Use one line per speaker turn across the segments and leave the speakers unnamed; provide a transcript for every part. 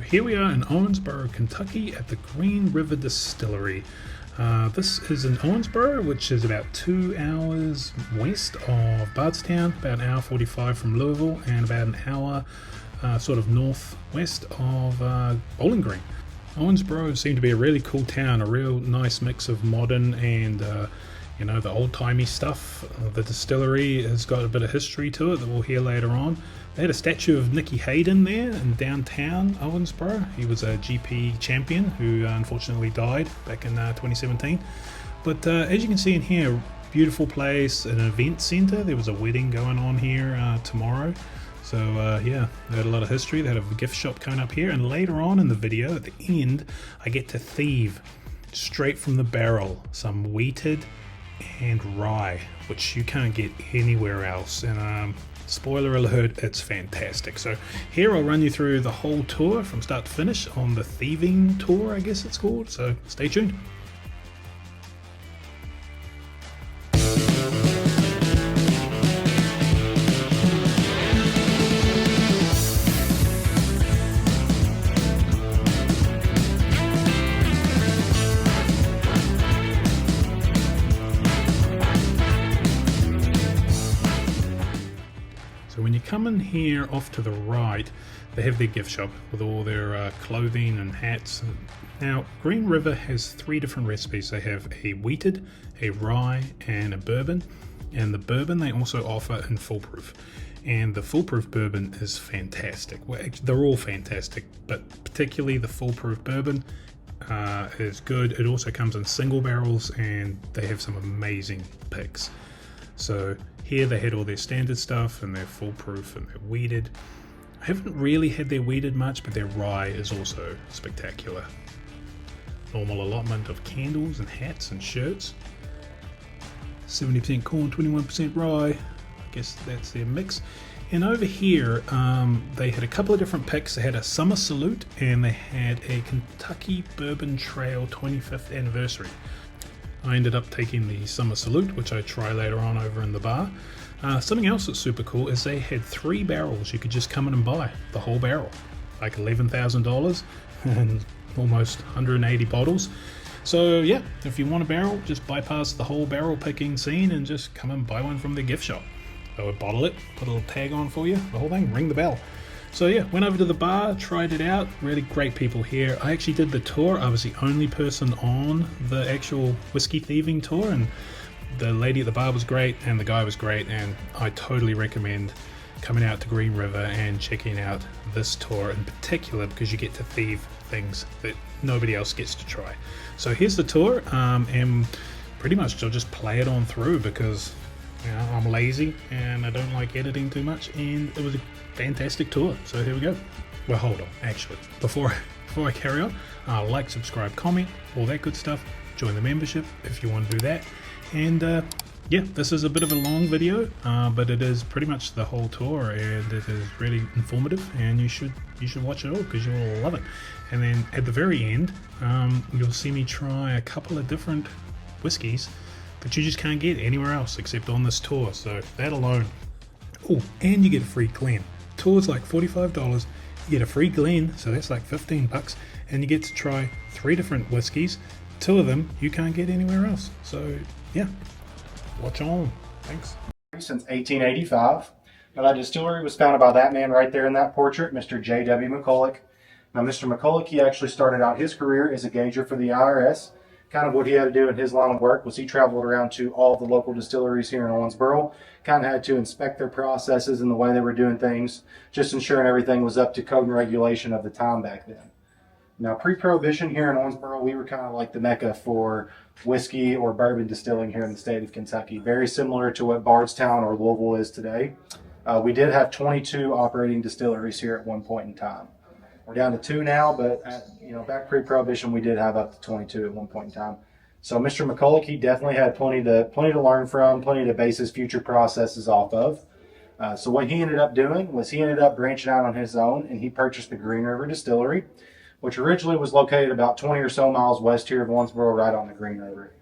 here we are in Owensboro, Kentucky at the Green River Distillery. This is in Owensboro, which is about 2 hours west of Bardstown, about an hour 45 from Louisville, and about an hour sort of northwest of Bowling Green. Owensboro seemed to be a really cool town, a real nice mix of modern and you know, the old-timey stuff. The distillery has got a bit of history to it that we'll hear later on. They had a statue of Nicky Hayden there in downtown Owensboro. He was a GP champion who unfortunately died back in 2017. But as you can see in here, beautiful place, an event center. There was a wedding going on here tomorrow. So yeah, they had a lot of history. They had a gift shop coming up here. And later on in the video, at the end, I get to thieve straight from the barrel some wheated and rye, which you can't get anywhere else. And spoiler alert, it's fantastic. So here I'll run you through the whole tour from start to finish on the thieving tour, I guess it's called. So stay tuned. So when you come in here off to the right, they have their gift shop with all their clothing and hats. Now, Green River has 3 different recipes. They have a wheated, a rye, and a bourbon. And the bourbon they also offer in foolproof. And the foolproof bourbon is fantastic. Well, they're all fantastic, but particularly the foolproof bourbon is good. It also comes in single barrels, and they have some amazing picks. So here they had all their standard stuff, and they're foolproof and they're wheated. I haven't really had their wheated much, but their rye is also spectacular. Normal allotment of candles and hats and shirts. 70% corn, 21% rye. I guess that's their mix. And over here, they had a couple of different picks. They had a Summer Salute, and they had a Kentucky Bourbon Trail 25th anniversary. I ended up taking the Summer Salute, which I try later on over in the bar. Something else that's super cool is they had 3 barrels you could just come in and buy, the whole barrel. Like $11,000 and almost 180 bottles. So yeah, if you want a barrel, just bypass the whole barrel picking scene and just come and buy one from the gift shop. I would bottle it, put a little tag on for you, the whole thing, ring the bell. So yeah, went over to the bar, tried it out. Really great people here. I actually did the tour. I was the only person on the actual whiskey thieving tour, and the lady at the bar was great and the guy was great, and I totally recommend coming out to Green River and checking out this tour in particular, because you get to thieve things that nobody else gets to try. So here's the tour, and pretty much I'll just play it on through because, you know, I'm lazy and I don't like editing too much, and it was a fantastic tour. So here we go. Well, hold on, actually, before I carry on, like, subscribe, comment, all that good stuff. Join the membership if you want to do that. And yeah, this is a bit of a long video, but it is pretty much the whole tour, and it is really informative, and you should watch it all because you'll love it. And then at the very end, you'll see me try a couple of different whiskeys that you just can't get anywhere else except on this tour. So that alone. Oh, and you get a free Glen. Tour's like $45. You get a free Glen, so that's like $15, and you get to try 3 different whiskeys. 2 of them you can't get anywhere else. So yeah, watch on. Thanks.
Since 1885. Now, that distillery was founded by that man right there in that portrait, Mr. J.W. McCulloch. Now, Mr. McCulloch, he actually started out his career as a gauger for the IRS. Kind of what he had to do in his line of work was he traveled around to all the local distilleries here in Owensboro, kind of had to inspect their processes and the way they were doing things, just ensuring everything was up to code and regulation of the time back then. Now, pre-prohibition here in Owensboro, we were kind of like the mecca for whiskey or bourbon distilling here in the state of Kentucky. Very similar to what Bardstown or Louisville is today. We did have 22 operating distilleries here at one point in time. We're down to 2 now, but back pre-prohibition, we did have up to 22 at one point in time. So Mr. McCulloch, he definitely had plenty to learn from, plenty to base his future processes off of. So what he ended up doing was he ended up branching out on his own, and he purchased the Green River Distillery, which originally was located about 20 or so miles west here of Owensboro, right on the Green River.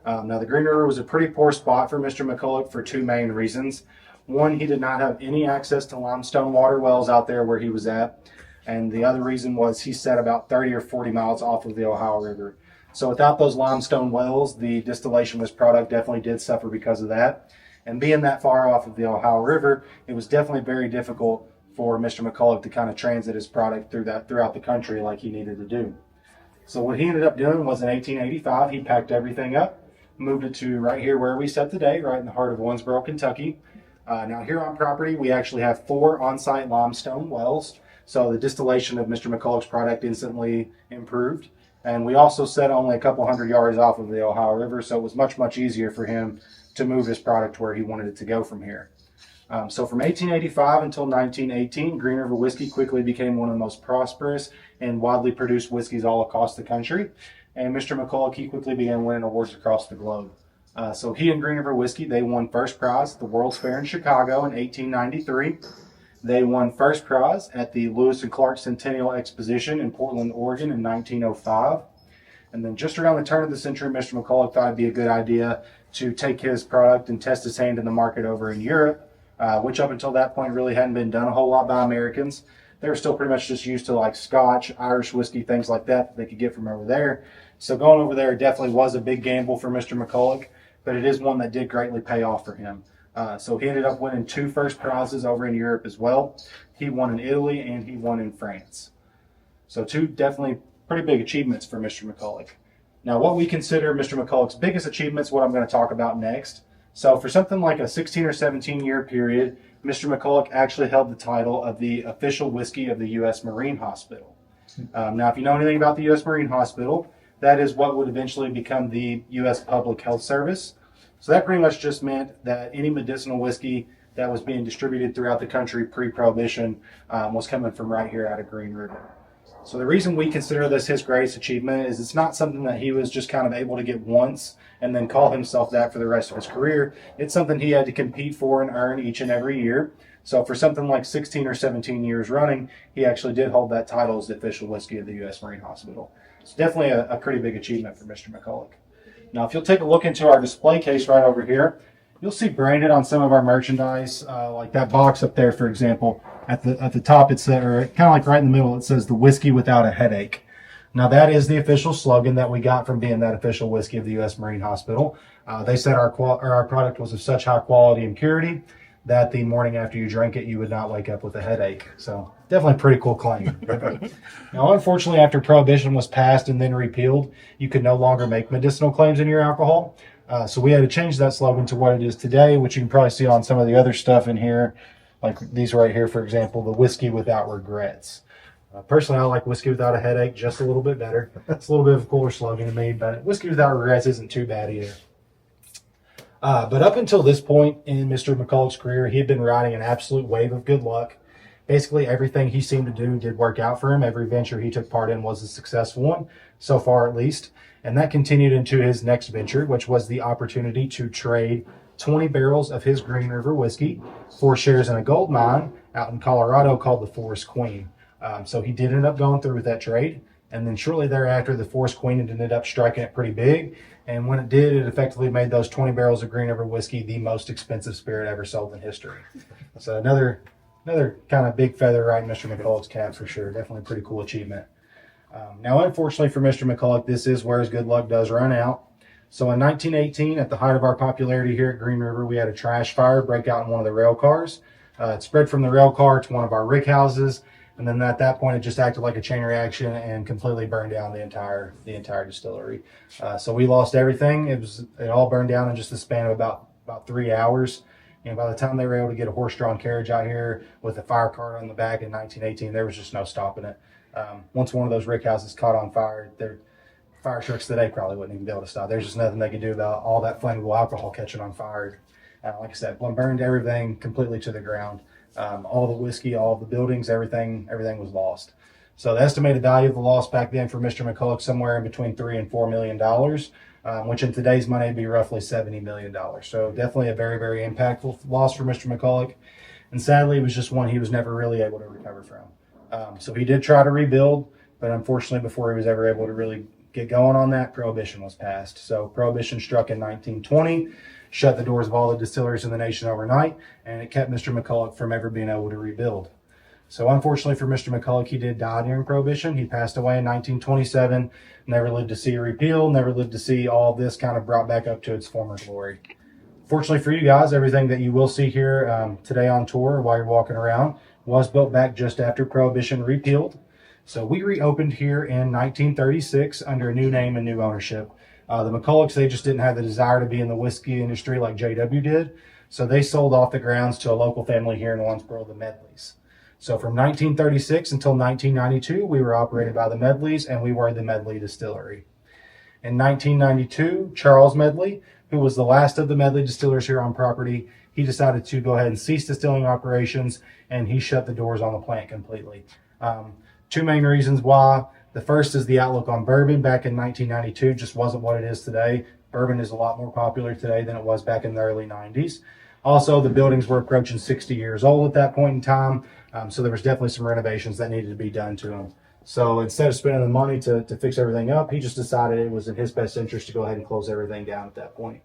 Now, the Green River was a pretty poor spot for Mr. McCulloch for 2 main reasons. One, he did not have any access to limestone water wells out there where he was at. And the other reason was he sat about 30 or 40 miles off of the Ohio River. So without those limestone wells, the distillation of his product definitely did suffer because of that. And being that far off of the Ohio River, it was definitely very difficult for Mr. McCulloch to kind of transit his product throughout the country like he needed to do. So what he ended up doing was in 1885, he packed everything up, moved it to right here where we sit today, right in the heart of Owensboro, Kentucky. Now here on property, we actually have 4 on-site limestone wells. So the distillation of Mr. McCulloch's product instantly improved. And we also set only a couple hundred yards off of the Ohio River, so it was much, much easier for him to move his product where he wanted it to go from here. So from 1885 until 1918, Green River Whiskey quickly became one of the most prosperous and widely produced whiskeys all across the country. And Mr. McCulloch, he quickly began winning awards across the globe. So he and Green River Whiskey, they won first prize at the World's Fair in Chicago in 1893. They won first prize at the Lewis and Clark Centennial Exposition in Portland, Oregon in 1905. And then just around the turn of the century, Mr. McCulloch thought it'd be a good idea to take his product and test his hand in the market over in Europe, which up until that point really hadn't been done a whole lot by Americans. They were still pretty much just used to like Scotch, Irish whiskey, things like that they could get from over there. So going over there definitely was a big gamble for Mr. McCulloch, but it is one that did greatly pay off for him. So he ended up winning 2 first prizes over in Europe as well. He won in Italy and he won in France. So 2 definitely pretty big achievements for Mr. McCulloch. Now what we consider Mr. McCulloch's biggest achievements, what I'm going to talk about next. So for something like a 16 or 17 year period, Mr. McCulloch actually held the title of the official whiskey of the U.S. Marine Hospital. Now if you know anything about the U.S. Marine Hospital, that is what would eventually become the U.S. Public Health Service. So that pretty much just meant that any medicinal whiskey that was being distributed throughout the country pre-Prohibition was coming from right here out of Green River. So the reason we consider this his greatest achievement is it's not something that he was just kind of able to get once and then call himself that for the rest of his career. It's something he had to compete for and earn each and every year. So for something like 16 or 17 years running, he actually did hold that title as the official whiskey of the U.S. Marine Hospital. It's definitely a pretty big achievement for Mr. McCulloch. Now, if you'll take a look into our display case right over here, you'll see branded on some of our merchandise, like that box up there, for example. At the top, it's or kind of like right in the middle, it says the whiskey without a headache. Now, that is the official slogan that we got from being that official whiskey of the U.S. Marine Hospital. They said our product was of such high quality and purity that the morning after you drank it, you would not wake up with a headache. So definitely a pretty cool claim. Now, unfortunately, after Prohibition was passed and then repealed, you could no longer make medicinal claims in your alcohol. So we had to change that slogan to what it is today, which you can probably see on some of the other stuff in here, like these right here, for example, the whiskey without regrets. Personally, I like whiskey without a headache just a little bit better. It's a little bit of a cooler slogan to me, but whiskey without regrets isn't too bad either. But up until this point in Mr. McCulloch's career, he had been riding an absolute wave of good luck. Basically, everything he seemed to do did work out for him. Every venture he took part in was a successful one, so far at least. And that continued into his next venture, which was the opportunity to trade 20 barrels of his Green River whiskey for shares in a gold mine out in Colorado called the Forest Queen. So he did end up going through with that trade. And then shortly thereafter, the Forest Queen ended up striking it pretty big. And when it did, it effectively made those 20 barrels of Green River whiskey the most expensive spirit ever sold in history. So another kind of big feather right in Mr. McCulloch's cap for sure. Definitely a pretty cool achievement. Now, unfortunately for Mr. McCulloch, this is where his good luck does run out. So in 1918, at the height of our popularity here at Green River, we had a trash fire break out in one of the rail cars. It spread from the rail car to one of our rick houses. And then at that point, it just acted like a chain reaction and completely burned down the entire distillery. So we lost everything. It all burned down in just the span of about 3 hours. And by the time they were able to get a horse-drawn carriage out here with a fire cart on the back in 1918, there was just no stopping it. Once one of those rick houses caught on fire, their fire trucks today probably wouldn't even be able to stop. There's just nothing they could do about all that flammable alcohol catching on fire. Like I said, burned everything completely to the ground. All the whiskey, all the buildings, everything was lost. So the estimated value of the loss back then for Mr. McCulloch somewhere in between $3 and $4 million, which in today's money would be roughly $70 million. So definitely a very, very impactful loss for Mr. McCulloch. And sadly, it was just one he was never really able to recover from. So he did try to rebuild, but unfortunately, before he was ever able to really get going on that, Prohibition was passed. So Prohibition struck in 1920. Shut the doors of all the distilleries in the nation overnight, and it kept Mr. McCulloch from ever being able to rebuild. So unfortunately for Mr. McCulloch, he did die during Prohibition. He passed away in 1927, never lived to see a repeal, never lived to see all this kind of brought back up to its former glory. Fortunately for you guys, everything that you will see here today on tour while you're walking around was built back just after Prohibition repealed. So we reopened here in 1936 under a new name and new ownership. The McCullochs, they just didn't have the desire to be in the whiskey industry like JW did. So they sold off the grounds to a local family here in Owensboro, the Medleys. So from 1936 until 1992, we were operated by the Medleys, and we were the Medley Distillery. In 1992, Charles Medley, who was the last of the Medley distillers here on property, he decided to go ahead and cease distilling operations, and he shut the doors on the plant completely. Two main reasons why. The first is the outlook on bourbon back in 1992 just wasn't what it is today. Bourbon is a lot more popular today than it was back in the early 90s. Also, the buildings were approaching 60 years old at that point in time, so there was definitely some renovations that needed to be done to them. So instead of spending the money to fix everything up, he just decided it was in his best interest to go ahead and close everything down at that point.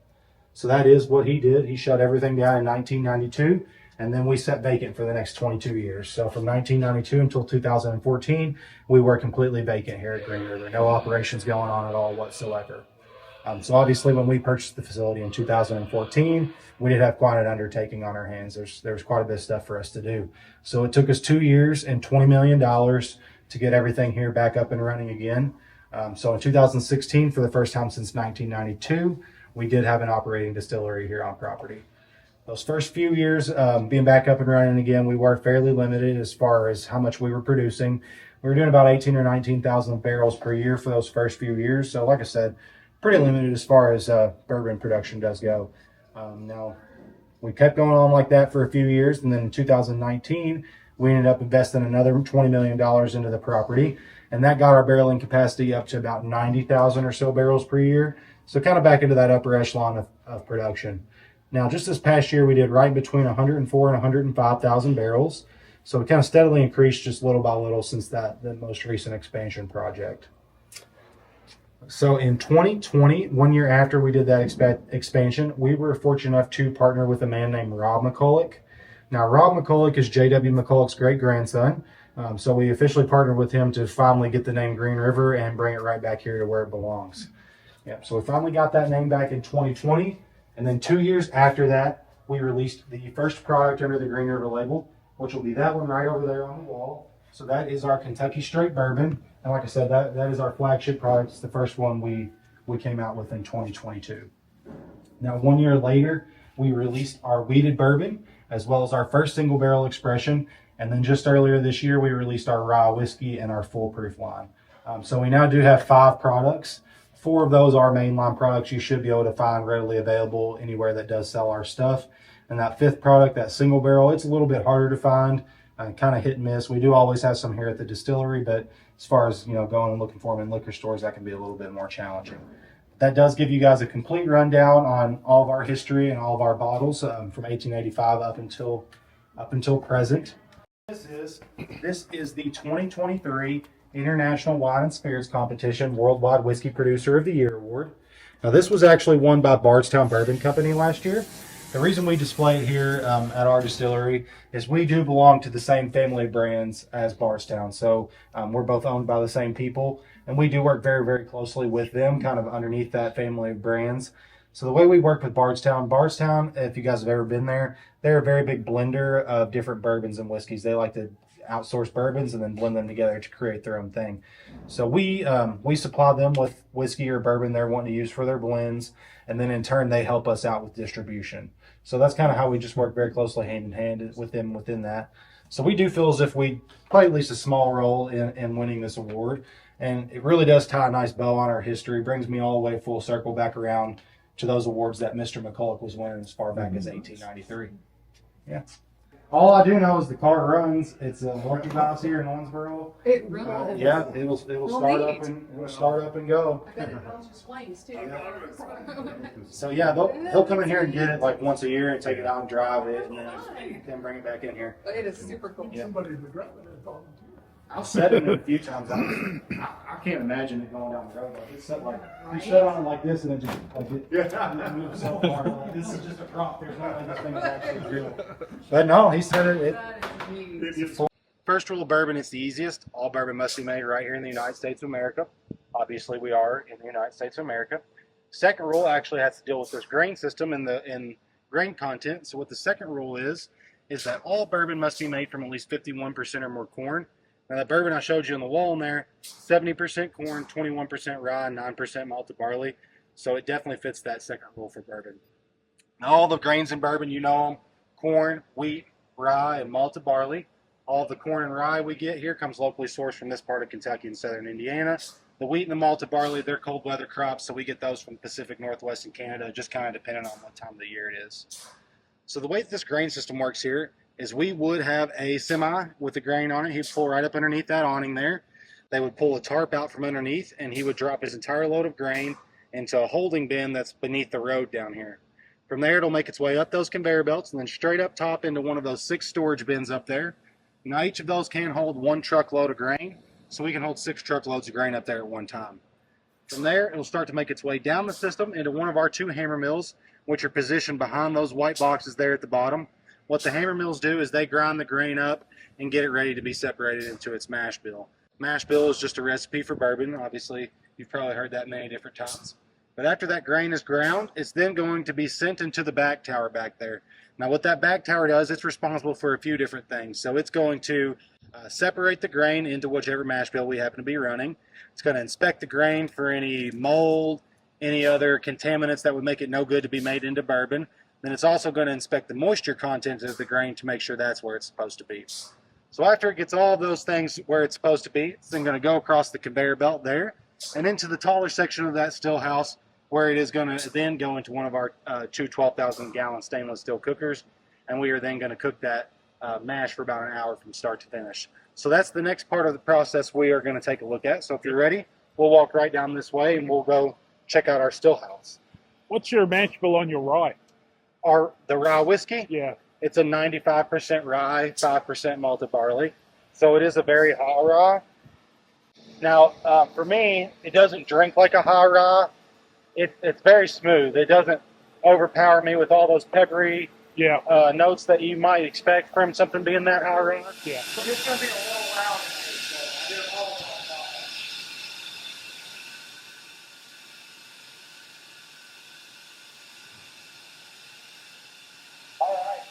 So that is what he did. He shut everything down in 1992, and then we sat vacant for the next 22 years. So from 1992 until 2014, we were completely vacant here at Green River. No operations going on at all whatsoever. So obviously when we purchased the facility in 2014, we did have quite an undertaking on our hands. There was quite a bit of stuff for us to do. So it took us 2 years and $20 million to get everything here back up and running again. So in 2016, for the first time since 1992, we did have an operating distillery here on property. Those first few years being back up and running again, we were fairly limited as far as how much we were producing. We were doing about 18 or 19,000 barrels per year for those first few years. So like I said, pretty limited as far as bourbon production does go. Now, we kept going on like that for a few years, and then in 2019, we ended up investing another $20 million into the property, and that got our barreling capacity up to about 90,000 or so barrels per year. So kind of back into that upper echelon of production. Now, just this past year, we did right between 104 and 105,000 barrels. So we kind of steadily increased just little by little since the most recent expansion project. So in 2020, 1 year after we did that expansion, we were fortunate enough to partner with a man named Rob McCulloch. Now, Rob McCulloch is J.W. McCulloch's great-grandson. So we officially partnered with him to finally get the name Green River and bring it right back here to where it belongs. Yeah, so we finally got that name back in 2020. And then 2 years after that, we released the first product under the Green River label, which will be that one right over there on the wall. So that is our Kentucky Straight Bourbon. And like I said, that is our flagship product. It's the first one we came out with in 2022. Now, 1 year later, we released our Wheated Bourbon, as well as our first single barrel expression. And then just earlier this year, we released our Rye Whiskey and our Foolproof line. So we now do have 5 products. 4 of those are mainline products you should be able to find readily available anywhere that does sell our stuff. And that 5th product, that single barrel, it's a little bit harder to find, kind of hit and miss. We do always have some here at the distillery, but as far as going and looking for them in liquor stores, that can be a little bit more challenging. That does give you guys a complete rundown on all of our history and all of our bottles from 1885 up until present. This is the 2023 International Wine and Spirits Competition Worldwide Whiskey Producer of the Year Award. Now, this was actually won by Bardstown Bourbon Company last year. The reason we display it here at our distillery is we do belong to the same family of brands as Bardstown. So we're both owned by the same people, and we do work very, very closely with them, kind of underneath that family of brands. So the way we work with Bardstown, if you guys have ever been there, they're a very big blender of different bourbons and whiskeys. They like to outsource bourbons and then blend them together to create their own thing. So we supply them with whiskey or bourbon they're wanting to use for their blends, and then in turn they help us out with distribution. So that's kind of how we just work very closely hand in hand with them within that. So we do feel as if we play at least a small role in winning this award, and it really does tie a nice bow on our history. Brings me all the way full circle back around to those awards that Mr. McCulloch was winning as far back as 1893. Yeah. All I do know is the car runs. It's a Lucky House here in Owensboro.
It really is.
Yeah, it'll start up and go.
I bet it runs just flames too.
So yeah, they'll come in here and get it like once a year and take it out and drive it, and then bring it back in here.
It is super cool.
Yeah. I've sat in it a few times. I can't imagine it going down the road like it's like you sit on it like this and it just like it moves so far. Like, this is just a prop. There's no way this thing is actually real. But no, he said it.
That is huge.
First rule of bourbon, it's the easiest. All bourbon must be made right here in the United States of America. Obviously, we are in the United States of America. Second rule actually has to deal with this grain system and the grain content. So what the second rule is that all bourbon must be made from at least 51% or more corn. Now that bourbon I showed you on the wall in there, 70% corn, 21% rye, 9% malted barley. So it definitely fits that second rule for bourbon. Now all the grains in bourbon, you know them: corn, wheat, rye, and malted barley. All the corn and rye we get here comes locally sourced from this part of Kentucky and southern Indiana. The wheat and the malted barley, they're cold weather crops, so we get those from the Pacific Northwest and Canada, just kind of depending on what time of the year it is. So the way that this grain system works here is we would have a semi with the grain on it. He'd pull right up underneath that awning there. They would pull a tarp out from underneath, and he would drop his entire load of grain into a holding bin that's beneath the road down here. From there, it'll make its way up those conveyor belts and then straight up top into one of those 6 storage bins up there. Now, each of those can hold 1 truckload of grain, so we can hold 6 truckloads of grain up there at one time. From there, it'll start to make its way down the system into one of our 2 hammer mills, which are positioned behind those white boxes there at the bottom. What the hammer mills do is they grind the grain up and get it ready to be separated into its mash bill. Mash bill is just a recipe for bourbon. Obviously, you've probably heard that many different times. But after that grain is ground, it's then going to be sent into the back tower back there. Now what that back tower does, it's responsible for a few different things. So it's going to separate the grain into whichever mash bill we happen to be running. It's going to inspect the grain for any mold, any other contaminants that would make it no good to be made into bourbon. Then it's also going to inspect the moisture content of the grain to make sure that's where it's supposed to be. So after it gets all of those things where it's supposed to be, it's then going to go across the conveyor belt there and into the taller section of that still house, where it is going to then go into one of our 2 12,000-gallon stainless steel cookers, and we are then going to cook that mash for about an hour from start to finish. So that's the next part of the process we are going to take a look at. So if you're ready, we'll walk right down this way and we'll go check out our still house.
What's your mash bill on your rye?
The rye whiskey,
Yeah.
it's a 95% rye, 5% malted barley. So it is a very high rye. Now, for me, it doesn't drink like a high rye. It's very smooth. It doesn't overpower me with all those peppery notes that you might expect from something being that high rye.
Yeah.
So it's going to be a little loud. So I do apologize. All right.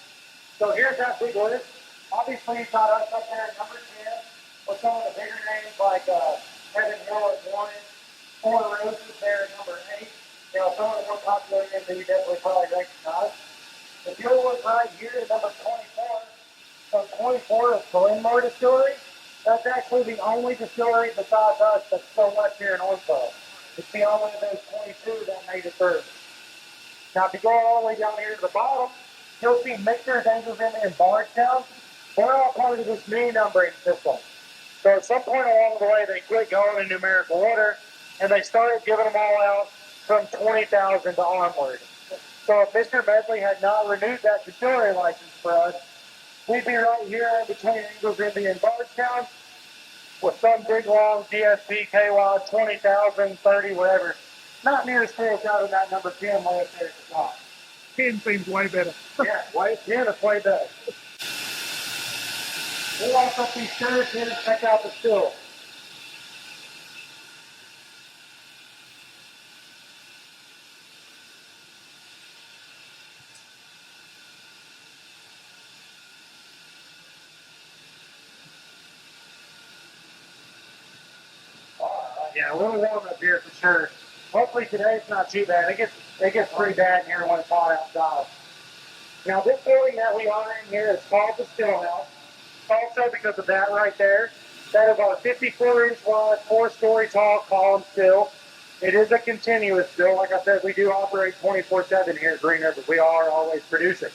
So here's that big list. Obviously, you got us up there at number 10 with some of the bigger names like Heaven Hill at 1, Four Roses there at number 8. You know, some of the more popular names that you definitely probably recognize. The Fuelwood right here at number 24. So 24 is Glenmore Distillery. That's actually the only distillery besides us that's still left here in Owensboro. It's the only of those 22 that made it through. Now, if you go all the way down here to the bottom, you'll see Mixers, Angels Inn, and Bardstown. They're all part of this new numbering system. So at some point along the way, they quit going in numerical order, and they started giving them all out from 20,000 to onward. So if Mr. Medley had not renewed that distillery license for us, we'd be right here in between Angels Inn and Bardstown with some big long DSP, KY, 20,000, 30, whatever. Not near as full as out in that number 10 way up there at the top.
10 seems way better.
Yeah, 10 is way better. We'll walk up these stairs here and check out the still. Yeah, a little warm up here for sure. Hopefully today's not too bad. It gets pretty bad here when it's hot outside. Now this building that we are in here is called the Still House. Also because of that right there. That is our 54-inch wide, 4-story tall column still. It is a continuous still. Like I said, we do operate 24/7 here at Green River. We are always producing.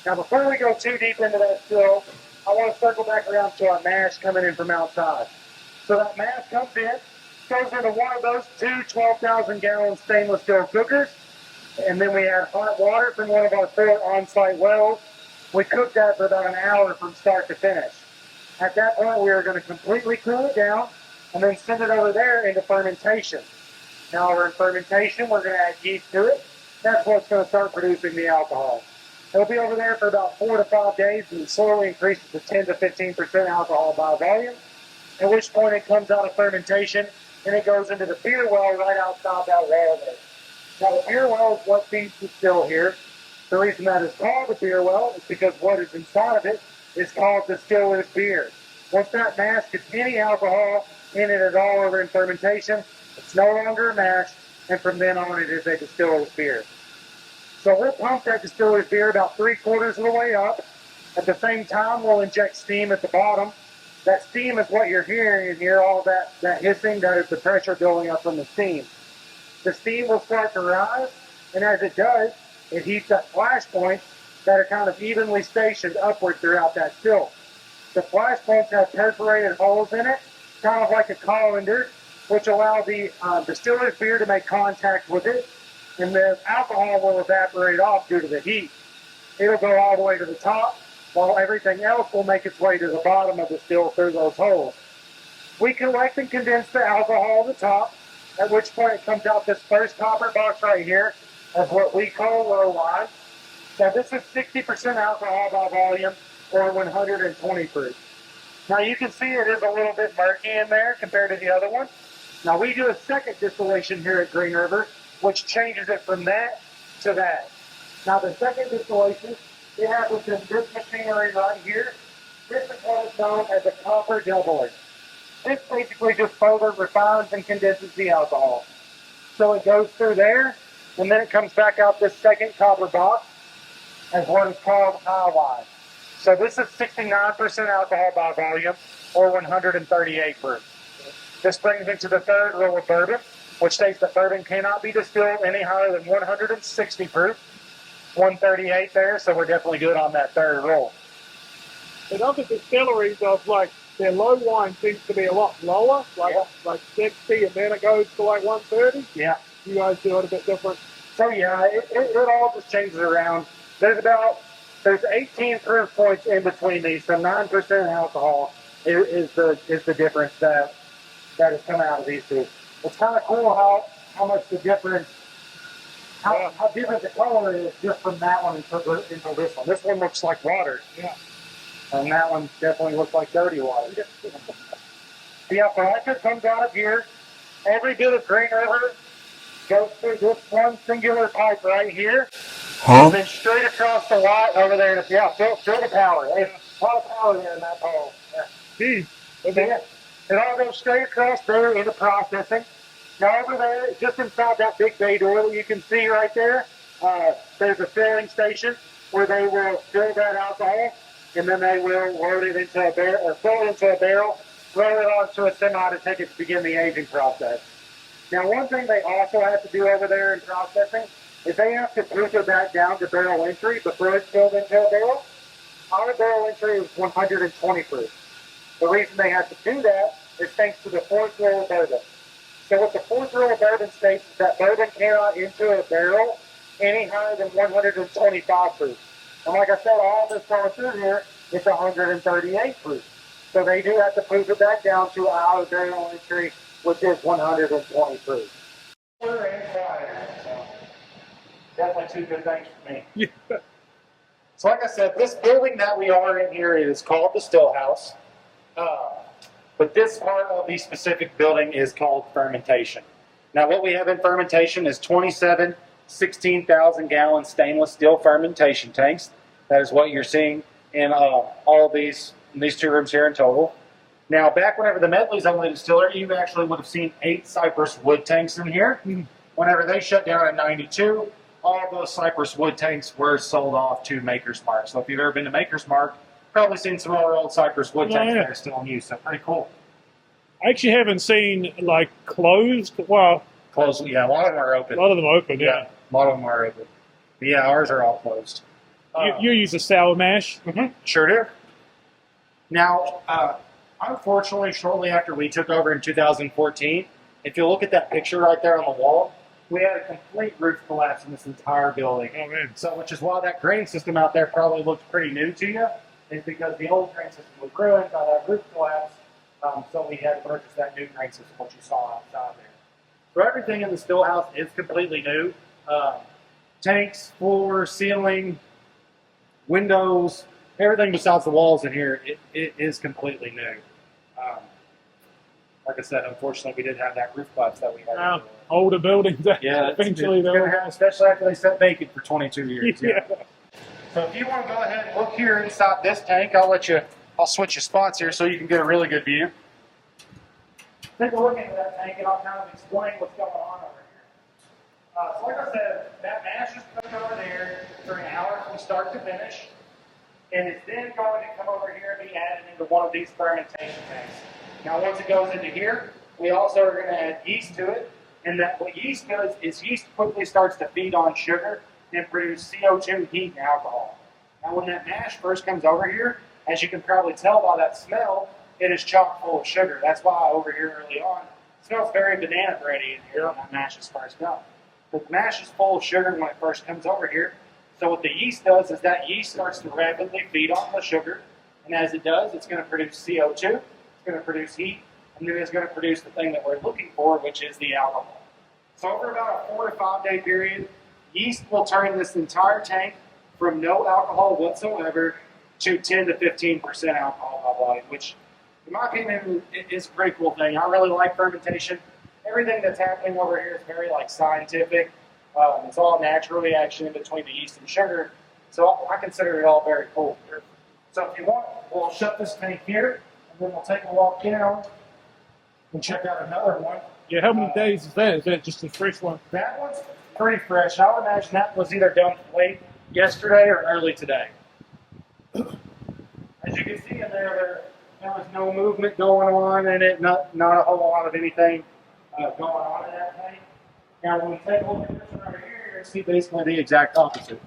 Now before we go too deep into that still, I want to circle back around to our mash coming in from outside. So that mash comes in, goes into one of those 2 12,000-gallon stainless steel cookers, and then we add hot water from one of our 4 on-site wells. We cook that for about an hour from start to finish. At that point, we are going to completely cool it down and then send it over there into fermentation. Now, over in fermentation, we're going to add yeast to it. That's what's going to start producing the alcohol. It'll be over there for about 4 to 5 days and slowly increases to 10 to 15% alcohol by volume, at which point it comes out of fermentation and it goes into the beer well right outside that wall there. Now the beer well is what feeds the still here. The reason that is called a beer well is because what is inside of it is called distiller's beer. Once that mash gets any alcohol in it at all over in fermentation, it's no longer a mash, and from then on it is a distiller's beer. So we'll pump that distiller's beer about 3/4 of the way up. At the same time, we'll inject steam at the bottom. That steam is what you're hearing in here, all that hissing, that is the pressure building up from the steam. The steam will start to rise, and as it does, it heats up flash points that are kind of evenly stationed upward throughout that still. The flash points have perforated holes in it, kind of like a colander, which allow the distiller's beer to make contact with it, and the alcohol will evaporate off due to the heat. It'll go all the way to the top, while everything else will make its way to the bottom of the still through those holes. We collect and condense the alcohol at the top, at which point it comes out this first copper box right here as what we call low wine. Now this is 60% alcohol by volume or 120 proof. Now you can see it is a little bit murky in there compared to the other one. Now we do a second distillation here at Green River, which changes it from that to that. Now the second distillation, it happens in this machinery right here. This is what is known as a copper doubler. This basically just further refines and condenses the alcohol. So it goes through there, and then it comes back out this second copper box as what is called high wine. So this is 69% alcohol by volume, or 138 proof. This brings me to the third rule of bourbon, which states that bourbon cannot be distilled any higher than 160 proof. 138 there, so we're definitely good on that third rule.
In other distilleries, of like their low wine seems to be a lot lower, like 60, and then it goes to like 130.
Yeah.
You guys do it a bit different.
So yeah, it all just changes around. There's 18 proof points in between these, so 9% alcohol is the difference that is coming out of these two. It's kind of cool how much the difference, how different the color is just from that one until this one. This one looks like water.
Yeah.
And that one definitely looks like dirty water. The apparatus comes out of here. Every bit of Green River goes through this one singular pipe right here. And then straight across the lot over there. Feel the power. There's a lot of power there in that pole. Yeah.
Geez.
Okay. It all goes straight across there into processing. Now over there, just inside that big bay door that you can see right there, there's a filling station where they will fill that alcohol, and then they will load it into a barrel, or fill it into a barrel, roll it onto a semi to take it to begin the aging process. Now one thing they also have to do over there in processing is they have to proof it back down to barrel entry before it's filled into a barrel. Our barrel entry is 120 proof. The reason they have to do that is thanks to the fourth rule of bourbon. So what the fourth rule of bourbon states is that bourbon cannot enter a barrel any higher than 125 proof. And like I said, all this going through here is 138 proof. So they do have to proof it back down to our barrel entry, which is 120 proof. We're in quiet, so definitely two good things for me.
Yeah.
So like I said, this building that we are in here is called the Still House. But this part of the specific building is called fermentation. Now what we have in fermentation is 27 16,000 gallon stainless steel fermentation tanks. That is what you're seeing in all of these two rooms here in total. Now back whenever the Medley's owned the distillery, you actually would have seen 8 cypress wood tanks in here. Whenever they shut down in '92, all of those cypress wood tanks were sold off to Maker's Mark. So if you've ever been to Maker's Mark, probably seen some more old cypress wood tanks that are still in use. So pretty cool.
I actually haven't seen like closed. Well,
Closed, yeah. A lot of them are open.
a lot of them open. Yeah.
A lot of them are open. But yeah, ours are all closed.
You use a sour mash.
Sure do. Now, unfortunately, shortly after we took over in 2014, if you look at that picture right there on the wall, we had a complete roof collapse in this entire building.
Oh man.
So, which is why that drain system out there probably looks pretty new to you, is because the old drain system was ruined by that roof collapse. So we had to purchase that new drain system, which you saw outside there. So everything in the still house is completely new. Tanks, floor, ceiling, windows, everything besides the walls in here, it is completely new. Like I said, unfortunately, we did have that roof collapse that we had.
Older buildings.
Yeah,
Eventually
it's
they'll.
gonna happen, especially after they set vacant for 22 years.
Yeah.
So if you want to go ahead and look here inside this tank, I'll switch you spots here so you can get a really good view. Take a look into that tank and I'll kind of explain what's going on over here. So like I said, that mash is cooked over there for an hour from start to finish. And it's then going to come over here and be added into one of these fermentation tanks. Now once it goes into here, we also are going to add yeast to it. And that what yeast does is yeast quickly starts to feed on sugar and produce CO2, heat, and alcohol. Now when that mash first comes over here, as you can probably tell by that smell, it is chock full of sugar. That's why over here early on, it smells very banana bready in here when that mash is first done. The mash is full of sugar when it first comes over here. So what the yeast does is that yeast starts to rapidly feed on the sugar. And as it does, it's going to produce CO2, it's going to produce heat, and then it's going to produce the thing that we're looking for, which is the alcohol. So over about a 4 to 5 day period, yeast will turn this entire tank from no alcohol whatsoever to 10 to 15% alcohol by volume, which in my opinion is a pretty cool thing. I really like fermentation. Everything that's happening over here is very scientific. It's all a natural reaction between the yeast and sugar. So I consider it all very cool. So if you want, we'll shut this tank here, and then we'll take a walk down and check out another one.
Yeah, how many days is that? Is that just a fresh one?
That one's pretty fresh. I would imagine that was either done late yesterday or early today. As you can see in there was no movement going on in it, not a whole lot of anything going on in that tank. Now when we take a look at this one over here, you're going to see basically the exact opposite.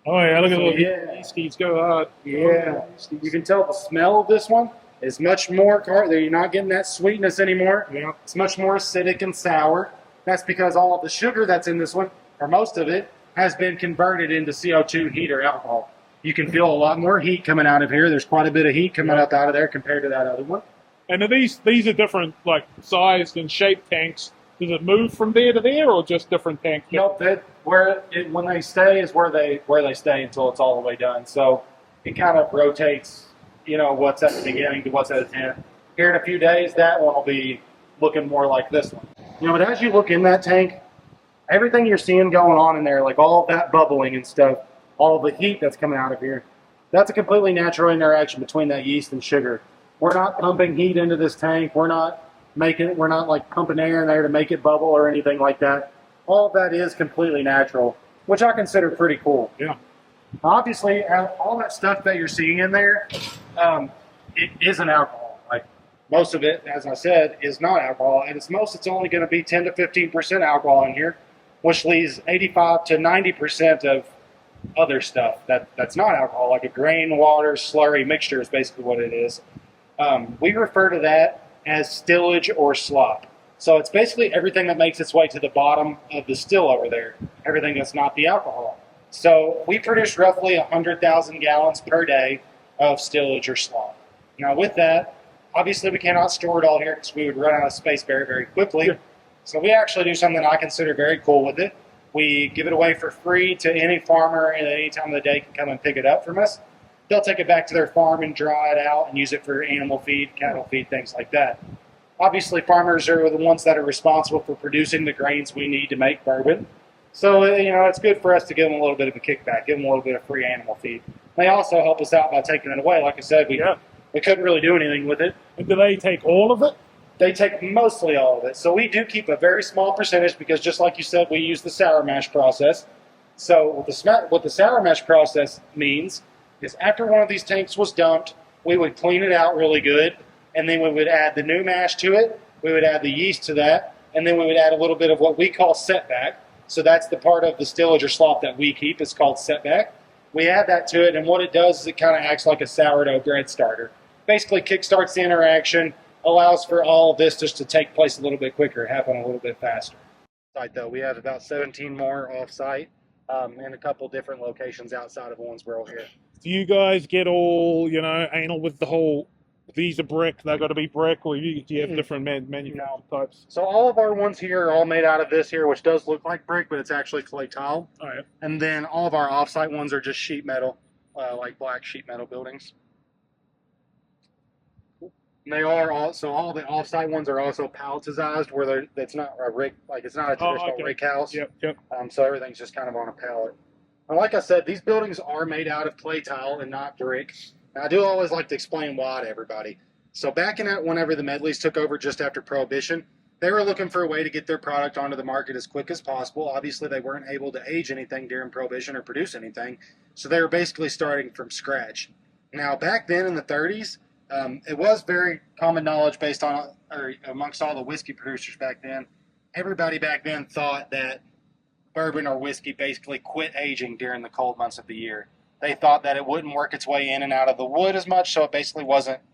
Oh yeah, look at those
Yeah.
yeasties go hard.
Yeah, you can tell the smell of this one is much more, you're not getting that sweetness anymore.
Yeah.
It's much more acidic and sour. That's because all of the sugar that's in this one, or most of it, has been converted into CO2, heat, or alcohol. You can feel a lot more heat coming out of here. There's quite a bit of heat coming up out of there compared to that other one.
And are these are different, sized and shaped tanks. Does it move from there to there, or just different tanks?
Nope, when they stay is where they stay until it's all the way done. So it kind of rotates, what's at the beginning to what's at the end. Here in a few days, that one will be looking more like this one. But as you look in that tank, everything you're seeing going on in there, like all that bubbling and stuff, all the heat that's coming out of here, that's a completely natural interaction between that yeast and sugar. We're not pumping heat into this tank. We're not pumping air in there to make it bubble or anything like that. All of that is completely natural, which I consider pretty cool.
Yeah.
Obviously, all that stuff that you're seeing in there, it isn't alcohol. Most of it, as I said, is not alcohol. At its most, it's only going to be 10 to 15% alcohol in here, which leaves 85 to 90% of other stuff that's not alcohol, like a grain, water, slurry mixture is basically what it is. We refer to that as stillage or slop. So it's basically everything that makes its way to the bottom of the still over there, everything that's not the alcohol. So we produce roughly 100,000 gallons per day of stillage or slop. Now with that, obviously we cannot store it all here because we would run out of space very, very quickly.
Yeah.
So we actually do something I consider very cool with it. We give it away for free to any farmer at any time of the day can come and pick it up from us. They'll take it back to their farm and dry it out and use it for animal feed, cattle feed, things like that. Obviously, farmers are the ones that are responsible for producing the grains we need to make bourbon. So, it's good for us to give them a little bit of a kickback, give them a little bit of free animal feed. They also help us out by taking it away. Like I said, we couldn't really do anything with it.
And do they take all of it?
They take mostly all of it. So we do keep a very small percentage because just like you said, we use the sour mash process. So what the sour mash process means is after one of these tanks was dumped, we would clean it out really good, and then we would add the new mash to it, we would add the yeast to that, and then we would add a little bit of what we call setback. So that's the part of the stillage or slop that we keep. It's called setback. We add that to it, and what it does is it kind of acts like a sourdough bread starter. Basically kickstarts the interaction, allows for all of this just to take place a little bit quicker, happen a little bit faster. Though we have about 17 more off-site in a couple different locations outside of Owensboro here.
Do you guys get all, anal with the whole, these are brick, they've got to be brick, or do you have different manufacturing types?
So all of our ones here are all made out of this here, which does look like brick, but it's actually clay tile.
Oh, yeah.
And then all of our off-site ones are just sheet metal. like black sheet metal buildings. And they are also, all the offsite ones are also palletized, where it's not a rig, like it's not a traditional rig house.
Yep.
So everything's just kind of on a pallet. And like I said, these buildings are made out of clay tile and not brick. And I do always like to explain why to everybody. So back in that, whenever the Medleys took over just after Prohibition, they were looking for a way to get their product onto the market as quick as possible. Obviously, they weren't able to age anything during Prohibition or produce anything, so they were basically starting from scratch. Now, back then in the 30s, it was very common knowledge based on, or amongst all the whiskey producers back then, everybody back then thought that bourbon or whiskey basically quit aging during the cold months of the year. They thought that it wouldn't work its way in and out of the wood as much, so it basically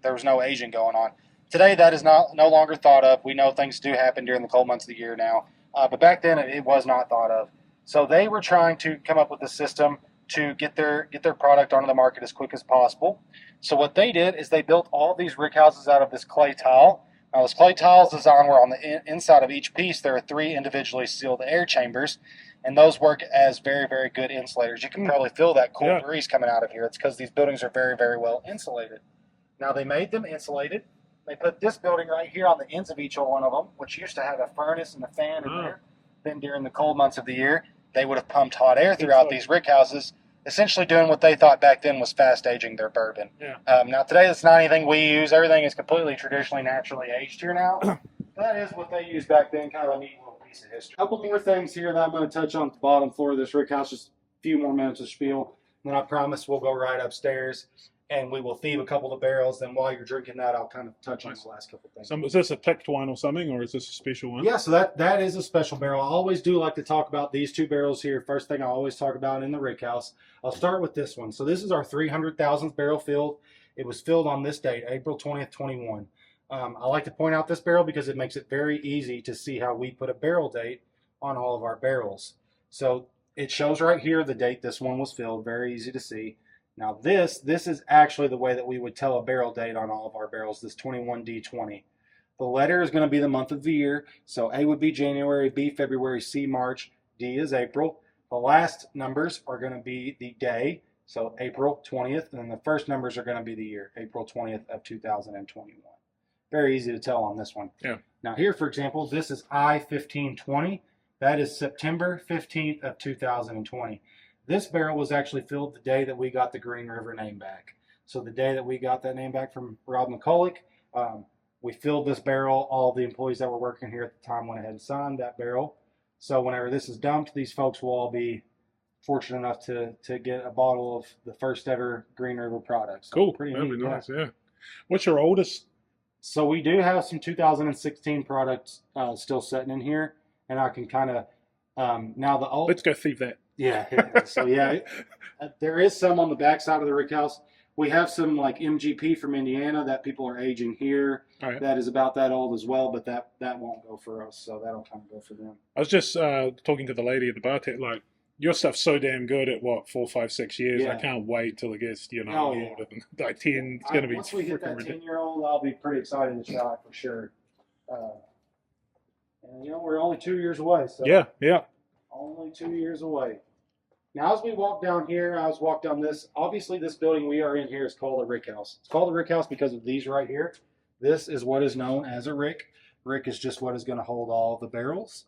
there was no aging going on. Today, that is no longer thought of. We know things do happen during the cold months of the year now, but back then it was not thought of. So they were trying to come up with a system to get their product onto the market as quick as possible. So what they did is they built all these rick houses out of this clay tile. Now this clay tile is designed where on the inside of each piece there are 3 individually sealed air chambers, and those work as very, very good insulators. You can probably feel that cool breeze coming out of here. It's because these buildings are very, very well insulated. Now they made them insulated. They put this building right here on the ends of each one of them, which used to have a furnace and a fan in there. Then during the cold months of the year, they would have pumped hot air throughout these rick houses, essentially doing what they thought back then was fast aging their bourbon. Now today, that's not anything we use. Everything is completely traditionally, naturally aged here now. That is what they used back then, kind of a neat little piece of history. A couple more things here that I'm going to touch on at the bottom floor of this rick house, just a few more minutes of spiel. And then I promise we'll go right upstairs and we will thieve a couple of barrels. Then while you're drinking that, I'll kind of touch on the last couple of things.
Is this a picked one or something, or is this a special one?
Yeah, so that is a special barrel. I always do like to talk about these 2 barrels here. First thing I always talk about in the rick house. I'll start with this one. So this is our 300,000th barrel filled. It was filled on this date, April 20th, 21. I like to point out this barrel because it makes it very easy to see how we put a barrel date on all of our barrels. So it shows right here the date this one was filled. Very easy to see. Now this is actually the way that we would tell a barrel date on all of our barrels, this 21D20. The letter is going to be the month of the year. So A would be January, B February, C March, D is April. The last numbers are going to be the day, so April 20th, and then the first numbers are going to be the year, April 20th of 2021. Very easy to tell on this one.
Yeah.
Now here, for example, this is I-1520. That is September 15th of 2020. This barrel was actually filled the day that we got the Green River name back. So the day that we got that name back from Rob McCulloch, we filled this barrel. All the employees that were working here at the time went ahead and signed that barrel. So whenever this is dumped, these folks will all be fortunate enough to get a bottle of the first ever Green River product. So
cool.
Pretty
That'd
neat,
be nice, yeah. What's your oldest?
So we do have some 2016 products still sitting in here, and I can kind of now the old.
Let's go thieve that.
Yeah. So yeah, there is some on the back side of the rick house. We have some like MGP from Indiana that people are aging here.
Right.
That is about that old as well, but that won't go for us. So that'll kind of go for them.
I was just talking to the lady at the bar, like, your stuff's so damn good at what, 4, 5, 6 years.
Yeah.
I can't wait till it gets, older than like 10. It's
Yeah,
going to be
once we hit that
ridiculous.
10-year-old, I'll be pretty excited to try it for sure. And we're only 2 years away. So
Yeah.
only 2 years away. Now, as we walk down here, as we walk down this, obviously this building we are in here is called a rick house. It's called a rick house because of these right here. This is what is known as a rick. Rick is just what is going to hold all of the barrels.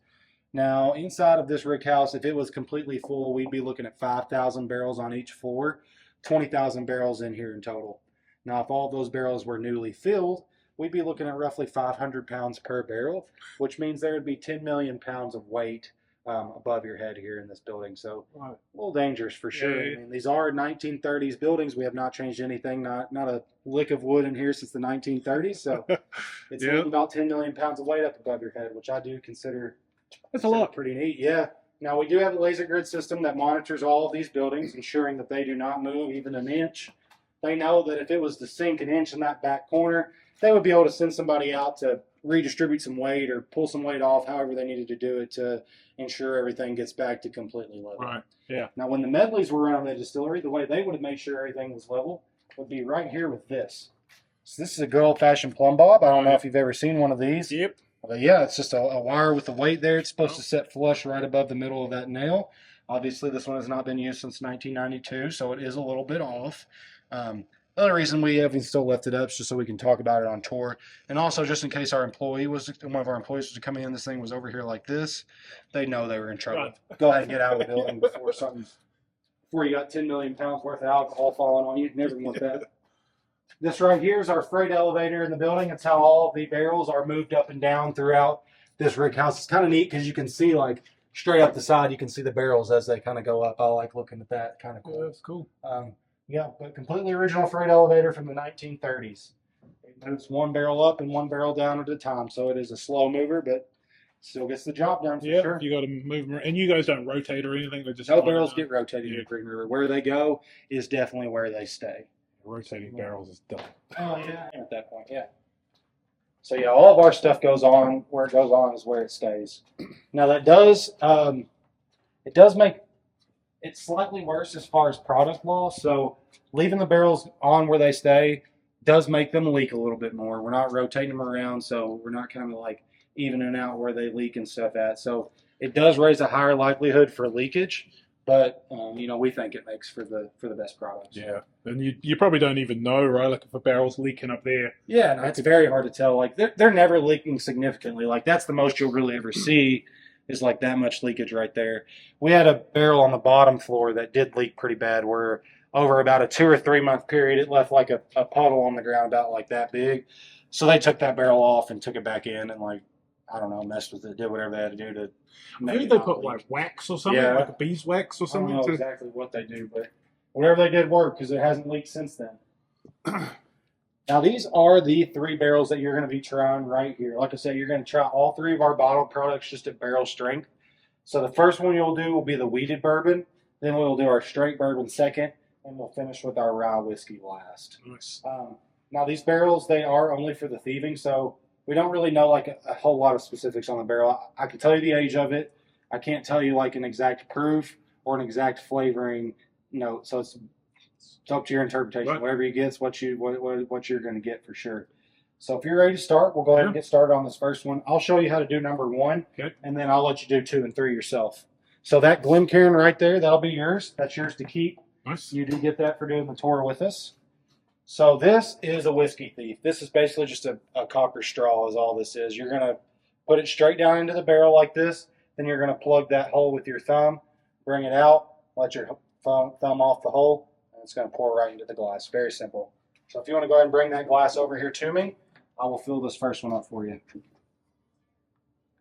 Now, inside of this rick house, if it was completely full, we'd be looking at 5,000 barrels on each floor, 20,000 barrels in here in total. Now, if all of those barrels were newly filled, we'd be looking at roughly 500 pounds per barrel, which means there would be 10 million pounds of weight above your head here in this building. So a little dangerous for sure.
Yeah.
I mean, these are 1930s buildings. We have not changed anything, not a lick of wood in here since the 1930s. So it's about 10 million pounds of weight up above your head, which I do consider
That's a lot.
pretty neat. Yeah. Now we do have a laser grid system that monitors all of these buildings, ensuring that they do not move even an inch. They know that if it was to sink an inch in that back corner, they would be able to send somebody out to redistribute some weight or pull some weight off, however they needed to do it to ensure everything gets back to completely level.
Right. Yeah.
Now, when the Medleys were around the distillery, the way they would have made sure everything was level would be right here with this. So this is a good old-fashioned plumb bob. I don't know if you've ever seen one of these.
Yep.
But yeah, it's just a wire with the weight there. It's supposed to set flush right above the middle of that nail. Obviously, this one has not been used since 1992, so it is a little bit off. The other reason we have still left it up is just so we can talk about it on tour, and also just in case one of our employees was to come in, this thing was over here like this, they know they were in trouble.
Right.
Go ahead and get out of the building before you got 10 million pounds worth of alcohol falling on you. Never want that. This right here is our freight elevator in the building. It's how all the barrels are moved up and down throughout this rig house. It's kind of neat because you can see like straight up the side, you can see the barrels as they kind of go up. I like looking at that. Kind of cool.
Yeah, that's cool.
Yeah, but completely original freight elevator from the 1930s. It moves one barrel up and one barrel down at a time, so it is a slow mover, but still gets the job done for
Yeah,
sure.
you got to move them, and you guys don't rotate or anything. They just
No barrels get rotated
Yeah.
in Green River. Where they go is definitely where they stay.
rotating barrels is dumb.
Oh yeah, at that point, yeah. So yeah, all of our stuff goes on. Where it goes on is where it stays. Now that does it does make it slightly worse as far as product loss. So leaving the barrels on where they stay does make them leak a little bit more. We're not rotating them around, so we're not kind of like evening out where they leak and stuff at. So it does raise a higher likelihood for leakage, but we think it makes for the best products.
Yeah, and you probably don't even know, right? Like if a barrel's leaking up there.
Yeah, no, it's very hard to tell. Like they're never leaking significantly. Like that's the most you'll really ever see is like that much leakage right there. We had a barrel on the bottom floor that did leak pretty bad, where over about a 2 or 3 month period, it left like a puddle on the ground about like that big. So they took that barrel off and took it back in and like, I don't know, messed with it, did whatever they had to do to
I
make
think
it
they
not
put
leak.
like wax or something,
Yeah.
like a beeswax or
I don't
something.
know
To...
exactly what they do, but whatever they did worked because it hasn't leaked since then. Now these are the 3 barrels that you're going to be trying right here. Like I said, you're going to try all 3 of our bottled products just at barrel strength. So the first one you'll do will be the wheated bourbon. Then we'll do our straight bourbon second, and we'll finish with our rye whiskey last.
Nice.
Now these barrels, they are only for the thieving, so we don't really know like a whole lot of specifics on the barrel. I can tell you the age of it. I can't tell you like an exact proof or an exact flavoring note. So it's up to your interpretation.
Right.
Whatever you get, is what you're going to get for sure. So if you're ready to start, we'll go ahead and get started on this first one. I'll show you how to do number 1,
Okay.
and then I'll let you do 2 and 3 yourself. So that Glencairn right there, that'll be yours. That's yours to keep.
Nice.
You do get that for doing the tour with us. So this is a whiskey thief. This is basically just a copper straw is all this is. You're going to put it straight down into the barrel like this. Then you're going to plug that hole with your thumb, bring it out, let your thumb off the hole, and it's going to pour right into the glass. Very simple. So if you want to go ahead and bring that glass over here to me, I will fill this first one up for you. Go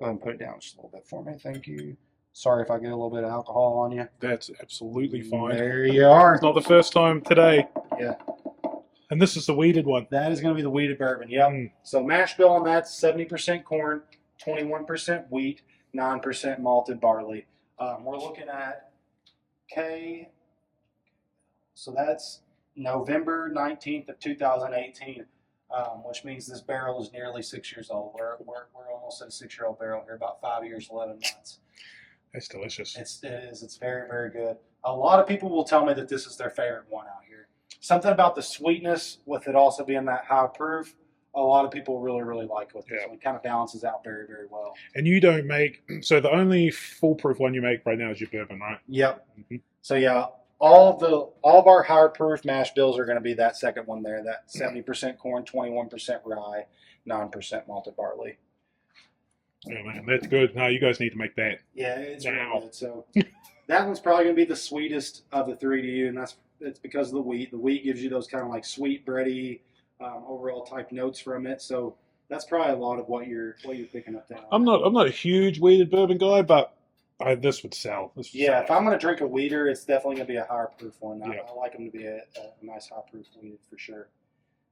ahead and put it down just a little bit for me. Thank you. Sorry if I get a little bit of alcohol on you.
That's absolutely fine.
There you are.
It's not the first time today.
Yeah.
And this is the weeded one.
That is going to be the wheated bourbon. Yep. So mash bill on that's 70% corn, 21% wheat, 9% malted barley. We're looking at K. So that's November 19th of 2018, which means this barrel is nearly 6 years old. We're almost at a 6-year-old barrel here, about 5 years, 11 months.
It's delicious.
It is. It's very, very good. A lot of people will tell me that this is their favorite one out here. Something about the sweetness with it also being that high proof, a lot of people really, really like with this one. It kind of balances out very, very well.
And you don't make, so the only foolproof one you make right now is your bourbon, right?
Yep.
Mm-hmm.
So yeah, all of our higher proof mash bills are going to be that second one there, that 70% corn, 21% rye, 9% malted barley.
Oh man, that's good. No, you guys need to make that.
Yeah, it's
Now.
really good. So that one's probably going to be the sweetest of the 3 to you, and it's because of the wheat. The wheat gives you those kind of like sweet bready, overall type notes from it. So that's probably a lot of what you're picking up there.
I'm not a huge weeded bourbon guy, but this would sell. This would
Yeah,
sell.
if I'm going to drink a weeder, it's definitely going to be a higher proof one.
Yeah.
I like them to be a nice high proof weeder for sure.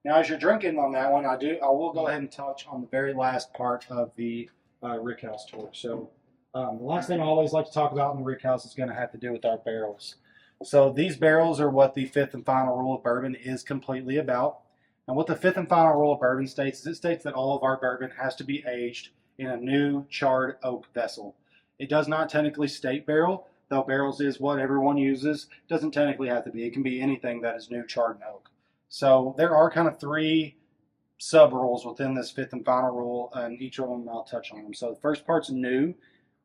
Now, as you're drinking on that one, I will go ahead and touch on the very last part of the rickhouse tour. So the last thing I always like to talk about in the rickhouse is going to have to do with our barrels. So these barrels are what the 5th and final rule of bourbon is completely about. And what the 5th and final rule of bourbon states is it states that all of our bourbon has to be aged in a new charred oak vessel. It does not technically state barrel, though barrels is what everyone uses. It doesn't technically have to be. It can be anything that is new charred in oak. So there are kind of 3 sub rules within this 5th and final rule, and each of them I'll touch on them. So the first part's new.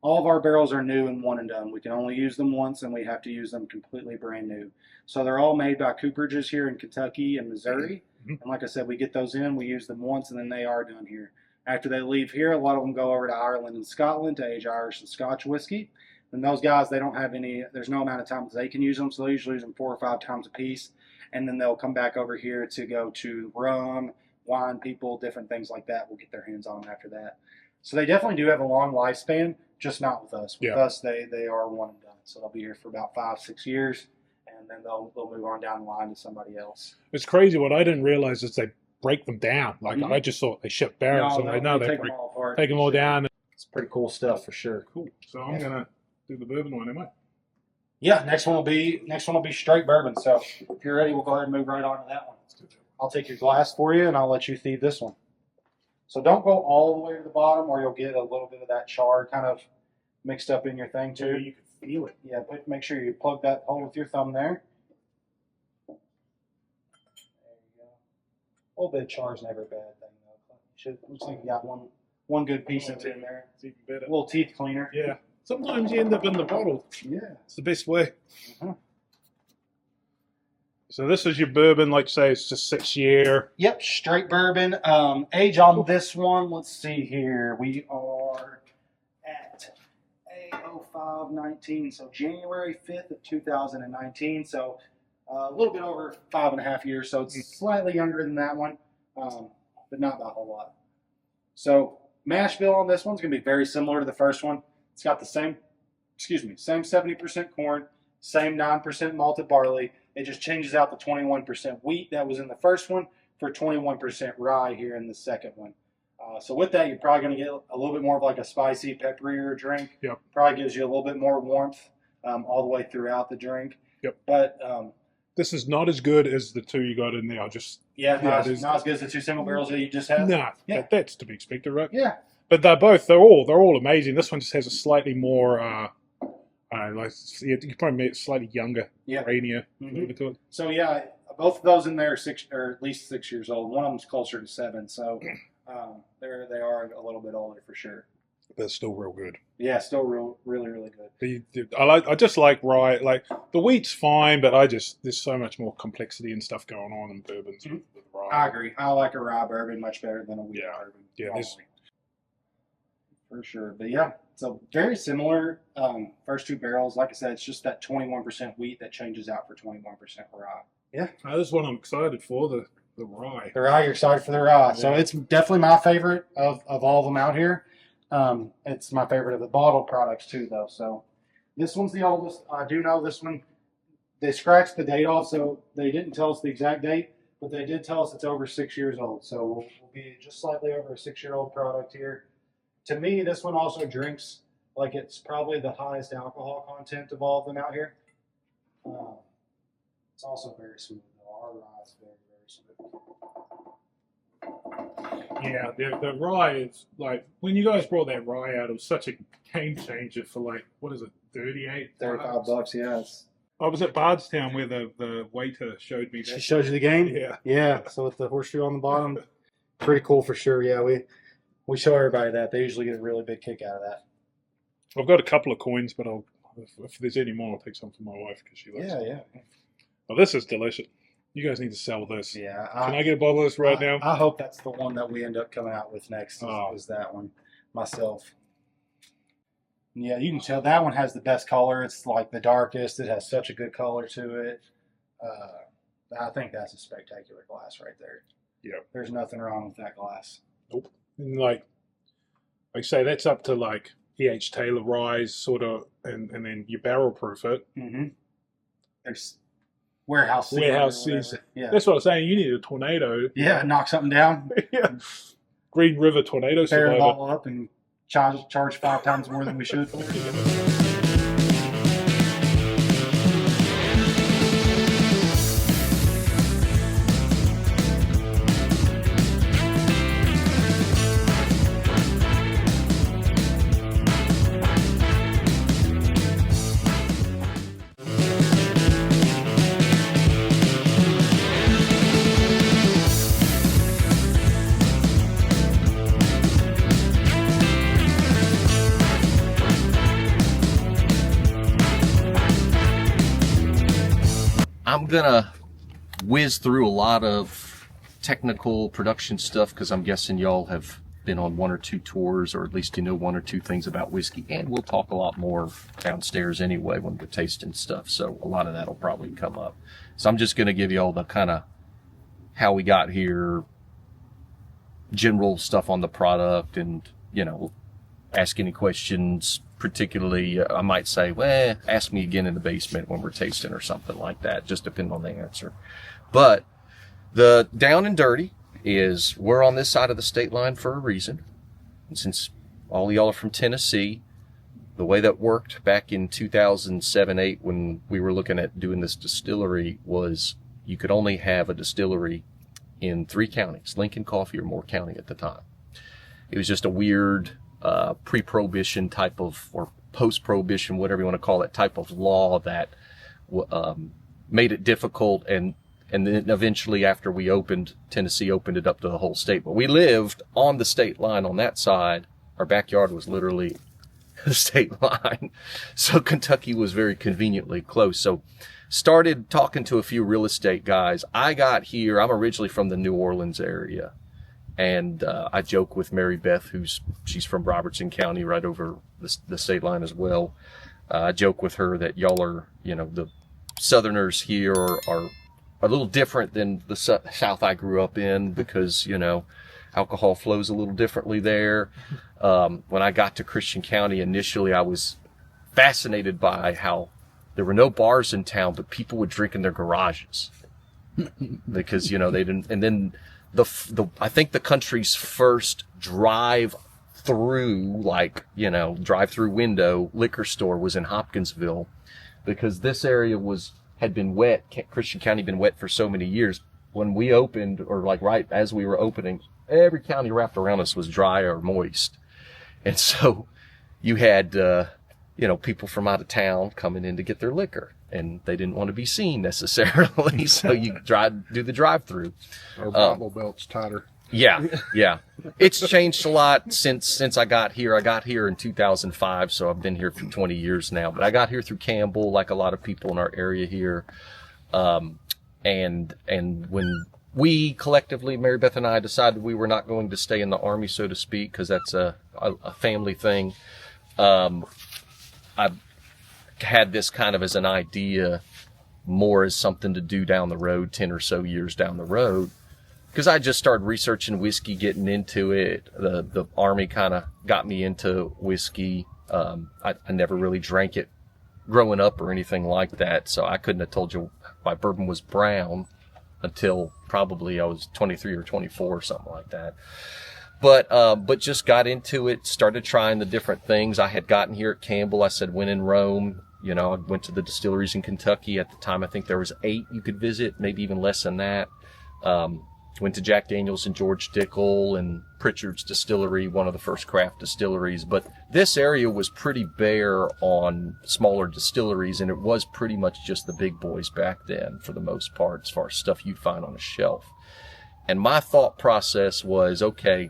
All of our barrels are new and one and done. We can only use them once, and we have to use them completely brand new. So they're all made by cooperages here in Kentucky and Missouri. And like I said, we get those in, we use them once, and then they are done here. After they leave here, a lot of them go over to Ireland and Scotland to age Irish and Scotch whiskey. And those guys, they don't have any, there's no amount of time that they can use them, so they usually use them 4 or 5 times a piece. And then they'll come back over here to go to rum, wine people, different things like that. We'll get their hands on them after that. So they definitely do have a long lifespan, just not with us. With us, they are one and done. So they'll be here for about 5-6 years, and then they'll move on down the line to somebody else.
It's crazy. What I didn't realize is they break them down. Like I just thought they ship barrels.
No,
They
take them all apart.
take them all down.
It's pretty cool stuff for sure.
Cool. So I'm gonna do the bourbon one, am I?
Yeah, next one will be straight bourbon. So if you're ready, we'll go ahead and move right on to that one. I'll take your glass for you, and I'll let you thieve this one. So don't go all the way to the bottom, or you'll get a little bit of that char kind of mixed up in your thing too.
You can feel it.
Yeah, but make sure you plug that hole with your thumb there. There you go. A little bit of char is never a bad thing though. Looks like you got one good piece in there.
It's even better.
A little teeth cleaner.
Yeah. Sometimes you end up in the bottle.
Yeah.
It's the best way.
Mhm.
So this is your bourbon, like you say, it's just 6-year.
Yep, straight bourbon. Age on this one, let's see here. We are at A0519, so January 5th of 2019. So a little bit over 5.5 years. So it's slightly younger than that one, but not by a whole lot. So mash bill on this one's going to be very similar to the first one. It's got the same 70% corn, same 9% malted barley. It just changes out the 21% wheat that was in the first one for 21% rye here in the second one. So with that, you're probably going to get a little bit more of like a spicy, pepperier drink.
Yep.
Probably gives you a little bit more warmth all the way throughout the drink.
Yep.
But
this is not as good as the 2 you got in there.
not as good as the 2 single barrels that you just had.
Nah,
Yeah.
that's to be expected, right?
Yeah.
But they're all amazing. This one just has a slightly more, you probably made it slightly younger, rainier flavor to it.
So yeah, both of those in there are at least 6 years old. One of them's closer to 7, so they are a little bit older for sure.
But it's still real good.
Yeah, still really good.
I just like rye. Like the wheat's fine, but there's so much more complexity and stuff going on in bourbons with rye.
I agree. I like a rye bourbon much better than a wheat bourbon.
Yeah,
for sure. But yeah, so very similar. First 2 barrels, like I said, it's just that 21% wheat that changes out for 21% rye. Yeah,
this is what I'm excited for, the rye.
The rye, you're excited for the rye.
Yeah.
So it's definitely my favorite of all of them out here. It's my favorite of the bottled products too, though. So this one's the oldest. I do know this one. They scratched the date off, so they didn't tell us the exact date, but they did tell us it's over 6 years old. So we'll be just slightly over a 6-year-old product here. To me, this one also drinks like it's probably the highest alcohol content of all of them out here. It's also very smooth. Our rye is very smooth.
Yeah, the rye is like, when you guys brought that rye out, it was such a game changer for like, what is it,
35 bucks, yeah.
I was at Bardstown where the waiter showed me that.
She showed you the game?
Yeah.
Yeah, so with the horseshoe on the bottom, pretty cool for sure. Yeah, we show everybody that. They usually get a really big kick out of that.
I've got a couple of coins, but if there's any more, I'll take some for my wife because she loves it.
Yeah.
Well, this is delicious. You guys need to sell this.
Yeah.
Can I get a bottle of this right now?
I hope that's the one that we end up coming out with next is that one myself. Yeah, you can tell that one has the best color. It's like the darkest. It has such a good color to it. I think that's a spectacular glass right there.
Yeah.
There's nothing wrong with that glass.
Nope. And like I say, that's up to like E.H. Taylor Rye's sort of, and then you barrel proof it.
Mm-hmm. There's warehouse
season.
Yeah.
That's what I'm saying. You need a tornado.
Yeah, knock something down.
Yeah. Green River tornado
Tear it
survivor.
all up and charge 5 times more than we should for it.
I'm gonna whiz through a lot of technical production stuff because I'm guessing y'all have been on one or two tours, or at least you know one or two things about whiskey, and we'll talk a lot more downstairs anyway when we're tasting stuff, so a lot of that'll probably come up. So I'm just gonna give you all the kind of how we got here, general stuff on the product, and ask any questions. Particularly, I might say, well, ask me again in the basement when we're tasting or something like that, just depending on the answer. But the down and dirty is we're on this side of the state line for a reason. And since all of y'all are from Tennessee, the way that worked back in 2007-8 when we were looking at doing this distillery was you could only have a distillery in 3 counties, Lincoln, Coffee, or Moore County at the time. It was just a weird pre-prohibition type of, or post-prohibition, whatever you want to call it, type of law that made it difficult. And then eventually after we opened, Tennessee opened it up to the whole state. But we lived on the state line on that side. Our backyard was literally the state line. So Kentucky was very conveniently close. So started talking to a few real estate guys. I got here, I'm originally from the New Orleans area. And I joke with Mary Beth, she's from Robertson County, right over the state line as well. I joke with her that y'all are, the Southerners here are a little different than the South I grew up in because, alcohol flows a little differently there. When I got to Christian County initially, I was fascinated by how there were no bars in town, but people would drink in their garages because, they didn't, and then I think the country's first drive-through window liquor store was in Hopkinsville, because this area had been wet. Christian County had been wet for so many years. When we opened, or right as we were opening, every county wrapped around us was dry or moist, and so you had people from out of town coming in to get their liquor. And they didn't want to be seen necessarily, so you do the drive-through.
Our Bible belt's tighter.
Yeah. It's changed a lot since I got here. I got here in 2005, so I've been here for 20 years now. But I got here through Campbell, like a lot of people in our area here. And when we collectively, Mary Beth and I, decided we were not going to stay in the Army, so to speak, because that's a family thing, I had this kind of as an idea, more as something to do down the road, 10 or so years down the road, because I just started researching whiskey, getting into it. The Army kind of got me into whiskey. I never really drank it growing up or anything like that, so I couldn't have told you why bourbon was brown until probably I was 23 or 24 or something like that. But just got into it, started trying the different things. I had gotten here at Campbell. I said, when in Rome, I went to the distilleries in Kentucky. At the time, I think there was 8 you could visit, maybe even less than that. Went to Jack Daniel's and George Dickel and Pritchard's Distillery, one of the first craft distilleries. But this area was pretty bare on smaller distilleries, and it was pretty much just the big boys back then for the most part, as far as stuff you'd find on a shelf. And my thought process was, okay,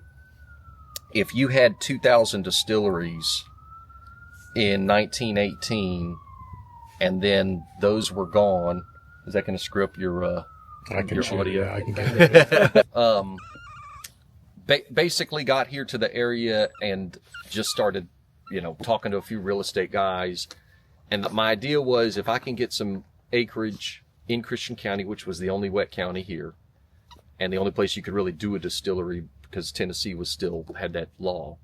if you had 2,000 distilleries in 1918, and then those were gone, is that going to screw up your audio?
Yeah, I can get it.
Basically got here to the area and just started, talking to a few real estate guys. And my idea was, if I can get some acreage in Christian County, which was the only wet county here, and the only place you could really do a distillery, because Tennessee had that law.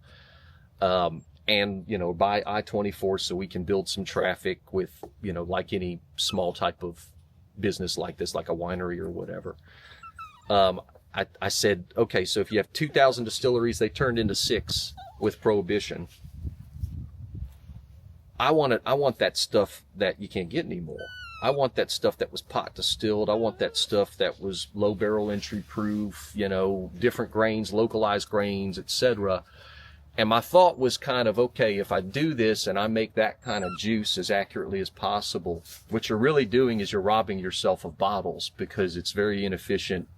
And, by I-24, so we can build some traffic with, like any small type of business like this, like a winery or whatever. I said, okay, so if you have 2,000 distilleries, they turned into 6 with Prohibition. I want that stuff that you can't get anymore. I want that stuff that was pot distilled. I want that stuff that was low barrel entry proof, different grains, localized grains, etc. And my thought was kind of, okay, if I do this and I make that kind of juice as accurately as possible, what you're really doing is you're robbing yourself of bottles, because it's very inefficient,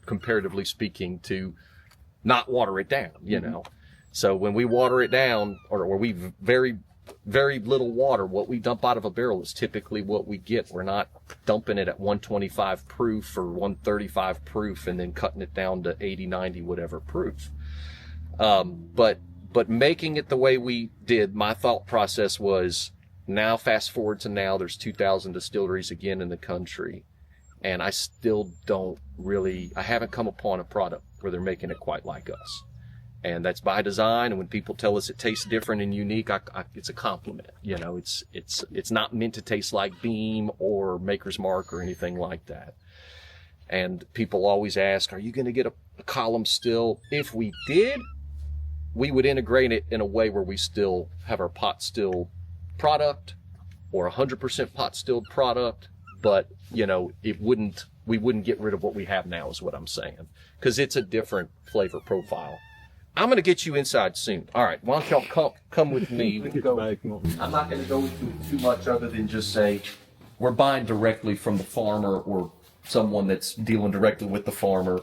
comparatively speaking, to not water it down, So when we water it down, or we very very little water. What we dump out of a barrel is typically what we get. We're not dumping it at 125 proof or 135 proof and then cutting it down to 80, 90, whatever proof. But making it the way we did, my thought process was, now fast forward to now, there's 2,000 distilleries again in the country. And I still I haven't come upon a product where they're making it quite like us. And that's by design. And when people tell us it tastes different and unique, it's a compliment. You know, it's not meant to taste like Beam or Maker's Mark or anything like that. And people always ask, are you going to get a column still? If we did, we would integrate it in a way where we still have our pot still product or 100% pot stilled product. But, you know, we wouldn't get rid of what we have now is what I'm saying. Because it's a different flavor profile. I'm going to get you inside soon. All right, why don't y'all come with me? We can go. I'm not going to go into it too much other than just say we're buying directly from the farmer or someone that's dealing directly with the farmer.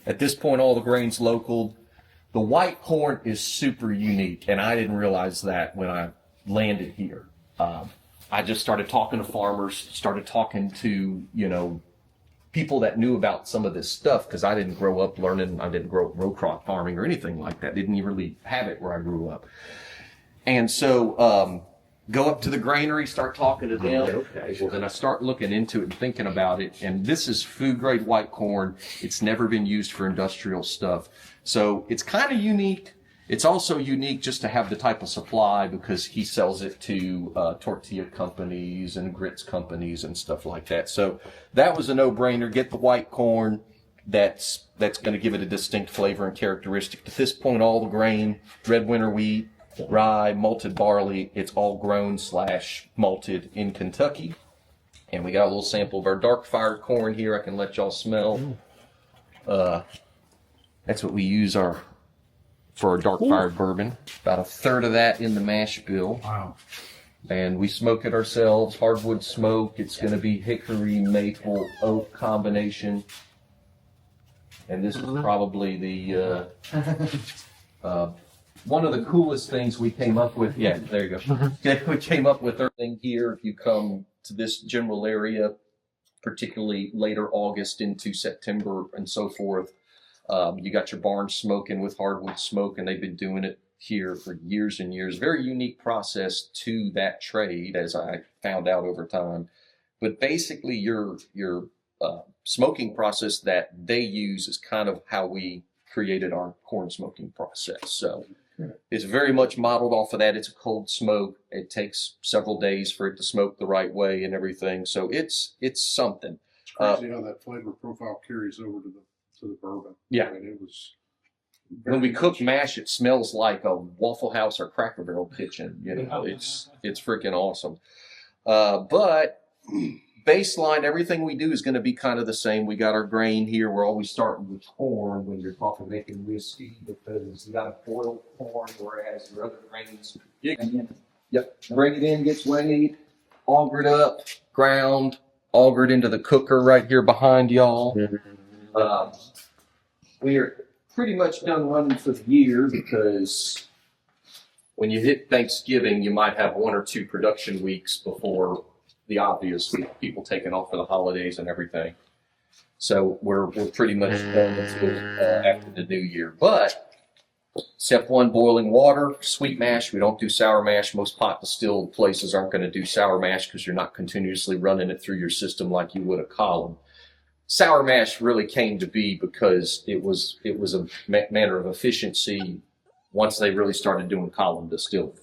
At this point, all the grain's local. The white corn is super unique, and I didn't realize that when I landed here. I just started talking to farmers, started talking to, you know, people that knew about some of this stuff, because I didn't grow up learning. I didn't grow up row crop farming or anything like that. Didn't really have it where I grew up. And so go up to the granary, start talking to them. Okay, well, then I start looking into it and thinking about it. And this is food grade white corn. It's never been used for industrial stuff. So it's kind of unique. It's also unique just to have the type of supply because he sells it to tortilla companies and grits companies and stuff like that. So that was a no-brainer. Get the white corn. That's going to give it a distinct flavor and characteristic. At this point, all the grain, red winter wheat, rye, malted barley, it's all grown / malted in Kentucky. And we got a little sample of our dark fired corn here. I can let y'all smell. That's what we use for our dark fired bourbon. About a third of that in the mash bill.
Wow.
And we smoke it ourselves, hardwood smoke. It's going to be hickory, maple, oak combination. And this is probably the one of the coolest things we came up with. Yeah, there you go. We came up with everything here. If you come to this general area, particularly later August into September and so forth, you got your barn smoking with hardwood smoke, and they've been doing it here for years and years. Very unique process to that trade, as I found out over time. But basically, your smoking process that they use is kind of how we created our corn smoking process. So it's very much modeled off of that. It's a cold smoke. It takes several days for it to smoke the right way and everything. So it's something.
It's crazy how that flavor profile carries over to the bourbon.
Yeah.
I mean, it was
When we cook mash, it smells like a Waffle House or Cracker Barrel kitchen. You know, it's freaking awesome. But baseline, everything we do is going to be kind of the same. We got our grain here. We're always starting with corn when you're talking making whiskey, because you got to boil corn, whereas your other grains, bring it in, gets weighed, augered up, ground, augered into the cooker right here behind y'all. We are pretty much done running for the year, because when you hit Thanksgiving, you might have 1 or 2 production weeks before the obvious week, people taking off for the holidays and everything. So we're pretty much done until after the new year. But step 1, boiling water, sweet mash. We don't do sour mash. Most pot distilled places aren't going to do sour mash because you're not continuously running it through your system like you would a column. Sour mash really came to be because it was a matter of efficiency once they really started doing column distilled.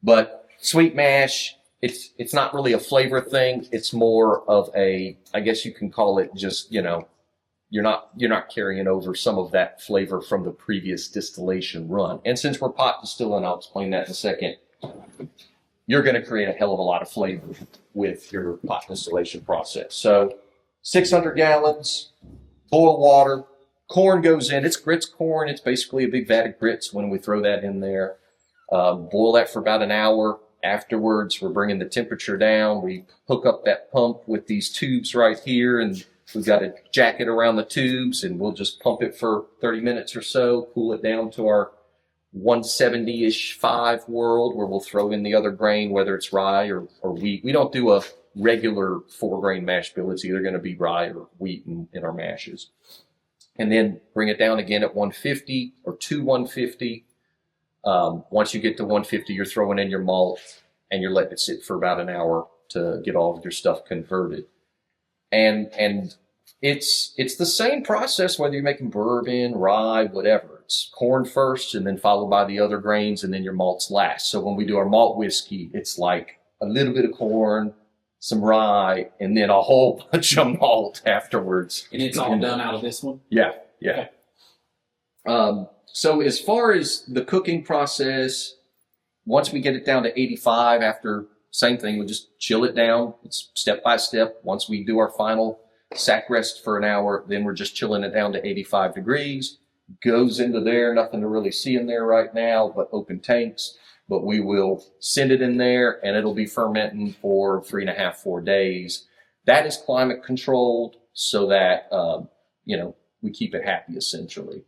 But sweet mash, it's not really a flavor thing. It's more of a, I guess you can call it just, you know, you're not carrying over some of that flavor from the previous distillation run. And since we're pot distilling, I'll explain that in a second, you're going to create a hell of a lot of flavor with your pot distillation process. So 600 gallons, boil water, corn goes in. It's grits corn. It's basically a big vat of grits when we throw that in there. Boil that for about an hour. Afterwards, we're bringing the temperature down. We hook up that pump with these tubes right here, and we've got a jacket around the tubes, and we'll just pump it for 30 minutes or so, cool it down to our 170-ish 5 world where we'll throw in the other grain, whether it's rye or wheat. We don't do a regular 4-grain mash bill. It's either going to be rye or wheat in our mashes. And then bring it down again at 150 or to 150. Once you get to 150, you're throwing in your malt and you're letting it sit for about an hour to get all of your stuff converted. And it's the same process whether you're making bourbon, rye, whatever. It's corn first and then followed by the other grains and then your malts last. So when we do our malt whiskey, it's like a little bit of corn, some rye, and then a whole bunch of malt afterwards.
And it's all done out of this one?
Yeah. So as far as the cooking process, once we get it down to 85, after same thing, we'll just chill it down. It's step by step. Once we do our final sack rest for an hour, then we're just chilling it down to 85 degrees. Goes into there, nothing to really see in there right now, but open tanks. But we will send it in there and it'll be fermenting for 3.5, 4 days. That is climate controlled so that, we keep it happy essentially.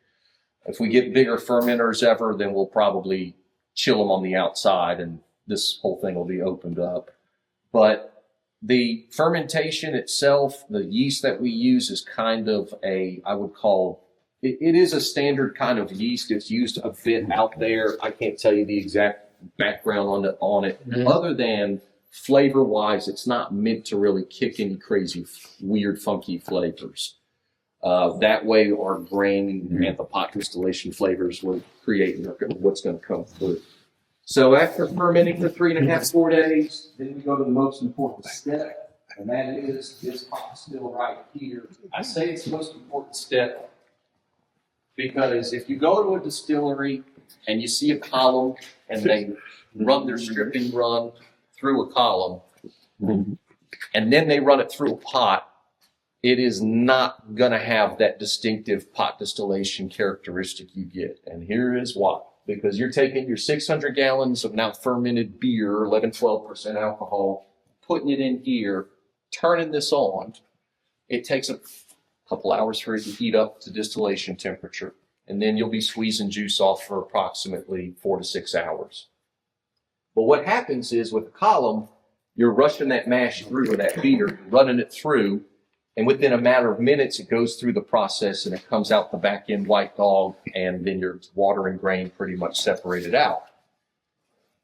If we get bigger fermenters ever, then we'll probably chill them on the outside and this whole thing will be opened up. But the fermentation itself, the yeast that we use is kind of it is a standard kind of yeast. It's used a bit out there. I can't tell you the exact background on it. Mm-hmm. Other than flavor-wise, it's not meant to really kick any crazy, weird, funky flavors. That way, our grain and the pot distillation flavors will create what's going to come through. So after fermenting for 3.5, 4 days, then we go to the most important step, and that is this pot still right here. I say it's the most important step because if you go to a distillery and you see a column and they run their stripping run through a column, and then they run it through a pot, it is not going to have that distinctive pot distillation characteristic you get. And here is why. Because you're taking your 600 gallons of now fermented beer, 11, 12% alcohol, putting it in here, turning this on. It takes a couple hours for it to heat up to distillation temperature. And then you'll be squeezing juice off for approximately 4 to 6 hours. But what happens is with the column, you're rushing that mash through with that beer, running it through, and within a matter of minutes, it goes through the process and it comes out the back end white dog, and then your water and grain pretty much separated out.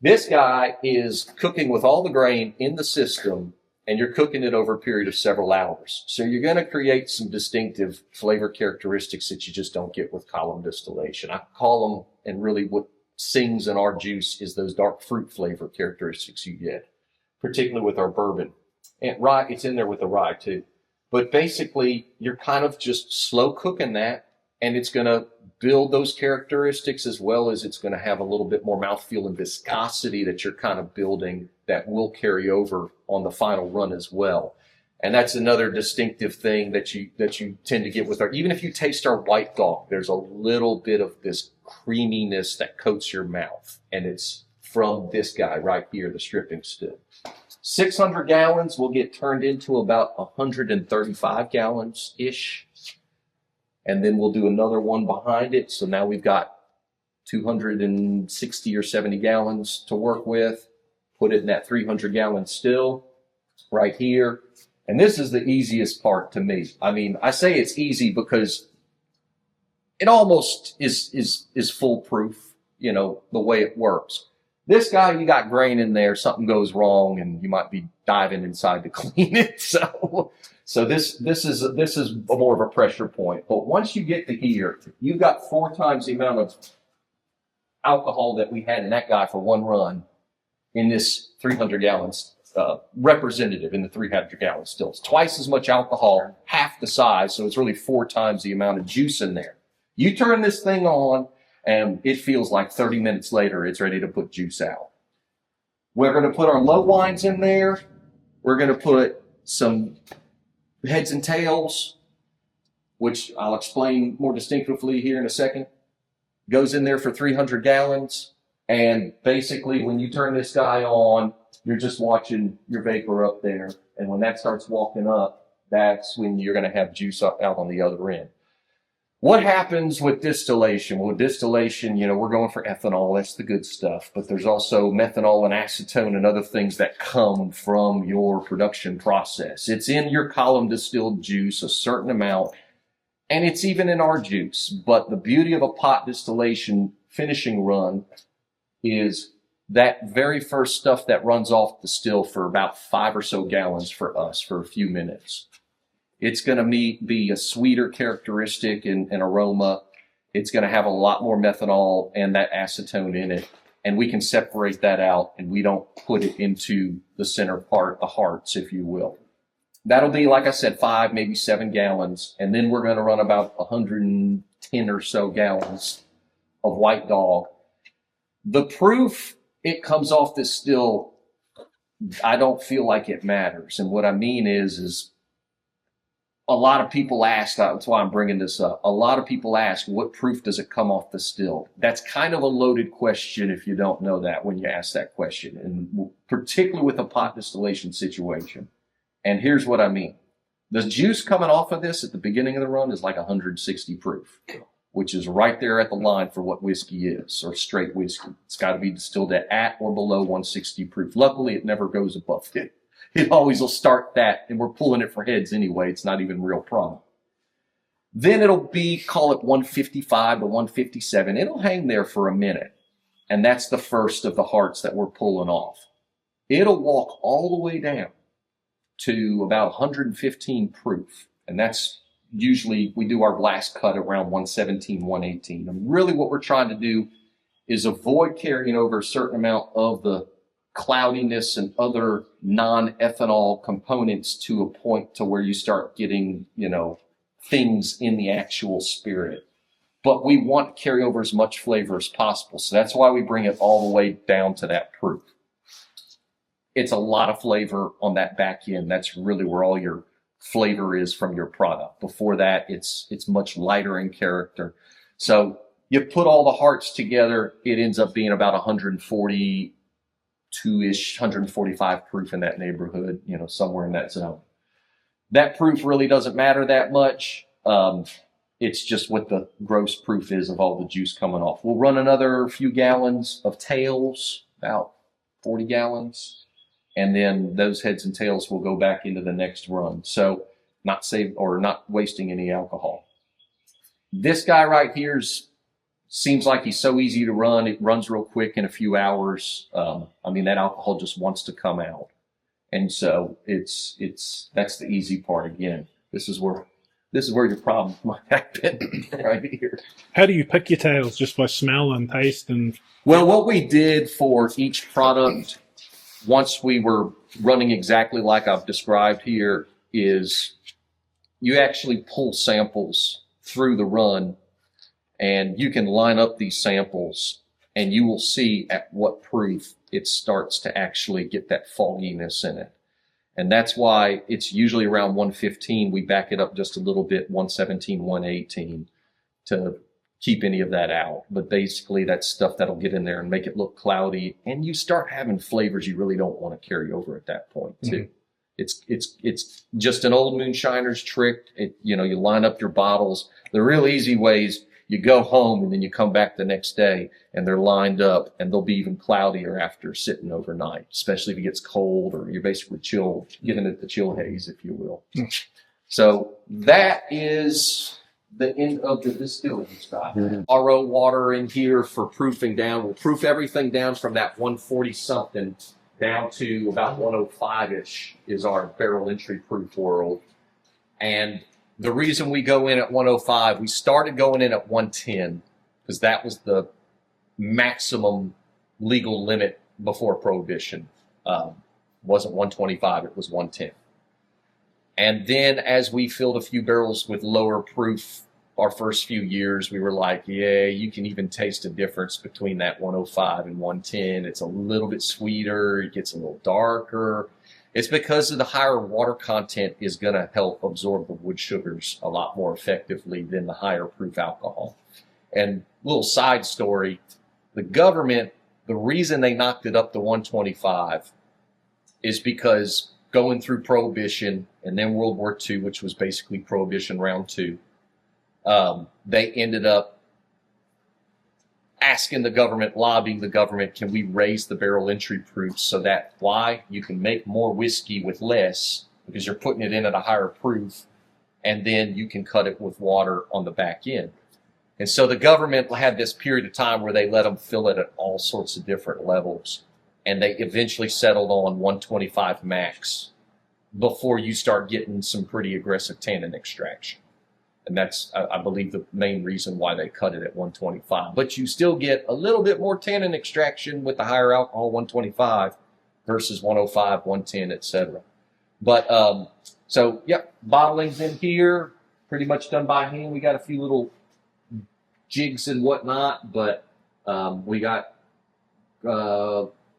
This guy is cooking with all the grain in the system, and you're cooking it over a period of several hours. So you're going to create some distinctive flavor characteristics that you just don't get with column distillation. I call them, and really what sings in our juice is those dark fruit flavor characteristics you get, particularly with our bourbon. And rye, it's in there with the rye too. But basically, you're kind of just slow cooking that, and it's going to build those characteristics as well as it's going to have a little bit more mouthfeel and viscosity that you're kind of building that will carry over on the final run as well. And that's another distinctive thing that you tend to get with even if you taste our white dog, there's a little bit of this creaminess that coats your mouth, and it's from this guy right here, the stripping still. 600 gallons will get turned into about 135 gallons-ish. And then we'll do another one behind it. So now we've got 260 or 70 gallons to work with. Put it in that 300-gallon still right here. And this is the easiest part to me. I mean, I say it's easy because it almost is foolproof, the way it works. This guy, you got grain in there, something goes wrong, and you might be diving inside to clean it. So this is more of a pressure point. But once you get to here, you've got 4 times the amount of alcohol that we had in that guy for one run in this 300 gallons representative in the 300 gallon stills. Twice as much alcohol, half the size, so it's really 4 times the amount of juice in there. You turn this thing on, and it feels like 30 minutes later, it's ready to put juice out. We're going to put our low wines in there. We're going to put some heads and tails, which I'll explain more distinctively here in a second. Goes in there for 300 gallons. And basically, when you turn this guy on, you're just watching your vapor up there. And when that starts walking up, that's when you're going to have juice out on the other end. What happens with distillation? Well, distillation, we're going for ethanol. That's the good stuff. But there's also methanol and acetone and other things that come from your production process. It's in your column distilled juice, a certain amount, and it's even in our juice. But the beauty of a pot distillation finishing run is that very first stuff that runs off the still for about 5 or so gallons for us for a few minutes. It's going to be a sweeter characteristic and aroma. It's going to have a lot more methanol and that acetone in it. And we can separate that out, and we don't put it into the center part, the hearts, if you will. That'll be, like I said, 5, maybe 7 gallons. And then we're going to run about 110 or so gallons of White Dog. The proof it comes off this still, I don't feel like it matters. And what I mean is a lot of people ask, that's why I'm bringing this up. A lot of people ask, what proof does it come off the still? That's kind of a loaded question if you don't know that when you ask that question, and particularly with a pot distillation situation. And here's what I mean. The juice coming off of this at the beginning of the run is like 160 proof, which is right there at the line for what whiskey is, or straight whiskey. It's got to be distilled at or below 160 proof. Luckily, it never goes above it. It always will start that, and we're pulling it for heads anyway. It's not even real product. Then it'll be, call it 155 to 157. It'll hang there for a minute, and that's the first of the hearts that we're pulling off. It'll walk all the way down to about 115 proof, and that's usually, we do our last cut around 117, 118. And really what we're trying to do is avoid carrying over a certain amount of the cloudiness and other non-ethanol components to a point to where you start getting, things in the actual spirit. But we want to carry over as much flavor as possible. So that's why we bring it all the way down to that proof. It's a lot of flavor on that back end. That's really where all your flavor is from your product. Before that, it's much lighter in character. So you put all the hearts together, it ends up being about 142-ish, 145 proof in that neighborhood, somewhere in that zone. That proof really doesn't matter that much. It's just what the gross proof is of all the juice coming off. We'll run another few gallons of tails, about 40 gallons. And then those heads and tails will go back into the next run. So not wasting any alcohol. This guy right here seems like he's so easy to run. It runs real quick in a few hours. That alcohol just wants to come out. And so that's the easy part. Again, this is where your problem might happen right here.
How do you pick your tails? Just by smell and taste? And
well, what we did for each product, once we were running exactly like I've described here, is you actually pull samples through the run, and you can line up these samples, and you will see at what proof it starts to actually get that fogginess in it. And that's why it's usually around 115. We back it up just a little bit, 117, 118, to keep any of that out. But basically that's stuff that'll get in there and make it look cloudy, and you start having flavors you really don't want to carry over at that point too. Mm-hmm. It's just an old moonshiner's trick. You line up your bottles. The real easy way is you go home and then you come back the next day and they're lined up, and they'll be even cloudier after sitting overnight, especially if it gets cold or you're basically giving it the chill haze, if you will. So that is the end of the distilling style. Mm-hmm. RO water in here for proofing down. We'll proof everything down from that 140 something down to about 105-ish is our barrel entry proof world. And the reason we go in at 105, we started going in at 110 because that was the maximum legal limit before Prohibition. Wasn't 125, it was 110. And then as we filled a few barrels with lower proof our first few years, we were like, yeah, you can even taste a difference between that 105 and 110. It's a little bit sweeter. It gets a little darker. It's because of the higher water content is going to help absorb the wood sugars a lot more effectively than the higher proof alcohol. And little side story, the government, the reason they knocked it up to 125 is because going through Prohibition and then World War II, which was basically Prohibition round 2, They ended up asking the government, lobbying the government, can we raise the barrel entry proof so that why you can make more whiskey with less because you're putting it in at a higher proof, and then you can cut it with water on the back end. And so the government had this period of time where they let them fill it at all sorts of different levels, and they eventually settled on 125 max before you start getting some pretty aggressive tannin extraction. And that's, I believe, the main reason why they cut it at 125. But you still get a little bit more tannin extraction with the higher alcohol 125 versus 105, 110, etc. But so, yep, bottling's in here, pretty much done by hand. We got a few little jigs and whatnot, but we got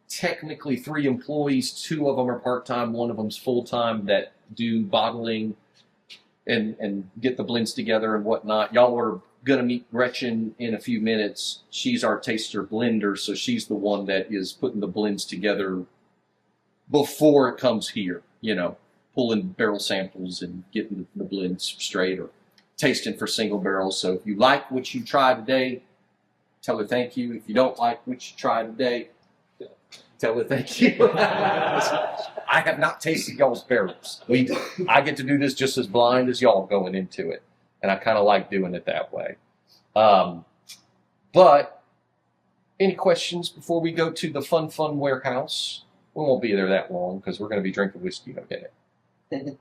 technically 3 employees. 2 of them are part-time, 1 of them's full-time, that do bottling and get the blends together and whatnot. Y'all are going to meet Gretchen in a few minutes. She's our taster blender, so she's the one that is putting the blends together before it comes here, pulling barrel samples and getting the blends straight or tasting for single barrels. So if you like what you tried today, tell her thank you. If you don't like what you tried today, tell her thank you. I have not tasted y'all's barrels. I get to do this just as blind as y'all going into it, and I kind of like doing it that way. But any questions before we go to the fun warehouse? We won't be there that long because we're going to be drinking whiskey in a minute.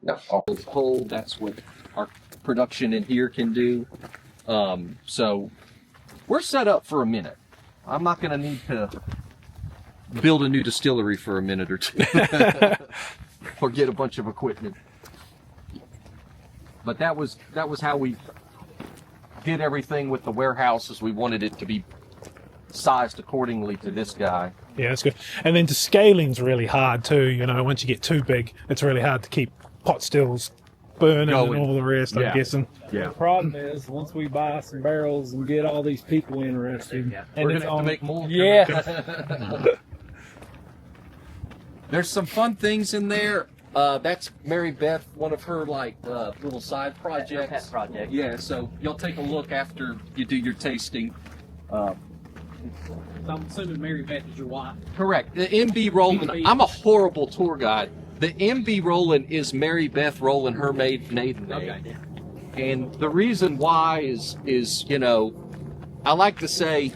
No, all cold. That's what our production in here can do. So we're set up for a minute. I'm not going to need to build a new distillery for a minute or 2 or get a bunch of equipment. But that was how we did everything with the warehouse, as we wanted it to be sized accordingly to this guy.
Yeah, that's good. And then the scaling's really hard too. Once you get too big, it's really hard to keep pot stills burning and all the rest, I'm guessing.
Yeah.
The problem is, once we buy some barrels and get all these people interested, and
We're
it's
going to have to make more.
Yeah.
There's some fun things in there. That's Mary Beth, one of her little side projects.
Pet project.
Yeah, so you'll take a look after you do your tasting.
So I'm assuming Mary Beth is your wife.
Correct. The MB Roland. I'm a horrible tour guide. The MB Roland is Mary Beth Roland, her maiden name.
Okay.
And the reason why is I like to say,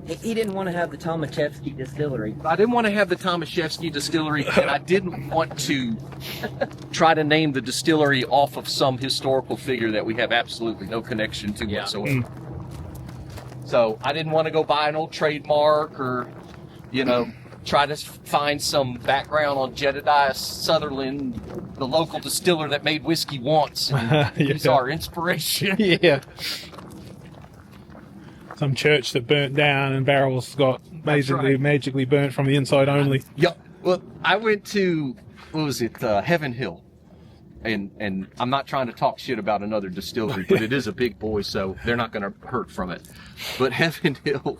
He didn't want to have the Tomaszewski distillery.
I didn't want to have the Tomaszewski distillery, and I didn't want to try to name the distillery off of some historical figure that we have absolutely no connection to whatsoever. So I didn't want to go buy an old trademark or, try to find some background on Jedediah Sutherland, the local distiller that made whiskey once, and he's our inspiration.
Yeah. Some church that burnt down and barrels got basically magically burnt from the inside only.
Yep. Well, I went to, Heaven Hill. And I'm not trying to talk shit about another distillery, but it is a big boy, so they're not going to hurt from it. But Heaven Hill,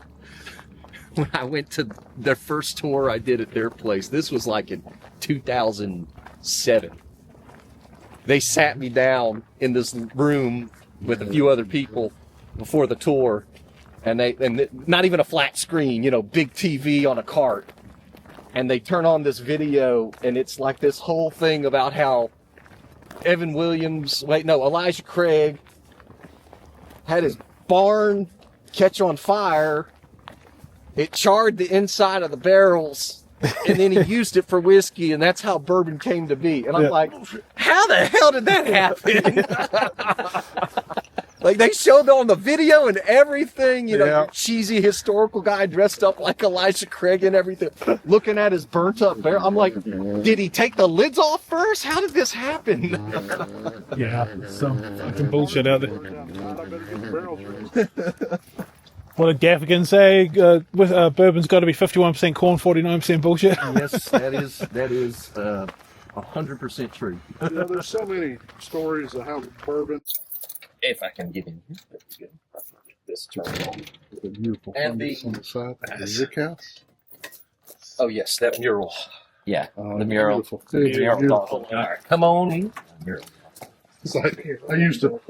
when I went to their first tour I did at their place, this was like in 2007. They sat me down in this room with a few other people before the tour, and not even a flat screen, big TV on a cart. And they turn on this video, and it's like this whole thing about how Elijah Craig had his barn catch on fire. It charred the inside of the barrels, and then he used it for whiskey, and that's how bourbon came to be. And I'm like, how the hell did that happen? Like, they showed on the video and everything, your cheesy historical guy dressed up like Elijah Craig and everything, looking at his burnt up barrel. I'm like, did he take the lids off first? How did this happen?
Yeah, some fucking bullshit out there. What did Gaffigan say? Bourbon's got to be 51% corn, 49% bullshit.
Yes, that is 100% true.
There's so many stories of how bourbon.
If I can get in here, this turn on.
The beautiful
And
harvest on the side of the Rick House.
Oh yes, that mural.
Yeah,
Oh,
the mural.
beautiful.
The mural.
Beautiful.
All right, come on in. Mural.
It's like, I used to.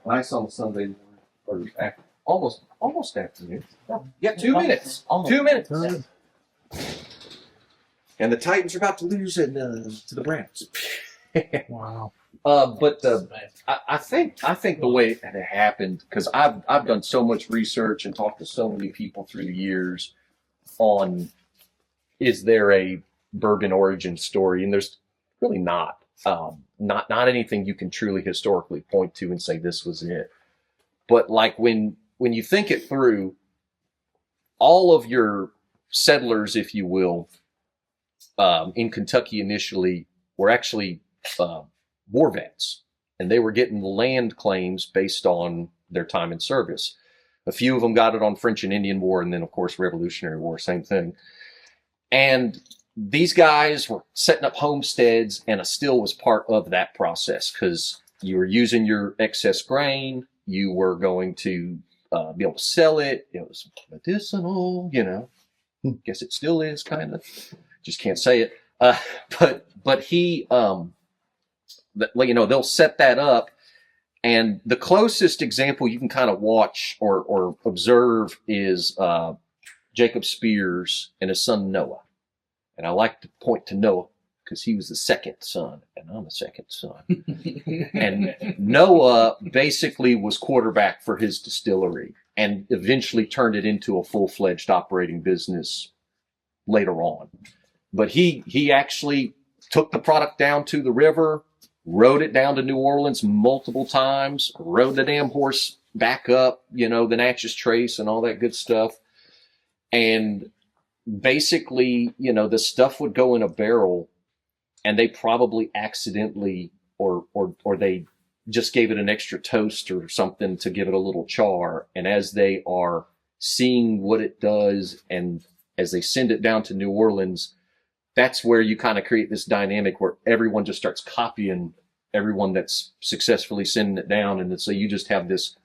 Nice on Sunday or almost afternoon. Yeah, 2 minutes. 2 minutes. And the Titans are about to lose to the Browns.
Wow.
I think the way it happened, because I've done so much research and talked to so many people through the years on, is there a bourbon origin story? And there's really not anything you can truly historically point to and say this was it. But like when you think it through, all of your settlers, if you will, in Kentucky initially were actually war vets, and they were getting land claims based on their time in service. A few of them got it on French and Indian War, and then of course Revolutionary War, same thing. And these guys were setting up homesteads, and a still was part of that process because you were using your excess grain. You were going to be able to sell it. It was medicinal, Guess it still is, kind of. Just can't say it. But he, they'll set that up. And the closest example you can kind of watch or observe is Jacob Spears and his son Noah. And I like to point to Noah because he was the second son, and I'm the second son. And Noah basically was quarterback for his distillery and eventually turned it into a full-fledged operating business later on. But he actually took the product down to the river, rode it down to New Orleans multiple times, rode the damn horse back up, the Natchez Trace and all that good stuff. And basically, the stuff would go in a barrel, and they probably accidentally or they just gave it an extra toast or something to give it a little char. And as they are seeing what it does, and as they send it down to New Orleans, that's where you kind of create this dynamic where everyone just starts copying everyone that's successfully sending it down. And so you just have this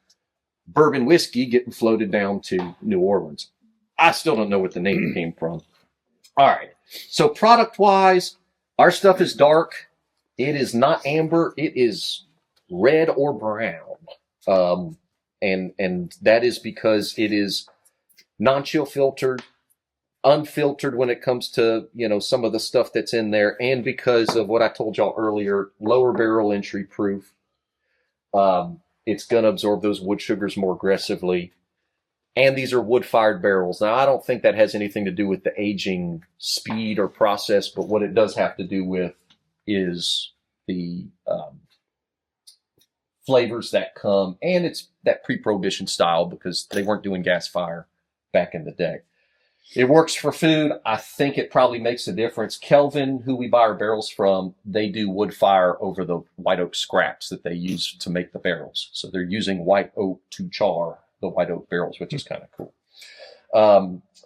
bourbon whiskey getting floated down to New Orleans. I still don't know what the name came from. All right. So product wise, our stuff is dark. It is not amber. It is red or brown. And that is because it is non-chill filtered, unfiltered when it comes to, some of the stuff that's in there. And because of what I told y'all earlier, lower barrel entry proof. It's going to absorb those wood sugars more aggressively. And these are wood-fired barrels. Now, I don't think that has anything to do with the aging speed or process, but what it does have to do with is the flavors that come, and it's that pre-prohibition style because they weren't doing gas fire back in the day. It works for food. I think it probably makes a difference. Kelvin, who we buy our barrels from, they do wood fire over the white oak scraps that they use to make the barrels. So they're using white oak to char the white oak barrels, which is kind of cool.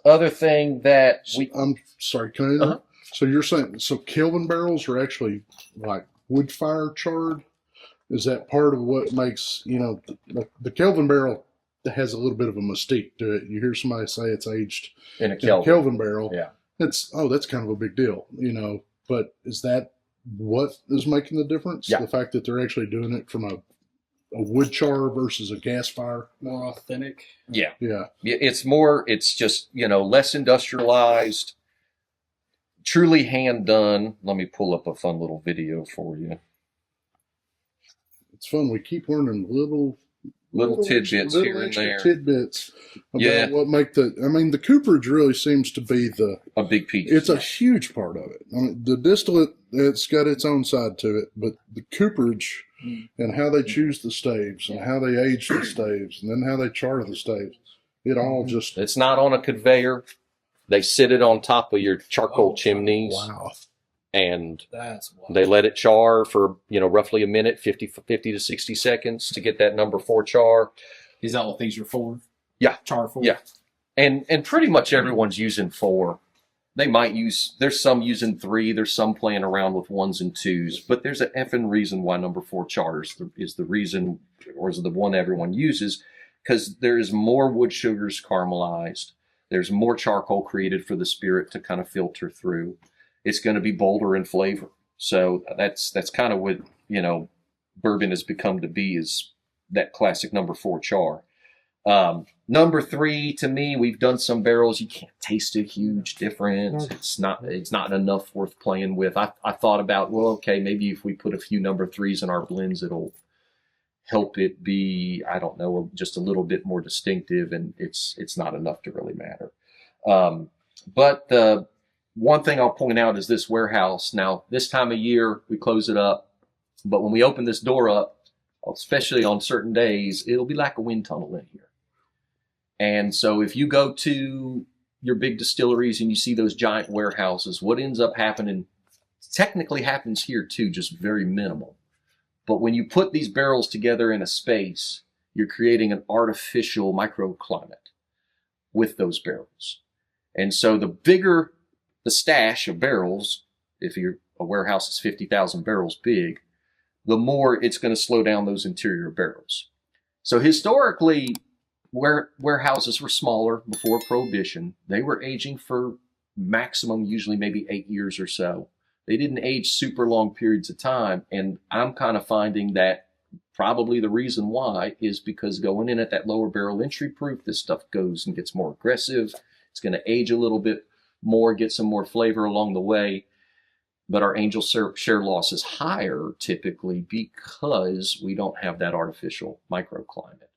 Other thing that
I'm sorry, can I? So you're saying, Kelvin barrels are actually like wood fire charred? Is that part of what makes, the Kelvin barrel has a little bit of a mystique to it? You hear somebody say it's aged
in a Kelvin
barrel.
Yeah.
That's kind of a big deal, but is that what is making the difference?
Yeah.
The fact that they're actually doing it from a wood char versus a gas fire?
More authentic.
Yeah.
Yeah.
It's just, less industrialized, truly hand done. Let me pull up a fun little video for you.
It's fun. We keep learning little
tidbits here and there.
Tidbits about what make the cooperage really seems to be
a big piece.
It's a huge part of it. The distillate, it's got its own side to it, but the cooperage and how they choose the staves and how they age the staves and then how they char the staves, it all just...
It's not on a conveyor. They sit it on top of your charcoal chimneys.
Wow.
And
That's wild.
They let it char for, roughly a minute, 50 to 60 seconds to get that number 4 char.
Is that what these are for?
Yeah.
Char for?
Yeah. And pretty much everyone's using 4. There's some using 3, there's some playing around with 1s and 2s, but there's an effing reason why number 4 char is the reason, or is the one everyone uses, because there is more wood sugars caramelized. There's more charcoal created for the spirit to kind of filter through. it's going to be bolder in flavor. So that's kind of what, you know, bourbon has become to be, is that classic number 4 char. Number 3, to me, we've done some barrels. You can't taste a huge difference. It's not enough worth playing with. I thought about, well, okay, maybe if we put a few number 3s in our blends, it'll help it be, I don't know, just a little bit more distinctive, and it's not enough to really matter. But the one thing I'll point out is this warehouse. Now, this time of year, we close it up, but when we open this door up, especially on certain days, it'll be like a wind tunnel in here. And so if you go to your big distilleries and you see those giant warehouses, what ends up happening technically happens here too, just very minimal. But when you put these barrels together in a space, you're creating an artificial microclimate with those barrels. And so the bigger the stash of barrels, if a warehouse is 50,000 barrels big, the more it's going to slow down those interior barrels. So historically, warehouses were smaller before Prohibition. They were aging for maximum, usually maybe 8 years or so. They didn't age super long periods of time. And I'm kind of finding that probably the reason why is because going in at that lower barrel entry proof, this stuff goes and gets more aggressive. It's going to age a little bit more, get some more flavor along the way. But our angel share loss is higher typically because we don't have that artificial microclimate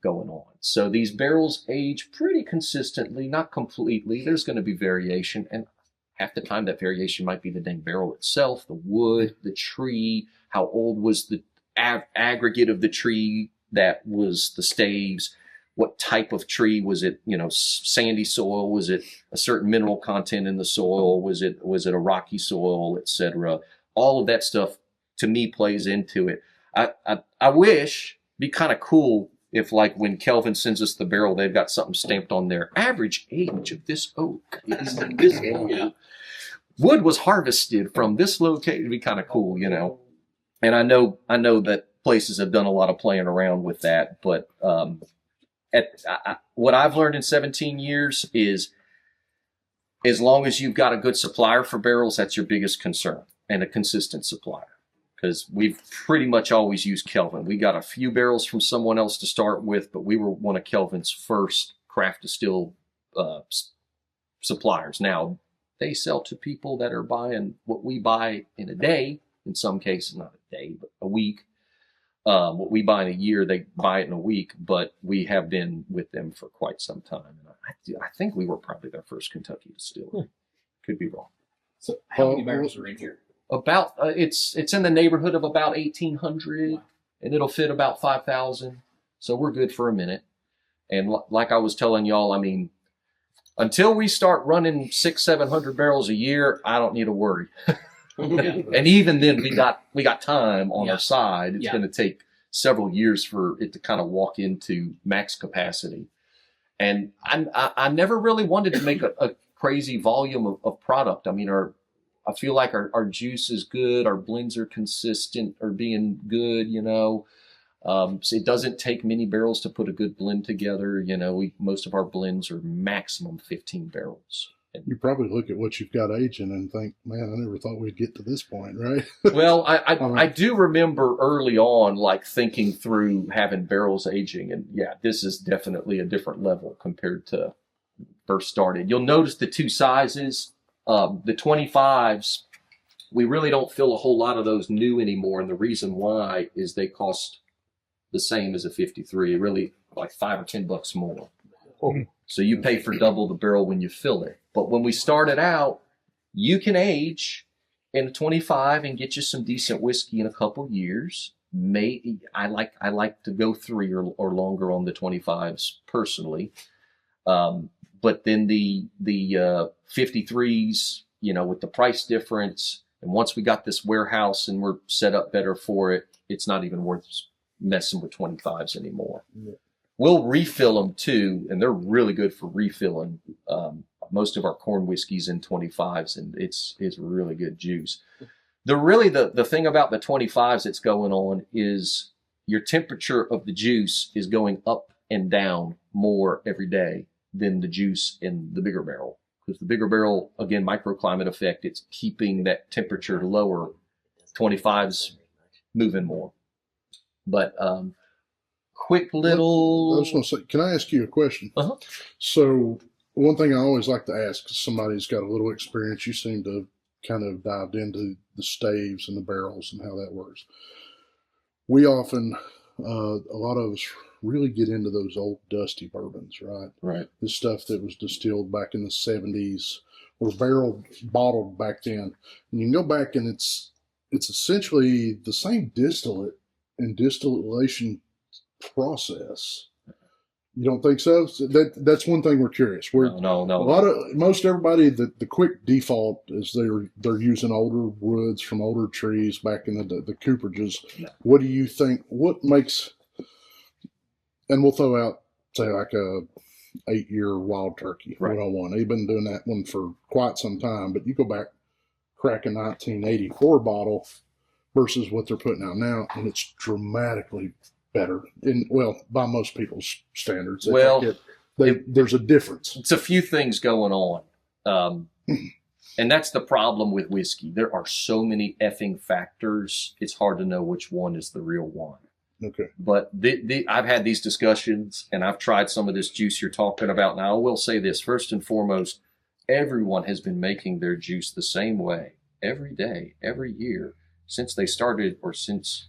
going on. So these barrels age pretty consistently, not completely. There's going to be variation, and half the time that variation might be the dang barrel itself, the wood, the tree, how old was the aggregate of the tree that was the staves, what type of tree was it, you know, sandy soil, was it a certain mineral content in the soil, was it a rocky soil, etc. All of that stuff to me plays into it. I wish it'd be kind of cool if, like, when Kelvin sends us the barrel, they've got something stamped on there. Average age of this oak is this long. Yeah. Wood was harvested from this location. It'd be kind of cool, you know. And I know that places have done a lot of playing around with that, but what I've learned in 17 years is, as long as you've got a good supplier for barrels, that's your biggest concern, and a consistent supplier. Because we've pretty much always used Kelvin. We got a few barrels from someone else to start with, but we were one of Kelvin's first craft distill suppliers. Now, they sell to people that are buying what we buy in a day, in some cases, not a day, but a week. What we buy in a year, they buy it in a week, but we have been with them for quite some time. And I think we were probably their first Kentucky distiller. Could be wrong.
So how many barrels are in here?
About it's in the neighborhood of about 1,800, and it'll fit about 5,000. So we're good for a minute. And like I was telling y'all, I mean, until we start running 600-700 barrels a year, I don't need to worry. And even then, we got time on our side. It's going to take several years for it to kind of walk into max capacity. And I never really wanted to make a crazy volume of product. I mean, I feel like our juice is good, our blends are consistent, or being good, you know. So it doesn't take many barrels to put a good blend together. You know, most of our blends are maximum 15 barrels.
You probably look at what you've got aging and think, man, I never thought we'd get to this point, right?
Well, I do remember early on, like, thinking through having barrels aging, and yeah, this is definitely a different level compared to first started. You'll notice the two sizes. The 25s, we really don't fill a whole lot of those new anymore, and the reason why is they cost the same as a 53, really like $5 or $10 more. So you pay for double the barrel when you fill it. But when we started out, you can age in a 25 and get you some decent whiskey in a couple years. I like to go 3 or longer on the 25s personally. But then the 53s, you know, with the price difference, and once we got this warehouse and we're set up better for it, it's not even worth messing with 25s anymore. Yeah. We'll refill them too, and they're really good for refilling. Most of our corn whiskeys in 25s, and it's really good juice. The thing about the 25s that's going on is your temperature of the juice is going up and down more every day than the juice in the bigger barrel, because the bigger barrel, again, microclimate effect, it's keeping that temperature lower. 25's moving more. But quick little.
I was going to say, can I ask you a question?
Uh-huh.
So one thing I always like to ask is somebody's got a little experience. You seem to kind of dived into the staves and the barrels and how that works. We often, a lot of us really get into those old dusty bourbons, right?
Right.
The stuff that was distilled back in the 70s or barreled, bottled back then. And you can go back and it's essentially the same distillate and distillation process. You don't think so? That's one thing we're curious.
No.
Most everybody, the quick default is they're using older woods from older trees back in the cooperages.
No.
What do you think? What makes? And we'll throw out say like a 8-year wild turkey.
Right.
101. They've been doing that one for quite some time. But you go back, crack a 1984 bottle versus what they're putting out now, and it's dramatically better by most people's standards. There's a difference.
It's a few things going on. And that's the problem with whiskey. There are so many effing factors. It's hard to know which one is the real one.
Okay.
But I've had these discussions and I've tried some of this juice you're talking about. Now, I will say this, first and foremost, everyone has been making their juice the same way every day, every year. Since they started, or since,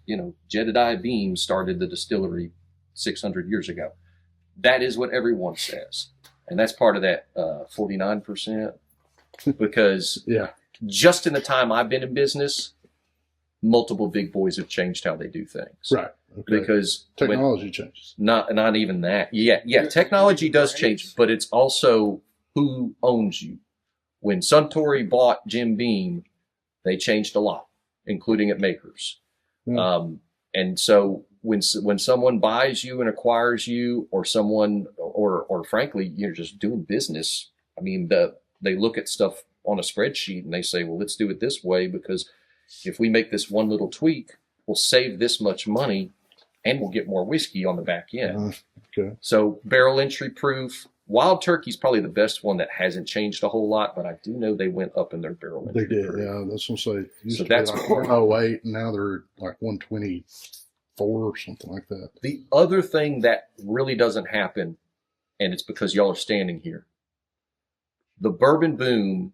Jedediah Beam started the distillery 600 years ago. That is what everyone says. And that's part of that 49%. Because just in the time I've been in business, multiple big boys have changed how they do things.
Right. Okay.
Because
technology changes.
Not even that. Yeah, technology does change, but it's also who owns you. When Suntory bought Jim Beam, they changed a lot, including at makers. And so when someone buys you and acquires you, or someone, or frankly, you're just doing business, I mean, they look at stuff on a spreadsheet and they say, well, let's do it this way, because if we make this one little tweak, we'll save this much money and we'll get more whiskey on the back end.
Okay.
So barrel entry proof. Wild Turkey's probably the best one that hasn't changed a whole lot, but I do know they went up in their barrel entry.
They did,
proof.
yeah. That's what I'm saying.
So that's
like 108, and now they're like 124 or something like that.
The other thing that really doesn't happen, and it's because y'all are standing here, the bourbon boom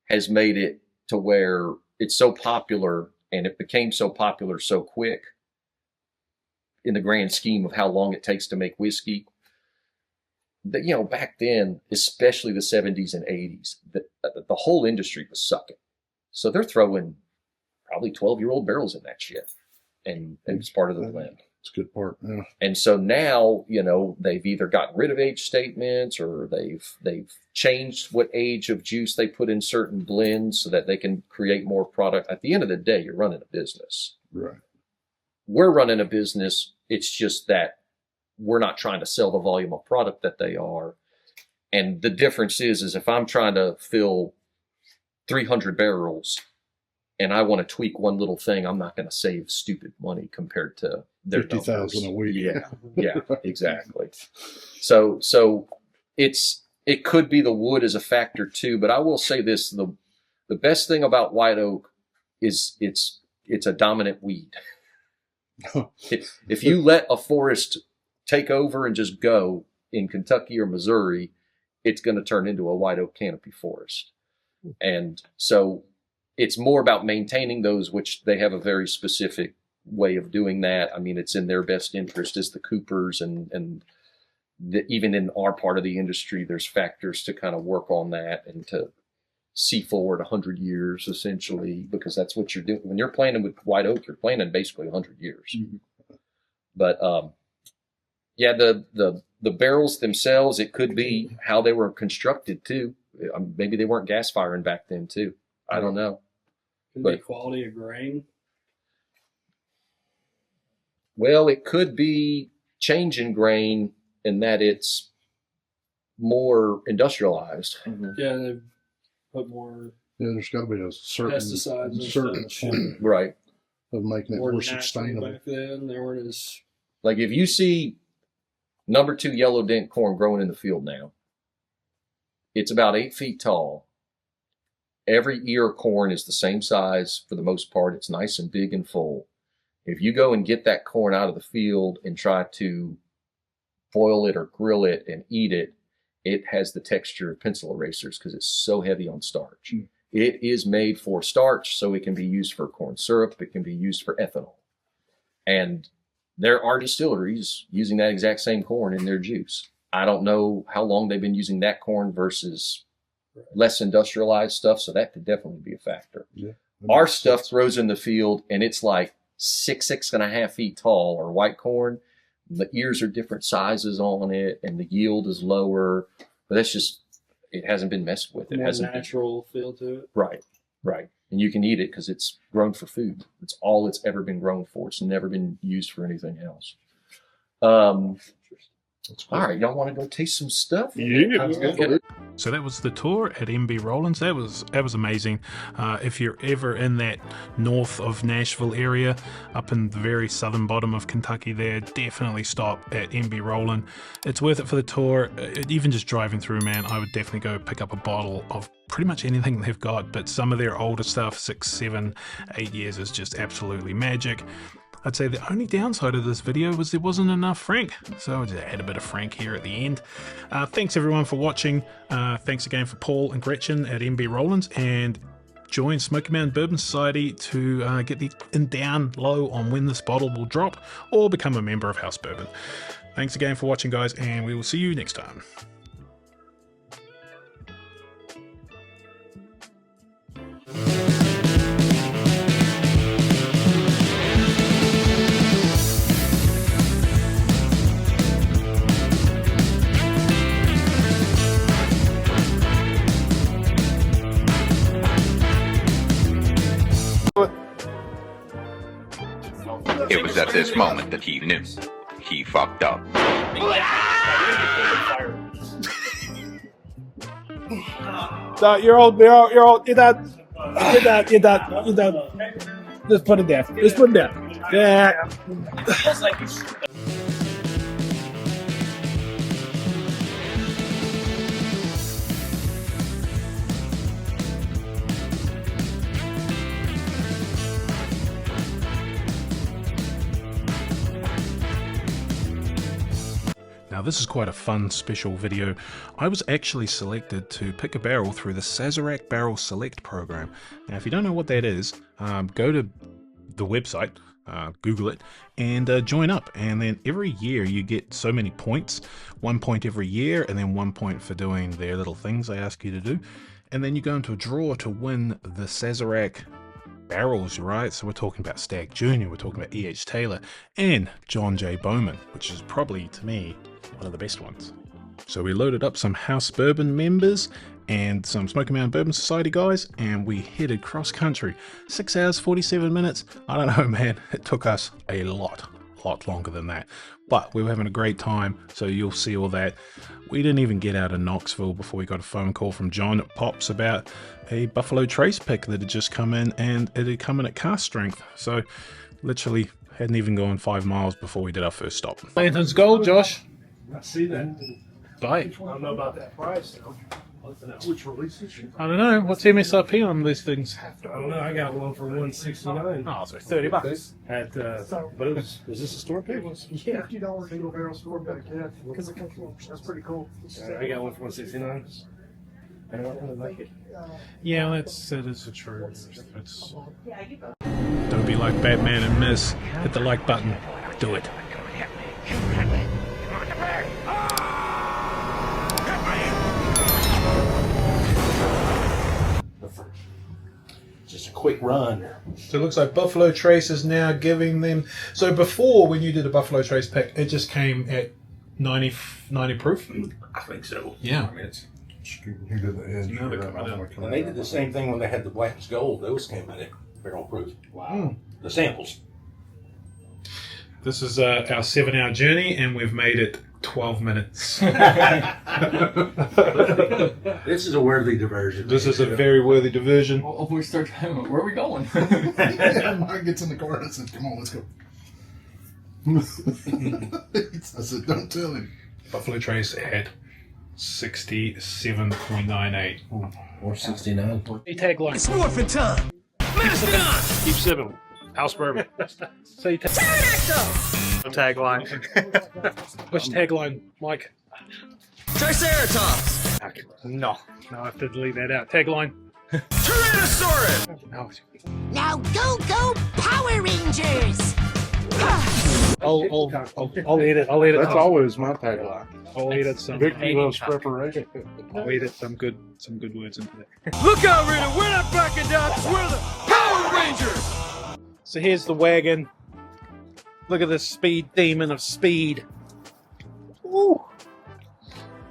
has made it to where it's so popular, and it became so popular so quick in the grand scheme of how long it takes to make whiskey. That, back then, especially the 70s and 80s, the whole industry was sucking. So they're throwing probably 12-year-old barrels in that shit. And it's part of the blend.
It's a good part, yeah.
And so now, they've either gotten rid of age statements, or they've changed what age of juice they put in certain blends so that they can create more product. At the end of the day, you're running a business.
Right.
We're running a business. It's just that we're not trying to sell the volume of product that they are. And the difference is if I'm trying to fill 300 barrels and I want to tweak one little thing, I'm not going to save stupid money compared to their
50,000 a week.
Yeah, exactly. So it could be the wood as a factor too, but I will say this, the best thing about white oak is it's a dominant weed. If you let a forest take over and just go in Kentucky or Missouri, it's going to turn into a white oak canopy forest. And so it's more about maintaining those, which they have a very specific way of doing that. I mean, it's in their best interest as the coopers, and even in our part of the industry, there's factors to kind of work on that and to see forward 100 years, essentially, because that's what you're doing. When you're planting with white oak, you're planting basically 100 years. Mm-hmm. But, the barrels themselves, it could be how they were constructed too. Maybe they weren't gas firing back then too. I don't know.
Could be quality of grain.
Well, it could be change in grain in that it's more industrialized.
Mm-hmm. Yeah, they put more.
Yeah, there's got to be a certain
pesticides and
right,
of making it more sustainable.
Back then, they weren't as.
Like if you see number 2 yellow dent corn growing in the field now, It's about 8 feet tall. Every ear of corn is the same size for the most part. It's nice and big and full. If you go and get that corn out of the field and try to boil it or grill it and eat it, it has the texture of pencil erasers because it's so heavy on starch. It is made for starch, so it can be used for corn syrup. It can be used for ethanol. And there are distilleries using that exact same corn in their juice. I don't know how long they've been using that corn versus less industrialized stuff, so that could definitely be a factor.
Yeah,
our stuff grows in the field, and it's like 6.5 feet tall, or white corn. The ears are different sizes on it, and the yield is lower. But that's just, it hasn't been messed with. It
More
hasn't
natural feel to it.
Right. And you can eat it because it's grown for food. It's all it's ever been grown for. It's never been used for anything else. All right, y'all want to go taste some stuff?
Yeah.
So that was the tour at MB Rollins. That was amazing. If you're ever in that north of Nashville area, up in the very southern bottom of Kentucky there, definitely stop at MB Rollins. It's worth it for the tour. Even just driving through, man, I would definitely go pick up a bottle of pretty much anything they've got, but some of their older stuff, 6, 7, 8 years, is just absolutely magic. I'd say the only downside of this video was there wasn't enough Frank, so I just had a bit of Frank here at the end. Thanks everyone for watching. Thanks again for Paul and Gretchen at MB Rollins, and join Smoky Mountain Bourbon Society to get the down low on when this bottle will drop, or become a member of House Bourbon. Thanks again for watching, guys, and we will see you next time.
It was at this moment that he knew. He fucked up.
You're old. You're done. Just put it down. Yeah.
Now this is quite a fun special video. I was actually selected to pick a barrel through the Sazerac Barrel Select program. Now if you don't know what that is, go to the website, Google it, and join up. And then every year you get so many points, 1 point every year, and then 1 point for doing their little things they ask you to do. And then you go into a draw to win the Sazerac barrels, right? So we're talking about Stag Jr., we're talking about E.H. Taylor, and John J. Bowman, which is probably, to me, one of the best ones. So we loaded up some House Bourbon members and some Smoky Mountain Bourbon Society guys, and we headed cross country. 6 hours, 47 minutes. I don't know, man. It took us a lot longer than that. But we were having a great time, so you'll see all that. We didn't even get out of Knoxville before we got a phone call from John at Pops about a Buffalo Trace pick that had just come in, and it had come in at cast strength. So literally hadn't even gone 5 miles before we did our first stop. Lantern's Gold, Josh.
I see that.
Bye.
I don't know about that price though. Which release is it?
I don't know. What's MSRP on these things?
I don't know. I got one for $169.
Oh, so $30.
At but it was this a store pick? Yeah,
$50 single barrel store pick. Yeah, because it comes from. That's pretty cool.
I got one for $169. I don't really like it.
Yeah, that is true. It's, don't be like Batman and miss. Hit the like button. Do it.
Just a quick run.
So it looks like Buffalo Trace is now giving them. So before, when you did a Buffalo Trace pick, it just came at 90 proof.
I think so.
Yeah.
I mean, it's,
He did the edge.
and they did the same thing when they had the Black's Gold. Those came in at barrel proof. Wow. The samples.
This is our 7-hour journey, and we've made it 12 minutes.
This is a worthy diversion.
This is a very worthy diversion.
Well, if we start driving, where are we going?
Mark gets in the car and says, "Come on, let's go." I said, "Don't tell him."
Buffalo Trace had 67.98.
Or 69.
Tagline.
It's morphin' time. Master on.
Keep sipping. House Bourbon.
Say
Tagline.
What's your tagline, Mike?
Triceratops.
No, I have to delete that out. Tagline.
Tyrannosaurus.
No.
Now go Power Rangers!
I'll edit.
That's always my tagline.
I'll edit some.
Victory loves preparation.
I'll edit some good words into that.
Look out, Rita. We're not backing down. We're the Power Rangers.
So here's the wagon. Look at this speed demon of speed. Woo! I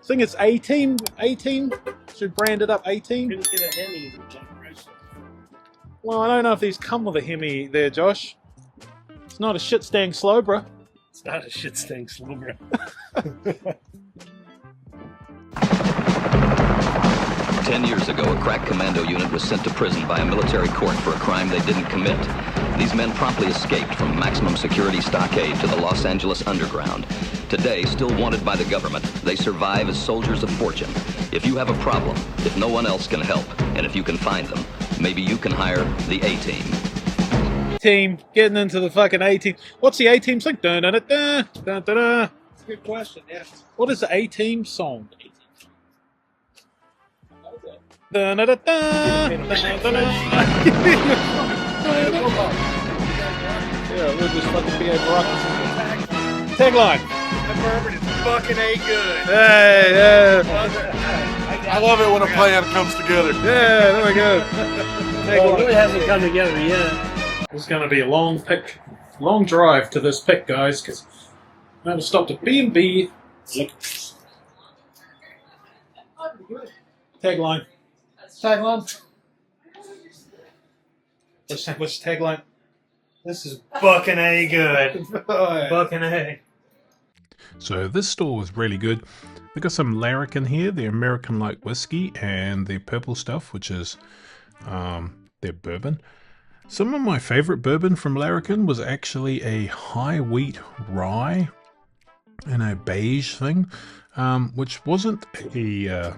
think it's 18. 18. Should brand it up 18. Well, I don't know if these come with a Hemi there, Josh. It's not a shit stang slow, bro.
It's not a shit stink slow, bro.
10 years ago, a crack commando unit was sent to prison by a military court for a crime they didn't commit. These men promptly escaped from maximum security stockade to the Los Angeles underground. Today, still wanted by the government, they survive as soldiers of fortune. If you have a problem, if no one else can help, and if you can find them, maybe you can hire the A-Team.
Team, getting into the fucking A-Team. What's the A-Team song? Dun dun dun dun dun dun.
That's a good question, yeah.
What is the A-Team song? Dun dun dun dun dun dun. Yeah, we're just fucking being rockers. Tagline.
That bourbon is fucking A good.
Hey, yeah.
I love it when a plan comes together.
Yeah, there we go.
Well, it really hasn't come together yet.
It's going to be a long drive to this pick, guys, because I'm going to stop to B&B. Tagline.
Tagline?
What's the tagline?
This is fucking A good. Fucking A.
So this store was really good. They got some Larrikin here, the American light whiskey, and the purple stuff, which is their bourbon. Some of my favorite bourbon from Larrikin was actually a high wheat rye and a beige thing, which wasn't a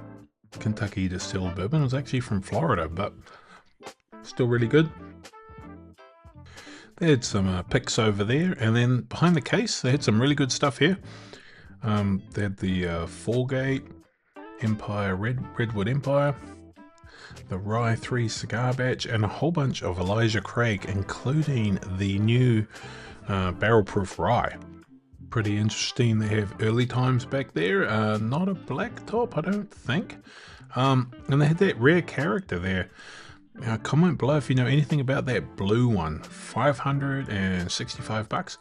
Kentucky distilled bourbon. It was actually from Florida, but still really good. They had some picks over there, and then behind the case they had some really good stuff here. They had the Foregate Empire Redwood Empire, the Rye 3 cigar batch, and a whole bunch of Elijah Craig, including the new barrel proof rye. Pretty interesting. They have early times back there, not a black top, I don't think. And they had that rare character there. Comment below if you know anything about that blue one. $565.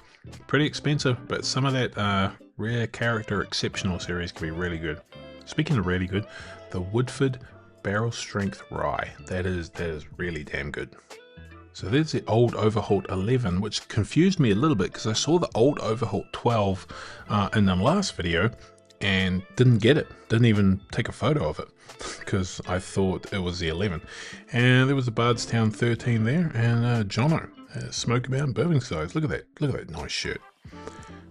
Pretty expensive, but some of that rare character exceptional series can be really good. Speaking of really good, the Woodford Barrel Strength Rye. That is really damn good. So there's the Old Overholt 11, which confused me a little bit because I saw the Old Overholt 12 in the last video and didn't get it. Didn't even take a photo of it because I thought it was the 11. And there was the Bardstown 13 there, and Jono, Smoky Mountain Bourbon size. Look at that. Look at that nice shirt.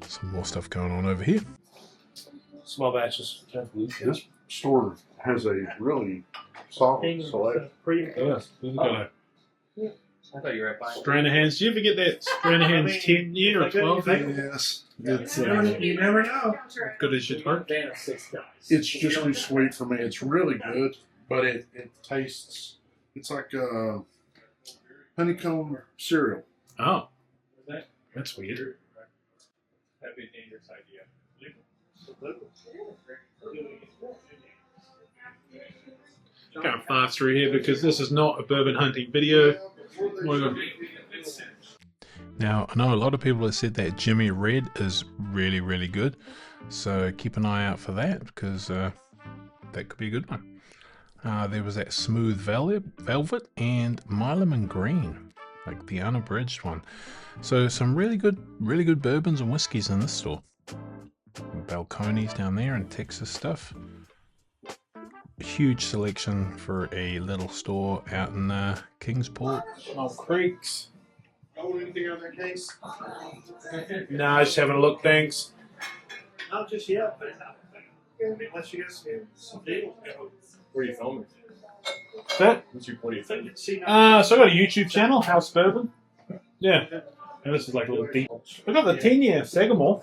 Some more stuff going on over here.
Small batches.
This store has a really solid selection.
Yes, we've got a
I thought you were at fine.
Stranahan's. Did you ever get that Stranahan's 10 year or 12 year?
Yes. It's,
You never know.
Good as your tart.
it's just too sweet for me. It's really good, but it tastes, it's like honeycomb cereal.
Oh, that's weird.
That'd be a dangerous idea.
Kind of fast through here because this is not a bourbon hunting video. Now, I know a lot of people have said that Jimmy Red is really, really good. So keep an eye out for that because that could be a good one. There was that Smooth Velvet and Milam and Green, like the unabridged one. So some really good bourbons and whiskeys in this store. Balcones down there and Texas stuff. Huge selection for a little store out in Kingsport.
Small creeks.
Oh, anything on that case?
No, just having a look, thanks.
Not just yet.
Where are you filming?
That?
What do you think?
So I got a YouTube channel, House Bourbon. Yeah. And this is like a little deep. I got the 10-year Sagamore.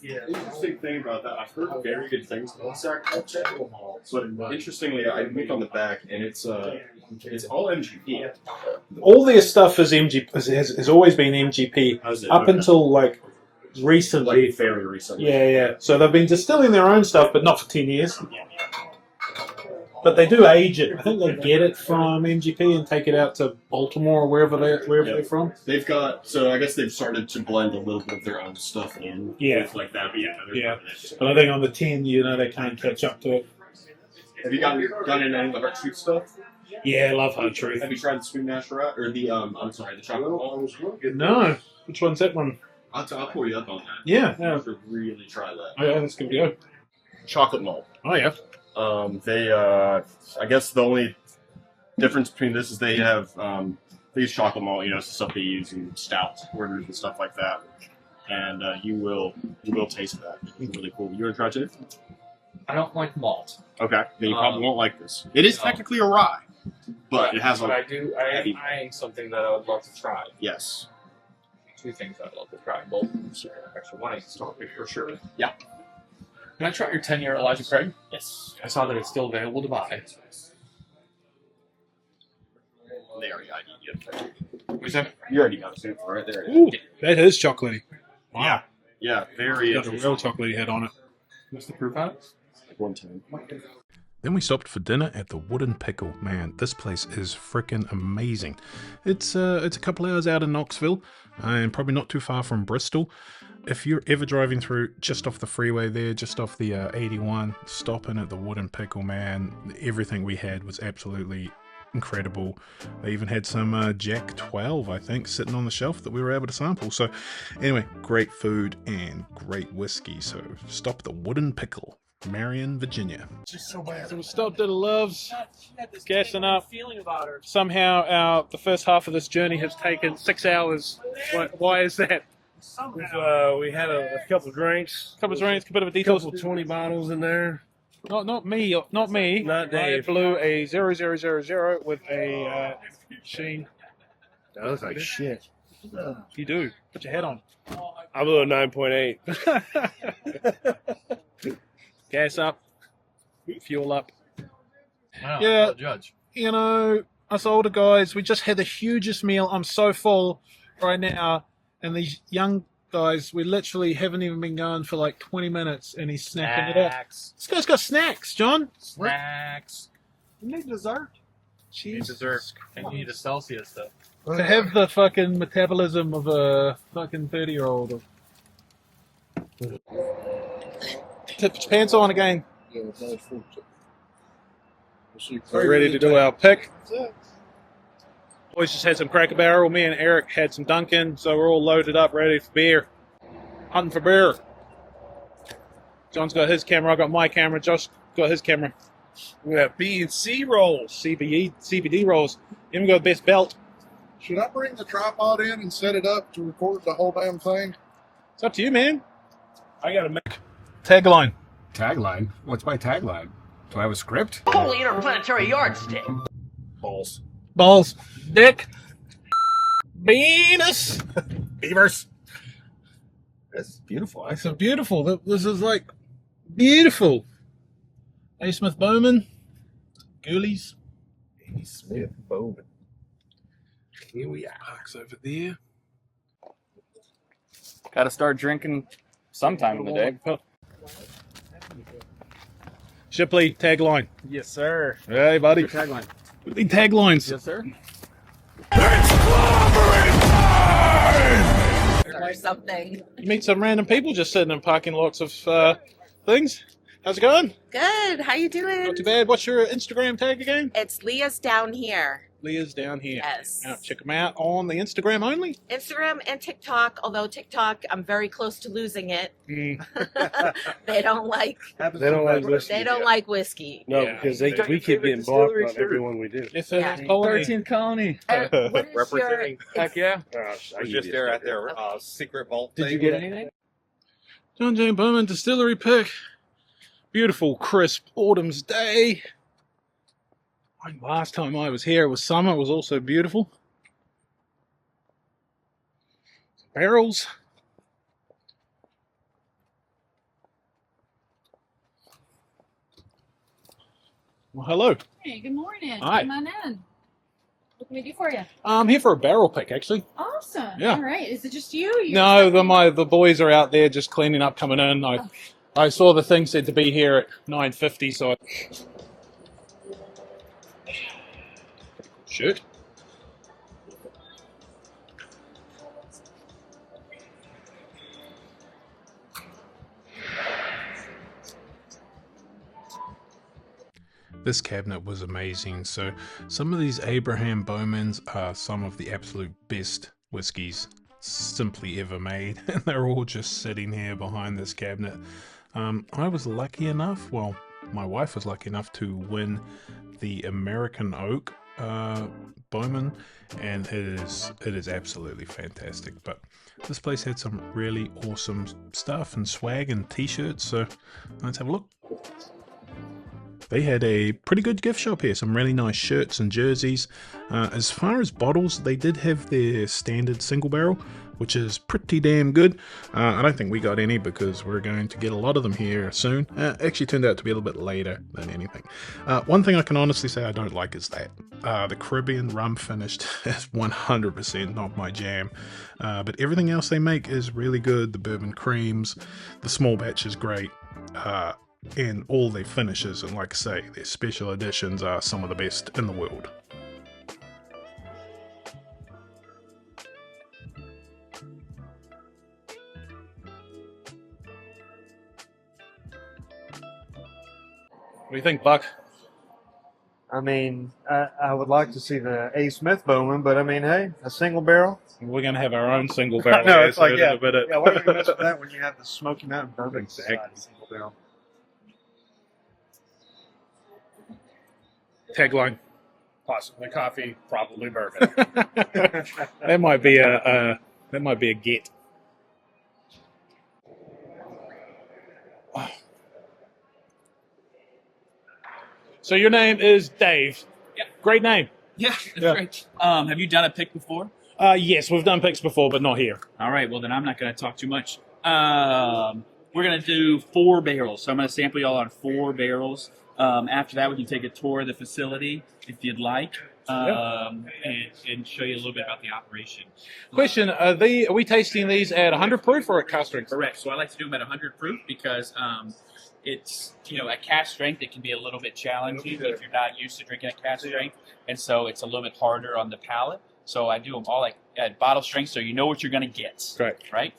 The interesting thing about that, I've heard very good things about Sagamore. But interestingly, I looked on the back, and it's all MGP.
All their stuff is MGP. Has always been MGP up until like recently.
Like very recently.
Yeah. So they've been distilling their own stuff, but not for 10 years. But they do age it. I think they get it from MGP and take it out to Baltimore or wherever they're from.
They've got, so I guess they've started to blend a little bit of their own stuff in.
Yeah.
With like that. But
Yeah. But I think on the 10, they can't catch up to it.
Have you gotten into any of the Heart Truth stuff?
Yeah, I love Heart Truth.
Have you tried the Sweet Mash Rat or the the chocolate malt?
No. Which one's that one?
I'll pull you up on that.
Yeah.
You should really try that.
Oh yeah, that's good to go.
Chocolate malt.
Oh yeah.
I guess the only difference between this is they have they use chocolate malt. It's the stuff they use in stout orders and stuff like that. And you will taste that. It's really cool. You want to try it?
I don't like malt.
Okay, then you probably won't like this. It is technically a rye, but it has
But
a
I am eyeing something that I would love to try.
yes.
Two things I'd love to try. Both. Actually, one is Smoky for sure.
Yeah.
Can I try your 10-year Elijah Craig?
Yes.
I saw that it's still available to buy.
They already got you.
What is that?
You already got a sample right there.
Ooh, that is chocolatey. Wow.
Yeah, very
Got a real chocolatey head on it.
What's the proof on it?
110.
Then we stopped for dinner at the Wooden Pickle. Man, this place is freaking amazing. It's a couple hours out in Knoxville and probably not too far from Bristol. If you're ever driving through just off the freeway there, just off the 81, stop in at the Wooden Pickle, man. Everything we had was absolutely incredible. They even had some Jack 12, I think, sitting on the shelf that we were able to sample. So anyway, great food and great whiskey. So stop at the Wooden Pickle, Marion, Virginia.
So we stopped at a Love's, gassing up. Somehow the first half of this journey has taken 6 hours. Why is that?
We had a couple drinks.
A bit of a detour.
Couple 20 bottles in there.
Not me. Not Dave. I blew a 0000 with a Sheen.
That looks like shit.
You do. Put your head on.
I blew a 9.8.
Gas up. Fuel up.
Wow,
Yeah.
Judge.
Us older guys, we just had the hugest meal. I'm so full right now. And these young guys, we literally haven't even been going for like 20 minutes and he's snacking it up. This guy's got snacks, John.
Snacks.
You need dessert?
You need dessert. And you need a Celsius stuff.
To have the fucking metabolism of a fucking 30-year-old. Put your pants on again. We're ready to do our pick. Boys just had some Cracker Barrel. Me and Eric had some Dunkin', so we're all loaded up, ready for beer. Hunting for beer. John's got his camera. I got my camera. Josh got his camera.
We got B and C rolls.
CBD rolls. Even got the best belt.
Should I bring the tripod in and set it up to record the whole damn thing?
It's up to you, man.
I got to make
Tagline.
Tagline? What's my tagline? Do I have a script?
Holy interplanetary yardstick.
balls.
Balls. Dick. Penis.
Beavers. That's beautiful.
It's a beautiful. This is like beautiful. A. Smith Bowman. Ghoulies.
A. Smith Bowman. Here we are.
Park's over there.
Got to start drinking sometime in the day.
Shipley, tagline.
Yes, sir.
Hey, buddy.
Your tagline.
Big taglines.
Yes, sir.
Or something.
You meet some random people just sitting in parking lots of things. How's it going?
Good. How you doing?
Not too bad. What's your Instagram tag again?
It's Leah's Down Here.
Leah's Down Here.
Yes.
Now, check them out on the Instagram only.
Instagram and TikTok, although TikTok, I'm very close to losing it. They don't like
whiskey.
They don't like whiskey.
No, because we keep getting blocked on everyone we do.
It's
Yeah.
13th colony.
What is
Representing. Heck yeah.
Gosh,
We're just there at their secret vault.
Did you get anything?
John J. Bowman Distillery pick. Beautiful, crisp autumn's day. I think last time I was here it was summer. It was also beautiful. Barrels. Well, hello.
Hey, good morning.
Hi.
Come on in. What can we do for you?
I'm here for a barrel pick, actually.
Awesome.
Yeah.
All right. Is it just you?
No, the boys are out there just cleaning up, coming in. I saw the thing said to be here at 9:50, so I... Shoot.
This cabinet was amazing. So some of these Abraham Bowmans are some of the absolute best whiskies simply ever made, and they're all just sitting here behind this cabinet. I was lucky enough, well, my wife was lucky enough to win the American Oak Bowman, and it is absolutely fantastic. But this place had some really awesome stuff and swag and t-shirts, so let's have a look. They had a pretty good gift shop here, some really nice shirts and jerseys. As far as bottles, they did have their standard single barrel, which is pretty damn good. I don't think we got any because we're going to get a lot of them here soon. Actually turned out to be a little bit later than anything. One thing I can honestly say I don't like is that the Caribbean rum finished is 100% not my jam. But everything else they make is really good. The bourbon creams, the small batch is great. And all their finishes, and like I say, their special editions are some of the best in the world.
What do you think, Buck?
I mean, I would like to see the A. Smith Bowman, but I mean, hey, a single barrel.
We're going to have our own single barrel.
No,
here,
it's like, yeah,
why are
why are you mess with that when you have the Smoky Mountain Bourbon
Exactly.
single barrel?
Tagline.
Possibly coffee, probably bourbon.
That might be a get. So your name is Dave.
Yeah.
Great name.
Yeah, that's great. Have you done a pick before?
Yes, we've done picks before, but not here.
All right, well then I'm not going to talk too much. We're going to do 4 barrels. So I'm going to sample y'all on 4 barrels. After that, we can take a tour of the facility if you'd like, and show you a little bit about the operation.
Question, are we tasting these at 100 proof or at cask strength?
Correct. So I like to do them at 100 proof because it's, at cask strength, it can be a little bit challenging if you're not used to drinking at cask strength. And so it's a little bit harder on the palate. So I do them all at bottle strength so you know what you're going to get.
Correct.
Right?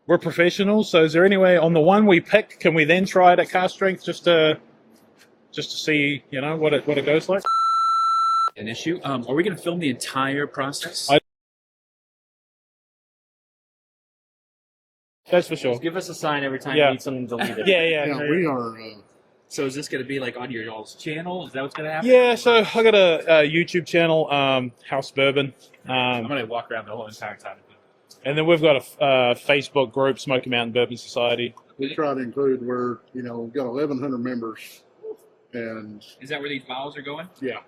We're professionals, so is there any way on the one we pick, can we then try it at cask strength just to see, what it goes like?
An issue. Are we going to film the entire process?
That's for sure.
Just give us a sign every time you need something deleted.
Yeah,
we are.
So is this going to be like on your y'all's channel? Is that what's going to happen?
Yeah, so I got a YouTube channel, House Bourbon.
I'm going to walk around the whole entire time.
And then we've got a Facebook group, Smoky Mountain Bourbon Society.
We try to include where, we've got 1,100 members. And
is that where these bottles are going?
Yeah.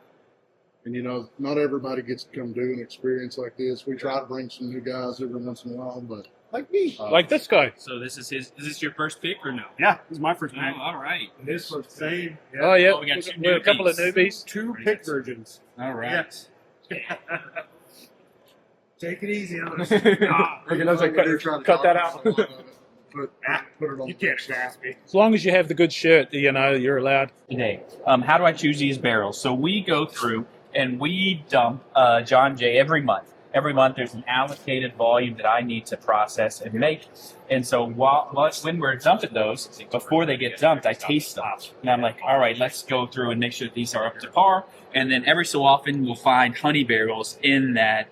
And, not everybody gets to come do an experience like this. We try to bring some new guys every once in a while, but like me.
Like this guy.
So is this your first pick or no?
Yeah, this is my first pick.
Oh, all right.
This was the same.
Yeah. Oh, yeah.
Oh, we got
We're a couple of newbies.
2 pick virgins.
All right.
Yeah. Take it easy on us.
Cut that out.
Put it on.
You can't ask me.
As long as you have the good shirt, you're allowed.
Today, how do I choose these barrels? So we go through and we dump John Jay every month. Every month there's an allocated volume that I need to process and make. And so when we're dumping those, before they get dumped, I taste them. And I'm like, all right, let's go through and make sure that these are up to par. And then every so often we'll find honey barrels in that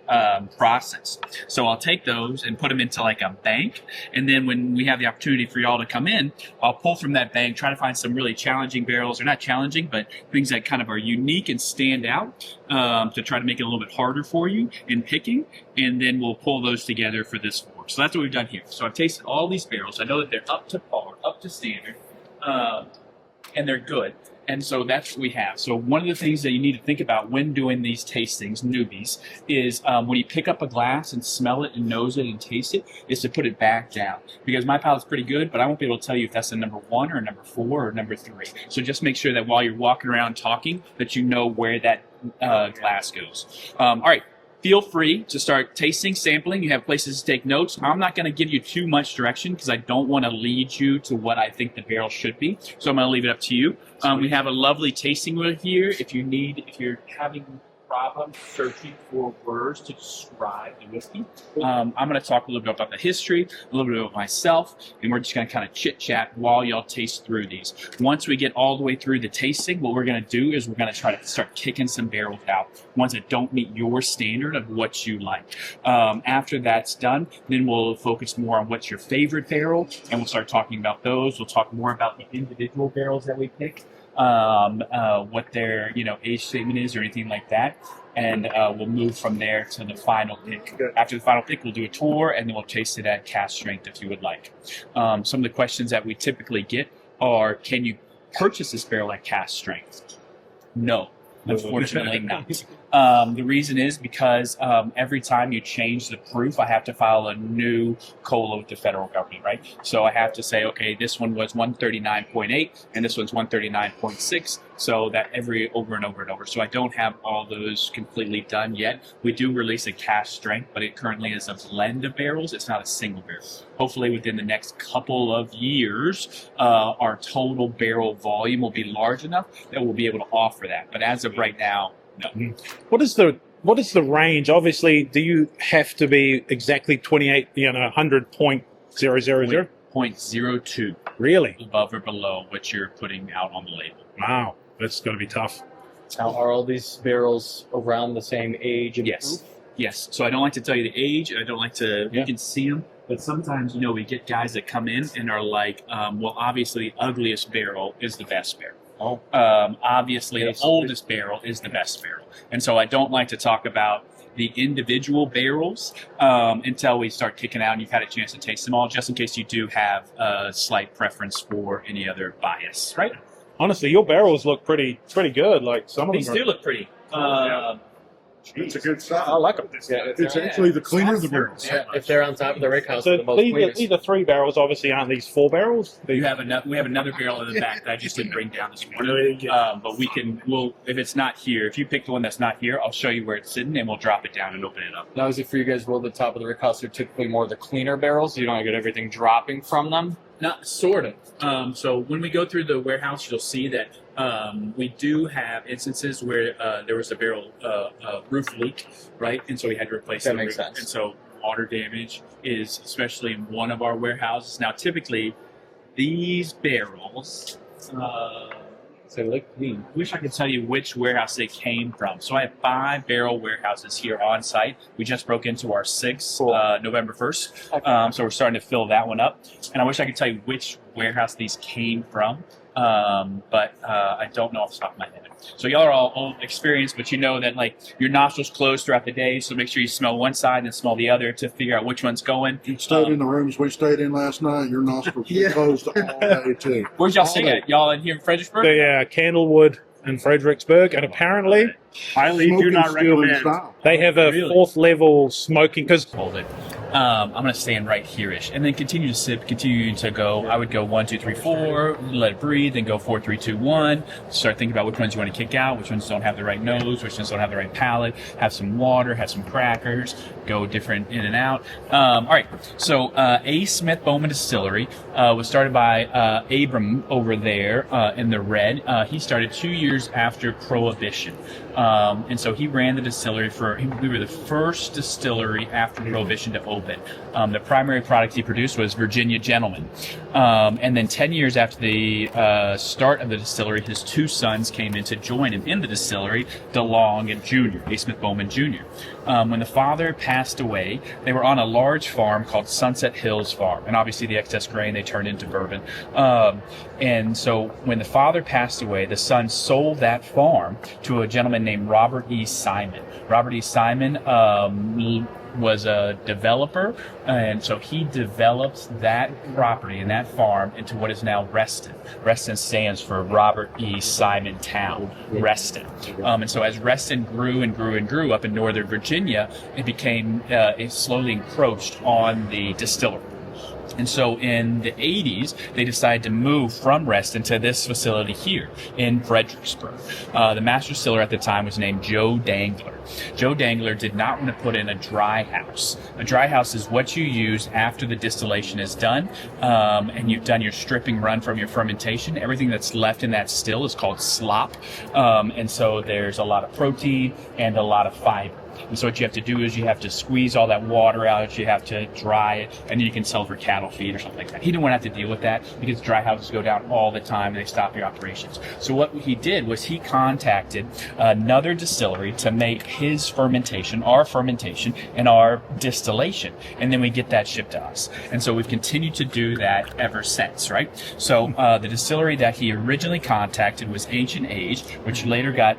process. So I'll take those and put them into like a bank. And then when we have the opportunity for y'all to come in, I'll pull from that bank, try to find some really challenging barrels, or not challenging, but things that kind of are unique and stand out to try to make it a little bit harder for you in picking. And then we'll pull those together for this one. before. So that's what we've done here. So I've tasted all these barrels. I know that they're up to par, up to standard, and they're good. And so that's what we have. So one of the things that you need to think about when doing these tastings, newbies, is when you pick up a glass and smell it and nose it and taste it, is to put it back down. Because my palate's pretty good, but I won't be able to tell you if that's a number 1 or number 4 or number 3. So just make sure that while you're walking around talking, that you know where that glass goes. All right. Feel free to start tasting, sampling. You have places to take notes. I'm not going to give you too much direction because I don't want to lead you to what I think the barrel should be. So I'm going to leave it up to you. We have a lovely tasting wheel here. If you're having problems searching for words to describe the whiskey, I'm going to talk a little bit about the history, a little bit about myself, and we're just going to kind of chit chat while y'all taste through these. Once we get all the way through the tasting, what we're going to do is we're going to try to start kicking some barrels out, ones that don't meet your standard of what you like. After that's done, then we'll focus more on what's your favorite barrel, and we'll start talking about those. We'll talk more about the individual barrels that we pick. What their age statement is or anything like that, and we'll move from there to the final pick. After the final pick, we'll do a tour and then we'll taste it at cask strength if you would like. Some of the questions that we typically get are, can you purchase this barrel at cask strength? No, unfortunately not. The reason is because every time you change the proof, I have to file a new COLA with the federal government, right? So I have to say, okay, this one was 139.8 and this one's 139.6. So that over and over and over. So I don't have all those completely done yet. We do release a cask strength, but it currently is a blend of barrels. It's not a single barrel. Hopefully within the next couple of years, our total barrel volume will be large enough that we'll be able to offer that. But as of right now, no.
What is the range? Obviously, do you have to be exactly 28, 100.000?
0.02.
Really?
Above or below what you're putting out on the label.
Wow, that's going to be tough.
Now, are all these barrels around the same age and
Yes.
proof?
Yes. So I don't like to tell you the age. I don't like to, you can see them. But sometimes, we get guys that come in and are like, well, obviously the ugliest barrel is the best barrel.
Oh.
Obviously the oldest barrel is the best barrel. And so I don't like to talk about the individual barrels until we start kicking out and you've had a chance to taste them all, just in case you do have a slight preference for any other bias, right?
Honestly, your barrels look pretty good. Like some of them
These do look pretty.
It's a good size.
I like them.
Yeah,
It's actually the cleaner the barrels.
Yeah, if they're on top of the rick house,
So
they're the most cleanest.
these are 3 barrels. Obviously, aren't these 4 barrels?
We have another barrel in the back that I just didn't bring down this morning. But if it's not here, if you pick the one that's not here, I'll show you where it's sitting and we'll drop it down and open it up.
Now, is it for you guys roll the top of the rick house? They're typically more the cleaner barrels. You don't get everything dropping from them.
Not sort of. So when we go through the warehouse, you'll see that we do have instances where there was a barrel roof leak, right? And so we had to replace
That makes sense.
And so water damage is especially in one of our warehouses. Now, typically, these barrels.
So they look clean.
I wish I could tell you which warehouse they came from. So I have 5 barrel warehouses here on site. We just broke into our 6th November 1st. So we're starting to fill that one up. And I wish I could tell you which warehouse these came from. But I don't know off the top of my head. So y'all are all experienced, but you know that your nostrils close throughout the day. So make sure you smell one side and smell the other to figure out which one's going.
You stayed in the rooms we stayed in last night. Your nostrils were closed all day too.
Where's y'all staying at? Y'all in here in Fredericksburg?
Candlewood and Fredericksburg, and apparently
highly do not recommend.
They have a 4th level smoking because
hold it. I'm going to stand right here-ish and then continue to sip, continue to go. I would go 1, 2, 3, 4, let it breathe, then go 4, 3, 2, 1. Start thinking about which ones you want to kick out, which ones don't have the right nose, which ones don't have the right palate. Have some water, have some crackers, go different in and out. All right, so A. Smith Bowman Distillery was started by Abram over there in the red. He started 2 years after Prohibition. And so he ran the distillery we were the first distillery after Prohibition to open. The primary product he produced was Virginia Gentleman. And then 10 years after the start of the distillery, his 2 sons came in to join him in the distillery, DeLong and Jr., A. Smith Bowman Jr. When the father passed away, they were on a large farm called Sunset Hills Farm. And obviously the excess grain they turned into bourbon. And so when the father passed away, the son sold that farm to a gentleman named named Robert E. Simon. Robert E. Simon was a developer, and so he developed that property and that farm into what is now Reston. Reston stands for Robert E. Simon Town, Reston. And so as Reston grew and grew and grew up in Northern Virginia, it became, it slowly encroached on the distillery. And so in the 80s, they decided to move from Reston to this facility here in Fredericksburg. The master distiller at the time was named Joe Dangler. Joe Dangler did not want to put in a dry house. A dry house is what you use after the distillation is done, and you've done your stripping run from your fermentation. Everything that's left in that still is called slop. And so there's a lot of protein and a lot of fiber. And so what you have to do is you have to squeeze all that water out, you have to dry it, and then you can sell for cattle feed or something like that. He didn't want to have to deal with that because dry houses go down all the time and they stop your operations. So what he did was he contacted another distillery to make his fermentation, and our distillation. And then we get that shipped to us. And so we've continued to do that ever since, right? So the distillery that he originally contacted was Ancient Age, which later got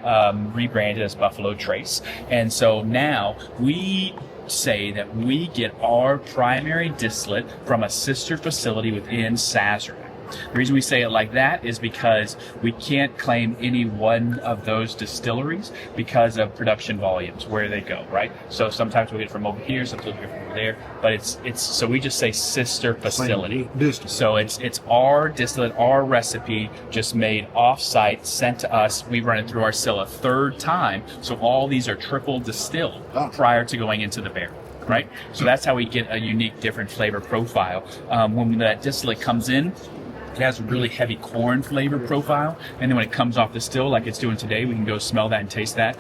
rebranded as Buffalo Trace. And so now we say that we get our primary distillate from a sister facility within Sazerac. The reason we say it like that is because we can't claim any one of those distilleries because of production volumes, where they go, right? So sometimes we get it from over here, sometimes we get it from over there, but it's so we just say sister facility. So it's our distillate, our recipe, just made off-site, sent to us. We run it through our still a third time, so all these are triple distilled prior to going into the barrel. Right? So that's how we get a unique, different flavor profile. When that distillate comes in, it has a really heavy corn flavor profile, and then when it comes off the still, like it's doing today, we can go smell that and taste that.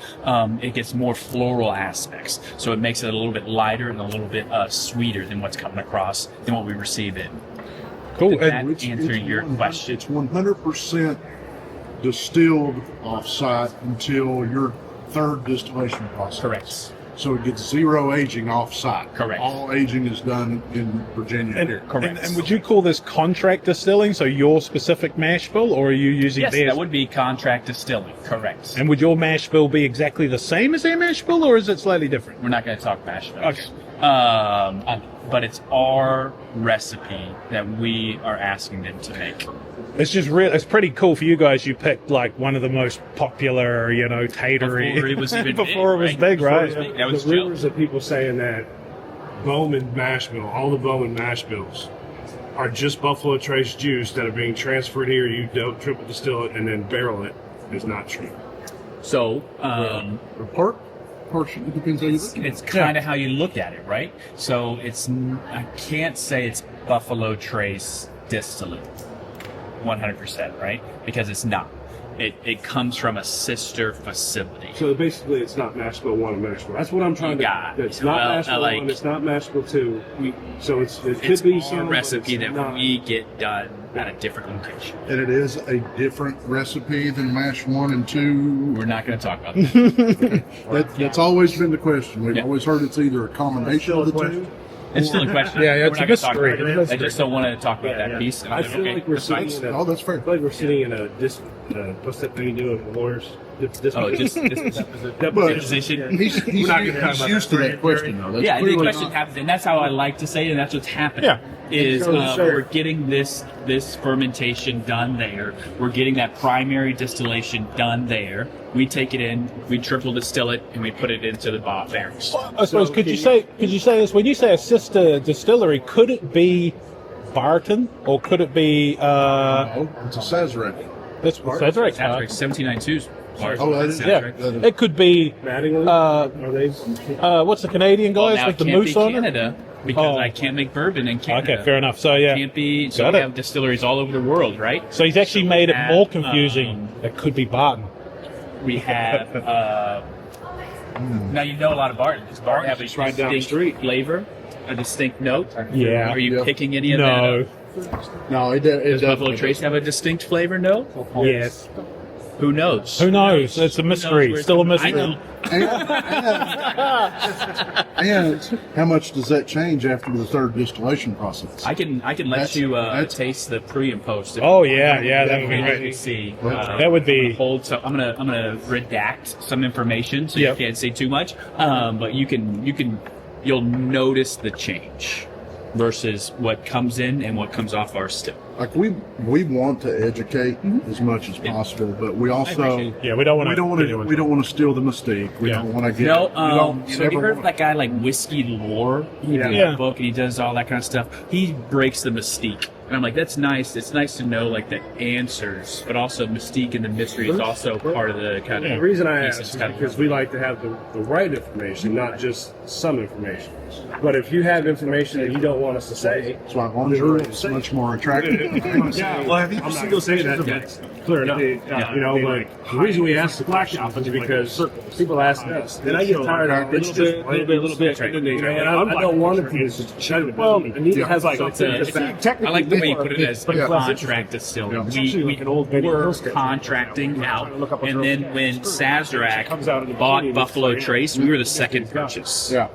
It gets more floral aspects, so it makes it a little bit lighter and a little bit sweeter than what's coming across, than what we receive in.
Cool.
Did that answer your question?
It's 100% distilled off-site until your third distillation process.
Correct.
So it gets zero aging off-site.
Correct.
All aging is done in Virginia here.
Correct.
And would you call this contract distilling, so your specific mash bill, or are you using
Yes,
theirs?
that would be contract distilling. Correct.
And would your mash bill be exactly the same as their mash bill, or is it slightly different?
We're not going to talk mash bills.
Okay.
But it's our recipe that we are asking them to make.
It's just real. It's pretty cool for you guys. You picked like one of the most popular, tatery
Before it was even
before it was big, right?
That was
the rumors of people saying that Bowman mash bill, all the Bowman mash bills, are just Buffalo Trace juice that are being transferred here. You don't triple distill it and then barrel it. Is not true.
So,
It depends how you look at it.
it's kind of how you look at it, right? So I can't say it's Buffalo Trace distillate 100%, right? Because it's not. It comes from a sister facility.
So basically, it's not mash bill 1 and mash bill. That's what I'm trying to. It's not mash bill 1. It's not mash bill 2. So it could
It's
be
our
some
recipe that we get done at a different location.
And it is a different recipe than mash 1 and 2.
We're not going to talk about that.
That's always been the question. We've always heard it's either a combination of the two.
It's still a question.
Yeah,
We're
it's
not
a
gonna talk about
mystery.
it. I just don't want to talk about that piece.
I feel like we're sitting in a.
that's fair.
I feel like we're sitting in a what's that thing you do with lawyers?
Deposition.
He's used to that question, though. That's
Yeah, the
clearly
question
not-
happens, and that's how I like to say it, and that's what's happening.
Yeah.
Is we're getting this fermentation done there. We're getting that primary distillation done there. We take it in, we triple distill it, and we put it into the barrels.
I suppose could you say this when you say a sister distillery? Could it be Barton or could it be?
No, it's a Sazerac.
That's Sazerac.
Sazerac 1792's.
Oh, that is
Yeah, it could be. What's the Canadian guys
Now
with
it
the
can't
moose
be
on it?
Canada because I can't make bourbon in Canada.
Okay, fair enough. So yeah,
Can't be. So
Got
we
it.
have distilleries all over the world, right?
So he's actually made it
have,
more confusing. It could be Barton.
We have. Now you know a lot of Barton. Does Barton have a
right down the
distinct
street.
flavor, a distinct note?
Yeah.
Are you picking any of that?
No.
up?
No, it
Does
does.
Buffalo Trace have a distinct flavor note?
Yes.
Who knows?
Who knows? It's a mystery.
where
Still a
it's-
mystery.
I know.
And how much does that change after the third distillation process?
I can let you taste the pre and post.
Oh, yeah, that would be
great.
great.
See,
That would be.
hold. So I'm gonna redact some information so you can't say too much. But you'll notice the change versus what comes in and what comes off our still.
Like we want to educate as much as possible, but we also
we don't want
to steal the mystique. We don't want to get
No,
you
so have you
never
heard of that guy like Whiskey Lore? He did a book and he does all that kind of stuff. He breaks the mystique. And I'm like, that's nice. It's nice to know like the answers, but also mystique and the mystery is also part of the kind of.
The reason I
piece
ask is
that's
because we like to have the right information, not just some information. But if you have information that you don't want us to say,
that's why lingerie is much more attractive.
yeah, well, have you single say that? Yes. Clear enough. You know, but the reason we ask the black shop is because people ask us, and I get tired of it. It's a little bit, and I don't want it to be shut. Well, Anita has like
I like the way you put it as contract distilled. We were contracting out, and then when Sazerac bought Buffalo Trace, we were the second purchase.
Yeah.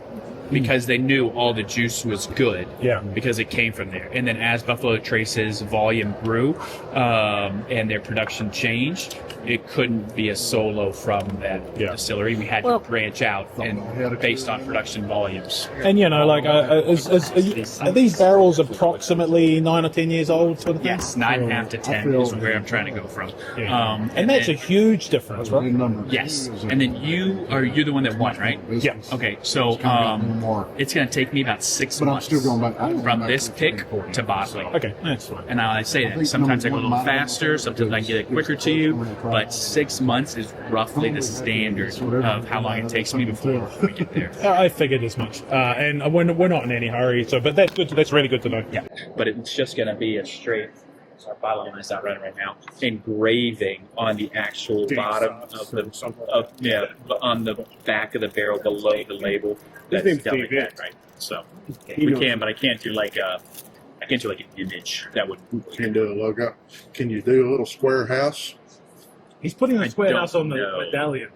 Because they knew all the juice was good.
Yeah.
Because it came from there. And then as Buffalo Trace's volume grew and their production changed, it couldn't be a solo from that distillery. We had to branch out and based on production volumes.
And like, are these barrels approximately 9 or 10 years old, sort of thing?
Yes, 9.5 to 10 is where I'm trying to go from.
And that's a huge difference, right?
Yes, and then you're the one that won, right?
Yeah.
Okay, so it's going to take me about 6 months from this pick to bottling.
Okay, that's fine.
And I say that sometimes I go a little faster, sometimes I get it quicker to you, but 6 months is roughly the standard of how long it takes me before we get there.
I figured as much, and we're not in any hurry. So, but that's good. That's really good to know.
Yeah, but it's just going to be a straight. Our bottle line is not running right now. Engraving on the actual bottom on the back of the barrel below the label. That's that, right? So we can, but I can't do like an image. That would.
Can you do a logo? Can you do a little square house?
He's putting a square house on the medallion.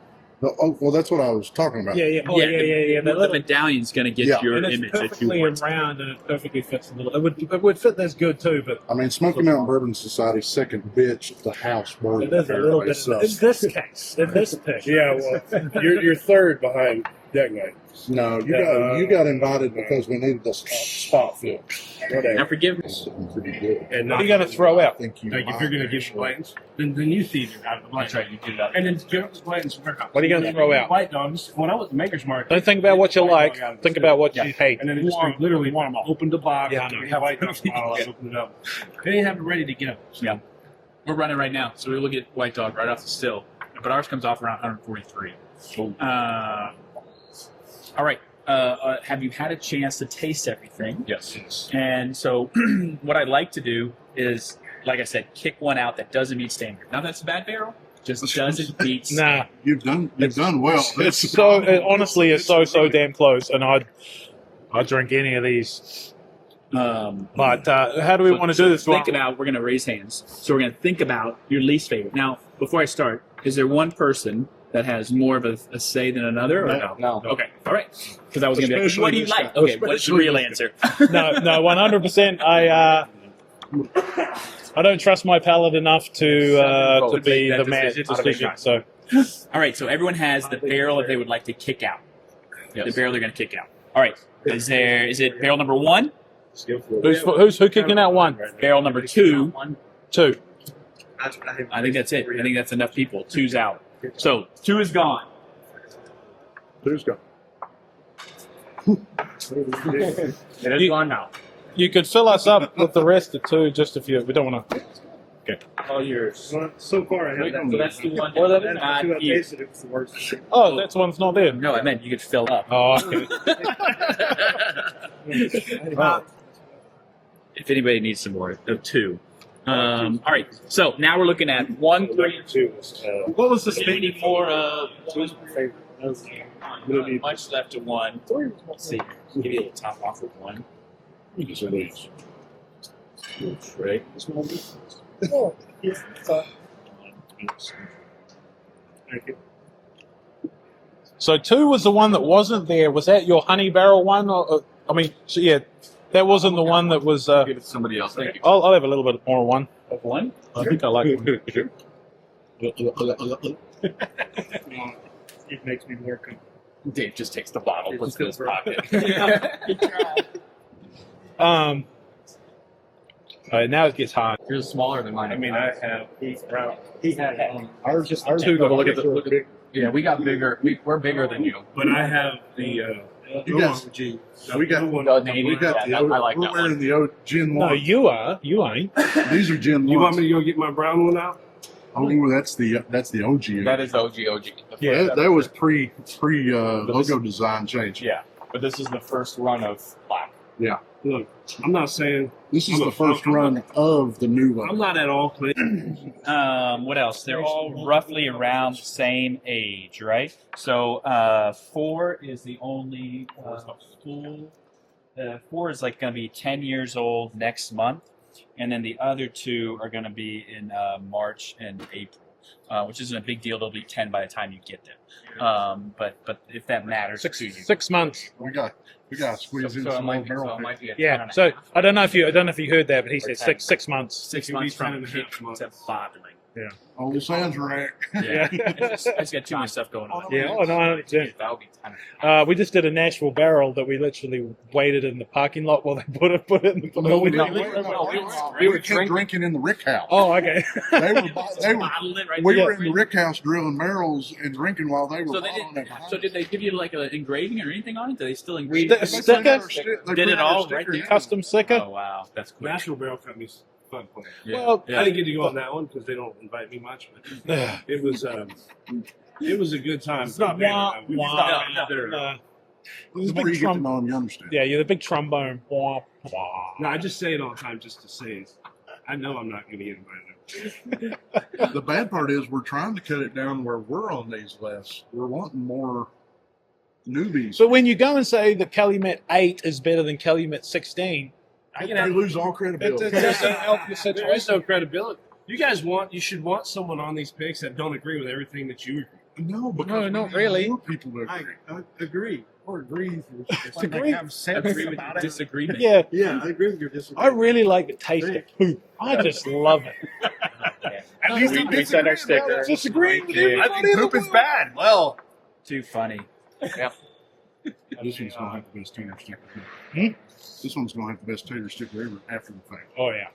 Oh, well, that's what I was talking about.
Yeah.
The medallion's going to get your
and it's
image that you
perfectly
want.
round, and it perfectly fits the little. It would fit this good too, but
I mean, Smoky Mountain Bourbon Society's second bitch, the House Bourbon.
there's a little bit.
So.
In this case, in this pick.
Yeah, well, you're third behind Deck Night.
No, you got invited because we needed the spot filled.
Now forgiveness.
Pretty good.
And
What are you going to throw out?
if you're going to give Blanton's, then you see it out of the Blanton's.
That's right, you did that.
And then give us Blanton's.
What are you gonna throw out?
White dogs. When I was at Maker's Market.
Don't think about what you like. Think about what you hate.
And then it just literally opened the box.
Yeah, I know.
We have white dogs bottle. I opened it up. They didn't have it ready to go. So.
Yeah. We're running right now, so we look at White Dog right off the still. But ours comes off around 143. All right. Have you had a chance to taste everything?
Yes.
And so what I'd like to do is, like I said, kick one out that doesn't meet standard. Now that's a bad barrel. Just doesn't beat standard.
You've done well.
It's so honestly, it's so damn close, and I'd drink any of these. But how do we want to do this?
We're going to raise hands. So we're going to think about your least favorite. Now, before I start, is there one person that has more of a say than another? Or no. Okay. All right. Because I was going to be like, what do you like? Okay. What's the real answer?
No, 100%. I don't trust my palate enough to be the man decision. So,
all right. So everyone has the barrel that they would like to kick out. The barrel they're going to kick out. All right. Is it barrel number one?
Who's kicking out one?
Barrel number two.
Two.
I think that's it. I think that's enough people. Two's out. So 2 is gone.
Two's gone.
It is gone now.
You could fill us up with the rest of 2, just if you. We don't want to. Okay.
All yours.
So far, I have that.
So that's the one.
Well,
That's
that
not
two I
you.
tasted, it was the worst.
Oh, that one's not there.
No, I meant you could fill up.
Oh, okay.
If anybody needs some more, 2. All right, so now we're looking at 1, 3, 2.
What was the
Any more? Much left to 1. Let's see. Give you a little top off with 1. Right.
Thank you.
So 2 was the one that wasn't there. Was that your honey barrel one? I mean, so yeah, that wasn't the one that was.
Give it to somebody else. Thank you.
I'll have a little bit more one.
Of one?
I think I like one.
It makes me more comfortable.
Dave just takes the bottle, puts it in his pocket.
All right, now it gets hot.
Yours is smaller than mine.
I mean, I have
He had
ours.
just
Ours
two. Look at the
are big.
Yeah, we got bigger. We're bigger than you.
But I have the.
You guys, we got
one.
The Navy.
we got
Yeah,
the
I like
we're
that
wearing
one.
the Gen
No,
1.
you are. You ain't.
These are Gen 1.
You want me to go get my brown one out?
Oh, that's the OG.
That is OG.
Yeah,
that was pre logo design change.
Yeah, but this is the first run of black.
Yeah.
Look, I'm not saying
This is the first run of the new one.
I'm not at all clear.
What else? They're all roughly around the same age, right? So 4 is the only full. 4 is like going to be 10 years old next month, and then the other 2 are going to be in March and April, which isn't a big deal. They'll be 10 by the time you get them. But if that matters to you,
6 months.
We got to squeeze in
So it
some
might
more
be,
barrel.
a 10
Yeah.
and a
So
half.
I don't know if you heard that, but he said 6 months.
6 months from pick to bottling.
Yeah.
Oh, sounds right.
Yeah, I just got too much stuff going on.
Yeah. Oh no, I do.
That would be 10.
We just did a Nashville barrel that we literally waited in the parking lot while they put it in the.
No, we
We
were drinking in the Rick House.
Oh, okay.
They were we
there.
were in the Rick House drilling barrels and drinking while they were
So they
bottling
did.
it.
So did they give you like an engraving or anything on it? Did they still engrave
St-
it?
sticker?
They
Did
put
it
our
all
sticker
right
in.
there?
Custom sticker.
Oh wow, that's cool.
National Barrel Company's fun place.
Well,
Yeah.
I didn't get to go on that one because they don't invite me much. But it was a good time.
It's not wah, wah,
No,
no.
Before
The big
you get to
trom-
know them, you understand.
Yeah, you're the big trombone. Wah, wah.
No, I just say it all the time just to say it. I know I'm not going to get invited.
The bad part is we're trying to cut it down where we're on these lists. We're wanting more newbies.
So when you go and say that Calumet 8 is better than Calumet 16,
They lose all credibility.
There is no credibility. You guys you should want someone on these picks that don't agree with everything that you agree.
No, because
No, not really.
People to agree.
I agree. Or agree. It's
like I
have sense
Agree with
about
your
it.
disagreement.
yeah,
Yeah, I agree with your
I
disagreement.
really like the taste of poop. I just love it.
At least
We said our sticker.
Disagreeing with
Yeah.
everybody
I think
in the
poop is
world.
bad. Well,
Too funny.
Yeah.
This one's gonna have the best tater sticker.
Hmm?
This one's gonna have the best tater sticker ever after the fact.
Oh yeah,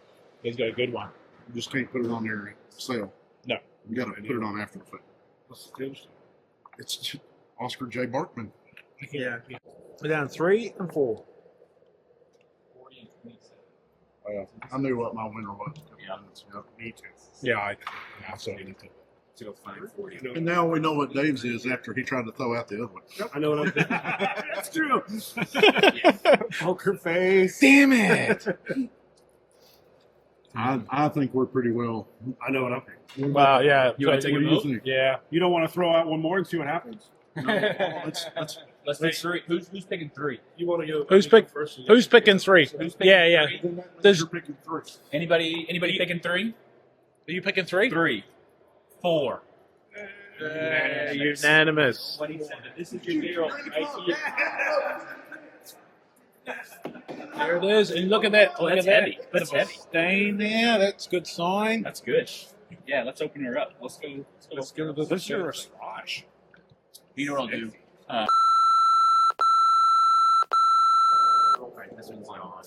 he's got a good one.
You just can't put it on there to sell.
No.
You gotta put it on after the fact.
what's the taste?
It's Oscar J. Barkman.
Yeah.
We're down 3 and 4.
I knew what my winner was.
Me too.
Yeah, I saw it.
To go find 40.
And now we know what Dave's is after he tried to throw out the other one.
I know what I'm thinking. That's true. Poker face.
Damn it!
I think we're pretty well.
I know what I'm thinking.
Wow, yeah.
You want to take a
What do you
vote?
think?
Yeah.
You don't want to throw out one more and see what happens?
Let's pick 3. Who's picking 3?
You want to go?
Who's
you go
pick?
first?
Who's picking 3?
Who's picking
Yeah, yeah.
3?
There's,
You're picking 3.
Anybody picking 3?
are you picking 3?
3. 4.
Unanimous.
27. This is your barrel.
There it is, and look at that.
Oh,
Look
that's
at that.
heavy. That's heavy.
Stain there. That's a good sign.
That's good. Yeah, let's open her up. Let's go.
Let's give it this.
This is a slosh.
You know what I'll do? Alright, this one's on.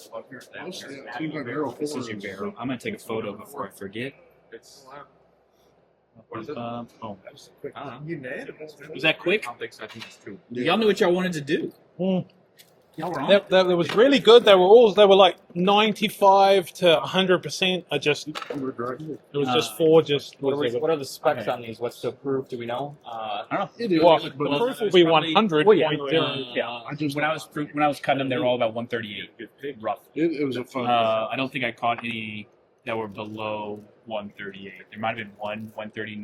Seems like barrel
This
four
is your
is-
barrel. I'm gonna take a photo before I forget. Oh,
Unanimous.
was that quick?
I don't think so. I think it's 2.
Y'all knew what y'all wanted to do.
Mm.
Y'all were on.
That was really good. They were like 95 to 100%. It was just 4.
What are the specs on these? What's to prove? Do we know?
I don't know.
It is,
Well,
but
the proof will
it's
be
probably-
100.
Well, yeah.
I just
When I was cutting them, they were all about 138, rough.
it was a fun.
I don't think I caught any that were below 138. There might have been 139.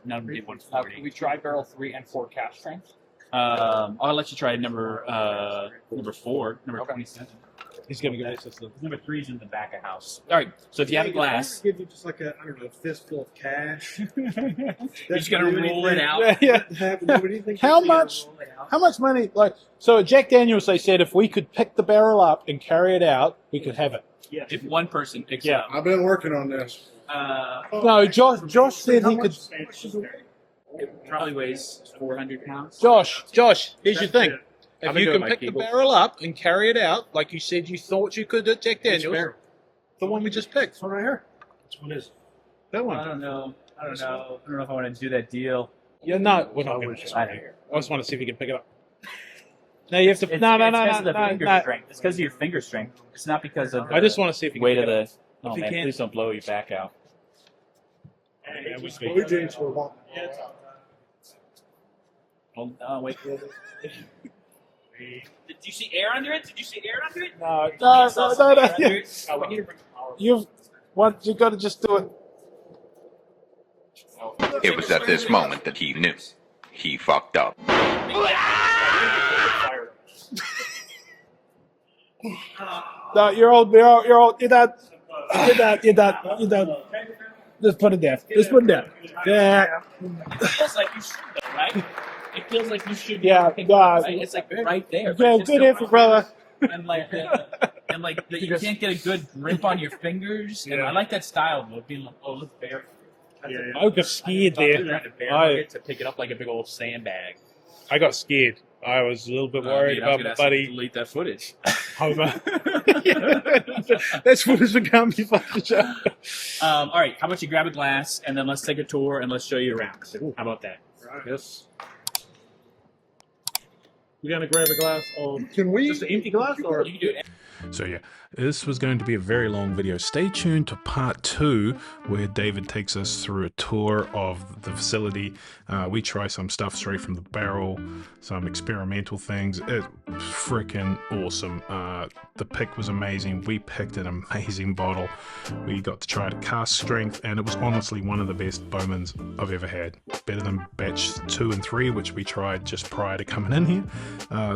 None of them did
Can
140.
we try barrel 3 and 4 cash strength?
I'll let you try number 4, number
Okay.
27.
He's gonna go.
Number 3's in the back of house. All right. So if you have a glass,
give you just like a, I don't know, fistful of cash.
you're just gonna roll it out.
Yeah. How much? How much money? Like, so at Jack Daniels, they said if we could pick the barrel up and carry it out, we could have it.
Yeah. If one person picks it up.
I've been working on this.
No, Josh said he could.
It probably weighs 400 pounds.
Josh, here's your thing.
I've
If
been
you
doing
can
my
pick
people.
the barrel up and carry it out, like you said you thought you could at Jack Daniels,
barrel?
the one we just picked.
One right here.
Which one is it? That one.
I don't know if I want to do that deal.
Yeah, no, we're not going to.
I
I just want to see if you can pick it up. No, you have to.
It's
No.
because of the finger strength. It's because of your finger strength. It's not because of.
I just want to see if you can
weight
pick
of
it
the.
up.
Oh
If you
man,
can't-
please don't blow your back out.
Blue Jays were one.
Hold on, wait. Did you see air under it?
No.
Oh, we need to bring power.
You got to just do it.
It was at this moment that he knew. He fucked up.
No, you're old. You're done. Just put it down. Yeah.
It feels like you should, though, right? It feels like you should.
Yeah,
right? It's like right there.
Yeah, good info, brother.
And you can't get a good grip on your fingers. And I like that style of being like, oh, look bare.
I got scared there.
To pick it up like a big old sandbag.
I got scared. I was a little bit worried about my buddy.
Delete that footage.
Homer. That's what it's become. You fucking show.
All right, how about you grab a glass and then let's take a tour and let's show you around. How about that?
Yes. We're gonna grab a glass of.
Can we
just an empty glass, or
you can do it.
So yeah, this was going to be a very long video. Stay tuned to part 2, where David takes us through a tour of the facility. We try some stuff straight from the barrel, some experimental things. It's freaking awesome. The pick was amazing. We picked an amazing bottle. We got to try it at cask strength, and it was honestly one of the best Bowmans I've ever had. Better than batch 2 and 3, which we tried just prior to coming in here.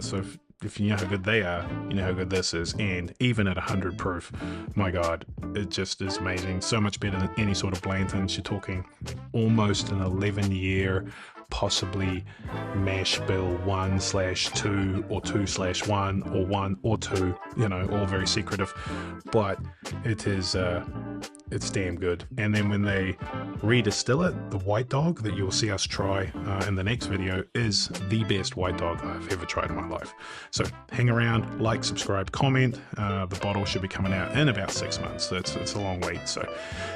So if you know how good they are, you know how good this is. And even at 100 proof, my God, it just is amazing. So much better than any sort of Blanton's. You're talking almost an 11-year, possibly mash bill 1/2 or 2/1 or 1 or 2, you know, all very secretive. But it is, it's damn good. And then when they redistill it, the White Dog that you'll see us try in the next video is the best White Dog I've ever tried in my life. So hang around, like, subscribe, comment. The bottle should be coming out in about 6 months. So it's a long wait. So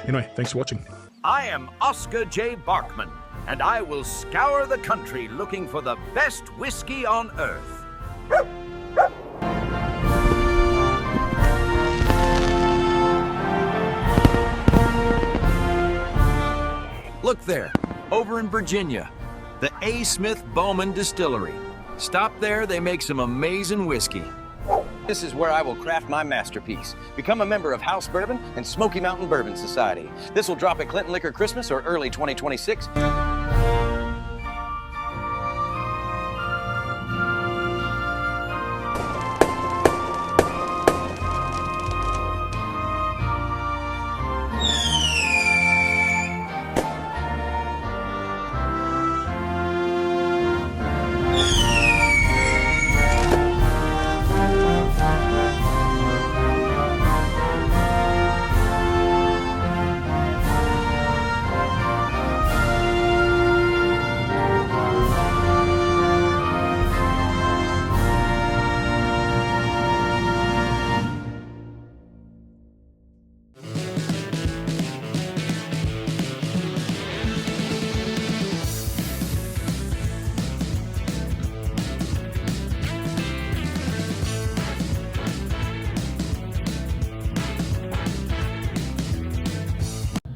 anyway, thanks for watching.
I am Oscar J. Barkman, and I will scour the country looking for the best whiskey on earth. Look there, over in Virginia, the A. Smith Bowman Distillery. Stop there, they make some amazing whiskey.
This is where I will craft my masterpiece. Become a member of House Bourbon and Smoky Mountain Bourbon Society. This will drop at Clinton Liquor Christmas or early 2026.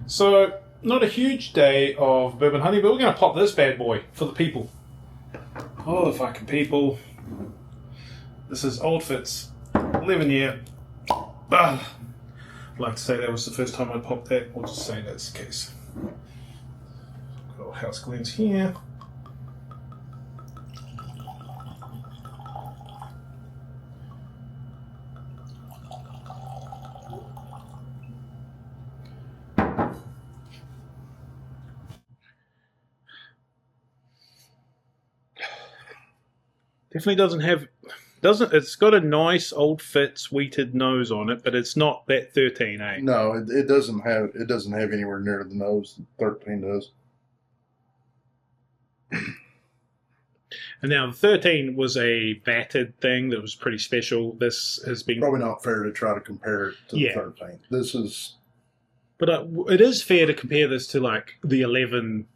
So, not a huge day of bourbon hunting, but we're going to pop this bad boy for the people. Oh, the fucking people. This is Old Fitz, 11 year. I'd like to say that was the first time I popped that. We'll just say that's the case. Got House Glens here. Definitely doesn't. It's got a nice old Fitz wheated nose on it, but it's not that 13, eh?
No, it doesn't have anywhere near the nose that 13 does.
And now the 13 was a battered thing that was pretty special. This has been
Probably not fair to try to compare it to the 13. This is,
but it is fair to compare this to like the 11,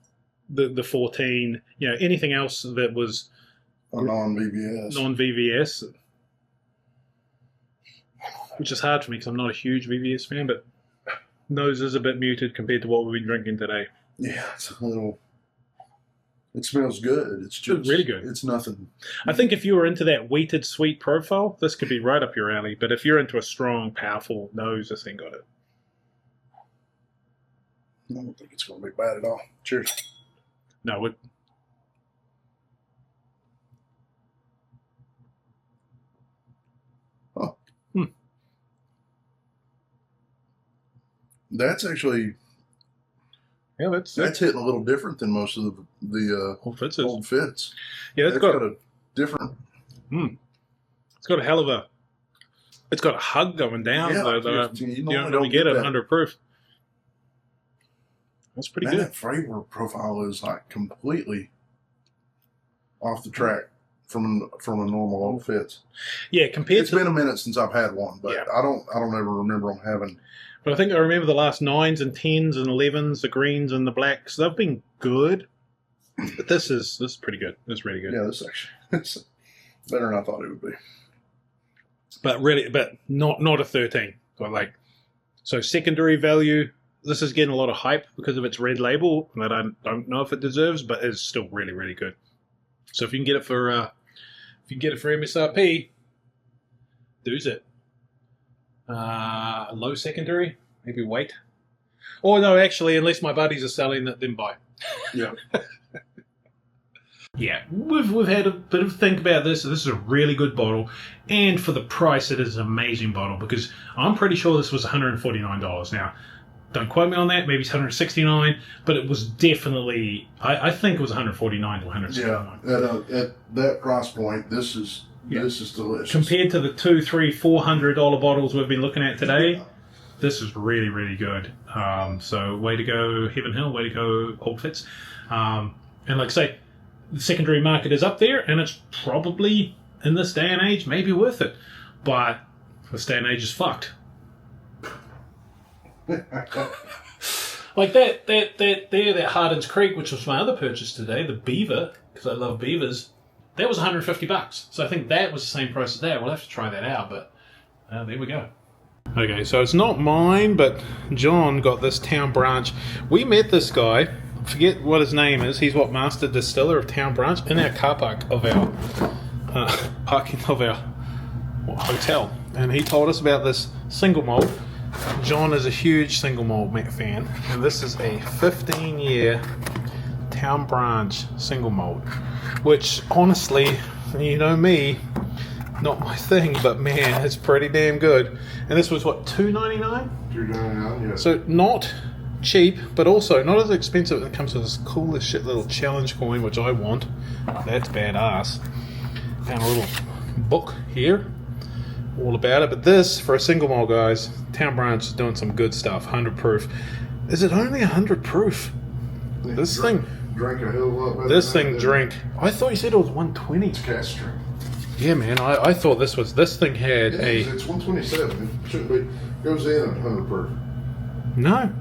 the 14. You know, anything else that was
a non-VVS.
Non-VVS, which is hard for me because I'm not a huge VVS fan, but nose is a bit muted compared to what we've been drinking today.
Yeah, it's a little. It smells good. It's just
really good.
It's nothing.
I think if you were into that wheated sweet profile, this could be right up your alley. But if you're into a strong, powerful nose, this ain't got it.
I don't think it's going to be bad at all. Cheers.
No, it.
Oh. That's actually.
Yeah, that's
hitting a little different than most of the
old
Fitz.
Yeah,
it's got a different.
It's got a hell of a. It's got a hug going down though. You don't really get it under proof. That's pretty good.
That flavor profile is like completely off the track from a normal old Fitz.
Yeah,
It's been a minute since I've had one, but I don't ever remember them having.
But I think I remember the last 9s and 10s and 11s, the greens and the blacks. They've been good, but this is pretty good. This is really good.
Yeah, this actually it's better than I thought it would be.
But not a 13. So secondary value. This is getting a lot of hype because of its red label that I don't know if it deserves, but it's still really, really good. So if you can get it for MSRP, do's it. Low secondary, maybe wait. Or no, actually, unless my buddies are selling it, then buy.
Yeah.
Yeah, we've had a bit of a think about this. This is a really good bottle, and for the price, it is an amazing bottle because I'm pretty sure this was $149. Now, don't quote me on that. Maybe it's $169, but it was definitely. I think it was $149 to $169.
Yeah, at that price point, this is delicious.
Compared to the $200, $300, $400 bottles we've been looking at today, this is really, really good. So way to go, Heaven Hill. Way to go, Old Fitz. And like I say, the secondary market is up there, and it's probably in this day and age maybe worth it. But this day and age is fucked. Like that Hardin's Creek, which was my other purchase today, the Beaver, because I love beavers. That was $150. So I think that was the same price as that. We'll have to try that out, but there we go. Okay, so it's not mine, but John got this Town Branch. We met this guy. I forget what his name is. He's master distiller of Town Branch in our car park of our parking of our hotel, and he told us about this single malt. John is a huge single malt fan, and this is a 15-year Town Branch single malt, which honestly, you know me, not my thing, but man, it's pretty damn good. And this was what, $2.99?
$2.99, yeah.
So not cheap, but also not as expensive. It comes with this cool as shit little challenge coin, which I want. That's badass. And a little book here, all about it. But this, for a single malt, guys, Town Branch is doing some good stuff. 100 proof. Is it only 100 proof? This thing
drank a hell of a lot better.
This thing drank. I thought you said it was 120.
It's cast strength.
Yeah, man. I thought this thing had
It's 127. It shouldn't be. Goes in at 100 proof.
No.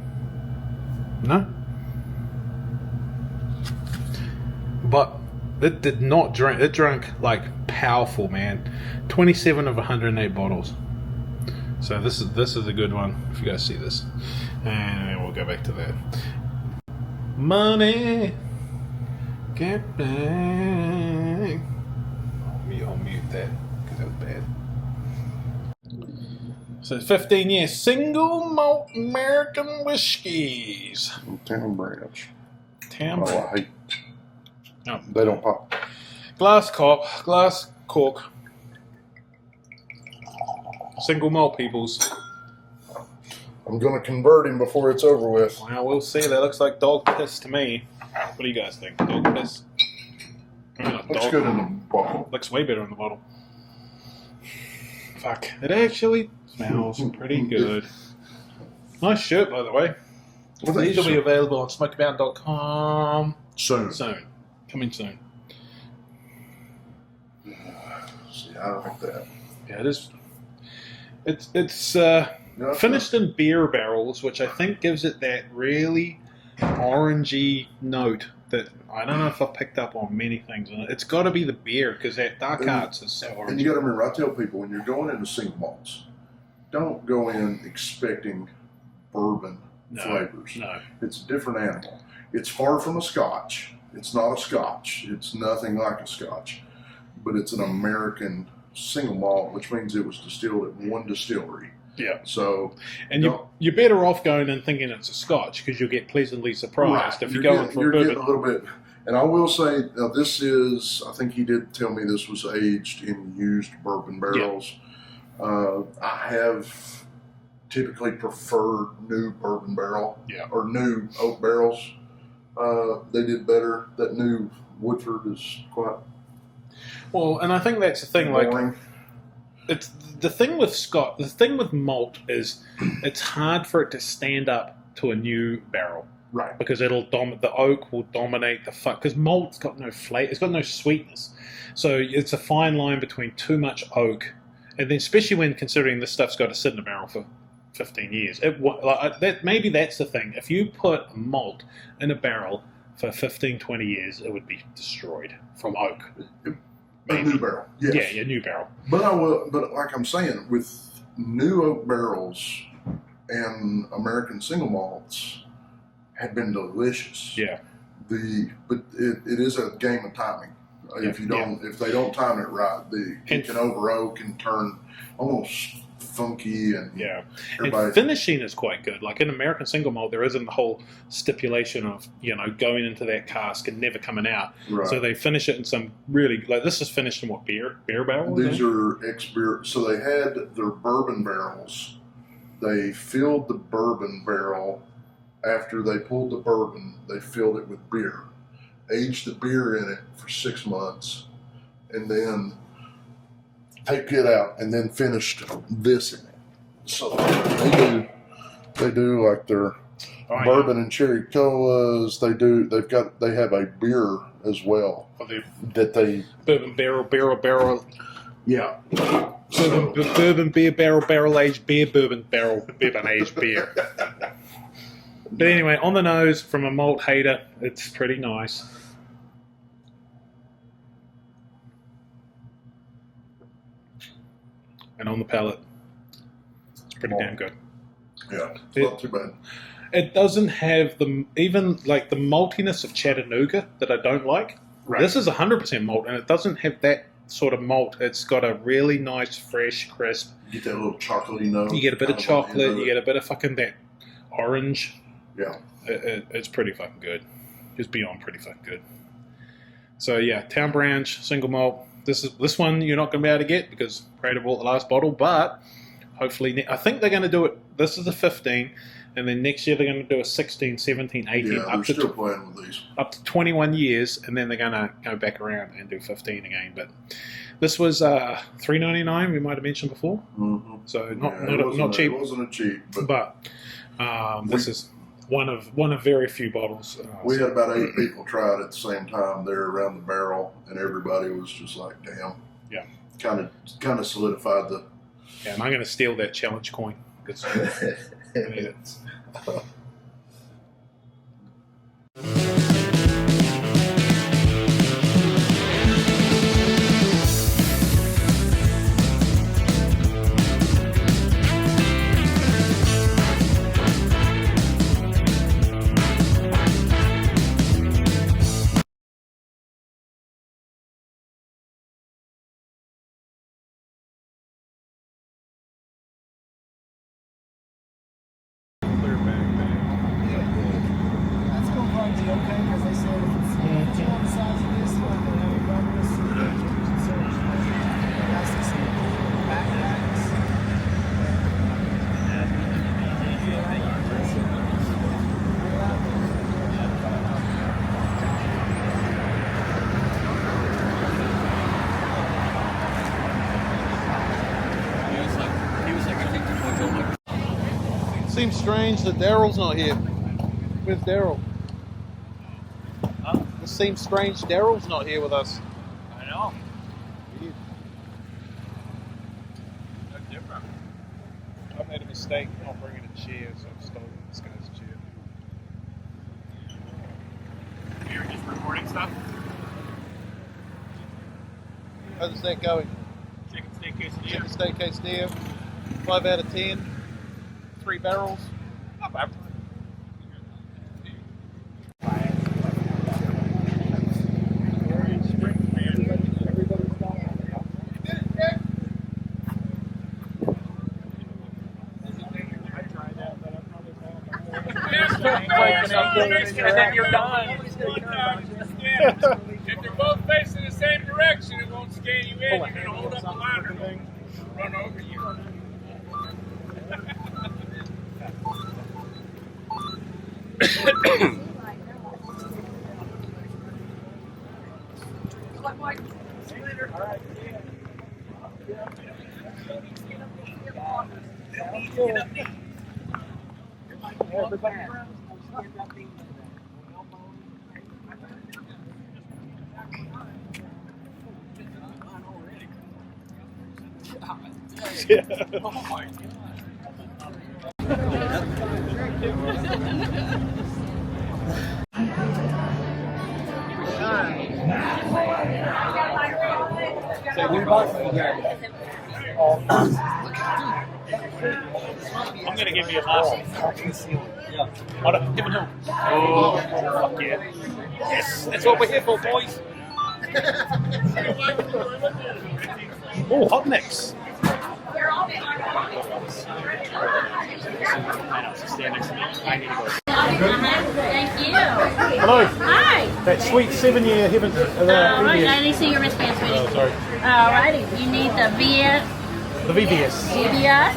But it did not drink. It drank like powerful, man. 27 of 108 bottles. So this is a good one. If you guys see this, and then we'll go back to that. Money, get back. I'll mute that because that was bad. So 15 years single malt American whiskeys.
Town Branch.
Town Branch.
Oh, I hate. No, they don't pop.
Glass cork. Single malt peoples.
I'm gonna convert him before it's over with.
Well, we'll see. That looks like dog piss to me. What do you guys think? Dog piss?
Looks good in the bottle.
Looks way better in the bottle. Fuck. It actually smells pretty good. Nice shirt, by the way. These will be available on SmokyMountain.com
soon.
Coming soon.
See, I don't like that.
Yeah, it is. It's finished in beer barrels, which I think gives it that really orangey note that I don't know if I've picked up on many things. And it's got to be the beer because that dark arts is so orangey.
And you got to remember, I tell people when you're going into single malts, don't go in expecting bourbon flavors.
No.
It's a different animal. It's far from a scotch. It's not a scotch. It's nothing like a scotch. But it's an American single malt, which means it was distilled at one distillery.
Yeah.
So,
and you're better off going and thinking it's a scotch because you'll get pleasantly surprised if you're going for a bourbon.
Getting a little bit. And I will say, this is, I think he did tell me this was aged in used bourbon barrels. Yeah. I have typically preferred new bourbon barrel or new oak barrels. They did better. That new Woodford is quite
well, and I think that's the thing.
boring.
Like, it's the thing with Scott. The thing with malt is it's hard for it to stand up to a new barrel,
right?
Because it'll the oak will dominate the fuck. Because malt's got no flavor. It's got no sweetness. So it's a fine line between too much oak, and then especially when considering this stuff's got to sit in a barrel for 15 years. Maybe that's the thing. If you put a malt in a barrel for 15, 20 years, it would be destroyed from oak.
A new barrel, yes.
Yeah, new barrel.
But but like I'm saying, with new oak barrels and American single malts have been delicious.
Yeah.
But it is a game of timing. If they don't time it right, it can over oak and turn almost funky and
and finishing is quite good. Like in American single malt, there isn't the whole stipulation of going into that cask and never coming out.
Right.
So they finish it in some really this is finished in what beer barrel.
These are ex-beer. So they had their bourbon barrels. They filled the bourbon barrel after they pulled the bourbon. They filled it with beer, aged the beer in it for 6 months, and then take it out, and then finished this in it. So they do like their bourbon and cherry colas. They have a beer as well that they
bourbon barrel.
Yeah.
Bourbon beer barrel aged beer, bourbon aged beer. But anyway, on the nose from a malt hater, it's pretty nice. And on the palate, it's pretty damn good.
Yeah, it's not too bad.
It doesn't have the maltiness of Chattanooga that I don't like. Right. This is 100% malt, and it doesn't have that sort of malt. It's got a really nice, fresh, crisp.
You get that little chocolatey note.
You get a bit of chocolate. You get a bit of fucking that orange.
Yeah.
It's pretty fucking good. Just beyond pretty fucking good. So yeah, Town Branch single malt. This one you're not going to be able to get because Prater bought the last bottle, but hopefully I think they're going to do it. This is a 15, and then next year they're going to do a 16, 17, 18,
yeah, they're still playing with these.
Up to 21 years, and then they're going to go back around and do 15 again. But this was $3.99. We might have mentioned before, so not cheap.
It wasn't a cheap,
but this is one of very few bottles.
We had about 8 people try it at the same time there around the barrel, and everybody was just like, "Damn!"
Yeah,
kind of solidified the.
Yeah, and I'm going to steal that challenge coin because I need it. Clear back.
seems strange that Daryl's not here. Where's Daryl? Huh? This seems strange. Daryl's not here with us.
I know.
Weird.
No different.
I made a mistake not bringing a chair, so I'm stolen this guy's chair.
You're just recording stuff?
How's that going?
Chicken steak quesadilla.
Chicken steak quesadilla. 5 out of 10. 3 barrels.
Not bad.
And then you're done.
If they're both facing the same direction, it won't scare you in. You're going to hold up the ladder and run over you.
Yeah.
Oh my God.
I'm going to give you a last. Yeah. Hold on, give it to him. Oh, fuck yeah. Yes, that's what we're here for, boys. Oh, hot mix.
Thank you.
Hello.
Hi.
That sweet 7-year heaven.
All right, I need to see your wristband, sweetie.
Oh, sorry.
All righty. You need the VS.
The VBS.
VBS.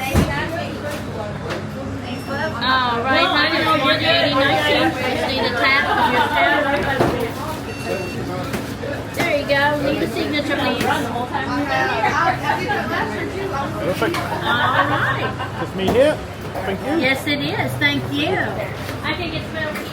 All right, 98019. Just need a tap of your tab. There you go. Need a signature, please.
Perfect.
All right.
Just me here. Thank you.
Yes, it is. Thank you. I think it's spelled here.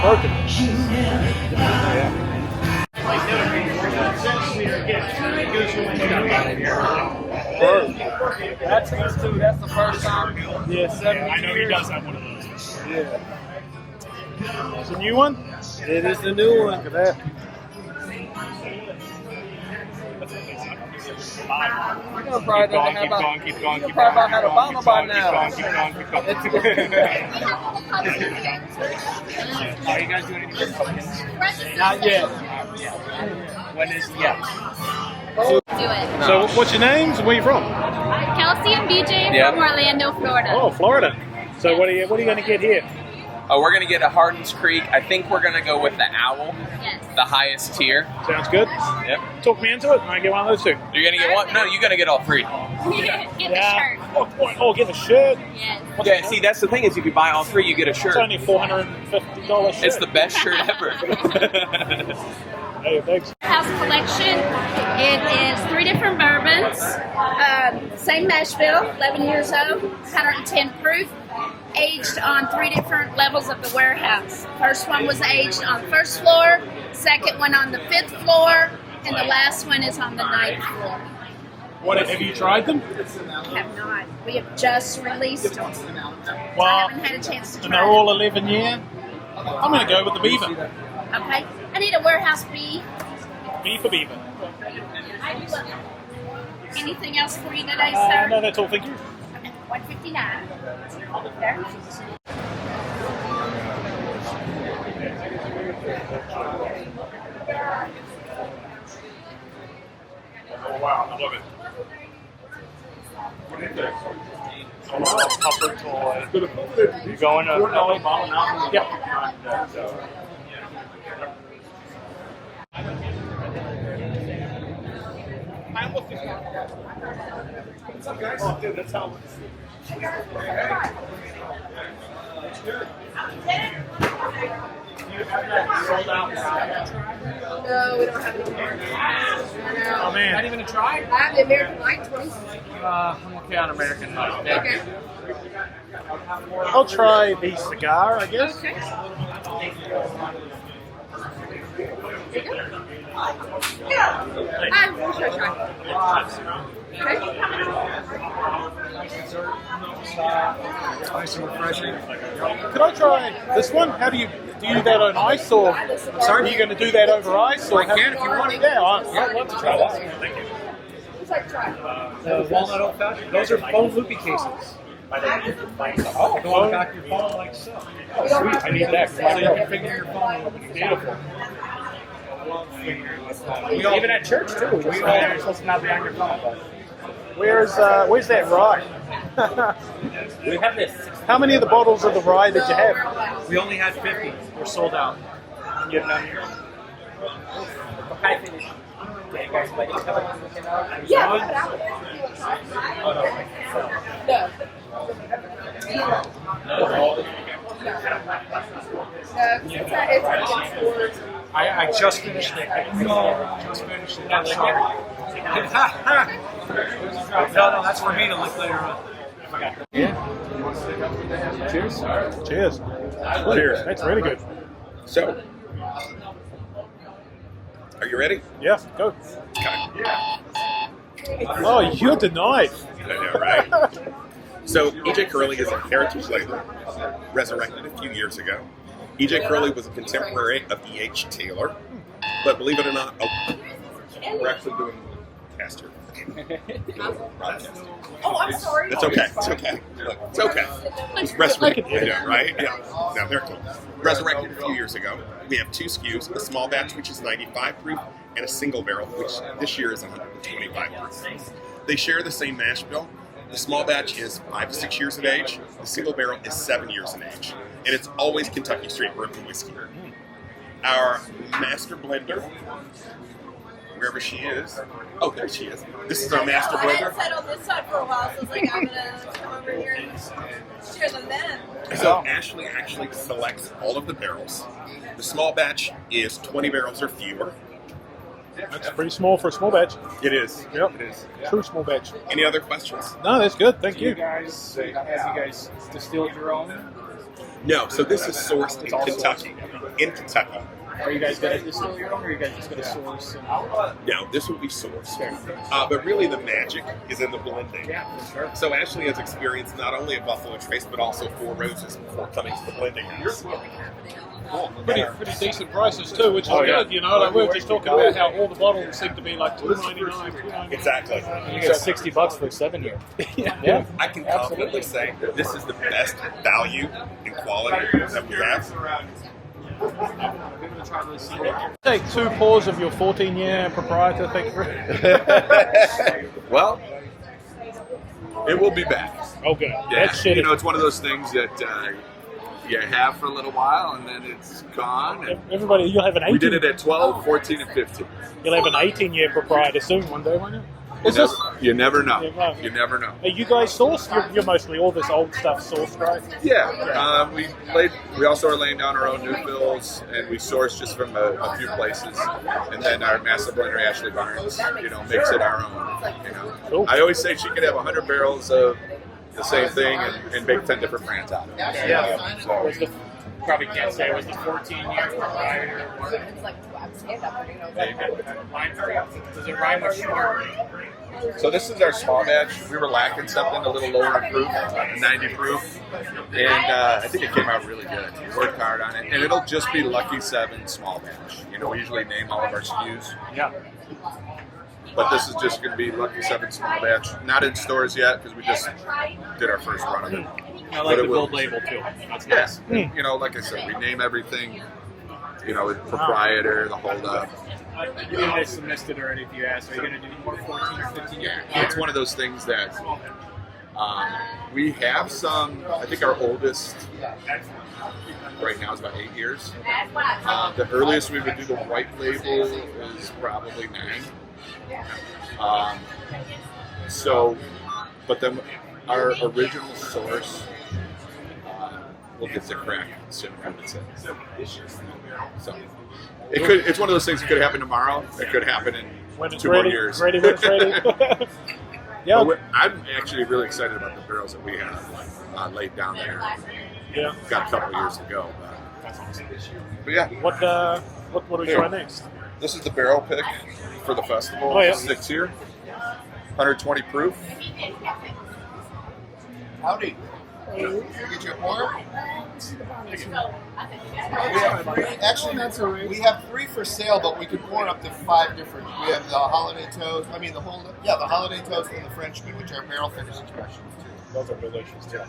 Broken.
That's his too. That's the first time.
Yes,
I know he does
have one of those. Yeah. It's a new one? It is the new one. Look at that.
You're gonna probably
Keep going.
You're probably about had a bottle by now.
Keep going. Are you guys doing anything with tokens?
Not yet.
When is
Do it.
So, what's your names and where you from?
Kelsey and BJ
Yeah.
from Orlando, Florida.
Oh, Florida. So, what are you going to get here?
Oh, we're gonna get a Hardin's Creek. I think we're gonna go with the Owl,
Yes.
the highest tier.
Sounds good.
Yep.
Talk me into it. I get one of those two.
You're gonna get one? No, you're gonna get all three.
Get the shirt.
Oh, get the shirt.
Yes.
Yeah. See, that's the thing is, if you buy all three, you get a shirt.
It's only $450 shirt.
It's the best shirt ever.
Hey, thanks.
House collection. It is 3 different bourbons. Same mash bill, 11 years old, 110 proof. Aged on 3 different levels of the warehouse. First one was aged on the 1st floor, second one on the 5th floor, and the last one is on the 9th floor.
What have you tried them?
Have not. We have just released them.
Well,
I haven't had a chance to
and
try
they're
them.
all 11 year. I'm going to go with the Beaver.
Okay. I need a warehouse B.
B for Beaver.
Anything else for you today, sir?
No, that's all. Thank you.
Okay, 159. There.
Oh wow, I love it.
Copper toy.
You going to LA Bottle now?
Yep.
No, we don't have any more.
Oh man.
Not even a try? I have the American Light choice.
I'm okay on American Light.
Okay.
I'll try the cigar, I guess.
Okay. I will try.
Nice and refreshing. Could I try this one? How do you that on ice, or sorry, are you going to do that over ice? Or
I can if you want.
Yeah, I'd love to try that. Thank you.
The walnut old fashioned. Those are foam loopy cases.
Oh,
Go on the back of your phone like so. Sweet, I need that. So you can figure your phone out. Beautiful. Even at church too. We all are supposed to not be on your phone.
Where's that rye?
We have this.
How many of the bottles of the rye did you have?
We only had 50. We're sold out. Get none here. I just finished it. Just finished it. I'm sorry. No, that's for me to look later on.
Yeah. Cheers. Cheers. Cheers. That's really good.
So, are you ready?
Yeah, go. Oh, you're denied.
I know, right? So, E.J. Curley is a heritage label, resurrected a few years ago. E.J. Curley was a contemporary of E.H. Taylor, but believe it or not, we're actually doing cast here.
Oh, I'm sorry.
It's okay. It's okay. Look, it's okay. It's resurrected, right? Yeah. No, they're cool. Resurrected a few years ago. We have two SKUs: a small batch, which is 95 proof, and a single barrel, which this year is 125 proof. They share the same mash bill. The small batch is 5 to 6 years of age. The single barrel is 7 years in age, and it's always Kentucky straight bourbon whiskey. Our master blender, wherever she is. Oh, there she is. This is our master
I
blender.
hadn't sat on this side for a while, so I was like, I'm gonna come over here and share them then.
So Ashley actually selects all of the barrels. The small batch is 20 barrels or fewer.
That's pretty small for a small batch.
It is.
Yep.
It is.
True small batch.
Any other questions?
No, that's good. Thank you.
Have you guys distilled your own?
No. So this is sourced in Kentucky. In Kentucky.
Are you guys going to distill your own, or are you guys just going to source?
No, this will be sourced. But really the magic is in the blending.
Yeah, for sure.
So Ashley has experienced not only a Buffalo Trace, but also 4 Roses before coming to the blending house.
Pretty decent prices too, which is good. You know, like we were just talking about how all the bottles seem to be like $2.99.
Exactly.
You get $60 for a 7-year.
Yeah. I can confidently say that this is the best value and quality that we have.
Take 2 pours of your 14-year proprietor thing.
Well, it will be back.
Okay.
Yeah,
That's shitty.
you know, it's one of those things that you have for a little while and then it's gone. And
Everybody, you'll have an 18.
we did it at 12, 14, and 15.
You'll have an 18-year proproprietor soon one day, won't you?
You never know.
Yeah, right.
You never know.
Are you guys sourced? You're mostly all this old stuff sourced, right?
Yeah, we also are laying down our own new fills, and we source just from a few places, and then our master blender Ashley Barnes, makes it our own.
Cool.
I always say she could have 100 barrels of the same thing and make 10 different brands out of it.
Yeah.
So,
Probably can't say it was the 14-year proprietor. Does it rhyme with sugar?
So this is our small batch. We were lacking something a little lower in proof, 90 proof, and I think it came out really good. We worked hard on it, and it'll just be Lucky 7 small batch. We usually name all of our SKUs.
Yeah.
But this is just going to be Lucky 7 small batch. Not in stores yet because we just did our first run of it.
I like the gold label too. That's nice.
Like I said, we name everything. Proprietor, the holdup.
You guys submitted already. If you asked, are you going to do more 14 or 15 years?
It's one of those things that we have some. I think our oldest right now is about 8 years. The earliest we would do the white label is probably 9.
But then our original source will get the crack soon. I would say. So it's one of those things that could happen tomorrow. It could happen in
when it's
2
ready,
more years.
Ready when it's ready. Yeah.
I'm actually really excited about the barrels that we have laid down there.
Yeah.
Got a couple of years to go. But yeah.
What do we try next?
This is the barrel pick for the festival.
Oh, yeah.
6 year, 120 proof.
Howdy. Can I get you a pour? Actually, we have 3 for sale, but we could pour up to 5 different. We have the holiday toast. I mean, the holiday toast and the Frenchman, which are barrel finished expressions too.
Those are delicious too.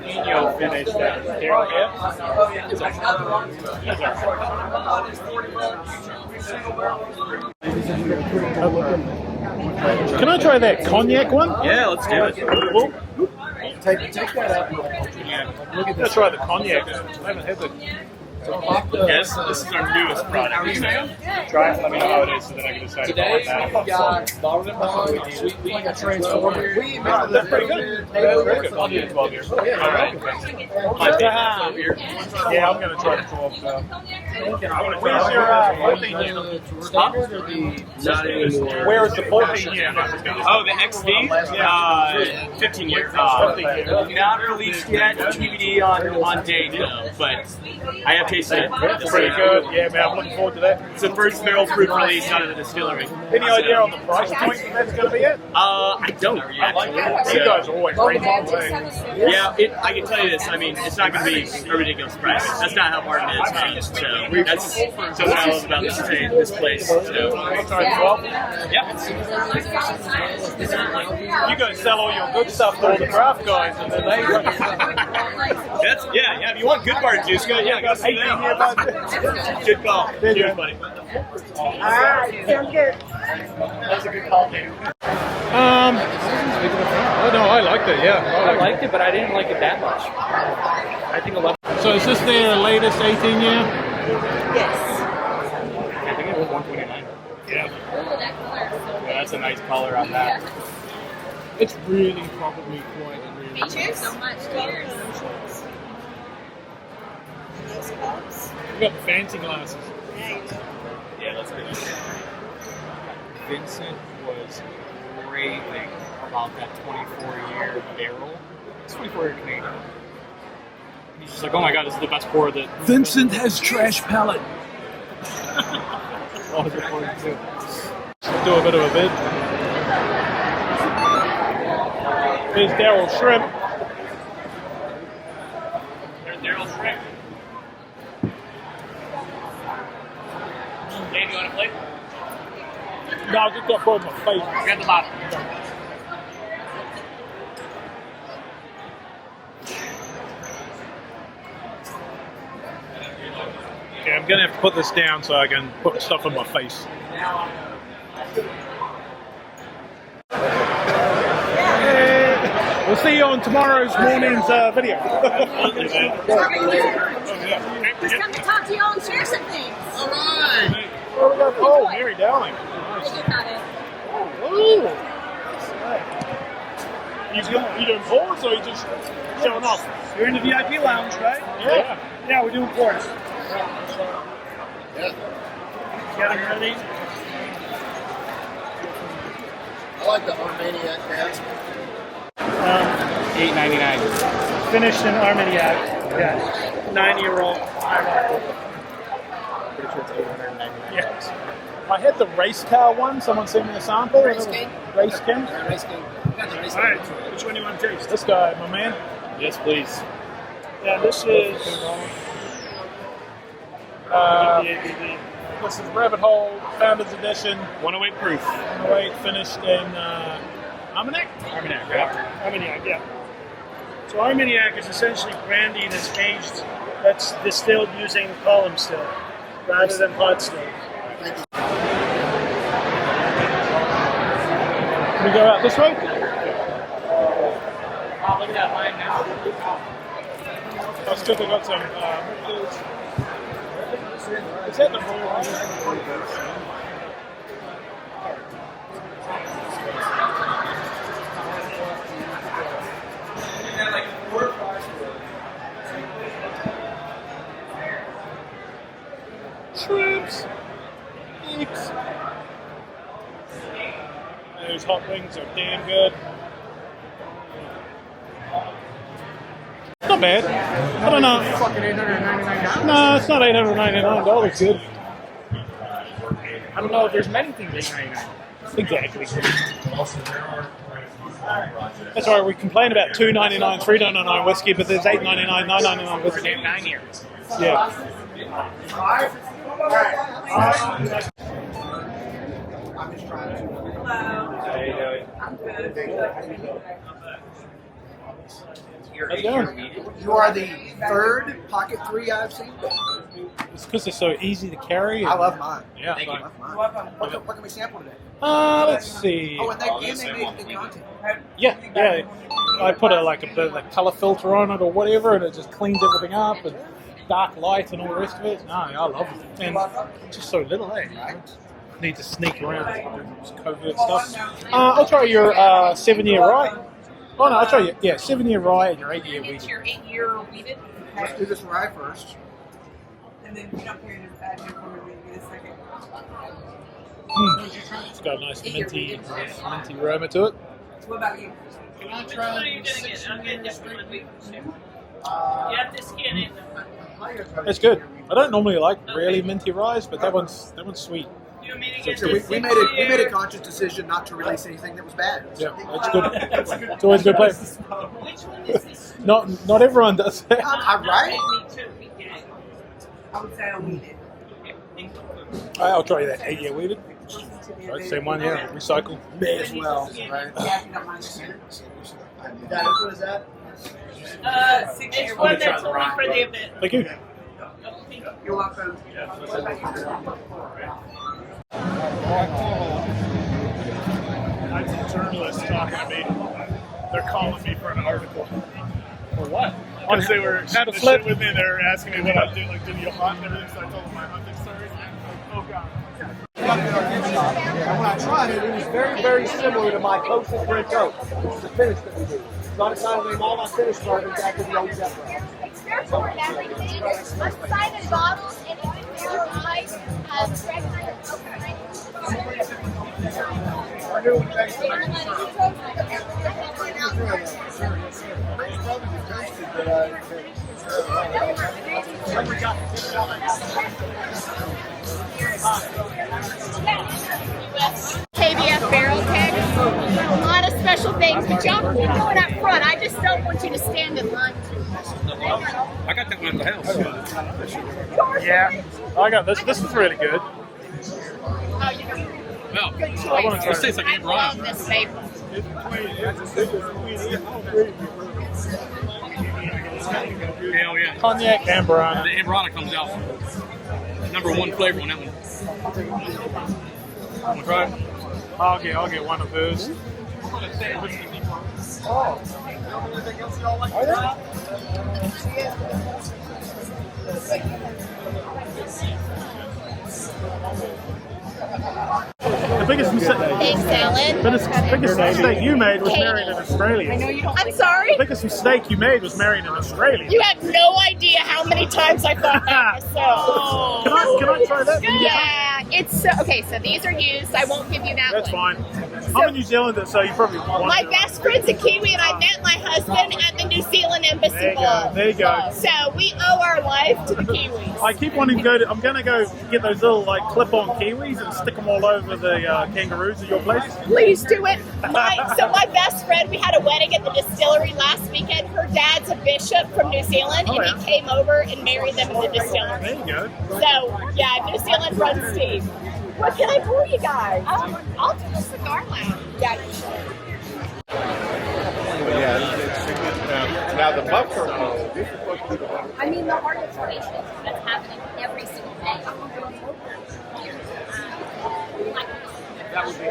Nino finished that. Can I try that cognac one?
Yeah, let's do it.
Cool.
Take that up.
Let's try the cognac. I haven't had the.
Yes, this is our newest product.
Try it. Let me know how it is, so then I can decide if I want that.
We got like a transformer.
That's pretty good. That's very good. I'll do the 12 years. All right. Yeah, I'm going to try the 12. Where's your 14 year? Where's the 14 year?
Oh, the XV? 15 year. Not released yet. TBD on date, though, but I have tasted it.
It's pretty good. Yeah, man, I'm looking forward to that.
It's the first barrel proof release out of the distillery.
Any idea on the price point that's going to be at?
I don't actually.
You guys are always reasonable.
Yeah, I can tell you this. I mean, it's not going to be a ridiculous price. That's not how hard it is. So that's something I love about this place. So.
Yeah. You guys sell all your good stuff to all the craft guys, and then they.
Yeah. If you want good bar juice, go see them. Good call. Cheers, buddy.
All right, sounds good.
That was a good call, dude.
Oh no, I liked it. Yeah,
I liked it, but I didn't like it that much. I think 11.
So is this their latest 18 year?
Yes.
I think it was 129.
Yeah.
That's a nice color on that.
It's really probably quite really.
Cheers so much. Cheers.
We got fancy glasses.
Yeah, let's get it. Vincent was raving about that 24-year barrel. It's 24-year Canadian. He's just like, oh my god, this is the best pour that.
Vincent has trash palate.
Oh, it's recording too.
Do a bit of a bid. Here's Daryl Shrimp.
There's Daryl Shrimp. Dave, you want to play?
No, I just got both my face.
Grab the bottom.
Okay, I'm gonna have to put this down so I can put stuff on my face. We'll see you on tomorrow's morning's video.
Just come to talk to you all and share some things.
All right.
Oh, Mary Dowling. Ooh. You doing pours or you just showing off?
You're in the VIP lounge, right?
Yeah,
we're doing pours. Yeah. Getting ready. I like the Armaniac cask.
$8.99.
Finished in Armaniac. Yeah. 9-year-old.
Pretty sure it's $899.
Yeah. I had the race car one. Someone sent me a sample.
Race King?
Race King?
Race King. All right. Which one do you want to taste?
This guy, my man.
Yes, please.
Yeah, this is.
This is Rabbit Hole Founders Edition.
108 proof.
108 finished in Armagnac?
Armagnac, yeah.
Armagnac, yeah. So Armagnac is essentially brandy that's aged, that's distilled using column still, rather than pot still.
Can we go out this way?
Look at that line now.
Let's check. I got some. Is that the whole? Shrimps. Eggs. Those hot wings are damn good. Not bad. I don't know.
Fucking $899.
No, it's not $899. Good.
I don't know if there's many things $899.
Exactly. That's all right. We complain about $2.99, $3.99 whiskey, but there's $8.99, $9.99 whiskey.
Damn 9 years.
Yeah.
You are the third Pocket 3 I've seen.
It's because they're so easy to carry.
I love mine.
Yeah.
I love mine. What can we sample today?
Let's see.
Oh, and they made good content.
Yeah. I put a bit of a color filter on it or whatever, and it just cleans everything up and dark light and all the rest of it. No, I love it. And just so little, eh? Need to sneak around covert stuff. I'll try your 7-year rye. Oh no, I'll try you. Yeah, 7-year rye and your 8-year wheated.
Your 8-year wheated.
Let's do this rye first.
And then we don't care to add your for me in a second.
It's got a nice minty aroma to it.
What about you?
Can I try?
What are you gonna get? I'll get a different one. You have to skin it.
It's good. I don't normally like really minty ryes, but that one's sweet.
So we made a conscious decision not to release anything that was bad.
Yeah, it's good. It's always a good place.
Which one is this?
Not everyone does that.
I'm right.
Me too. I would say I'll eat it.
I'll try that 8-year wheated. Right, same one, yeah. Recycle.
May as well, right?
Yeah, if you don't mind.
What is that?
6-year one that's only for the event.
Thank you.
You're welcome.
I had some journalists talking to me. They're calling me for an article.
For what?
Because they were
How to
shooting the
flip.
shit with me. They were asking me what I do, like, do you hunt and everything. So I told them my hunting stories. Oh god.
And when I tried it, it was very, very similar to my Coastal Brent Oak, which is the finish that we do. So I decided to name all my finish bourbons after the old Zephyr.
Careful with everything. Unsigned bottles and if you're right, KBF barrel kegs, a lot of special things, but y'all keep going up front. I just don't want you to stand in line.
I got that one at the house. Yeah. I got this. This is really good.
Oh, you know.
Well,
Good choice.
I want to try this.
I love this flavor.
Hell yeah.
Cognac Amberana.
The Amberana comes out #1 flavor on that one.
Want to try it? I'll get one of those. The biggest mistake you made was marrying an Australian.
I know you don't. I'm sorry.
The biggest mistake you made was marrying an Australian.
You have no idea how many times I thought that myself.
Can I try that?
Yeah, it's okay. So these are used. I won't give you that
That's
one.
fine. I'm in New Zealand, so you probably want
My
to.
best friend's a Kiwi, and I met my husband at the New Zealand Embassy
There you go.
Ball.
There you go.
So we owe our life to the Kiwis.
I keep wanting to go. I'm going to go get those little clip-on kiwis and stick them all over the kangaroos at your place.
Please do it. My best friend, we had a wedding at the distillery last weekend. Her dad's a bishop from New Zealand, and he came over and married them in the distillery.
There you go.
So, yeah, New Zealand runs deep. What can I pour you guys? I'll do the cigar lounge. Yeah, you should.
Now the buffalo, this is supposed to be the one.
I mean, the articulation that's happening every single day.
That would be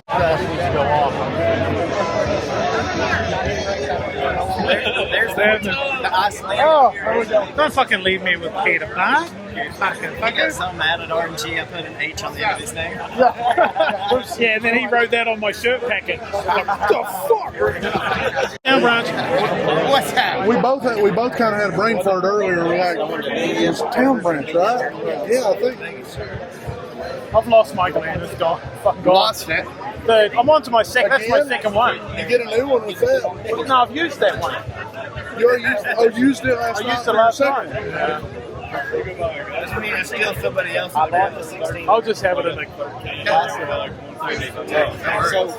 That needs to go off.
There's the Iceland. Oh, there we go. Don't fucking leave me with Peter Pan.
I got so mad at RNG, I put an H on the end of his name.
Yeah, and then he wrote that on my shirt packet. Like, the fuck? Now, Branch.
What's that?
We both kind of had a brain fart earlier. We're like, it's Town Branch, right? Yeah, I think.
I've lost my gland. It's gone. Fucking gone.
Lost it.
Dude, I'm on to my second. That's my second one.
You get a new one with that.
No, I've used that one.
You already used it last night?
I used it last night. Yeah.
Doesn't mean to steal somebody else's.
I'll just have it in the glass.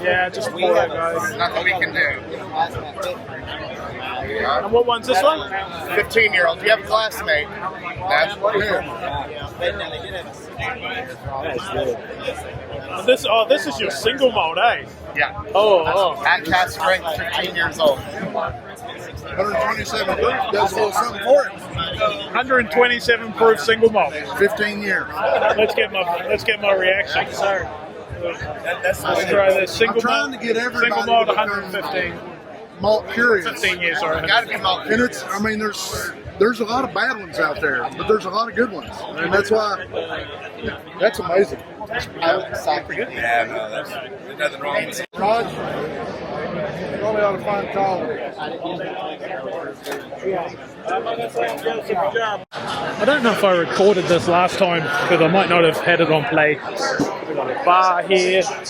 Yeah, just pour it, guys.
Nothing we can do.
And what one's this one?
15-year-old. Do you have a classmate? That's
This is your single malt, eh?
Yeah.
Oh.
At cast strength, 15 years old.
127 proof does a little something for it.
127 proof single malt.
15 years.
Let's get my reaction. Sorry. Let's try this single
I'm trying
malt.
to get everybody
Single malt,
to
115.
Malt curious.
15 years, sorry.
Gotta be malt
And it's, I mean, there's a lot of bad ones out there, but there's a lot of good ones, and that's why that's amazing.
Yeah, no, there's nothing wrong with it.
Raj, you only ought to find a caller.
I don't know if I recorded this last time because I might not have had it on play. We've got a bar here, some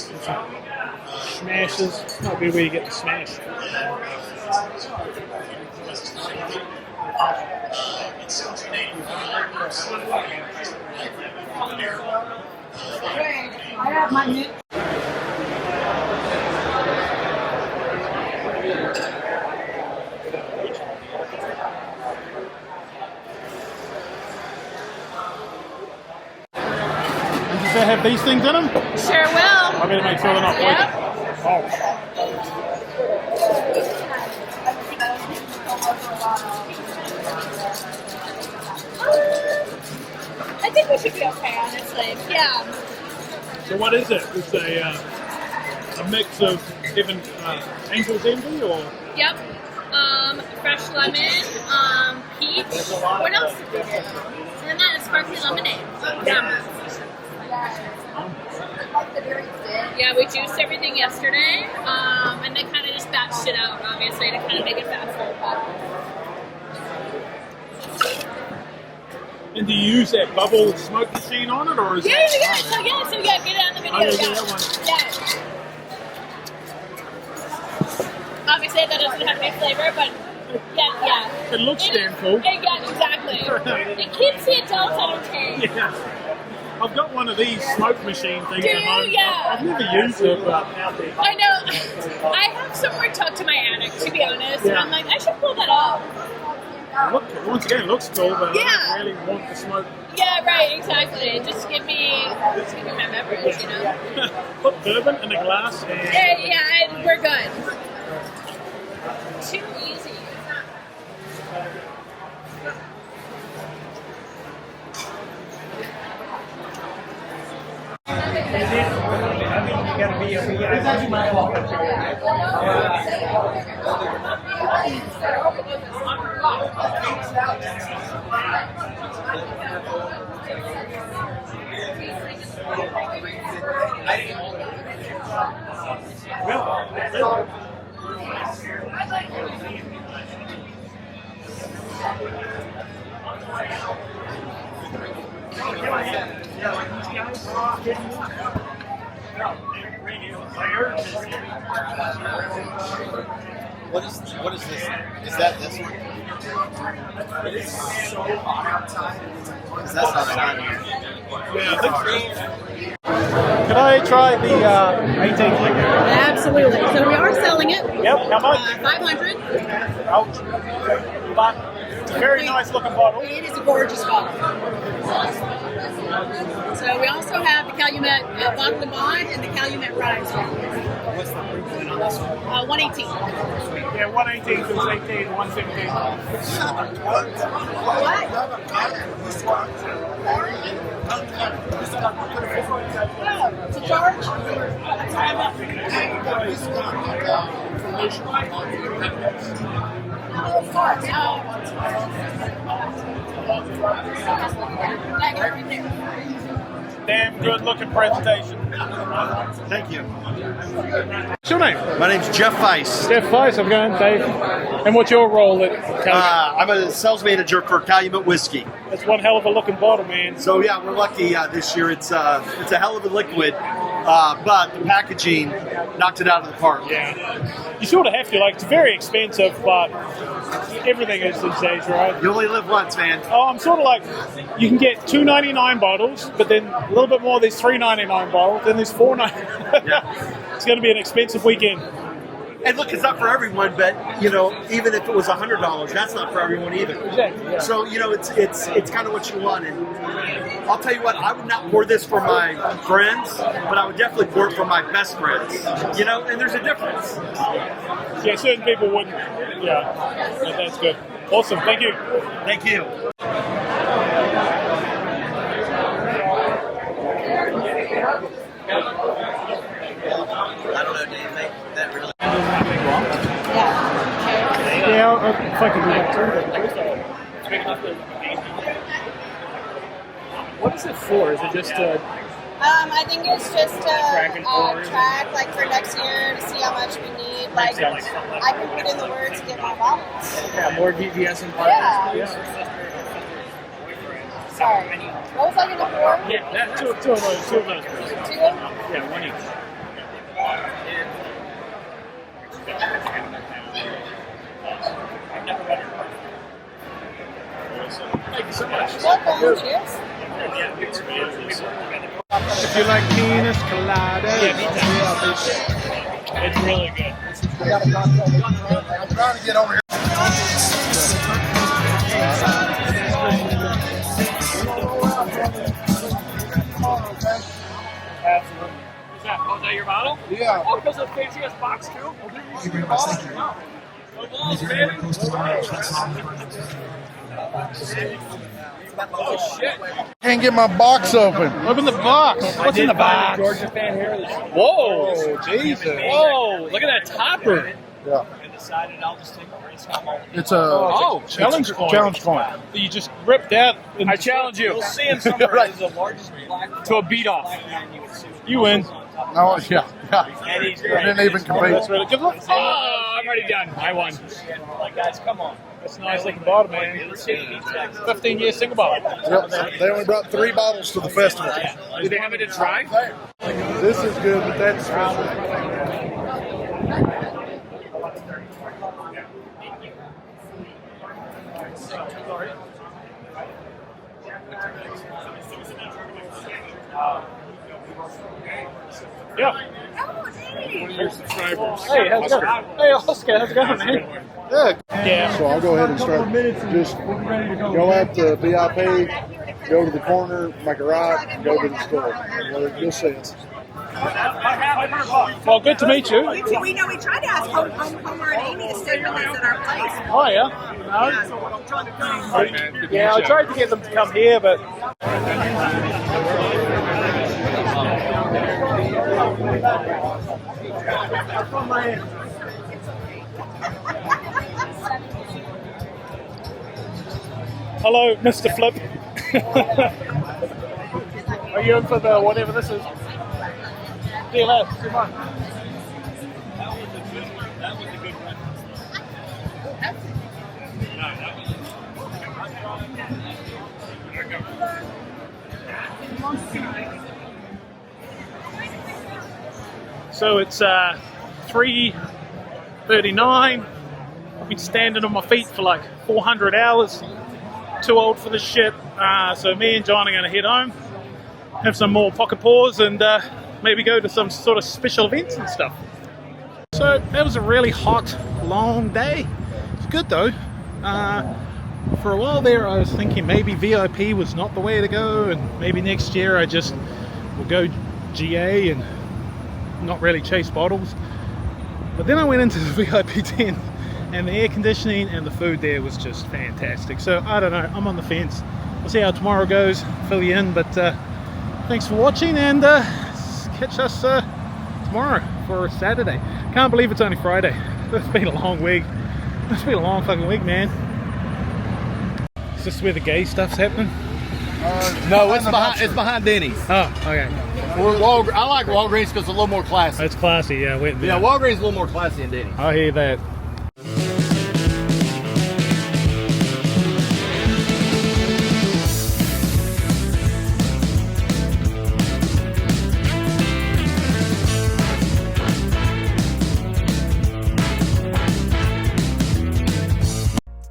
smashes. This might be where you get the smash.
I have my new.
Does that have these things in them?
Sure will.
I better make sure they're not poison.
I think we should be okay, honestly. Yeah.
So what is it? It's a mix of different Angel's Envy or?
Yep. Fresh lemon, peach. What else? And that is sparkling lemonade. Yeah, we juiced everything yesterday, and then kind of just batched it out, obviously, to kind of make it faster.
And do you use that bubble smoke machine on it, or is
Yeah, so get it on the video.
Okay,
Yeah.
that one.
Yeah. Obviously, that doesn't have any flavor, but yeah.
It looks damn cool.
Yeah, exactly. It keeps the adults entertained.
Yeah. I've got one of these smoke machine things
Do
at
you?
home.
Yeah.
I've never used it, but
I know. I have somewhere tucked to my attic, to be honest. And
Yeah.
I'm like, I should pull that up.
once again, it looks cool, but
Yeah.
I don't really want the smoke.
Yeah, right, exactly. Just give me my beverage, you know?
Put bourbon in a glass and...
Yeah, and we're good. Too easy.
What is this? Is that this one? It is so hot outside. Because that's not shining.
Yeah, I think Can I try the 18 liquor?
Absolutely. So we are selling it.
Yep, how much?
500.
Ouch. But it's a very nice looking bottle.
It is a gorgeous bottle. So we also have the Calumet Bottle and Bond and the Calumet Rise.
What's the proof point on this one?
118.
Yeah, 118 to 18, 117.
It's a charge.
information on
Of course.
Damn good looking presentation.
Thank you.
What's your name?
My name's Jeff Weiss.
Jeff Weiss, I'm going, Dave. And what's your role at Calumet?
I'm a sales manager for Calumet Whiskey.
It's one hell of a looking bottle, man.
So yeah, we're lucky this year. It's a hell of a liquid, but the packaging knocked it out of the park.
Yeah, you sort of have to. Like, it's very expensive, but everything is these days, right?
You only live once, man.
Oh, I'm sort of like, you can get $2.99 bottles, but then a little bit more. There's $3.99 bottles, then there's $4.99.
Yeah.
It's going to be an expensive weekend.
And look, it's not for everyone, but you know, even if it was $100, that's not for everyone either.
Exactly. Yeah.
So you know, it's kind of what you want. And I'll tell you what, I would not pour this for my friends, but I would definitely pour it for my best friends. You know, and there's a difference.
Yeah, certain people wouldn't. Yeah, that's good. Awesome. Thank you.
Thank you.
I don't know, do you think that really...
Yeah, if I could do that too. What is it for? Is it just
I think it's just a track, like for next year, to see how much we need. Like, I can put in the word to get more bottles.
Yeah, more DVS and partners.
Yeah. Sorry. What was I going to pour?
Yeah, that, two of those. Please.
Two of them?
Yeah, one each. Thank you so much.
Welcome. Cheers.
if you like penis coladas? It's really good.
I'm trying to get over here.
Absolutely. Was that your bottle?
Yeah.
Oh, because of the fancy ass box too?
Thank you very much. Thank you.
Oh shit!
Can't get my box open.
Open the box. What's in the box?
Georgia fan here.
Whoa, Jesus! Whoa, look at that topper.
Yeah. It's a
challenge coin.
Challenge coin.
You just ripped out.
I challenge you.
You'll see him somewhere.
Right.
The largest black to a beat off. You win.
Oh yeah. I didn't even compete.
That's really good.
Oh, I'm already done. I won.
Like, guys, come on.
That's a nice looking bottle, man. 15-year single bottle.
Yep. They only brought 3 bottles to the festival.
Do they have it to try?
This is good, but that's special.
Yeah.
One of your subscribers.
Hey, how's it going? Hey, Oscar, how's it going, man? Good. Yeah.
So I'll go ahead and start. Just go out to VIP, go to the corner, make a right, and go to the store. You'll see us.
Well, good to meet you.
We know we tried to ask Homer and Amy to stay with us at our place.
Oh, yeah? No? Yeah, I tried to get them to come here, but... Hello, Mr. Flip. Are you in for the whatever this is? DLS, come on. So it's 3:39. I've been standing on my feet for like 400 hours. Too old for this shit. So me and John are going to head home, have some more pocket pours, and maybe go to some sort of special events and stuff. So that was a really hot, long day. It's good though. For a while there I was thinking maybe VIP was not the way to go, and maybe next year I just will go GA and not really chase bottles. But then I went into the VIP tent, and the air conditioning and the food there was just fantastic. So I don't know, I'm on the fence. We'll see how tomorrow goes, fill you in, but thanks for watching, and catch us tomorrow for Saturday. Can't believe it's only Friday.
It's been a long week. It's been a long fucking week, man. Is this where the gay stuff's happening?
No, it's behind Denny's.
Oh, okay.
I like Walgreens because it's a little more classy.
It's classy, yeah.
Yeah, Walgreens is a little more classy than Denny's.
I hear that.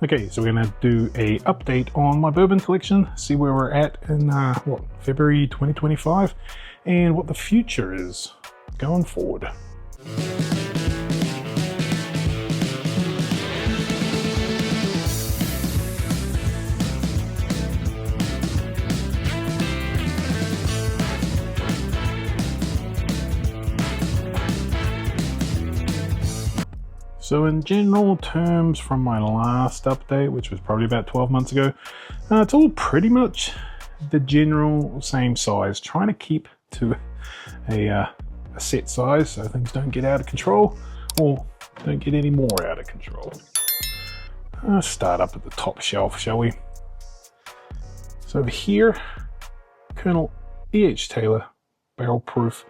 Okay, so we're going to do a update on my bourbon collection, see where we're at in February 2025, and what the future is going forward. So in general terms from my last update, which was probably about 12 months ago, it's all pretty much the general same size, trying to keep to a set size so things don't get out of control or don't get any more out of control. Let's start up at the top shelf, shall we? So over here, Colonel E.H. Taylor Barrel Proof.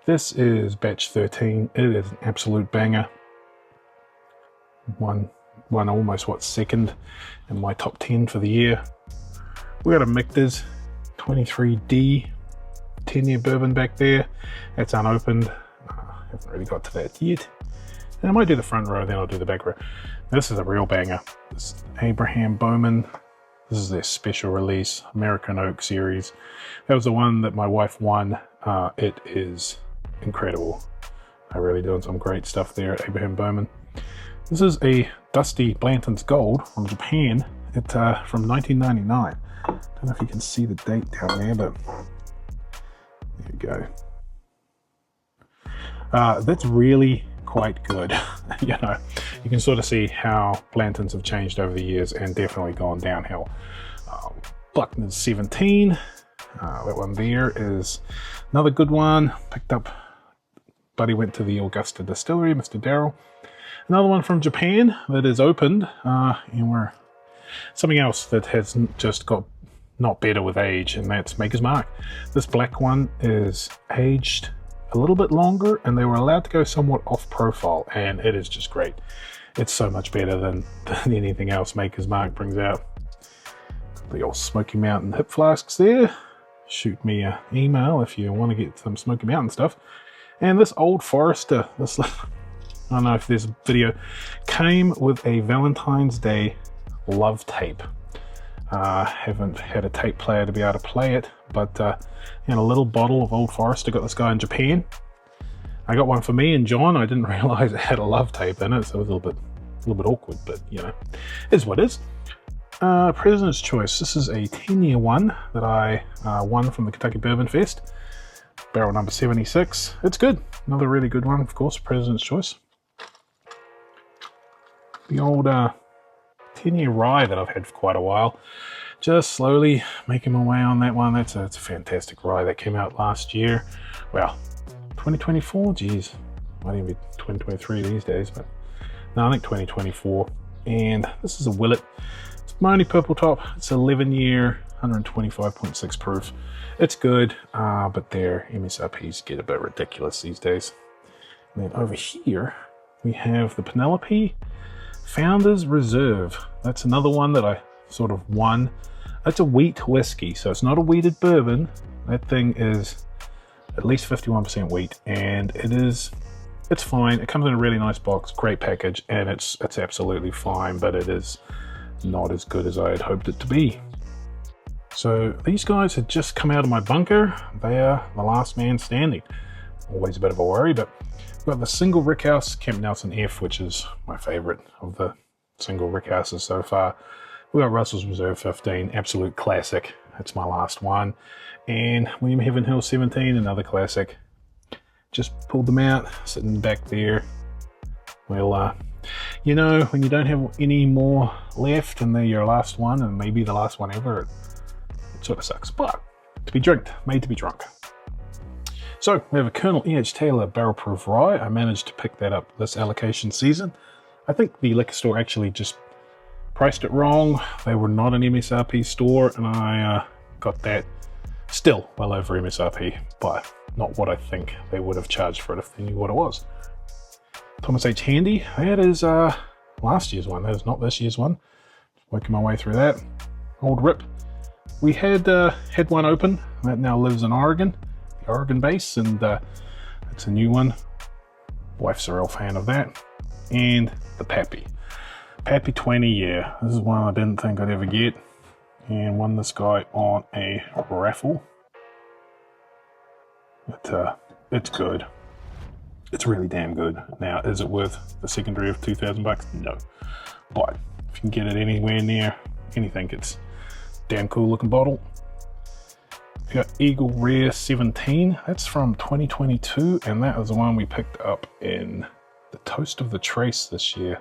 This is batch 13. It is an absolute banger. One almost second in my top 10 for the year. We got a Michter's 23D 10-year bourbon back there. That's unopened. Haven't really got to that yet. And I might do the front row, then I'll do the back row. This is a real banger. This is Abraham Bowman. This is their special release, American Oak series. That was the one that my wife won. It is incredible. They're really doing some great stuff there at Abraham Bowman. This is a Dusty Blanton's Gold from Japan. It's from 1999. Don't know if you can see the date down there, but there you go. That's really quite good. You know, you can sort of see how Blantons have changed over the years and definitely gone downhill. Buckner's 17. That one there is another good one. Picked up, buddy went to the Augusta Distillery, Mr. Darrell. Another one from Japan that is opened, and we're something else that has just got not better with age, and that's Maker's Mark. This black one is aged a little bit longer, and they were allowed to go somewhat off profile, and it is just great. It's so much better than anything else Maker's Mark brings out. The old Smoky Mountain hip flasks there. Shoot me an email if you want to get some Smoky Mountain stuff. And this Old Forester, this I don't know if there's a video, came with a Valentine's Day love tape. Haven't had a tape player to be able to play it, but in a little bottle of Old Forester. Got this guy in Japan. I got one for me and John. I didn't realize it had a love tape in it, so it was a little bit awkward, but you know, is what it is. President's Choice. This is a 10-year one that I won from the Kentucky Bourbon Fest. Barrel number 76. It's good. Another really good one, of course, President's Choice. The old 10-year rye that I've had for quite a while. Just slowly making my way on that one. It's a fantastic rye that came out last year. Well, 2024, geez. Might even be 2023 these days, but no, I think 2024. And this is a Willet. It's my only purple top. It's 11-year, 125.6 proof. It's good, but their MSRPs get a bit ridiculous these days. And then over here, we have the Penelope Founders Reserve. That's another one that I sort of won. That's a wheat whiskey, so it's not a wheated bourbon. That thing is at least 51% wheat, and it's fine. It comes in a really nice box, great package, and it's absolutely fine, but it is not as good as I had hoped it to be. So these guys had just come out of my bunker. They are the last man standing. Always a bit of a worry, but we've got the single rickhouse Camp Nelson F, which is my favorite of the single rickhouses so far. We've got Russell's Reserve 15, absolute classic. That's my last one. And William Heaven Hill 17, another classic. Just pulled them out, sitting back there. Well, you know, when you don't have any more left and they're your last one, and maybe the last one ever, it sort of sucks. But to be made to be drunk. So we have a Colonel E.H. Taylor Barrel Proof Rye. I managed to pick that up this allocation season. I think the liquor store actually just priced it wrong. They were not an MSRP store, and I got that still well over MSRP, but not what I think they would have charged for it if they knew what it was. Thomas H. Handy, that is last year's one, that is not this year's one. Working my way through that. Old rip. We had one open, that now lives in Oregon, the Oregon base, and it's a new one. Wife's a real fan of that. And the Pappy. Pappy 20, yeah, this is one I didn't think I'd ever get, and won this guy on a raffle. It's good. It's really damn good. Now, is it worth the secondary of $2,000? No. But if you can get it anywhere near anything, it's a damn cool looking bottle. We got Eagle Rare 17. That's from 2022, and that was the one we picked up in the Toast of the Trace this year.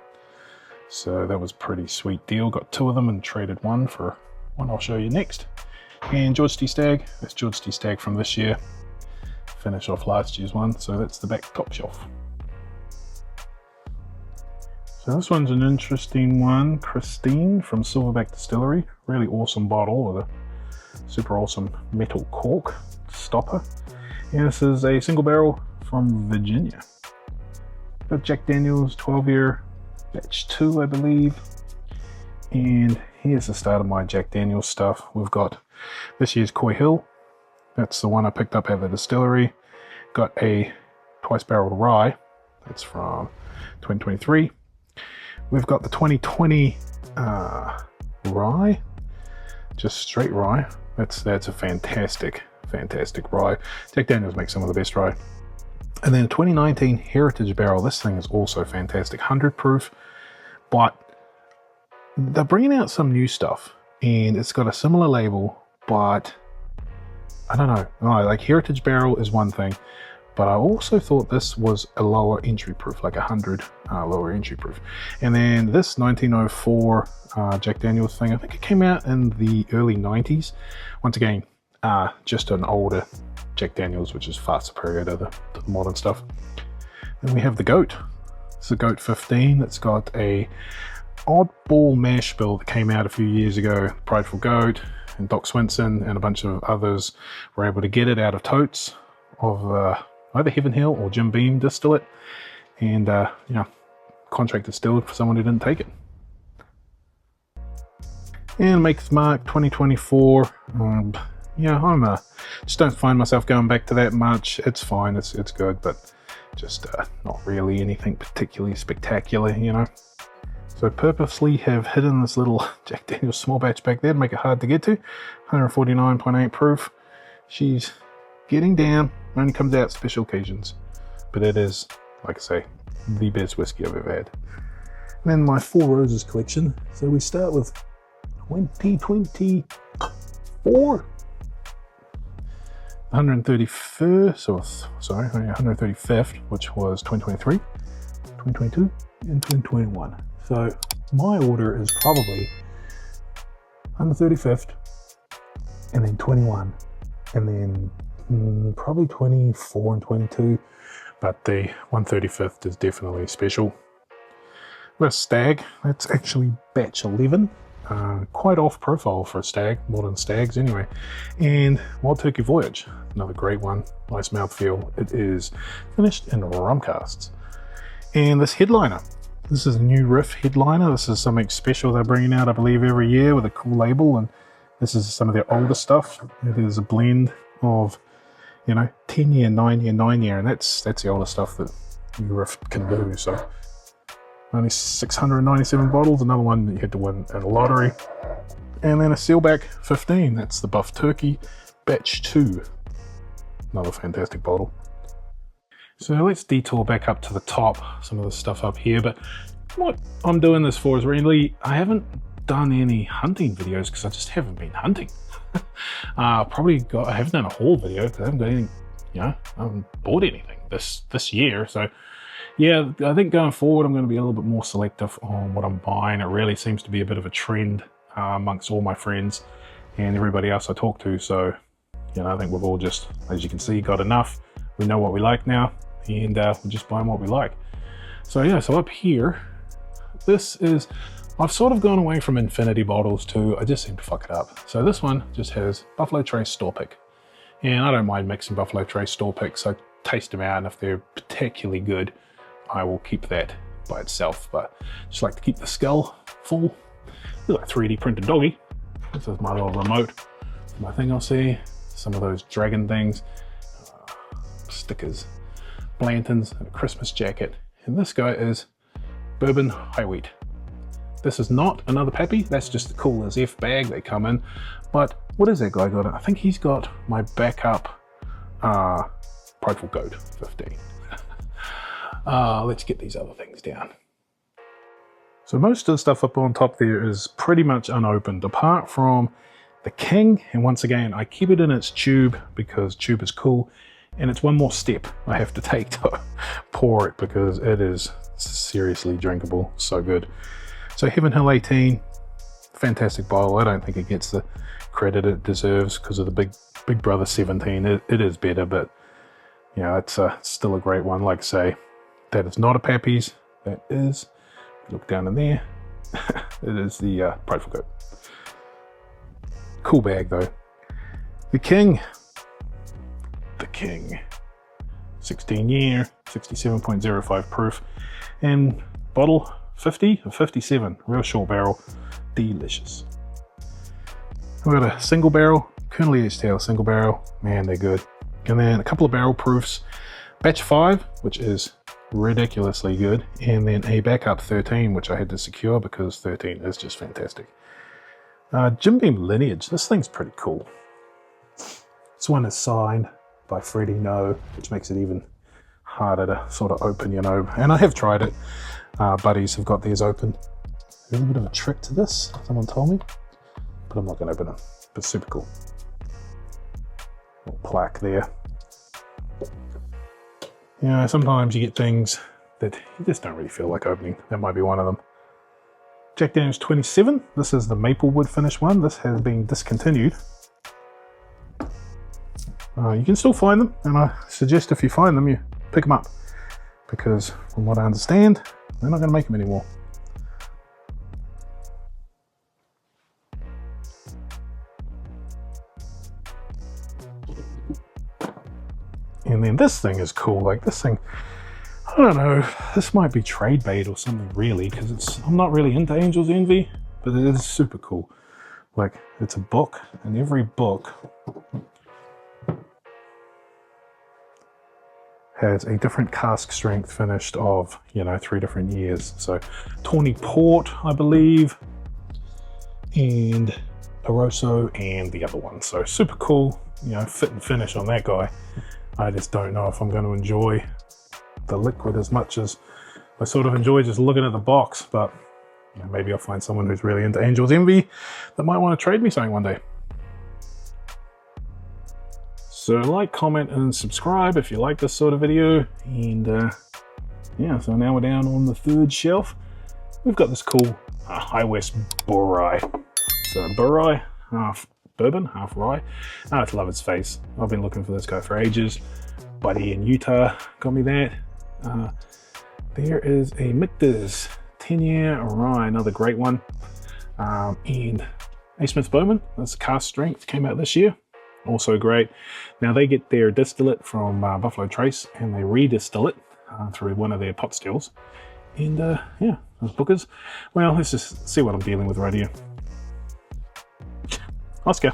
So that was a pretty sweet deal. Got 2 of them and traded one for one I'll show you next. And George T. Stagg. That's George T. Stagg from this year. Finish off last year's one, so that's the back top shelf. So this one's an interesting one. Christine from Silverback Distillery. Really awesome bottle with a super awesome metal cork stopper. And this is a single barrel from Virginia. Got Jack Daniel's 12-year batch 2, I believe. And here's the start of my Jack Daniel's stuff. We've got this year's Coy Hill. That's the one I picked up at the distillery. Got a twice barreled rye. That's from 2023. We've got the 2020 rye, just straight rye. That's a fantastic rye. Jack Daniel's makes some of the best rye. And then 2019 Heritage Barrel. This thing is also fantastic, 100 proof, but they're bringing out some new stuff, and it's got a similar label, but I don't know. Like Heritage Barrel is one thing, but I also thought this was a lower entry proof, like 100 lower entry proof. And then this 1904 Jack Daniel's thing, I think it came out in the early 90s. Once again, just an older Jack Daniel's, which is far superior to the modern stuff. Then we have the Goat. It's the Goat 15. It's got a oddball mash bill that came out a few years ago. Prideful Goat and Doc Swinson and a bunch of others were able to get it out of totes of either Heaven Hill or Jim Beam distillate, and contract distilled for someone who didn't take it. And Maker's Mark 2024. I'm just don't find myself going back to that much. It's fine, it's good, but just not really anything particularly spectacular, you know. So purposely have hidden this little Jack Daniel's small batch back there to make it hard to get to. 149.8 proof. She's getting down, only comes out special occasions. But it is, like I say, the best whiskey I've ever had. And then my Four Roses collection. So we start with 2024. 135th, which was 2023, 2022, and 2021. So my order is probably 135th, and then 21, and then probably 24 and 22, but the 135th is definitely special. We've got a Stag. That's actually batch 11. Quite off profile for a stag, modern stags anyway. And Wild Turkey Voyage, another great one, nice mouthfeel. It is finished in rum casks. And this headliner, this is a new Riff headliner. This is something special they're bringing out, I believe, every year with a cool label, and this is some of their older stuff. It is a blend of, 10 year, 9 year, 9 year, and that's the older stuff that new Riff can do. So only 697 bottles, another one that you had to win in a lottery. And then a Sealback 15, that's the Buff Turkey Batch 2. Another fantastic bottle. So let's detour back up to the top, some of the stuff up here. But what I'm doing this for is really, I haven't done any hunting videos because I just haven't been hunting. I haven't done a haul video because I haven't got anything, I haven't bought anything this year. So yeah, I think going forward, I'm going to be a little bit more selective on what I'm buying. It really seems to be a bit of a trend amongst all my friends and everybody else I talk to. So, I think we've all just, as you can see, got enough. we know what we like now, and we're just buying what we like. So yeah, so up here, this is, I've sort of gone away from infinity bottles to, I just seem to fuck it up. So this one just has Buffalo Trace store pick. And I don't mind mixing Buffalo Trace store picks. I taste them out, and if they're particularly good, I will keep that by itself. But just like to keep the skull full. Look like a 3D printed doggy. This is my little remote. My thing I'll see. Some of those dragon things. Stickers. Lanterns, and a Christmas jacket. And this guy is Bourbon High Wheat. This is not another Pappy, that's just the cool as F bag they come in. But what is that guy got? I think he's got my backup Prideful Goat 15. Let's get these other things down. So most of the stuff up on top there is pretty much unopened, apart from the King. And once again, I keep it in its tube because tube is cool. And it's one more step I have to take to pour it because it is seriously drinkable, so good. So Heaven Hill 18, fantastic bottle. I don't think it gets the credit it deserves because of the Big Brother 17. It is better, but you know, it's still a great one. Like I say, that is not a Pappy's. That is, look down in there, it is the Prideful Goat. Cool bag though. The King, 16 year, 67.05 proof, and bottle 50 or 57, real short barrel, delicious. We've got a single barrel, Colonel Edge Tail single barrel, man, they're good. And then a couple of barrel proofs, batch 5, which is ridiculously good, and then a backup 13, which I had to secure because 13 is just fantastic. Jim Beam Lineage, this thing's pretty cool. This one is signed by Freddie No, which makes it even harder to sort of open, you know, and I have tried it. Buddies have got theirs open. There's a bit of a trick to this, someone told me, but I'm not going to open it, but super cool. Little plaque there. You know, sometimes you get things that you just don't really feel like opening. That might be one of them. Jack Daniel's 27, this is the Maplewood finish one. This has been discontinued. You can still find them, and I suggest if you find them, you pick them up, because from what I understand, they're not going to make them anymore. And then this thing is cool. Like this thing, I don't know, this might be trade bait or something really, because I'm not really into Angel's Envy, but it is super cool. Like, it's a book, and every book has a different cask strength finished of, you know, 3 different years. So Tawny Port, I believe, and Aroso, and the other one. So super cool, you know, fit and finish on that guy. I just don't know if I'm going to enjoy the liquid as much as I sort of enjoy just looking at the box, but you know, maybe I'll find someone who's really into Angel's Envy that might want to trade me something one day. So like, comment, and subscribe if you like this sort of video. And yeah, so now we're down on the 3rd shelf. We've got this cool High West Borai. So Borai, half bourbon, half rye. I just love its face. I've been looking for this guy for ages. Buddy in Utah got me that. There is a Michter's 10-year rye, another great one. And A. Smith Bowman, that's cask strength, came out this year. Also great. Now they get their distillate from Buffalo Trace, and they redistill it through one of their pot stills. And yeah, those bookers. Well, let's just see what I'm dealing with right here. Oscar,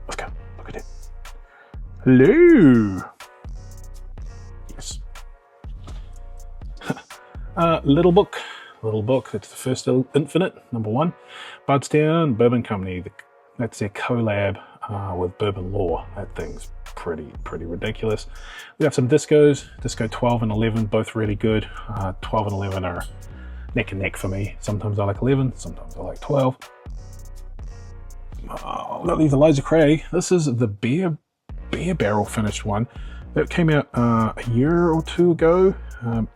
look at it. Hello. Yes. Little book. It's the first Infinite, #1. Budstown Bourbon Company. That's their collab with Bourbon Law. That thing's pretty ridiculous. We have some discos, Disco 12 and 11, both really good. 12 and 11 are neck and neck for me. Sometimes I like 11, sometimes I like 12. Oh, got these Eliza Craig. This is the beer barrel finished one that came out a year or 2 ago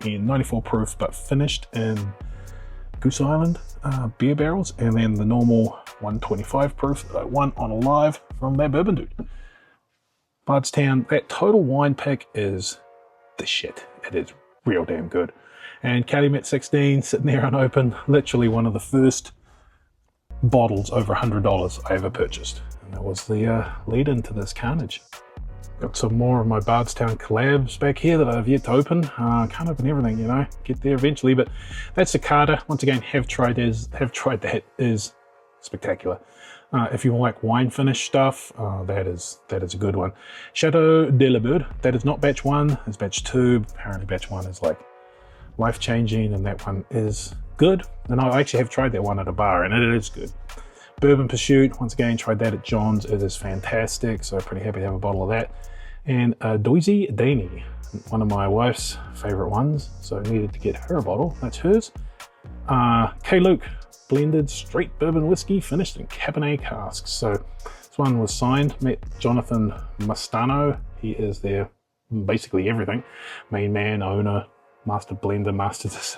in 94 proof, but finished in Goose Island beer barrels, and then the normal 125 proof that I won on a live from that bourbon dude. Bardstown, that Total Wine pick is the shit. It is real damn good. And Calumet 16 sitting there unopened, literally one of the first bottles over $100 I ever purchased. And that was the lead into this carnage. Got some more of my Bardstown collabs back here that I've yet to open. Can't open everything, you know, get there eventually, but that's the Carter. Once again, have tried that, is spectacular. If you like wine finish stuff, that is a good one. Chateau de la Bird, that is not batch 1, it's batch 2. Apparently batch 1 is like life-changing, and that one is good. And I actually have tried that one at a bar, and it is good. Bourbon Pursuit, once again, tried that at John's. It is fantastic, so pretty happy to have a bottle of that. And Doisy Daney, one of my wife's favorite ones, so I needed to get her a bottle. That's hers. K. Luke, blended straight bourbon whiskey, finished in Cabernet casks. So this one was signed. Met Jonathan Mastano. He is their basically everything. Main man, owner, master blender,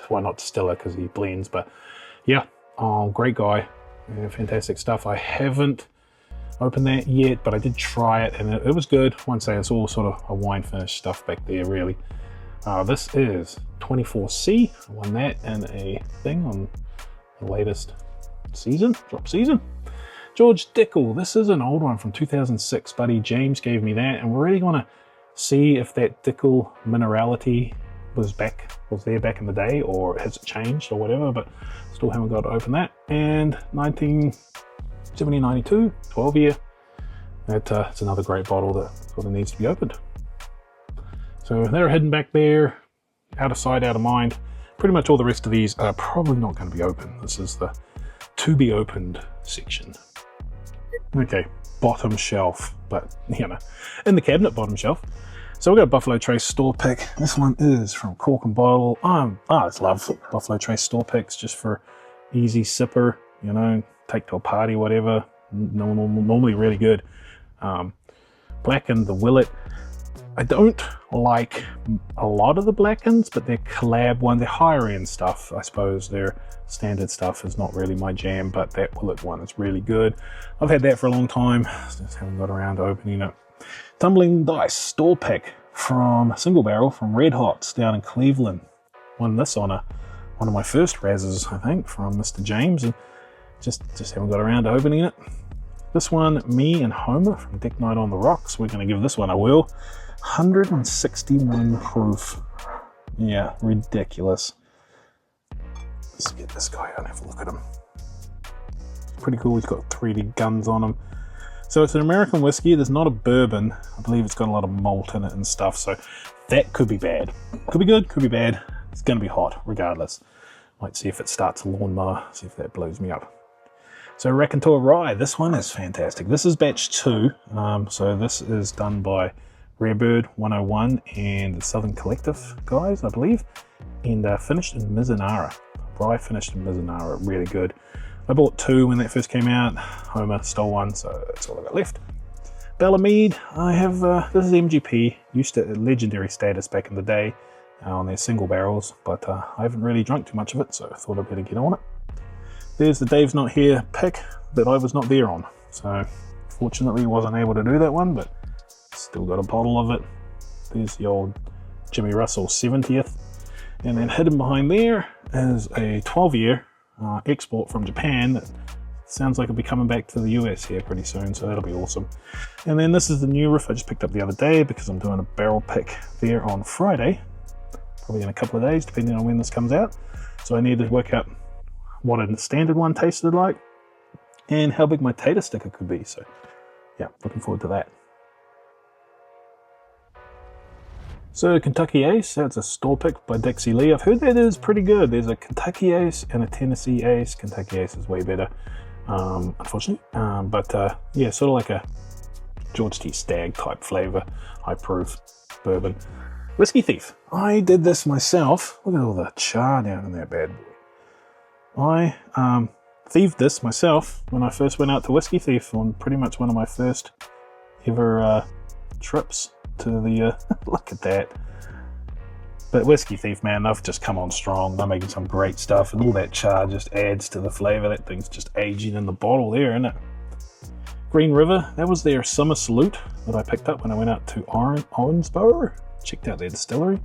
well, not distiller because he blends, but yeah, great guy. Yeah, fantastic stuff. I haven't opened that yet, but I did try it, and it was good. Once say it's all sort of a wine finish stuff back there, really. This is 24C. I won that in a thing on the latest season, drop season. George Dickel. This is an old one from 2006. Buddy James gave me that, and we're really going to see if that Dickel minerality was there back in the day, or has it changed or whatever, but still haven't got to open that. And 1970-92, 12 year. It's another great bottle that sort of needs to be opened. So they're hidden back there, out of sight, out of mind. Pretty much all the rest of these are probably not going to be open. This is the to be opened section. Okay, bottom shelf, but you know, in the cabinet, bottom shelf. So we've got a Buffalo Trace store pick. This one is from Cork and Bottle. I just love Buffalo Trace store picks just for easy sipper, you know, take to a party, whatever. Normally really good. Blackened the Willet. I don't like a lot of the Blackens, but their collab ones, their higher end stuff, I suppose. Their standard stuff is not really my jam, but that Willet one is really good. I've had that for a long time, just haven't got around to opening it. Tumbling Dice store pick from Single Barrel from Red Hots down in Cleveland. Won this on one of my first Razzes, I think, from Mr. James, and just haven't got around to opening it. This one, me and Homer from Deck Night on the Rocks. We're going to give this one a whirl. 161 proof. Yeah, ridiculous. Let's get this guy out and have a look at him. Pretty cool. He's got 3D guns on him. So it's an American whiskey. There's not a bourbon. I believe it's got a lot of malt in it and stuff. So that could be bad. Could be good, could be bad. It's going to be hot regardless. Might see if it starts a lawnmower, see if that blows me up. So Raconteur Rye. This one is fantastic. This is batch 2. So this is done by Rarebird 101 and the Southern Collective guys, I believe. And finished in Mizunara. Rye finished in Mizunara. Really good. I bought 2 when that first came out. Homer stole one, so that's all I got left. Bellamede, I have, this is MGP, used to legendary status back in the day on their single barrels, but I haven't really drunk too much of it, so I thought I'd better get on it. There's the Dave's Not Here pick that I was not there on, so fortunately wasn't able to do that one, but still got a bottle of it. There's the old Jimmy Russell 70th, and then hidden behind there is a 12-year export from Japan that sounds like it'll be coming back to the US here pretty soon, so that'll be awesome. And then this is the new riff I just picked up the other day because I'm doing a barrel pick there on Friday, probably in a couple of days depending on when this comes out. So I need to work out what a standard one tasted like and how big my tater sticker could be. So yeah, looking forward to that. So Kentucky Ace, that's a store pick by Dixie Lee. I've heard that is pretty good. There's a Kentucky Ace and a Tennessee Ace. Kentucky Ace is way better, unfortunately. Yeah, sort of like a George T. Stagg type flavor, high proof bourbon. Whiskey Thief. I did this myself. Look at all the char down in that bad boy. I thieved this myself when I first went out to Whiskey Thief on pretty much one of my first ever trips to the look at that. But Whiskey Thief, man, they've just come on strong. They're making some great stuff, and all that char just adds to the flavor. That thing's just aging in the bottle there, isn't it? Green River, that was their summer salute that I picked up when I went out to Owensboro. Checked out their distillery.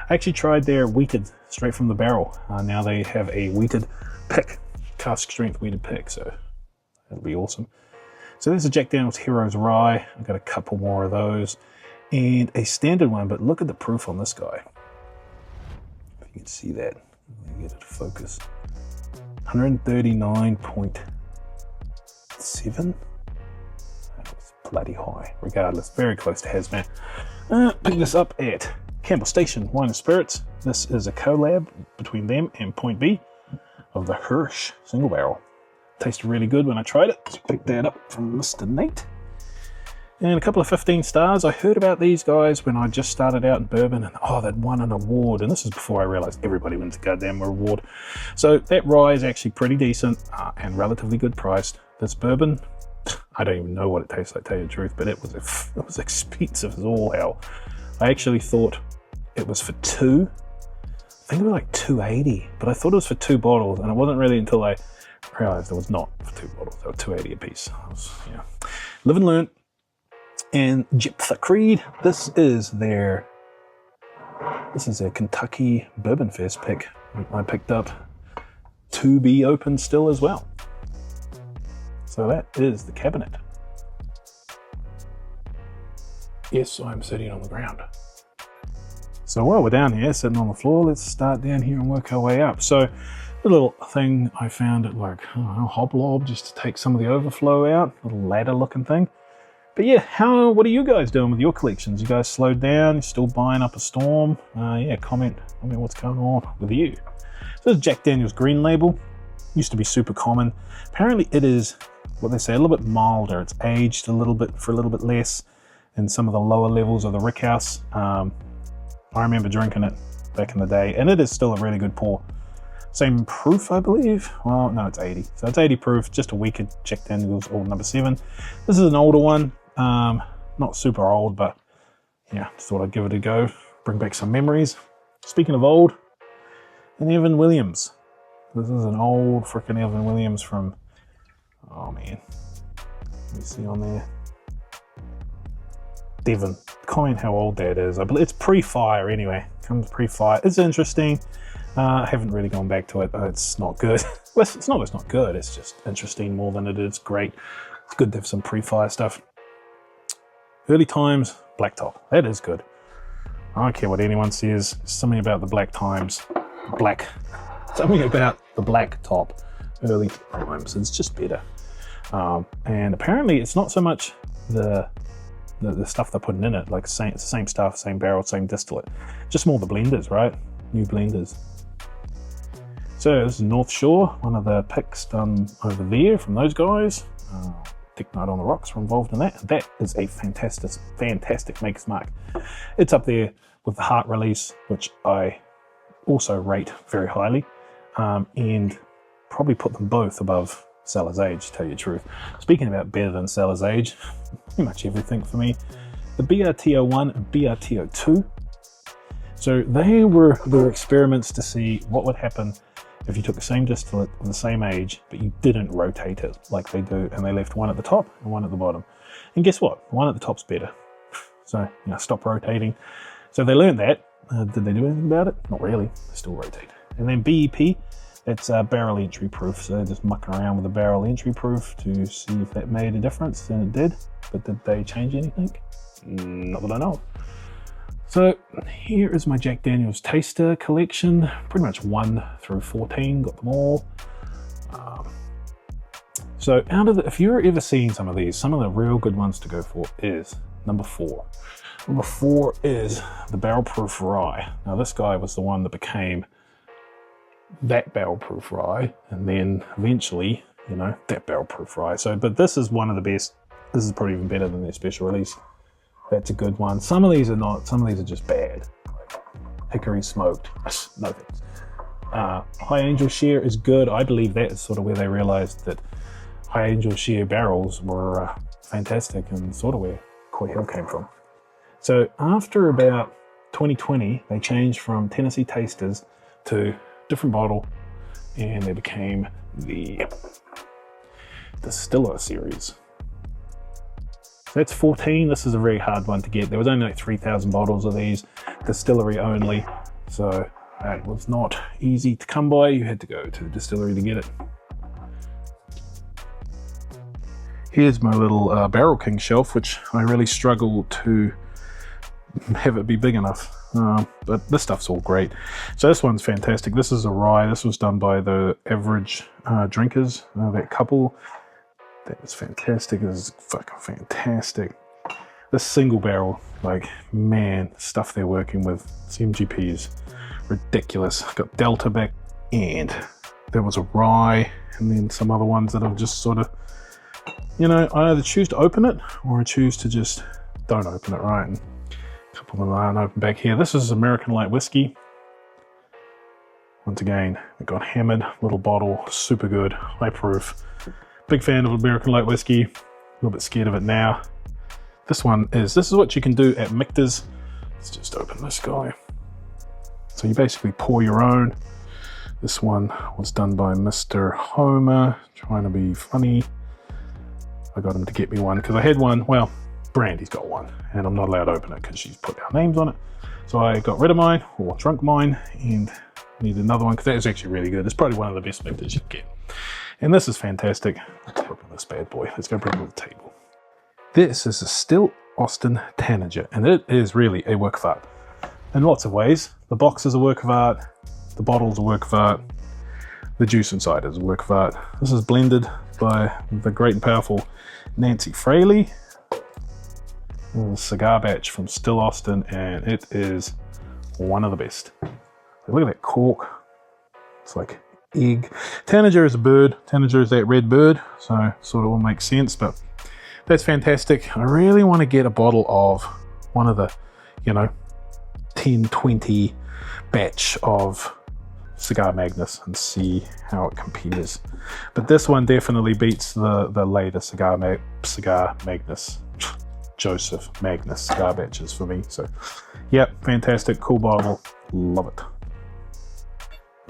I actually tried their wheated straight from the barrel. Now they have a wheated pick, cask strength wheated pick, so that'll be awesome. So there's a Jack Daniel's Heroes Rye. I've got a couple more of those and a standard one, but look at the proof on this guy. If you can see that, let me get it to focus. 139.7. That's bloody high. Regardless, very close to hazmat. Pick this up at Campbell Station Wine and Spirits. This is a collab between them and Point B of the Hirsch single barrel. Tasted really good when I tried it. So picked that up from Mr. Nate. And a couple of 15 stars. I heard about these guys when I just started out in bourbon, and oh, they'd won an award. And this is before I realized everybody wins a goddamn award. So that rye is actually pretty decent and relatively good priced. This bourbon, I don't even know what it tastes like, to tell you the truth, but it was expensive as all hell. I actually thought it was for two. I think it was like $2.80, but I thought it was for 2 bottles, and it wasn't really until I realized it was not for 2 bottles. They were $2.80 a piece. Yeah. Live and learn. And Jephthah Creed, this is their Kentucky Bourbon Fest pick. I picked up to be open still as well. So that is the cabinet. Yes, I'm sitting on the ground. So while we're down here, sitting on the floor, let's start down here and work our way up. So the little thing I found at like, I don't know, Hoblob, just to take some of the overflow out, little ladder looking thing. But yeah, what are you guys doing with your collections? You guys slowed down? You still buying up a storm? Yeah, comment what's going on with you. So this is Jack Daniel's Green Label. Used to be super common. Apparently it is, what they say, a little bit milder. It's aged a little bit less in some of the lower levels of the rick house. I remember drinking it back in the day, and it is still a really good pour. Same proof, I believe. Well, no, it's 80. So it's 80 proof, just a weaker Jack Daniel's Old No. 7. This is an older one. Not super old, but yeah, just thought I'd give it a go. Bring back some memories. Speaking of old, an Evan Williams. This is an old frickin' Evan Williams from, oh man, let me see on there. Devon. Comment how old that is. I believe it's pre-fire anyway. Comes pre-fire. It's interesting. I haven't really gone back to it. It's not good. Well, it's not good. It's just interesting more than it is great. It's good to have some pre-fire stuff. Early Times Blacktop. That is good. I don't care what anyone says. Something about the Black Times. Something about the Black Top Early Times. It's just better. And apparently it's not so much the stuff they're putting in it, like it's the same stuff, same barrel, same distillate. Just more the blenders, right? New blenders. So this is North Shore, one of the picks done over there from those guys. Dick Knight on the Rocks were involved in that. That is a fantastic Maker's Mark. It's up there with the Heart release, which I also rate very highly, and probably put them both above Cellar's Age, to tell you the truth. Speaking about better than Cellar's Age, pretty much everything for me. The BRTO1 and BRTO2. So they were their experiments to see what would happen if you took the same distillate of the same age, but you didn't rotate it like they do, and they left one at the top and one at the bottom. And guess what? The one at the top's better. So, stop rotating. So they learned that. Did they do anything about it? Not really. They still rotate. And then BEP, it's barrel entry proof. So they're just mucking around with the barrel entry proof to see if that made a difference, and it did. But did they change anything? Not that I know. So here is my Jack Daniel's Taster collection, pretty much 1 through 14, got them all. So if you're ever seeing some of these, some of the real good ones to go for is number 4. Number 4 is the Barrel Proof Rye. Now this guy was the one that became that Barrel Proof Rye, and then eventually, that Barrel Proof Rye. So, but this is one of the best. This is probably even better than their special release. That's a good one. Some of these are not. Some of these are just bad. Like hickory smoked. No thanks. High Angel Share is good. I believe that is sort of where they realized that High Angel Share barrels were fantastic, and sort of where Coy Hill came from. So after about 2020, they changed from Tennessee Tasters to different bottle, and they became the Distiller series. That's 14. This is a very hard one to get. There was only like 3,000 bottles of these, distillery only. So that was not easy to come by. You had to go to the distillery to get it. Here's my little Barrel King shelf, which I really struggle to have it be big enough. But this stuff's all great. So this one's fantastic. This is a rye. This was done by the Average Drinkers, that couple. That is fantastic. This is fucking fantastic. This single barrel, like, man, the stuff they're working with, CMGP is ridiculous. Got Delta back, and there was a rye, and then some other ones that have just sort of, you know, I either choose to open it or I choose to just don't open it, right? And a couple of them aren't open back here. This is American Light Whiskey. Once again, it got hammered, little bottle, super good, high proof. Big fan of American Light Whiskey, a little bit scared of it now. This is what you can do at Michter's. Let's just open this guy. So you basically pour your own. This one was done by Mr. Homer, trying to be funny. I got him to get me one because I had one. Well, Brandy's got one, and I'm not allowed to open it because she's put our names on it. So I got rid of mine, or drunk mine, and needed another one because that is actually really good. It's probably one of the best Michter's you can get. And this is fantastic. Let's open this bad boy. Let's go bring it to the table. This is a Still Austin Tanager, and it is really a work of art in lots of ways. The box is a work of art, the bottle's a work of art, the juice inside is a work of art. This is blended by the great and powerful Nancy Fraley. A cigar batch from Still Austin, and it is one of the best. Look at that cork. It's like egg. Tanager is a bird. Tanager is that red bird, so sort of all makes sense, but that's fantastic. I really want to get a bottle of one of the, you know, 10, 20 batch of Cigar Magnus and see how it compares. But this one definitely beats the later Cigar Magnus, Joseph Magnus cigar batches for me. So, yeah, fantastic, cool bottle, love it.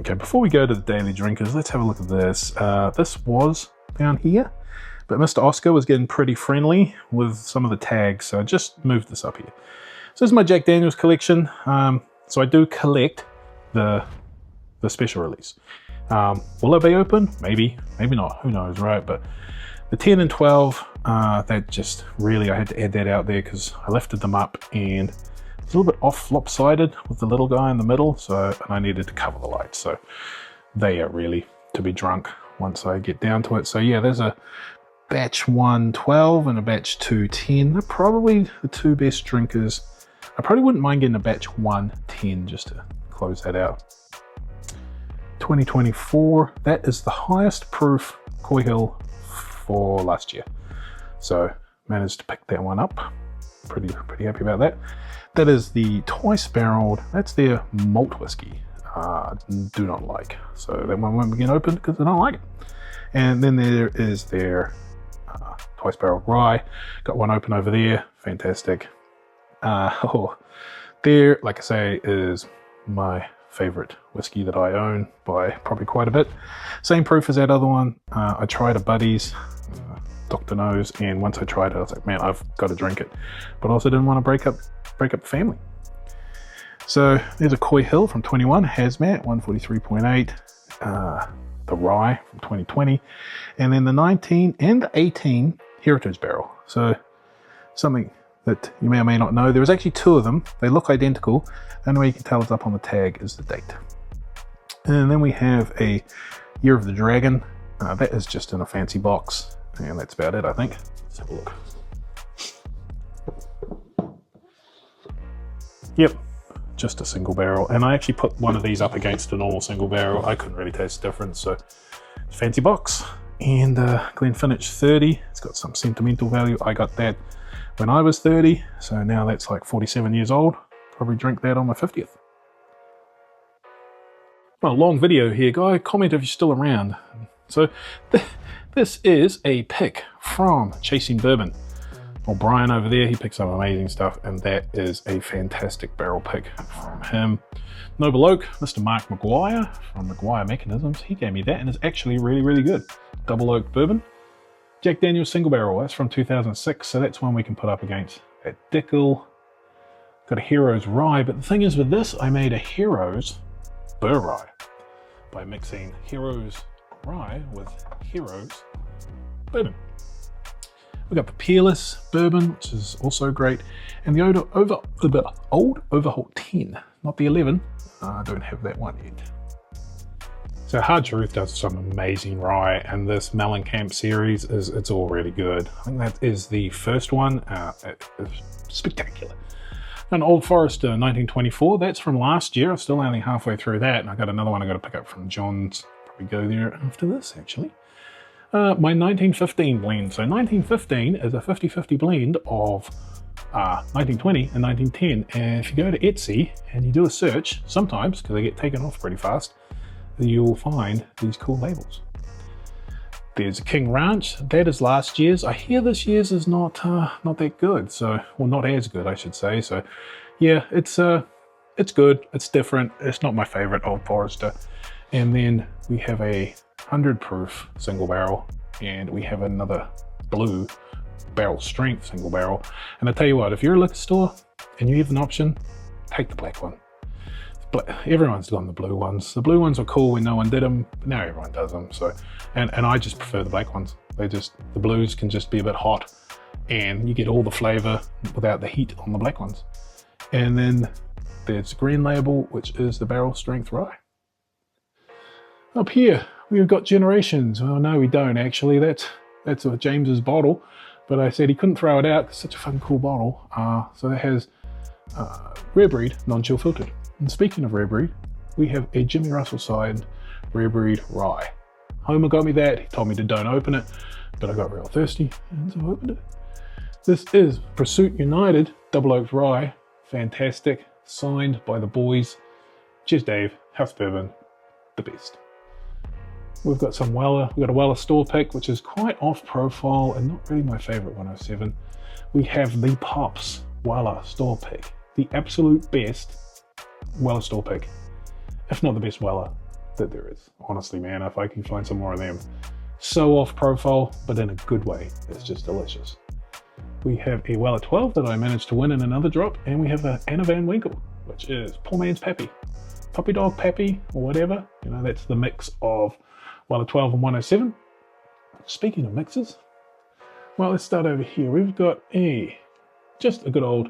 Okay, before we go to the daily drinkers, let's have a look at this. This was down here, but Mr. Oscar was getting pretty friendly with some of the tags, so I just moved this up here. So this is my Jack Daniel's collection. So I do collect the special release. Will it be open? Maybe, maybe not, who knows, right? But the 10 and 12, that just really, I had to add that out there because I lifted them up and it's a little bit off lopsided with the little guy in the middle, so I needed to cover the lights. So they are really to be drunk once I get down to it. So yeah, there's a batch 1 12 and a batch 2 10. They're probably the two best drinkers. I probably wouldn't mind getting a batch 1 10 just to close that out. 2024, that is the highest proof Coy Hill for last year. So managed to pick that one up. Pretty happy about that. That is the twice barreled, that's their malt whiskey. Do not like. So that one won't begin open because I don't like it. And then there is their twice barreled rye. Got one open over there, fantastic. There, like I say, is my favorite whiskey that I own by probably quite a bit. Same proof as that other one. I tried a Buddy's, Dr. Nose, and once I tried it, I was like, man, I've got to drink it. But also didn't want to break up the family. So there's a Coy Hill from 21, Hazmat, 143.8. The rye from 2020, and then the 19 and the 18 Heritage Barrel. So something that you may or may not know, there was actually two of them. They look identical. The only way you can tell it's up on the tag is the date. And then we have a Year of the Dragon. That is just in a fancy box, and that's about it, I think. Let's have a look. Yep, just a single barrel. And I actually put one of these up against a normal single barrel. I couldn't really taste the difference, so fancy box. And Glenfiddich 30, it's got some sentimental value. I got that when I was 30, so now that's like 47 years old. Probably drink that on my 50th. Well, long video here, guy. Comment if you're still around. So this is a pick from Chasing Bourbon. Well, Brian over there, he picks up amazing stuff, and that is a fantastic barrel pick from him. Noble Oak, Mr. Mark McGuire from McGuire Mechanisms, he gave me that, and it's actually really, really good. Double Oak Bourbon. Jack Daniel's single barrel. That's from 2006, so that's one we can put up against that Dickel. Got a Heroes Rye, but the thing is with this, I made a Heroes Burr Rye by mixing Heroes Rye with Heroes Bourbon. We've got the Peerless Bourbon, which is also great, and the Old Overholt 10, not the 11. I don't have that one yet. So Hard Truth does some amazing rye, and this Mellencamp series it's all really good. I think that is the first one. It's spectacular. An Old Forester 1924, that's from last year. I'm still only halfway through that, and I got another one I got to pick up from John's. Probably go there after this, actually. My 1915 blend. So 1915 is a 50-50 blend of 1920 and 1910. And if you go to Etsy and you do a search, sometimes, because they get taken off pretty fast, you'll find these cool labels. There's a King Ranch, that is last year's. I hear this year's is not that good, so, well, not as good, I should say. So, yeah, it's good, it's different. It's not my favorite Old Forester. And then we have a 100 proof single barrel, and we have another blue barrel strength single barrel. And I tell you what, if you're a liquor store and you have an option, take the black one. Everyone's gone the blue ones. The blue ones were cool when no one did them, but now everyone does them. So, and I just prefer the black ones. The blues can just be a bit hot, and you get all the flavor without the heat on the black ones. And then there's Green Label, which is the barrel strength rye. Up here we've got Generations. Well, no, we don't actually. That's James's bottle, but I said he couldn't throw it out. It's such a fun, cool bottle. So it has Rare Breed non-chill filtered. And speaking of Rare Breed, we have a Jimmy Russell signed Rare Breed Rye. Homer got me that. He told me to don't open it, but I got real thirsty, and so I opened it. This is Pursuit United Double Oaked Rye. Fantastic. Signed by the boys. Cheers, Dave. House Bourbon. The best. We've got some Weller. We've got a Weller store pick, which is quite off profile and not really my favorite 107. We have the Pops Weller store pick. The absolute best Weller store pick, if not the best Weller that there is. Honestly, man, if I can find some more of them. So off profile, but in a good way. It's just delicious. We have a Weller 12 that I managed to win in another drop, and we have an Anna Van Winkle, which is poor man's Pappy. Puppy dog Pappy, or whatever. You know, that's the mix of Weller 12 and 107. Speaking of mixes, well, let's start over here. We've got just a good old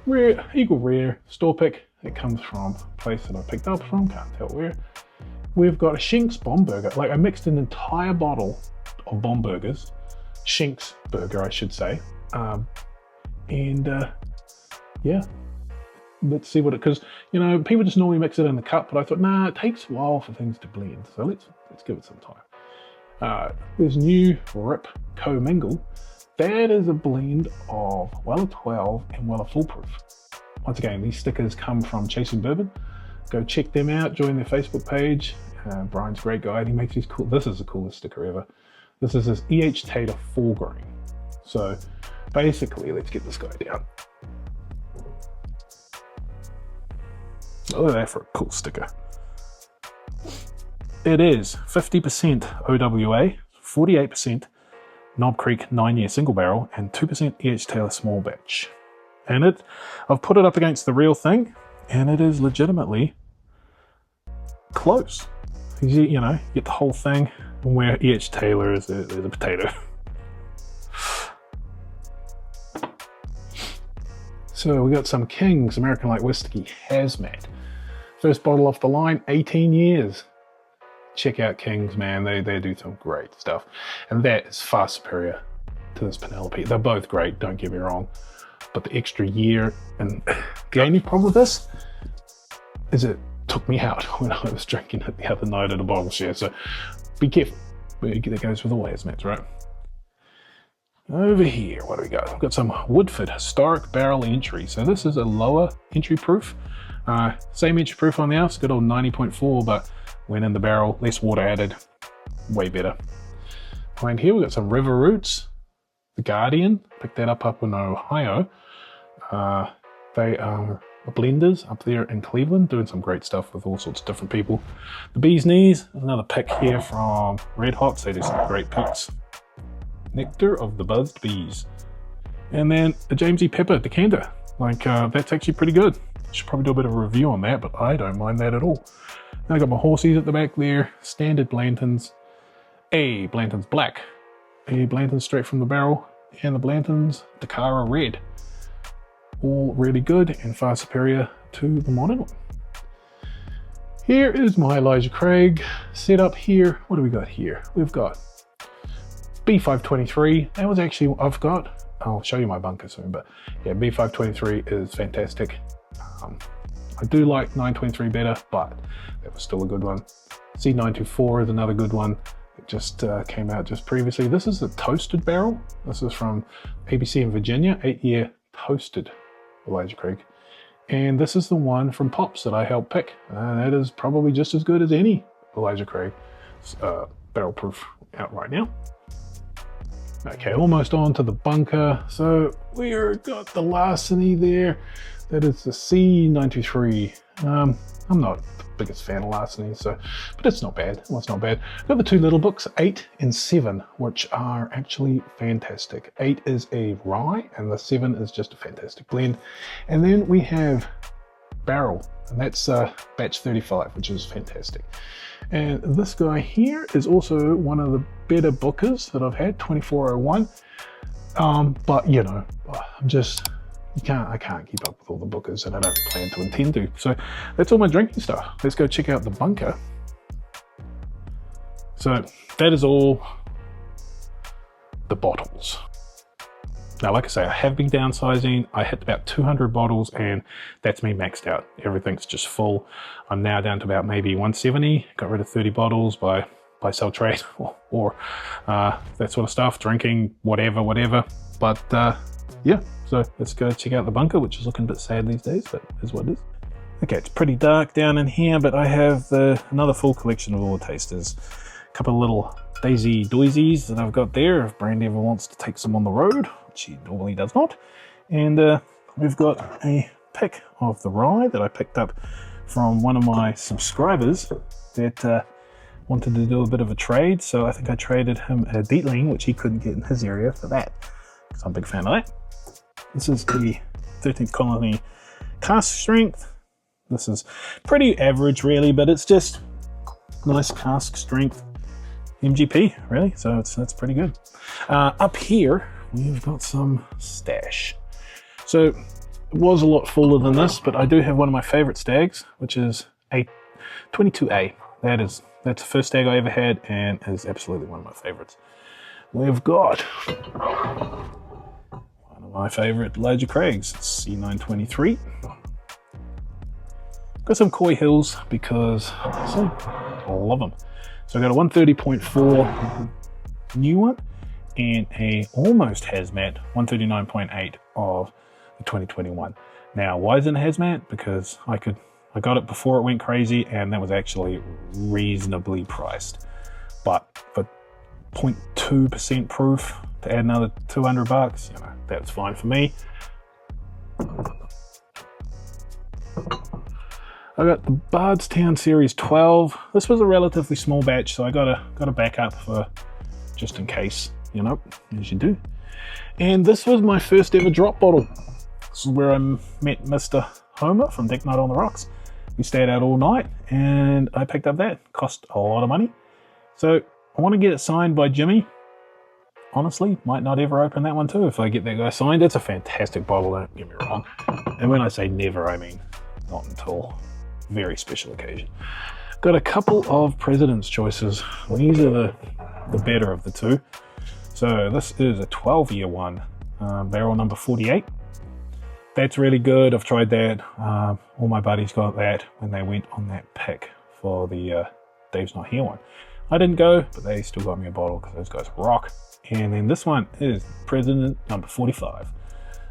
rare, Eagle Rare store pick. It comes from a place that I picked up from, can't tell where. We've got a Shinks Bomb Burger. Like, I mixed an entire bottle of Bomb Burgers. Shinks Burger, I should say. Yeah. Let's see what it, because, you know, people just normally mix it in the cup, but I thought, nah, it takes a while for things to blend. So let's give it some time. There's New Rip Co-Mingle. That is a blend of Weller 12 and Weller Foolproof. Once again, these stickers come from Chasing Bourbon. Go check them out, join their Facebook page. Brian's a great guy, and he makes these cool, this is the coolest sticker ever. This is his E.H. Tater 4 grain. So basically, let's get this guy down. Look at that for a cool sticker. It is 50% OWA, 48% Knob Creek 9-year single barrel, and 2% E.H. Taylor small batch. And I've put it up against the real thing, and it is legitimately close. You know, get the whole thing, and where E.H. Taylor is, there's a potato. So we got some King's American Light Whiskey Hazmat. First bottle off the line, 18 years. Check out King's, man. They do some great stuff. And that is far superior to this Penelope. They're both great, don't get me wrong. But the extra year, and the only problem with this is it took me out when I was drinking it the other night at a bottle share. So be careful. That goes with all hazmats, right? Over here, what do we got? We've got some Woodford Historic Barrel Entry. So this is a lower entry proof. Same entry proof on the house, good old 90.4, but when in the barrel, less water added, way better. Behind here, we've got some River Roots, The Guardian, picked that up in Ohio. They are blenders up there in Cleveland, doing some great stuff with all sorts of different people. The Bee's Knees, another pick here from Red Hots. They do some great picks. Nectar of the Buzzed Bees. And then a James E. Pepper decanter. Like, that's actually pretty good. Should probably do a bit of a review on that, but I don't mind that at all. Then I got my Horsies at the back there, standard Blantons, a Blanton's Black, a Blanton's straight from the barrel, and the Blanton's Dakara Red. All really good and far superior to the modern one. Here is my Elijah Craig set up here. What do we got here? We've got B523. That was actually, I'll show you my bunker soon, but yeah, B523 is fantastic. I do like 923 better, but that was still a good one. C924 is another good one. It just came out just previously. This is a toasted barrel. This is from ABC in Virginia, 8-year toasted Elijah Craig. And this is the one from Pops that I helped pick. That is probably just as good as any Elijah Craig barrel proof out right now. Okay, almost on to the bunker. So we've got the larceny there. That is the C923. I'm not the biggest fan of larceny, but it's not bad. Well, it's not bad. I've got the two little books, 8 and 7, which are actually fantastic. 8 is a rye, and the 7 is just a fantastic blend. And then we have barrel, and that's batch 35, which is fantastic. And this guy here is also one of the better bookers that I've had, 2401. But you know, I can't keep up with all the bookers, and I don't plan to intend to. So that's all my drinking stuff. Let's go check out the bunker. So that is all the bottles. Now, like I say, I have been downsizing. I hit about 200 bottles, and that's me maxed out. Everything's just full. I'm now down to about maybe 170. Got rid of 30 bottles by sell trade or that sort of stuff, drinking, whatever. But yeah, so let's go check out the bunker, which is looking a bit sad these days, but is what it is. Okay, it's pretty dark down in here, but I have another full collection of all the tasters. A couple of little Daisy Doisies that I've got there if Brandy ever wants to take some on the road, which she normally does not. And we've got a pick of the rye that I picked up from one of my subscribers that wanted to do a bit of a trade. So I think I traded him a Dietling, which he couldn't get in his area, for that, because I'm a big fan of that. This is the 13th Colony cask strength. This is pretty average really, but it's just nice cask strength MGP really, so that's pretty good. Up here we've got some stash. So it was a lot fuller than this, but I do have one of my favorite stags, which is a 22A. That's the first stag I ever had and is absolutely one of my favorites. We've got one of my favorite Elijah Craigs, C923. Got some Coy Hills because I love them. So I got a 130.4 new one and a almost hazmat 139.8 of the 2021. Now, why is it a hazmat? Because I got it before it went crazy, and that was actually reasonably priced. But for 0.2% proof to add another $200, you know, that's fine for me. I got the Bardstown Series 12. This was a relatively small batch, so I got a backup for just in case, you know, as you do. And this was my first ever drop bottle. This is where I met Mr. Homer from Deck Night on the Rocks. We stayed out all night, and I picked up that. Cost a lot of money. So I want to get it signed by Jimmy. Honestly, might not ever open that one too if I get that guy signed. It's a fantastic bottle, don't get me wrong. And when I say never, I mean not until very special occasion. Got a couple of President's Choices. These are the better of the two. So this is a 12-year one, barrel number 48. That's really good. I've tried that. All my buddies got that when they went on that pick for the Dave's Not Here one. I didn't go, but they still got me a bottle because those guys rock. And then this one is President number 45.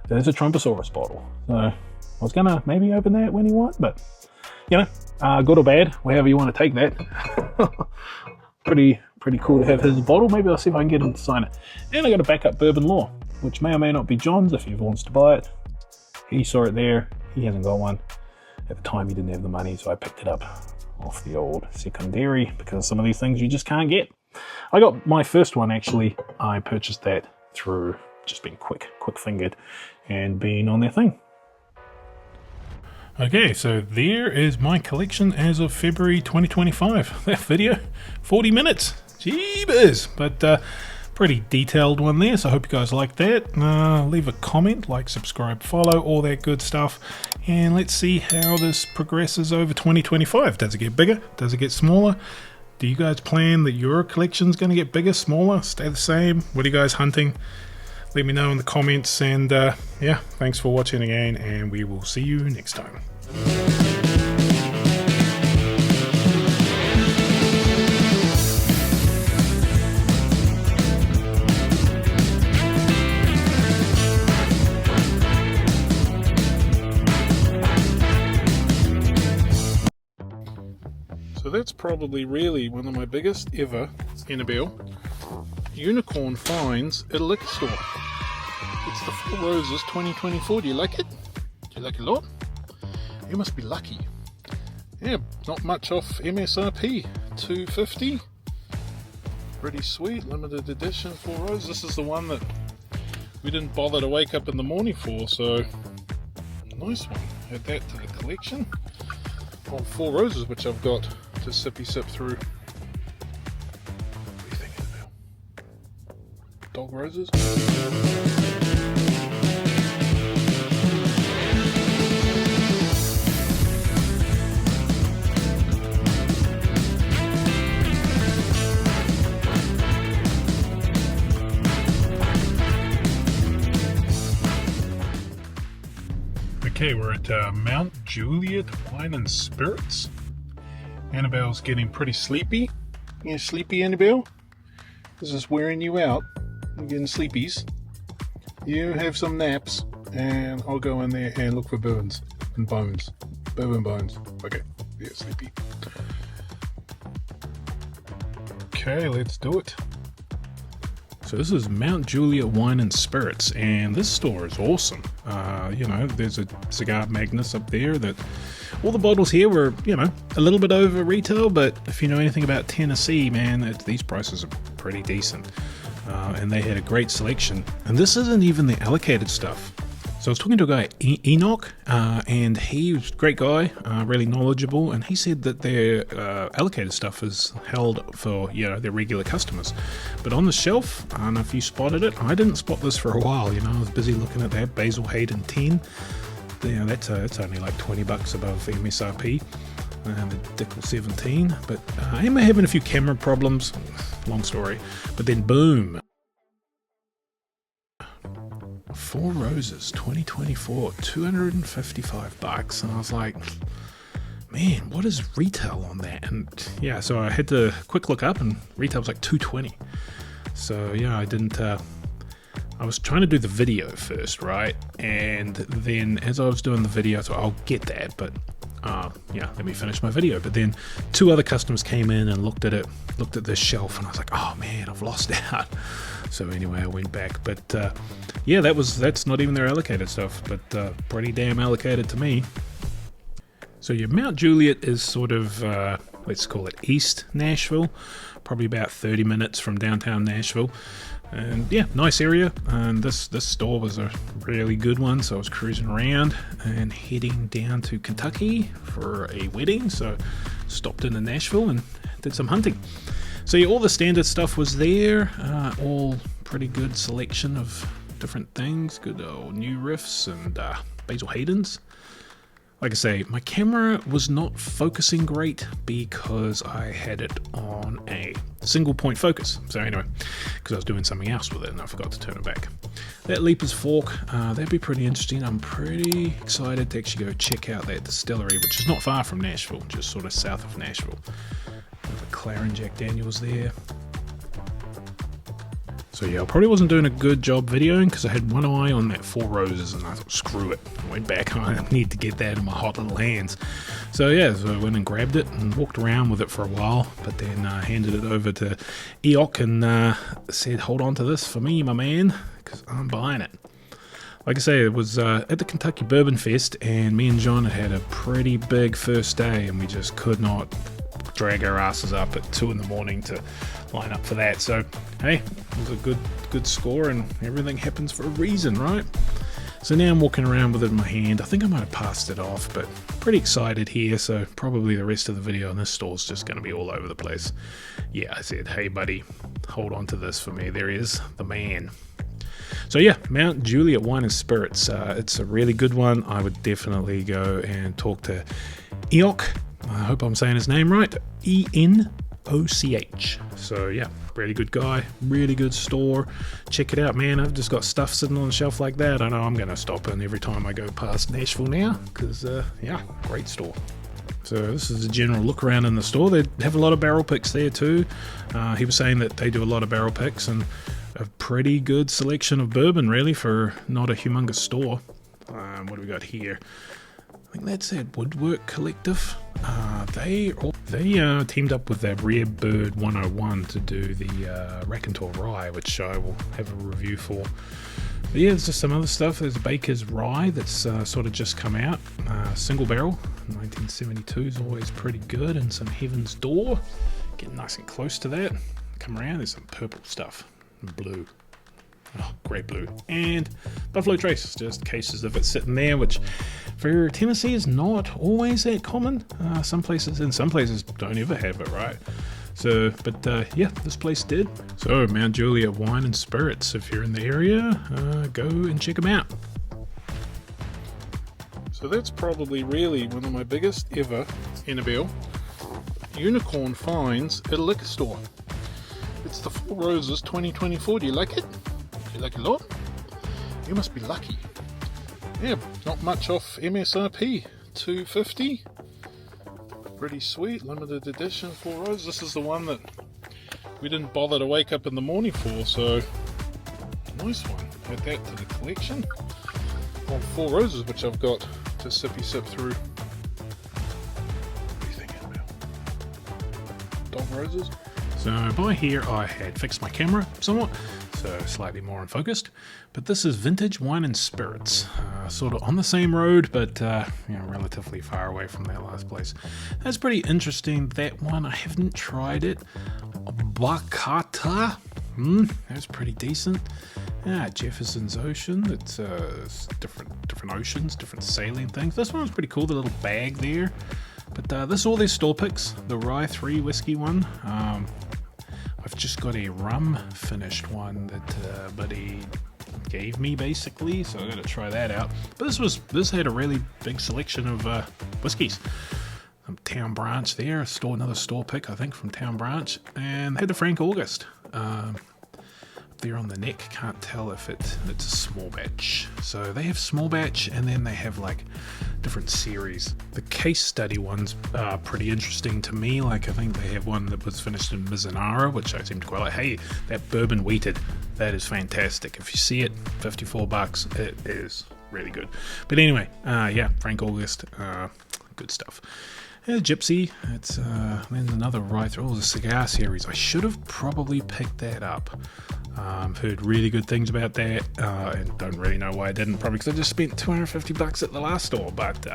There's a Trumposaurus bottle. So I was gonna maybe open that when he won, but you know, good or bad, however you want to take that. Pretty cool to have his bottle. Maybe I'll see if I can get him to sign it. And I got a backup Bourbon Law, which may or may not be John's if he ever wants to buy it. He saw it there. He hasn't got one. At the time, he didn't have the money, so I picked it up off the old secondary because some of these things you just can't get. I got my first one actually. I purchased that through just being quick-fingered and being on their thing. Okay, so there is my collection as of February 2025. That video, 40 minutes. Jeebus! But pretty detailed one there, so I hope you guys like that. Leave a comment, like, subscribe, follow, all that good stuff. And let's see how this progresses over 2025. Does it get bigger? Does it get smaller? Do you guys plan that your collection's going to get bigger, smaller, stay the same? What are you guys hunting? Let me know in the comments, and yeah, thanks for watching again, and we will see you next time. So that's probably really one of my biggest ever Annabelle unicorn finds at a liquor store. It's the Four Roses 2024. Do you like it? Do you like it a lot? You must be lucky. Yeah, not much off MSRP. $2.50. Pretty sweet, limited edition Four Roses. This is the one that we didn't bother to wake up in the morning for, so nice one. Add that to the collection. Of Four Roses, which I've got to sippy sip through. What do you think, Annabelle? Dog roses? Okay, we're at Mount Juliet Wine and Spirits. Annabelle's getting pretty sleepy. You sleepy, Annabelle? Is this wearing you out? You're getting sleepies. You have some naps, and I'll go in there and look for bourbons and bones. Bourbon bones. Okay, yeah, sleepy. Okay, let's do it. So this is Mount Juliet Wine and Spirits, and this store is awesome. You know, there's a Cigar Magnus up there that all the bottles here were, you know, a little bit over retail, but if you know anything about Tennessee, man, these prices are pretty decent. And they had a great selection. And this isn't even the allocated stuff. So I was talking to a guy, Enoch, and he was a great guy, really knowledgeable, and he said that their allocated stuff is held for, you know, their regular customers. But on the shelf, I don't know if you spotted it, I didn't spot this for a while, you know, I was busy looking at that, Basil Hayden 10. You know, that's only like $20 above MSRP, and the Dickel 17, but I am having a few camera problems, long story, but then boom. Four Roses 2024, $255, and I was like, man, what is retail on that? And yeah, so I had to quick look up, and retail was like $220. So yeah, I didn't. I was trying to do the video first, right? And then as I was doing the video, so I'll get that, but yeah, let me finish my video. But then two other customers came in and looked at this shelf, and I was like, oh man, I've lost out. So anyway, I went back, but yeah, that's not even their allocated stuff, but pretty damn allocated to me. So your Mount Juliet is sort of, let's call it East Nashville, probably about 30 minutes from downtown Nashville. And yeah, nice area, and this store was a really good one, so I was cruising around and heading down to Kentucky for a wedding, so stopped into Nashville and did some hunting. So yeah, all the standard stuff was there, all pretty good selection of different things, good old new riffs and Basil Hayden's. Like I say, my camera was not focusing great because I had it on a single point focus. So anyway, because I was doing something else with it and I forgot to turn it back. That Leaper's Fork, that'd be pretty interesting. I'm pretty excited to actually go check out that distillery, which is not far from Nashville, just sort of south of Nashville. There's a Claren Jack Daniels there. So yeah, I probably wasn't doing a good job videoing because I had one eye on that Four Roses, and I thought, screw it. I went back, I need to get that in my hot little hands. So yeah, so I went and grabbed it and walked around with it for a while, but then handed it over to Eoc and said, hold on to this for me, my man, because I'm buying it. Like I say, it was at the Kentucky Bourbon Fest, and me and John had a pretty big first day, and we just could not drag our asses up at 2 in the morning to line up for that. So hey, it was a good score, and everything happens for a reason, right? So now I'm walking around with it in my hand. I think I might have passed it off, but pretty excited here, so probably the rest of the video in this store is just going to be all over the place. Yeah, I said, hey buddy, hold on to this for me. There he is, the man. So yeah, Mount Juliet Wine and Spirits. It's a really good one. I would definitely go and talk to Eoch. I hope I'm saying his name right. E-N-O-C-H. So yeah, really good guy, really good store. Check it out, man. I've just got stuff sitting on the shelf like that. I know I'm going to stop in every time I go past Nashville now, because yeah, great store. So this is a general look around in the store. They have a lot of barrel picks there too. He was saying that they do a lot of barrel picks and a pretty good selection of bourbon, really, for not a humongous store. What do we got here? I think that's that Woodwork Collective. They teamed up with that Rare Bird 101 to do the Raconteur Rye, which I will have a review for. But yeah, there's just some other stuff. There's Baker's Rye that's sort of just come out. Single barrel, 1972 is always pretty good. And some Heaven's Door. Getting nice and close to that. Come around, there's some purple stuff. Blue. Oh, great blue. And Buffalo Trace, just cases of it sitting there, which for Tennessee is not always that common. Some places don't ever have it, right? So, but yeah, this place did. So Mount Juliet Wine and Spirits, if you're in the area, go and check them out. So that's probably really one of my biggest ever Annabelle unicorn finds at a liquor store. It's the Four Roses 2024. Do you like it? Do you like it a lot? You must be lucky. Yeah, not much off MSRP. $2.50. Pretty sweet, limited edition Four Roses. This is the one that we didn't bother to wake up in the morning for, so nice one. Add that to the collection. On Four Roses, which I've got to sippy sip through. What do you think, Annabelle? Dog Roses? So by here I had fixed my camera somewhat, so slightly more unfocused. But this is Vintage Wine and Spirits, sort of on the same road, but you know, relatively far away from that last place. That's pretty interesting. That one, I haven't tried it. Bacata, that's pretty decent. Jefferson's Ocean. It's different oceans, different saline things. This one was pretty cool. The little bag there. But this is all their store picks. The Rye 3 whiskey one. I've just got a rum finished one that Buddy gave me basically, so I'm gonna try that out. But this had a really big selection of whiskeys. Town Branch there, another store pick I think from Town Branch, and they had the Frank August. There on the neck, can't tell if it's a small batch. So they have small batch, and then they have like different series. The case study ones are pretty interesting to me. Like I think they have one that was finished in Mizunara, which I seem to quite like. Hey, that bourbon wheated, that is fantastic. If you see it, $54, it is really good. But anyway, yeah, Frank August, good stuff. Gypsy, it's then another Rye through the cigar series. I should have probably picked that up. Heard really good things about that, and don't really know why I didn't. Probably because I just spent $250 at the last store. But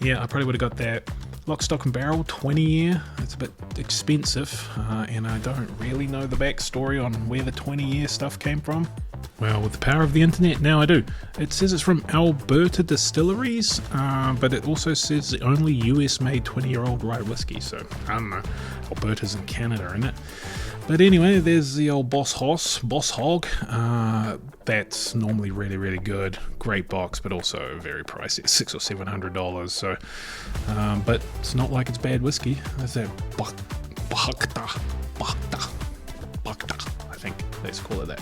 yeah, I probably would have got that. Lock, Stock and Barrel 20 year. It's a bit expensive, and I don't really know the backstory on where the 20 year stuff came from. Well, with the power of the internet, now I do. It says it's from Alberta Distilleries, but it also says the only US-made 20-year-old rye whiskey, so I don't know. Alberta's in Canada, isn't it? But anyway, there's the old Boss Hog. That's normally really, really good. Great box, but also very pricey, $600 or $700. So, but it's not like it's bad whiskey. There's that Bacta, I think. Let's call it that.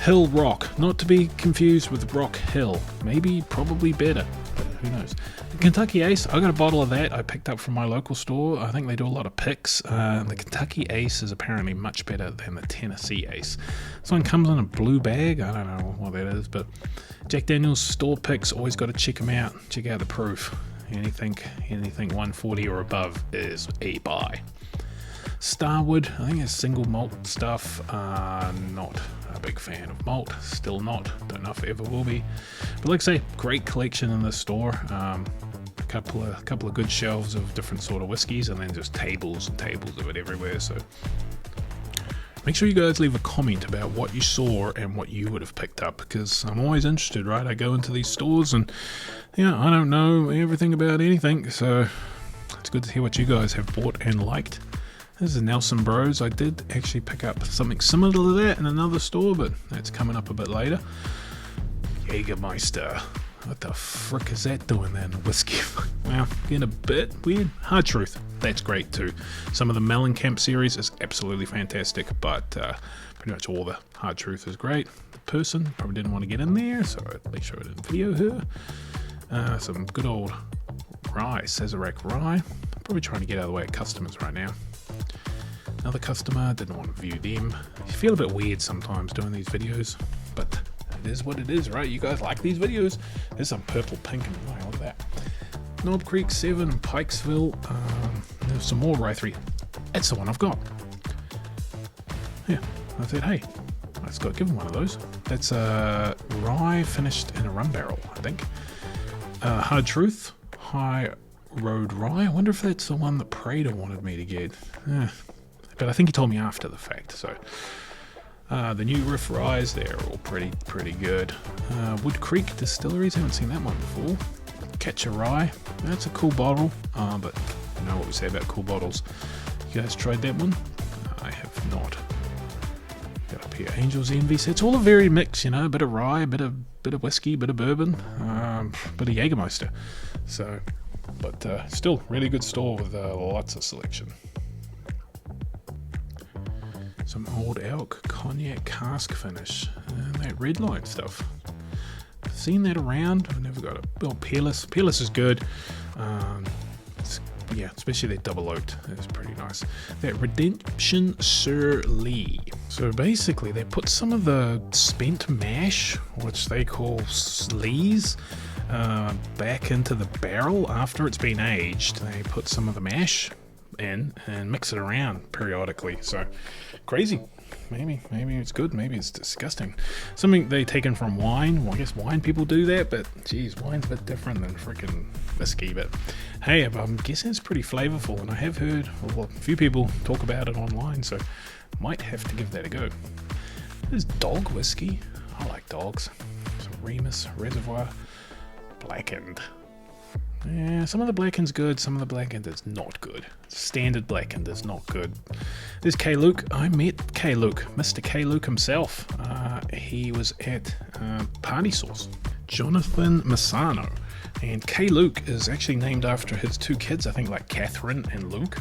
Hill Rock, not to be confused with Rock Hill. Maybe, probably better, but who knows. Kentucky Ace, I got a bottle of that I picked up from my local store. I think they do a lot of picks. The Kentucky Ace is apparently much better than the Tennessee Ace. This one comes in a blue bag. I don't know what that is, but Jack Daniel's store picks, always got to check them out. Check out the proof. Anything 140 or above is a buy. Starwood, I think it's single malt stuff. Not a big fan of malt, still not. Don't know if it ever will be. But like I say, great collection in this store. A couple of good shelves of different sort of whiskeys, and then just tables and tables of it everywhere. So make sure you guys leave a comment about what you saw and what you would have picked up, because I'm always interested, right? I go into these stores and yeah, I don't know everything about anything, so it's good to hear what you guys have bought and liked. This is Nelson Bros. I did actually pick up something similar to that in another store, but that's coming up a bit later. Jägermeister. What the frick is that doing then? Whiskey. Well, getting a bit weird. Hard Truth. That's great too. Some of the Mellencamp series is absolutely fantastic, but pretty much all the Hard Truth is great. The person probably didn't want to get in there, so I'd make sure I didn't video her. Some good old rye, Sazerac rye. Probably trying to get out of the way of customers right now. Another customer, didn't want to view them. You feel a bit weird sometimes doing these videos, but it is what it is, right? You guys like these videos. There's some purple, pink, and white. Look at that. Knob Creek 7 and Pikesville. There's some more Rye 3. That's the one I've got. Yeah, I said, hey, let's go give him one of those. That's rye finished in a rum barrel, I think. Hard Truth, High Road Rye. I wonder if that's the one that Prater wanted me to get. But I think he told me after the fact, so. The new Riff Ryes, they're all pretty good. Wood Creek Distilleries, haven't seen that one before. Catch a Rye, that's a cool bottle, but you know what we say about cool bottles. You guys tried that one? I have not. Got up here, Angel's Envy. So it's all a varied mix, you know, a bit of rye, a bit of whiskey, bit of bourbon, bit of Jägermeister. So, but still, really good store with lots of selection. Some Old Elk cognac cask finish, and that red line stuff. I've seen that around. I've never got it. Well, Peerless. Peerless is good. Yeah, especially that double oaked. It's pretty nice. That Redemption Sir Lee. So basically, they put some of the spent mash, which they call sleaze, back into the barrel after it's been aged. They put some of the mash in and mix it around periodically. So crazy. Maybe it's good, maybe it's disgusting. Something they taken from wine. Well, I guess wine people do that, but geez, wine's a bit different than freaking whiskey. But hey, I'm guessing it's pretty flavorful, and I have heard a few people talk about it online, so might have to give that a go. There's dog whiskey. I like dogs. Some Remus Reservoir Blackened. Yeah, some of the Blackened's good, some of the Blackened is not good. Standard Blackened is not good. There's K. Luke. I met K. Luke, Mr. K. Luke himself. He was at Party Sauce. Jonathan Massano. And K. Luke is actually named after his two kids, I think, like Catherine and Luke.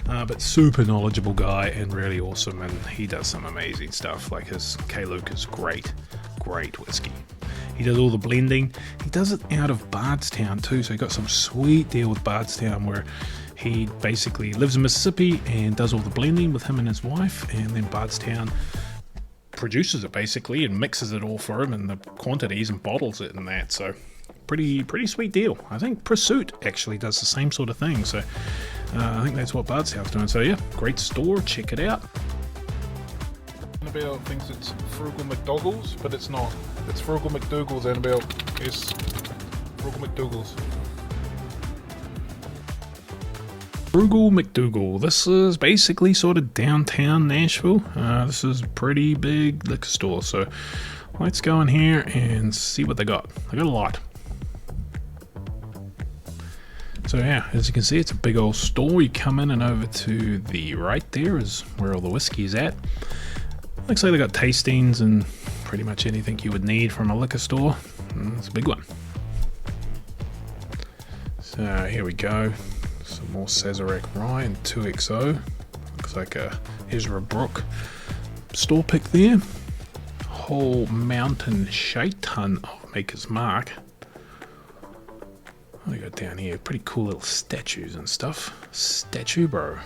But super knowledgeable guy and really awesome, and he does some amazing stuff. Like his K. Luke is great whiskey. He does all the blending. He does it out of Bardstown too, so he got some sweet deal with Bardstown where he basically lives in Mississippi and does all the blending with him and his wife, and then Bardstown produces it basically and mixes it all for him in the quantities and bottles it and that. So pretty sweet deal. I think Pursuit actually does the same sort of thing, so I think that's what Bardstown's doing. So yeah, great store, check it out. Annabelle thinks it's Frugal McDougall's, but it's not. It's Frugal McDougall's, Annabelle. Yes, Frugal McDougall's. Frugal McDougall. This is basically sort of downtown Nashville. This is a pretty big liquor store, so let's go in here and see what they got. They got a lot. So yeah, as you can see, it's a big old store. You come in and over to the right there is where all the whiskey is at. Looks like they got tastings and pretty much anything you would need from a liquor store. It's a big one. So here we go. Some more Sazerac Rye and 2XO. Looks like a Ezra Brook store pick there. Whole mountain shaitan of Maker's Mark. What do we got down here? Pretty cool little statues and stuff. Statue bro.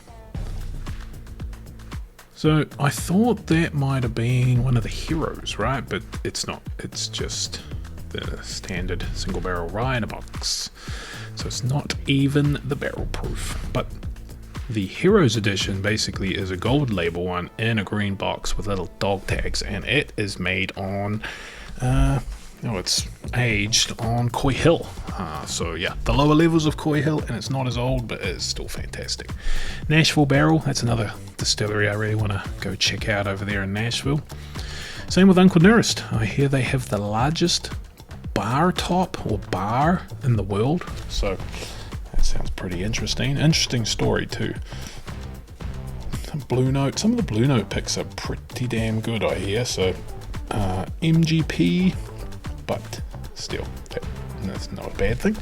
So I thought that might have been one of the heroes, right? But it's not. It's just the standard single barrel rye in a box. So it's not even the barrel proof. But the Heroes Edition basically is a gold label one in a green box with little dog tags, and it is made on Oh, it's aged on Coy Hill. So yeah, the lower levels of Coy Hill, and it's not as old, but it's still fantastic. Nashville Barrel, that's another distillery I really want to go check out over there in Nashville. Same with Uncle Nearest. I hear they have the largest bar top or bar in the world. So that sounds pretty interesting. Interesting story too. Blue Note. Some of the Blue Note picks are pretty damn good, I hear. So MGP, but still, that's not a bad thing.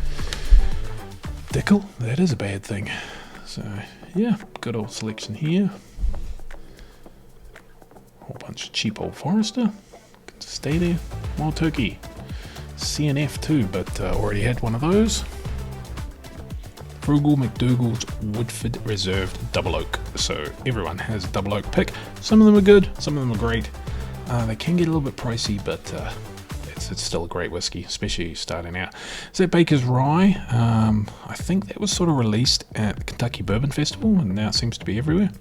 Dickel, that is a bad thing. So yeah, good old selection here. Whole bunch of cheap old Forester. Stay there. Wild Turkey. CNF too, but already had one of those. Frugal McDougall's Woodford Reserved Double Oak. So everyone has a double oak pick. Some of them are good, some of them are great. They can get a little bit pricey, but it's still a great whiskey, especially starting out. Is that Baker's Rye? I think that was sort of released at the Kentucky Bourbon Festival, and now it seems to be everywhere.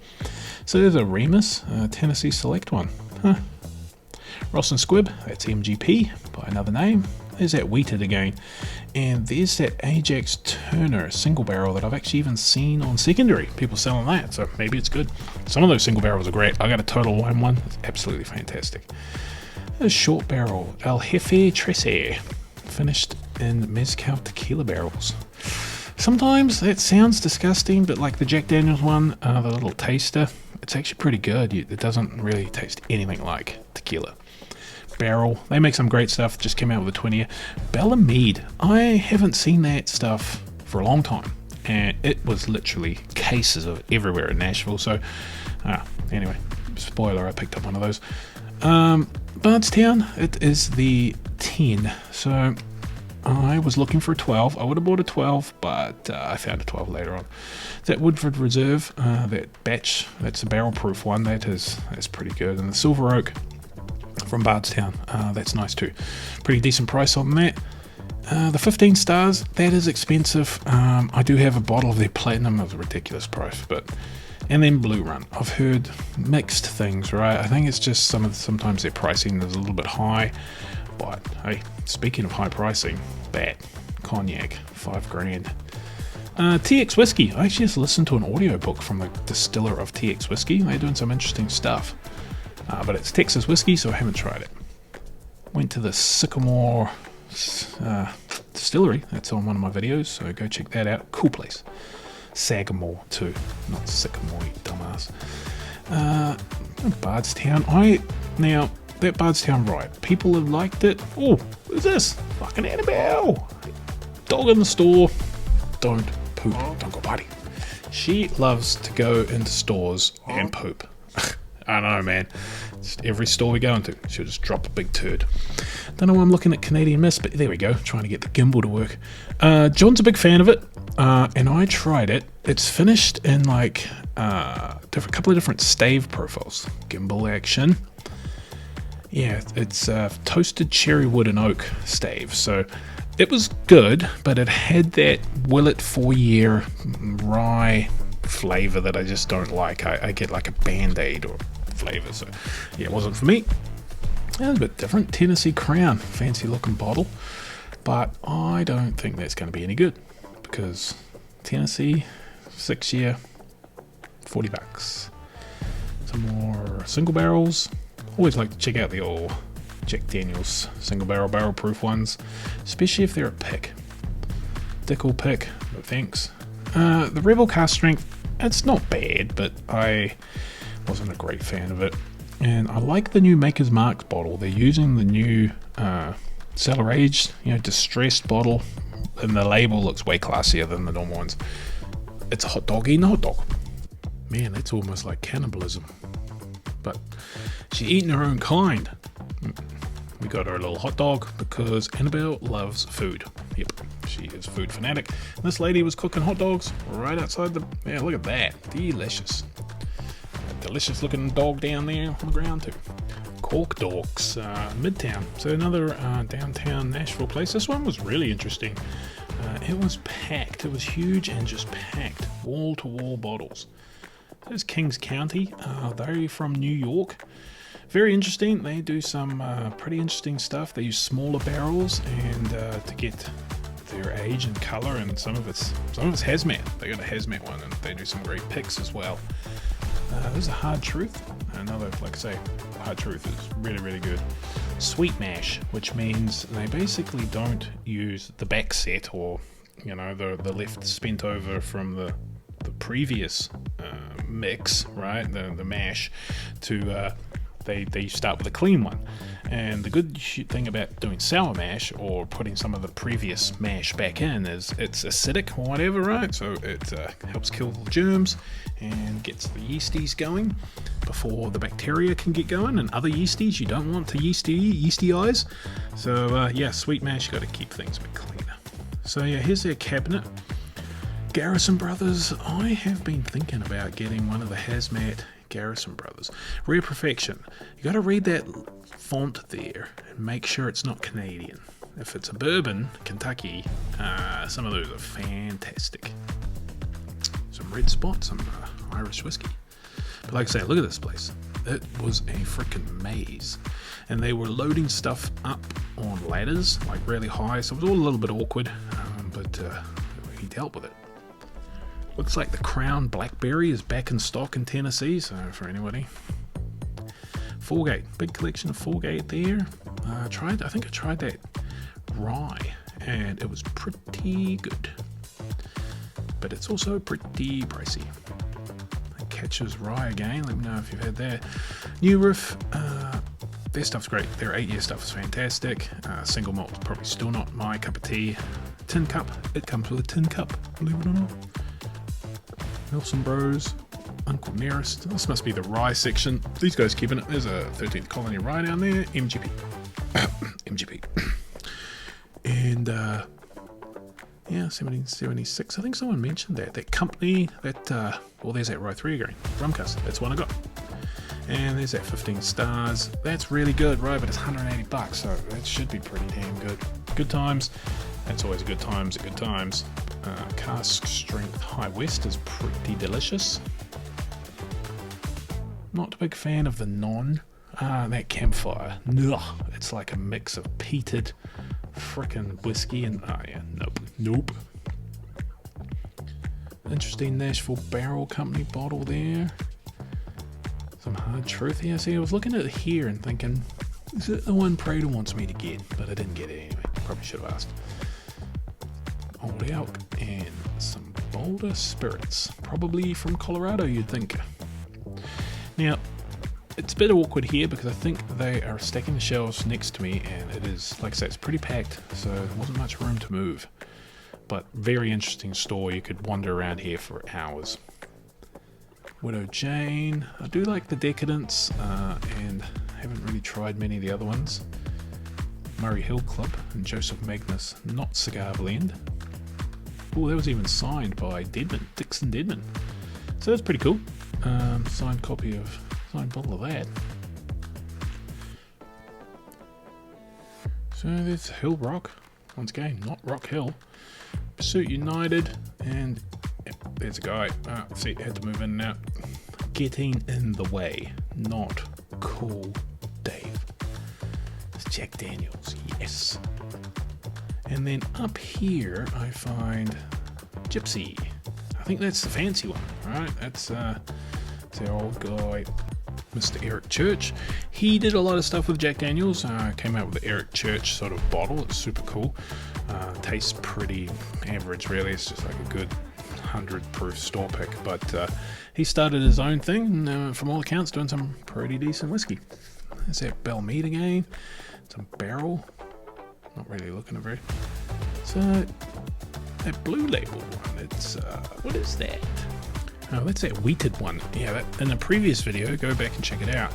So there's a Remus, Tennessee Select one. Huh. Ross and Squibb, that's MGP by another name. There's that Wheated again. And there's that Ajax Turner single barrel that I've actually even seen on secondary. People selling that, so maybe it's good. Some of those single barrels are great. I got a Total Wine one. It's absolutely fantastic. A short barrel, El Jefe Trece, finished in Mezcal tequila barrels. Sometimes that sounds disgusting, but like the Jack Daniels one, the little taster, it's actually pretty good. It doesn't really taste anything like tequila. Barrel, they make some great stuff. Just came out with a 20-year. Bella Mead, I haven't seen that stuff for a long time, and it was literally cases of everywhere in Nashville. So anyway, spoiler, I picked up one of those. Bardstown, it is the 10. So I was looking for a 12. I would have bought a 12, but I found a 12 later on. That Woodford Reserve, that batch, that's a barrel proof one. That's pretty good. And the Silver Oak from Bardstown, that's nice too. Pretty decent price on that. The 15 stars, that is expensive. I do have a bottle of their Platinum. It was a ridiculous price, but and then Blue Run, I've heard mixed things, right? I think it's just sometimes their pricing is a little bit high, but hey, speaking of high pricing, that cognac, $5,000. TX Whiskey, I actually just listened to an audiobook from the distiller of TX Whiskey. They're doing some interesting stuff, but it's Texas whiskey, so I haven't tried it. Went to the Sycamore distillery, that's on one of my videos, so go check that out. Cool place. Sagamore too, not Sycamore, you dumbass. Bardstown, now that Bardstown Rye, people have liked it. Oh, who's this? Fucking Annabelle. Dog in the store, don't poop, don't go potty. She loves to go into stores and poop. I don't know, man. Just every store we go into, she'll just drop a big turd. Don't know why I'm looking at Canadian Mist, but there we go, trying to get the gimbal to work. John's a big fan of it, and I tried it. It's finished in like a couple of different stave profiles. Gimbal action. Yeah, it's toasted cherry wood and oak stave. So it was good, but it had that Willet 4-year rye flavor that I just don't like. I get like a Band-Aid or flavor, so yeah, it wasn't for me. It was a bit different. Tennessee Crown, fancy looking bottle, but I don't think that's going to be any good because Tennessee 6-year, $40. Some more single barrels. Always like to check out the old Jack Daniels single barrel proof ones, especially if they're a pick. Dickel pick, no thanks. The Rebel Cast Strength, it's not bad, but I wasn't a great fan of it. And I like the new Maker's Mark bottle. They're using the new cellar aged, distressed bottle, and the label looks way classier than the normal ones. It's a hot dog eating a hot dog. Man, that's almost like cannibalism. But she's eating her own kind. We got her a little hot dog because Annabelle loves food. Yep, she is food fanatic. And this lady was cooking hot dogs right outside the... Yeah, look at that. Delicious. A delicious looking dog down there on the ground too. Cork Dogs, Midtown. So another downtown Nashville place. This one was really interesting. It was packed. It was huge and just packed. Wall to wall bottles. There's Kings County. They're from New York. very interesting. They do some pretty interesting stuff. They use smaller barrels and to get their age and color, and some of it's hazmat. They got a hazmat one, and they do some great picks as well. This is a Hard Truth. Another, like I say, Hard Truth is really, really good. Sweet mash, which means they basically don't use the back set, or you know, the left spent over from the previous mix, right? The mash to they start with a clean one. And the good thing about doing sour mash or putting some of the previous mash back in is it's acidic or whatever, right? So it helps kill the germs and gets the yeasties going before the bacteria can get going, and other yeasties you don't want to yeastyize. So yeah, sweet mash, you got to keep things a bit cleaner. So yeah, here's their cabinet. Garrison Brothers, I have been thinking about getting one of the hazmat Garrison Brothers. Rare Perfection. You got to read that font there and make sure it's not Canadian. If it's a bourbon, Kentucky, some of those are fantastic. Some red spot, some Irish whiskey. But like I say, look at this place. It was a freaking maze. And they were loading stuff up on ladders, like really high, so it was all a little bit awkward, but he dealt with it. Looks like the Crown Blackberry is back in stock in Tennessee, so for anybody. Foregate, big collection of Foregate there. I think I tried that rye, and it was pretty good. But it's also pretty pricey. Catches rye again, let me know if you've had that. New Riff, their stuff's great. Their 8-year stuff is fantastic. Single malt is probably still not my cup of tea. Tin cup, it comes with a tin cup, believe it or not. Nelson Bros, Uncle Nearest. This must be the rye section. These guys keeping it. There's a 13th Colony rye down there. MGP. MGP. And yeah, 1776. I think someone mentioned that. That company, that, well, there's that Rye 3 again. Rumcus. That's one I got. And there's that 15 stars. That's really good, right? But it's $180, so that should be pretty damn good. Good times. That's always a good times at good times. Cask Strength High West is pretty delicious. Not a big fan of the that Campfire. Ugh, it's like a mix of peated frickin' whiskey and nope. Interesting Nashville Barrel Company bottle there. Some Hard Truth here. See, I was looking at it here and thinking, is it the one Prater wants me to get? But I didn't get it anyway. Probably should have asked. Old Elk and some Boulder Spirits, probably from Colorado, you'd think. Now, it's a bit awkward here because I think they are stacking the shelves next to me, and it is, like I say, it's pretty packed, so there wasn't much room to move. But very interesting store. You could wander around here for hours. Widow Jane. I do like the Decadence, and haven't really tried many of the other ones. Murray Hill Club and Joseph Magnus Not Cigar Blend. Oh, that was even signed by Dixon Deadman. So that's pretty cool. Signed bottle of that. So there's Hill Rock. Once again, not Rock Hill. Pursuit United, and yep, there's a guy. See, had to move in and out. Getting in the way. Not cool, Dave. It's Jack Daniels, yes. And then up here I find Gypsy. I think that's the fancy one, right? That's the old guy, Mr. Eric Church. He did a lot of stuff with Jack Daniels. Came out with the Eric Church sort of bottle. It's super cool. Tastes pretty average, really. It's just like a good 100 proof store pick. But he started his own thing, and from all accounts, doing some pretty decent whiskey. There's that Bell Mead again. Some barrel. Not really looking at very. So that Blue Label one. It's what is that? Oh, that's that wheated one. Yeah, that, in a previous video, go back and check it out.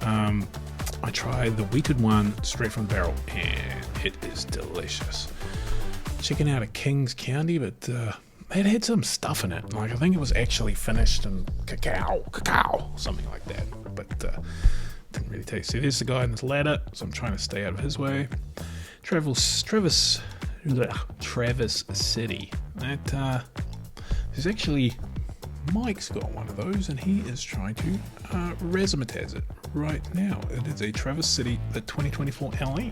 I tried the wheated one straight from the barrel, and it is delicious. Checking out a Kings County, but it had some stuff in it. Like, I think it was actually finished in cacao, something like that. But didn't really taste. See, there's the guy in this ladder, so I'm trying to stay out of his way. Travis City. That there's actually Mike's got one of those, and he is trying to razzmatazz it right now. It is a Traverse City, the 2024 LE.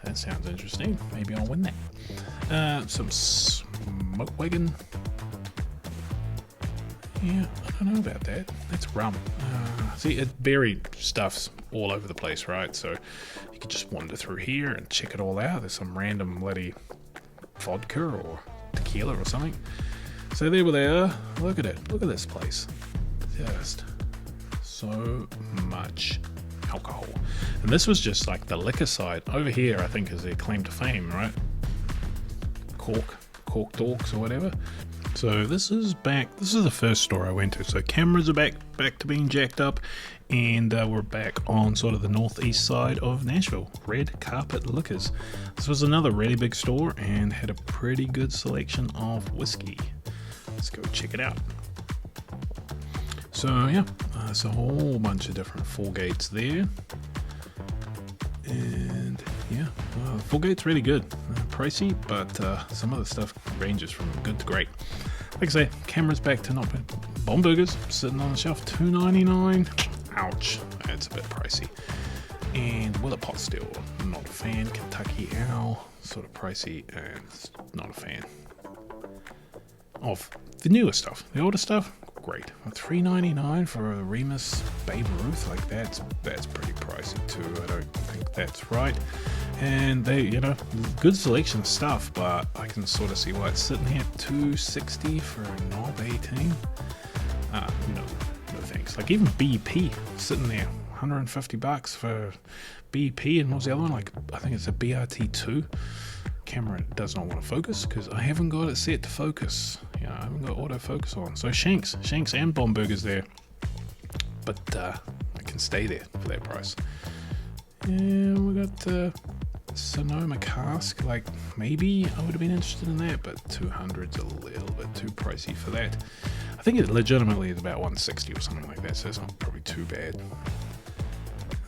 That sounds interesting. Maybe I'll win that. Some smoke wagon. Yeah, I don't know about that. That's rum. See, it varied stuffs all over the place, right? So you could just wander through here and check it all out. There's some random bloody vodka or tequila or something. So there they are. Look at it. Look at this place. Just so much alcohol. And this was just like the liquor side. Over here, I think, is their claim to fame, right? Cork Dorks or whatever. So this is back. This is the first store I went to. So cameras are back to being jacked up, and we're back on sort of the northeast side of Nashville. Red Carpet Liquors. This was another really big store and had a pretty good selection of whiskey. Let's go check it out. So yeah, there's a whole bunch of different full gates there, and yeah, full gate's really good. Pricey, but some of the stuff ranges from good to great. Like I say, cameras back to not bad. Bomburgers sitting on the shelf, $2.99. Ouch, that's a bit pricey. And Willet Pot Still, not a fan. Kentucky Owl, sort of pricey, and not a fan. Of the newer stuff, the older stuff, great. $3.99 for a Remus Babe Ruth, like that's pretty pricey too. I don't think that's right. And they, good selection of stuff, but I can sort of see why it's sitting here at $2.60 for a knob 18. No thanks. Like even BP sitting there, $150 for BP, and what's the other one? Like I think it's a BRT2. Camera does not want to focus because I haven't got it set to focus. I haven't got autofocus on. So Shanks and Bomburgers there, but I can stay there for that price. And we got Sonoma cask. Like maybe I would have been interested in that, but 200's a little bit too pricey for that. I think it legitimately is about 160 or something like that, so it's not probably too bad.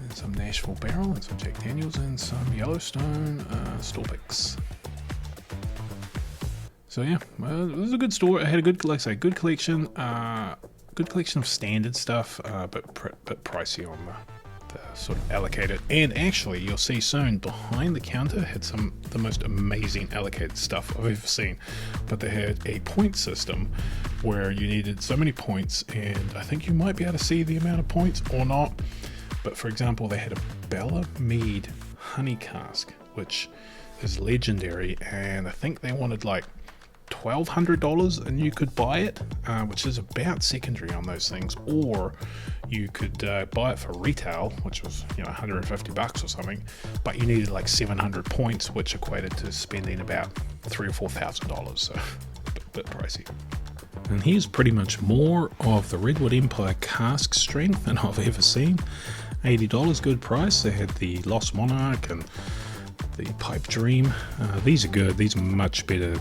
And some Nashville Barrel and some Jack Daniels and some Yellowstone store picks. So yeah, it was a good store. It had a good, like I say, good collection. Good collection of standard stuff, but pricey on the sort of allocated. And actually, you'll see soon behind the counter had the most amazing allocated stuff I've ever seen. But they had a point system where you needed so many points, and I think you might be able to see the amount of points or not. But for example, they had a Bella Mead honey cask, which is legendary, and I think they wanted like $1,200 and you could buy it, which is about secondary on those things, or you could buy it for retail, which was $150 or something, but you needed like 700 points, which equated to spending about $3,000 or $4,000, so a bit pricey. And here's pretty much more of the Redwood Empire cask strength than I've ever seen. $80, good price. They had the Lost Monarch and the Pipe Dream. These are good. These are much better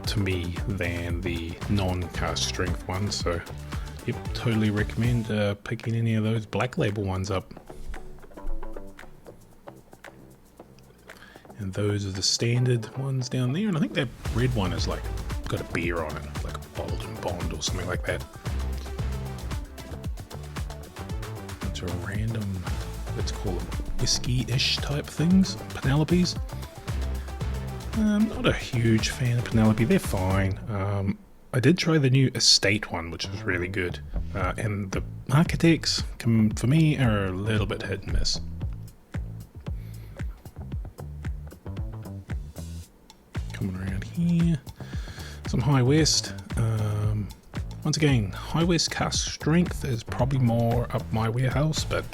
to me than the non-cask strength ones. So, yep, totally recommend picking any of those Black Label ones up. And those are the standard ones down there. And I think that red one is like got a beer on it, like a Bolden Bond or something like that. It's a random, let's call them whiskey-ish type things. Penelopes. I'm not a huge fan of Penelope. They're fine. I did try the new Estate one, which is really good. And the Architects, for me, are a little bit hit and miss. Coming around here. Some High West. Once again, High West cask strength is probably more up my warehouse, but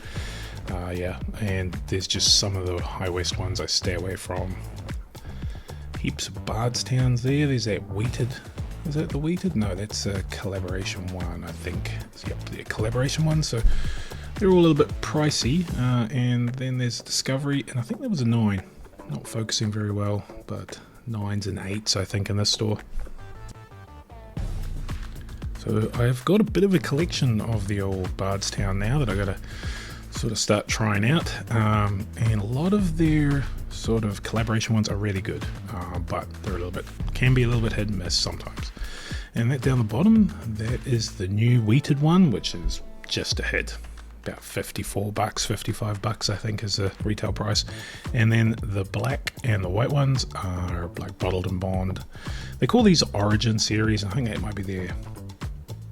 yeah, and there's just some of the High West ones I stay away from. Heaps of Bardstowns there. There's that wheated. Is that the wheated? No, that's a collaboration one, I think. Yep, the collaboration one. So they're all a little bit pricey. And then there's Discovery, and I think there was a 9. Not focusing very well, but 9s and 8s, I think, in this store. So I've got a bit of a collection of the old Bardstown now that I got to sort of start trying out, and a lot of their sort of collaboration ones are really good, but they're can be a little bit hit and miss sometimes. And that down the bottom, that is the new wheated one, which is just a hit. About $54, 55 bucks, I think, is the retail price. And then the black and the white ones are like bottled and bond. They call these Origin series. I think that might be their, I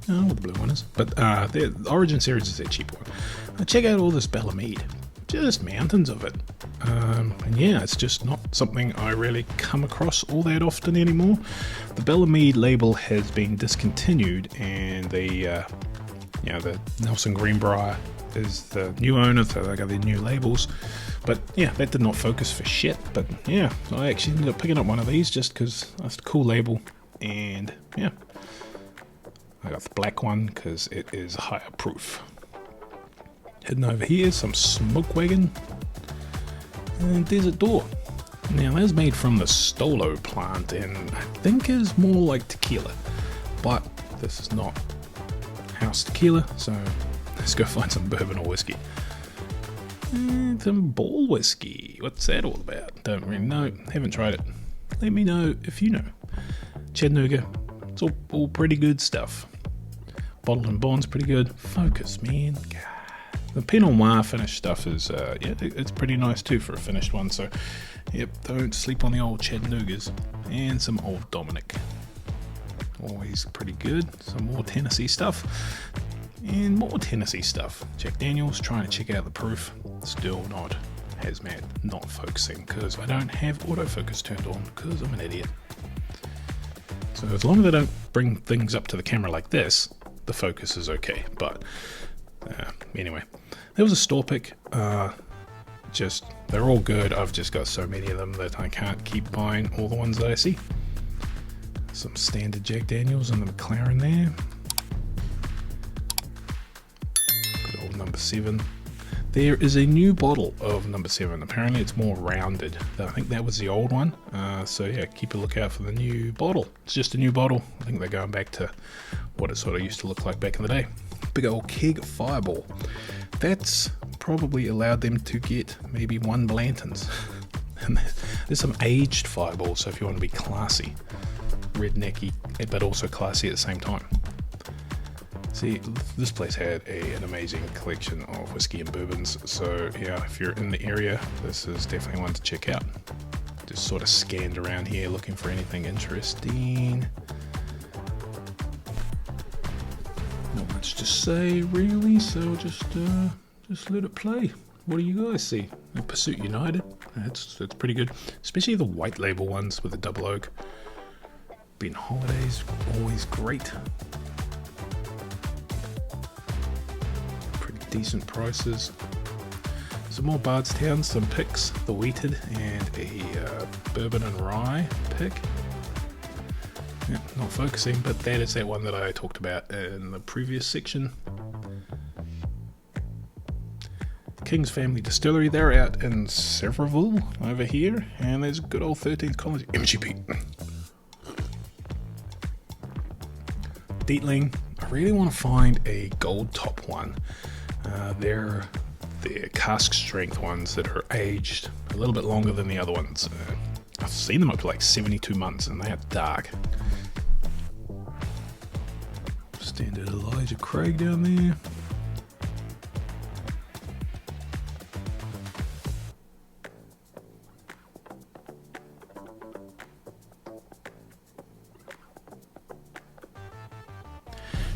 don't know what the blue one is, but the Origin series is their cheap one. Check out all this Bella Mead, just mountains of it. And yeah, it's just not something I really come across all that often anymore. The Bella Mead label has been discontinued, and the Nelson Greenbrier is the new owner, so they got their new labels. But yeah, that did not focus for shit. But yeah, I actually ended up picking up one of these just because that's a cool label, and yeah, I got the black one because it is higher proof. Heading over here, some Smoke Wagon and Desert Door. Now that's made from the Stolo plant and I think is more like tequila, but this is not house tequila, so let's go find some bourbon or whiskey. And some ball whiskey. What's that all about? Don't really know. Haven't tried it. Let me know if you know. Chattanooga. It's all pretty good stuff. Bottled and bond's pretty good. Focus, man. The Pinot Noir finished stuff is, yeah, it's pretty nice too for a finished one. So, yep, don't sleep on the old Chattanoogas. And some old Dominic. Always pretty good. Some more Tennessee stuff. And more Tennessee stuff. Jack Daniels, trying to check out the proof. Still not hazmat, not focusing because I don't have autofocus turned on because I'm an idiot. So as long as I don't bring things up to the camera like this, the focus is okay. But anyway, there was a store pick. They're all good. I've just got so many of them that I can't keep buying all the ones that I see. Some standard Jack Daniels and the McLaren there. Good old number 7. There is a new bottle of number 7. Apparently it's more rounded. I think that was the old one. So yeah, keep a lookout for the new bottle. It's just a new bottle. I think they're going back to what it sort of used to look like back in the day. Big old keg Fireball. That's probably allowed them to get maybe 1 Blanton's. And there's some aged Fireballs, so if you want to be classy, rednecky, but also classy at the same time. See, this place had an amazing collection of whiskey and bourbons, so yeah, if you're in the area, this is definitely one to check out. Just sort of scanned around here looking for anything interesting. Not much to say really, so just let it play. What do you guys see? Pursuit United, that's pretty good, especially the white label ones with the double oak. Been Holidays, always great. Pretty decent prices. Some more Bardstown, some picks, the wheated and a bourbon and rye pick. Yeah, not focusing, but that is that one that I talked about in the previous section. King's Family Distillery, they're out in Sevierville over here, and there's good old 13th College MGP. Dietling, I really want to find a gold top one. They're cask strength ones that are aged a little bit longer than the other ones. I've seen them up to like 72 months and they are dark. Standard Elijah Craig down there.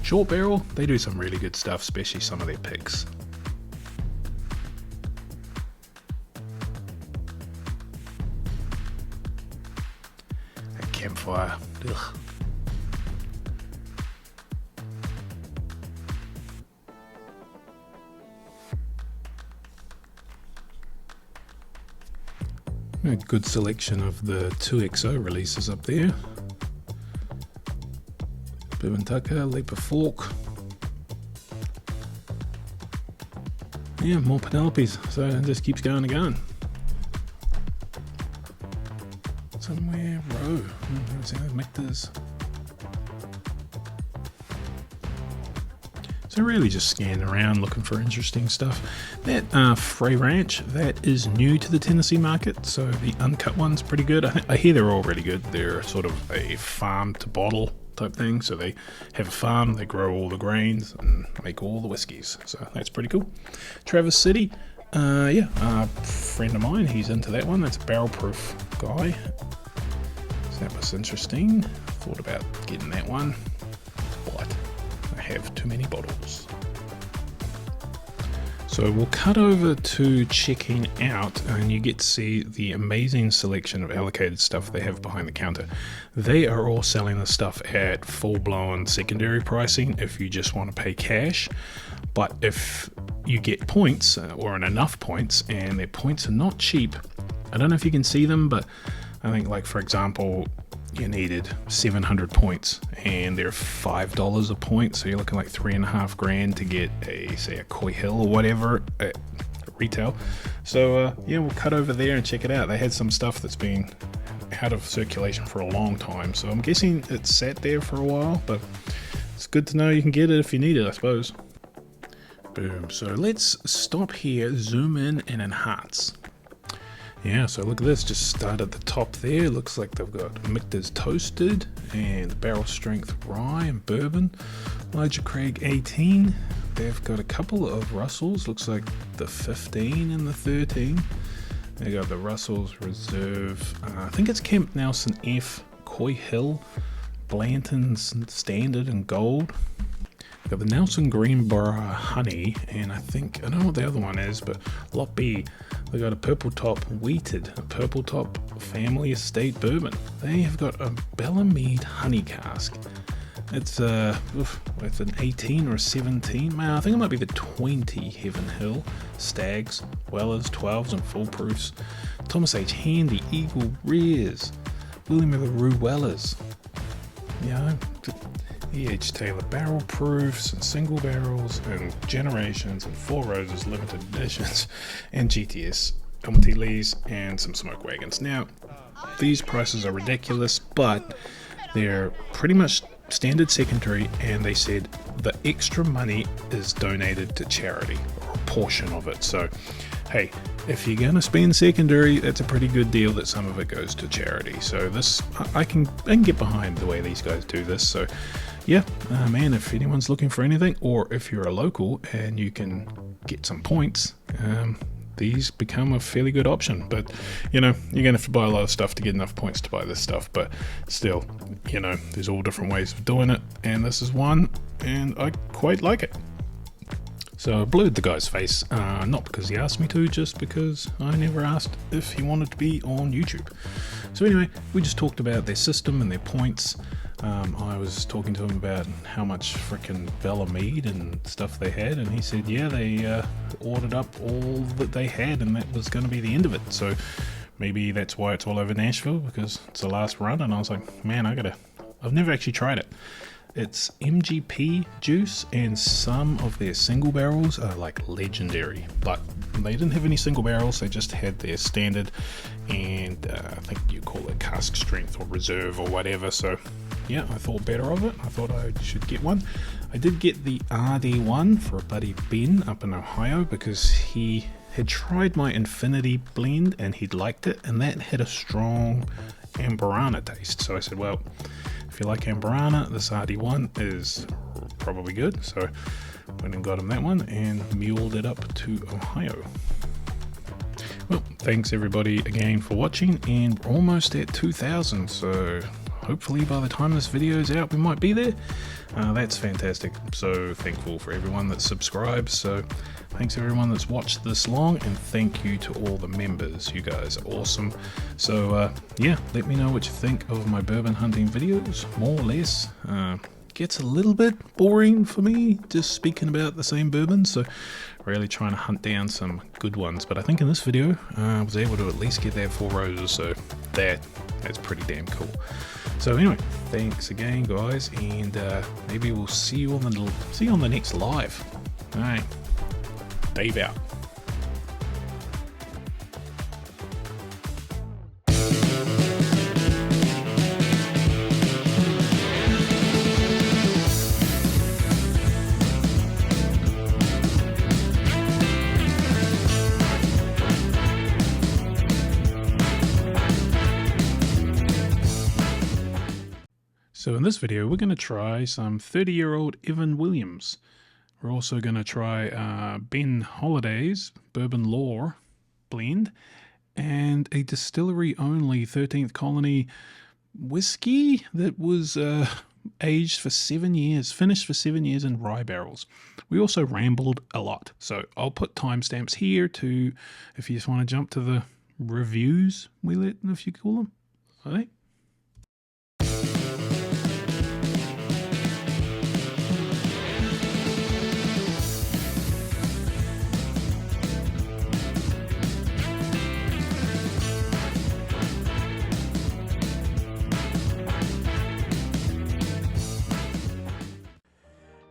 Short Barrel, they do some really good stuff, especially some of their picks. A Campfire, ugh. A good selection of the 2XO releases up there. Bourbon Tucker, Leap of Fork. Yeah, more Penelopes, so it just keeps going and going. Somewhere row. Mectors. So really just scanning around looking for interesting stuff. That Frey Ranch, that is new to the Tennessee market, so the uncut one's pretty good. I hear they're all really good. They're sort of a farm to bottle type thing. So they have a farm, they grow all the grains and make all the whiskies. So that's pretty cool. Traverse City, a friend of mine, he's into that one. That's a barrel proof guy. So that was interesting. Thought about getting that one, but I have too many bottles. So we'll cut over to checking out, and you get to see the amazing selection of allocated stuff they have behind the counter. They are all selling the stuff at full-blown secondary pricing if you just want to pay cash. But if you get points, or enough points, and their points are not cheap, I don't know if you can see them, but I think, like, for example, you needed 700 points and they're $5 a point, so you're looking like $3,500 to get a Coy Hill or whatever at retail. So we'll cut over there and check it out. They had some stuff that's been out of circulation for a long time, so I'm guessing it sat there for a while, but it's good to know you can get it if you need it, I suppose. Boom. So let's stop here, zoom in and enhance. Yeah, so look at this, just start at the top there. Looks like they've got Michter's Toasted and Barrel Strength Rye and Bourbon. Elijah Craig 18. They've got a couple of Russells, looks like the 15 and the 13. They got the Russell's Reserve, I think it's Camp Nelson F, Coy Hill, Blanton's Standard and Gold. Got the Nelson Greenborough Honey, and I don't know what the other one is, but Lot B, they got a Purple Top Wheated, a Purple Top Family Estate Bourbon. They have got a Bellamede Honey Cask. It's with an 18 or a 17, man, I think it might be the 20 Heaven Hill, Stags, Wellers, 12s and full proofs. Thomas H. Handy, Eagle Rears, William LaRue Wellers. E.H. Taylor barrel proofs and single barrels and generations and Four Roses limited editions and GTS Elmty Lees and some smoke wagons. Now, these prices are ridiculous, but they're pretty much standard secondary, and they said the extra money is donated to charity, or a portion of it. So hey, if you're gonna spend secondary, that's a pretty good deal that some of it goes to charity. So this, I can get behind the way these guys do this. So yeah, man, if anyone's looking for anything, or if you're a local and you can get some points, these become a fairly good option. But you're gonna have to buy a lot of stuff to get enough points to buy this stuff, but still, there's all different ways of doing it, and this is one, and I quite like it. So I blurred the guy's face, not because he asked me to, just because I never asked if he wanted to be on YouTube. So anyway, we just talked about their system and their points. I was talking to him about how much frickin' Bellamede and stuff they had, and he said, yeah, they ordered up all that they had, and that was going to be the end of it. So maybe that's why it's all over Nashville, because it's the last run. And I was like, man, I've never actually tried it. It's MGP juice, and some of their single barrels are like legendary, but they didn't have any single barrels. They just had their standard, and I think you call it cask strength or reserve or whatever. So yeah, I thought better of it. I thought I should get one. I did get the RD1 for a buddy Ben up in Ohio, because he had tried my Infinity blend and he'd liked it, and that had a strong Amberana taste. So I said, well, if you like Amberana, this RD1 is probably good. So went and got him that one and muled it up to Ohio. Well, thanks everybody again for watching, and we're almost at 2,000, so hopefully by the time this video is out we might be there. That's fantastic. So thankful for everyone that subscribes. So thanks everyone that's watched this long, and thank you to all the members. You guys are awesome. So yeah, let me know what you think of my bourbon hunting videos, more or less. Gets a little bit boring for me just speaking about the same bourbon, so really trying to hunt down some good ones. But I think in this video I was able to at least get that Four Roses, so that's pretty damn cool. So anyway, thanks again guys, and maybe we'll see you on the next live. All right, Dave out. So in this video, we're going to try some 30-year-old Evan Williams. We're also going to try Ben Holiday's Bourbon Lore blend and a distillery-only 13th Colony whiskey that was aged for 7 years, finished for 7 years in rye barrels. We also rambled a lot, so I'll put timestamps here to, if you just want to jump to the reviews, if you call them. All right.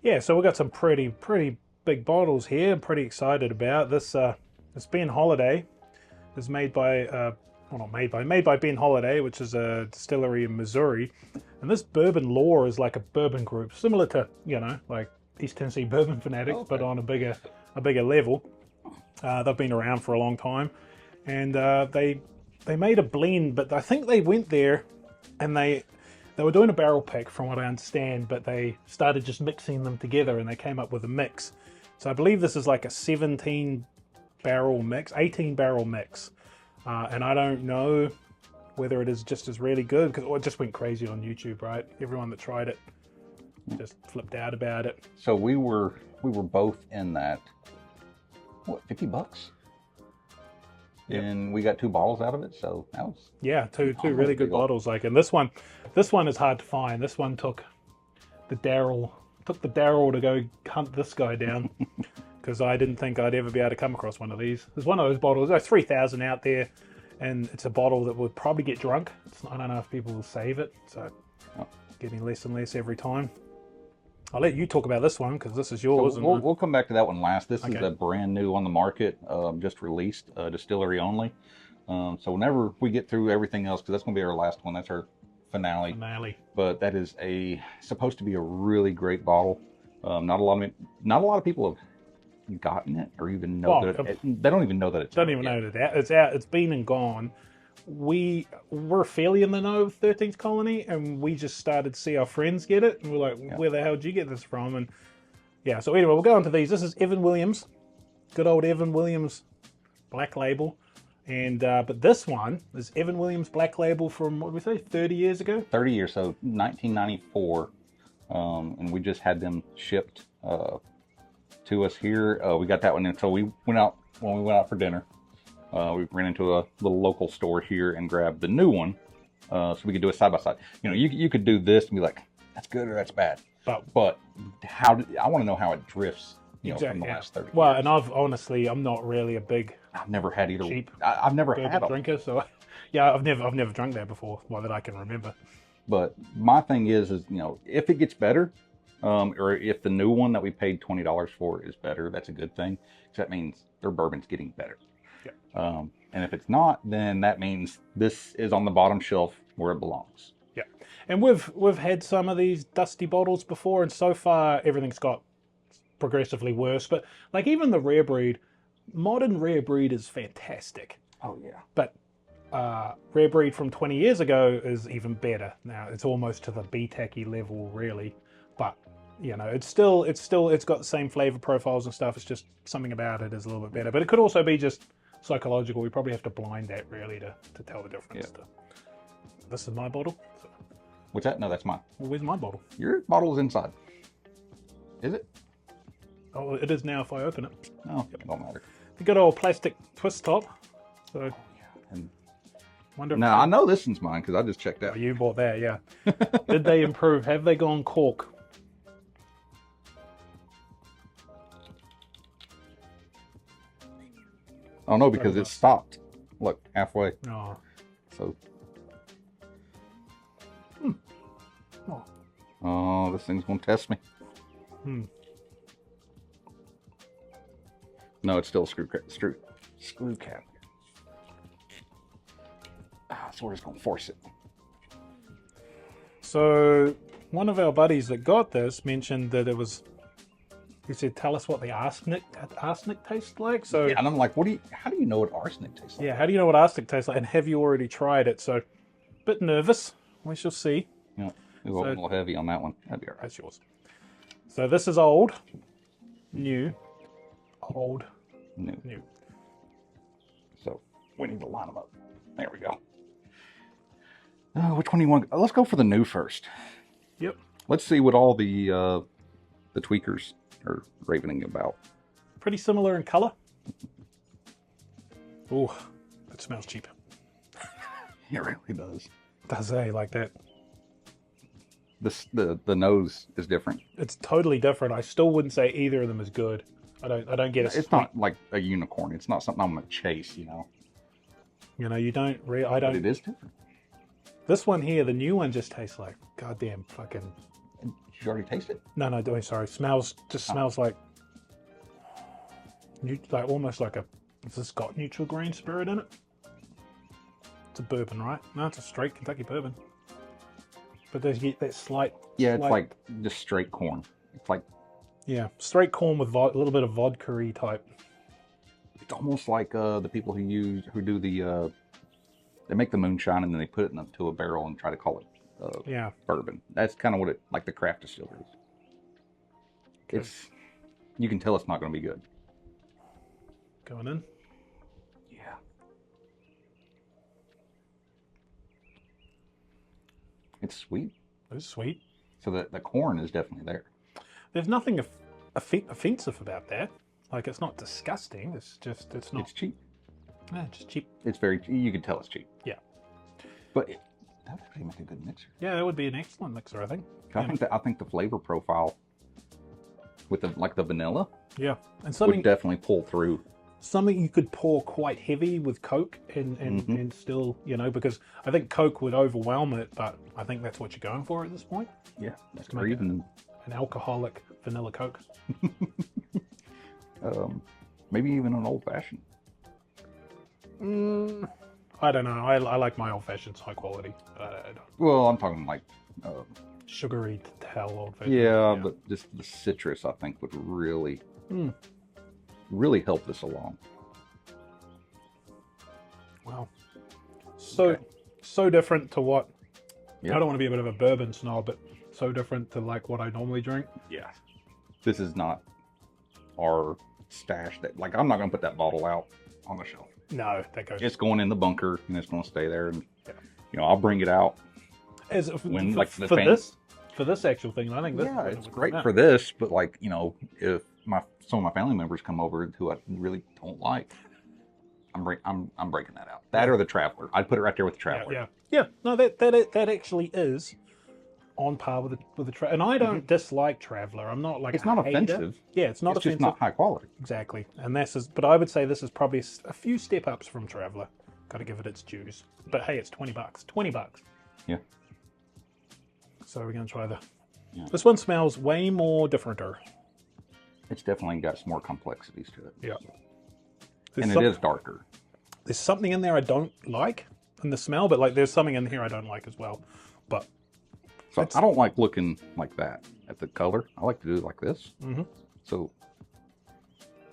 Yeah, so we've got some pretty big bottles here. I'm pretty excited about this. This Ben Holiday is made by, well, made by Ben Holiday, which is a distillery in Missouri. And this Bourbon Lore is like a bourbon group, similar to, you know, like East Tennessee Bourbon Fanatics, but on a bigger level. They've been around for a long time, and they made a blend, but I think they went there and they were doing a barrel pick, from what I understand, but they started just mixing them together and they came up with a mix. So I believe this is like a 17 barrel mix, 18 barrel mix. And I don't know whether it is just as really good, because it just went crazy on YouTube, right? Everyone that tried it just flipped out about it.
So we were both in that, what, $50? Yep. And we got 2 bottles out of it, so that was
two really good bottles. Like, and this one is hard to find. This one took the Daryl to go hunt this guy down, because I didn't think I'd ever be able to come across one of these. There's one of those bottles. There's 3,000 out there, and it's a bottle that would probably get drunk. I don't know if people will save it, so getting less and less every time. I'll let you talk about this one, because this is yours.
So we'll come back to that one last. This is a brand new on the market, just released, distillery only. So whenever we get through everything else, because that's going to be our last one, that's our finale. But that is supposed to be a really great bottle. Not a lot of people have gotten it or even know that they don't even know that it's
don't even know that it's out. It's been and gone. We're fairly in the know of 13th Colony, and we just started to see our friends get it, and we're like, where the hell did you get this from? And yeah, so anyway, we'll go on to these. This is Evan Williams, good old Evan Williams Black Label, and but this one is Evan Williams Black Label from, what did we say, 30 years ago?
30 years, so 1994, and we just had them shipped to us here. We got that one in, so we went out for dinner. We ran into a little local store here and grabbed the new one, so we could do a side by side. You know, you could do this and be like, that's good or that's bad. But I want to know how it drifts. You know, from the last 30 years.
Well, and I'm not really a big.
I've never had either.
Cheap
I've never had a
drinker, so yeah, I've never drunk that before, well, that I can remember.
But my thing is you know, if it gets better, or if the new one that we paid $20 for is better, that's a good thing, because that means their bourbon's getting better. And if it's not, then that means this is on the bottom shelf where it belongs.
Yeah, and we've had some of these dusty bottles before, and so far everything's got progressively worse. But like even the rare breed, modern rare breed is fantastic.
Oh yeah.
But rare breed from 20 years ago is even better. Now it's almost to the B-tacky level, really. But you know, it's got the same flavor profiles and stuff. It's just something about it is a little bit better. But it could also be just psychological. We probably have to blind that really to tell the difference.
Yeah.
This is my bottle. So.
What's that? No, that's mine.
Well, where's my bottle?
Your bottle is inside. Is it?
Oh, it is now if I open it.
Oh, it don't matter.
The good old plastic twist top. So,
and
wonder.
Now I know this one's mine because I just checked out.
Oh, you bought that, yeah. Did they improve? Have they gone cork?
I don't know, because it stopped. Look, halfway.
Oh.
So. Oh, this thing's gonna test me. No, it's still a screw cap. So we're just gonna force it.
So one of our buddies that got this mentioned that it was. He said, "Tell us what the arsenic tastes like." So,
yeah, and I'm like, how do you know what arsenic tastes like?
Yeah, how do you know what arsenic tastes like? And have you already tried it? So, a bit nervous. We shall see.
Yeah. Ooh, a little heavy on that one. That'd be all right.
That's yours. So this is old, new, old, new.
So we need to line them up. There we go. Which one do you want? Let's go for the new first.
Yep.
Let's see what all the tweakers are ravening about.
Pretty similar in color. Oh, that smells cheap.
It really does.
Does like that?
The nose is different.
It's totally different. I still wouldn't say either of them is good. I don't get it.
It's not like a unicorn. It's not something I'm gonna chase. You know.
You know, you don't. I don't.
But it is different.
This one here, the new one, just tastes like goddamn fucking.
Did you already taste it?
No, sorry. Smells like almost like a. Has this got neutral grain spirit in it? It's a bourbon, right? No, it's a straight Kentucky bourbon. But there's that slight.
Yeah, it's like just straight corn. It's like.
Yeah, straight corn with a little bit of vodka-y type.
It's almost like the people who do the. They make the moonshine and then they put it into a barrel and try to call it bourbon. That's kind of what it like the craft distilleries. Okay. You can tell it's not going to be good.
Going in.
Yeah. It's sweet.
It's sweet.
So the corn is definitely there.
There's nothing offensive about that. Like, it's not disgusting. It's not.
It's cheap.
Yeah, just cheap.
It's very. You can tell it's cheap.
Yeah.
But that would actually make a good mixer.
Yeah, that would be an excellent mixer, I think.
I think the flavor profile with the vanilla.
Yeah, and something
would definitely pull through.
Something you could pour quite heavy with Coke and still, because I think Coke would overwhelm it, but I think that's what you're going for at this point.
Yeah, that's
to make an alcoholic vanilla Coke.
Maybe even an old fashioned.
I don't know. I like my old fashions high quality.
Well, I'm talking like
sugary to hell old fashioned.
Yeah, but just the citrus I think would really help this along.
Wow. So different to what
Yep.
I don't want to be a bit of a bourbon snob, but so different to like what I normally drink.
Yeah. This is not our stash that I'm not gonna put that bottle out on the shelf.
No, that goes.
It's going in the bunker and it's gonna stay there, and I'll bring it out
As
when
for this actual thing. I think this.
Yeah, it's great for this, but if some of my family members come over who I really don't like, I'm breaking that out. That or the Traveler. I'd put it right there with the Traveler.
Yeah. No, that actually is on par with the Traveler. And I don't dislike Traveler. I'm not like
it's not
hater.
offensive.
Yeah, it's not
it's
offensive.
Just not high quality.
Exactly, and but I would say this is probably a few step ups from Traveler. Got to give it its dues. But hey, it's $20. $20.
Yeah.
So we're gonna try This one smells way more differenter.
It's definitely got some more complexities to it.
Yeah.
And it is darker.
There's something in there I don't like in the smell, but there's something in here I don't like as well. But
so I don't like looking like that at the color. I like to do it like this.
Mm-hmm.
So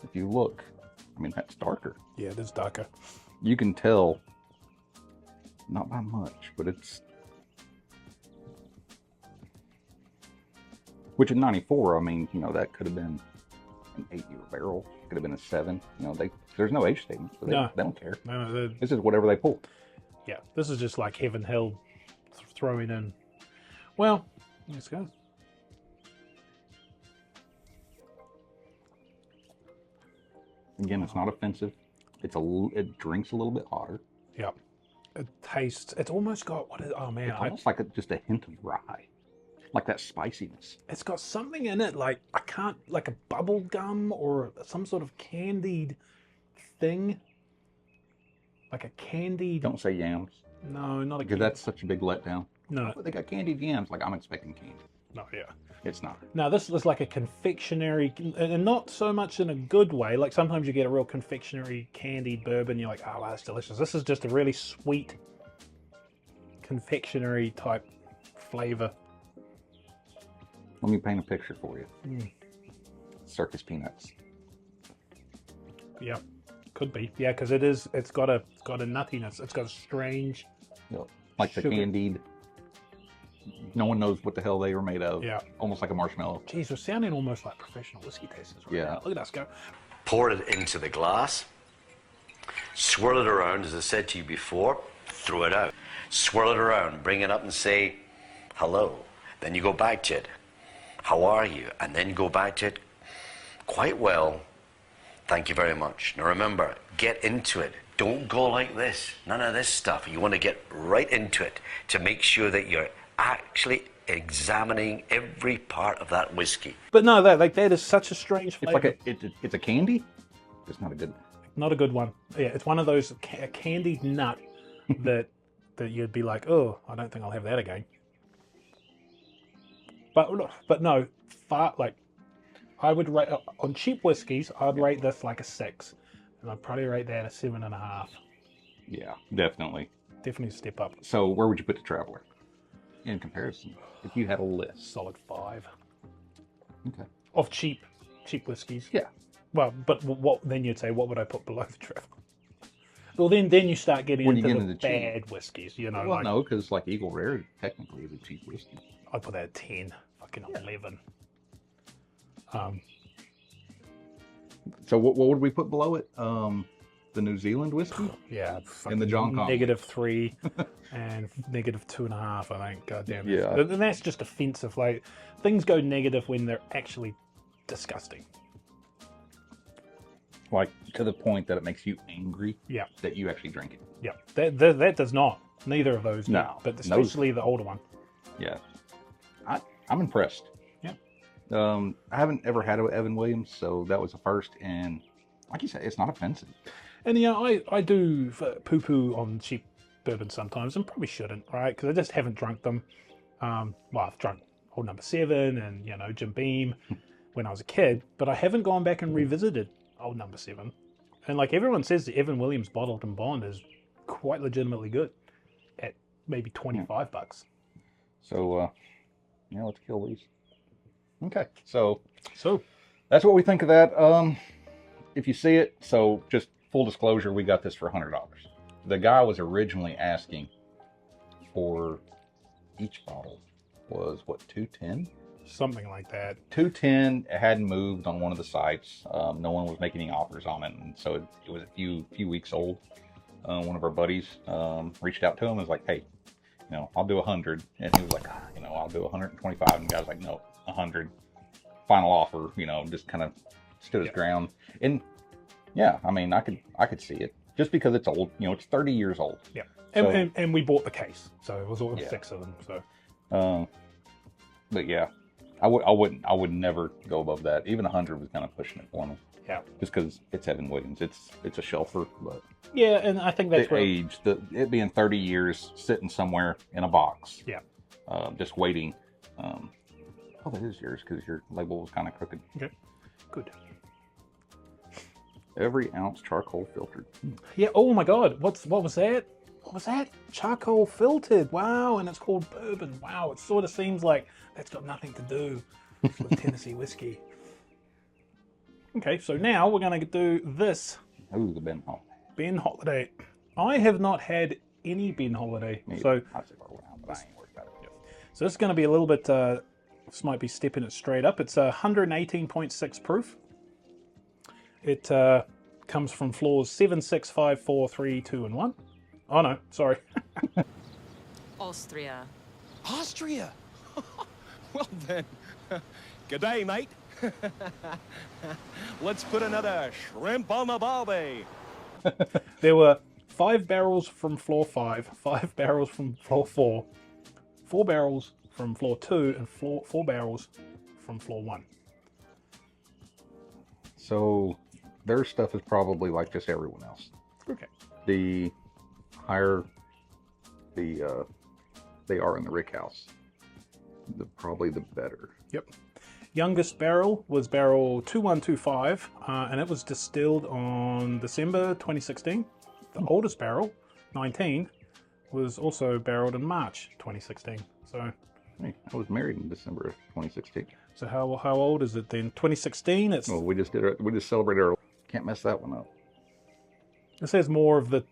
if you look, that's darker.
Yeah, it is darker.
You can tell, not by much, but it's. Which in '94, that could have been an 8-year barrel. Could have been a 7. There's no age statement, so they don't care.
No,
this is whatever they pull.
Yeah, this is just like Heaven Hill throwing in. Well, let's go.
Again, it's not offensive. It drinks a little bit hotter.
Yeah, it tastes. It's almost got
It's almost like just a hint of rye. Like that spiciness.
It's got something in it, like a bubble gum or some sort of candied thing. Like a candied.
Don't say yams.
No, not a.
Because that's such a big letdown.
No,
but they got candied yams. Like I'm expecting candy.
No, yeah.
It's not.
No, this is like a confectionery, and not so much in a good way. Like sometimes you get a real confectionery candied bourbon. You're like, oh, that's delicious. This is just a really sweet confectionery type flavor.
Let me paint a picture for you. Circus peanuts.
Yeah, could be. Yeah, because it's got a nuttiness. It's got a strange.
Like
sugar.
the candied No one knows what the hell they were made of.
Yeah.
Almost like a marshmallow.
Geez, we're sounding almost like professional whiskey tasters right now. Look at us go.
Pour it into the glass. Swirl it around, as I said to you before. Throw it out. Swirl it around. Bring it up and say, hello. Then you go back to it. How are you? And then go back to it. Quite well. Thank you very much. Now remember, get into it. Don't go like this. None of this stuff. You want to get right into it to make sure that you're actually examining every part of that whiskey.
But no, that is such a strange flavor.
It's like it's a candy. It's not a good.
Not a good one. Yeah, it's one of those a candied nut that you'd be like, oh, I don't think I'll have that again. But no, I would rate on cheap whiskies. I'd rate this like a 6, and I'd probably rate that a 7.5.
Yeah, definitely.
Definitely a step up.
So where would you put the Traveler in comparison? If you had a list,
solid 5.
Okay.
Of cheap whiskies.
Yeah.
Well, but what then you'd say? What would I put below the Traveler? Well, then you start getting into the bad whiskies. You know,
well, no, because like Eagle Rare technically is a cheap whiskey.
I'd put that at 10, fucking 11.
So what would we put below it? The New Zealand whiskey?
Yeah.
And the John Conway.
-3 and -2.5, I think. God damn it.
Yeah.
And that's just offensive. Like, things go negative when they're actually disgusting.
Like, to the point that it makes you angry.
Yeah.
That you actually drink it.
Yeah. That does not. Neither of those do.
No.
But especially the older one.
Yeah. I'm impressed.
Yeah.
I haven't ever had an Evan Williams, so that was the first. And like you said, it's not offensive.
And yeah, I do poo-poo on cheap bourbon sometimes, and probably shouldn't, right? Because I just haven't drunk them. Well, I've drunk Old Number 7 and, Jim Beam when I was a kid, but I haven't gone back and revisited Old Number 7. And like everyone says, the Evan Williams Bottled and Bond is quite legitimately good at maybe $25.
So, let's kill these. Okay, so that's what we think of that. If you see it, so just full disclosure, we got this for $100. The guy was originally asking for each bottle was what, $210?
Something like that.
$210. It hadn't moved on one of the sites. No one was making any offers on it, and so it was a few weeks old. One of our buddies reached out to him and was like, "Hey, I'll do 100," and he was like, "I'll do 125," and the guy was like, "No, 100, final offer." Just kind of stood his ground. And yeah, I mean, I could see it just because it's old. It's 30 years old.
Yeah,
So,
and we bought the case, so it was all 6 of them. So,
but yeah, I would never go above that. Even 100 was kind of pushing it for me.
Yeah,
just because it's Evan Williams. It's a shelfer, but
yeah, and I think that's
the age, it being 30 years sitting somewhere in a box.
Yeah,
just waiting. Oh, that is yours because your label was kind of crooked.
Okay, good.
Every ounce charcoal filtered.
Yeah. Oh my God. What was that? What was that? Charcoal filtered. Wow. And it's called bourbon. Wow. It sort of seems like that's got nothing to do with Tennessee whiskey. Okay. So now we're going to do this.
Ooh, the Ben Holiday.
Ben Holiday. I have not had any Ben Holiday. So this is going to be a little bit, this might be stepping it straight up. It's 118.6 proof. It comes from floors 7, 6, 5, 4, 3, 2, and 1. Oh no, sorry.
Austria.
Austria? Well then, good day, mate. Let's put another shrimp on the barbie.
There were 5 barrels from floor 5, 5 barrels from floor 4, 4 barrels from floor 2, and 4 barrels from floor 1.
So their stuff is probably like just everyone else.
Okay.
The higher they are in the rick house, probably the better.
Yep. Youngest barrel was barrel 2125, and it was distilled on December 2016. The oldest barrel, 19, was also barreled in March 2016. So,
hey, I was married in December of 2016.
So how old is it then? 2016. It's
well, we just celebrated our. Can't mess that one up.
This has more of the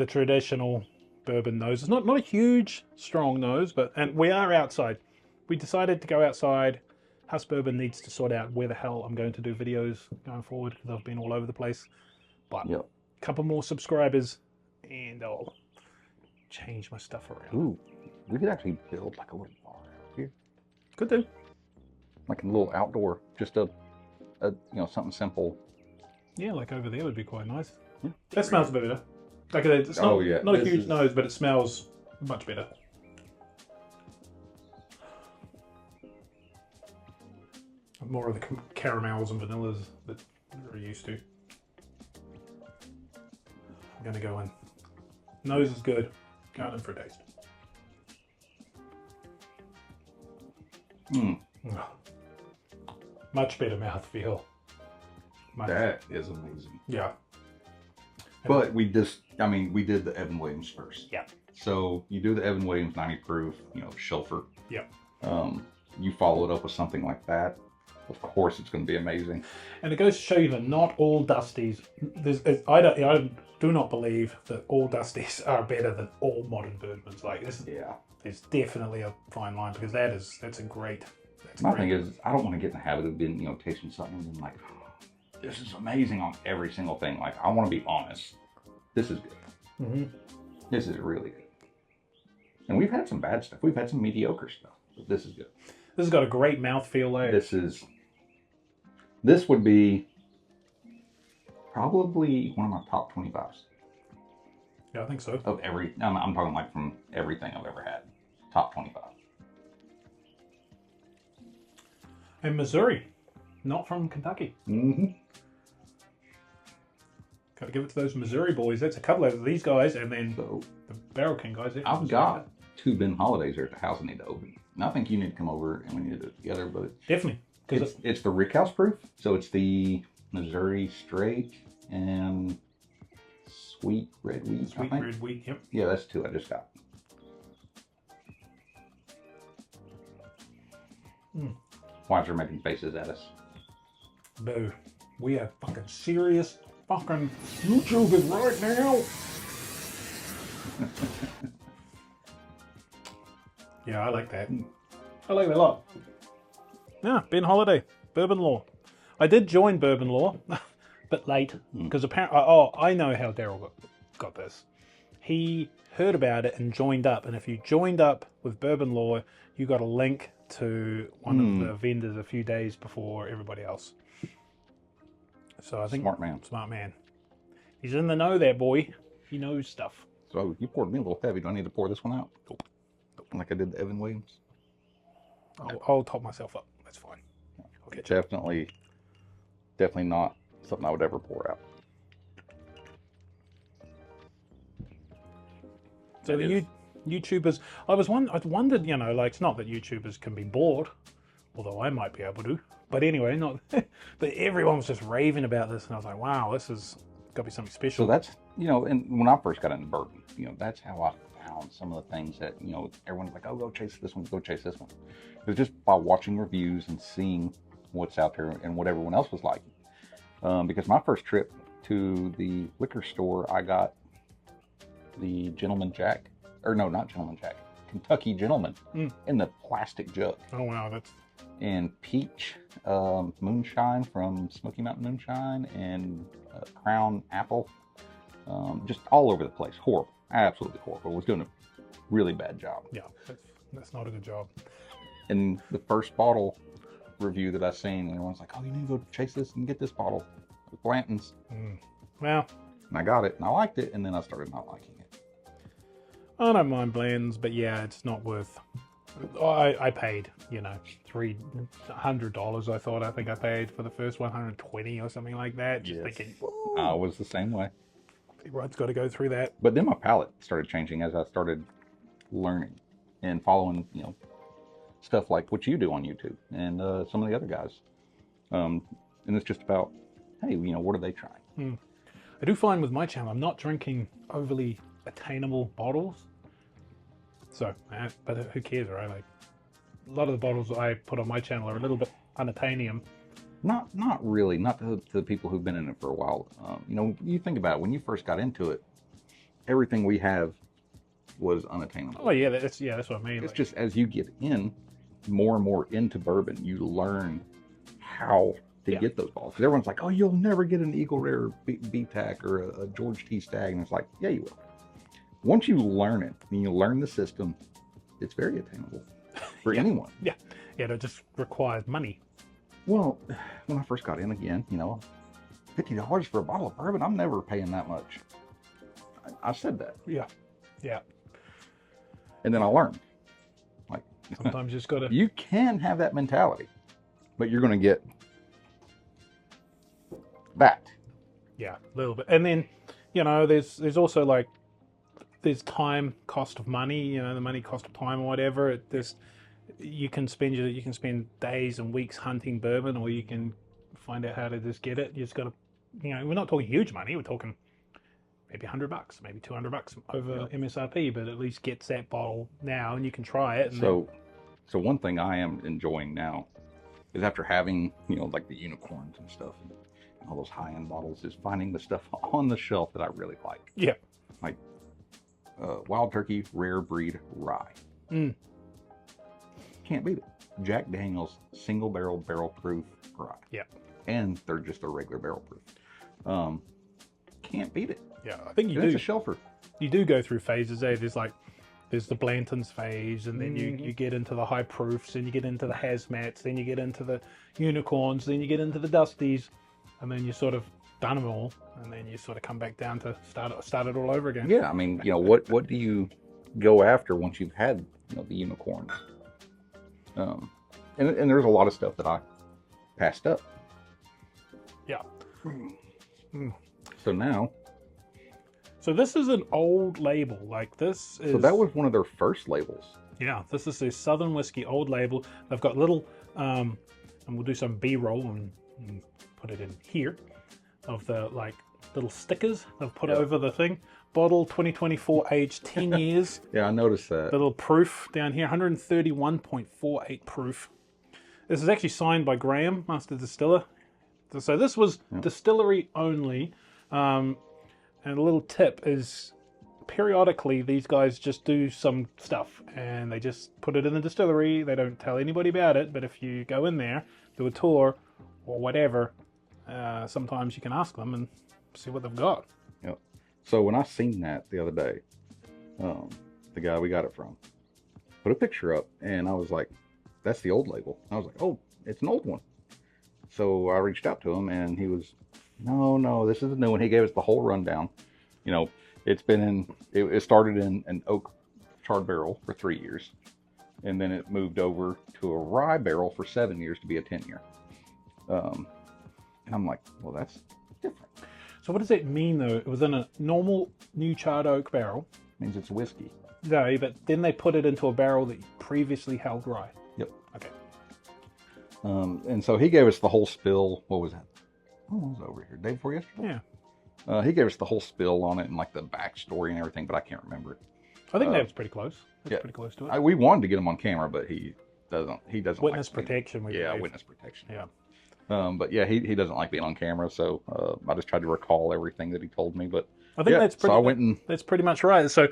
traditional bourbon nose. It's not a huge, strong nose, and we are outside. We decided to go outside. House Bourbon needs to sort out where the hell I'm going to do videos going forward because I've been all over the place. But a couple more subscribers and I'll change my stuff around.
Ooh, we could actually build like a little bar out here.
Could do.
Like a little outdoor, just a something simple.
Yeah, like over there would be quite nice.
Yeah.
That smells better. Like it's not, not a huge nose, but it smells much better. More of the caramels and vanillas that we're used to. I'm gonna go in. Nose is good. Going in for a taste. Much better mouthfeel.
That is amazing.
Yeah.
But we did the Evan Williams first.
Yeah.
So you do the Evan Williams 90 proof, Schilfer.
Yep.
You follow it up with something like that. Of course, it's going to be amazing.
And it goes to show you that not all Dusties. I do not believe that all Dusties are better than all modern bourbons. Like this.
Yeah.
There's definitely a fine line because that's a great.
My thing is, I don't want to get in the habit of being, tasting something and like, this is amazing on every single thing. Like, I want to be honest. This is good.
Mm-hmm.
This is really good. And we've had some bad stuff. We've had some mediocre stuff. But this is good.
This has got a great mouthfeel there.
This would be probably one of my top 25s.
Yeah, I think so.
Of I'm talking like from everything I've ever had. Top 25.
And Missouri, not from Kentucky.
Mm-hmm.
Got to give it to those Missouri boys. That's a couple of these guys, and then the Barrel King guys.
I've got 2 Ben Holidays here at the house I need to open. And I think you need to come over and we need to do it together. But
definitely.
It's the Rick House proof. So it's the Missouri Straight and Sweet Red Wheat.
Sweet Red Wheat, yep.
Yeah, that's 2 I just got. Why are making faces at us?
Boo. We are fucking serious fucking YouTubers right now. Yeah, I like that. I like that a lot. Yeah, Ben Holiday, Bourbon Law. I did join Bourbon Law, but late, because apparently, I know how Daryl got this. He heard about it and joined up, and if you joined up with Bourbon Law, you got a link to one of the vendors a few days before everybody else. So I think smart man. He's in the know there, boy. He knows stuff.
So you poured me a little heavy. Do I need to pour this one out? Nope. Like I did the Evan Williams?
I'll top myself up. That's fine.
Okay. Definitely not something I would ever pour out.
So the YouTubers, I wondered, like, it's not that YouTubers can be bored, although I might be able to. But anyway, but everyone was just raving about this, and I was like, wow, this has got to be something special.
So that's, and when I first got into bourbon, that's how I found some of the things that, everyone's like, oh, go chase this one, go chase this one. It was just by watching reviews and seeing what's out there and what everyone else was like. Because my first trip to the liquor store, I got the Gentleman Jack, or no, not Gentleman Jack, Kentucky Gentleman in the plastic jug.
Oh, wow,
and peach moonshine from Smoky Mountain Moonshine and Crown Apple. Just all over the place. Horrible. Absolutely horrible. Was doing a really bad job.
Yeah, that's not a good job.
And the first bottle review that I seen, everyone's like, oh, you need to go chase this and get this bottle with Blanton's.
Well.
And I got it and I liked it, and then I started not liking it.
I don't mind Blanton's, but yeah, it's not worth... I paid, $300. I think I paid for the first 120 or something like that. Just thinking, whoa.
I was the same way.
Everyone's got to go through that.
But then my palate started changing as I started learning and following, stuff like what you do on YouTube and some of the other guys. And it's just about, hey, what are they trying?
I do find with my channel, I'm not drinking overly attainable bottles. So, but who cares, right? Like, a lot of the bottles I put on my channel are a little bit unattainium.
Not really. Not to the people who've been in it for a while. You think about it. When you first got into it, everything we have was unattainable.
Oh yeah, that's what I mean.
It's just as you get in more and more into bourbon, you learn how to get those bottles. Because everyone's like, "Oh, you'll never get an Eagle Rare BTAC or a George T. Stagg," and it's like, "Yeah, you will." Once you learn it and you learn the system, it's very attainable for anyone.
Yeah, it just requires money.
Well, when I first got in again, $50 for a bottle of bourbon, I'm never paying that much. I said that.
Yeah.
And then I learned. Like,
sometimes you just gotta.
You can have that mentality, but you're going to get that.
Yeah, a little bit. And then, there's also like, there's time, cost of money. The money, cost of time, or whatever. You can spend days and weeks hunting bourbon, or you can find out how to just get it. You just got to, we're not talking huge money. We're talking maybe $100, maybe $200 over MSRP, but at least gets that bottle now, and you can try it. And
so one thing I am enjoying now is after having, like the unicorns and stuff, and all those high-end bottles, is finding the stuff on the shelf that I really like.
Yeah.
Like Wild Turkey Rare Breed Rye. Can't beat it. Jack Daniel's single barrel proof rye.
Yeah.
And they're just a regular barrel proof. Can't beat it.
Yeah, I think
It's a shelfer.
You do go through phases, eh? There's the Blanton's phase, and then you get into the high proofs, and you get into the hazmats, then you get into the unicorns, then you get into the dusties, and then you sort of done them all, and then you sort of come back down to start it all over again.
Yeah, I mean, what do you go after once you've had the unicorns? And there's a lot of stuff that I passed up.
Yeah.
So now.
So this is an old label. Like this is.
So that was one of their first labels.
Yeah, this is the Southern Whiskey old label. They've got little, and we'll do some B-roll and put it in here, of the like little stickers they've put over the thing. Bottle 2024, aged 10 years.
Yeah, I noticed that.
The little proof down here, 131.48 proof. This is actually signed by Graham, Master Distiller. So this was distillery only. And a little tip is, periodically these guys just do some stuff and they just put it in the distillery. They don't tell anybody about it, but if you go in there, do a tour or whatever, sometimes you can ask them and see what they've got.
Yep. So when I seen that the other day, the guy we got it from put a picture up, and I was like, that's the old label. I was like, oh, it's an old one. So I reached out to him, and he was, no, this is a new one. He gave us the whole rundown. It's been it started in an oak charred barrel for 3 years, and then it moved over to a rye barrel for 7 years to be a 10-year. And I'm like, well, that's different.
So what does that mean, though? It was in a normal new charred oak barrel.
Means it's whiskey.
No, but then they put it into a barrel that previously held rye.
Yep.
Okay.
And so he gave us the whole spill. What was that? What was over here? Day before yesterday?
Yeah.
He gave us the whole spill on it and like the backstory and everything, but I can't remember it.
I think that was pretty close. That's
yeah.
pretty close to it.
We wanted to get him on camera, but he doesn't.
Witness protection.
Witness protection.
Yeah.
But yeah, he doesn't like being on camera, so I just tried to recall everything that he told me. But
I think that's pretty.
So I went and
that's pretty much right. So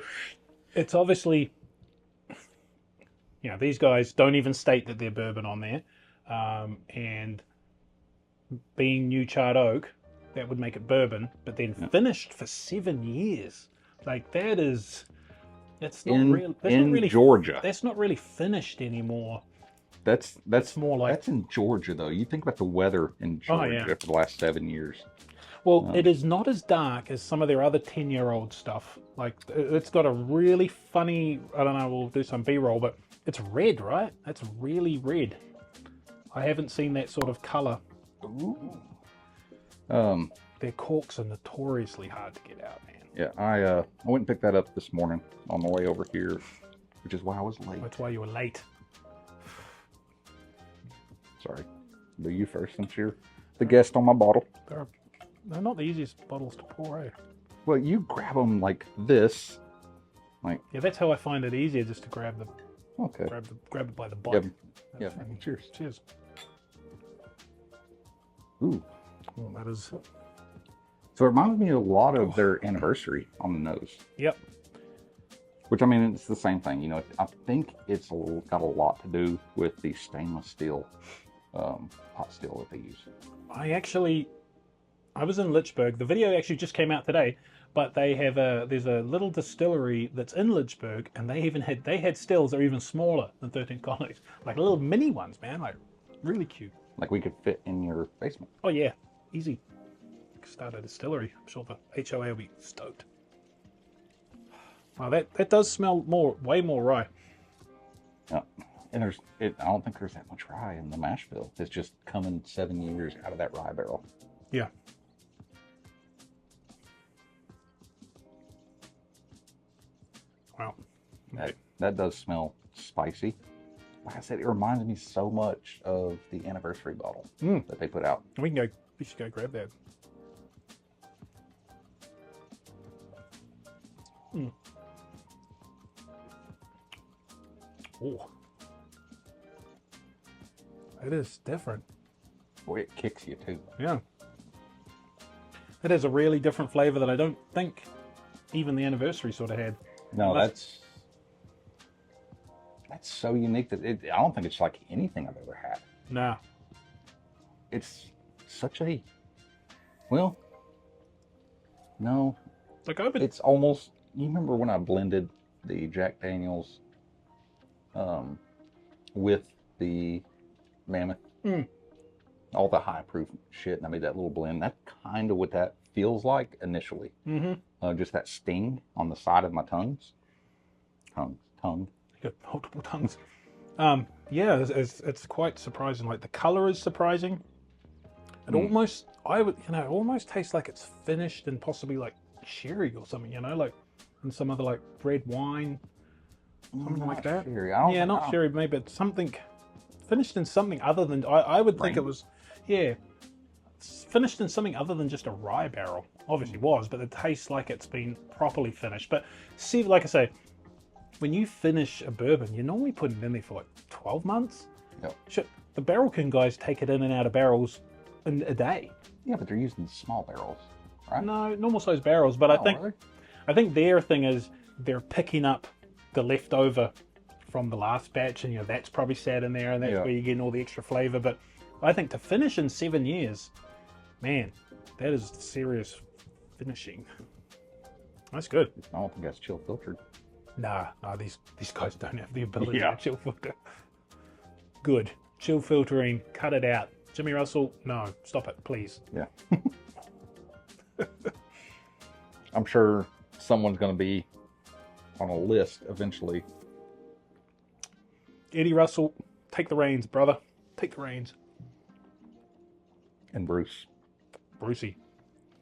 it's obviously, these guys don't even state that they're bourbon on there, and being new charred oak, that would make it bourbon. But then finished for 7 years, like that's not real. That's
in
not really
Georgia.
That's not really finished anymore.
That's
more like
that's in Georgia though. You think about the weather in Georgia for the last 7 years.
Well, it is not as dark as some of their other 10-year-old stuff. Like, it's got a really funny, I don't know, we'll do some B-roll, but it's red, right? That's really red. I haven't seen that sort of color.
Ooh.
Their corks are notoriously hard to get out, man.
Yeah, I went and picked that up this morning on the way over here, which is why I was late.
That's why you were late.
Sorry. Do you first since you're the guest on my bottle.
They're not the easiest bottles to pour, eh?
Well, you grab them like this.
Yeah, that's how I find it easier, just to grab the...
Okay.
Grab it by the butt.
Yeah. Cheers.
Cheers.
Ooh.
Well, that is...
So it reminds me a lot of their anniversary on the nose.
Yep.
Which, I mean, it's the same thing. You know, I think it's got a lot to do with the stainless steel pot still that they use.
I was in Lichburg. The video actually just came out today, but they have there's a little distillery that's in Lichburg, and they had stills that are even smaller than 13th Colonies, like little mini ones, man, like really cute.
Like we could fit in your basement.
Oh yeah, easy. Start a distillery. I'm sure the HOA will be stoked. Wow, that does smell way more rye.
Yeah, and I don't think there's that much rye in the mash bill. It's just coming 7 years out of that rye barrel.
Yeah. Wow.
That does smell spicy. Like I said, it reminds me so much of the anniversary bottle that they put out.
We should go grab that. Oh, it is different.
Boy, it kicks you too.
Yeah. It has a really different flavor that I don't think even the anniversary sort of had.
No, that's so unique that I don't think it's like anything I've ever had.
Nah.
It's such a, well, no. It's almost, you remember when I blended the Jack Daniels with the Mammoth? All the high proof shit, and I made that little blend. That's kind of what that feels like initially. Just that sting on the side of my tongue.
You got multiple tongues. Yeah, it's quite surprising. Like the color is surprising. It almost, almost tastes like it's finished in possibly like sherry or something. You know, like in some other like red wine, something like that.
Sherry.
Not sherry, maybe it's something finished in something other than. I would think it was. Yeah, it's finished in something other than just a rye barrel. Obviously was, but it tastes like it's been properly finished. But see, like I say, when you finish a bourbon, you normally put it in there for like 12 months.
Yep.
Shit, the Barrel King guys take it in and out of barrels in a day.
Yeah, but they're using small barrels, right?
No, normal size barrels. But I think their thing is they're picking up the leftover from the last batch, and that's probably sat in there, and that's where you're getting all the extra flavor. But I think to finish in 7 years, man, that is serious finishing. That's good.
I don't think that's chill filtered.
Nah, these guys don't have the ability to chill filter. Good. Chill filtering, cut it out. Jimmy Russell, no, stop it, please.
Yeah. I'm sure someone's going to be on a list eventually.
Eddie Russell, take the reins, brother. Take the reins.
And Bruce.
Brucey.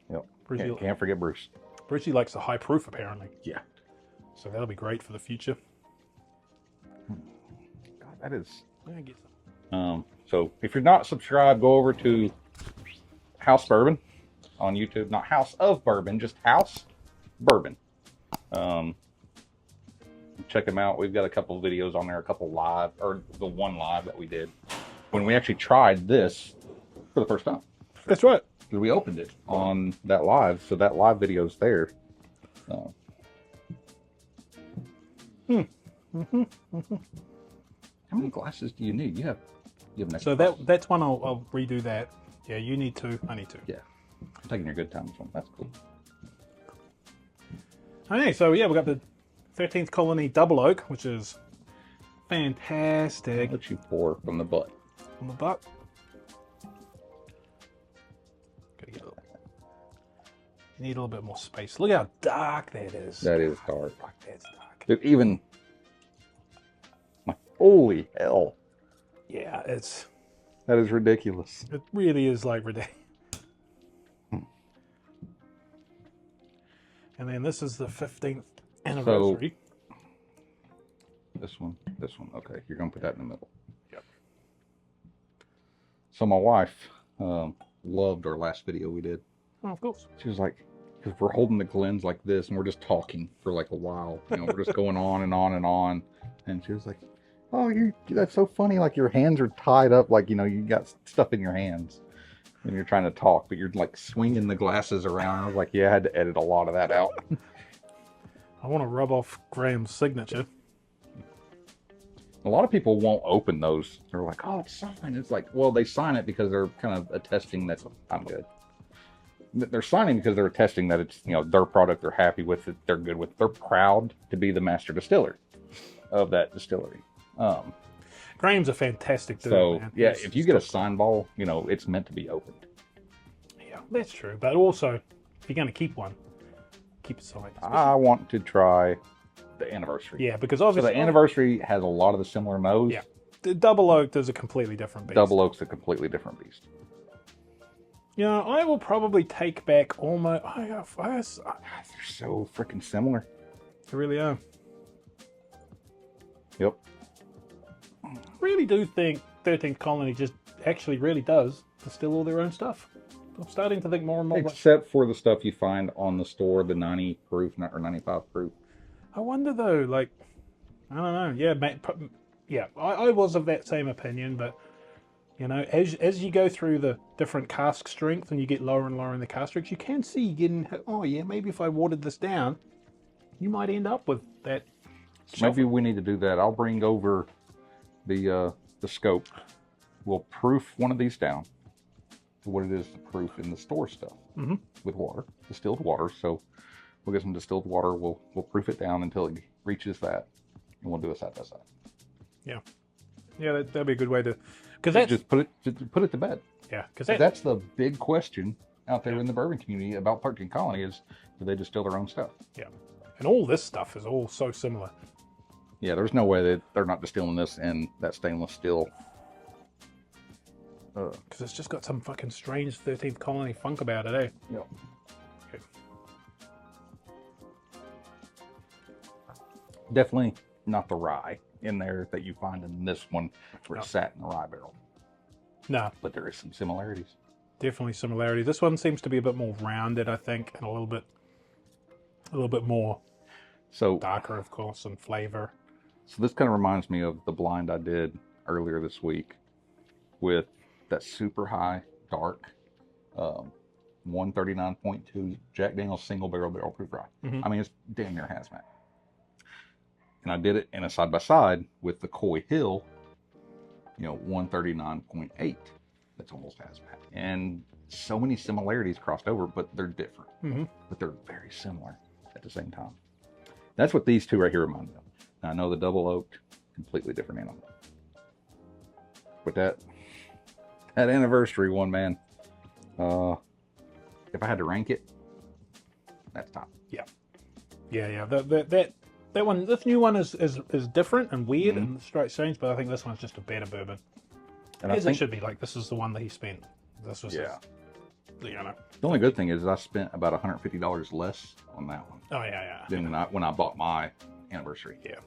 Yep.
Brucey.
Can't forget Bruce.
Brucey likes the high proof, apparently.
Yeah.
So that'll be great for the future.
God, that is.
I get some.
So if you're not subscribed, go over to House Bourbon on YouTube. Not House of Bourbon, just House Bourbon. Check them out. We've got a couple of videos on there, a couple live, or the one live that we did when we actually tried this for the first time.
That's right.
We opened it on that live, so that live video's there.
How
many glasses do you need? You have next.
So that's one. I'll redo that. Yeah, you need two. I need two.
Yeah, I'm taking your good times one. That's cool.
Okay, so yeah, we got the 13th Colony Double Oak, which is fantastic.
I'll let you pour from the butt.
From the butt. Gotta get you need a little bit more space. Look how dark that is.
That is dark.
Fuck, that's dark.
Dude, even. Holy hell.
Yeah,
that is ridiculous.
It really is like ridiculous. And then this is the 15th anniversary.
So, this one. Okay, you're gonna put that in the middle.
Yep.
So my wife loved our last video we did.
Oh, of course.
She was like, because we're holding the Glens like this and we're just talking for like a while. We're just going on and on and on. And she was like, oh, that's so funny. Like your hands are tied up, like, you got stuff in your hands and you're trying to talk, but you're like swinging the glasses around. I was like, yeah, I had to edit a lot of that out.
I want to rub off Graham's signature.
A lot of people won't open those. They're like, oh, it's signed. It's like, well, they sign it because they're kind of attesting that I'm good. They're signing because they're attesting that it's, you know, their product, they're happy with it, they're good with it. They're proud to be the master distiller of that distillery.
Graham's a fantastic dude,
so,
man.
yeah, if you get a sign ball, you know, it's meant to be opened.
Yeah, that's true. But also, if you're going to keep one, keep it signed.
I want to try the anniversary.
Yeah, because obviously...
So the anniversary has a lot of the similar nose.
Yeah. The double oaked is a completely different beast.
Double oak's a completely different beast.
Yeah, I will probably take back almost... They're
so freaking similar.
They really are.
Yep.
I really do think 13th Colony just actually really does distill all their own stuff. I'm starting to think more and more...
Except for the stuff you find on the store, the 90 proof or 95 proof.
I wonder though, like... I don't know. Yeah, yeah, I was of that same opinion, but... You know, as you go through the different cask strength and you get lower and lower in the cask strength, you can see getting, oh yeah, maybe if I watered this down, you might end up with that.
Maybe we need to do that. I'll bring over the scope. We'll proof one of these down to what it is to proof in the store stuff with water, distilled water. So we'll get some distilled water. We'll proof it down until it reaches that, and we'll do a side by side.
Yeah, yeah, that'd be a good way to. Because that's
just put it to bed.
Yeah, because
that's the big question out there in the bourbon community about 13th Colony is, do they distill their own stuff?
Yeah, and all this stuff is all so similar.
Yeah, there's no way that they're not distilling this in that stainless steel.
Because it's just got some fucking strange 13th Colony funk about it, eh?
Yep.
Okay.
Definitely not the rye in there that you find in this one where it sat in the rye barrel.
No.
But there is some similarities.
Definitely similarities. This one seems to be a bit more rounded, I think, and a little bit more darker, of course, in flavor.
So this kind of reminds me of the blind I did earlier this week with that super high, dark, 139.2 Jack Daniel's single barrel proof rye. I mean, it's damn near hazmat. And I did it in a side-by-side with the Coy Hill, 139.8. That's almost hazmat. And so many similarities crossed over, but they're different. But they're very similar at the same time. That's what these two right here remind me of. Now, I know the double oaked, completely different animal. But that anniversary one, man, if I had to rank it, that's top.
Yeah. Yeah. That one, this new one is different and weird and straight strange, but I think this one's just a better bourbon. And it should be. Like, this is the one that he spent. This was
The only good thing is I spent about $150 less on that one.
Oh yeah.
Than when I bought my anniversary.
Yeah.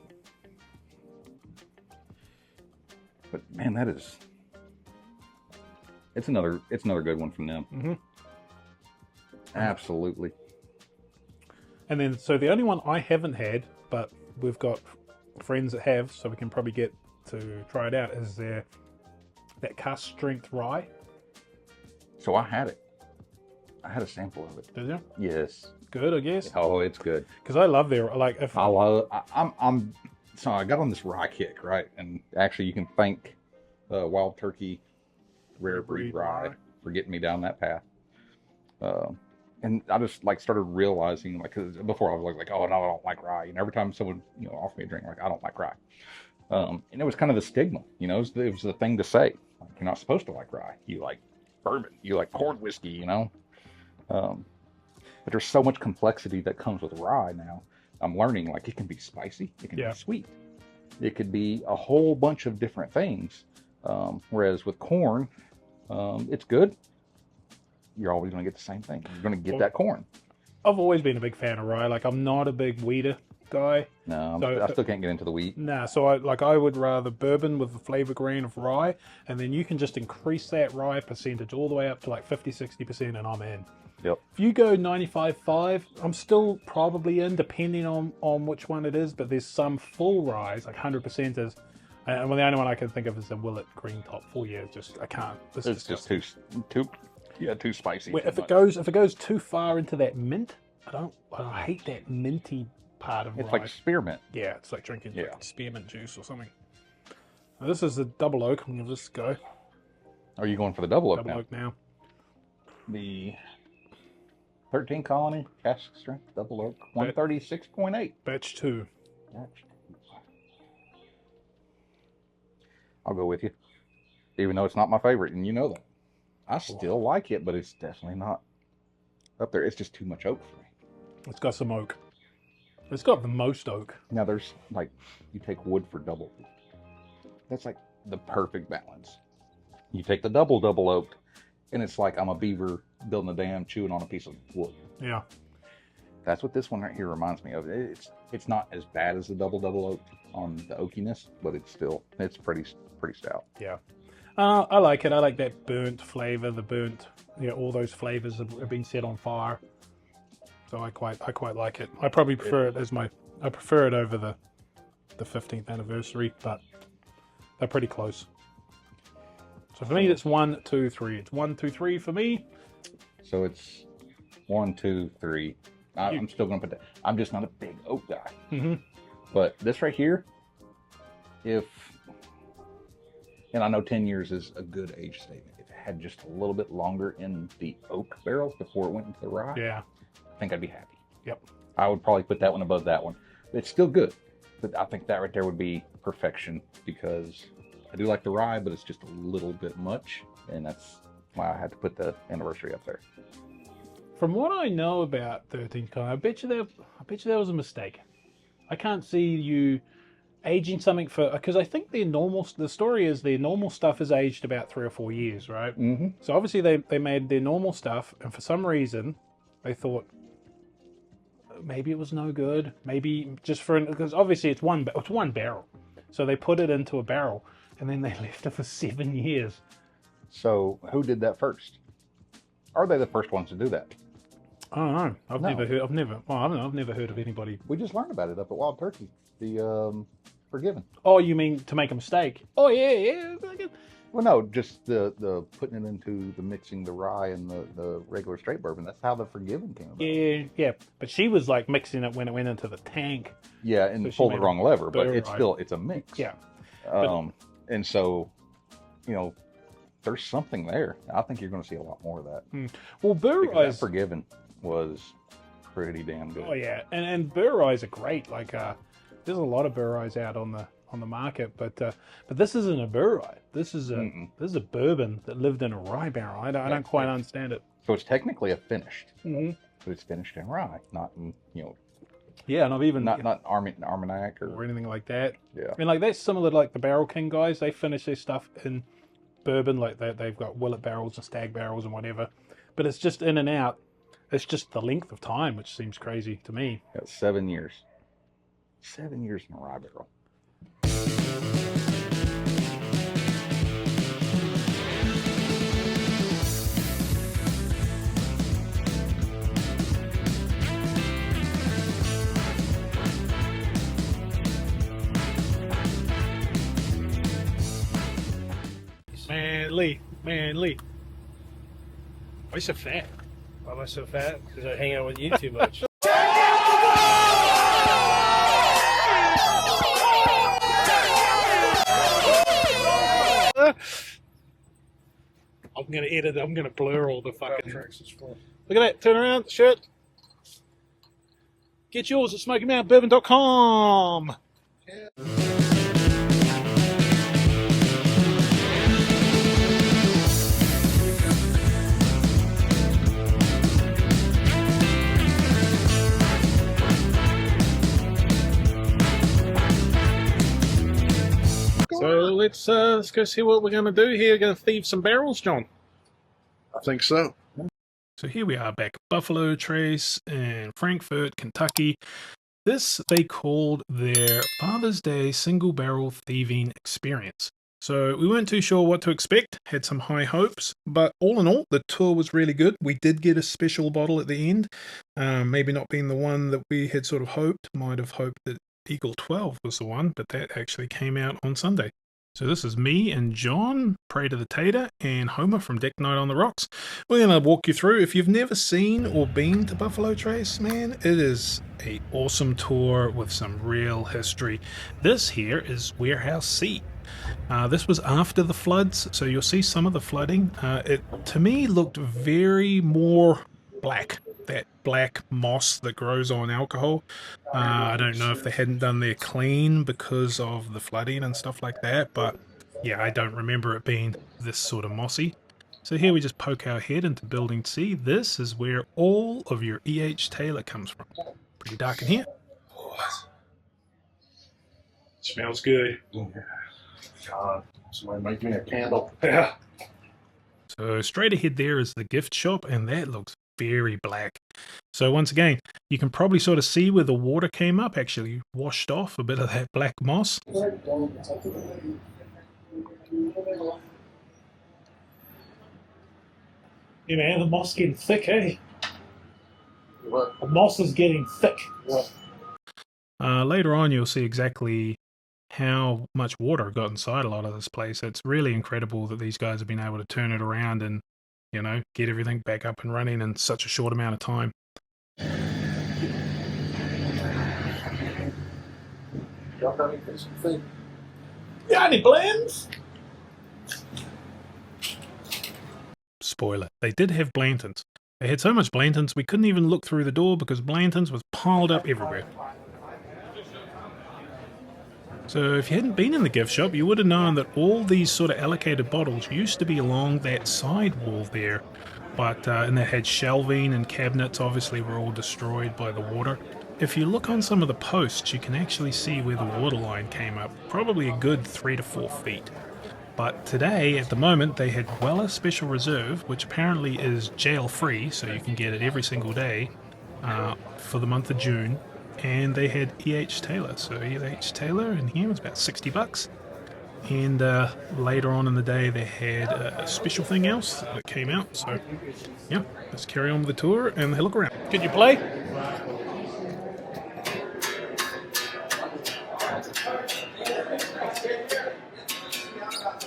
But man, it's another good one from them. Absolutely.
And then, so the only one I haven't had, but we've got friends that have, so we can probably get to try it out, is that cask strength rye. So
I had it. I had a sample of it.
Did you?
Yes.
Good, I guess.
Oh, it's good.
Because I love their
So I got on this rye kick, right? And actually, you can thank Wild Turkey Rare Breed Rye for getting me down that path. And I just started realizing, cause before I was like, oh no, I don't like rye. And every time someone offered me a drink, I don't like rye. And it was kind of the stigma, it was the thing to say. You're not supposed to like rye. You like bourbon. You like corn whiskey. But there's so much complexity that comes with rye now. I'm learning it can be spicy. It can be sweet. It could be a whole bunch of different things. Whereas with corn, it's good. You're always going to get the same thing. You're going to get that corn.
I've always been a big fan of rye. I'm not a big wheater guy.
No, I still can't get into the wheat.
Nah, so I would rather bourbon with the flavor grain of rye, and then you can just increase that rye percentage all the way up to 50-60%, and I'm in.
Yep.
If you go 95.5, I'm still probably in, depending on which one it is, but there's some full ryes, 100% is. And the only one I can think of is the Willet Green Top. Full year, I can't.
It's just too spicy.
If it goes too far into that mint, I hate that minty part of
It's
rye.
like spearmint.
Yeah, it's like drinking
Yeah.
spearmint juice or something. Now, this is the double oak. I'm going to give this a go.
Are you going for the double oak
Double
now?
oak now.
The 13 colony cask strength double oak 136.8.
Batch 2.
I'll go with you. Even though it's not my favorite, and you know that. I still like it, but it's definitely not up there. It's just too much oak for me.
It's got some oak. It's got the most oak.
Now there's like, you take wood for double. That's like the perfect balance. You take the double oaked, and it's like I'm a beaver building a dam, chewing on a piece of wood.
Yeah.
That's what this one right here reminds me of. It's not as bad as the double oaked on the oakiness, but it's pretty stout.
Yeah. I like it. I like that burnt flavor. The burnt, all those flavors have been set on fire. So I quite like it. I probably prefer it I prefer it over the 15th anniversary, but they're pretty close. So for me, it's 1, 2, 3. It's 1, 2, 3 for me.
So it's 1, 2, 3. I'm still gonna put that. I'm just not a big oak guy.
Mm-hmm.
But this right here, and I know 10 years is a good age statement. If it had just a little bit longer in the oak barrels before it went into the rye,
yeah,
I think I'd be happy.
Yep.
I would probably put that one above that one. It's still good, but I think that right there would be perfection because I do like the rye, but it's just a little bit much, and that's why I had to put the anniversary up there.
From what I know about 13th colony, I bet you that was a mistake. I can't see you aging something because I think the story is their normal stuff is aged about 3 or 4 years, right?
Mm-hmm.
So obviously they made their normal stuff, and for some reason they thought maybe it was no good. Maybe just because obviously it's one barrel, so they put it into a barrel and then they left it for 7 years.
So who did that first? Are they the first ones to do that?
I don't know. I've never heard of anybody.
We just learned about it up at Wild Turkey. The Forgiven.
Oh, you mean to make a mistake? Oh yeah.
Well, no, just the putting it into the mixing the rye and the regular straight bourbon. That's how the Forgiven came about.
Yeah. But she was like mixing it when it went into the tank.
Yeah, and
So
pulled the wrong lever, but
burr
it's a mix.
Yeah.
And so, there's something there. I think you're going to see a lot more of that.
Well, burr
because
ryes,
that Forgiven was pretty damn good.
oh yeah, and burr ryes are great. Like there's a lot of burr ryes out on the market, but this isn't a burr rye. This is a bourbon that lived in a rye barrel. I don't quite understand it.
So it's technically a finished,
Mm-hmm.
but it's finished in rye, not in
Yeah, and I've even
not Armagnac
or anything like that.
Yeah.
I mean, like that's similar to like the Barrel King guys. They finish their stuff in bourbon, like they've got Willet barrels and Stag barrels and whatever. But it's just in and out. It's just the length of time, which seems crazy to me.
Yeah, 7 years. 7 years in a rye barrel.
Man, Lee. Why are you so fat?
Why am I so fat? Because I hang out with you too much.
I'm gonna edit it. I'm gonna blur all the fucking. Look at that. Turn around. Shirt. Get yours at SmokyMountainBourbon.com. So let's go see what we're going to do here. We're going to thieve some barrels, John.
I think so.
So here we are back at Buffalo Trace in Frankfort, Kentucky. This they called their Father's Day single barrel thieving experience. So we weren't too sure what to expect, had some high hopes, but all in all, the tour was really good. We did get a special bottle at the end, maybe not being the one that we had sort of hoped, might have hoped that Eagle 12 was the one, but that actually came out on Sunday. So this is me and John, Pray to the Tater, and Homer from Deck Night on the Rocks. We're going to walk you through. If you've never seen or been to Buffalo Trace, man, it is an awesome tour with some real history. This here is Warehouse C. This was after the floods, so you'll see some of the flooding. It, to me, looked very more black. That black moss that grows on alcohol. I don't know if they hadn't done their clean because of the flooding and stuff like that, but yeah, I don't remember it being this sort of mossy. So here we just poke our head into Building C. This is where all of your E.H. Taylor comes from. Pretty dark in here.
Smells good. God, somebody make me a candle. Yeah.
So straight ahead there is the gift shop, and that looks very black. So once again, you can probably sort of see where the water came up, actually washed off a bit of that black moss.
Yeah, man, the moss is getting thick, eh? The moss is getting thick.
Later on, you'll see exactly how much water got inside a lot of this place. It's really incredible that these guys have been able to turn it around and, you know, get everything back up and running in such a short amount of time.
Got any blends?
Spoiler, they did have Blantons. They had so much Blantons we couldn't even look through the door because Blantons was piled up everywhere. So if you hadn't been in the gift shop, you would have known that all these sort of allocated bottles used to be along that side wall there. But, and they had shelving and cabinets, obviously were all destroyed by the water. If you look on some of the posts, you can actually see where the water line came up, probably a good 3 to 4 feet. But today, at the moment, they had Weller Special Reserve, which apparently is jail-free, so you can get it every single day for the month of June. And they had E.H. Taylor. So E.H. Taylor in here was about $60. And later on in the day, they had a special thing else that came out. So, yeah, let's carry on with the tour and have a look around.
Can you play?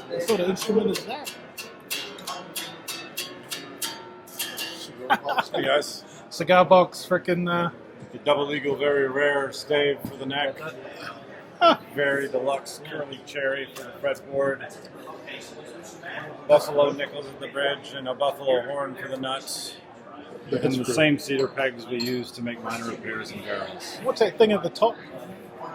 What sort of instrument is that?
Hey guys.
Cigar box, frickin'.
The double eagle, very rare stave for the neck. Very deluxe curly cherry for the fretboard. Buffalo nickels at the bridge and a buffalo horn for the nuts. And the same cedar pegs we use to make minor repairs in barrels.
What's that thing at the top?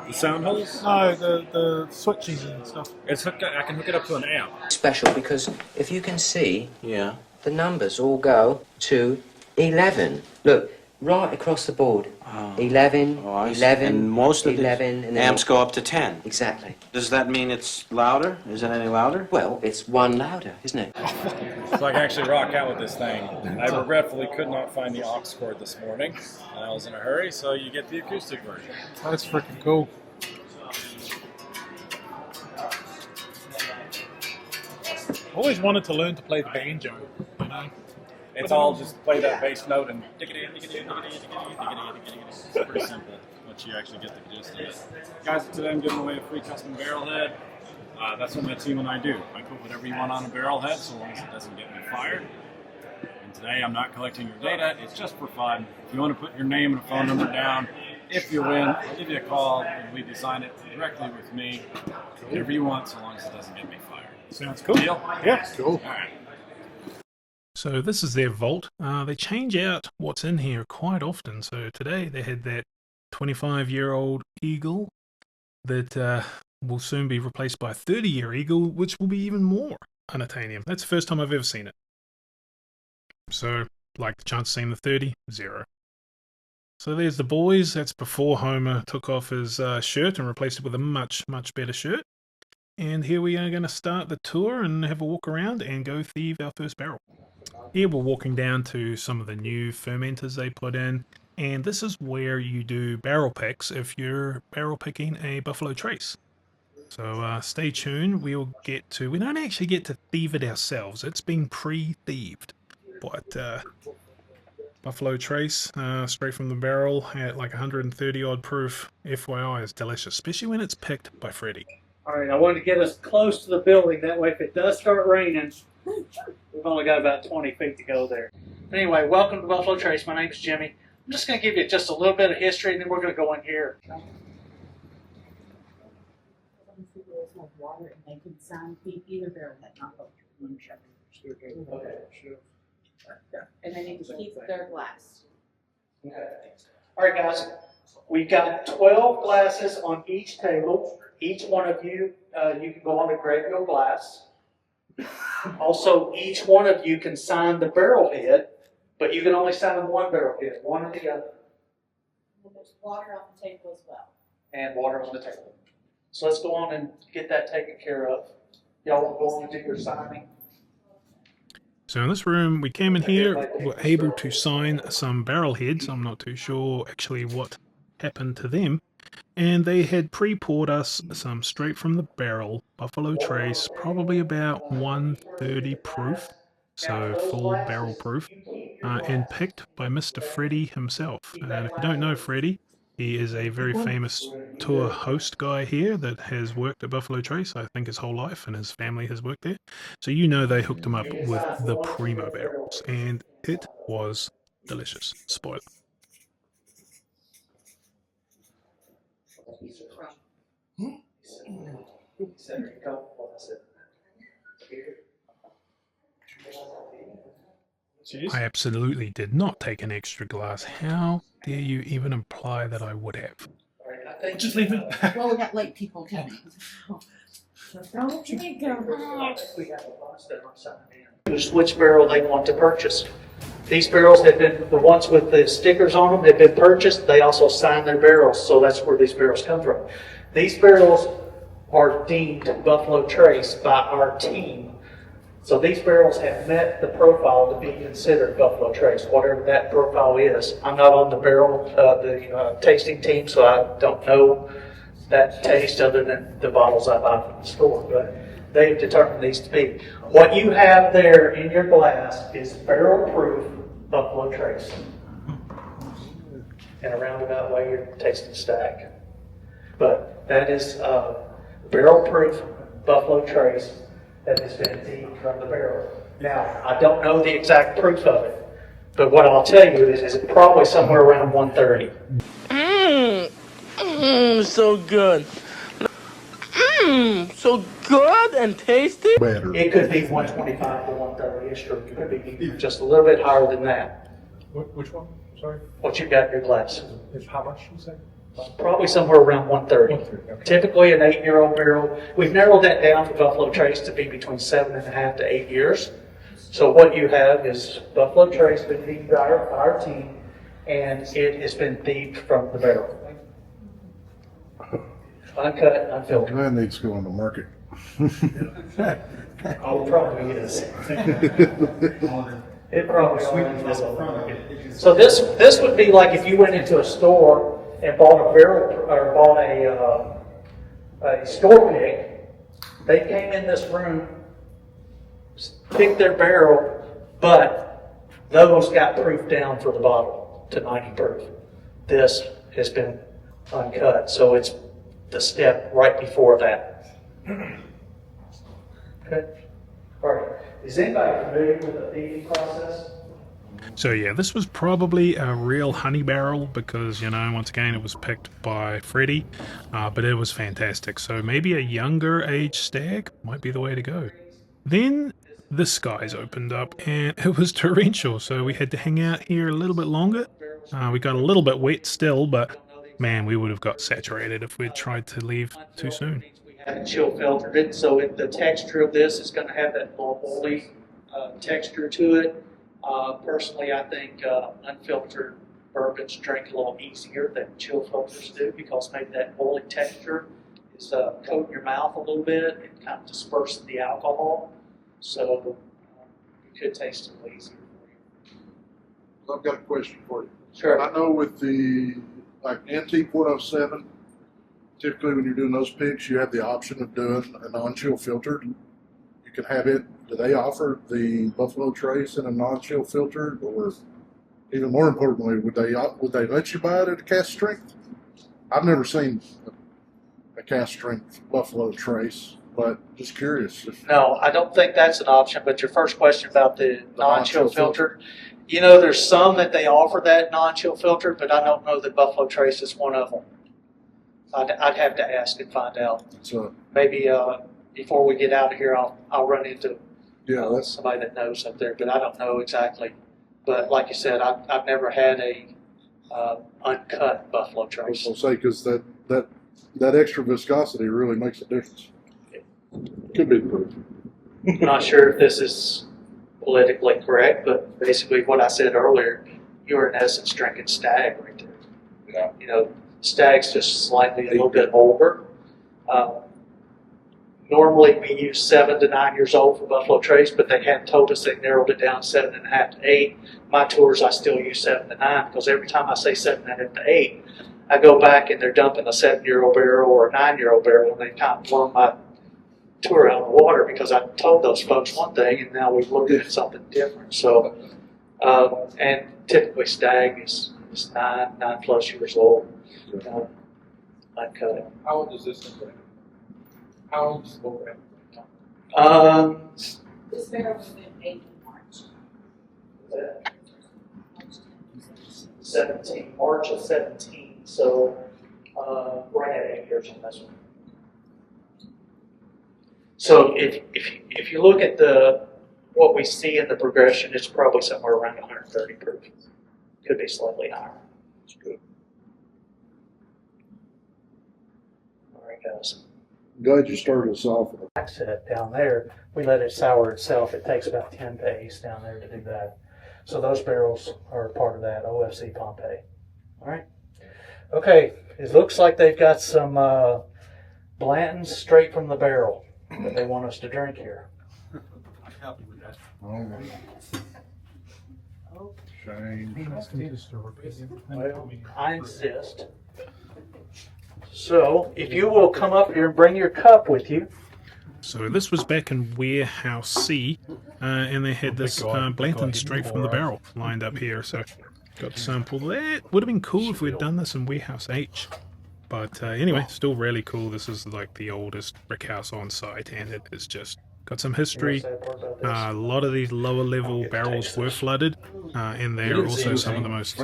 The sound holes?
No, the switches and stuff.
It's hooked. I can hook it up to an amp.
Special because if you can see, the numbers all go to 11. Look, right across the board. 11, 11,
and most of
11,
the amps go up to 10.
Exactly.
Does that mean it's louder? Is it any louder?
Well, it's one louder, isn't it?
So I can actually rock out with this thing. I regretfully could not find the aux cord this morning. I was in a hurry, so you get the acoustic version.
That's freaking cool. Always wanted to learn to play the banjo, you know.
It's all just play that bass note and diggity, diggity, diggity, diggity, diggity, diggity. It's pretty simple once you actually get the gist of it. Guys, today I'm giving away a free custom barrel head. That's what my team and I do. I put whatever you want on a barrel head so long as it doesn't get me fired. And today I'm not collecting your data, it's just for fun. If you want to put your name and a phone number down, if you win, I'll give you a call and we design it directly with me. Whatever you want so long as it doesn't get me fired.
Sounds cool.
Deal?
Yeah, cool.
All right.
So this is their vault. They change out what's in here quite often. So today they had that 25-year-old eagle that will soon be replaced by a 30-year eagle, which will be even more unattainium. That's the first time I've ever seen it. So, like the chance of seeing the 30, 0. So there's the boys. That's before Homer took off his shirt and replaced it with a much, much better shirt. And here we are going to start the tour and have a walk around and go thieve our first barrel. Here we're walking down to some of the new fermenters they put in, and this is where you do barrel picks if you're barrel picking a Buffalo Trace. So stay tuned, we don't actually get to thieve it ourselves, it's been pre-thieved. But Buffalo Trace, straight from the barrel at like 130 odd proof, FYI is delicious, especially when it's picked by Freddie.
All right, I wanted to get us close to the building. That way, if it does start raining, we've only got about 20 feet to go there. Anyway, welcome to Buffalo Trace. My name's Jimmy. I'm just going to give you just a little bit of history, and then we're going to go in here.
Water, and they can sign either barrel head, not both.
Okay, sure.
And they need to keep their glass.
Okay. All right, guys. We've got 12 glasses on each table. Each one of you, you can go on and grab your glass. Also, each one of you can sign the barrel head, but you can only sign one barrel head, one or the other.
And there's water on the table as well.
And water on the table. So let's go on and get that taken care of. Y'all want to go on and do your signing?
So in this room, we came in here, were able to sign some barrel heads. I'm not too sure actually what happened to them. And they had pre-poured us some straight from the barrel, Buffalo Trace, probably about 130 proof, so full barrel proof, and picked by Mr. Freddie himself. And if you don't know Freddie, he is a very famous tour host guy here that has worked at Buffalo Trace, I think his whole life, and his family has worked there. So you know they hooked him up with the Primo barrels, and it was delicious. Spoiler. I absolutely did not take an extra glass. How dare you even imply that I would have?
Just leave it. Well, we got late people coming. Don't drink them.
Which barrel they want to purchase. These barrels have been, the ones with the stickers on them have been purchased. They also sign their barrels, so that's where these barrels come from. These barrels are deemed Buffalo Trace by our team. So these barrels have met the profile to be considered Buffalo Trace, whatever that profile is. I'm not on the barrel, tasting team, so I don't know that taste other than the bottles I buy from the store, but they've determined these to be. What you have there in your glass is barrel-proof Buffalo Trace. In a roundabout way, you're tasting stack. But that is barrel-proof Buffalo Trace that has been deemed from the barrel. Now, I don't know the exact proof of it, but what I'll tell you is it's probably somewhere around 130.
So good. So good and tasty.
Better.
It could be 125 to 130-ish, or it could be just a little bit higher than that.
Which one? Sorry?
What you got in your glass?
It's how much you say?
Probably somewhere around 130.
130, okay.
Typically an 8-year-old barrel. We've narrowed that down for Buffalo Trace to be between 7.5 to 8 years. So what you have is Buffalo Trace been thieved by our team, and it has been thieved from the barrel. Uncut, unfiltered.
That needs to go on the market.
Oh, it probably is. It probably is. So this would be like if you went into a store and bought a barrel or bought a store pick. They came in this room, picked their barrel, but those got proof down for the bottle to 90 proof. This has been uncut, so it's the step right before that. Okay. All right. Is anybody familiar with the thieving process?
So yeah, this was probably a real honey barrel because, once again, it was picked by Freddie, but it was fantastic. So maybe a younger age stag might be the way to go. Then the skies opened up and it was torrential, so we had to hang out here a little bit longer. We got a little bit wet still, but man, we would have got saturated if we'd tried to leave too soon.
We haven't chill filtered it, so the texture of this is going to have that little oily texture to it. Personally, I think unfiltered bourbons drink a little easier than chill filters do because maybe that oily texture is coating your mouth a little bit and kind of dispersing the alcohol. So you could taste it a little easier for you.
I've got a question for you.
Sure.
I know with the Antique 107, typically when you're doing those picks, you have the option of doing a non-chill filtered. You can have it. Do they offer the Buffalo Trace in a non-chill filtered, or even more importantly, would they let you buy it at a cask strength? I've never seen a cast strength Buffalo Trace, but just curious.
No, I don't think that's an option, but your first question about the non-chill
non-chill
filter, you know, there's some that they offer that non-chill filter, but I don't know that Buffalo Trace is one of them. I'd have to ask and find out.
So
Maybe before we get out of here, I'll run into
that's
somebody that knows up there, but I don't know exactly. But like you said, I've never had a uncut Buffalo
I was
Trace.
gonna say because that extra viscosity really makes a difference. Could be the proof.
I'm not sure if this is politically correct, but basically what I said earlier, you're in essence drinking Stag right there.
Yeah.
You know, Stag's just slightly a little bit older. Normally we use 7 to 9 years old for Buffalo Trace, but they hadn't told us they narrowed it down 7.5 to 8. My tours I still use 7 to 9 because every time I say 7.5 to 8, I go back and they're dumping a 7-year-old barrel or a 9-year-old barrel, and they kind of blown my tour out of the water because I told those folks one thing and now we've looked at something different. So, and typically Stag is 9 plus years old. Uncut.
How old is this thing? How old is the Bourbon?
This barrel was been made in March.
17, March of 17. So, right at 8 years on this one. So if you look at what we see in the progression, it's probably somewhere around 130 proof. Could be slightly higher.
That's good.
All right, guys.
Glad you started us off.
Set down there, we let it sour itself. It takes about 10 days down there to do that. So those barrels are part of that OFC Pompeii. All right. Okay, it looks like they've got some Blanton's straight from the barrel that they want us to drink here.
I'm happy with that.
Shame.
Well, I insist. So, if you will come up here and bring your cup with you.
So this was back in Warehouse C, and they had this Blanton straight from the barrel lined up here. So got to sample that. Would have been cool if we'd done this in Warehouse H. But anyway, still really cool. This is like the oldest brick house on site, and it is just got some history. A lot of these lower level barrels were flooded, and they are also some of the most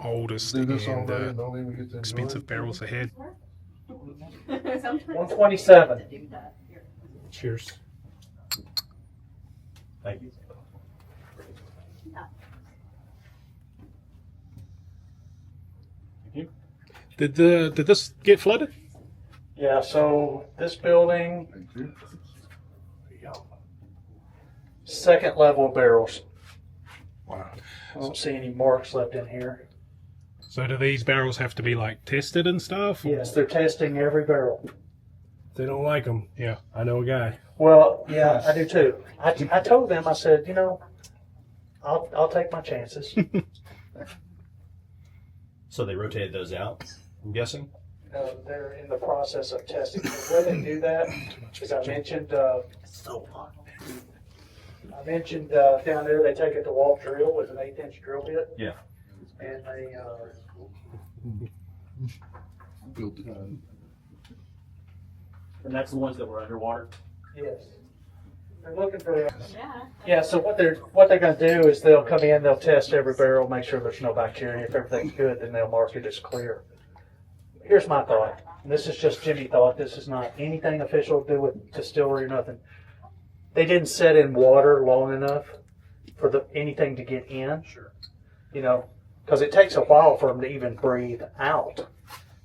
oldest and expensive barrels they had.
127.
Cheers.
Thank you.
Did this get flooded?
Yeah, so this building, second level barrels.
Wow.
I don't see any marks left in here.
So do these barrels have to be like tested and stuff?
Yes, they're testing every barrel.
They don't like them.
Yeah.
I know a guy.
Well, yeah, I do too. I told them, I said, I'll take my chances.
So they rotated those out, I'm guessing?
They're in the process of testing. The way they do that is I mentioned down there they take it to wall drill with an 1/8" drill bit.
Yeah.
And they
Build it.
And that's the ones that were underwater?
yes. They're looking for yeah, so what they're going to do is they'll come in, they'll test every barrel, make sure there's no bacteria. If everything's good, then they'll mark it as clear. Here's my thought. And this is just Jimmy thought. This is not anything official to do with distillery or nothing. They didn't set in water long enough for anything to get in.
Sure.
Because it takes a while for them to even breathe out.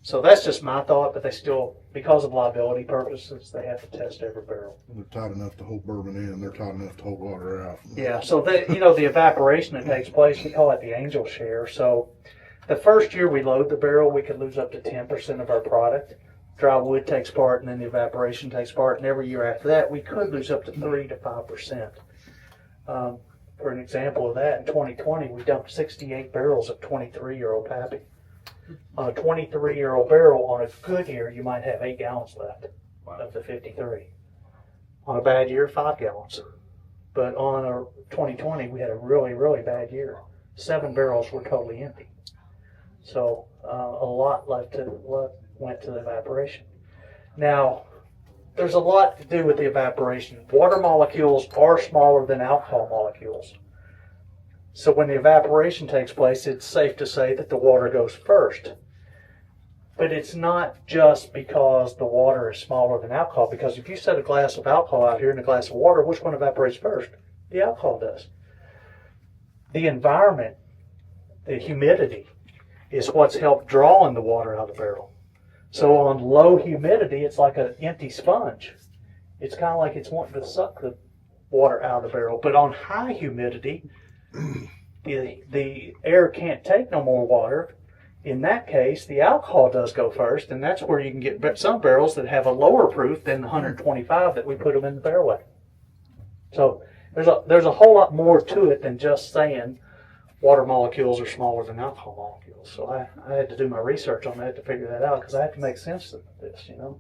So that's just my thought, but they still, because of liability purposes, they have to test every barrel.
They're tight enough to hold bourbon in. They're tight enough to hold water out.
Yeah, so the evaporation that takes place, we call it the angel share. So the first year we load the barrel, we could lose up to 10% of our product. Dry wood takes part, and then the evaporation takes part. And every year after that, we could lose up to 3 to 5%. For an example of that, in 2020, we dumped 68 barrels of 23-year-old Pappy. On a 23-year-old barrel, on a good year, you might have 8 gallons left of the 53. On a bad year, 5 gallons. But on a 2020, we had a really, really bad year. 7 barrels were totally empty. So a lot went to the evaporation. Now, there's a lot to do with the evaporation. Water molecules are smaller than alcohol molecules. So when the evaporation takes place, it's safe to say that the water goes first. But it's not just because the water is smaller than alcohol, because if you set a glass of alcohol out here and a glass of water, which one evaporates first? The alcohol does. The environment, the humidity, is what's helped drawing the water out of the barrel. So on low humidity, it's like an empty sponge. It's kind of like it's wanting to suck the water out of the barrel. But on high humidity, the air can't take no more water. In that case, the alcohol does go first, and that's where you can get some barrels that have a lower proof than the 125 that we put them in the barrel with. So there's a whole lot more to it than just saying water molecules are smaller than alcohol molecules. So I had to do my research on that to figure that out, because I have to make sense of this, you know.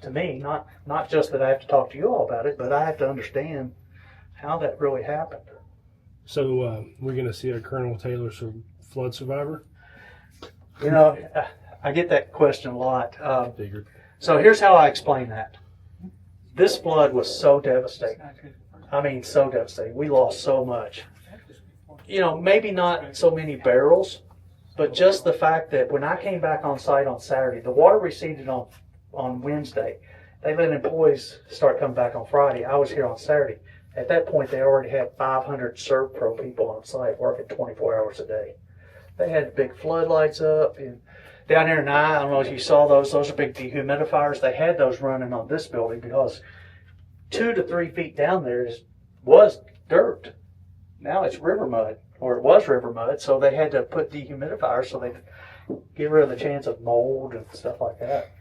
To me, not just that I have to talk to you all about it, but I have to understand how that really happened.
So we're going to see a Colonel Taylor flood survivor?
You know, I get that question a lot.
Figured.
So here's how I explain that. This flood was so devastating. I mean, so devastating. We lost so much. You know, maybe not so many barrels, but just the fact that when I came back on site on Saturday, the water receded on Wednesday. They let employees start coming back on Friday. I was here on Saturday. At that point, they already had 500 ServPro people on site working 24 hours a day. They had big floodlights up. And down here in I don't know if you saw those. Those are big dehumidifiers. They had those running on this building because 2 to 3 feet down there was dirt. Now it's river mud, or it was river mud, so they had to put dehumidifiers so they could get rid of the chance of mold and stuff like that.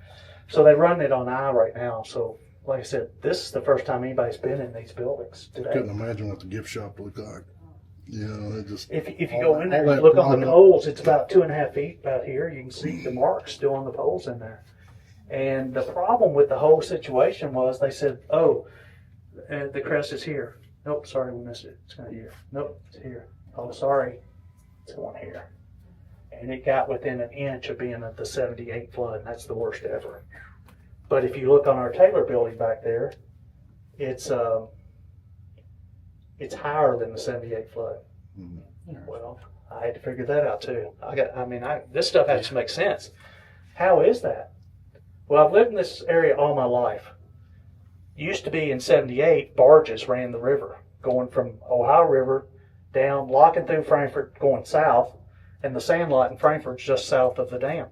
So they run it on I right now. So, like I said, this is the first time anybody's been in these buildings today.
I couldn't imagine what the gift shop looked like. You know, it just
if you go in there and look on the poles, it's about 2.5 feet about here. You can see the marks still on the poles in there. And the problem with the whole situation was they said, oh, the crest is here. Nope, sorry, we missed it. It's not here. Nope, it's here. Oh, sorry, it's one here. And it got within an inch of being at the 78 flood, and that's the worst ever. But if you look on our Taylor building back there, it's higher than the 78 flood. Mm-hmm. Well, I had to figure that out too. This stuff has to make sense. How is that? Well, I've lived in this area all my life. Used to be in 78, barges ran the river, going from Ohio River down, locking through Frankfort, going south, and the sand lot in Frankfort's just south of the dam.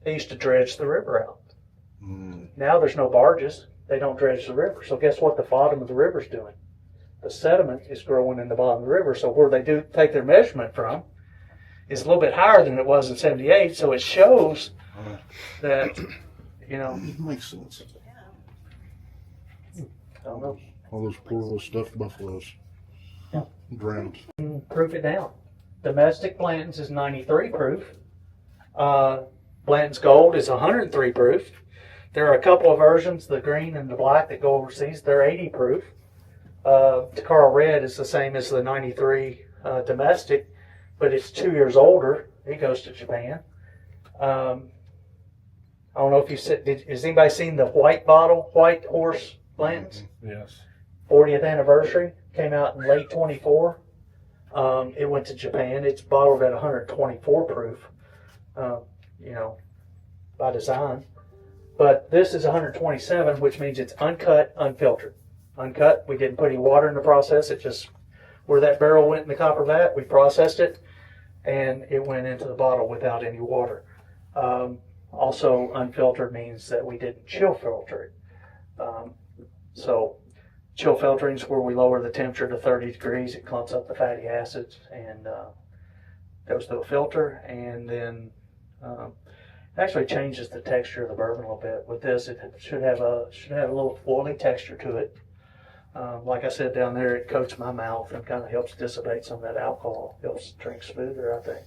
They used to dredge the river out. Now there's no barges. They don't dredge the river. So guess what the bottom of the river's doing? The sediment is growing in the bottom of the river. So where they do take their measurement from is a little bit higher than it was in 78. So it shows that, you know.
It makes sense.
I don't know.
All those poor little stuffed buffaloes. Yeah. Drowned.
Proof it down. Domestic Blanton's is 93 proof. Blanton's Gold is 103 proof. There are a couple of versions, the green and the black, that go overseas. They're 80 proof. Takara Red is the same as the 93 domestic, but it's 2 years older. It goes to Japan. I don't know if you said, has anybody seen the white bottle, White Horse Blanton's?
Yes.
40th anniversary, came out in late 24. It went to Japan. It's bottled at 124 proof, by design. But this is 127, which means it's uncut, unfiltered. Uncut, we didn't put any water in the process. It just, where that barrel went in the copper vat, we processed it, and it went into the bottle without any water. Also, unfiltered means that we didn't chill filter it. So chill filtering is where we lower the temperature to 30 degrees. It clumps up the fatty acids and goes through a filter, and then actually changes the texture of the bourbon a little bit. With this, it should have a little oily texture to it. Like I said down there, it coats my mouth and kind of helps dissipate some of that alcohol. Helps drink smoother, I think.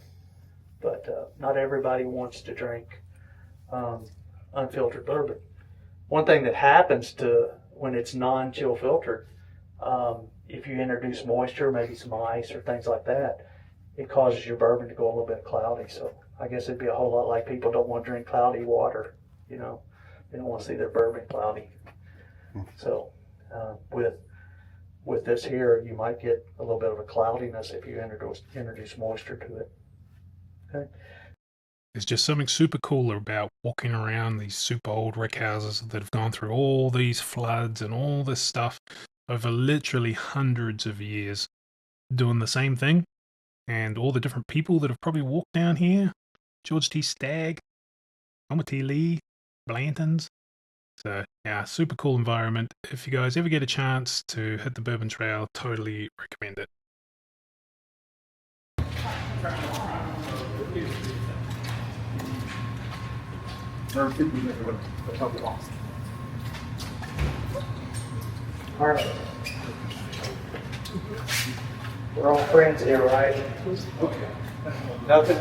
But not everybody wants to drink unfiltered bourbon. One thing that happens when it's non-chill filtered, if you introduce moisture, maybe some ice or things like that, it causes your bourbon to go a little bit cloudy. So I guess it'd be a whole lot like people don't want to drink cloudy water. You don't want to see their bourbon cloudy. So with this here, you might get a little bit of a cloudiness if you introduce moisture to it. Okay.
There's just something super cool about walking around these super old rick houses that have gone through all these floods and all this stuff over literally hundreds of years, doing the same thing. And all the different people that have probably walked down here. George T. Stagg, Homer T. Lee, Blanton's. So, yeah, super cool environment. If you guys ever get a chance to hit the Bourbon Trail, totally recommend it.
All right. We're all friends here, right? Nothing,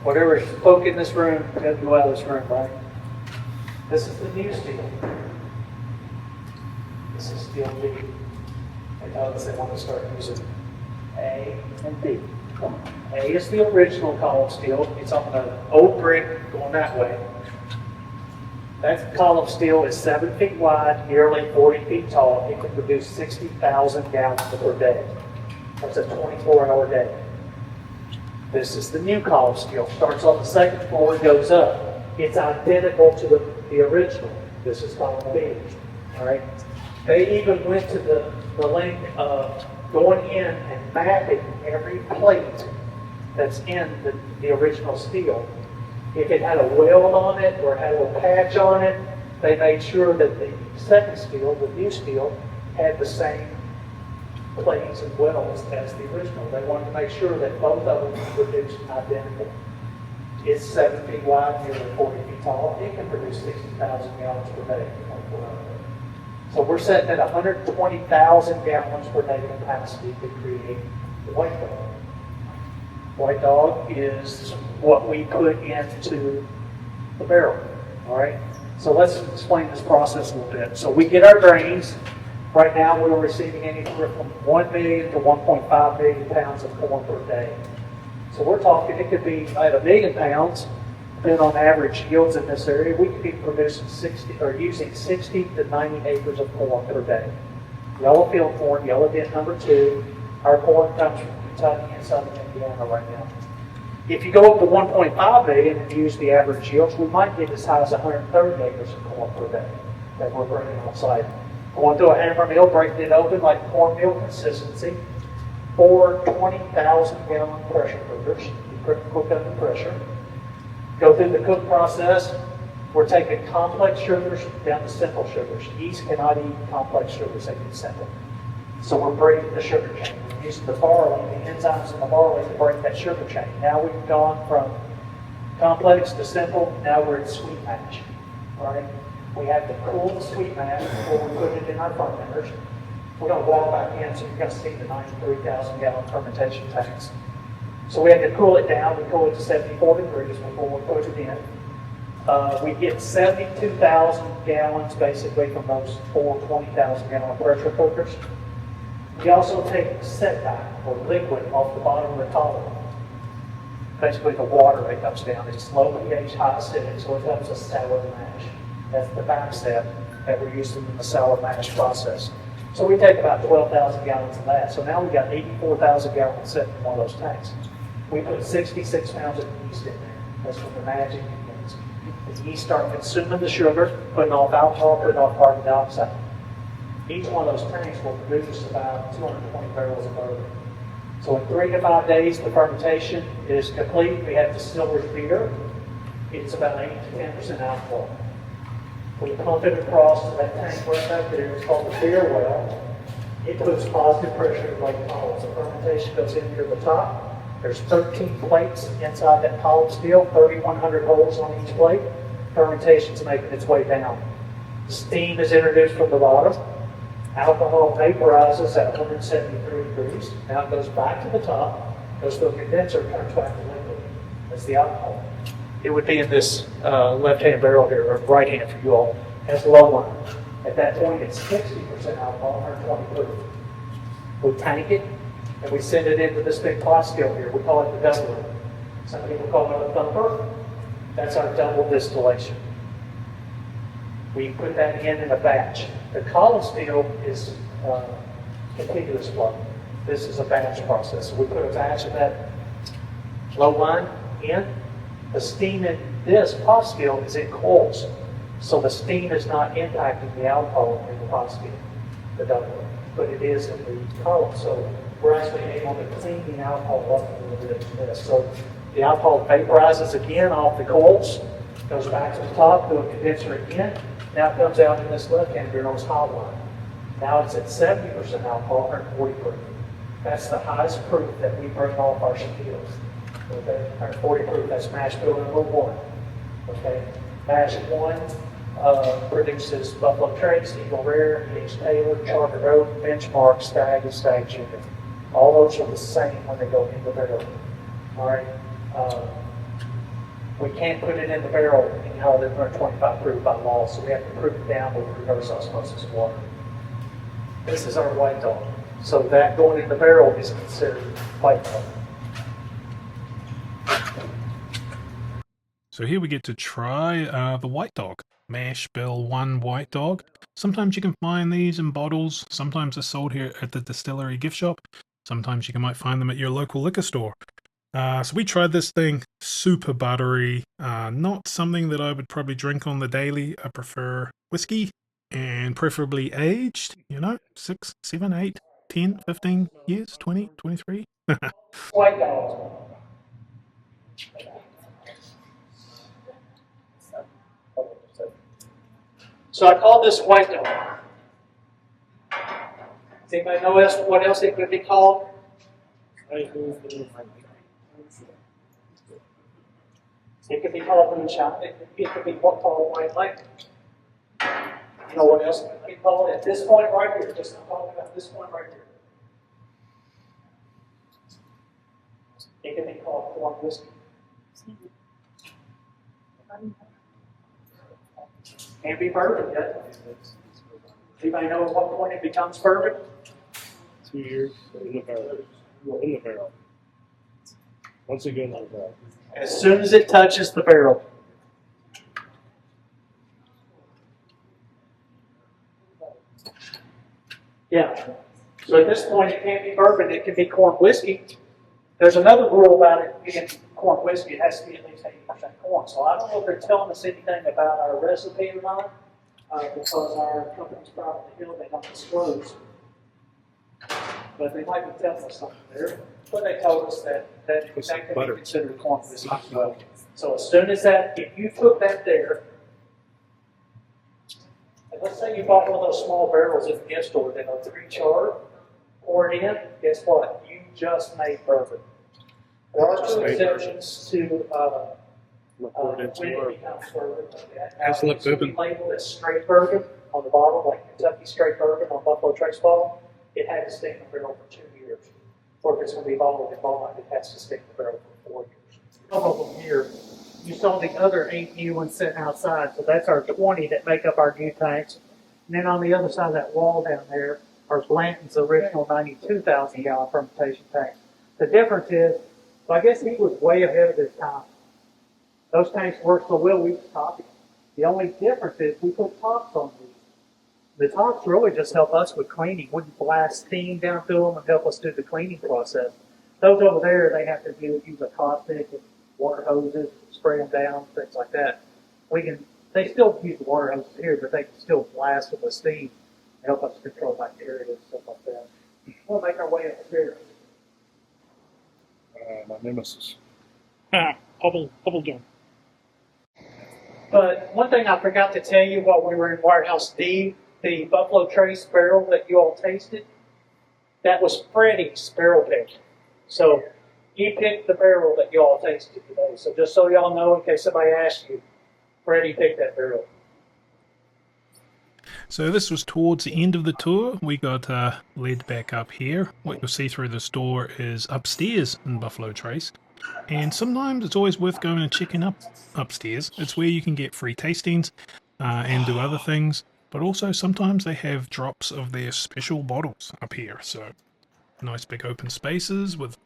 whatever's spoke in this room, doesn't go out of this room, right? This is the new steel. This is steel B. They tell us they want to start using A and B. A is the original column steel. It's on the old brick going that way. That column steel is 7 feet wide, nearly 40 feet tall. It can produce 60,000 gallons per day. That's a 24-hour day. This is the new column steel. Starts on the second floor and goes up. It's identical to the original. This is column B. All right. They even went to the length of going in and mapping every plate that's in the original steel. If it had a weld on it or had a little patch on it, they made sure that the second steel, the new steel, had the same plates and welds as the original. They wanted to make sure that both of them produced identical. It's 7 feet wide, nearly 40 feet tall. It can produce 60,000 gallons per day. So we're setting at 120,000 gallons per day capacity to create the White Dog. White Dog is what we put into the barrel. All right. So let's explain this process a little bit. So we get our grains. Right now we're receiving anywhere from 1 million to 1.5 million pounds of corn per day. So we're talking, it could be at 1 million pounds, depending on average yields in this area, we could be producing using 60 to 90 acres of corn per day. Yellow field corn, yellow bin number 2. Our corn comes from Kentucky and southern Indiana right now. If you go up to 1.5 million and use the average yields, we might get as high as 130 acres of corn per day that we're bringing on site. Going through a hammer mill, breaking it open like cornmeal consistency. 4 20,000 gallon pressure cookers. We cook up the pressure. Go through the cook process. We're taking complex sugars down to simple sugars. Yeast cannot eat complex sugars, they need simple. So we're breaking the sugar chain. We're using the barley, the enzymes in the barley to break that sugar chain. Now we've gone from complex to simple, now we're in sweet mash. All right? We have to cool the sweet mash before we put it in our fermenters. We're going to walk back in so you're going to see the 93,000 gallon fermentation tanks. So we had to cool it down. We cool it to 74 degrees before we put it in. We get 72,000 gallons basically from those 4 20,000 gallon pressure cookers. We also take setback or liquid off the bottom of the column. Basically the water that comes down. It's low pH, high acidic, so it becomes a sour mash. That's the back step that we're using in the sour mash process. So we take about 12,000 gallons of that. So now we've got 84,000 gallons set in one of those tanks. We put 66 pounds of yeast in there. That's what the magic begins. The yeast start consuming the sugar, putting off alcohol, putting off carbon dioxide. Each one of those tanks will produce about 220 barrels of bourbon. So in 3 to 5 days, the fermentation is complete. We have distillers beer. It's about 8 to 10% alcohol. We pump it across to that tank right back there. It's called the beer well. It puts positive pressure in like columns. The fermentation goes in near the top. There's 13 plates inside that column steel, 3,100 holes on each plate. Fermentation's making its way down. Steam is introduced from the bottom. Alcohol vaporizes at 173 degrees. Now it goes back to the top, goes to a condenser, turns back to liquid. That's the alcohol. It would be in this left-hand barrel here, or right-hand for you all, has low line. At that point, it's 60% alcohol, 120 proof. We tank it, and we send it into this big pot still here. We call it the doubler. Some people call it a thumper. That's our double distillation. We put that in a batch. The column still is continuous flow. This is a batch process. So we put a batch of that low line in. The steam in this pot still is in coils. So the steam is not impacting the alcohol in the pot still, the double, but it is in the column. So we're actually able to clean the alcohol up a little bit in this. So the alcohol vaporizes again off the coils, goes back to the top to a condenser again. Now it comes out in this left-hand barrel's hot line. Now it's at 70% alcohol, 140 proof. That's the highest proof that we bring off our stills. Okay, 140 proof, that's mash bill number 1. Okay, mash 1 produces Buffalo Trace, Eagle Rare, H. Taylor, Chartered Oak, Benchmark, Stag, and Stag Junior. All those are the same when they go in the barrel. All right, we can't put it in the barrel any higher than 125 proof by law, so we have to proof it down with reverse osmosis water. This is our white dog. So that going in the barrel is considered white dog.
So here we get to try the white dog. Mash Bill 1 white dog. Sometimes you can find these in bottles. Sometimes they're sold here at the distillery gift shop. Sometimes you might find them at your local liquor store. So we tried this thing, super buttery. Not something that I would probably drink on the daily. I prefer whiskey and preferably aged, 6, 7, 8, 10, 15 years, 20, 23.
White dog. So I call this white dog. Does anybody know what else it could be called? It could be called moonshine. It could be called white lightning. You know what else it could be called at this point right here? Just I'm talking about this point right here. It could be called corn whiskey. Can't be bourbon yet. Anybody know at what point it becomes bourbon?
2 years in the barrel. In the barrel. Once again, in the barrel.
As soon as it touches the barrel. Yeah. So at this point, it can't be bourbon. It can be corn whiskey. There's another rule about it being corn whiskey. It has to be at least 80% corn. So I don't know if they're telling us anything about our recipe or not, because our company's privately held, they don't disclose. But they might be telling us something there. But they told us that can be considered corn whiskey. So as soon as that, if you put that there, and let's say you bought one of those small barrels at the gift store that are 3 char, pour it in, guess what? You just made bourbon. There are 2 exceptions to when it becomes bourbon.
Hazelnut bourbon.
Labeled as straight bourbon on the bottle, like Kentucky straight bourbon on Buffalo Trace bottle. It had to stay in the barrel for 2 years. Or if it's going to be bottled in bond, it has to stay in the barrel for 4 years. Some of them here. You saw the other 8 new ones sitting outside, so that's our 20 that make up our new tanks. And then on the other side of that wall down there are Blanton's original 92,000 gallon fermentation tanks. The difference is, so I guess he was way ahead of his time. Those tanks work so well, we just copied. The only difference is we put tops on these. The tops really just help us with cleaning. We can blast steam down through them and help us do the cleaning process. Those over there, they have to use a caustic and water hoses, spray them down, things like that. They still use the water hoses here, but they can still blast them with steam and help us control bacteria and stuff like that. We'll make our way up here.
My nemesis.
Bubble gum.
But one thing I forgot to tell you while we were in Warehouse D, the Buffalo Trace barrel that you all tasted, that was Freddie's barrel pick. So he picked the barrel that you all tasted today. So just so y'all know, in case somebody asks you, Freddie picked that barrel.
So this was towards the end of the tour. We got led back up here. What you'll see through the store is upstairs in Buffalo Trace. And sometimes it's always worth going and checking upstairs. It's where you can get free tastings and do other things. But also sometimes they have drops of their special bottles up here. So nice big open spaces with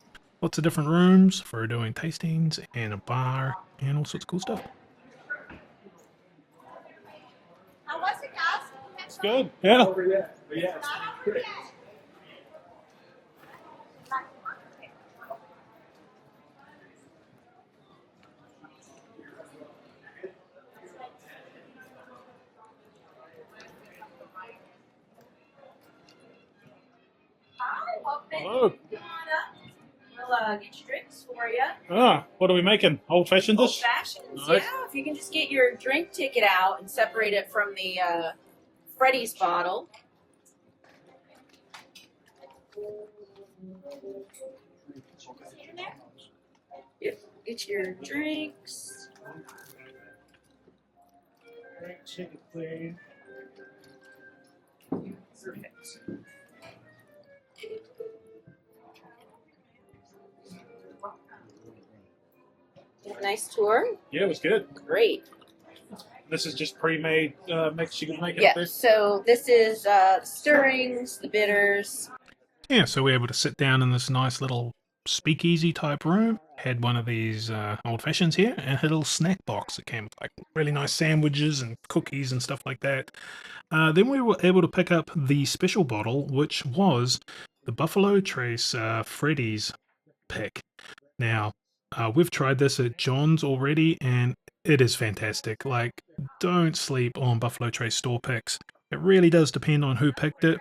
lots of different rooms for doing tastings and a bar and all sorts of cool stuff. It's good. Yeah.
Over yet, but yeah, it's pretty good.
Hello.
We'll get your drinks for you.
Ah, what are we making? Old fashioned
Old
this?
fashions,
Nice.
yeah. If you can just get your drink ticket out and separate it from the Freddy's bottle. Get your drinks.
Chicken please.
Perfect. Nice tour.
Yeah, it was good.
Great.
This is just pre-made mix you can make
Yeah,
up there.
so this is the stirrings, the bitters.
Yeah, so we were able to sit down in this nice little speakeasy type room. Had one of these old fashions here and had a little snack box that came with like really nice sandwiches and cookies and stuff like that. Then we were able to pick up the special bottle, which was the Buffalo Trace Freddy's pick. Now, we've tried this at John's already, and it is fantastic. Like, don't sleep on Buffalo Trace store picks. It really does depend on who picked it,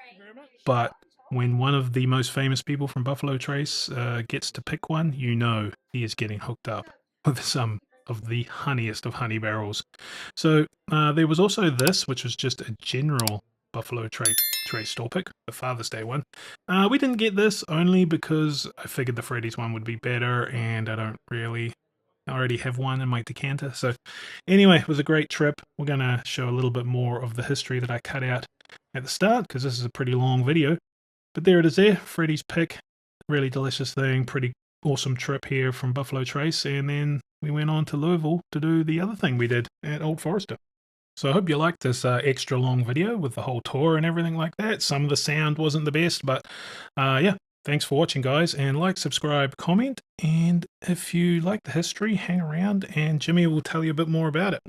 but when one of the most famous people from Buffalo Trace gets to pick one, you know he is getting hooked up with some of the honeyest of honey barrels. So there was also this, which was just a general Buffalo Trace store pick, the Father's Day one. We didn't get this only because I figured the Freddy's one would be better, and I already have one in my decanter. So anyway, it was a great trip. We're going to show a little bit more of the history that I cut out at the start, because this is a pretty long video. But there it is there, Freddy's pick. Really delicious thing, pretty awesome trip here from Buffalo Trace. And then we went on to Louisville to do the other thing we did at Old Forester. So I hope you liked this extra long video with the whole tour and everything like that. Some of the sound wasn't the best, but yeah. Thanks for watching, guys, and like, subscribe, comment, and if you like the history, hang around, and Jimmy will tell you a bit more about it.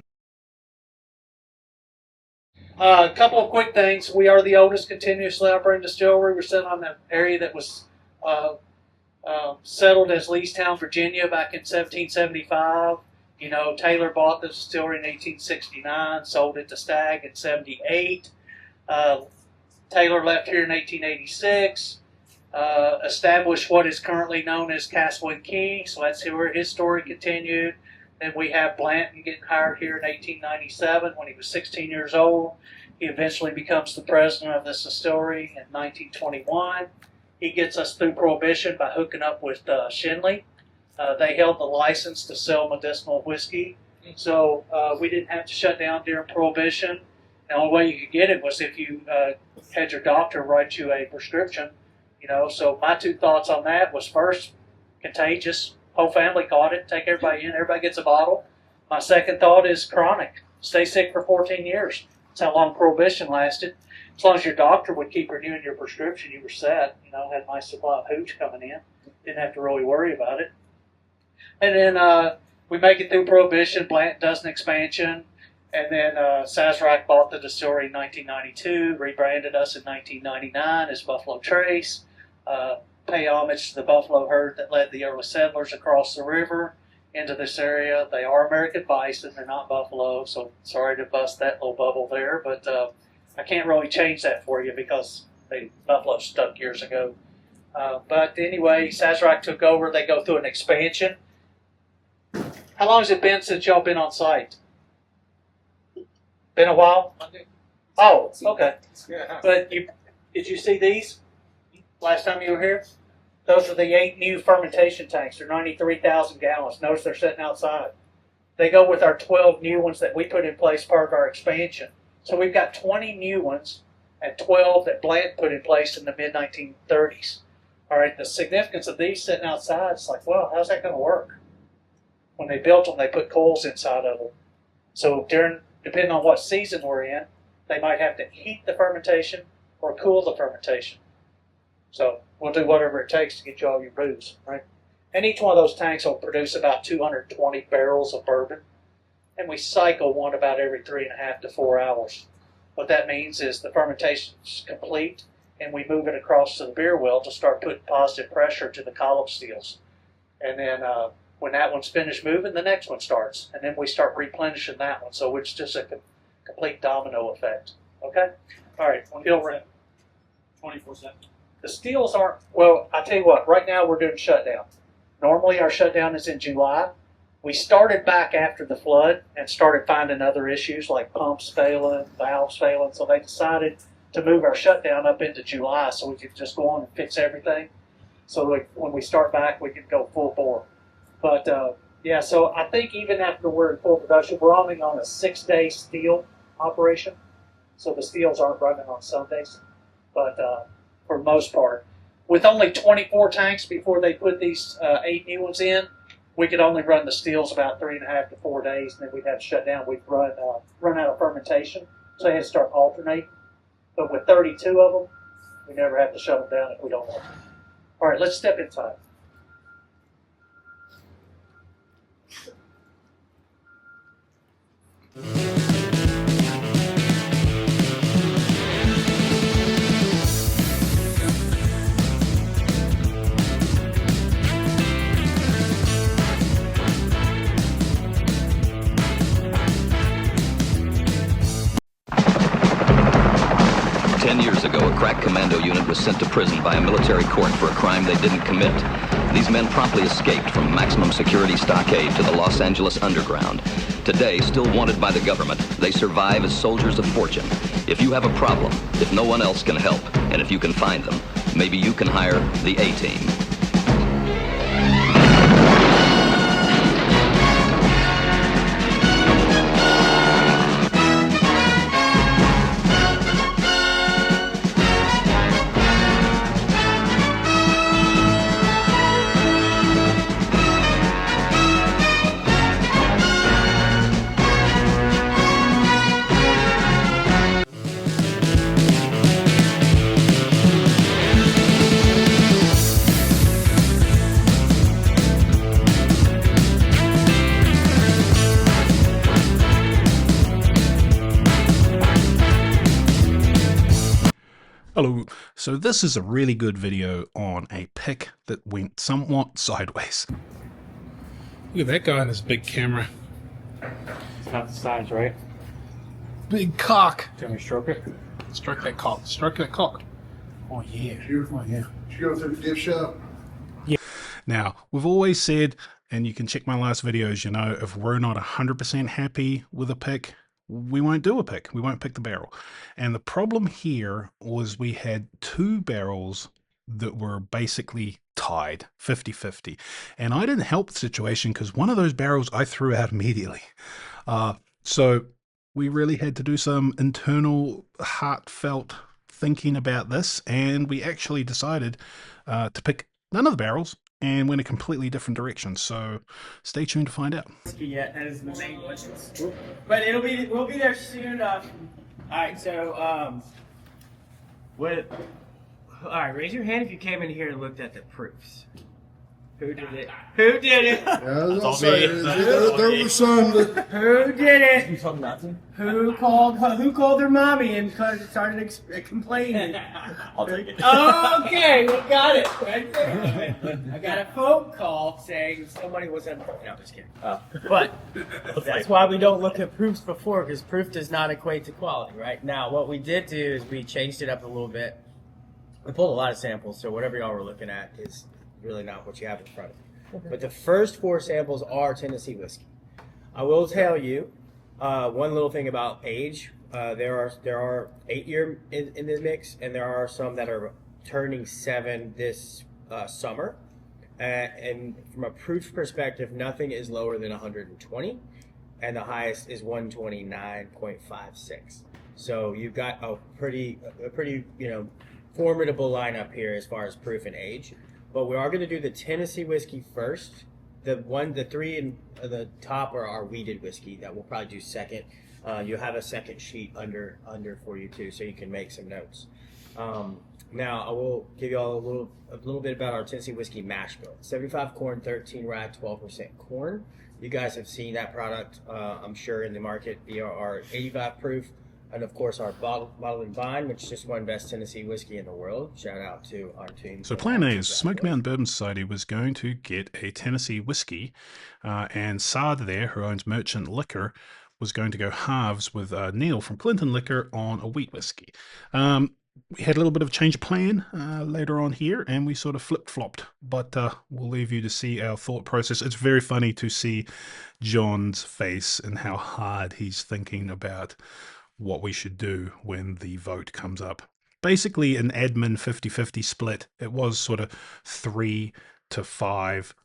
A couple of quick things. We are the oldest continuously operating distillery. We're sitting on the area that was settled as Leestown, Virginia back in 1775. You know, Taylor bought the distillery in 1869, sold it to Stagg in 78. Taylor left here in 1886. Established what is currently known as Castle and Key, so that's where his story continued. Then we have Blanton getting hired here in 1897 when he was 16 years old. He eventually becomes the president of this distillery in 1921. He gets us through Prohibition by hooking up with Shinley. They held the license to sell medicinal whiskey, so we didn't have to shut down during Prohibition. The only way you could get it was if you had your doctor write you a prescription. You know, so my two thoughts on that was, first, contagious. Whole family caught it. Take everybody in. Everybody gets a bottle. My second thought is chronic. Stay sick for 14 years. That's how long Prohibition lasted. As long as your doctor would keep renewing your prescription, you were set. You know, had a nice supply of hooch coming in. Didn't have to really worry about it. And then we make it through Prohibition. Blanton does an expansion. And then Sazerac bought the distillery in 1992, rebranded us in 1999 as Buffalo Trace. Pay homage to the buffalo herd that led the early settlers across the river into this area. They are American bison, they're not buffalo, so sorry to bust that little bubble there, but I can't really change that for you because the buffalo stuck years ago. But anyway, Sazerac took over. They go through an expansion. How long has it been since y'all been on site? Been a while? Oh, okay. But did you see these last time you were here? Those are the 8 new fermentation tanks. They're 93,000 gallons. Notice they're sitting outside. They go with our 12 new ones that we put in place part of our expansion. So we've got 20 new ones and 12 that Blanton put in place in the mid-1930s. All right, the significance of these sitting outside, it's like, well, how's that going to work? When they built them, they put coals inside of them. So depending on what season we're in, they might have to heat the fermentation or cool the fermentation. So we'll do whatever it takes to get you all your booze, right? And each one of those tanks will produce about 220 barrels of bourbon. And we cycle one about every 3.5 to 4 hours. What that means is the fermentation is complete, and we move it across to the beer well to start putting positive pressure to the column steels. And then when that one's finished moving, the next one starts, and then we start replenishing that one. So it's just a complete domino effect. Okay? All right, Phil,
24/7.
the steels aren't, well, I tell you what, right now we're doing shutdown. Normally our shutdown is in July. We started back after the flood and started finding other issues like pumps failing, valves failing, so they decided to move our shutdown up into July so we could just go on and fix everything. So when we start back, we can go full bore. But yeah, so I think even after we're in full production, we're only on a 6-day steel operation. So the steels aren't running on Sundays. But for the most part, with only 24 tanks before they put these 8 new ones in, we could only run the steels about 3.5 to 4 days, and then we'd have to shut down. We'd run out of fermentation, so they had to start alternating. But with 32 of them, we never have to shut them down if we don't want to. All right, let's step inside.
Years ago, a crack commando unit was sent to prison by a military court for a crime they didn't commit. These men promptly escaped from maximum security stockade to the Los Angeles underground. Today, still wanted by the government, they survive as soldiers of fortune. If you have a problem, if no one else can help, and if you can find them, maybe you can hire the A-Team.
Hello, so this is a really good video on a pick that went somewhat sideways. Look at that guy and his big camera.
It's not the size, right?
Big cock.
Can we stroke it?
Stroke that cock. Stroke that cock. Oh yeah. Oh yeah.
Did you go through the gift shop?
Yeah. Now, we've always said, and you can check my last videos, you know, if we're not 100% happy with a pick, we won't do a pick. We won't pick the barrel. And the problem here was we had 2 barrels that were basically tied 50-50. And I didn't help the situation because one of those barrels I threw out immediately. So we really had to do some internal heartfelt thinking about this. And we actually decided to pick none of the barrels and went a completely different direction. So stay tuned to find out.
Yeah, that is the main one. But we'll be there soon. All right, so all right, raise your hand if you came in here and looked at the proofs. Who did it? Who did it?
Yeah, there was some that...
Who did it?
You told me not to?
Who called their mommy and started complaining?
I'll take it.
Okay, we got it. Right there. I got a phone call saying somebody was in. No, I'm just kidding. But that's why we don't look at proofs before, because proof does not equate to quality, right? Now, what we did do is we changed it up a little bit. We pulled a lot of samples, so whatever y'all were looking at is really not what you have in front of you. Okay. But the first 4 samples are Tennessee whiskey. I will tell you one little thing about age. There are 8-year in the mix, and there are some that are turning 7 this summer. And from a proof perspective, nothing is lower than 120, and the highest is 129.56. So you've got a pretty formidable lineup here as far as proof and age. But we are going to do the Tennessee whiskey first. The 3 in the top are our wheated whiskey that we'll probably do second. You'll have a second sheet under for you too, so you can make some notes. Now I will give you all a little bit about our Tennessee whiskey mash bill. 75 corn, 13 rye, 12% corn. You guys have seen that product, I'm sure, in the market via our 85 proof And of course, our bottle and vine, which just won Best Tennessee Whiskey in the world. Shout out to our team.
So plan A is Smoky Mountain Bourbon Society was going to get a Tennessee whiskey, and Sard there, who owns Merchant Liquor, was going to go halves with Neil from Clinton Liquor on a wheat whiskey. We had a little bit of a change of plan later on here, and we sort of flip-flopped, but we'll leave you to see our thought process. It's very funny to see John's face and how hard he's thinking about what we should do when the vote comes up. Basically, an admin 50-50 split. It was sort of 3 to 5,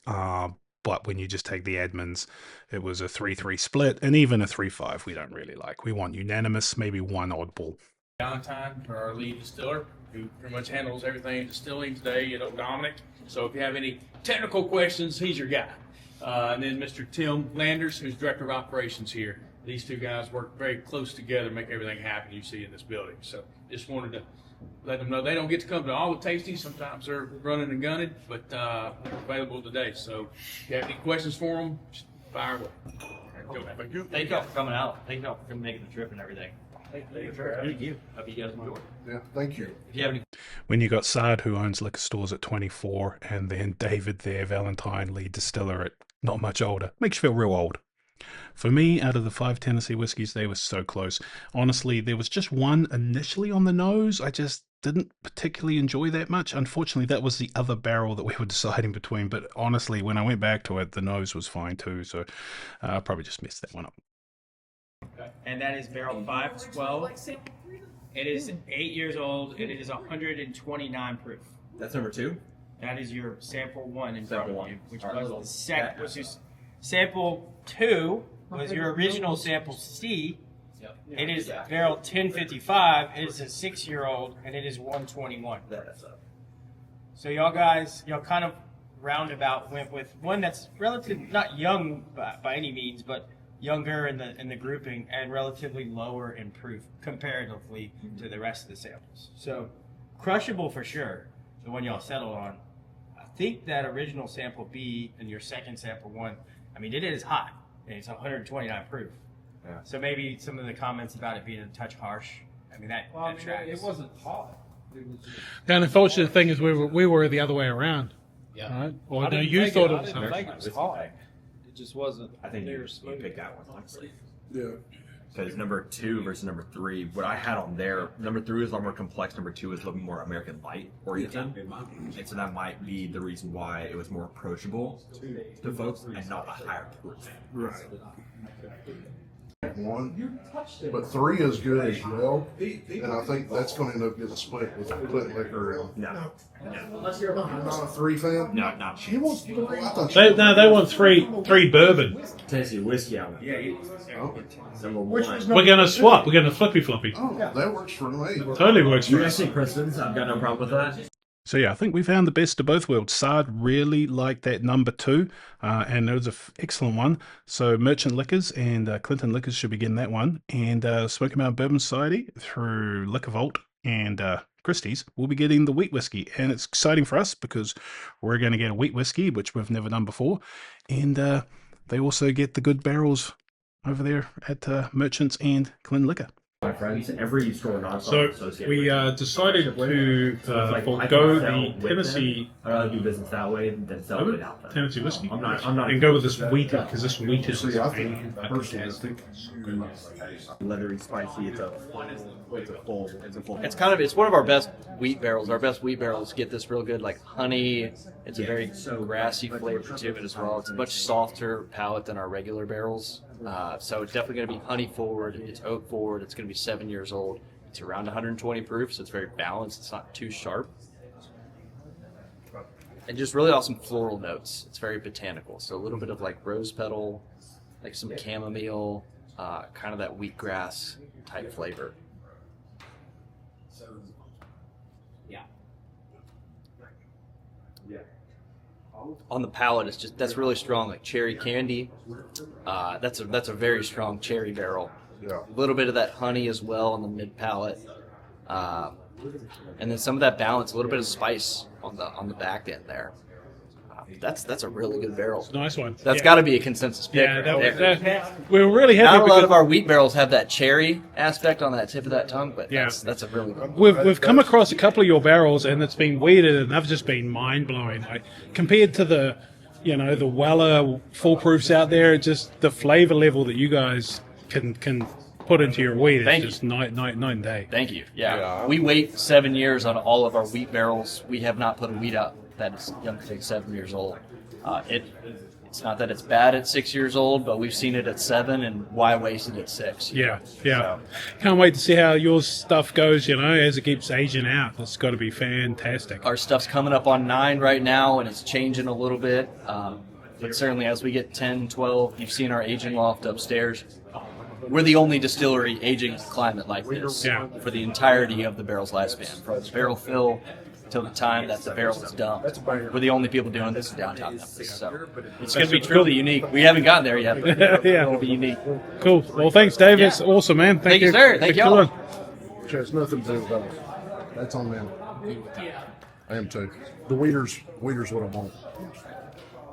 but when you just take the admins, it was a 3-3 split, and even a 3-5 we don't really like. We want unanimous, maybe one oddball.
Valentine, our lead distiller, who pretty much handles everything distilling today at Dominic. So if you have any technical questions, he's your guy. And then Mr. Tim Landers, who's director of operations here. These two guys work very close together, make everything happen you see in this building. So just wanted to let them know they don't get to come to all the tasties. Sometimes they're running and gunning, but they're available today. So if you have any questions for them, just fire away.
Thank y'all for coming out. Thank y'all for making the trip and everything. Thank you. Hope you guys enjoy it.
Yeah, thank you.
If you have any
When you got Sard, who owns liquor stores at 24, and then David there, Valentine, lead distiller at not much older, makes you feel real old. For me, out of the 5 Tennessee whiskeys, they were so close. Honestly, there was just one initially on the nose I just didn't particularly enjoy that much. Unfortunately, that was the other barrel that we were deciding between, but honestly, when I went back to it, the nose was fine too, so I probably just messed that one up.
And that is barrel 512. It is 8 years old, and it is 129 proof.
That's number 2?
That is your sample 1 in
Sample
front of
one.
you, which
All right.
was the second, which is sample 2 was your original sample C. It is barrel 1055. It is a 6-year-old, and it is 121. So y'all kind of roundabout went with one that's relatively not young by any means, but younger in the grouping and relatively lower in proof comparatively to the rest of the samples. So crushable for sure, the one y'all settled on. I think that original sample B and your second sample 1, I mean, it is hot, and it's 129 proof.
Yeah.
So maybe some of the comments about it being a touch harsh, I mean, that tracks.
It wasn't hot. It was just...
The unfortunate thing is we were the other way around.
Yeah.
Right? Or no, you thought it was
I didn't think
hot.
it was hot. It just wasn't.
I think
near
you
smooth.
picked that one, honestly.
Yeah.
Because number 2 versus number 3, what I had on there, number 3 is a lot more complex, number 2 is a little more American light oriented. And so that might be the reason why it was more approachable to folks and not a higher proof.
Right. 1, but 3 is good as well, and I think that's going to end up getting split with Clinton Liquor.
No.
You're not a 3 fan?
No, not
He wants 3. I thought
They want three bourbon.
Tennessee whiskey out.
Yeah.
Number 1.
We're gonna swap. We're gonna flippy floppy.
Oh, that works for me.
Totally works for
You
us.
guys say Princeton's? I've got no problem with that.
So yeah, I think we found the best of both worlds. Sard really liked that number 2, and it was an excellent one. So Merchant Liquors and Clinton Liquors should be getting that one. And Smoky Mountain Bourbon Society through Liquor Vault and Christie's will be getting the wheat whiskey. And it's exciting for us because we're going to get a wheat whiskey, which we've never done before. And they also get the good barrels over there at Merchants and Clinton Liquor.
My friends, every store
So we decided to forego the Tennessee.
I'd rather do business that way than sell it out there.
Tennessee whiskey.
I'm not.
And go with this wheated because this wheat is
leathery, spicy. It's a full.
It's one of our best wheat barrels. Our best wheat barrels get this real good, like honey. It's a very grassy flavor to it as well. It's a much softer palate than our regular barrels. So it's definitely going to be honey forward. It's oak forward. It's going to be 7 years old. It's around 120 proof, so it's very balanced. It's not too sharp. And just really awesome floral notes. It's very botanical. So a little bit of like rose petal, like some chamomile, kind of that wheatgrass type flavor. On the palate, it's just that's really strong, like cherry candy. That's a very strong cherry barrel.
Yeah.
A little bit of that honey as well on the mid palate, and then some of that balance, a little bit of spice on the back end there. That's a really good barrel.
Nice one.
That's got to be a consensus pick.
Yeah,
right there.
we were really happy.
Not a lot
because-
of our wheat barrels have that cherry aspect on that tip of that tongue, but
Yeah.
that's a really good.
We've come across a couple of your barrels and it's been weeded and they've just been mind blowing. Like compared to the, the Weller full proofs out there, just the flavor level that you guys can put into your wheat is just night and day.
Thank you. Yeah. We wait 7 years on all of our wheat barrels. We have not put a wheat out that is younger than 7 years old. It's not that it's bad at 6 years old, but we've seen it at 7, and why waste it at 6?
Yeah. Can't wait to see how your stuff goes, as it keeps aging out. It's got to be fantastic.
Our stuff's coming up on 9 right now, and it's changing a little bit. But certainly as we get 10, 12, you've seen our aging loft upstairs. We're the only distillery aging climate like this for the entirety of the barrel's lifespan, from the barrel fill till the time that the barrel is dumped. We're the only people doing this in downtown Memphis, so it's going to be truly unique. We haven't gotten there yet, but it'll be unique.
Cool. Well, thanks, Dave. It's awesome, man.
Thank you, sir. Thank y'all.
There's nothing to do with that. That's on them. I am too. The Weeder's what I want.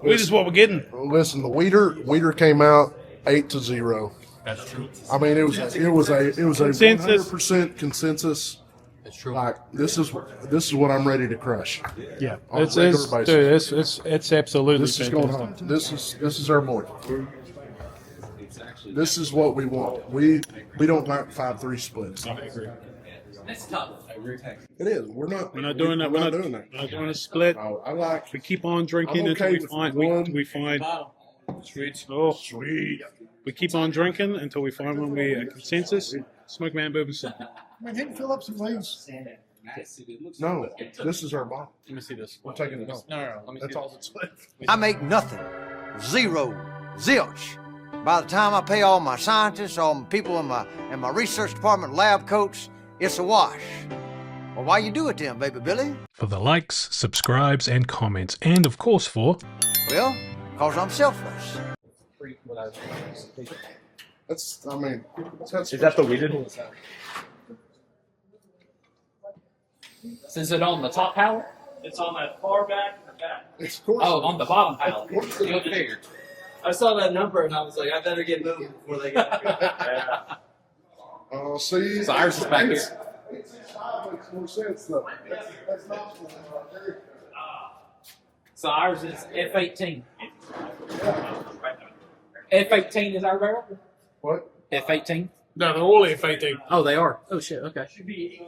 Wheat is what we're getting.
Listen, the Weeder came out 8-0.
That's true.
I mean, it was a
Consensus.
100% consensus. It's true. Like this is what I'm ready to crush.
Yeah,
On a regular basis.
it's absolutely.
This is going home. This is our boy. This is what we want. We don't like 5-3 splits.
That's tough.
It is. We're not
doing that. We're not
doing that.
We're not doing a split.
I like.
We keep on drinking
I'm
until
okay
we find. Sweet. Oh, sweet. We keep on drinking until we find one we a consensus. Smoky Man Bourbon City.
Man, he can fill up some leaves. No, this is our bottle.
Let me see this.
We're taking it home.
No. Let me
That's
see
all that's left.
I make nothing. Zero. Zilch. By the time I pay all my scientists, all my people in my research department, lab coats, it's a wash. Well, why you do it then, baby Billy?
For the likes, subscribes, and comments, and of course for.
Well, because I'm selfless.
That's
Is that the weeded?
Is it on the top pallet?
It's on that far back and the back.
Of course.
Oh, on the bottom pallet. Go figure.
I saw that number and I was like, I better get moving before they get
See.
So ours is back here.
Makes more sense though.
So ours is F18. F18 is our barrel?
What?
F18?
No, they're all F18.
Oh, they are. Oh shit. Okay.
Should be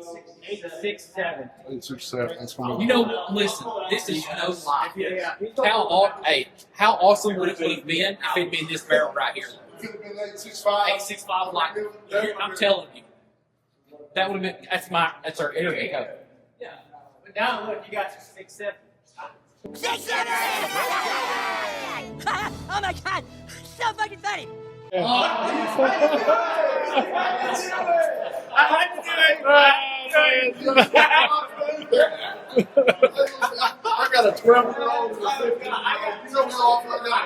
867.
867. That's what
You know, listen. This is no lie. How awesome would it have been if it'd been this barrel right here?
Could have been 865.
865. Like, I'm telling you, that would have been. That's our area code.
Yeah. But now look, you got your 6-7.
6-7! Oh my god! So fucking funny!
I had to do it.
I got a 12-year-old and a 15-year-old. You know how often I got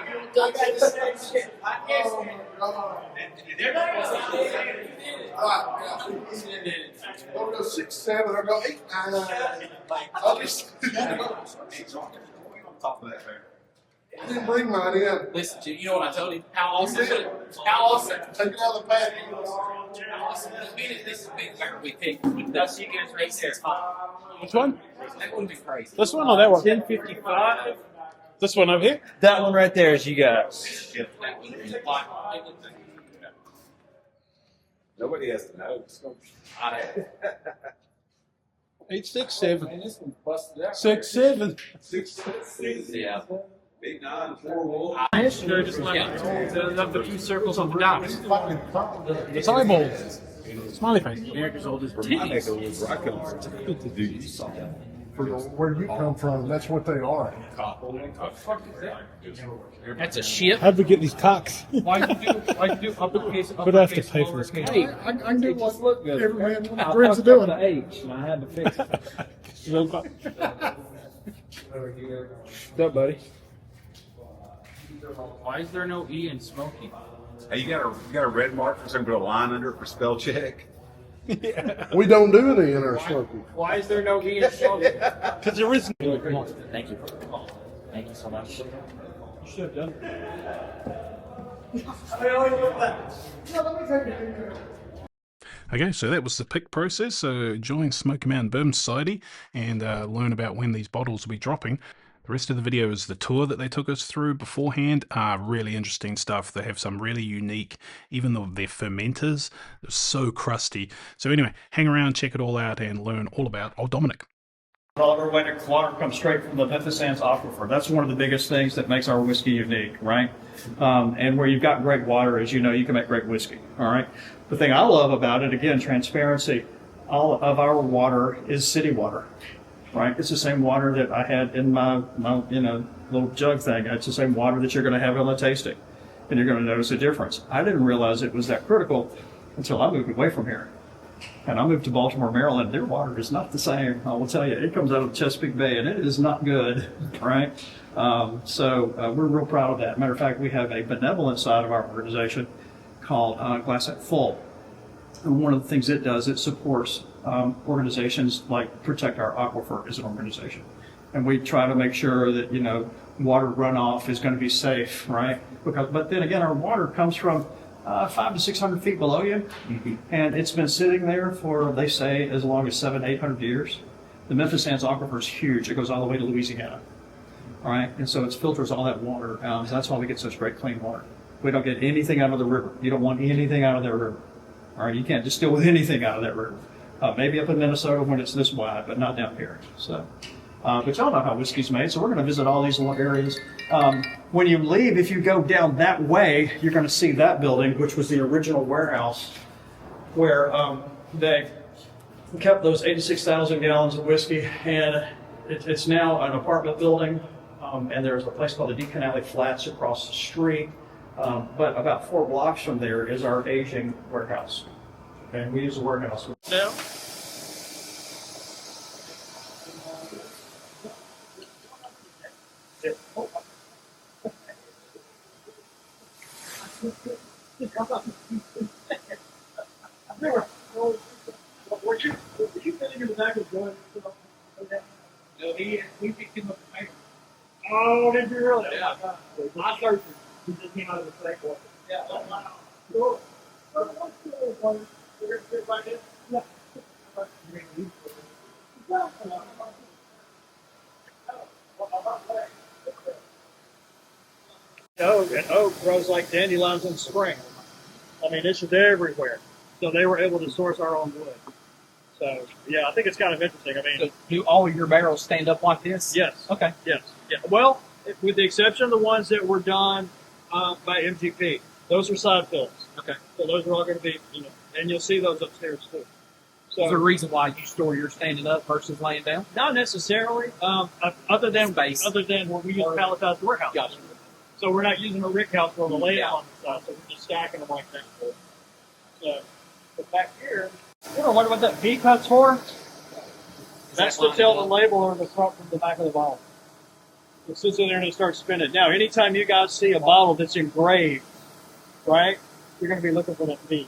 I'll go 6-7. I'll go 8-9. I'll just. I didn't bring mine in.
Listen, you know what I told you? How awesome! Take it out of
the pack.
How awesome would it have been if this had been where we picked with us? You guys race there.
Which one?
That would have been crazy.
This one or that one?
1055.
This one over here?
That one right there is you guys.
Nobody has to know.
867.
6-7.
6-7.
Yeah.
8-9-4-1.
They're just like the few circles on the dots.
It's eyeballs. Smiley face.
America's oldest
From my neck of the woods where I come from, to do you something.
Where you come from, that's what they are.
That's a ship.
How'd we get these cocks?
Why you do uppercase?
We'd have to pay for this.
Hey, I can do what look good.
Every man
I
dreams of
fucked
doing
up the H, and I had to fix it.
What's up, buddy?
Why is there no E in Smoky?
Hey, you got a red mark for something to put a line under it for spell check?
We don't do any in our Smoky.
Why is there no E in Smoky?
Because there is.
Thank you.
Thank you so much.
You should have done it.
Okay, so that was the pick process. So join Smoky Mountain Bourbon Society and learn about when these bottles will be dropping. The rest of the video is the tour that they took us through beforehand. Really interesting stuff. They have some really unique, even though they're fermenters, they're so crusty. So anyway, hang around, check it all out, and learn all about Old Dominic.
All of our water comes straight from the Memphis Sands aquifer. That's one of the biggest things that makes our whiskey unique, right? And where you've got great water, as you know, you can make great whiskey, all right? The thing I love about it, again, transparency. All of our water is city water, right? It's the same water that I had in my little jug thing. It's the same water that you're going to have on the tasting, and you're going to notice a difference. I didn't realize it was that critical until I moved away from here. And I moved to Baltimore, Maryland. Their water is not the same. I will tell you, it comes out of Chesapeake Bay, and it is not good, right? So we're real proud of that. Matter of fact, we have a benevolent side of our organization called Glass Half Full. And one of the things it does, it supports organizations like Protect Our Aquifer as an organization. And we try to make sure that, water runoff is going to be safe, right? But then again, our water comes from 500 to 600 feet below you, and it's been sitting there for, they say, as long as 700 to 800 years. The Memphis Sands aquifer is huge. It goes all the way to Louisiana, all right? And so it filters all that water. So that's why we get such great clean water. We don't get anything out of the river. You don't want anything out of that river, all right? You can't distill with anything out of that river. Maybe up in Minnesota when it's this wide, but not down here. So, but y'all know how whiskey's made, so we're going to visit all these little areas. When you leave, if you go down that way, you're going to see that building, which was the original warehouse, where they kept those 86,000 gallons of whiskey, and it's now an apartment building, and there's a place called the Deacon Alley Flats across the street, but about 4 blocks from there is our aging warehouse. Okay, we use the warehouse now. Were you sitting in the back of the door? No, we picked him up the paper. Oh, did you really? Yeah. I searched him. He just came out of the sack water. Yeah. Cool. Oak grows like dandelions in spring. I mean, it's just everywhere. So they were able to source our own wood. So, yeah, I think it's kind of interesting. I mean,
So do all of your barrels stand up like this?
Yes.
Okay.
Yes. Yeah. Well, with the exception of the ones that were done by MGP, those are side fills.
Okay.
So those are all going to be, and you'll see those upstairs too. So,
Is there a reason why you store yours standing up versus laying down?
not necessarily, other than when we use palletized warehouse.
Gotcha.
So we're not using a rick house where we'll lay it on the side, so we're just stacking them like that. So, but back here, you ever wonder what that V cut's for? That's to tell the labeler the front from the back of the bottle. It sits in there and it starts spinning. Now, anytime you guys see a bottle that's engraved, right, you're going to be looking for that V.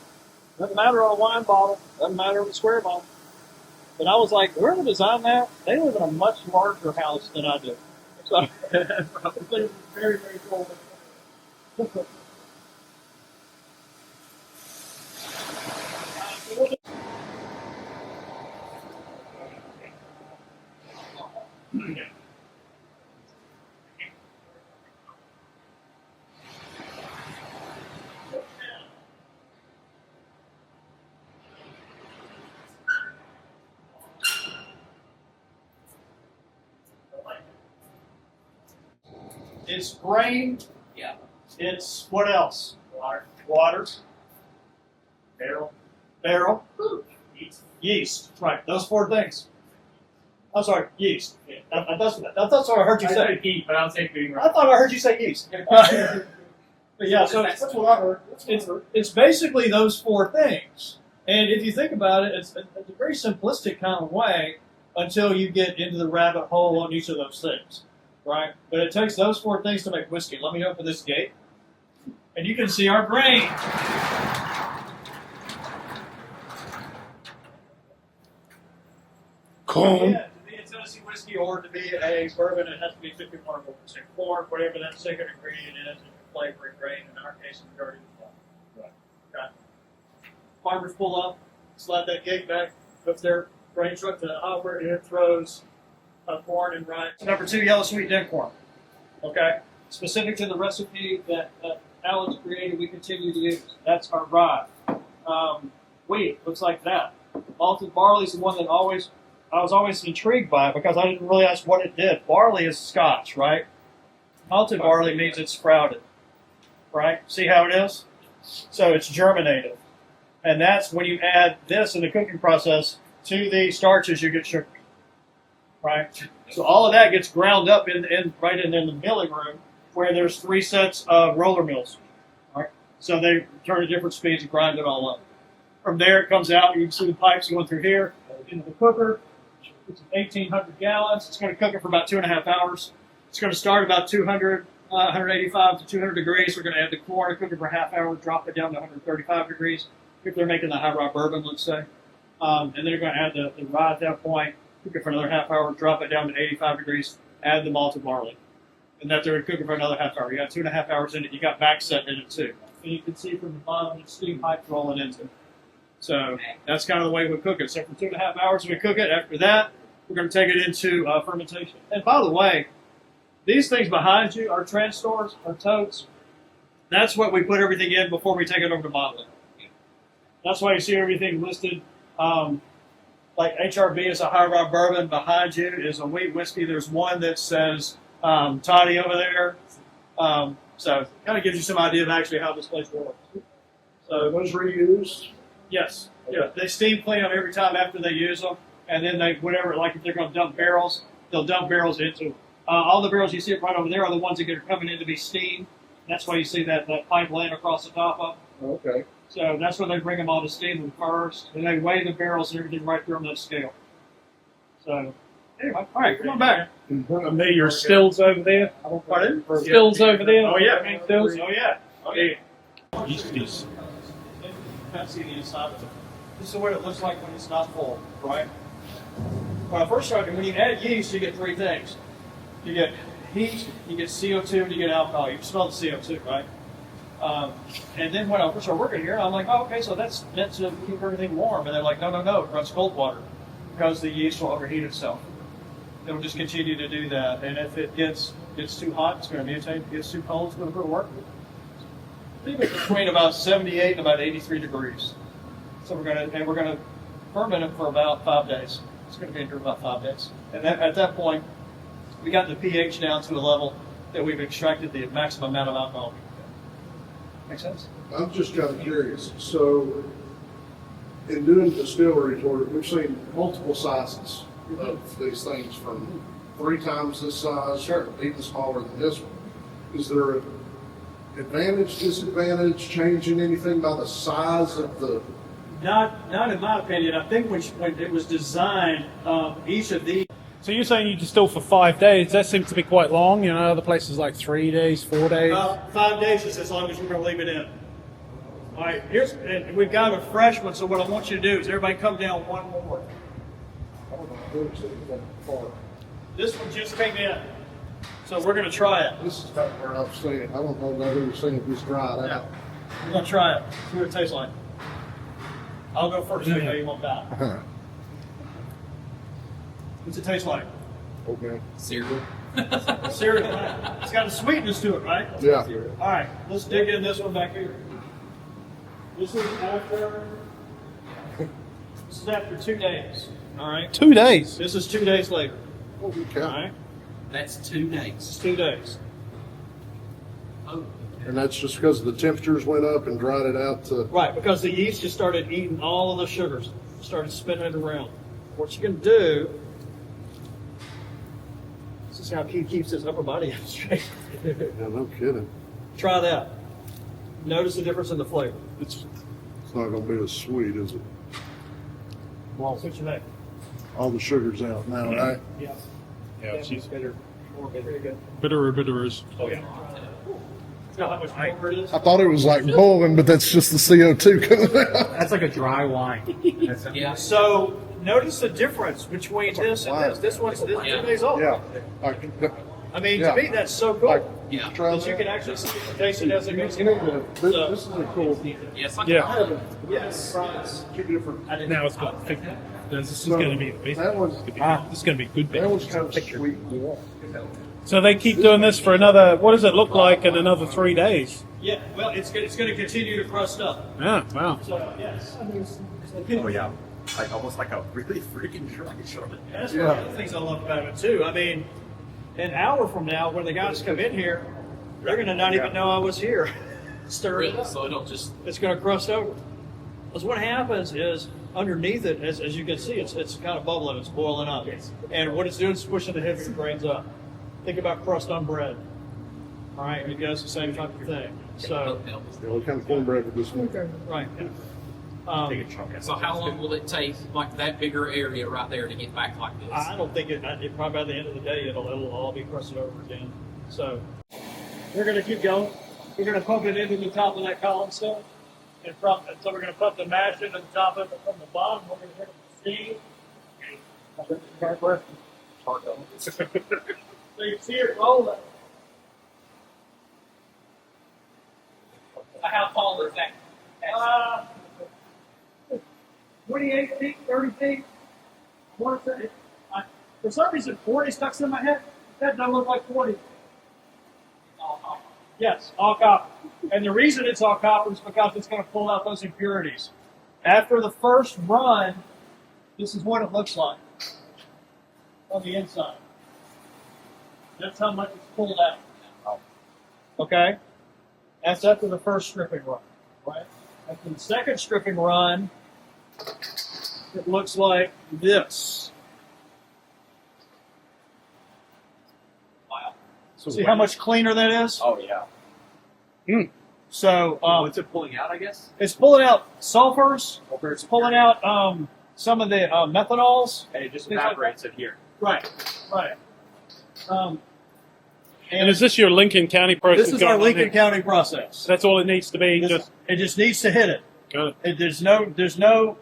Doesn't matter on a wine bottle, doesn't matter on a square bottle. But I was like, whoever designed that, they live in a much larger house than I do. So, it's very, very cool. It's grain.
Yeah.
It's what else? Water. Barrel. Yeast. Right. Those 4 things. I'm sorry. Yeast. Yeah. That's what I heard you say.
Heat, but I'll take food.
I thought I heard you say yeast. But yeah, so that's what I heard. It's basically those 4 things. And if you think about it, it's a very simplistic kind of way until you get into the rabbit hole on each of those things. Right? But it takes those 4 things to make whiskey. Let me open this gate. And you can see our grain.
Corn.
Yeah, to me it's Tennessee whiskey or to be a bourbon, it has to be 51% corn, whatever that second ingredient is, flavor and grain. In our case, the majority is corn. Right. Okay. Farmers pull up, slide that gate back, puts their grain truck to the hopper, and it throws corn and rice. Number 2, yellow sweet dead corn. Okay. Specific to the recipe that Alan's created, we continue to use. That's our rye. Wheat looks like that. Malted barley is the one that I was always intrigued by it because I didn't realize what it did. Barley is Scotch, right? Malted barley means it's sprouted, right? See how it is? So it's germinated. And that's when you add this in the cooking process to the starches, you get sugar, right? So all of that gets ground up right in the milling room where there's 3 sets of roller mills, right? So they turn at different speeds and grind it all up. From there, it comes out. You can see the pipes going through here into the cooker. It's 1,800 gallons. It's going to cook it for about 2.5 hours. It's going to start about 185 to 200 degrees. We're going to add the corn, cook it for a half hour, drop it down to 135 degrees. If they're making the high rye bourbon, let's say. And then they're going to add the rye at that point, cook it for another half hour, drop it down to 85 degrees, add the malted barley. And that they're cooking for another half hour. You got 2.5 hours in it. You got back set in it too. And you can see from the bottom the steam pipes rolling into it. So that's kind of the way we cook it. So for 2.5 hours we cook it. After that, we're going to take it into fermentation. And by the way, these things behind you, our trans stores, our totes, that's what we put everything in before we take it over to bottling. That's why you see everything listed. Like HRB is a high rye bourbon. Behind you is a wheat whiskey. There's one that says Toddy over there. So it kind of gives you some idea of actually how this place works. So
those reused?
Yes. Okay. Yeah. They steam clean them every time after they use them, and then they like if they're going to dump barrels, they'll dump barrels into all the barrels you see right over there are the ones that are coming in to be steamed. That's why you see that pipe laying across the top of them.
Okay.
So that's where they bring them all to steam them first, and they weigh the barrels and everything right through on that scale. So anyway, all right, come on back.
Me, your stills over there.
Pardon?
Stills over there.
Oh yeah, stills. Oh yeah. Okay.
Yeasties.
Can't see the inside of it. This is what it looks like when it's not full, right? When I first started, when you add yeast, you get 3 things. You get heat, you get CO2, and you get alcohol. You smell the CO2, right? And then when I first started working here, I'm like, oh, okay, so that's to keep everything warm. And they're like, no, it runs cold water because the yeast will overheat itself. It will just continue to do that. And if it gets too hot, it's going to mutate. If it gets too cold, it's going to go to work. Leave it between about 78 and about 83 degrees. So we're going to ferment it for about 5 days. It's going to be in here about 5 days. And at that point, we got the pH down to a level that we've extracted the maximum amount of alcohol. Make sense?
I'm just kind of curious. So, in doing distillery tour, we've seen multiple sizes of these things from 3 times this size,
sure,
even smaller than this one. Is there an advantage, disadvantage, changing anything by the size of the?
Not in my opinion. I think when it was designed, each of these.
So you're saying you distill for 5 days? That seems to be quite long. You know, other places like 3 days, 4 days.
5 days is as long as we're going to leave it in. All right, and we've got a fresh one. So what I want you to do is everybody come down one more. This one just came in, so we're going to try it.
This is about where I've seen it. I don't know if I've ever seen it this dry.
Yeah. We're going to try it. See what it tastes like. I'll go first so you won't die. What's it taste like?
Okay.
Cereal. Cereal. It's got a sweetness to it, right?
Yeah.
All right, let's dig in this one back here. This is after 2 days. All right.
2 days.
This is 2 days later.
Okay.
All right.
That's 2 days.
It's 2 days.
Oh.
And that's just because the temperatures went up and dried it out to.
Right, because the yeast just started eating all of the sugars, started spinning it around. What you can do. This is how he keeps his upper body straight.
Yeah, no kidding.
Try that. Notice the difference in the flavor.
It's not going to be as sweet, is it?
Well, what's your name?
All the sugar's out now, right?
Yeah.
Yeah, she's
bitter. More bitter. Good.
bitterers.
Oh yeah. You know how much more it is?
I thought it was like boiling, but that's just the CO2 coming out.
That's like a dry wine.
Yeah. So notice the difference between this and this. This one's 2 days old.
Yeah.
I mean,
Yeah.
to me, that's so cool.
Yeah.
Because you can actually see the taste it as it goes.
This is a cool.
Yes.
Yeah.
Yes.
Two different.
Now it's got thick. This is going to be the best.
That was.
This is going to be good.
That was kind of sweet.
So they keep doing this for another. What does it look like in another 3 days?
Yeah. Well, it's going to continue to crust up.
Yeah. Wow.
So yes.
Oh yeah, like almost like a really freaking dry Chardonnay.
That's one of the other things I love about it too. I mean, an hour from now, when the guys come in here, they're going to not even know I was here. Stir it up.
So it'll just.
It's going to crust over. Because what happens is underneath it, as you can see, it's kind of bubbling, it's boiling up. And what it's doing is pushing the heavier grains up. Think about crust on bread. All right, it does the same type of thing. So,
What kind of cornbread would this one?
right.
So how long will it take, like that bigger area right there, to get back like this?
I don't think it probably by the end of the day, it'll all be crusted over again. So, we're going to keep going. We're going to pump it into the top of that column still. So we're going to put the mash into the top of it from the bottom. We're going to hit the steam. So you see it rolling.
How tall is that?
28 feet, 30 feet. For some reason, 40 stuck in my head. That doesn't look like 40. Yes, all copper. And the reason it's all copper is because it's going to pull out those impurities. After the first run, this is what it looks like on the inside. That's how much it's pulled out. Okay? That's after the first stripping run. Right? After the second stripping run, it looks like this.
Wow.
See how much cleaner that is?
Oh yeah.
So,
What's it pulling out, I guess?
it's pulling out sulfurs. It's pulling out some of the methanols.
And it just
things like
evaporates it here.
Right, right.
And is this your Lincoln County process?
This is our Lincoln County process.
That's all it needs to be.
It just needs to hit it.
Got it.
There's no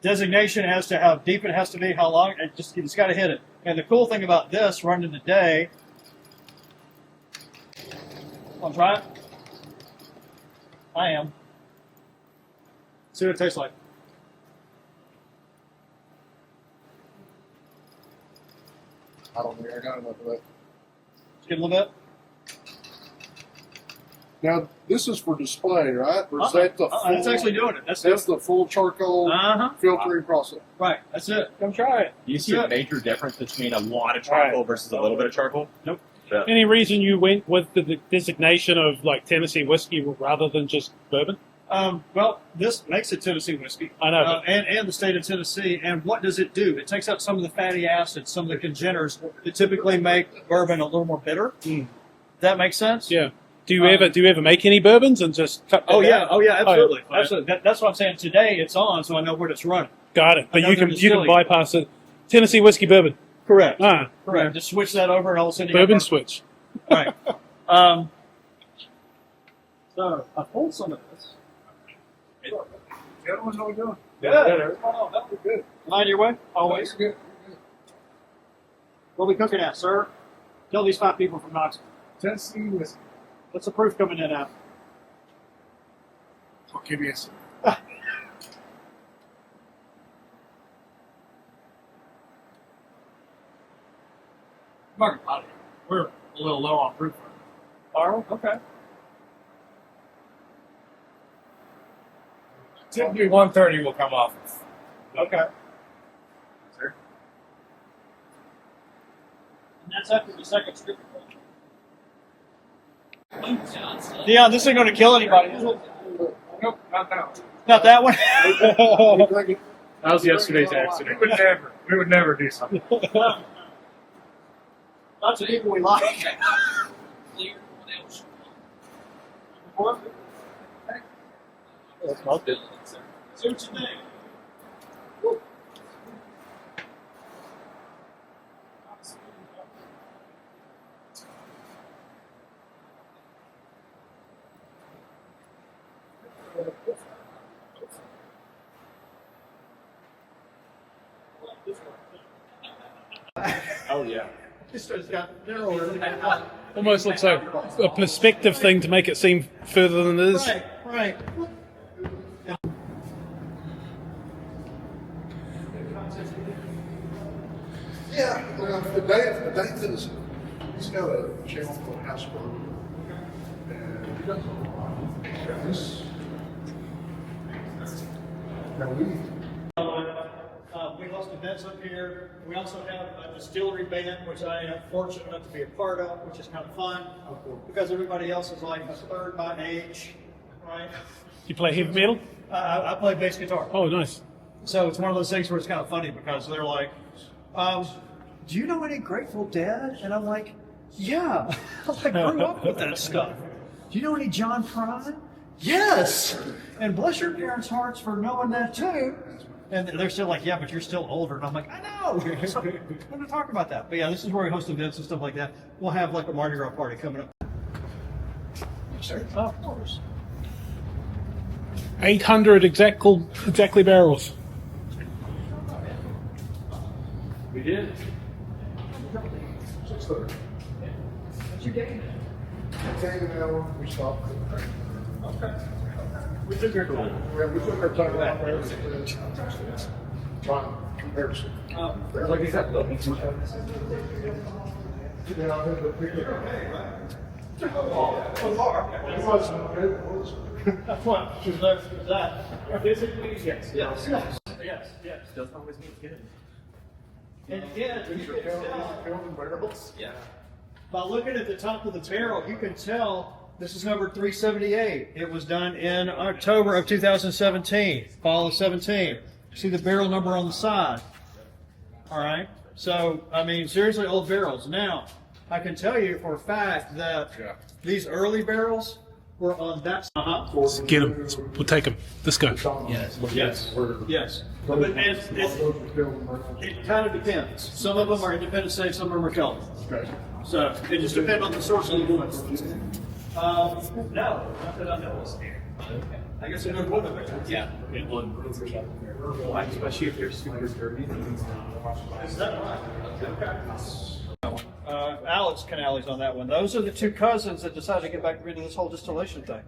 designation as to how deep it has to be, how long. It's got to hit it. And the cool thing about this running today, I'll try it. I am. See what it tastes like.
I don't think I got enough of that.
Get a little bit.
Now, this is for display, right? Or is that the full,
it's actually doing it. That's
the full charcoal filtering process.
Right. That's it. Come try it.
Do you see a major difference between a lot of charcoal versus a little bit of charcoal?
Nope.
Yeah.
Any reason you went with the designation of like Tennessee whiskey rather than just bourbon?
Well, this makes it Tennessee whiskey.
I know.
And the state of Tennessee. And what does it do? It takes out some of the fatty acids, some of the congeners that typically make bourbon a little more bitter. That makes sense?
Yeah. Do you ever make any bourbons and just cut?
Oh yeah,
down?
absolutely,
Oh, yeah.
absolutely. That's what I'm saying. Today it's on, so I know where it's running.
Got it. But you
Another
can
distilling.
bypass it. Tennessee whiskey bourbon.
Correct.
Ah,
Correct. Just switch that over, and all of a sudden you
bourbon
got
switch.
Right. So I pulled some of this.
The other one's how we doing?
Good. Oh, that was good. Mind your way, always.
Good.
What are we cooking at, sir? Tell these 5 people from Knoxville.
Tennessee whiskey.
What's the proof coming in at?
Okay, yes.
We're a little low on proof. Are we? Okay.
Typically 130 will come off.
Okay.
Sir?
And that's after the second strip. Dion, this ain't going to kill anybody.
Nope, not that one.
Not that one.
That was yesterday's accident. We would never do something.
Lots of people we like.
That's my business.
See what you think.
Oh yeah.
Almost looks like a perspective thing to make it seem further than it is.
Right.
Yeah, well, David's he's got a channel called House Bourbon, and he does a lot. This. Now
we host events up here. We also have a distillery band, which I am fortunate enough to be a part of, which is kind of fun because everybody else is like a third my age, right?
You play heavy metal?
I play bass guitar.
Oh, nice.
So it's one of those things where it's kind of funny because they're like, do you know any Grateful Dead? And I'm like, yeah, I grew up with that stuff. Do you know any John Prine? Yes! And bless your parents' hearts for knowing that too. And they're still like, yeah, but you're still older. And I'm like, I know. So, I'm going to talk about that. But yeah, this is where we host events and stuff like that. We'll have like a Mardi Gras party coming up.
Sir?
Oh, of course.
800 exactly barrels.
We did.
6:30. What's your game? 10 an hour. We stopped.
Okay. We took our time.
Yeah, we took our time out there. Trying comparison.
Like exactly. That's what she's there for that. Physically, yes. Yes. Yes. Doesn't always mean good. And again, you can tell. Yeah. By looking at the top of the barrel, you can tell this is number 378. It was done in October of 2017, fall of 17. See the barrel number on the side. All right. So, I mean, seriously, old barrels. Now, I can tell you for a fact that these early barrels were on that side.
Get them. We'll take them. Let's go.
Yes. Yes. Yes. But it kind of depends. Some of them are independent safe, some of them are Kelvin.
Okay.
So it just depends on the source of the influence. No, not that I know of. I guess I know one of them. Yeah. Especially if they're super dirty. Is that right? Okay. Alex Canales on that one. Those are the two cousins that decided to get back into this whole distillation thing.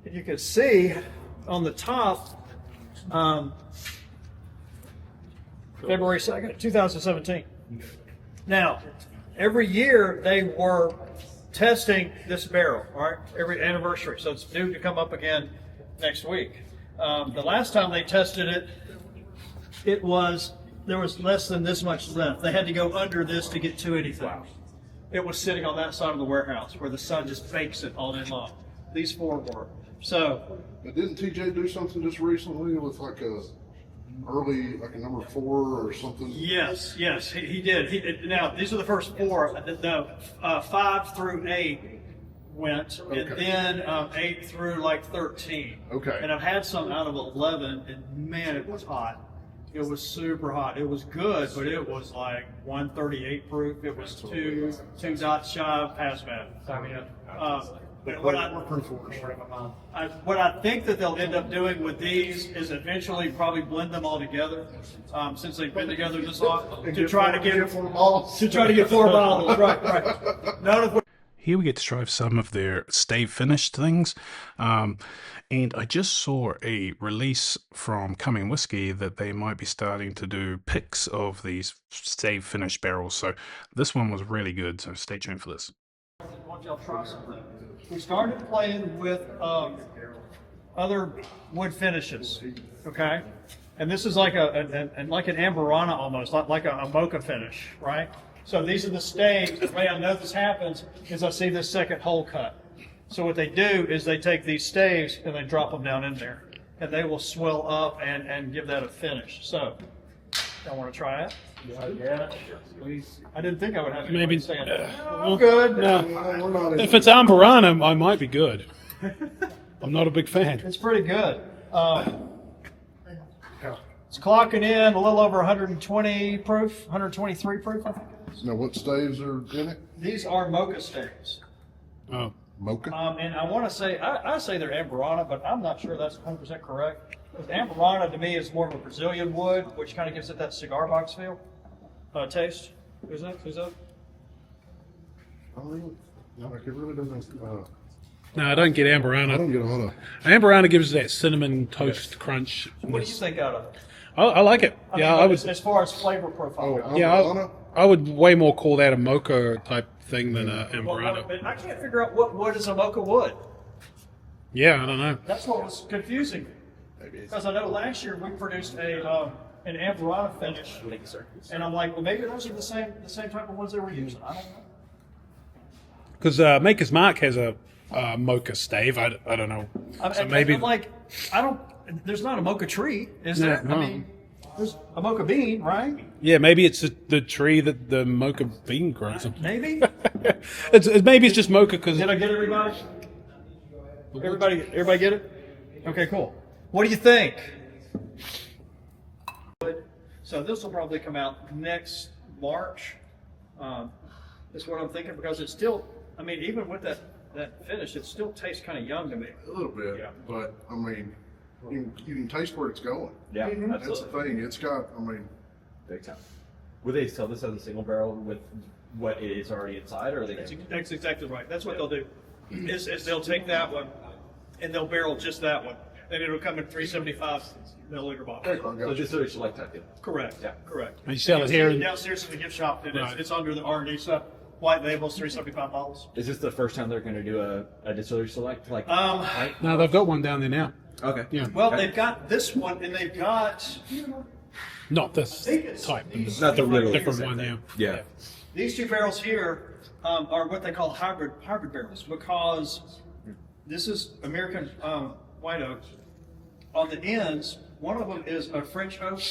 And you can see on the top, February 2nd, 2017. Now, every year they were testing this barrel, all right? Every anniversary. So it's due to come up again next week. The last time they tested it, there was less than this much left. They had to go under this to get to anything. It was sitting on that side of the warehouse where the sun just bakes it all day long. These four were. So.
But didn't TJ do something just recently with like a number 4 or something?
Yes, he did. Now, these are the first 4. The 5 through 8 went, okay. And then 8 through like 13.
Okay.
And I've had some out of 11, and man, it was hot. It was super hot. It was good, but it was like 138 proof. It was two dots shy of hazmat. I mean, what I think that they'll end up doing with these is eventually probably blend them all together, since they've been together this long, to try to get 4 bottles. Right. None of.
Here we get to try some of their stave finished things. And I just saw a release from Coming Whiskey that they might be starting to do picks of these stave finished barrels. So this one was really good. So stay tuned for this.
I want y'all to try something. We started playing with other wood finishes, okay? And this is like an Amberana almost, like a mocha finish, right? So these are the staves. The way I know this happens is I see this second hole cut. So what they do is they take these staves and they drop them down in there, and they will swell up and give that a finish. So, y'all want to try it? Yeah, please. I didn't think I would have
maybe
say it. Good.
No. If it's Amberana, I might be good. I'm not a big fan.
It's pretty good. It's clocking in a little over 120 proof, 123 proof, I think it is.
Now, what staves are in it?
These are mocha staves.
Oh, mocha?
And I want to say, I say they're Amberana, but I'm not sure that's 100% correct. Amburana to me is more of a Brazilian wood, which kind of gives it that cigar box feel, taste. Who's that?
No, I really don't.
No, I don't get Amburana.
I don't get a lot of.
Amburana gives that cinnamon toast crunch.
What do you think out of it?
I like it. I would.
As far as flavor profile.
Yeah, I would way more call that a mocha type thing than a Amburana.
But I can't figure out what wood is a mocha wood.
Yeah, I don't know.
That's what was confusing me. Because I know last year we produced an Amburana finish, and I'm like, well, maybe those are the same type of ones they were using. I don't know.
Because Maker's Mark has a mocha stave. I don't know. So maybe
I'm like, there's not a mocha tree, is there?
No.
I mean, there's a mocha bean, right?
Yeah, maybe it's the tree that the mocha bean grows on.
Maybe.
Maybe it's just mocha because.
Did I get everybody? Everybody get it? Okay, cool. What do you think? So this will probably come out next March. Is what I'm thinking, because it's still, I mean, even with that finish, it still tastes kind of young to me.
A little bit,
Yeah.
but I mean, you can taste where it's going.
Yeah,
That's the thing. It's got, I mean,
big time. Would they sell this as a single barrel with what it is already inside, or are they?
That's exactly right. That's what they'll do. Is they'll take that one and they'll barrel just that one, and it'll come in 375 milliliter bottle.
So just so it's like that.
Correct. Yeah. Correct.
And you sell it here?
Downstairs in the gift shop.
Right.
It's under the R&D stuff. White labels, 375 bottles.
Is this the first time they're going to do a distillery select? Like,
No, they've got one down there now.
Okay.
Yeah.
Well, they've got this one, and they've got
Not this type. But
not the little
different one. Yeah.
Yeah.
these two barrels here are what they call hybrid barrels, because this is American white oak. On the ends, one of them is a French oak,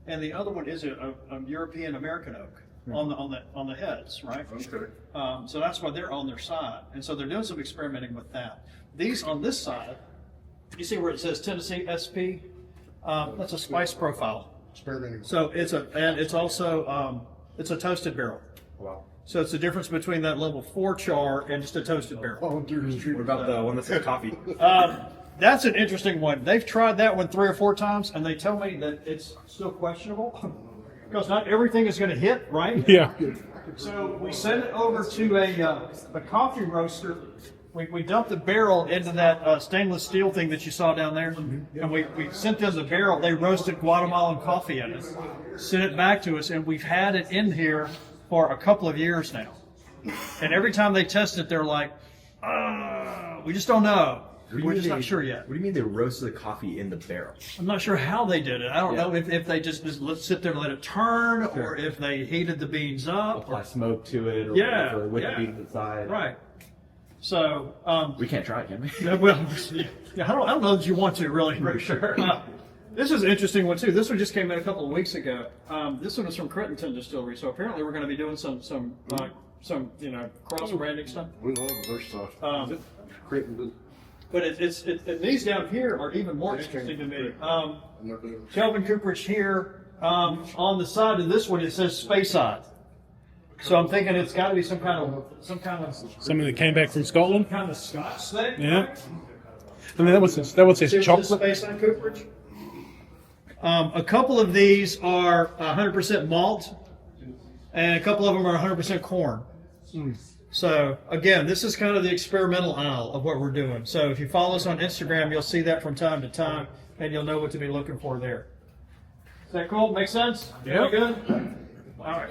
and the other one is a European American oak on the heads, right?
okay.
So that's why they're on their side, and so they're doing some experimenting with that. These on this side, you see where it says Tennessee SP? That's a spice profile.
Experimenting.
So it's also it's a toasted barrel.
Wow.
So it's the difference between that level 4 char and just a toasted barrel.
Oh, dear.
What about the one that says coffee?
That's an interesting one. They've tried that one 3 or 4 times, and they tell me that it's still questionable because not everything is going to hit, right?
Yeah.
So we send it over to a coffee roaster. We dump the barrel into that stainless steel thing that you saw down there, and we sent them the barrel. They roasted Guatemalan coffee in it, sent it back to us, and we've had it in here for a couple of years now. And every time they test it, they're like, we just don't know. We're just not sure yet.
What do you mean they roasted the coffee in the barrel?
I'm not sure how they did it. I don't know if they just let sit there and let it turn, or if they heated the beans up.
Apply smoke to it, or
Yeah,
whatever, with
yeah.
the beans inside.
Right. So
We can't try it, can we?
well, yeah, I don't know that you want to really.
For sure.
This is an interesting one too. This one just came in a couple of weeks ago. This one is from Crittenton Distillery. So apparently we're going to be doing some cross branding stuff.
We love their stuff.
But these down here are even more interesting to me. Kelvin Cooperage here. On the side of this one, it says Speyside. So I'm thinking it's got to be some kind of
Something that came back from Scotland.
kind of Scotch thing.
Yeah. I mean, that was his chocolate.
Speyside Cooperage. A couple of these are 100% malt, and a couple of them are 100% corn. So again, this is kind of the experimental aisle of what we're doing. So if you follow us on Instagram, you'll see that from time to time, and you'll know what to be looking for there. Is that cool? Make sense?
Yeah.
Good? All right.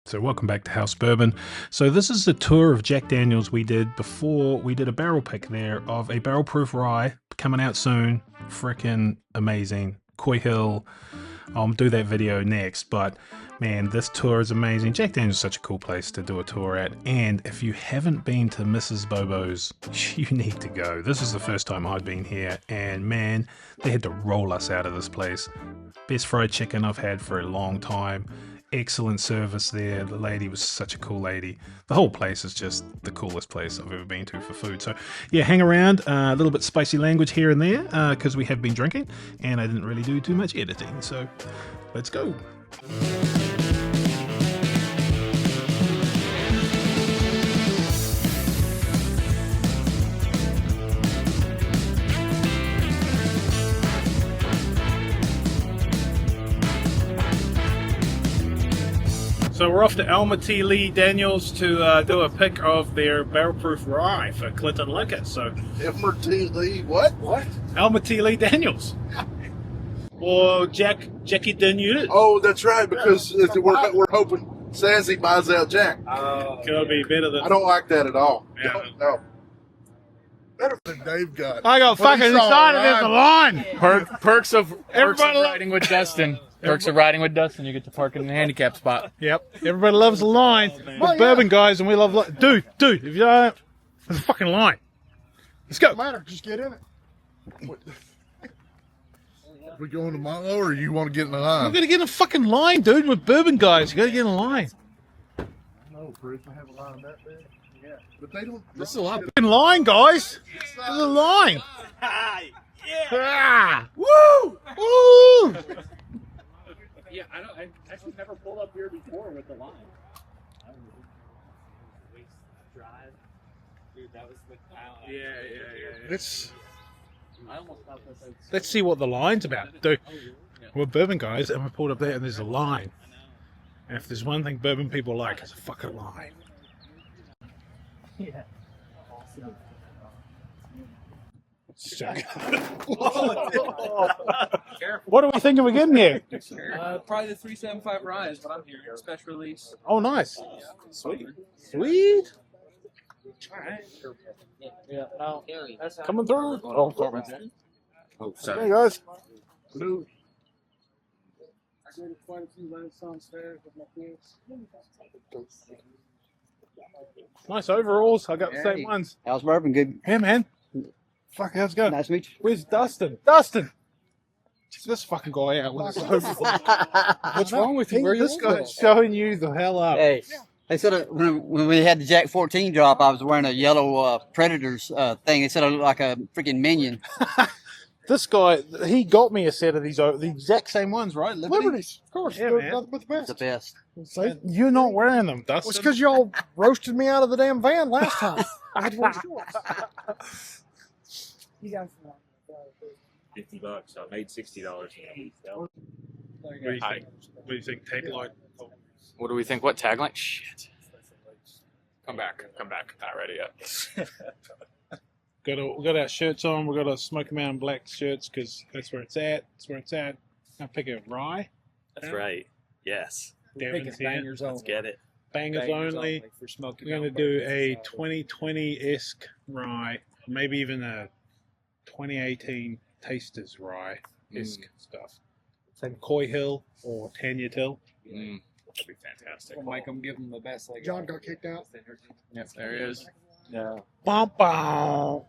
So welcome back to House Bourbon. So this is the tour of Jack Daniel's we did before we did a barrel pick there of a barrel proof rye coming out soon. Freaking amazing. Coy Hill. I'll do that video next, but man, this tour is amazing. Jack Daniel's is such a cool place to do a tour at, and if you haven't been to Mrs. Bobo's, you need to go. This is the first time I've been here, and man, they had to roll us out of this place. Best fried chicken I've had for a long time. excellent service there. The lady was such a cool lady. The whole place is just the coolest place I've ever been to for food. So yeah, hang around. A little bit spicy language here and there because we have been drinking, and I didn't really do too much editing. So let's go. So we're off to Elmer T. Lee Daniels to do a pick of their barrel-proof rye for Clinton Liquor. So
Elmer T. Lee, what? What?
Elmer T. Lee Daniels. Or Jackie Daniels.
Oh, that's right, because we're hoping Sassy buys out Jack.
Could be better than...
I don't like that at all.
Yeah.
No. Better than Dave got.
I got fucking excited at the line.
Perks of
Everybody
riding with Dustin. Perks of riding with Dustin. You get to park in the handicap spot.
Yep. Everybody loves the line. We're bourbon guys, and we love dude. If you don't, there's a fucking line. Let's go.
Matter, just get in it. We going to Milo, or you want to get in the line?
We're gonna get in a fucking line, dude. We're bourbon guys. You gotta get in a line.
No, Chris, I have a line that big. Yeah, but they don't.
This is a lot. Fucking line, guys. There's a line. Yeah. Woo! Woo!
Yeah, I actually never pulled up here before with the line. Dude, that was the
Yeah. Let's see what the line's about, dude. We're bourbon guys, and we pulled up there, and there's a line. And if there's one thing bourbon people like, it's a fucking line.
Yeah.
What are we thinking we're getting here?
Probably the 375 rye is what I'm hearing. Special release.
Oh, nice.
Sweet.
Sweet.
Yeah. No.
Coming through.
Oh, sorry. Oh, sorry.
Hey, guys.
Blue.
Nice overalls. I got the same ones.
House Bourbon, good.
Hey, man. Fuck, how's it going?
Nice to meet you.
Where's Dustin? Dustin! Check this fucking guy out with his overalls. What's wrong with you? Where are you? This guy's showing you the hell up.
Hey, they said when we had the Jack 14 drop, I was wearing a yellow Predators thing. They said I looked like a freaking minion.
This guy, he got me a set of these, the exact same ones, right?
Liberties, of course.
Yeah,
They're
man.
nothing but the best.
The best.
And you're not wearing them, Dustin.
Well, it's because y'all roasted me out of the damn van last time. I had to wear shorts.
You guys
$50. So I made $60.
What do you think? Take like.
What do we think? What tagline? Shit. Come back. Not ready yet.
We got our shirts on. We got our Smoky Mountain black shirts because that's where it's at. That's where it's at. I'm picking rye.
That's right. Yes.
Devin's here.
bangers
Let's get it.
Bangers only.
for Smoky.
We're going to do a 2020-esque rye, maybe even a 2018 Tasters rye-esque stuff. From Coy Hill or Tanya Till.
That'd be fantastic.
We'll make them give them the best. Like
John got kicked out.
Yep, there he is.
Yeah.
Bum, bum.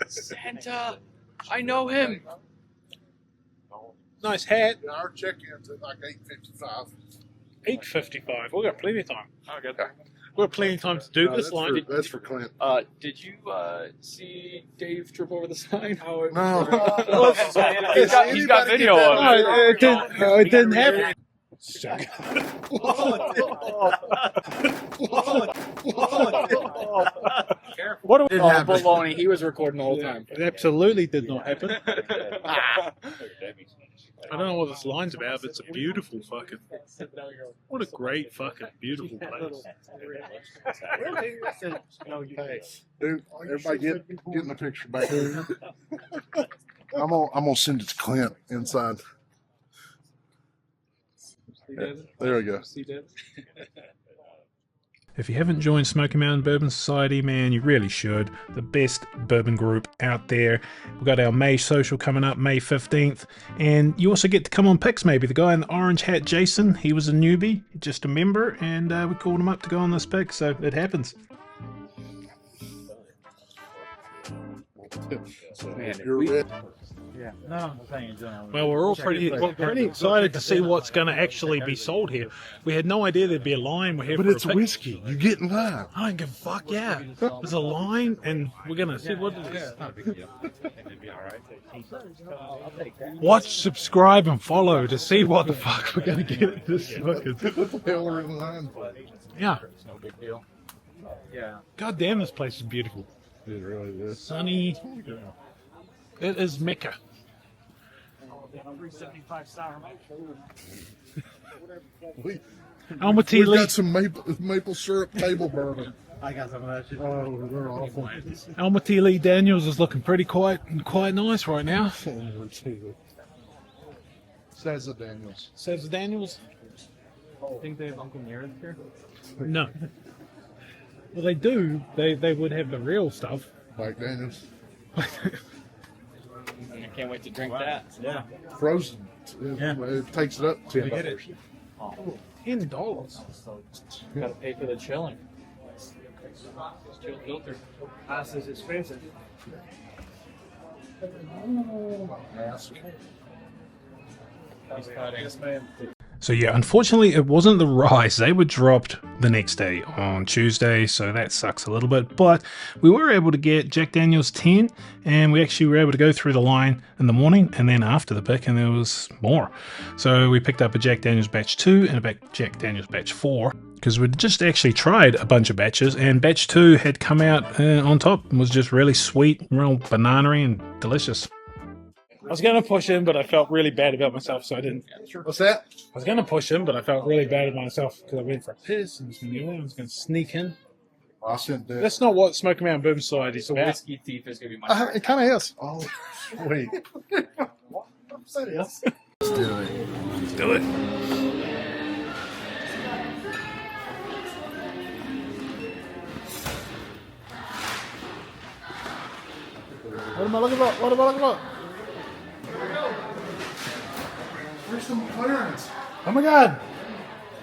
Santa, I know him.
Nice hat.
Yeah, our check-in's at like 8:55.
8:55. We've got plenty of time.
Oh, good.
We've got plenty of time to do
No,
this
that's
line.
that's for Clint.
Did you see Dave trip over the sign?
No.
He's got video of it.
It didn't happen. What do we
baloney. He was recording the whole time.
It absolutely did not happen. I don't know what this line's about, but it's a beautiful fucking. What a great fucking beautiful place.
Dude, everybody get in the picture back there. I'm gonna send it to Clint inside. There we go.
If you haven't joined Smoky Mountain Bourbon Society, man, you really should. The best bourbon group out there. We've got our May social coming up, May 15th. And you also get to come on picks, maybe. The guy in the orange hat, Jason, he was a newbie, just a member, and we called him up to go on this pick, so it happens.
You're ready.
Yeah. No, thank you, John.
Well, we're all pretty excited to see what's going to actually be sold here. We had no idea there'd be a line. We're here
But
for
it's
a pick.
whiskey. You get in line.
I don't give a fuck, yeah. There's a line, and we're going to see what it is. Watch, subscribe, and follow to see what the fuck we're going to get at this fucking...
What the hell are in line for?
Yeah.
It's no big deal. Yeah.
God damn, this place is beautiful.
It really is.
Sunny. It is Mecca.
375 sour
Alma Tea
We've
Leaf.
got some maple syrup table bourbon.
I got some of that shit.
Oh, they're awful.
Alma Tea Lee Daniels is looking pretty quite nice right now.
Says the Daniels.
Says the Daniels.
You think they have Uncle Nearest here?
No. Well, they do. They would have the real stuff.
Like Daniels.
I can't wait to drink that.
Yeah.
Frozen. It takes it up $10.
$10.
Gotta pay for the chilling. Chill filter.
Ice is expensive.
Yes, ma'am.
So yeah, unfortunately it wasn't the rice. They were dropped the next day on Tuesday, so that sucks a little bit. But we were able to get Jack Daniel's 10, and we actually were able to go through the line in the morning and then after the pick, and there was more. So we picked up a Jack Daniel's batch 2 and a Jack Daniel's batch 4, because we'd just actually tried a bunch of batches, and batch 2 had come out on top and was just really sweet, real banana-y and delicious. I was going to push in, but I felt really bad about myself, so I didn't.
What's that?
I was going to push in, but I felt really bad about myself because I went for a piss and I was going to sneak in.
I sent that.
That's not what Smoky Mountain Bourbon Society is
The
about.
whiskey thief is gonna be my.
It kind of is. Oh, sweet.
Let's do it. Let's do it.
What am I looking for? What am I looking for? Where's some clearance?
Oh my god.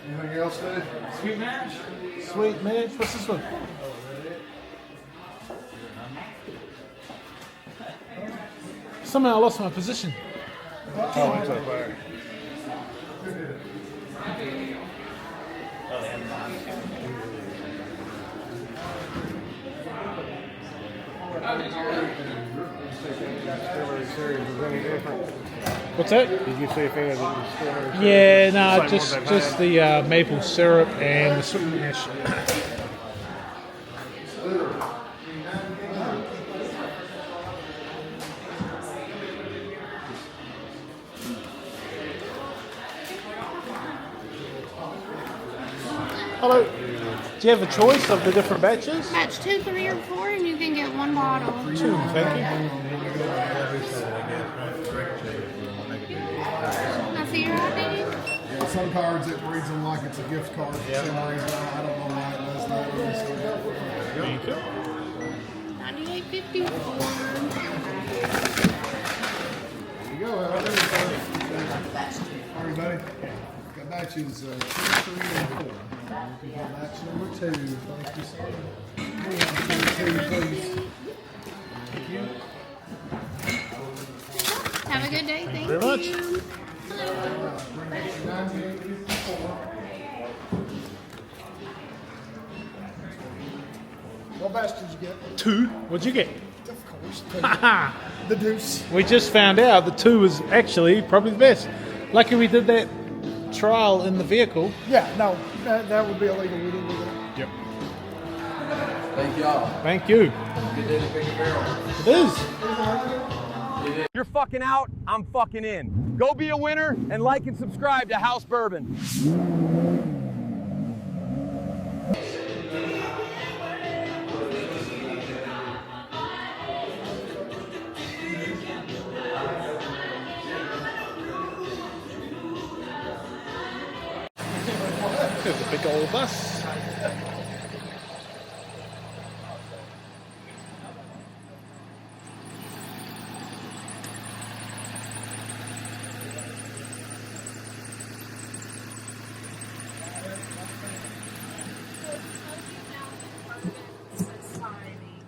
Anything else, Dave?
Sweet mash.
Sweet man. What's this one? Somehow I lost my position.
Oh, it's up there.
What's that?
Did you see if any of the distilleries?
Yeah, no, just the maple syrup and the sweet mash. Hello. Do you have a choice of the different batches?
Batch 2, 3, or 4, and you can get 1 bottle.
2, thank you.
I see your ID.
Yeah, some cards it reads them like it's a gift card for some reason. I don't know why it does that.
Thank you.
98.54.
There you go. All right, buddy. Got batches 2, 3, and 4. Batch number 2. Thank you, sir. 2, please. Thank you.
Have a good day. Thank
Very much.
you.
What batch did you get?
2. What'd you get?
Of course. The deuce.
We just found out the 2 was actually probably the best. Lucky we did that trial in the vehicle.
Yeah, no, that would be illegal. We didn't do that.
Yep.
Thank y'all.
Thank you.
Good day to pick a barrel.
It is.
You're fucking out, I'm fucking in. Go be a winner and like and subscribe to House Bourbon.
There's a big old bus.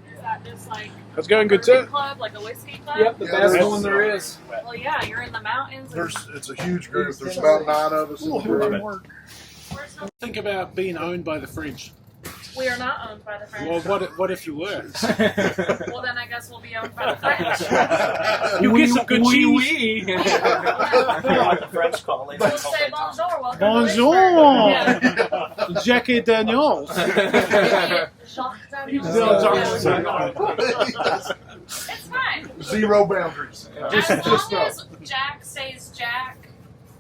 Is that just like
That's going good too.
Club, like a whiskey club?
Yep, the best one there is.
Well, yeah, you're in the mountains.
It's a huge group. There's about 9 of us in the group.
Think about being owned by the French.
We are not owned by the French.
Well, what if you were?
Well, then I guess we'll be owned by the French.
You get some good cheese.
Like the French calling.
We'll say bonjour. Welcome
Bonjour,
to Lynchburg.
Jackie Daniels.
Jacques Daniels. It's fine.
0 boundaries.
As long as Jack stays Jack,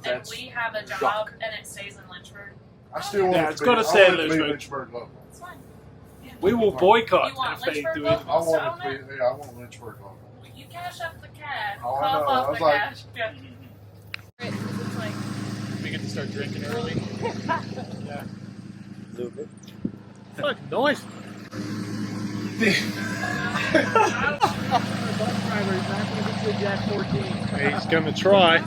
and we have a job, and it stays in Lynchburg.
I still want
it's going to stay in Lynchburg.
Lynchburg local.
It's fine.
We will boycott
You want
if they
Lynchburg
do it.
local?
I want it to be, I want Lynchburg local.
You cash up the cash.
Oh, I
Cough
know.
up
I was
the
like-
cash. Yeah. It's like,
We get to start drinking early.
Yeah. A little bit. Fucking nice. He's going to try.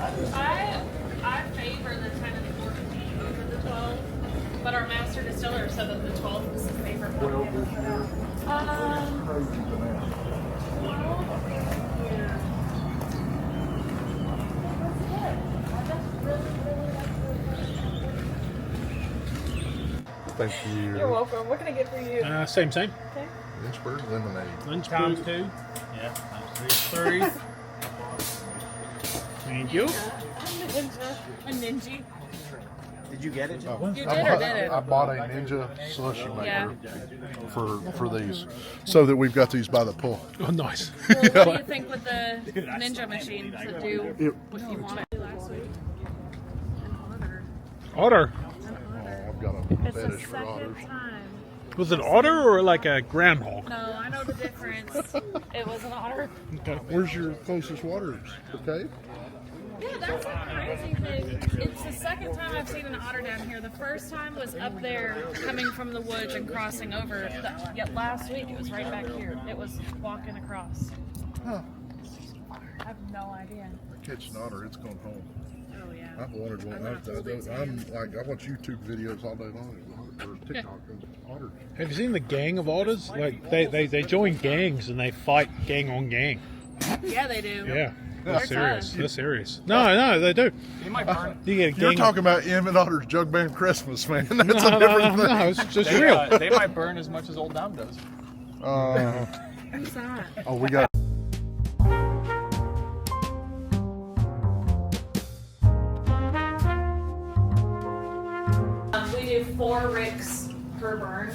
I favor the 10 and 14 over the 12, but our master distiller said that the 12 was his favorite one.
Thank you.
You're welcome. What can I get for you?
Same.
Okay.
Lynchburg lemonade.
Lynchburg 2.
Yeah,
Three. Thank you.
A ninja.
Did you get it?
Oh,
You did or didn't?
I bought a Ninja slushy maker
Yeah.
for these, so that we've got these by the pull.
Oh, nice.
Well, what do you think with the ninja machine to do what you want it last week?
Otter.
Oh, I've got a
It's the
fetish for
second
otters.
time.
Was it otter or like a groundhog?
No, I know the difference. It was an otter.
Okay.
Where's your closest waters? Okay.
Yeah, that's a crazy thing. It's the second time I've seen an otter down here. The first time was up there coming from the woods and crossing over. Yet last week it was right back here. It was walking across.
Huh.
I have no idea.
I catch an otter, it's going home.
Oh, yeah.
I've wanted one. I'm like, I watch YouTube videos all day long or TikTok of otters.
Have you seen the gang of otters? Like they join gangs and they fight gang on gang.
Yeah, they do.
Yeah. They're
They're
serious.
tough.
They're serious. No, they do.
They might burn.
You get a
You're
gang.
talking about Emmett Otter's Jug Band Christmas, man. That's
No,
a different thing.
no, it's just
They,
real.
they might burn as much as Old Dom does.
Who's that?
Oh, we got.
We do 4 ricks per burn,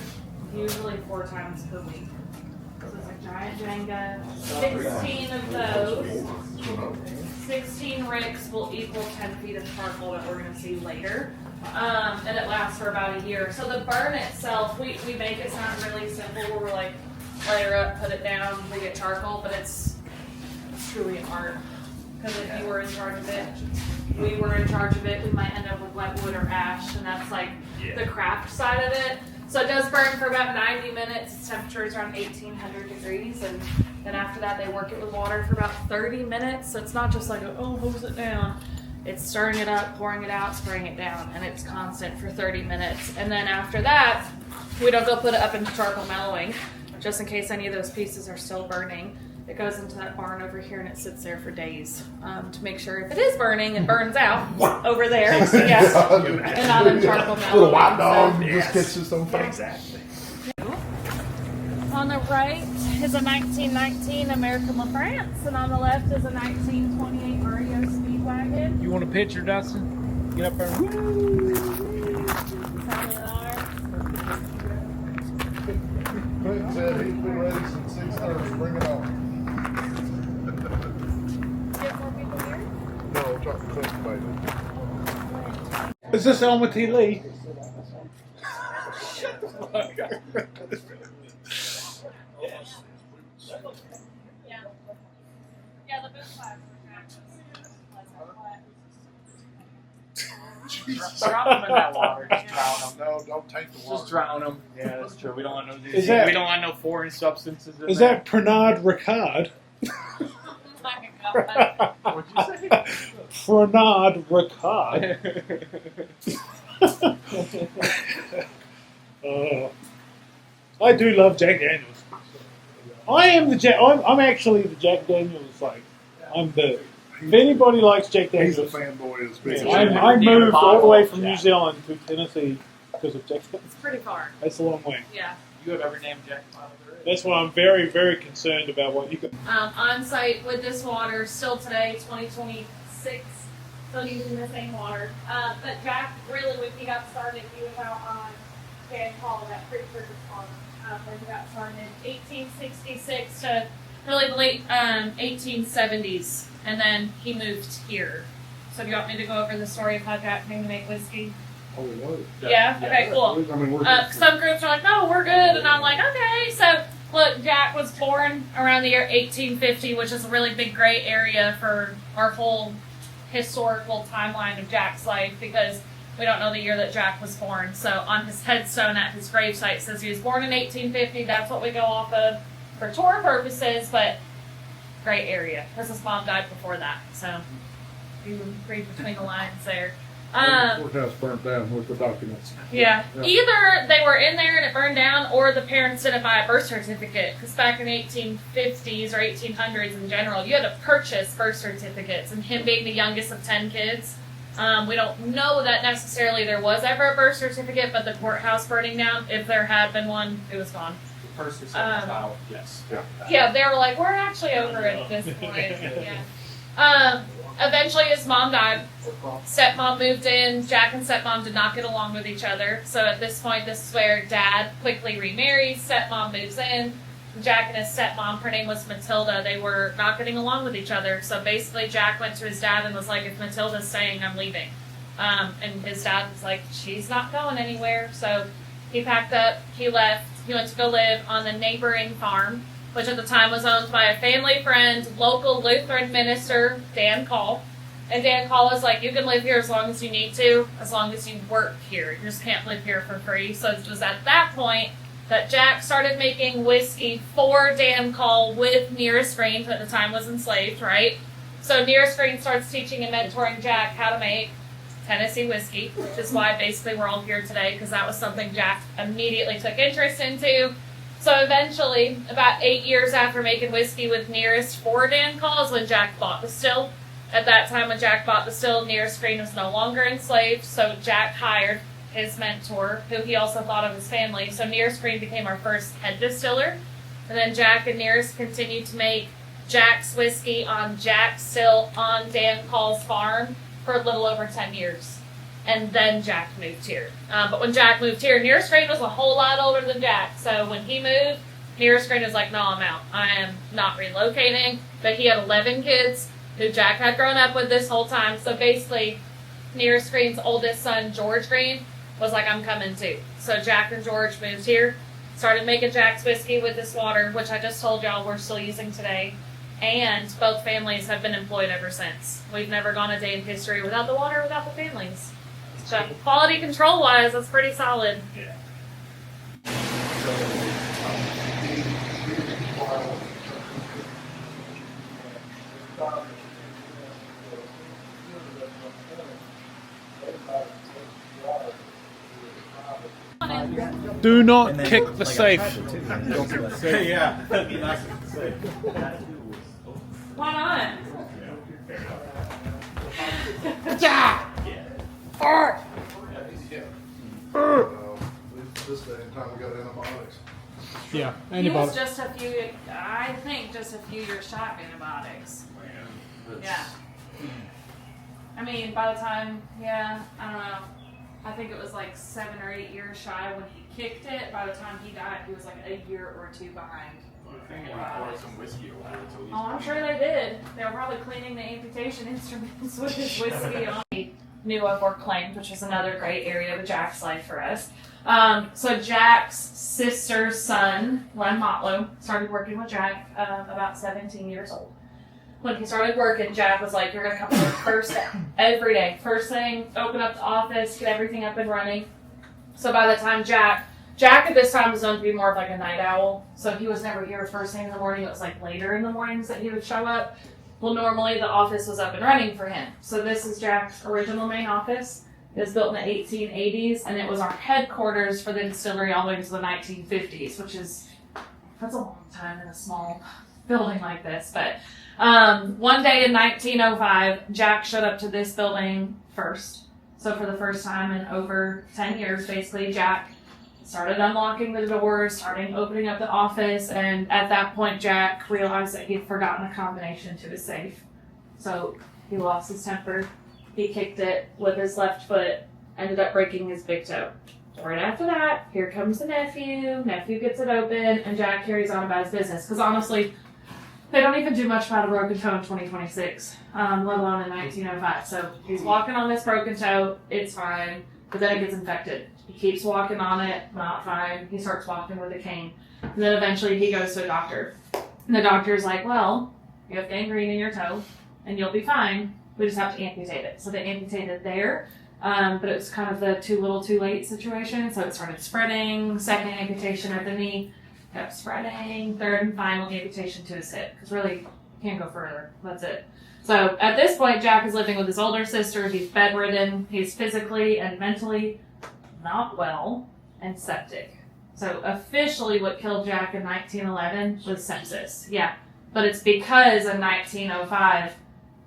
usually 4 times per week. So it's like giant Jenga. 16 of those. 16 ricks will equal 10 feet of charcoal that we're going to see later. And it lasts for about a year. So the burn itself, we make it sound really simple where we're like, light her up, put it down, we get charcoal, but it's truly an art. Because if you were in charge of it, we were in charge of it, we might end up with wet wood or ash, and that's like the craft side of it. So it does burn for about 90 minutes. Its temperature is around 1800 degrees, and then after that they work it with water for about 30 minutes. So it's not just like, oh, hose it down. It's stirring it up, pouring it out, spraying it down, and it's constant for 30 minutes. And then after that, we don't go put it up into charcoal mellowing, just in case any of those pieces are still burning. It goes into that barn over here and it sits there for days to make sure if it is burning, it burns out over there. Yes, and not in charcoal mellowing.
Little white dog
So-
just catches on fire.
Exactly. On the right is a 1919 American LaFrance, and on the left is a 1928 REO Speedwagon.
You want a picture, Dustin? Get up there.
Clinton said he's been ready since 6:30. Bring it on.
Get more people here?
No, Dr. Clinton made it.
Is this Elmer T. Lee?
Shut the fuck up.
Yeah, the best class.
Drop them in that water. Just drown them.
No, don't take the water.
Just drown them. Yeah, that's true. We don't want no.
Is that-
we don't want no foreign substances in
Is
there.
that Pernod Ricard?
What'd you say?
Pernod Ricard. I do love Jack Daniels. I am the Jack. I'm actually the Jack Daniels. Like, if anybody likes Jack Daniels,
He's a fanboy as big as
I moved all the way from New Zealand to Tennessee because of Jack Daniels.
It's pretty far.
That's a long way.
Yeah.
You have every name Jack Bottle there is.
That's why I'm very, very concerned about what you can.
On site with this water still today, 2026. Still using the same water. But Jack really, when he got started, he was out on Van Hall, that preacher's farm, where he got started in 1866 to really the late 1870s. And then he moved here. So do you want me to go over the story of how Jack came to make whiskey?
Oh, we know.
Yeah? Okay, cool.
I mean,
Some groups are like, no, we're good. And I'm like, okay. So, look, Jack was born around the year 1850, which is a really big gray area for our whole historical timeline of Jack's life because we don't know the year that Jack was born. So, on his headstone at his gravesite says he was born in 1850. That's what we go off of for tour purposes, but gray area because his mom died before that. So, you read between the lines there.
Courthouse burnt down with the documents.
Yeah. Either they were in there and it burned down, or the parents didn't buy a birth certificate. Because back in the 1850s or 1800s in general, you had to purchase birth certificates. And him being the youngest of 10 kids, we don't know that necessarily there was ever a birth certificate, but the courthouse burning down, if there had been one, it was gone.
First or second child, yes.
Yeah, they were like, we're actually over it at this point. Yeah. Eventually, his mom died. Stepmom moved in. Jack and stepmom did not get along with each other. So at this point, this is where dad quickly remarries. Stepmom moves in. Jack and his stepmom, her name was Matilda, they were not getting along with each other. So basically, Jack went to his dad and was like, if Matilda's staying, I'm leaving. And his dad was like, she's not going anywhere. So he packed up, he left, he went to go live on the neighboring farm, which at the time was owned by a family friend, local Lutheran minister, Dan Call. And Dan Call was like, you can live here as long as you need to, as long as you work here. You just can't live here for free. So it was at that point that Jack started making whiskey for Dan Call with Nearest Green, who at the time was enslaved, right? So Nearest Green starts teaching and mentoring Jack how to make Tennessee whiskey, which is why basically we're all here today, because that was something Jack immediately took interest into. So eventually, about 8 years after making whiskey with Nearest for Dan Call is when Jack bought the still. At that time when Jack bought the still, Nearest Green was no longer enslaved, so Jack hired his mentor, who he also thought of his family. So Nearest Green became our first head distiller. And then Jack and Nearest continued to make Jack's whiskey on Jack's still on Dan Call's farm for a little over 10 years. And then Jack moved here. But when Jack moved here, Nearest Green was a whole lot older than Jack. So when he moved, Nearest Green was like, no, I'm out. I am not relocating. But he had 11 kids who Jack had grown up with this whole time. So basically, Nearest Green's oldest son, George Green, was like, I'm coming too. So Jack and George moved here, started making Jack's whiskey with this water, which I just told y'all we're still using today. And both families have been employed ever since. We've never gone a day in history without the water, without the families. So quality control wise, that's pretty solid.
Yeah.
Do not kick the safe.
Yeah.
Why not?
This day and time we got antibiotics.
Yeah,
He
antibiotics.
was just a few, I think, just a few years shy of antibiotics. Yeah. I mean, by the time, I don't know. I think it was like 7 or 8 years shy when he kicked it. By the time he died, he was like a year or two behind.
Some whiskey or whatever.
Oh, I'm sure they did. They were probably cleaning the amputation instruments with his whiskey on. Knew of or claimed, which is another great area of Jack's life for us. So Jack's sister's son, Len Motlow, started working with Jack about 17 years old. When he started working, Jack was like, you're going to come to work first day, every day. First thing, open up the office, get everything up and running. So by the time Jack at this time was known to be more of like a night owl. So he was never here first thing in the morning. It was like later in the mornings that he would show up. Well, normally the office was up and running for him. So this is Jack's original main office. It was built in the 1880s, and it was our headquarters for the distillery all the way to the 1950s, which is, that's a long time in a small building like this. But one day in 1905, Jack showed up to this building first. So for the first time in over 10 years, basically, Jack started unlocking the doors, starting opening up the office, and at that point, Jack realized that he'd forgotten a combination to his safe. So he lost his temper. He kicked it with his left foot, ended up breaking his big toe. Right after that, here comes the nephew. Nephew gets it open, and Jack carries on about his business. Because honestly, they don't even do much about a broken toe in 2026, let alone in 1905. So he's walking on this broken toe, it's fine, but then it gets infected. He keeps walking on it, not fine. He starts walking with a cane. And then eventually he goes to a doctor. And the doctor's like, well, you have gangrene in your toe, and you'll be fine. We just have to amputate it. So they amputated there, but it was kind of the too little too late situation. So it started spreading, second amputation at the knee, kept spreading, third and final amputation to his hip. Because really, you can't go further. That's it. So at this point, Jack is living with his older sister. He's bedridden. He's physically and mentally not well and septic. So officially what killed Jack in 1911 was sepsis. Yeah. But it's because in 1905,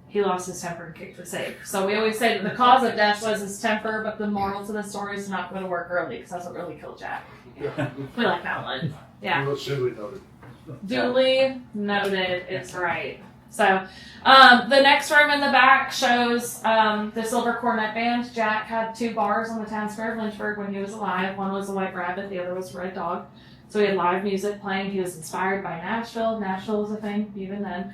he lost his temper and kicked the safe. So we always say that the cause of death was his temper, but the moral to the story is not going to work early because that's what really killed Jack. We like that one. Yeah.
Duly noted.
Duly noted is right. So the next room in the back shows the Silver Cornet Band. Jack had 2 bars on the town square of Lynchburg when he was alive. One was a White Rabbit, the other was Red Dog. So he had live music playing. He was inspired by Nashville. Nashville was a thing even then.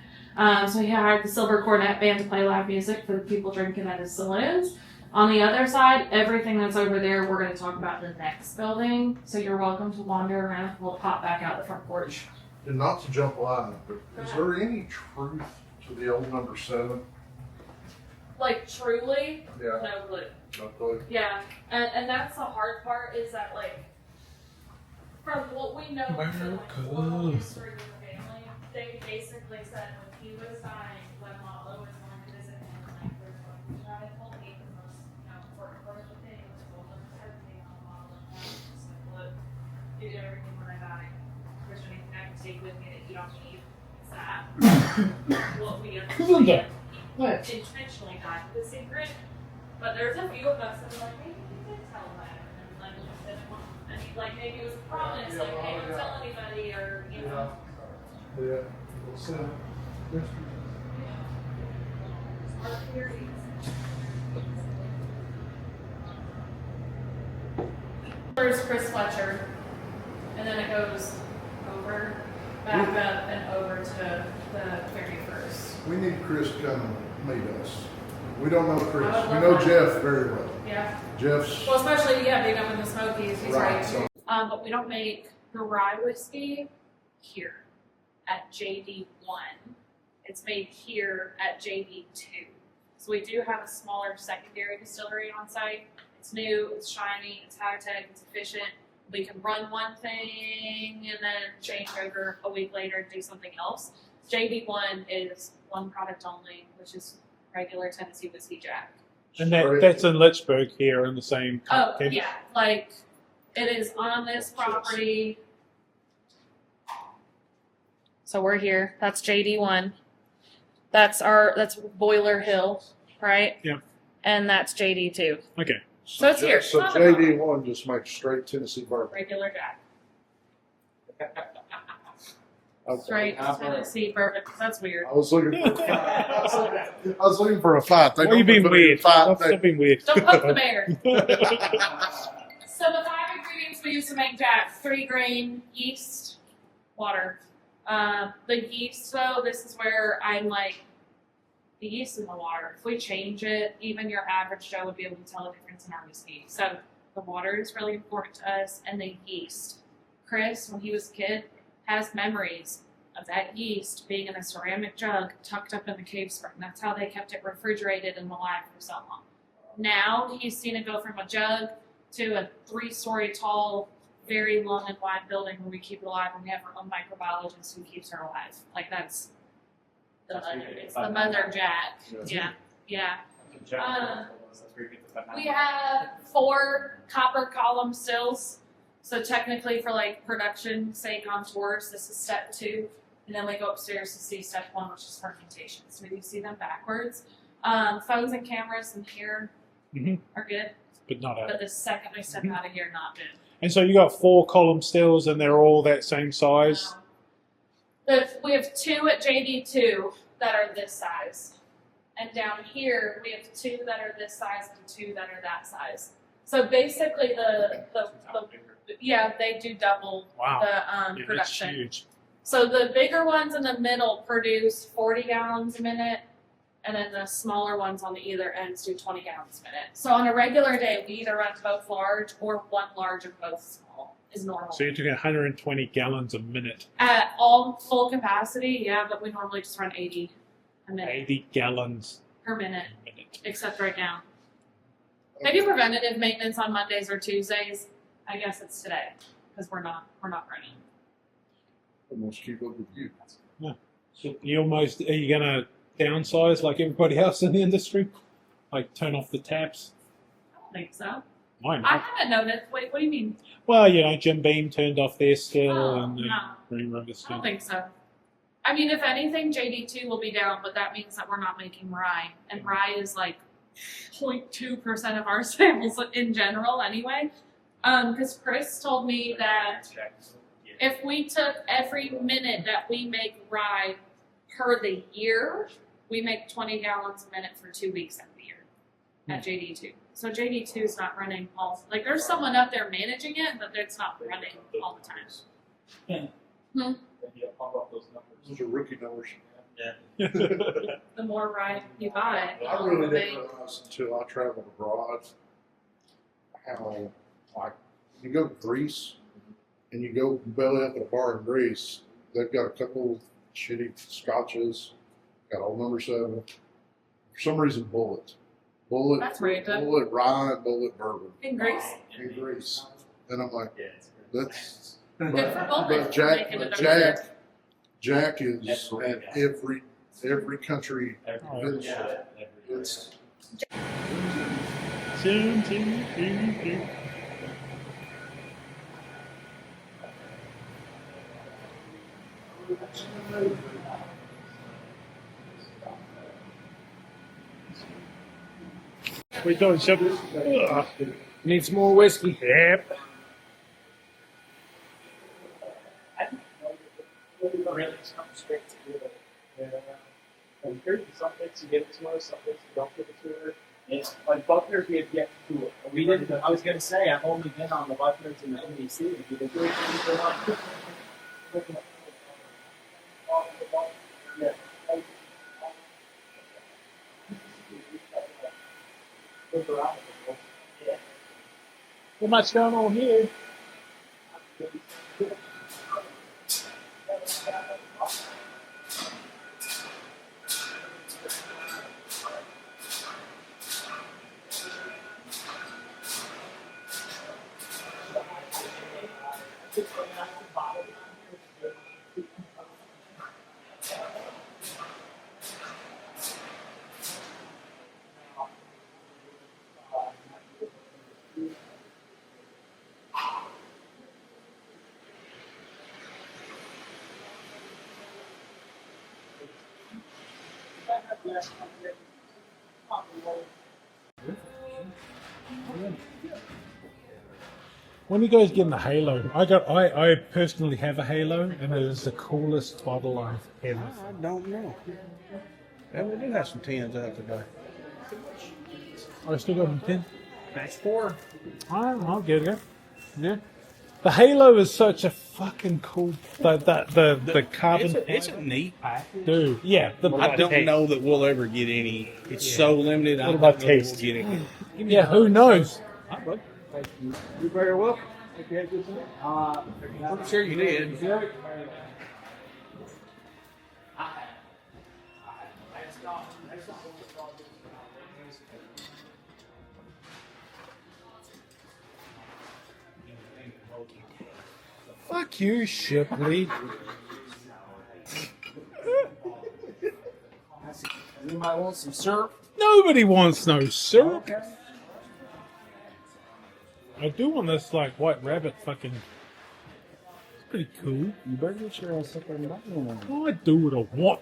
So he hired the Silver Cornet Band to play live music for the people drinking at his saloons. On the other side, everything that's over there, we're going to talk about in the next building. So you're welcome to wander around. We'll pop back out the front porch.
And not to jump line, but is there any truth to the old number 7?
Like, truly?
Yeah.
No clue.
No clue.
Yeah. And that's the hard part is that, like, from what we know from like, oral history with the family, they basically said when he was dying, when Lalo was going to visit him, like, there's like, I told me the most important part of the thing was told them everything on Lalo. Just like, look, you do everything when I die. There's anything I can take with me that you don't need. It's that. What we understand. He intentionally died with a secret. But there's a few of us that are like, maybe we did tell that. And like, I mean, like maybe it was a promise, like, hey, don't tell anybody, or, you know.
Yeah. So,
Our theories. There's Chris Fletcher, and then it goes over, back up, and over to the very first.
we need Chris to come and meet us. We don't know Chris.
I would
We
love
know
that.
Jeff very well.
Yeah.
Jeff's
Well, especially, yeah, being up in the Smokies, he's
Right,
right.
so-
But we don't make the rye whiskey here at JD1. It's made here at JD2. So we do have a smaller secondary distillery on site. It's new, it's shiny, it's high tech, it's efficient. We can run one thing and then change over a week later and do something else. JD1 is one product only, which is regular Tennessee Whiskey Jack.
And that's in Litchburg here in the same
Oh,
campus.
yeah, like, it is on this property. So we're here, that's JD1. That's Boiler Hill, right?
Yeah.
And that's JD2.
Okay.
So it's here.
So
Not a problem.
JD1 just makes straight Tennessee bourbon.
Regular Jack.
Okay.
Straight Tennessee bourbon. That's weird.
I was looking for a fight. I was looking for a fight. They
Why are you
don't
being
put any
weird?
fight.
Stop being weird.
Don't poke the bear. So the 5 ingredients we use to make Jack: 3 grain yeast, water. The yeast, though, this is where I'm like, the yeast in the water. If we change it, even your average Joe would be able to tell the difference in our whiskey. So the water is really important to us, and the yeast. Chris, when he was a kid, has memories of that yeast being in a ceramic jug tucked up in the cave spring. That's how they kept it refrigerated and alive for so long. Now he's seen it go from a jug to a 3-story tall, very long and wide building where we keep it alive, and we have our own microbiologist who keeps her alive. Like, that's It's the Mother Jack. Yeah, yeah. We have 4 copper column stills. So technically for like production sake on tours, this is step 2. And then we go upstairs to see step 1, which is fermentation. So we see them backwards. Phones and cameras in here are good.
But not out.
But the second we step out of here, not good.
And so you got 4 column stills, and they're all that same size.
We have 2 at JD2 that are this size. And down here, we have 2 that are this size and 2 that are that size. So basically yeah, they do double the production.
That's huge.
So the bigger ones in the middle produce 40 gallons a minute, and then the smaller ones on the either ends do 20 gallons a minute. So on a regular day, we either run both large or 1 large and both small is normal.
So you're doing 120 gallons a minute.
At all full capacity, yeah, but we normally just run 80 a minute.
80 gallons
Per minute, except right now. Maybe preventative maintenance on Mondays or Tuesdays. I guess it's today because we're not running.
Almost keep up with you.
Yeah. So are you gonna downsize like everybody else in the industry? Like turn off the taps?
I don't think so.
Why not?
I haven't noticed. Wait, what do you mean?
Well, Jim Beam turned off their still, and
no.
Green River
I
still.
don't think so. I mean, if anything, JD2 will be down, but that means that we're not making rye. And rye is like 0.2% of our sales in general anyway. Because Chris told me that if we took every minute that we make rye per the year, we make 20 gallons a minute for 2 weeks every year at JD2. So JD2 is not running like there's someone up there managing it, but it's not running all the time.
Those are rookie numbers.
Yeah.
The more rye you buy,
I really didn't realize until I traveled abroad how, like, you go to Greece and you go belly up at a bar in Greece, they've got a couple shitty scotches, got old number 7. For some reason, Bullet.
That's random.
Bullet rye, Bullet bourbon.
In Greece?
In Greece. And I'm like, that's.
Good for Bullet.
Jack is at every country. It's
We're doing something.
Need some more whiskey.
Yep.
Really, it's not straight to it. Yeah. And here's some things you give it to her, some things you don't give it to her. It's like Buckner's, we have yet to do it. We didn't. I was gonna say I've only been on the Buckner's and the NBC. We did it. Yeah.
Not much going on here. When you guys getting the Halo, I personally have a Halo, and it is the coolest bottle I've ever.
I don't know. And we do have some 10s out today.
I still got them 10.
That's 4.
I'll get it. Yeah. The Halo is such a fucking cool. The carbon.
It's a neat pack,
dude. Yeah.
I don't know that we'll ever get any. It's so limited. I
What
don't
about
know that
taste?
we'll get any.
Yeah. Who knows?
Thank you. You're very welcome. Okay,
I'm sure you did.
Fuck you, Shipley.
might want some syrup.
Nobody wants no syrup.
Okay.
I do want this like white rabbit fucking. It's pretty cool.
You better get your ass up there and buy one.
Oh, I do what I want.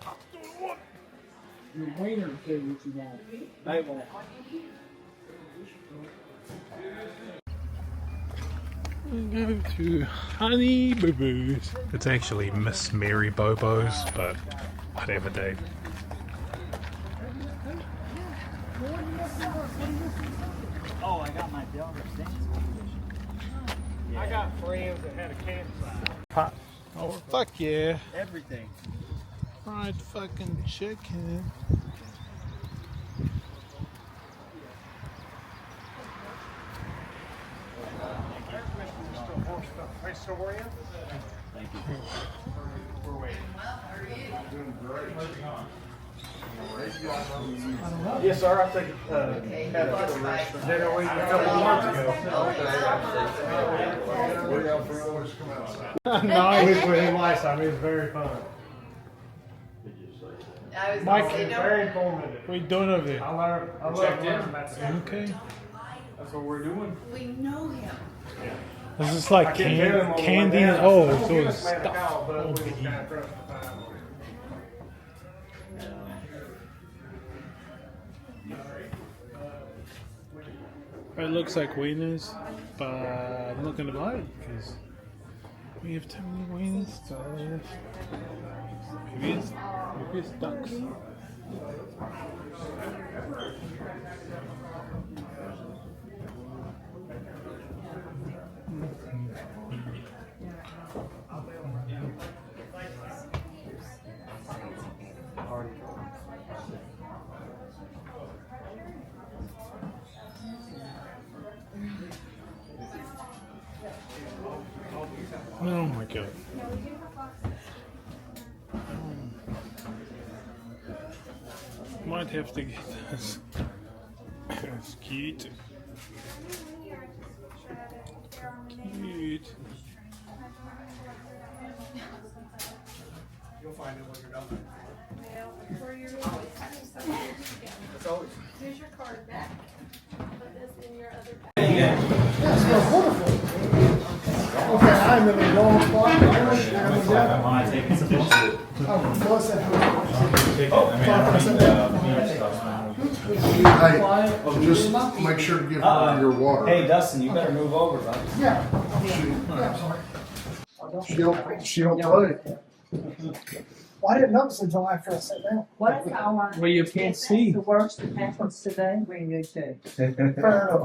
Your waiter will tell you what you want. They won't.
We go to Honey Boo-Boos. It's actually Miss Mary Bobo's, but whatever, Dave.
Oh, I got my daughter's dance competition. I got friends that had a campsite.
Pot. Oh, fuck yeah.
Everything.
Fried fucking chicken.
Thank you. We're waiting. Yes, sir. I think had a dinner with you a couple of months ago. No, we put him last time. It was very fun. Mike, very informative.
What are you doing over there?
I love
Okay.
That's what we're doing.
We know him.
This is like candy and it's all stuff. It looks like wieners, but I'm not gonna buy it because we have too many wieners stuff. Maybe it's ducks. Oh my god. Might have to get this. That's cute. Cute.
You'll find it when you're done.
Here's your card back. Put this in your other bag.
That's wonderful. Okay, I'm in the wrong spot.
Hey, just make sure to give her your water.
Hey, Dustin, you better move over, bud.
Yeah.
She don't play.
Well, I didn't notice until after I sat down.
What if our
Well, you can't see.
the worst that happens today? We do too.
I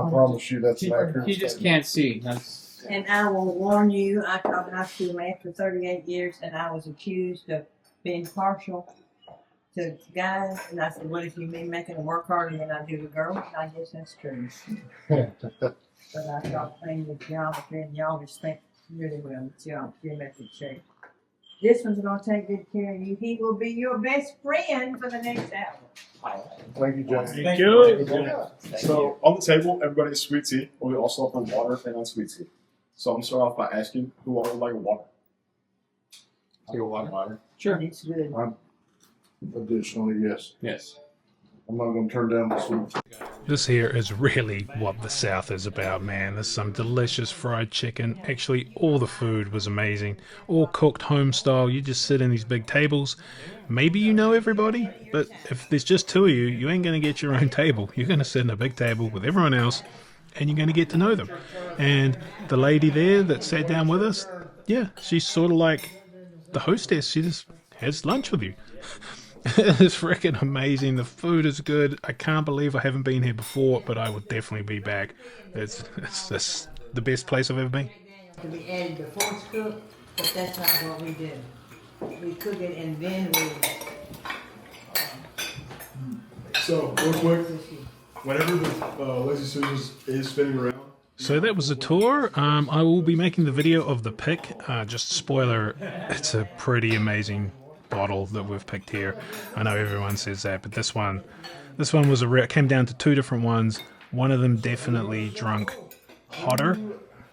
promise you that's an accurate
You just can't see. That's
And I will warn you, I taught high school math for 38 years, and I was accused of being partial to guys. And I said, "What if you mean making them work harder than I do the girls?" And I guess that's true. But I thought playing with geometry, and y'all just think really well with geometric shape. This one's gonna take good care of you. He will be your best friend for the next hour.
Thank you, James.
Thank you.
So on the table, everybody has sweet tea, but we also offer water and unsweet tea. So I'm gonna start off by asking who would like water. Take a water.
Sure. It's good.
Additionally, yes.
Yes.
I'm not going to turn down the sweet.
This here is really what the South is about, man. There's some delicious fried chicken. Actually, all the food was amazing. All cooked home style. You just sit in these big tables. Maybe you know everybody, but if there's just two of you, you ain't going to get your own table. You're going to sit in a big table with everyone else, and you're going to get to know them. And the lady there that sat down with us, yeah, she's sort of like the hostess. She just has lunch with you. It's freaking amazing. The food is good. I can't believe I haven't been here before, but I will definitely be back. It's the best place I've ever been.
To be added before it's cooked, but that's not what we do. We cook it and then we.
So real quick, whenever the Lazy Susans is spinning around.
So that was a tour. I will be making the video of the pick. Just spoiler, it's a pretty amazing bottle that we've picked here. I know everyone says that, but this one was it came down to two different ones. One of them definitely drunk hotter,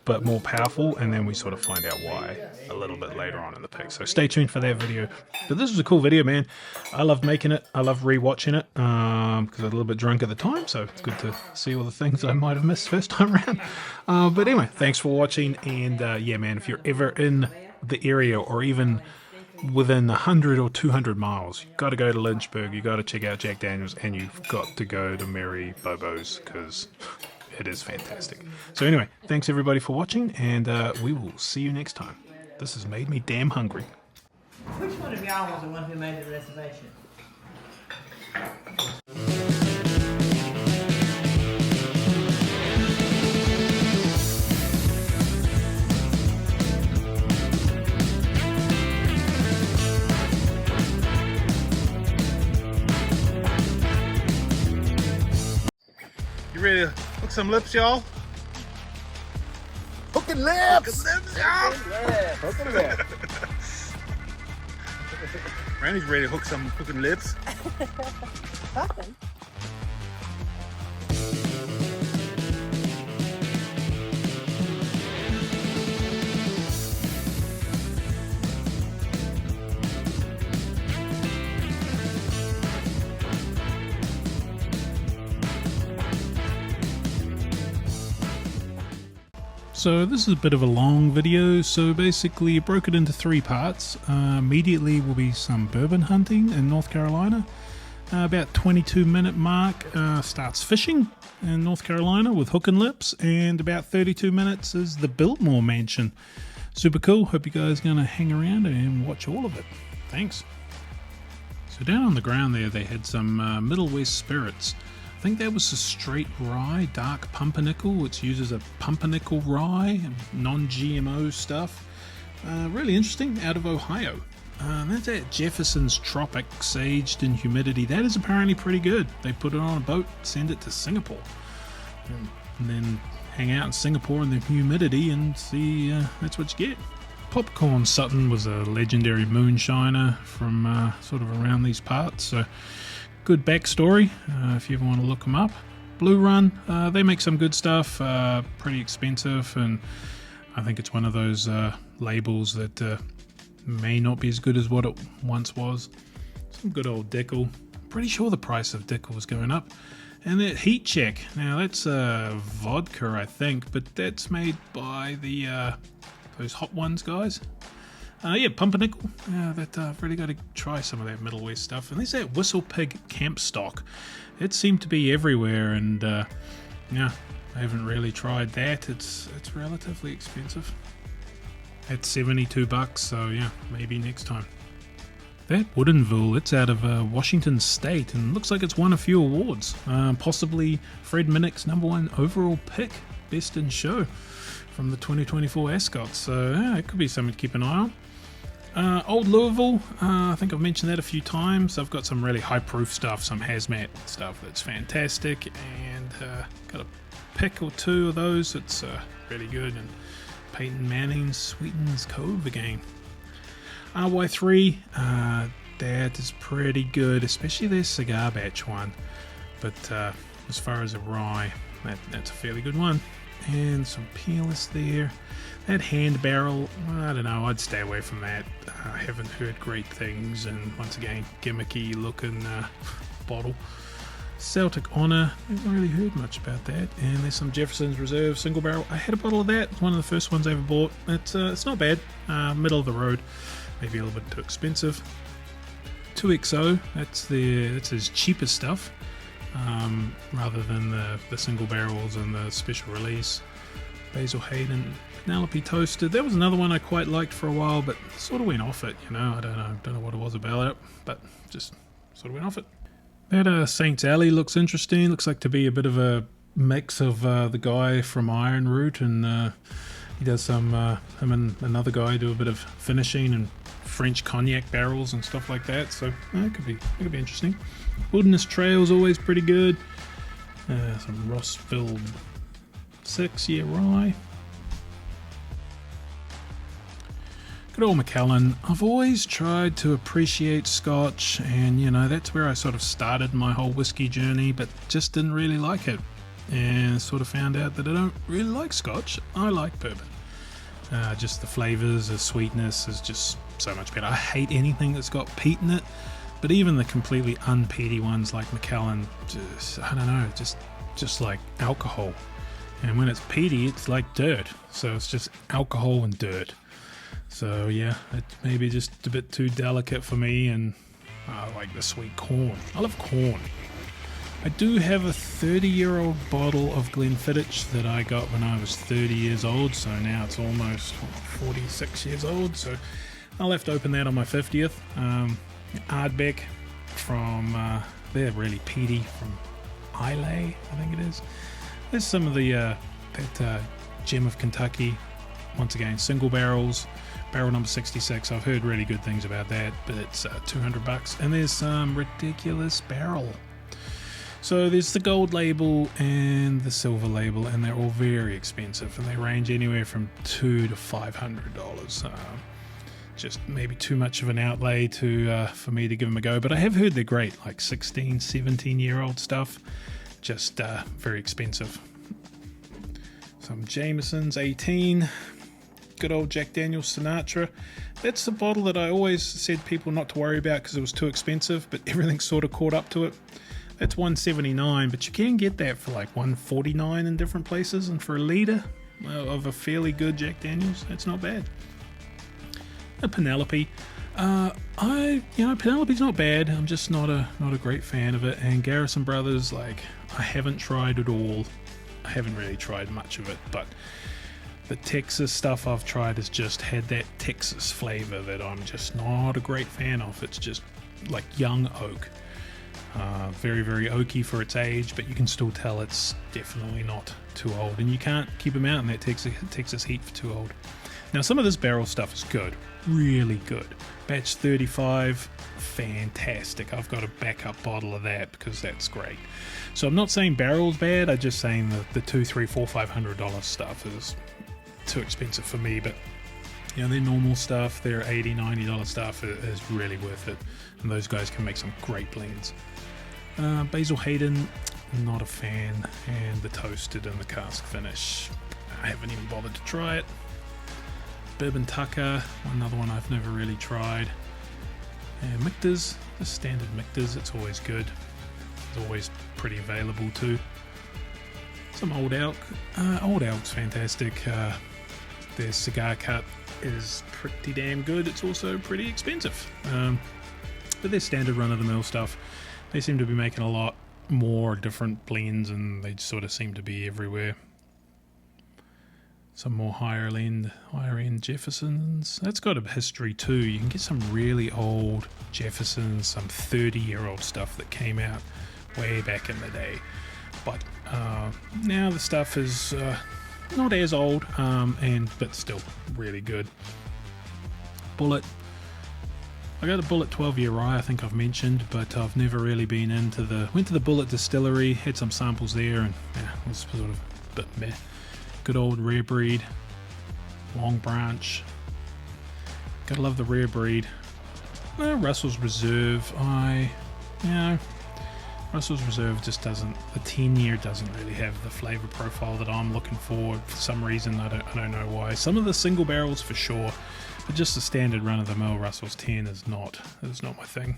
but more powerful, and then we sort of find out why a little bit later on in the pick. So stay tuned for that video. But this was a cool video, man. I loved making it. I love rewatching it because I was a little bit drunk at the time, so it's good to see all the things I might have missed first time around. But anyway, thanks for watching, and yeah, man, if you're ever in the area or even within 100 or 200 miles, you've got to go to Lynchburg, you've got to check out Jack Daniels, and you've got to go to Mary Bobo's because it is fantastic. So anyway, thanks everybody for watching, and we will see you next time. This has made me damn hungry.
Which one of y'all was the one who made the reservation?
You ready to hook some lips, y'all?
Hooking lips!
Hooking lips, y'all!
Yeah, hooking lips.
Randy's ready to hook some hooking lips.
So this is a bit of a long video, so basically broke it into 3 parts. Immediately will be some bourbon hunting in North Carolina. About 22-minute mark starts fishing in North Carolina with hook and lips, and about 32 minutes is the Biltmore Mansion. Super cool. Hope you guys are going to hang around and watch all of it. Thanks. So down on the ground there they had some Middle West spirits. I think that was a straight rye, dark pumpernickel, which uses a pumpernickel rye, non-GMO stuff. Really interesting, out of Ohio. That's at Jefferson's Tropics, aged in humidity. That is apparently pretty good. They put it on a boat, send it to Singapore, and then hang out in Singapore in the humidity and see, that's what you get. Popcorn Sutton was a legendary moonshiner from sort of around these parts, so good backstory if you ever want to look them up. Blue Run, they make some good stuff, pretty expensive, and I think it's one of those labels that may not be as good as what it once was. Some good old Dickel. Pretty sure the price of Dickel was going up. And that Heat Check, now that's vodka I think, but that's made by the those Hot Ones guys. Yeah, Pumpernickel. I've really got to try some of that Middle West stuff. And there's that Whistle Pig Camp Stock. It seemed to be everywhere, and yeah, I haven't really tried that. It's relatively expensive. At 72 bucks, so yeah, maybe next time. That Woodinville, it's out of Washington State, and looks like it's won a few awards. Possibly Fred Minnick's #1 overall pick, best in show, from the 2024 Ascots. So yeah, it could be something to keep an eye on. Old Louisville, I think I've mentioned that a few times. I've got some really high proof stuff, some hazmat stuff that's fantastic, and got a pick or 2 of those. It's really good. And Peyton Manning's Sweetens Cove again. RY3, that is pretty good, especially their cigar batch one. But as far as a rye, that's a fairly good one. And some peerless there. That hand barrel, I don't know, I'd stay away from that. I haven't heard great things, and once again, gimmicky looking bottle. Celtic Honor, haven't really heard much about that. And there's some Jefferson's Reserve single barrel. I had a bottle of that, it's one of the first ones I ever bought. It's not bad, middle of the road, maybe a little bit too expensive. 2XO, that's his cheapest stuff, rather than the single barrels and the special release. Basil Hayden, Penelope Toasted. That was another one I quite liked for a while, but sort of went off it, you know. I don't know what it was about it, but just sort of went off it. That Saints Alley looks interesting. Looks like to be a bit of a mix of the guy from Iron Root, and he does some, him and another guy do a bit of finishing and French cognac barrels and stuff like that. So it could be interesting. Wilderness Trail's always pretty good. Some Rossville 6-year rye. Good old Macallan. I've always tried to appreciate Scotch, and you know, that's where I sort of started my whole whiskey journey, but just didn't really like it. and sort of found out that I don't really like Scotch. I like bourbon. Just the flavors, the sweetness is just so much better. I hate anything that's got peat in it, but even the completely unpeaty ones like Macallan, just, I don't know, just like alcohol. And when it's peaty, it's like dirt. So it's just alcohol and dirt. So yeah, it's maybe just a bit too delicate for me, and I like the sweet corn. I love corn. I do have a 30-year-old bottle of Glenfiddich that I got when I was 30 years old, so now it's almost 46 years old, so I'll have to open that on my 50th. Ardbeg from, they're really peaty, from Islay, I think it is. There's some of the, that Gem of Kentucky, once again, single barrels, barrel number 66. I've heard really good things about that, but it's $200. And there's some ridiculous barrel. So there's the gold label and the silver label, and they're all very expensive, and they range anywhere from $200 to $500. Just maybe too much of an outlay to for me to give them a go, but I have heard they're great, like 16, 17-year-old stuff, just very expensive. Some Jameson's 18, good old Jack Daniel's Sinatra. That's the bottle that I always said people not to worry about because it was too expensive, but everything sort of caught up to it. That's $179, but you can get that for like $149 in different places, and for a litre of a fairly good Jack Daniel's, that's not bad. A Penelope, Penelope's not bad. I'm just not a great fan of it. And Garrison Brothers, like, I haven't tried it all. I haven't really tried much of it, but the Texas stuff I've tried has just had that Texas flavor that I'm just not a great fan of. It's just like young oak. Very, very oaky for its age, but you can still tell it's definitely not too old, and you can't keep them out in that Texas heat for too old. Now, some of this barrel stuff is good, really good. Batch 35, fantastic. I've got a backup bottle of that because that's great. So I'm not saying barrel's bad, I'm just saying the $200, $300, $400, $500 stuff is too expensive for me, but their normal stuff, their $80, $90 stuff is really worth it, and those guys can make some great blends. Basil Hayden, not a fan, and the toasted and the cask finish, I haven't even bothered to try it. Bourbon Tucker, another one I've never really tried. And Michter's, the standard Michter's, it's always good. It's always pretty available too. Some Old Elk. Old Elk's fantastic. Their cigar cut is pretty damn good. It's also pretty expensive. But their standard run-of-the-mill stuff, they seem to be making a lot more different blends, and they sort of seem to be everywhere. Some more higher end Jeffersons. That's got a history too. You can get some really old Jeffersons, some 30-year-old stuff that came out way back in the day. But now the stuff is not as old, but still really good. Bullet. I got a Bullet 12-year rye, I think I've mentioned, but I've never really been into went to the Bullet distillery, had some samples there, and yeah, it was sort of a bit meh. Good old rare breed, Long Branch. Gotta love the rare breed. Russell's Reserve, Russell's Reserve just doesn't, the 10-year doesn't really have the flavor profile that I'm looking for some reason. I don't know why. Some of the single barrels for sure, but just the standard run-of-the-mill Russell's 10 is not my thing.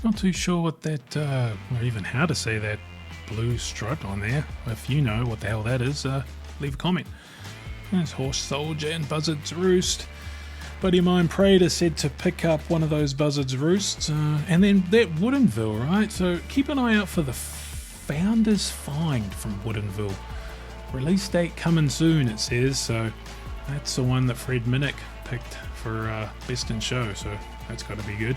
Not too sure what that, or even how to say that blue stripe on there. If you know what the hell that is, leave a comment. There's Horse Soldier and Buzzard's Roost. Buddy of mine, Prater, said to pick up one of those Buzzard's Roosts, and then that Woodinville, right? So keep an eye out for the Founder's Find from Woodinville. Release date coming soon, it says. So that's the one that Fred Minnick picked for Best in Show. So that's got to be good.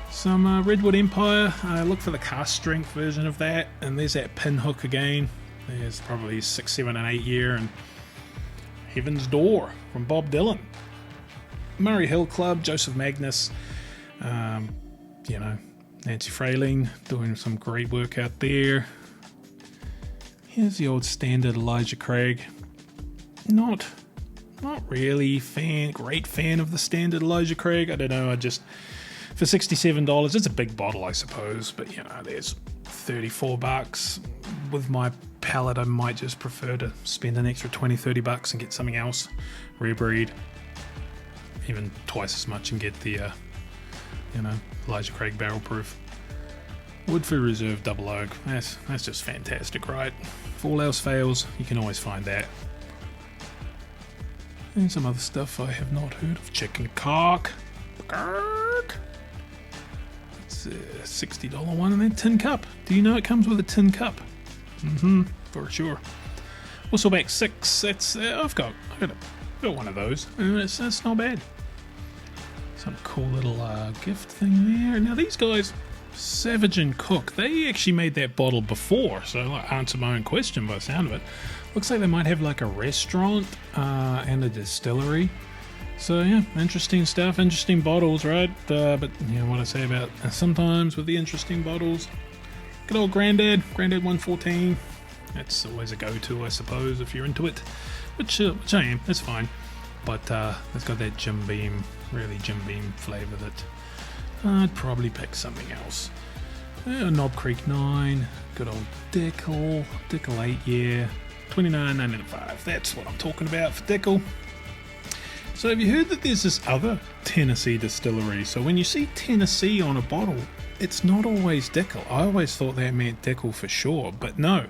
Some Redwood Empire, look for the cast strength version of that, and there's that Pinhook again. There's probably 6, 7, and 8 year, and Heaven's Door from Bob Dylan. Murray Hill Club, Joseph Magnus, Nancy Frayling doing some great work out there. Here's the old standard Elijah Craig. Not really great fan of the standard Elijah Craig. I don't know, for $67, it's a big bottle, I suppose, but there's $34. With my palate, I might just prefer to spend an extra $20-30 and get something else. Rare breed. Even twice as much and get the, Elijah Craig barrel proof. Woodford Reserve Double Oak. That's just fantastic, right? If all else fails, you can always find that. And some other stuff I have not heard of. Chicken cock. It's a $60 one, and then tin cup. Do you know it comes with a tin cup? For sure. Whistleback 6. That's I've got one of those, and it's not bad. Some cool little gift thing there. Now these guys, Savage and Cook, they actually made that bottle before, so I answered my own question by the sound of it. Looks like they might have like a restaurant and a distillery. So yeah, interesting stuff, interesting bottles, right? But you know what I say about sometimes with the interesting bottles. Good old Grandad 114. That's always a go-to, I suppose, if you're into it. Which I am, that's fine. But it's got that Jim Beam, really Jim Beam flavour that I'd probably pick something else. Knob Creek 9, good old Dickel 8 year, $29.95. That's what I'm talking about for Dickel. So have you heard that there's this other Tennessee distillery? So when you see Tennessee on a bottle, it's not always Dickel. I always thought that meant Dickel for sure, but no.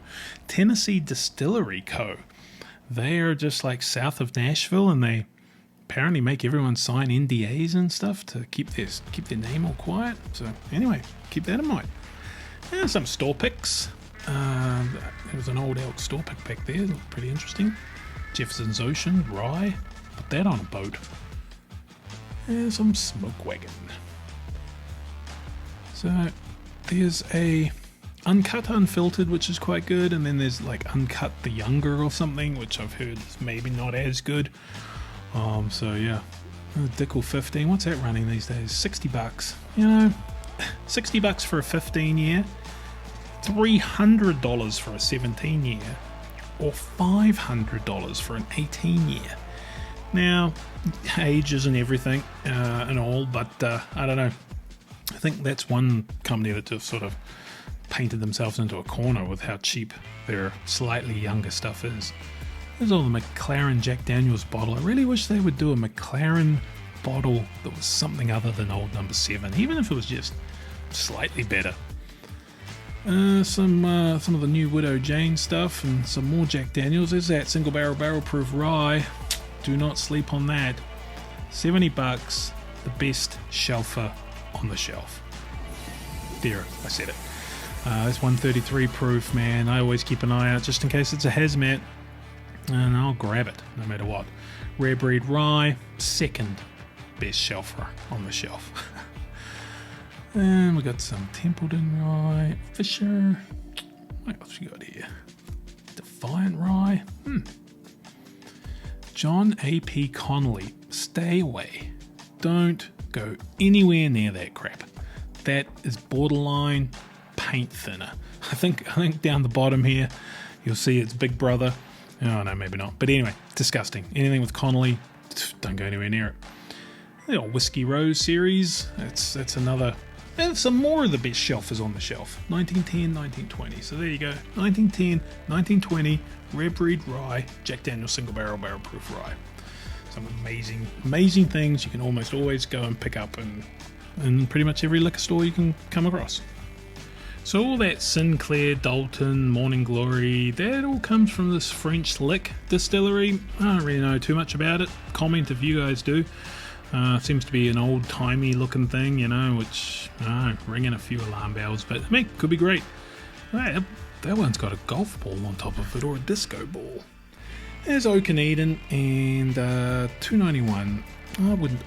Tennessee Distillery Co. They are just like south of Nashville, and they apparently make everyone sign NDAs and stuff to keep their name all quiet. So anyway, keep that in mind. And some store picks. There was an old elk store pick back there. Looked pretty interesting. Jefferson's Ocean rye. Put that on a boat. And some Smoke Wagon. So there's a Uncut Unfiltered, which is quite good, and then there's like Uncut the Younger or something, which I've heard is maybe not as good. So yeah, Dickel 15. What's that running these days? $60. You know, $60 for a 15 year, $300 for a 17 year, or $500 for an 18 year. Now, age isn't everything and all, but I don't know. I think that's one company that just sort of painted themselves into a corner with how cheap their slightly younger stuff is. There's all the McLaren Jack Daniels bottle. I really wish they would do a McLaren bottle that was something other than Old Number 7, even if it was just slightly better. Some of the new Widow Jane stuff and some more Jack Daniels. There's that single barrel proof rye. Do not sleep on that. $70, the best shelfer on the shelf. There, I said it. It's 133 proof, man. I always keep an eye out just in case it's a hazmat, and I'll grab it no matter what. Rare breed rye, second best shelfer on the shelf. And we got some Templeton rye, Fisher. What else we got here? Defiant rye. John A.P. Connolly, stay away. Don't go anywhere near that crap. That is borderline paint thinner. I think down the bottom here, you'll see its big brother. Oh no, maybe not. But anyway, disgusting. Anything with Connolly, don't go anywhere near it. The old Whiskey Rose series. That's another. And some more of the best shelfers on the shelf. 1910, 1920. So there you go. 1910, 1920, Rare Breed Rye, Jack Daniel's Single Barrel Proof Rye. Some amazing things you can almost always go and pick up in pretty much every liquor store you can come across. So all that Sinclair, Dalton, Morning Glory, that all comes from this French Lick distillery. I don't really know too much about it. Comment if you guys do. Seems to be an old-timey looking thing, you know, which, ringing a few alarm bells, but I mean, could be great. That one's got a golf ball on top of it, or a disco ball. There's Oak and Eden, and $2.91.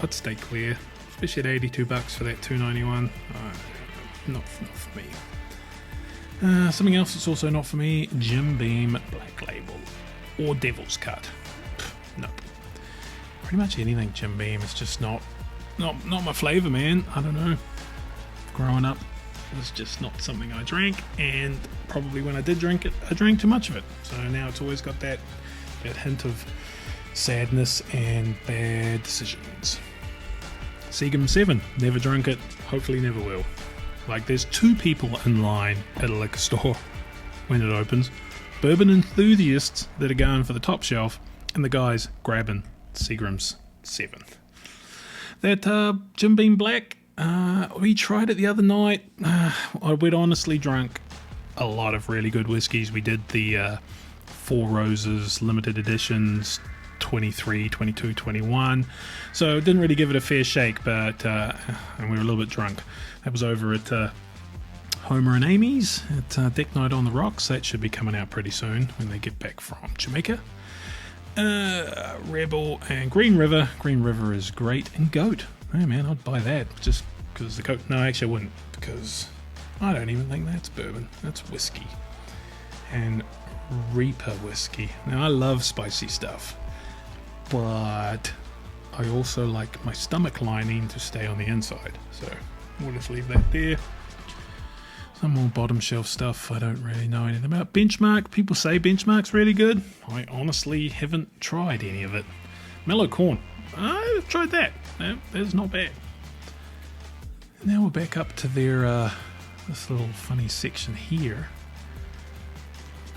I'd stay clear, especially at $82 for that $2.91. Not for me. Something else that's also not for me, Jim Beam Black Label, or Devil's Cut. Nope. Pretty much anything Jim Beam is just not my flavour, man. I don't know. Growing up, it was just not something I drank, and probably when I did drink it, I drank too much of it. So now it's always got that hint of sadness and bad decisions. Seagam 7, never drunk it, hopefully never will. Like there's 2 people in line at a liquor store when it opens. Bourbon enthusiasts that are going for the top shelf, and the guys grabbing Seagram's 7. That Jim Beam Black, we tried it the other night. We'd honestly drunk a lot of really good whiskies. We did the 4 Roses limited editions, 23, 22, 21. So didn't really give it a fair shake, but and we were a little bit drunk. That was over at Homer and Amy's at Deck Night on the Rocks. That should be coming out pretty soon when they get back from Jamaica. Rebel and Green River. Green River is great. And Goat. Oh man, I'd buy that just because the Goat. No, actually I wouldn't, because I don't even think that's bourbon. That's whiskey. And Reaper whiskey. Now I love spicy stuff, but I also like my stomach lining to stay on the inside. So we'll just leave that there. Some more bottom shelf stuff I don't really know anything about. Benchmark, people say Benchmark's really good. I honestly haven't tried any of it. Mellow Corn, I've tried that. That's not bad. And now we're back up to their this little funny section here.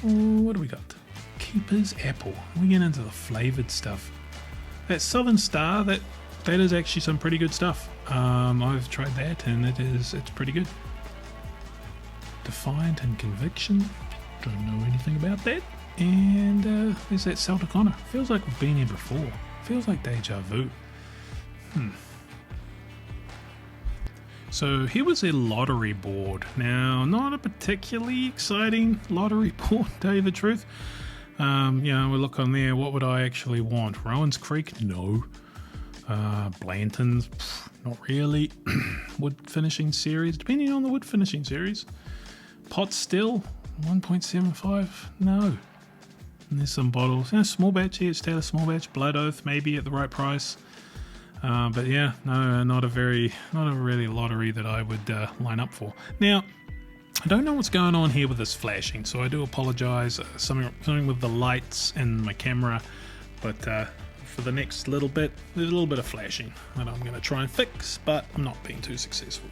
Oh, what do we got? Keeper's Apple. We get into the flavored stuff. That Southern Star, that is actually some pretty good stuff. I've tried that and it's pretty good. Defiant and Conviction, don't know anything about that. And there's that Celtic Honor. Feels like we've been here before. Feels like deja vu. So here was a lottery board. Now, not a particularly exciting lottery board, to tell you the truth. You know, we look on there, what would I actually want? Rowan's Creek? No. Blanton's? Not really. Wood finishing series? Depending on the wood finishing series. Pot Still? 1.75? No. And there's some bottles. Small batch here, Taylor Small Batch. Blood Oath, maybe at the right price. But yeah, no, not a really lottery that I would line up for. Now, I don't know what's going on here with this flashing, so I do apologize. Something with the lights and my camera, but for the next little bit, there's a little bit of flashing that I'm going to try and fix, but I'm not being too successful.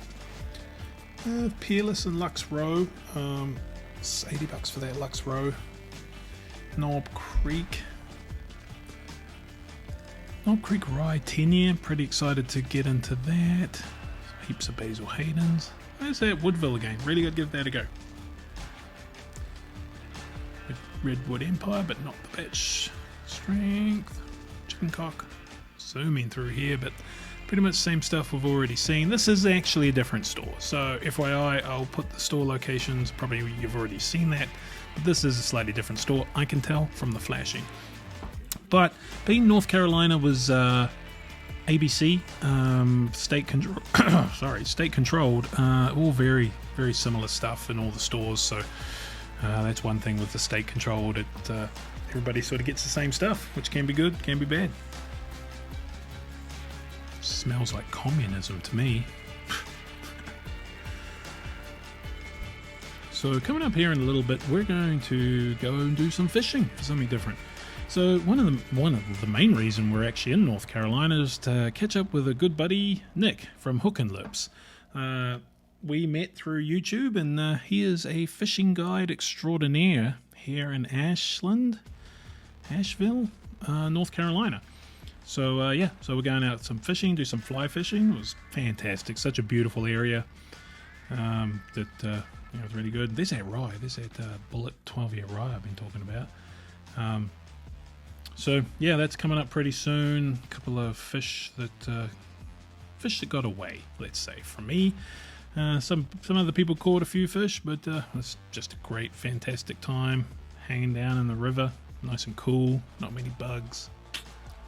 Peerless and Lux Row, it's $80 for that Lux Row. Knob Creek Rye 10 year, pretty excited to get into that. Heaps of Basil Hayden's. There's that Woodville again, really gotta give that a go. Redwood Empire, but not the batch strength. Chicken Cock, zooming through here, but pretty much the same stuff we've already seen. This is actually a different store, so FYI, I'll put the store locations, probably you've already seen that, but this is a slightly different store, I can tell from the flashing. But being North Carolina was ABC, state controlled, all very, very similar stuff in all the stores, so that's one thing with the state controlled, everybody sort of gets the same stuff, which can be good, can be bad. Smells like communism to me. So coming up here in a little bit, we're going to go and do some fishing for something different. So one of the main reason we're actually in North Carolina is to catch up with a good buddy, Nick from Hook and Lips. We met through YouTube, and he is a fishing guide extraordinaire here in Asheville, North Carolina. So yeah, so we're going out some fishing, do some fly fishing. It was fantastic, such a beautiful area. It was really good. There's that rye, there's that Bullet 12-year rye I've been talking about. So yeah, that's coming up pretty soon. A couple of fish that got away, let's say, from me. Some other people caught a few fish, but it's just a great, fantastic time hanging down in the river, nice and cool, not many bugs.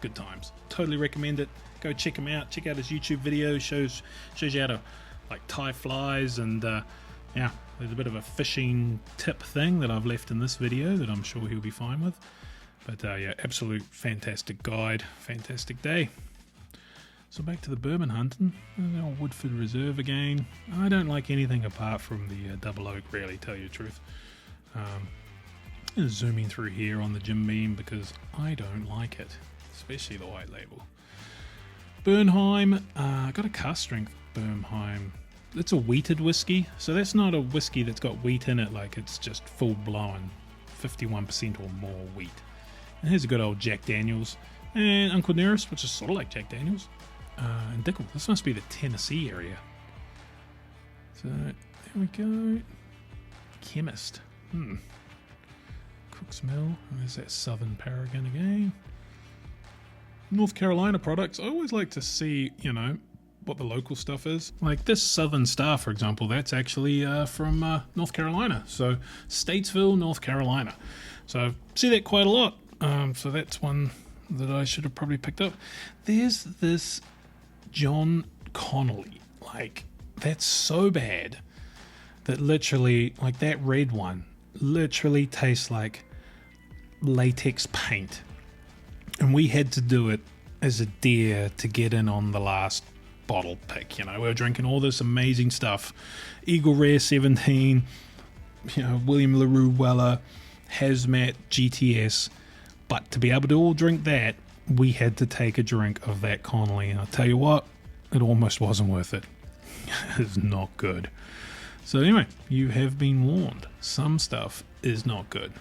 Good times. Totally recommend it. Go check him out. Check out his YouTube video. Shows you how to like tie flies, and yeah, there's a bit of a fishing tip thing that I've left in this video that I'm sure he'll be fine with. But yeah, absolute fantastic guide, fantastic day. So back to the bourbon hunting. Old Woodford Reserve again. I don't like anything apart from the Double Oak, really, tell you the truth. Zooming through here on the Jim Beam because I don't like it, especially the white label. Bernheim, I got a cast strength Bernheim it's a wheated whiskey, so that's not a whiskey that's got wheat in it, like it's just full blown 51% or more wheat. And here's a good old Jack Daniels and Uncle Nearest, which is sort of like Jack Daniels, and Dickel. This must be the Tennessee area. So there we go. Chemist. Cook's Mill. And there's that Southern Paragon again. North Carolina products. I always like to see, you know, what the local stuff is. Like this Southern Star, for example, that's actually from North Carolina. So Statesville, North Carolina. So I see that quite a lot. So that's one that I should have probably picked up. There's this John Connolly. Like, that's so bad that literally, like that red one, literally tastes like latex paint. And we had to do it as a dare to get in on the last bottle pick. You know, we were drinking all this amazing stuff. Eagle Rare 17, you know, William LaRue Weller, Hazmat, GTS. But to be able to all drink that, we had to take a drink of that Connolly. And I'll tell you what, it almost wasn't worth it. It's not good. So anyway, you have been warned. Some stuff is not good.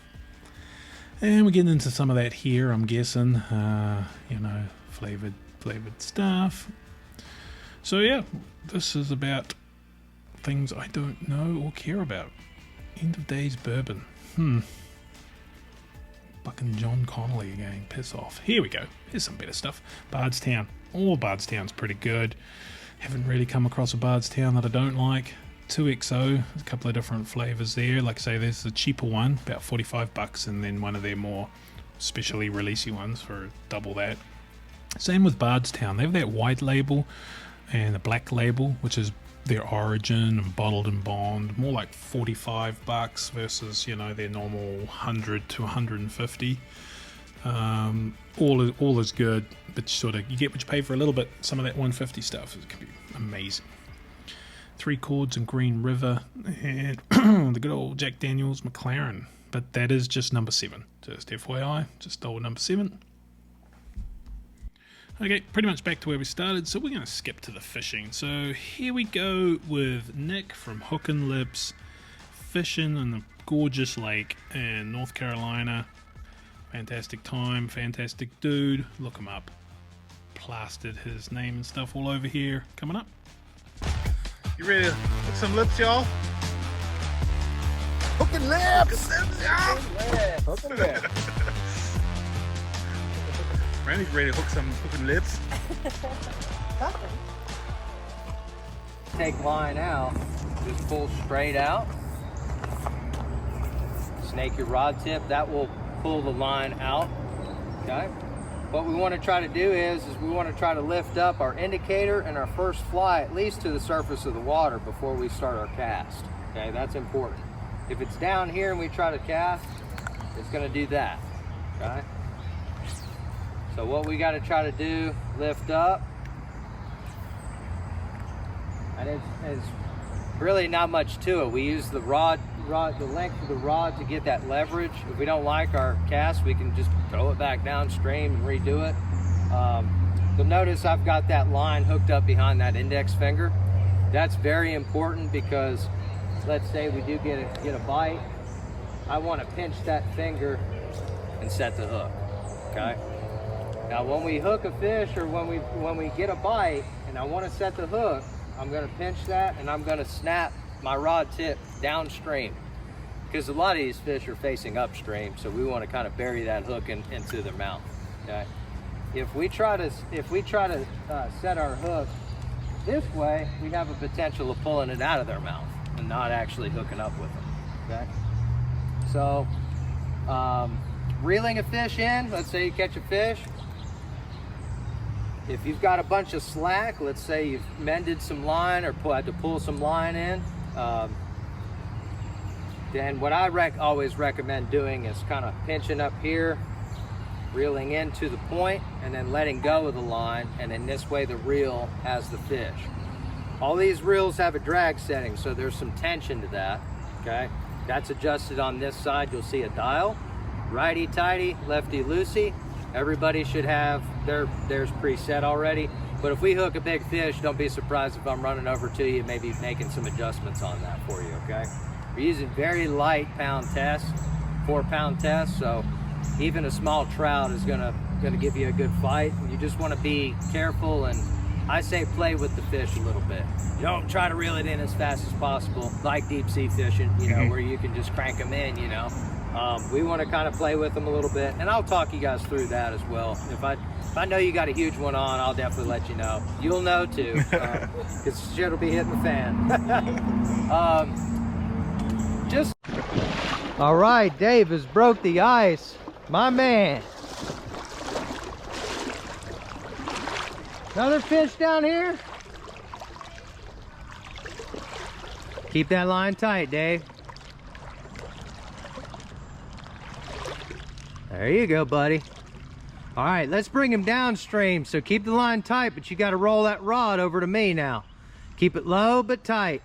And we're getting into some of that here, I'm guessing. You know, flavored stuff. So yeah, this is about things I don't know or care about. End of days bourbon. Fucking John Connolly again. Piss off. Here we go. Here's some better stuff. Bardstown. All Bardstown's pretty good. Haven't really come across a Bardstown that I don't like. 2XO. There's a couple of different flavors there. Like I say, there's the cheaper one, about $45, and then one of their more specially releasey ones for double that. Same with Bardstown. They have that white label and the black label, which is their origin and bottled and bond, more like $45 versus, you know, their normal 100 to 150. All is good, but sort of you get what you pay for a little bit. Some of that 150 stuff can be amazing. 3 Chords and Green River, and the good old Jack Daniels McLaren, but that is just number 7. Just FYI, just old number 7. Okay, pretty much back to where we started, so we're going to skip to the fishing. So here we go with Nick from Hook and Lips, fishing in the gorgeous lake in North Carolina. Fantastic time, fantastic dude. Look him up. Plastered his name and stuff all over here. Coming up.
You ready to hook some lips, y'all?
Hooking lips!
Hooking lips. Randy's ready to hook some hooking lips.
Take line out, just pull straight out. Snake your rod tip, that will pull the line out. Okay. What we want to try to do is we want to try to lift up our indicator and our first fly at least to the surface of the water before we start our cast. Okay, that's important. If it's down here and we try to cast, it's going to do that. Okay. So what we got to try to do, lift up, and it's really not much to it. We use the the length of the rod to get that leverage. If we don't like our cast, we can just throw it back downstream and redo it. You'll notice I've got that line hooked up behind that index finger. That's very important because let's say we do get a bite. I want to pinch that finger and set the hook. Okay. Now when we hook a fish or when we get a bite and I want to set the hook, I'm going to pinch that and I'm going to snap my rod tip downstream because a lot of these fish are facing upstream, so we want to kind of bury that hook into their mouth. Okay. If we try to set our hook this way, we have a potential of pulling it out of their mouth and not actually hooking up with them. Okay. So reeling a fish in, let's say you catch a fish. If you've got a bunch of slack, let's say you've mended some line or had to pull some line in, then what I always recommend doing is kind of pinching up here, reeling into the point, and then letting go of the line, and in this way the reel has the fish. All these reels have a drag setting, so there's some tension to that. Okay, that's adjusted on this side. You'll see a dial, righty tighty, lefty loosey.
Everybody should have theirs preset already. But if we hook a big fish, don't be surprised if I'm running over to you, maybe making some adjustments on that for you, okay? We're using very light pound tests, 4-pound tests, so even a small trout is gonna give you a good fight. You just wanna be careful, and I say play with the fish a little bit. You don't try to reel it in as fast as possible, like deep sea fishing, you know, where you can just crank them in, you know. We want to kind of play with them a little bit, and I'll talk you guys through that as well. If I know you got a huge one on, I'll definitely let you know. You'll know too, because shit will be hitting the fan. All right, Dave has broke the ice, my man. Another fish down here. Keep that line tight, Dave. There you go, buddy. All right, let's bring him downstream. So keep the line tight, but you got to roll that rod over to me now. Keep it low but tight.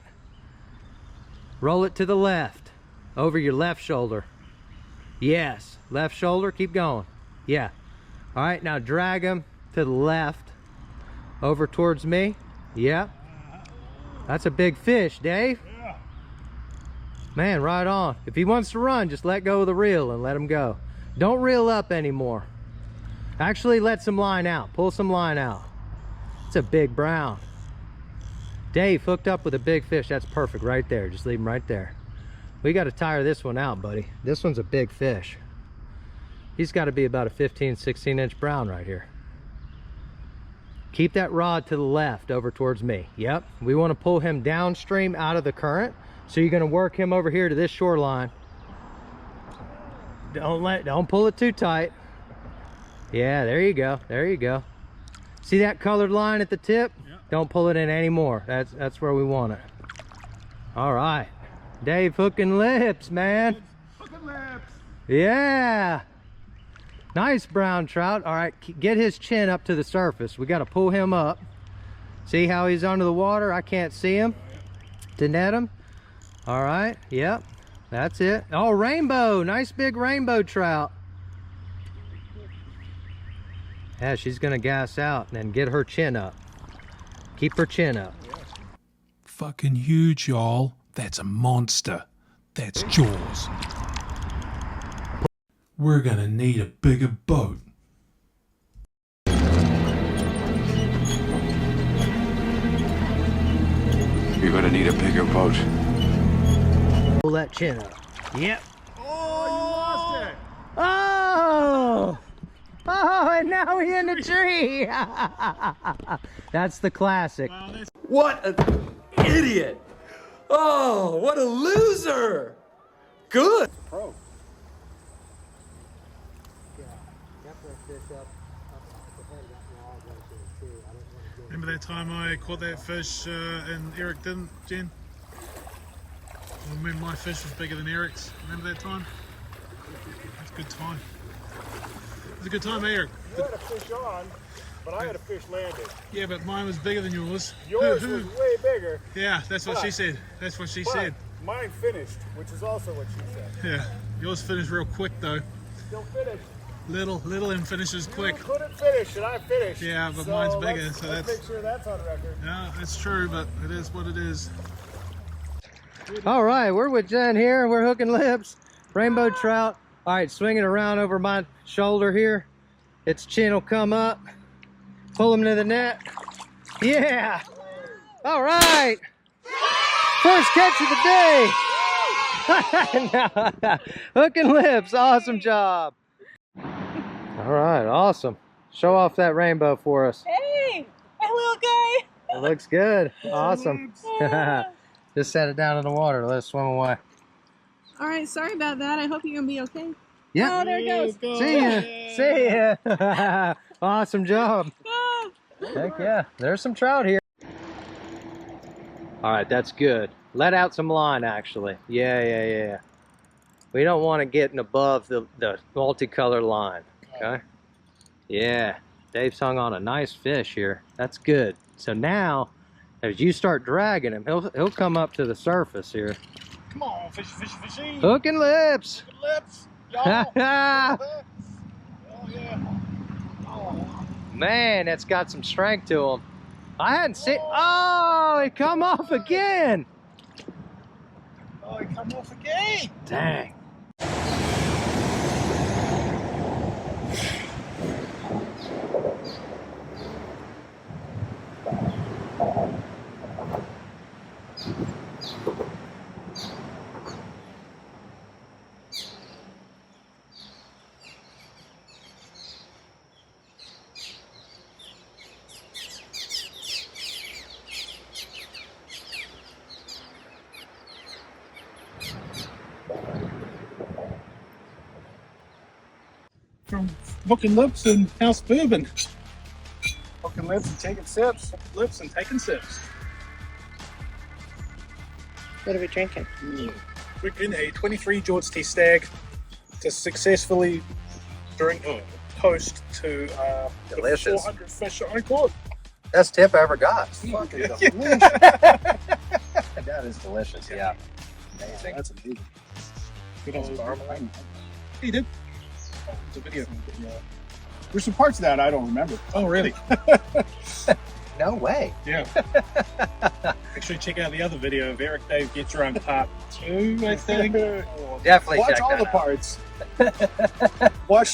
Roll it to the left, over your left shoulder. Yes, left shoulder, keep going. Yeah. All right, now drag him to the left, over towards me. Yeah. That's a big fish, Dave. Man, right on. If he wants to run, just let go of the reel and let him go. Don't reel up anymore. Actually, let some line out. Pull some line out. It's a big brown. Dave hooked up with a big fish. That's perfect right there. Just leave him right there. We got to tire this one out, buddy. This one's a big fish. He's got to be about a 15, 16 inch brown right here. Keep that rod to the left over towards me. Yep. We want to pull him downstream out of the current. So you're going to work him over here to this shoreline. Don't pull it too tight. Yeah, there you go. There you go. See that colored line at the tip? Yep. Don't pull it in anymore. That's where we want it. All right. Dave hooking lips, man. Hooking lips. Yeah. Nice brown trout. All right, get his chin up to the surface. We got to pull him up. See how he's under the water? I can't see him to net him. All right, yep, that's it. Oh, rainbow, nice big rainbow trout. Yeah, she's gonna gas out and then get her chin up. Keep her chin up.
Fucking huge, y'all. That's a monster. That's Jaws. We're gonna need a bigger boat.
You're gonna need a bigger boat.
Pull that chin up. Yep.
Oh, you lost it.
Oh! Oh, and now we're in the tree. That's the classic.
What an idiot! Oh, what a loser! Good.
Pro.
Remember that time I caught that fish and Eric didn't, Jen? I remember my fish was bigger than Eric's. Remember that time? That's a good time. It was a good time, Eric.
You had a fish on, but I had a fish landed.
Yeah, but mine was bigger than yours.
Yours was way bigger.
Yeah, that's what she said. That's what she said.
Mine finished, which is also what she said.
Yeah, yours finished real quick though.
Still finished.
Little and finishes quick.
You couldn't finish, and I finished.
Yeah, but mine's bigger, so
let's make sure that's on record.
Yeah, that's true, but it is what it is.
All right, we're with Jen here. We're hooking lips, rainbow trout. All right, swing it around over my shoulder here. Its chin will come up. Pull him to the net. Yeah. All right. First catch of the day. Hooking lips. Awesome job. All right, awesome. Show off that rainbow for us.
Hey, my little guy.
It looks good. Awesome. Just set it down in the water. Let it swim away.
All right, sorry about that. I hope you're gonna be okay.
Yeah.
Oh, there it goes.
See ya. See ya. Awesome job. Heck yeah. There's some trout here. All right, that's good. Let out some line, actually. Yeah. We don't want to get above the multicolored line. Okay. Yeah. Dave's hung on a nice fish here. That's good. So now, as you start dragging him, he'll come up to the surface here.
Come on, fishy.
Hooking lips.
Lips, y'all. Oh, yeah.
Man, that's got some strength to him. I hadn't seen. Oh, it come off again.
Oh, it come off again.
Dang.
From Hooking Lips and House Bourbon. Hooking Lips and taking sips. Hooking Lips and taking sips.
What are we drinking?
We're in a 23 George T Stag to successfully toast to
Delicious.
the 400 fish I caught.
Best tip I ever got.
Fucking
Yeah.
delicious.
That is delicious, yeah. Amazing.
That's amazing.
Good old
Bourbon.
He did. It's a video.
There's some parts of that I don't remember.
Oh, really?
No way.
Yeah. Actually, check out the other video of Eric Dave Gets Drunk Part 2, I think.
Definitely
Watch
check
all
that
the
out.
parts. watch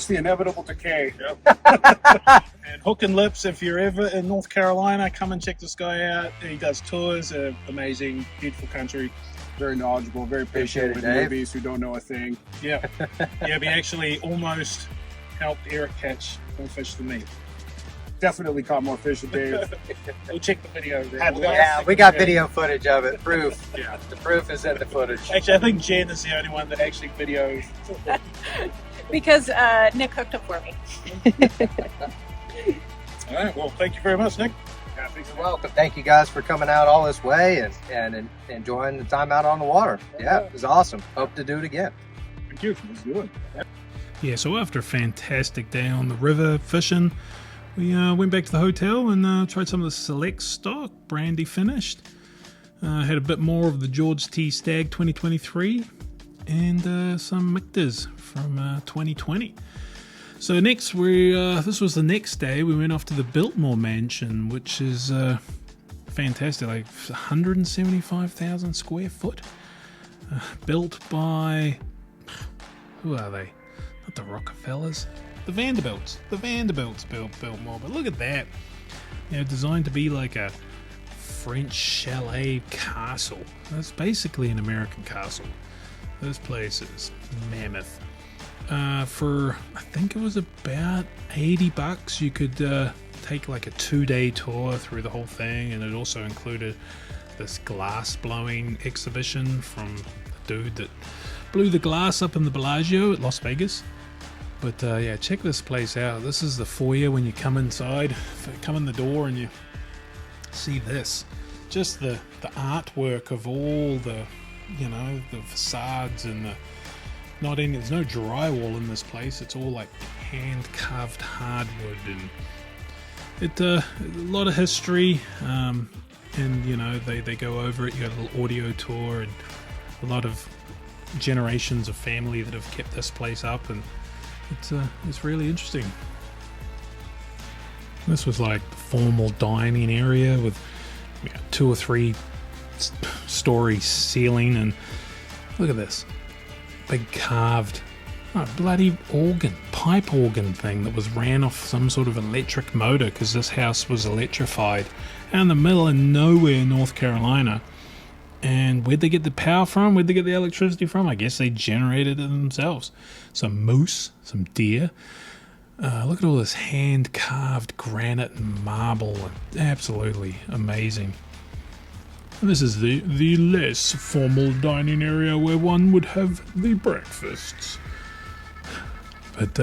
the inevitable decay.
And Hook and Lips, if you're ever in North Carolina, come and check this guy out. He does tours, amazing, beautiful country.
Very knowledgeable, very
Appreciate
patient
it,
with
Dave.
newbies who don't know a thing.
Yeah. Yeah, we actually almost helped Eric catch more fish than me.
Definitely caught more fish than Dave.
We'll check the video there.
Yeah, we got video footage of it. Proof.
Yeah.
The proof is in the footage.
Actually, I think Jen is the only one that actually videos.
Because Nick hooked up for me.
All right, well, thank you very much, Nick.
You're welcome. Thank you guys for coming out all this way and enjoying the time out on the water. Yeah, it was awesome. Hope to do it again.
Thank you. It was good. Yeah, so after a fantastic day on the river fishing, we went back to the hotel and tried some of the select stock, brandy finished. Had a bit more of the George T. Stag 2023 and some Mictors from 2020. So next, this was the next day, we went off to the Biltmore Mansion, which is fantastic, like 175,000 square foot. Built by, who are they? Not the Rockefellers, the Vanderbilts. The Vanderbilts built Biltmore, but look at that. You know, designed to be like a French chalet castle. That's basically an American castle. This place is mammoth. For I think it was about $80, you could take like a 2-day tour through the whole thing, and it also included this glass blowing exhibition from the dude that blew the glass up in the Bellagio at Las Vegas. But yeah, check this place out. This is the foyer when you come inside. Come in the door and you see this. Just the artwork of all the, you know, the facades and the. There's no drywall in this place. It's all like hand carved hardwood, and it a lot of history. And you know they go over it. You got a little audio tour and a lot of generations of family that have kept this place up, and it's really interesting. This was like the formal dining area with 2 or 3 story ceiling, and look at this. Big carved bloody pipe organ thing that was ran off some sort of electric motor, because this house was electrified out in the middle of nowhere, North Carolina. And where'd they get the power from? Where'd they get the electricity from? I guess they generated it themselves. Some moose, some deer. Look at all this hand carved granite and marble. Absolutely amazing. This is the less formal dining area where one would have the breakfasts. But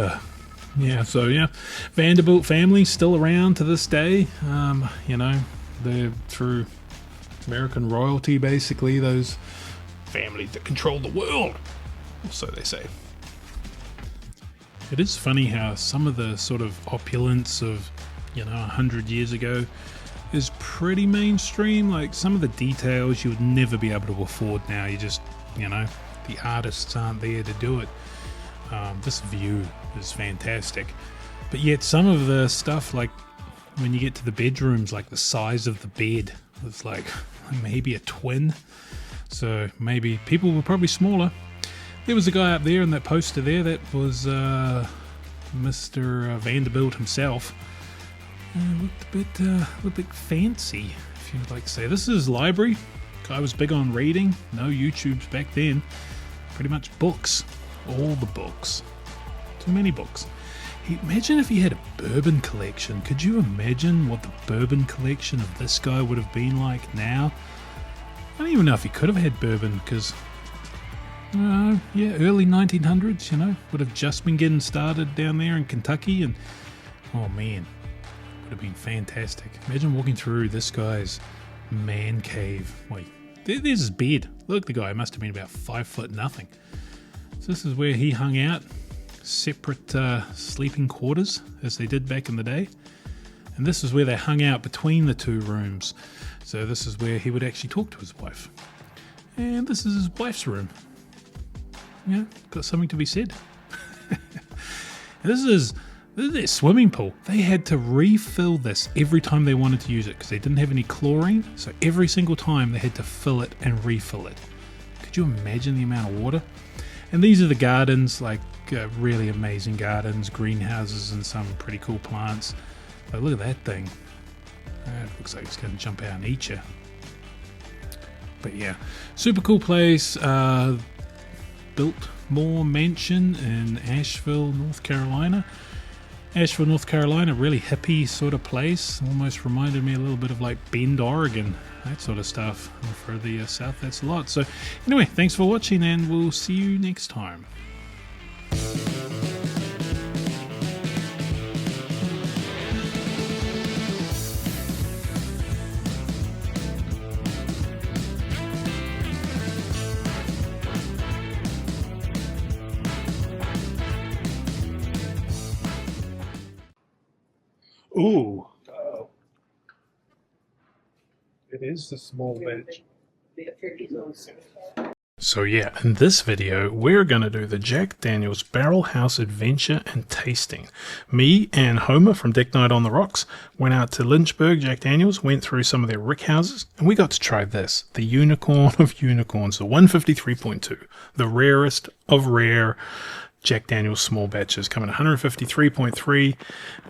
yeah, so yeah, Vanderbilt family still around to this day. You know, they're through American royalty, basically, those families that control the world, or so they say. It is funny how some of the sort of opulence of, you know, 100 years ago is pretty mainstream. Like some of the details you would never be able to afford now. You just, you know, the artists aren't there to do it. This view is fantastic.
But yet some of the stuff, like when you get to the bedrooms, like the size of the bed, it's like maybe a twin. So maybe people were probably smaller. There was a guy up there in that poster there that was Mr. Vanderbilt himself. Looked a bit fancy, if you would like to say. This is his library. Guy was big on reading. No YouTubes back then. Pretty much books. All the books. Too many books. Imagine if he had a bourbon collection. Could you imagine what the bourbon collection of this guy would have been like now? I don't even know if he could have had bourbon, because early 1900s, would have just been getting started down there in Kentucky, and oh man, would have been fantastic. Imagine walking through this guy's man cave. Wait, there's his bed. Look, the guy must have been about 5 foot nothing. So this is where he hung out. Separate sleeping quarters, as they did back in the day. And this is where they hung out between the two rooms. So this is where he would actually talk to his wife. And this is his wife's room. Yeah, got something to be said. This is their swimming pool. They had to refill this every time they wanted to use it because they didn't have any chlorine. So every single time they had to fill it and refill it. Could you imagine the amount of water? And these are the gardens, like really amazing gardens, greenhouses, and some pretty cool plants. But look at that thing. It looks like it's going to jump out and eat you. But yeah, super cool place. Biltmore Mansion in Asheville, North Carolina. Asheville, North Carolina, really hippie sort of place. Almost reminded me a little bit of like Bend, Oregon, that sort of stuff. And for the south, that's a lot. So anyway, thanks for watching, and we'll see you next time. Ooh.
It is the small bench.
So yeah, in this video, we're going to do the Jack Daniel's Barrel House Adventure and Tasting. Me and Homer from Deck Night on the Rocks went out to Lynchburg, Jack Daniel's, went through some of their rick houses, and we got to try this, the unicorn of unicorns, the 153.2, the rarest of rare Jack Daniel's small batches, coming 153.3.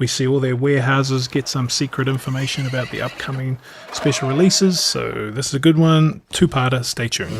We see all their warehouses, get some secret information about the upcoming special releases. So this is a good one, two-parter, stay tuned.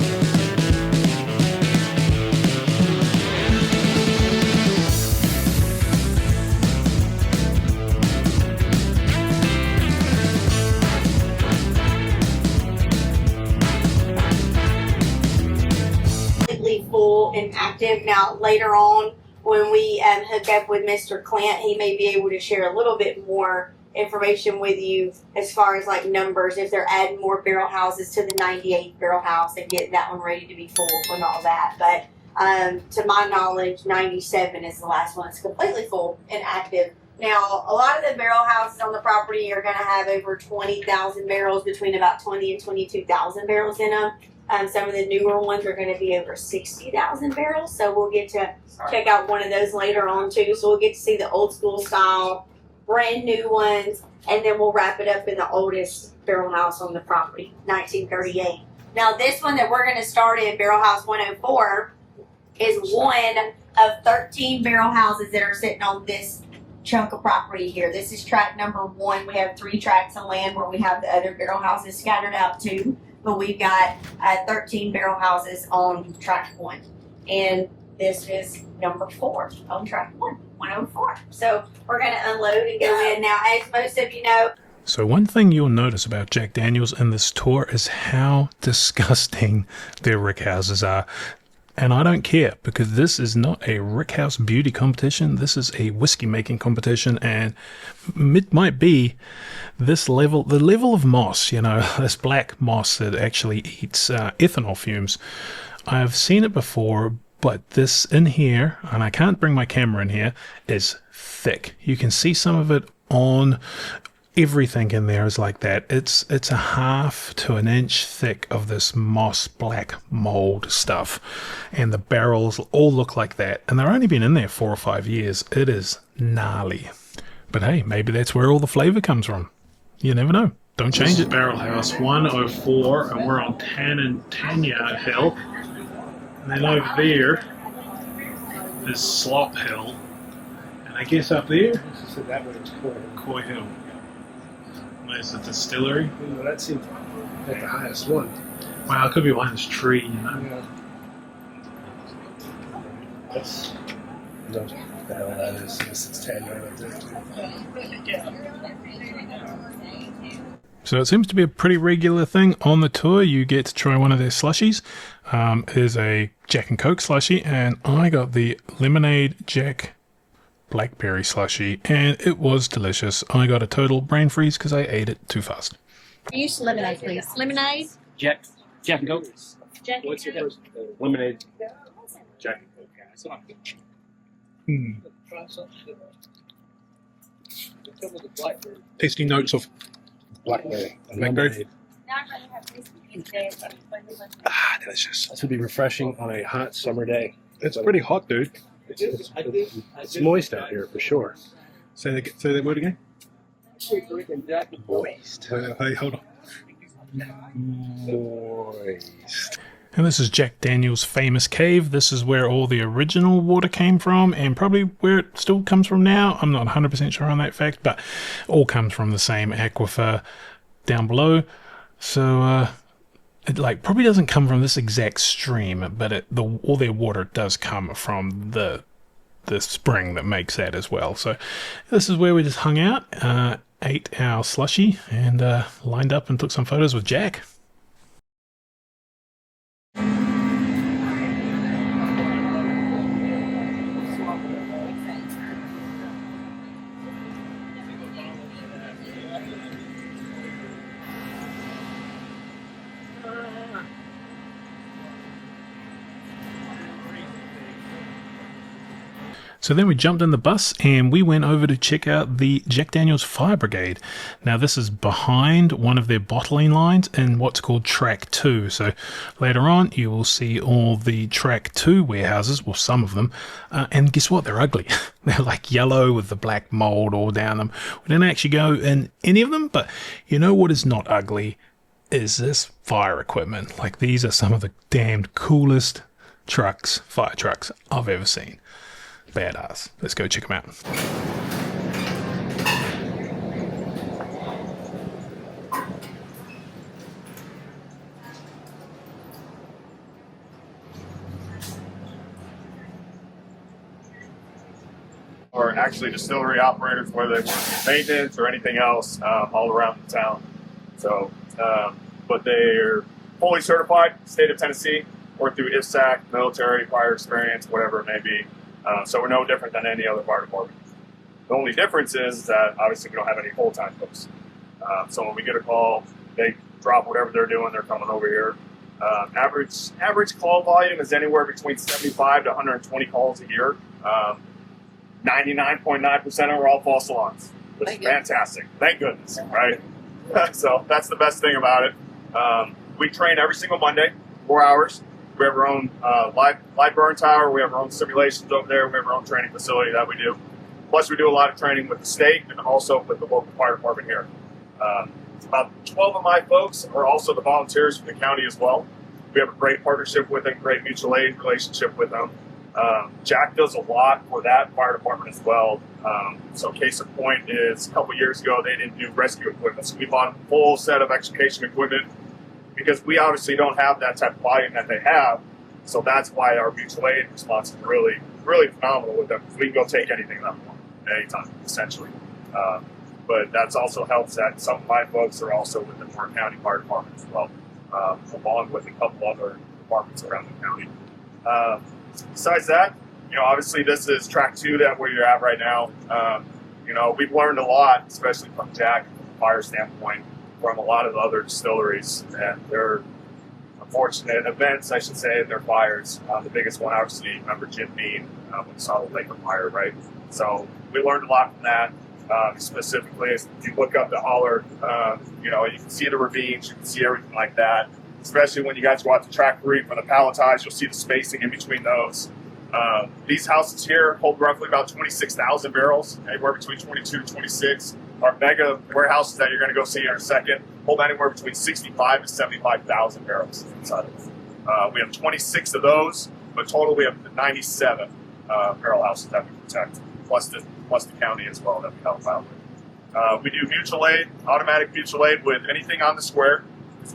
Full and active. Now later on when we hook up with Mr. Clint, he may be able to share a little bit more information with you as far as like numbers, if they're adding more barrel houses to the 98 barrel house and getting that one ready to be full and all that. But to my knowledge, 97 is the last one that's completely full and active. Now, a lot of the barrel houses on the property are going to have over 20,000 barrels, between about 20 and 22,000 barrels in them. Some of the newer ones are going to be over 60,000 barrels, so we'll get to check out one of those later on too. So we'll get to see the old school style, brand new ones, and then we'll wrap it up in the oldest barrel house on the property, 1938. Now this one that we're going to start in, Barrel House 104, is one of 13 barrel houses that are sitting on this chunk of property here. This is tract number 1. We have 3 tracts of land where we have the other barrel houses scattered out too. But we've got 13 barrel houses on tract 1. And this is number 4 on tract 1, 104. So we're going to unload and go in. Now, as most of you know,
so one thing you'll notice about Jack Daniel's in this tour is how disgusting their rick houses are. And I don't care, because this is not a rickhouse beauty competition. This is a whiskey making competition, and it might be this level, the level of moss, this black moss that actually eats ethanol fumes. I've seen it before, but this in here, and I can't bring my camera in here, is thick. You can see some of it on everything in there is like that. It's a half to an inch thick of this moss black mold stuff, and the barrels all look like that, and they've only been in there 4 or 5 years. It is gnarly. But hey, maybe that's where all the flavor comes from. You never know. Don't change it.
Barrel House 104, and we're on 10 and 10 Yard Hill. And then over there is Slop Hill. And I guess up there,
So that one is cool.
Coy Hill. There's the distillery.
Well, that seems like the highest one.
Wow, it could be behind this tree, you know.
Yeah. That's no, what the hell that is. This is 10 right there.
So it seems to be a pretty regular thing on the tour. You get to try one of their slushies. It is a Jack and Coke slushie, and I got the Lemonade Jack Blackberry slushie, and it was delicious. I got a total brain freeze because I ate it too fast.
Use lemonade, please. Lemonade.
Jack and Coke.
Jack.
What's your first? Lemonade. Jack and Coke.
Tasty notes of
Blackberry.
blackberry.
Ah, delicious. This would be refreshing on a hot summer day.
It's pretty hot, dude.
It's moist out here for sure.
Say that word again.
Moist.
Hey, hold on.
Moist.
And this is Jack Daniel's famous cave. This is where all the original water came from, and probably where it still comes from now. I'm not 100% sure on that fact, but all comes from the same aquifer down below. So it like probably doesn't come from this exact stream, but all their water does come from the spring that makes that as well. So this is where we just hung out, ate our slushie, and lined up and took some photos with Jack. So then we jumped in the bus and we went over to check out the Jack Daniel's Fire Brigade. Now this is behind one of their bottling lines in what's called Track 2. So later on you will see all the Track 2 warehouses, well some of them, and guess what? They're ugly. They're like yellow with the black mold all down them. We didn't actually go in any of them, but you know what is not ugly is this fire equipment. Like these are some of the damned coolest trucks, fire trucks I've ever seen. Badass. Let's go check them out.
Or actually distillery operators, whether it's maintenance or anything else, all around the town. So, but they're fully certified, state of Tennessee, or through IFSAC, military, fire experience, whatever it may be. So we're no different than any other fire department. The only difference is that obviously we don't have any full-time folks. So when we get a call, they drop whatever they're doing, they're coming over here. Average call volume is anywhere between 75 to 120 calls a year. 99.9% of them are all false alarms, which is fantastic. Thank goodness, right? So that's the best thing about it. We train every single Monday, 4 hours. We have our own live burn tower. We have our own simulations over there. We have our own training facility that we do. Plus, we do a lot of training with the state and also with the local fire department here. About 12 of my folks are also the volunteers for the county as well. We have a great partnership with them, great mutual aid relationship with them. Jack does a lot for that fire department as well. So case in point is a couple years ago, they didn't do rescue equipment. So we bought a full set of extrication equipment because we obviously don't have that type of volume that they have. So that's why our mutual aid response is really, really phenomenal with them. We can go take anything that we want at any time, essentially. But that's also helps that some of my folks are also with the Warren County Fire Department as well, along with a couple other departments around the county. Besides that, obviously this is track 2 that where you're at right now. We've learned a lot, especially from Jack, from a fire standpoint, from a lot of the other distilleries and their unfortunate events, I should say, their fires. The biggest one, obviously, remember Jim Beam when we saw the Laker fire, right? So we learned a lot from that. Specifically, if you look up the holler, you can see the ravines, you can see everything like that. Especially when you guys go out to track 3 for the palletized, you'll see the spacing in between those. These houses here hold roughly about 26,000 barrels, anywhere between 22 to 26. Our mega warehouses that you're going to go see in a second hold anywhere between 65 to 75,000 barrels inside of them. We have 26 of those, but total we have 97 barrel houses that we protect, plus the county as well that we help out with. We do mutual aid, automatic mutual aid with anything on the square.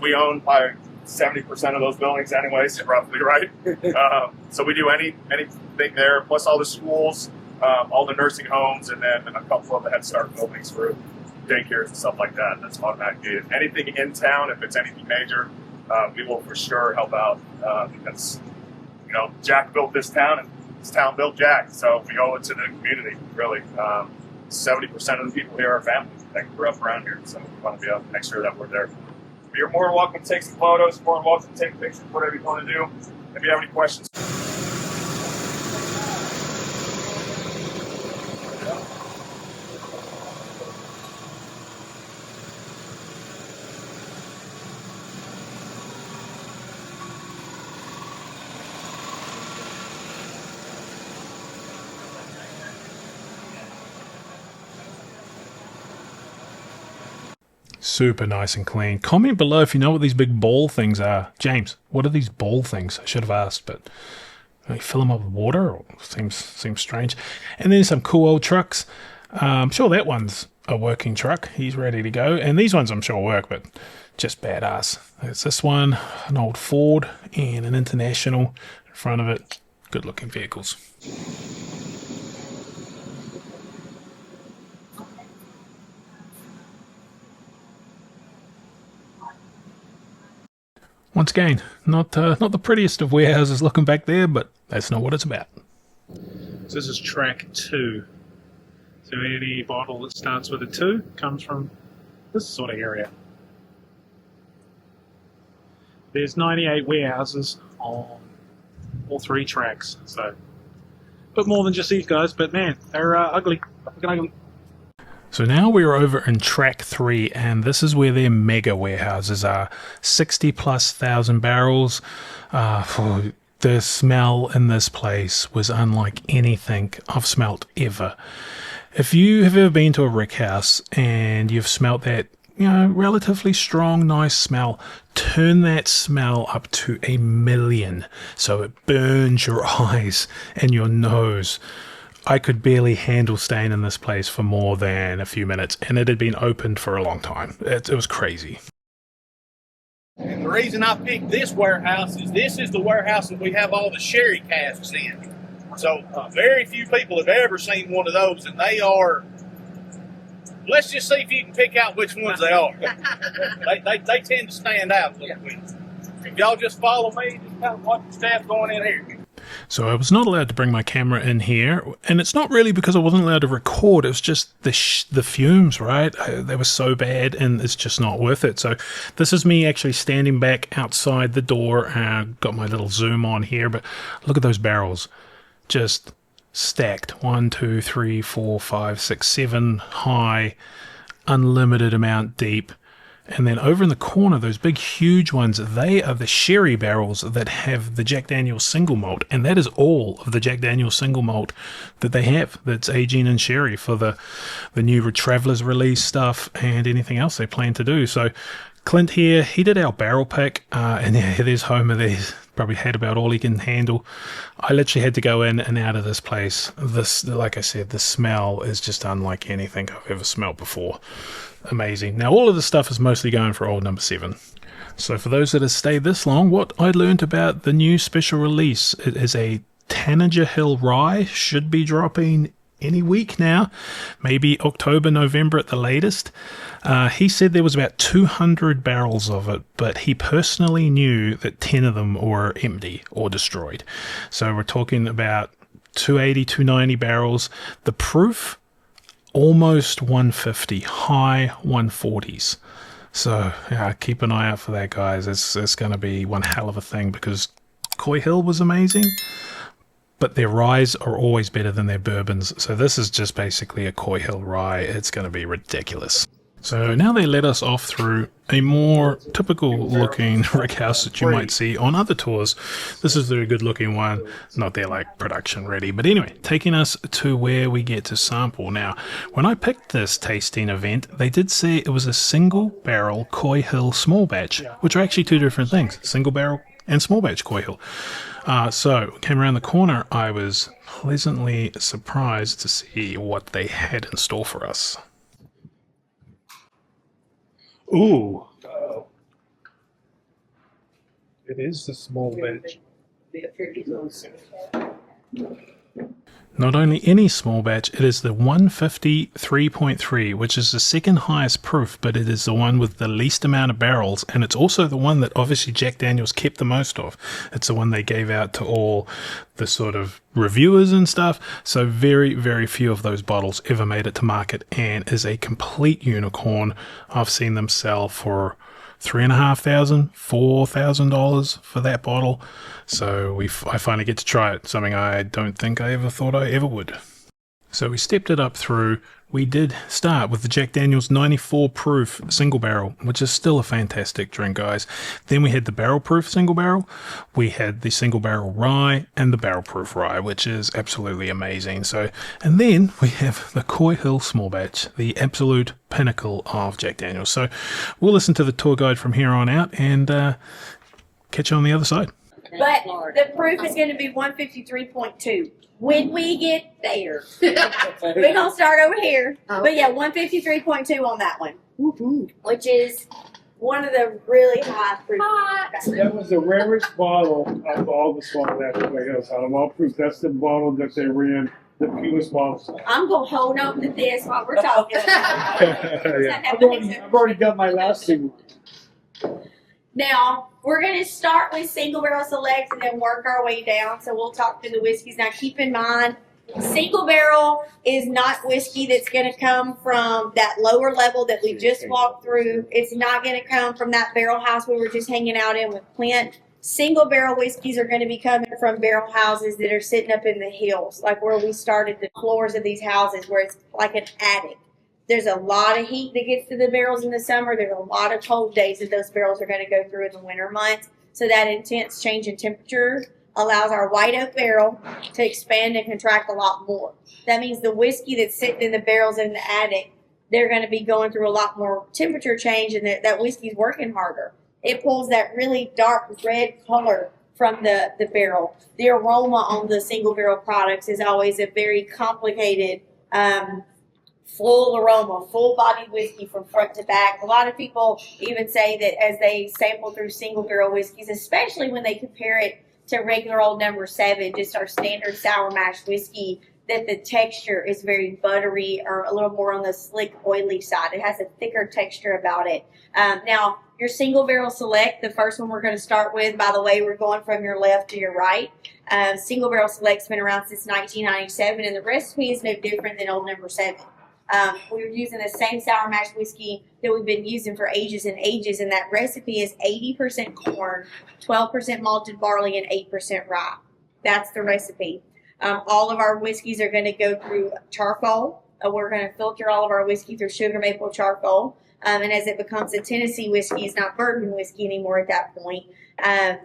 We own by 70% of those buildings anyways, roughly, right? So we do anything there, plus all the schools, all the nursing homes, and then a couple of the Head Start buildings for daycares and stuff like that. That's automatic gated. Anything in town, if it's anything major, we will for sure help out because, you know, Jack built this town and this town built Jack. So we owe it to the community, really. 70% of the people here are family that grew up around here. So we want to be able to make sure that we're there. You're more than welcome to take some photos, more than welcome to take pictures, whatever you want to do. If you have any questions.
Super nice and clean. Comment below if you know what these big ball things are. James, what are these ball things? I should have asked, but they fill them up with water? Or seems strange. And then some cool old trucks. I'm sure that one's a working truck. He's ready to go. And these ones I'm sure work, but just badass. There's this one, an old Ford and an International in front of it. Good looking vehicles. Once again, not the prettiest of warehouses looking back there, but that's not what it's about. So this is track 2. So any bottle that starts with a 2 comes from this sort of area. There's 98 warehouses on all 3 tracks, so a bit more than just these guys, but man, they're ugly. Ugly. So now we're over in track 3, and this is where their mega warehouses are. 60,000+ barrels. The smell in this place was unlike anything I've smelt ever. If you have ever been to a rick house and you've smelt that, you know, relatively strong, nice smell, turn that smell up to 1,000,000 so it burns your eyes and your nose. I could barely handle staying in this place for more than a few minutes, and it had been opened for a long time. It was crazy.
And the reason I picked this warehouse is this is the warehouse that we have all the sherry casks in. So very few people have ever seen one of those, and they are, let's just see if you can pick out which ones they are. they tend to stand out a little bit. If y'all just follow me, just kind of watch the staff going in here.
So I was not allowed to bring my camera in here, and it's not really because I wasn't allowed to record. It was just the fumes, right? They were so bad, and it's just not worth it. So this is me actually standing back outside the door. Got my little zoom on here, but look at those barrels, just stacked. 1, 2, 3, 4, 5, 6, 7 high, unlimited amount deep. And then over in the corner, those big, huge ones, they are the sherry barrels that have the Jack Daniel's single malt. And that is all of the Jack Daniel's single malt that they have. That's aging in sherry for the new Travelers release stuff and anything else they plan to do. So Clint here, he did our barrel pick. And yeah, there's Homer. There's probably had about all he can handle. I literally had to go in and out of this place. This, like I said, the smell is just unlike anything I've ever smelled before. Amazing. Now all of this stuff is mostly going for old number 7. So for those that have stayed this long, what I learned about the new special release, it is a Tanager Hill Rye, should be dropping any week now, maybe October, November at the latest. He said there was about 200 barrels of it, but he personally knew that 10 of them were empty or destroyed. So we're talking about 280, 290 barrels. The proof, almost 150, high 140s. So yeah, keep an eye out for that, guys. It's going to be one hell of a thing, because Coy Hill was amazing, but their ryes are always better than their bourbons. So this is just basically a Coy Hill rye. It's going to be ridiculous. So now they let us off through a more typical looking rick house that you might see on other tours. This is the good looking one, not they're like production ready, but anyway, taking us to where we get to sample. Now, when I picked this tasting event, they did say it was a single barrel Coy Hill small batch, which are actually two different things, single barrel and small batch Coy Hill. So came around the corner, I was pleasantly surprised to see what they had in store for us.
Ooh. It is the small batch.
Not only any small batch, it is the 150 3.3, which is the second highest proof, but it is the one with the least amount of barrels, and it's also the one that obviously Jack Daniels kept the most of. It's the one they gave out to all the sort of reviewers and stuff, so very, very few of those bottles ever made it to market, and is a complete unicorn. I've seen them sell for $3,500, $4,000 for that bottle. So I finally get to try it, something I don't think I ever thought I ever would. So we stepped it up through. We did start with the Jack Daniels 94 proof single barrel, which is still a fantastic drink, guys. Then we had the barrel proof single barrel. We had the single barrel rye and the barrel proof rye, which is absolutely amazing. So, and then we have the Coy Hill small batch, the absolute pinnacle of Jack Daniels. So we'll listen to the tour guide from here on out and catch you on the other side.
But the proof is going to be 153.2. When we get there, we're going to start over here. But yeah, 153.2 on that one, which is one of the really high proof.
That was the rarest bottle of all the small batches they have. Out of all proof, that's the bottle that they ran the fewest bottles.
I'm going to hold on to this while we're talking.
I've already got my last two.
Now, we're going to start with single barrel select and then work our way down. So we'll talk through the whiskeys. Now, keep in mind, single barrel is not whiskey that's going to come from that lower level that we just walked through. It's not going to come from that barrel house we were just hanging out in with Clint. Single barrel whiskeys are going to be coming from barrel houses that are sitting up in the hills, like where we started the floors of these houses, where it's like an attic. There's a lot of heat that gets to the barrels in the summer. There's a lot of cold days that those barrels are going to go through in the winter months. So that intense change in temperature allows our white oak barrel to expand and contract a lot more. That means the whiskey that's sitting in the barrels in the attic, they're going to be going through a lot more temperature change, and that whiskey's working harder. It pulls that really dark red color from the barrel. The aroma on the single barrel products is always a very complicated full aroma, full-bodied whiskey from front to back. A lot of people even say that as they sample through single barrel whiskeys, especially when they compare it to regular old number 7, just our standard sour mash whiskey, that the texture is very buttery or a little more on the slick, oily side. It has a thicker texture about it. Now, your single barrel select, the first one we're going to start with, by the way, we're going from your left to your right. Single barrel select's been around since 1997, and the recipe is no different than old number 7. We're using the same sour mash whiskey that we've been using for ages and ages, and that recipe is 80% corn, 12% malted barley, and 8% rye. That's the recipe. All of our whiskeys are going to go through charcoal. We're going to filter all of our whiskey through sugar maple charcoal. And as it becomes a Tennessee whiskey, it's not bourbon whiskey anymore at that point.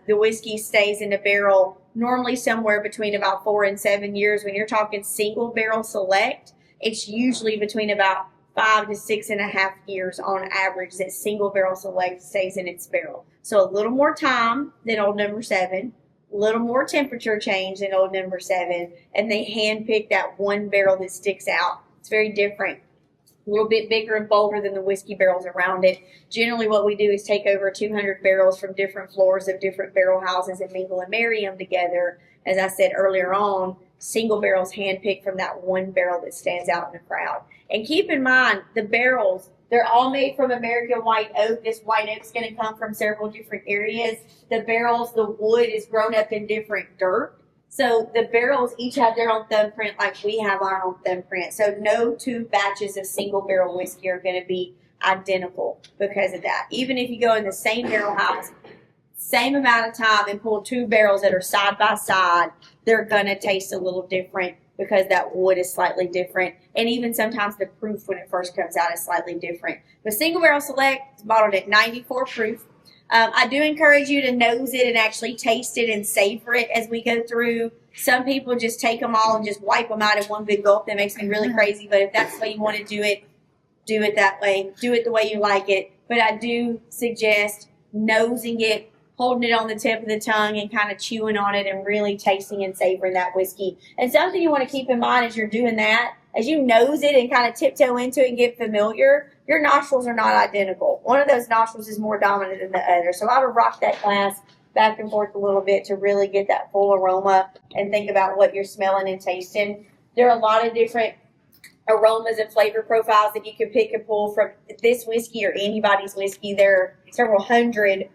The whiskey stays in the barrel normally somewhere between about 4 and 7 years. When you're talking single barrel select, it's usually between about 5 to 6.5 years on average that single barrel select stays in its barrel. So a little more time than old number 7, a little more temperature change than old number 7, and they handpick that one barrel that sticks out. It's very different. A little bit bigger and bolder than the whiskey barrels around it. Generally what we do is take over 200 barrels from different floors of different barrel houses and mingle and marry them together. As I said earlier on, single barrels handpicked from that one barrel that stands out in the crowd. And keep in mind, the barrels, they're all made from American white oak. This white oak's going to come from several different areas. The barrels, the wood is grown up in different dirt. So the barrels each have their own thumbprint like we have our own thumbprint. So no two batches of single barrel whiskey are going to be identical because of that. Even if you go in the same barrel house, same amount of time, and pull 2 barrels that are side by side, they're gonna taste a little different because that wood is slightly different. And even sometimes the proof when it first comes out is slightly different. But Single Barrel Select is bottled at 94 proof. I do encourage you to nose it and actually taste it and savor it as we go through. Some people just take them all and just wipe them out in one big gulp. That makes me really crazy. But if that's the way you want to do it that way. Do it the way you like it. But I do suggest nosing it, holding it on the tip of the tongue and kind of chewing on it and really tasting and savoring that whiskey. And something you want to keep in mind as you're doing that, as you nose it and kind of tiptoe into it and get familiar, your nostrils are not identical. One of those nostrils is more dominant than the other. So I would rock that glass back and forth a little bit to really get that full aroma and think about what you're smelling and tasting. There are a lot of different aromas and flavor profiles that you can pick and pull from this whiskey or anybody's whiskey. There are several hundred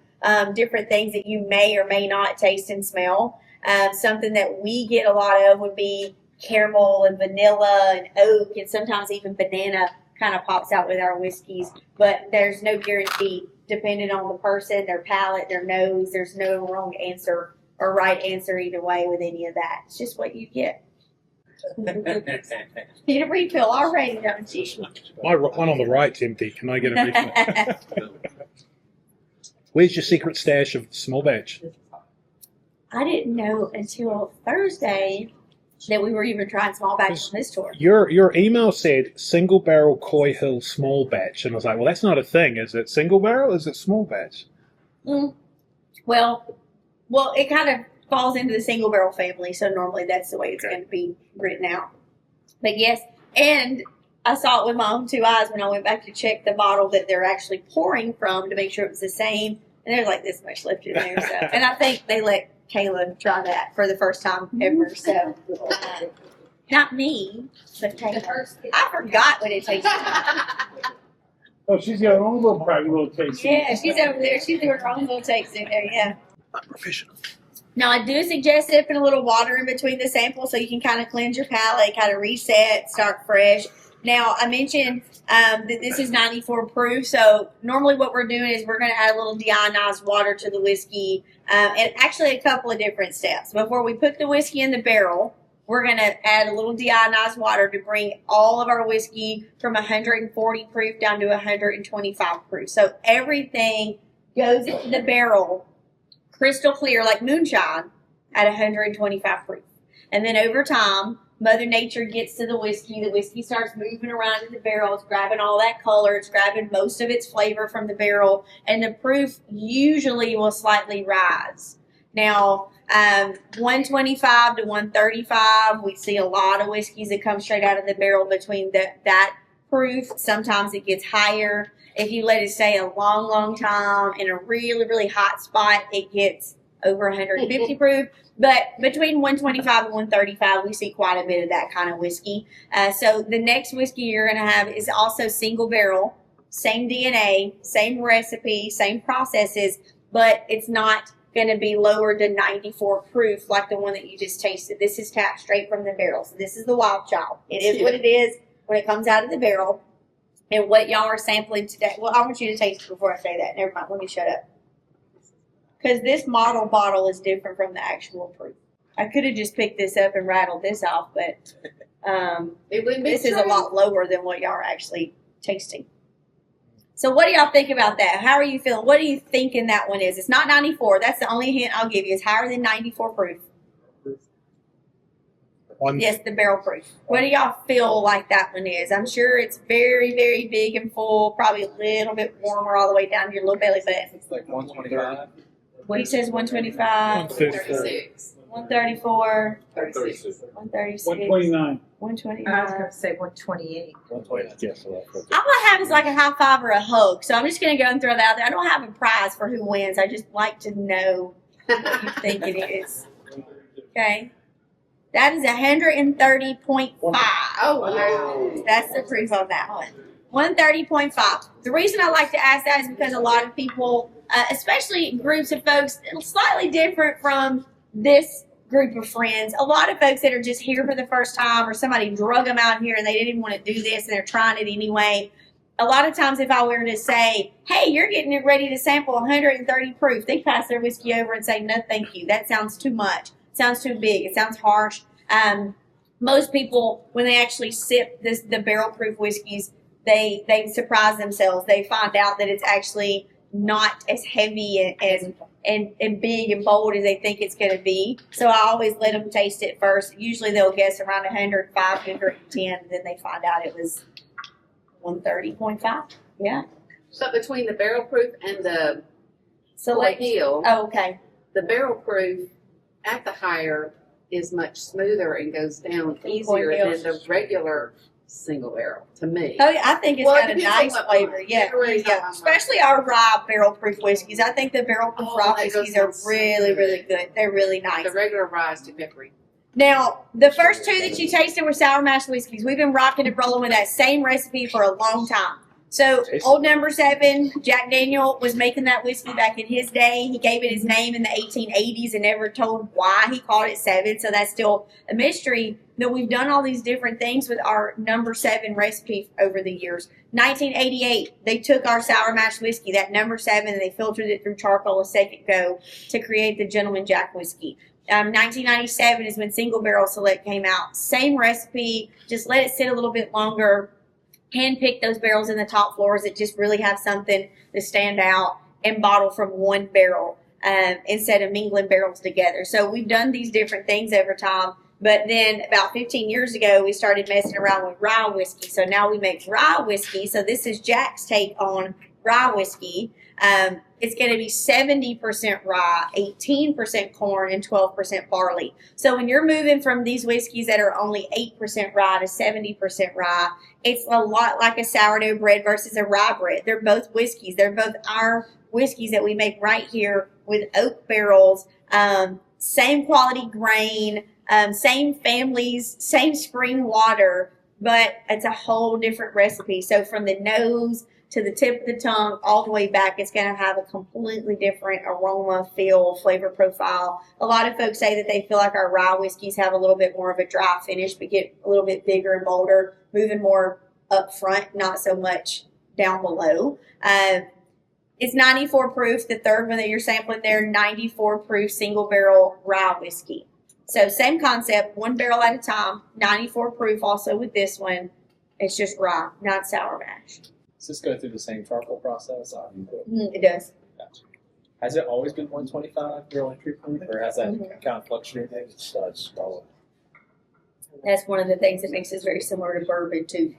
different things that you may or may not taste and smell. Something that we get a lot of would be caramel and vanilla and oak, and sometimes even banana kind of pops out with our whiskeys. But there's no guarantee, depending on the person, their palate, their nose. There's no wrong answer or right answer either way with any of that. It's just what you get. Need a refill already, don't you?
My one on the right's empty. Can I get a refill? Where's your secret stash of small batch?
I didn't know until Thursday that we were even trying small batch on this tour.
Your email said single barrel Coy Hill small batch, and I was like, well, that's not a thing. Is it single barrel? Is it small batch?
Well, it kind of falls into the single barrel family, so normally that's the way it's going to be written out. But yes, and I saw it with my own two eyes when I went back to check the bottle that they're actually pouring from to make sure it was the same, and there's like this much left in there. So, and I think they let Kayla try that for the first time ever. So, not me, but Taylor. I forgot what it tasted like.
Oh, she's got her own little private little taste.
Yeah, she's over there. She's doing her own little takes in there. Yeah.
Unprofessional.
Now, I do suggest dipping a little water in between the samples so you can kind of cleanse your palate, kind of reset, start fresh. Now, I mentioned that this is 94 proof, so normally what we're doing is we're going to add a little deionized water to the whiskey, and actually a couple of different steps. Before we put the whiskey in the barrel, we're going to add a little deionized water to bring all of our whiskey from 140 proof down to 125 proof. So everything goes into the barrel crystal clear like moonshine at 125 proof. And then over time, Mother Nature gets to the whiskey starts moving around in the barrel, it's grabbing all that color, it's grabbing most of its flavor from the barrel, and the proof usually will slightly rise. Now, 125 to 135, we see a lot of whiskeys that come straight out of the barrel between that proof. Sometimes it gets higher. If you let it stay a long, long time in a really, really hot spot, it gets over 150 proof. But between 125 and 135, we see quite a bit of that kind of whiskey. So the next whiskey you're going to have is also single barrel, same DNA, same recipe, same processes, but it's not going to be lower than 94 proof like the one that you just tasted. This is tapped straight from the barrel. So this is the Wild Child. It is what it is when it comes out of the barrel. And what y'all are sampling today, well, I want you to taste it before I say that. Never mind, let me shut up. Because this model bottle is different from the actual proof. I could have just picked this up and rattled this off, but this is a lot lower than what y'all are actually tasting. So what do y'all think about that? How are you feeling? What are you thinking that one is? It's not 94. That's the only hint I'll give you. It's higher than 94 proof. Yes, the barrel proof. What do y'all feel like that one is? I'm sure it's very, very big and full, probably a little bit warmer all the way down to your little belly button.
It's like 125.
What he says, 125,
136.
134,
136.
136,
129.
129.
I was going to say 128.
128. Yes,
All I have is like a high five or a hug, so I'm just going to go and throw that out there. I don't have a prize for who wins. I just like to know what you think it is. Okay. That is 130.5. Oh, wow. That's the proof on that one. 130.5. The reason I like to ask that is because a lot of people, especially groups of folks, slightly different from this group of friends. A lot of folks that are just here for the first time, or somebody drug them out here and they didn't want to do this and they're trying it anyway. A lot of times if I were to say, hey, you're getting it ready to sample 130 proof, they pass their whiskey over and say, no, thank you. That sounds too much. sounds too big. It sounds harsh. Most people, when they actually sip the barrel proof whiskeys, they surprise themselves. They find out that it's actually not as heavy and big and bold as they think it's going to be. So I always let them taste it first. Usually they'll guess around 105, 110, and then they find out it was 130.5. Yeah.
So between the barrel proof and the
Select.
Hill,
Oh, okay.
the barrel proof at the higher is much smoother and goes down easier than the regular single barrel to me.
Oh, yeah, I think it's
Well,
got
it
a
depends on
nice
what
flavor.
wine.
Yeah,
Everybody's
yeah.
on
Especially our rye barrel proof whiskeys. I think the barrel proof rye
that goes
whiskeys are
down
really, really good. They're really nice.
The regular rye is too peppery.
Now, the first two that you tasted were sour mash whiskeys. We've been rocking and rolling with that same recipe for a long time. So, old number 7, Jack Daniel was making that whiskey back in his day. He gave it his name in the 1880s and never told why he called it 7. So, that's still a mystery. But we've done all these different things with our number 7 recipe over the years. 1988, they took our sour mash whiskey, that number 7, and they filtered it through charcoal a second go to create the Gentleman Jack whiskey. 1997 is when Single Barrel Select came out. Same recipe, just let it sit a little bit longer. Hand-pick those barrels in the top floors that just really have something to stand out, and bottle from one barrel instead of mingling barrels together. So we've done these different things over time. But then about 15 years ago, we started messing around with rye whiskey. So now we make rye whiskey. So this is Jack's take on rye whiskey. It's going to be 70% rye, 18% corn, and 12% barley. So when you're moving from these whiskeys that are only 8% rye to 70% rye, it's a lot like a sourdough bread versus a rye bread. They're both whiskeys. They're both our whiskeys that we make right here with oak barrels, same quality grain, same families, same spring water, but it's a whole different recipe. So from the nose to the tip of the tongue, all the way back, it's going to have a completely different aroma, feel, flavor profile. A lot of folks say that they feel like our rye whiskeys have a little bit more of a dry finish, but get a little bit bigger and bolder, moving more up front, not so much down below. It's 94 proof. The third one that you're sampling there, 94 proof single barrel rye whiskey. So same concept, one barrel at a time, 94 proof also with this one. It's just rye, not sour mash.
Does this go through the same charcoal process?
It does.
Gotcha. Has it always been 125 barrel entry proof, or has that kind of fluctuated?
That's one of the things that makes us very similar to bourbon too.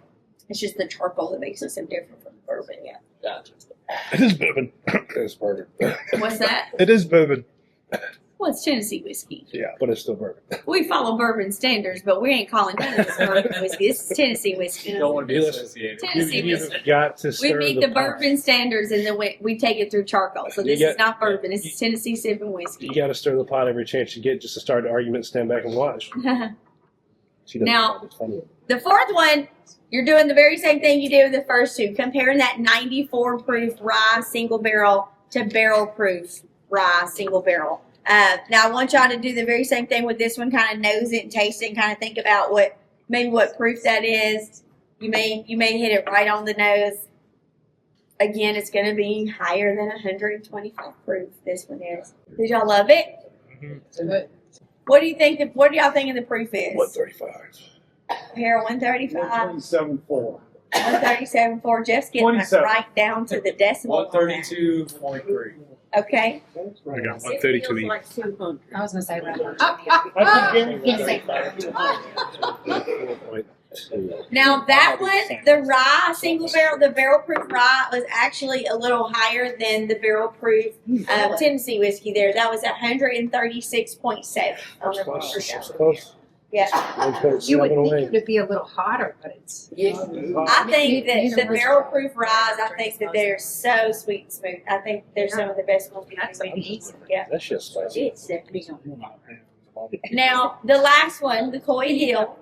It's just the charcoal that makes us so different from bourbon. Yeah.
Gotcha.
It is bourbon. It is bourbon.
What's that?
It is bourbon.
Well, it's Tennessee whiskey.
Yeah, but it's still bourbon.
We follow bourbon standards, but we ain't calling none of this bourbon whiskey. This is Tennessee whiskey.
You don't want to be associated.
Tennessee
You've
whiskey.
got to
We
stir
meet the bourbon standards, and then we take it through charcoal. So this is not bourbon. This is Tennessee sipping whiskey.
You got to stir the pot every chance you get just to start the argument, stand back and watch. She doesn't
Now,
find it funny.
the fourth one, you're doing the very same thing you did with the first two, comparing that 94 proof rye single barrel to barrel proof rye single barrel. Now I want y'all to do the very same thing with this one, kind of nose it and taste it and kind of think about what proof that is. You may hit it right on the nose. Again, it's going to be higher than 125 proof. This one is. Did y'all love it?
Mm-hmm.
What do you think? What do y'all think the proof is?
135.
Here, 135.
127.4.
137.4. Jeff's getting
27.
right down to the decimal.
132.3.
Okay.
I got 132 each.
I was going to say around
Now that one, the rye single barrel, the barrel proof rye was actually a little higher than the barrel proof Tennessee whiskey there. That was 136.7 on the
Close.
Yeah.
You would think it would be a little hotter, but it's.
I think that the barrel proof ryes, I think that they're so sweet and smooth. I think they're some of the best ones we've made. Yeah.
That's just spicy.
Now, the last one, the Coy Hill.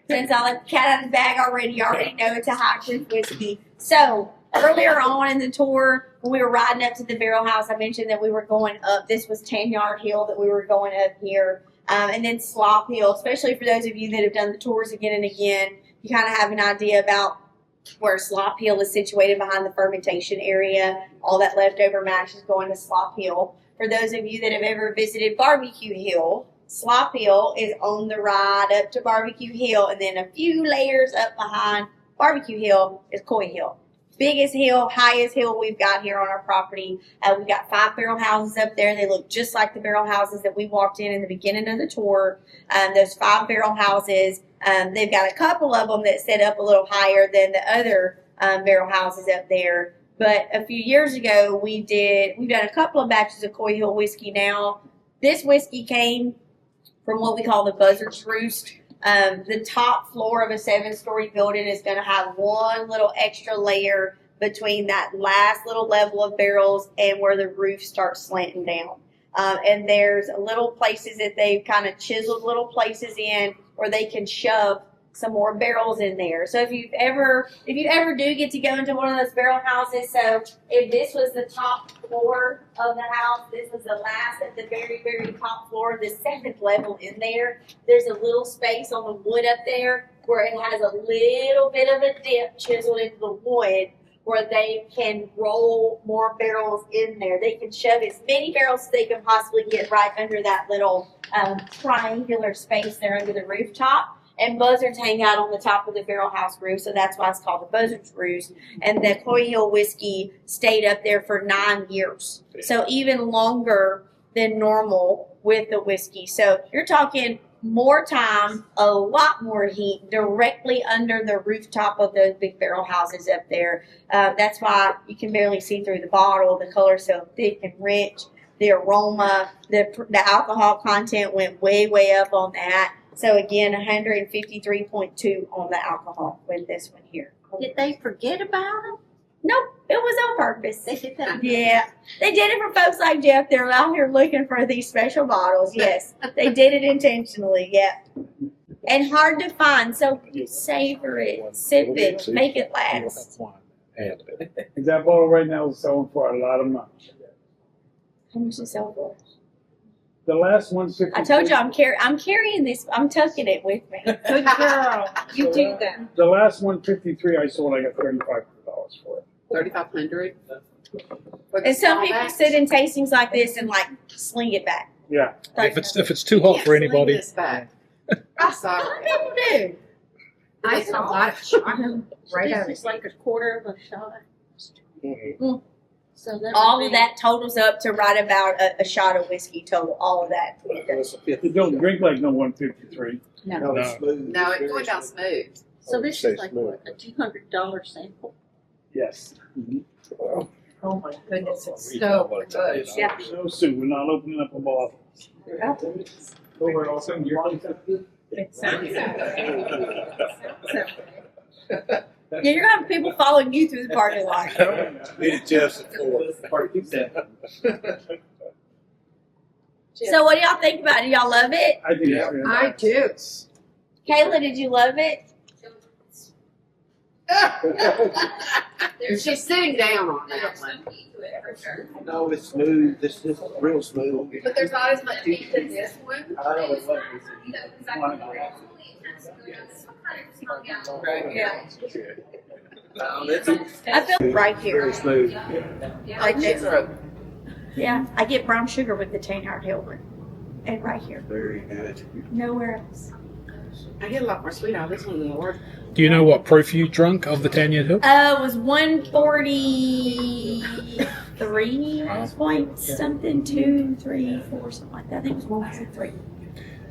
Since I let the cat out of the bag already, you already know it's a high proof whiskey. So, earlier on in the tour, when we were riding up to the barrel house, I mentioned that we were going up. This was 10-Yard Hill that we were going up here. And then Slop Hill, especially for those of you that have done the tours again and again, you kind of have an idea about where Slop Hill is situated behind the fermentation area. All that leftover mash is going to Slop Hill. For those of you that have ever visited Barbecue Hill, Slop Hill is on the ride up to Barbecue Hill, and then a few layers up behind Barbecue Hill is Coy Hill. Biggest hill, highest hill we've got here on our property. We've got 5 barrel houses up there. They look just like the barrel houses that we walked in the beginning of the tour. Those 5 barrel houses, they've got a couple of them that set up a little higher than the other barrel houses up there. But a few years ago, we've done a couple of batches of Coy Hill whiskey now. This whiskey came from what we call the Buzzard's Roost. The top floor of a 7-story building is going to have one little extra layer between that last little level of barrels and where the roof starts slanting down. And there's little places that they've kind of chiseled little places in where they can shove some more barrels in there. So if you ever do get to go into one of those barrel houses, so if this was the top floor of the house, this was the last at the very, very top floor, the 7th level in there, there's a little space on the wood up there where it has a little bit of a dip chiseled into the wood where they can roll more barrels in there. They can shove as many barrels as they can possibly get right under that little triangular space there under the rooftop. And buzzards hang out on the top of the barrel house roof, so that's why it's called the Buzzard's Roost. And the Coy Hill whiskey stayed up there for 9 years, so even longer than normal with the whiskey. So you're talking more time, a lot more heat directly under the rooftop of those big barrel houses up there. That's why you can barely see through the bottle. The color's so thick and rich. The aroma, the alcohol content went way, way up on that. So again, 153.2 on the alcohol with this one here.
Did they forget about them?
Nope, it was on purpose. They did that. Yeah, they did it for folks like Jeff. They're out here looking for these special bottles. Yes, they did it intentionally. Yeah, and hard to find. So savor it, sip it, make it last.
That bottle right now is selling for a lot of money.
How much is it sell for?
The last one,
I told you I'm carrying this. I'm tucking it with me. Good girl. You do that.
The last 153 I sold, I got $3,500 for it.
$3,500.
And some people sit in tastings like this and like sling it back.
Yeah.
If it's too hot for anybody.
This back. I'm sorry.
Some people do.
I saw a lot of shot.
Right out.
It's like a quarter of a shot.
Mm.
So
all of that totals up to right about a shot of whiskey total. All of that.
It don't drink like no 153.
No, it's going down smooth.
So this is like what, a $200 sample?
Yes.
Oh my goodness, it's so good.
Yeah.
So soon, we're not opening up a bottle. Over all sudden,
Yeah, you're gonna have people following you through the parking lot. So what do y'all think about it? Y'all love it?
I do. Yeah.
I do.
Kayla, did you love it?
She's sitting down on that one.
No, it's smooth. This is real smooth.
But there's not as much heat in this one.
I know it's like
I feel right here.
very smooth.
Like this. Yeah, I get brown sugar with the Tainhard Hilbert. And right here.
Very good.
Nowhere else.
I get a lot more sweet out of this one than the Lord.
Do you know what proof you drunk of the Tanya Hill?
It was 143 point something, 2, 3, 4, something like that. I think it was 143.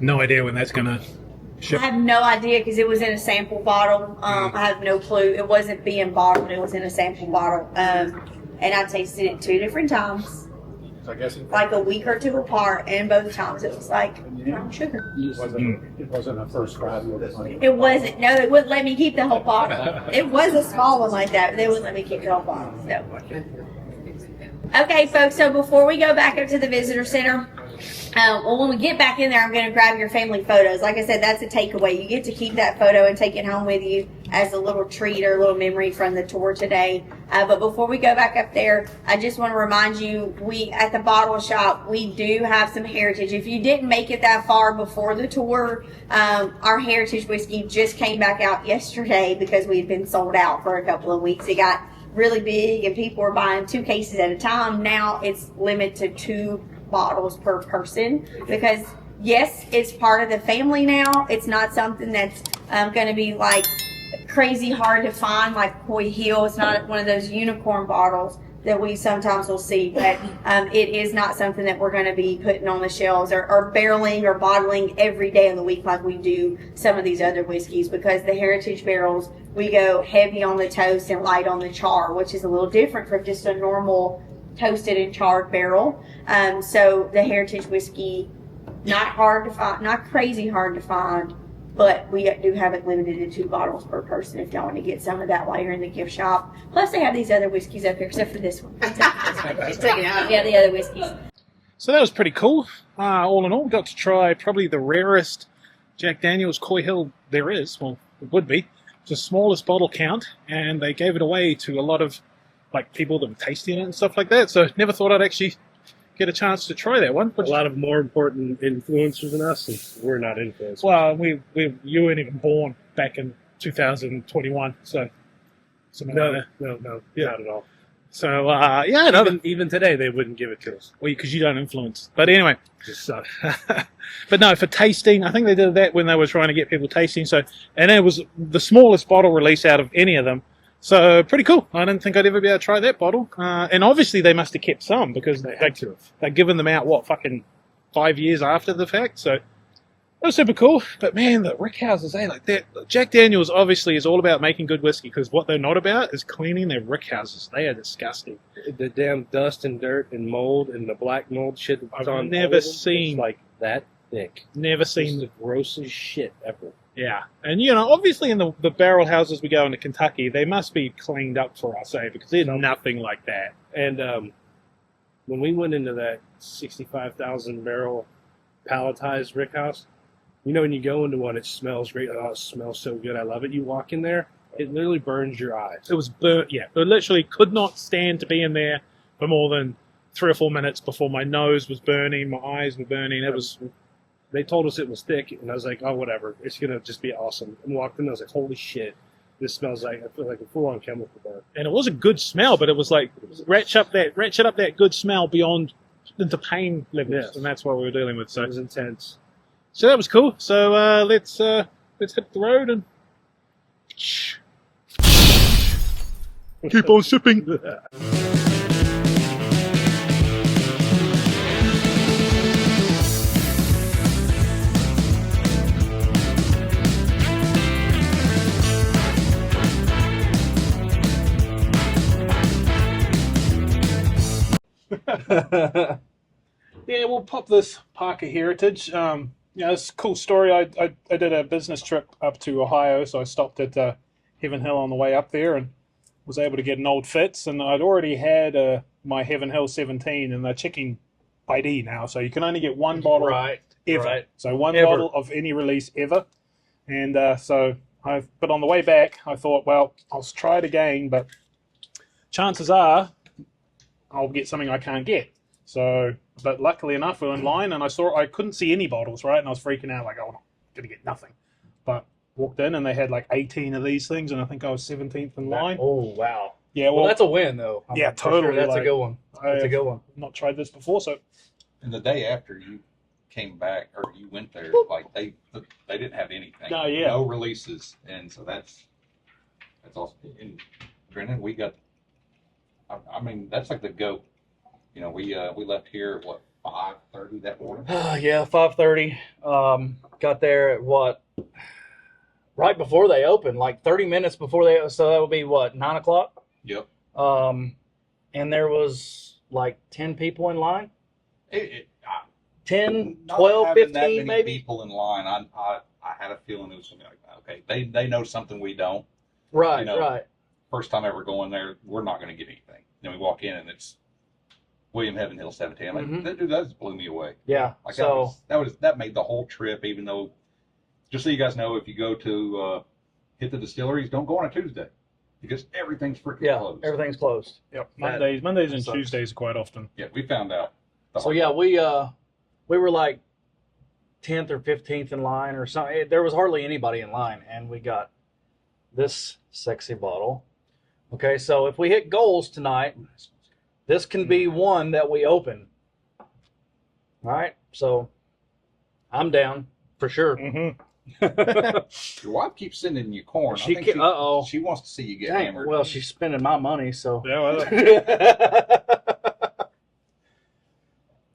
No idea when that's gonna
I
ship.
have no idea because it was in a sample bottle. I have no clue. It wasn't being bottled. It was in a sample bottle. And I tasted it 2 different times.
I guess
Like a week or 2 apart, and both times it was like brown sugar.
It wasn't a first try.
It wasn't. No, it wouldn't let me keep the whole bottle. It was a small one like that, but they wouldn't let me keep the whole bottle. So. Okay, folks, so before we go back up to the visitor center, well, when we get back in there, I'm going to grab your family photos. Like I said, that's a takeaway. You get to keep that photo and take it home with you as a little treat or a little memory from the tour today. But before we go back up there, I just want to remind you, we at the bottle shop, we do have some heritage. If you didn't make it that far before the tour, our heritage whiskey just came back out yesterday because we had been sold out for a couple of weeks. It got really big and people were buying 2 cases at a time. Now it's limited to 2 bottles per person because yes, it's part of the family now. It's not something that's going to be like crazy hard to find like Coy Hill. It's not one of those unicorn bottles that we sometimes will see, but it is not something that we're going to be putting on the shelves or barreling or bottling every day of the week like we do some of these other whiskeys, because the heritage barrels, we go heavy on the toast and light on the char, which is a little different from just a normal toasted and charred barrel. So the heritage whiskey, not hard to find, not crazy hard to find, but we do have it limited to 2 bottles per person if y'all want to get some of that while you're in the gift shop. Plus, they have these other whiskeys up here, except for this one. Yeah, the other whiskeys.
So that was pretty cool. All in all, got to try probably the rarest Jack Daniel's Coy Hill there is. Well, it would be. It's the smallest bottle count, and they gave it away to a lot of like people that were tasting it and stuff like that. So never thought I'd actually get a chance to try that one.
A lot of more important influencers than us, and we're not influencers.
Well, you weren't even born back in 2021, so
no,
yeah.
not at all.
So yeah, no,
even today they wouldn't give it to us.
Well, because you don't influence. But anyway,
Just suck.
but no, for tasting, I think they did that when they were trying to get people tasting. So, and it was the smallest bottle release out of any of them. So pretty cool. I didn't think I'd ever be able to try that bottle. And obviously they must have kept some because they're giving them out, what, fucking 5 years after the fact. So that was super cool. But man, the rick houses, like that. Jack Daniel's obviously is all about making good whiskey, because what they're not about is cleaning their rick houses. They are disgusting.
The damn dust and dirt and mold and the black mold shit that's on
never seen
like that thick.
Never seen
the grossest shit ever.
Yeah, and obviously in the barrel houses we go into Kentucky, they must be cleaned up for us, because they're nothing like that.
And when we went into that 65,000 barrel palletized rick house, when you go into one, it smells great. Oh, it smells so good. I love it. You walk in there, it literally burns your eyes.
It was burnt. Yeah, it literally could not stand to be in there for more than 3 or 4 minutes before my nose was burning, my eyes were burning. It was.
They told us it was thick, and I was like, oh, whatever. It's going to just be awesome. And walked in, I was like, holy shit. This smells like, I feel like a full-on chemical burn.
And it was a good smell, but it was like, ratchet up that good smell beyond into pain levels. Yes. And that's what we were dealing with. So
it was intense.
So that was cool. So let's hit the road and keep on sipping. Yeah, we'll pop this Parker Heritage. It's a cool story. I did a business trip up to Ohio, so I stopped at Heaven Hill on the way up there and was able to get an old Fitz. And I'd already had my Heaven Hill 17, and they're checking ID now, so you can only get one bottle ever. Right. So one bottle of any release ever. And but on the way back, I thought, well, I'll try it again, but chances are I'll get something I can't get. So, but luckily enough, we were in line, and I couldn't see any bottles, right? And I was freaking out, like, oh, I'm going to get nothing. But walked in, and they had like 18 of these things, and I think I was 17th in line.
Oh, wow.
Yeah, well,
that's a win, though.
Yeah, totally.
Sure, that's a good one. That's a good one.
Not tried this before, so.
And the day after you came back, or you went there, like they didn't have anything.
No, yeah.
No releases, and so that's awesome. And Brennan, we got. I mean, that's like the GOAT. We left here at what, 5:30 that morning.
Yeah, 5:30. Got there at what? Right before they opened, like 30 minutes before they. So that would be what, 9 o'clock.
Yep.
And there was like 10 people in line. 10,
Not
12,
having
15
that many
maybe.
people in line. I had a feeling it was something like that. Okay, they know something we don't.
Right, right.
First time ever going there, we're not going to get anything. Then we walk in and it's William Heaven Hill 17. I'm like, that just blew me away.
Yeah.
Like
so
that made the whole trip. Even though, just so you guys know, if you go to hit the distilleries, don't go on a Tuesday because everything's freaking closed.
Everything's closed.
Yep. Mondays and Tuesdays quite often.
Yeah, we found out.
So yeah, we were like 10th or 15th in line or something. There was hardly anybody in line, and we got this sexy bottle. Okay, so if we hit goals tonight, this can be one that we open. All right, so I'm down for sure.
Your wife keeps sending you corn.
She
I think
uh-oh.
She wants to see you get
Dang,
hammered.
well, she's spending my money, so.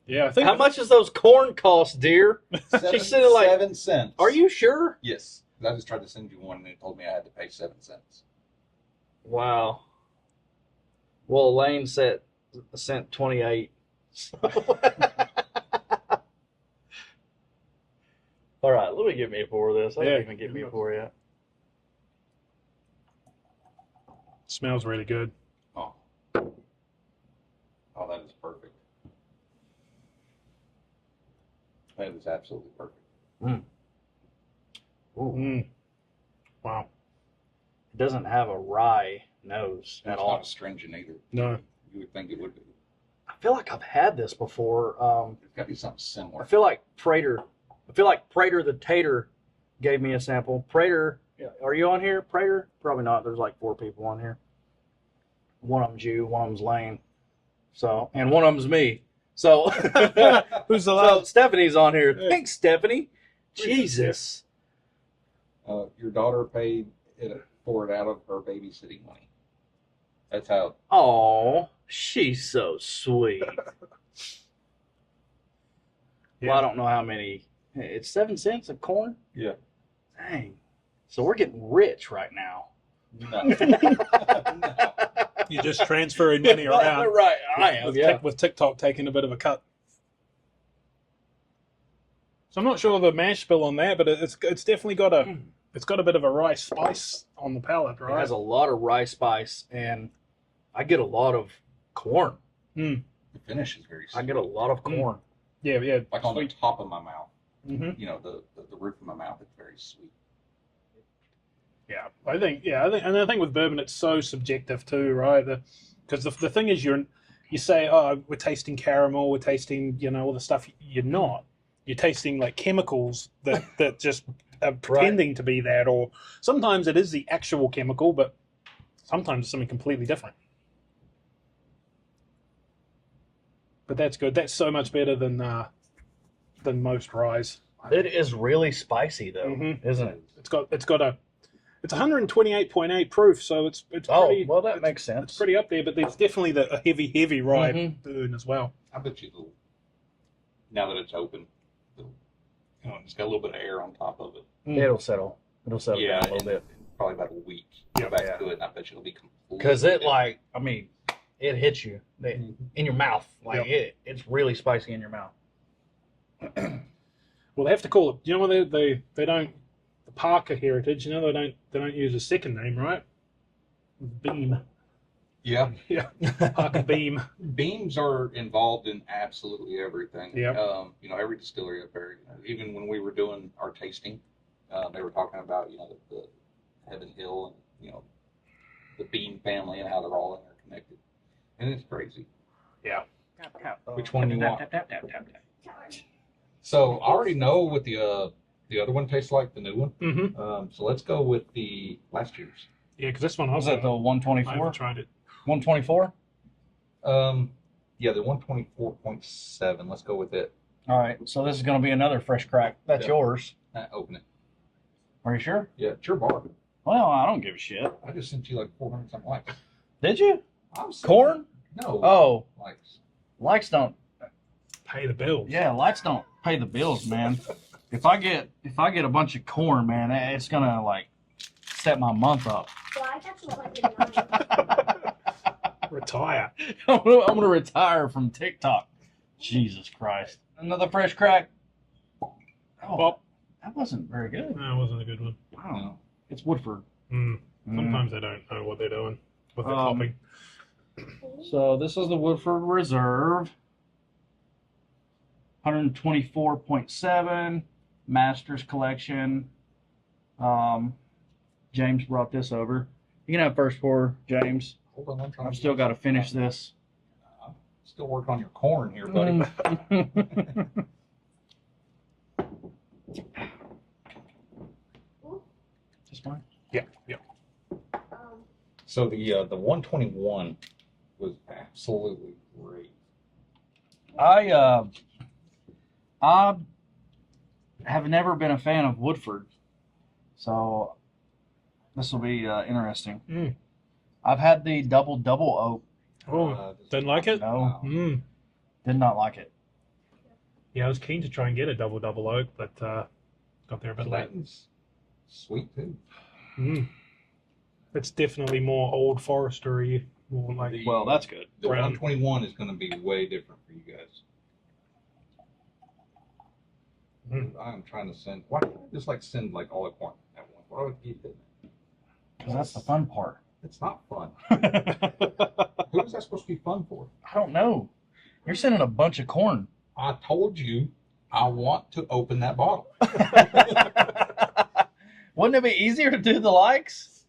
Yeah, I think.
How much does those corn cost, dear? She's sending like
7 cents.
Are you sure?
Yes. I just tried to send you one, and they told me I had to pay 7 cents.
Wow. Well, Lane sent 28. All right, let me get me a pour of this. I didn't even get me a pour yet.
Smells really good.
Oh, that is perfect. That is absolutely perfect.
Wow.
It doesn't have a rye nose at
It's
all.
not astringent either.
No.
You would think it would be.
I feel like I've had this before.
It's got to be something similar.
I feel like Prater the Tater gave me a sample. Prater, are you on here, Prater? Probably not. There's like 4 people on here. One of them's you, one of them's Lane. So, and one of them's me. So,
who's the
last? So Stephanie's on here. Thanks, Stephanie. Jesus.
Your daughter paid for it out of her babysitting money. That's how.
Oh, she's so sweet. Well, I don't know how many. It's 7 cents of corn?
Yeah.
Dang. So we're getting rich right now.
No.
You're just transferring money around.
Right, I am, yeah.
With TikTok taking a bit of a cut. So I'm not sure of the mash bill on that, but it's definitely got a bit of a rye spice on the palate, right?
It has a lot of rye spice, and I get a lot of corn.
The finish is very sweet.
I get a lot of corn.
Yeah.
Like on the top of my mouth.
Mm-hmm.
You know, the roof of my mouth is very sweet.
Yeah, I think, and I think with bourbon it's so subjective too, right? Because the thing is, you say, oh, we're tasting caramel, we're tasting, all the stuff. You're not. You're tasting like chemicals that just are pretending to be that, or sometimes it is the actual chemical, but sometimes it's something completely different. But that's good. That's so much better than most ryes.
It is really spicy though, isn't it?
It's 128.8 proof, so it's pretty.
Well, that makes sense.
It's pretty up there, but there's definitely a heavy rye burn as well.
I bet you now that it's open, it's got a little bit of air on top of it.
It'll settle. It'll settle down a little bit.
Probably about a week. Go back to it, and I bet you it'll be completely.
Because it it hits you in your mouth. It's really spicy in your mouth.
Well, they have to call it. When they don't. The Parker heritage, they don't use a second name, right? Beam.
Yeah.
Yeah. Parker Beam.
Beams are involved in absolutely everything.
Yeah.
Every distillery up there. Even when we were doing our tasting, they were talking about the Heaven Hill and the Beam family and how they're all interconnected, and it's crazy.
Yeah.
Which one do you want? So I already know what the other one tastes like, the new one.
Mm-hmm.
So let's go with the last year's.
Yeah, because this one
Was that the 124?
I haven't tried it.
124?
Yeah, the 124.7. Let's go with it.
All right, so this is going to be another fresh crack. That's yours.
Open it.
Are you sure?
Yeah, it's your bar.
Well, I don't give a shit.
I just sent you like 400 something likes.
Did you? Corn?
No.
Oh.
Likes.
Likes don't
pay the bills.
Yeah, likes don't pay the bills, man. If I get a bunch of corn, man, it's gonna set my month up.
Retire.
I'm gonna retire from TikTok. Jesus Christ! Another fresh crack. Oh, that wasn't very good.
No, it wasn't a good one.
Wow, it's Woodford.
Sometimes they don't know what they're doing with the hopping.
So this is the Woodford Reserve. 124.7 Masters Collection. James brought this over. You can have first pour, James.
Hold on,
I've still got to finish this.
Still working on your corn here, buddy.
Just fine.
Yeah.
So the 121 was absolutely great.
I have never been a fan of Woodford, so this will be interesting.
Mm.
I've had the double oak.
Oh, didn't like it?
No,
Mm.
did not like it.
Yeah, I was keen to try and get a double oak, but got there a bit late.
Clayton's sweet too.
Mm. It's definitely more Old Forester-y, more like.
Well, that's good.
The
brown.
121 is going to be way different for you guys. I'm trying to send. Why don't I just like send like all the corn at once? Why do I keep it?
Because that's the fun part.
It's not fun. Who is that supposed to be fun for?
I don't know. You're sending a bunch of corn.
I told you I want to open that bottle.
Wouldn't it be easier to do the likes?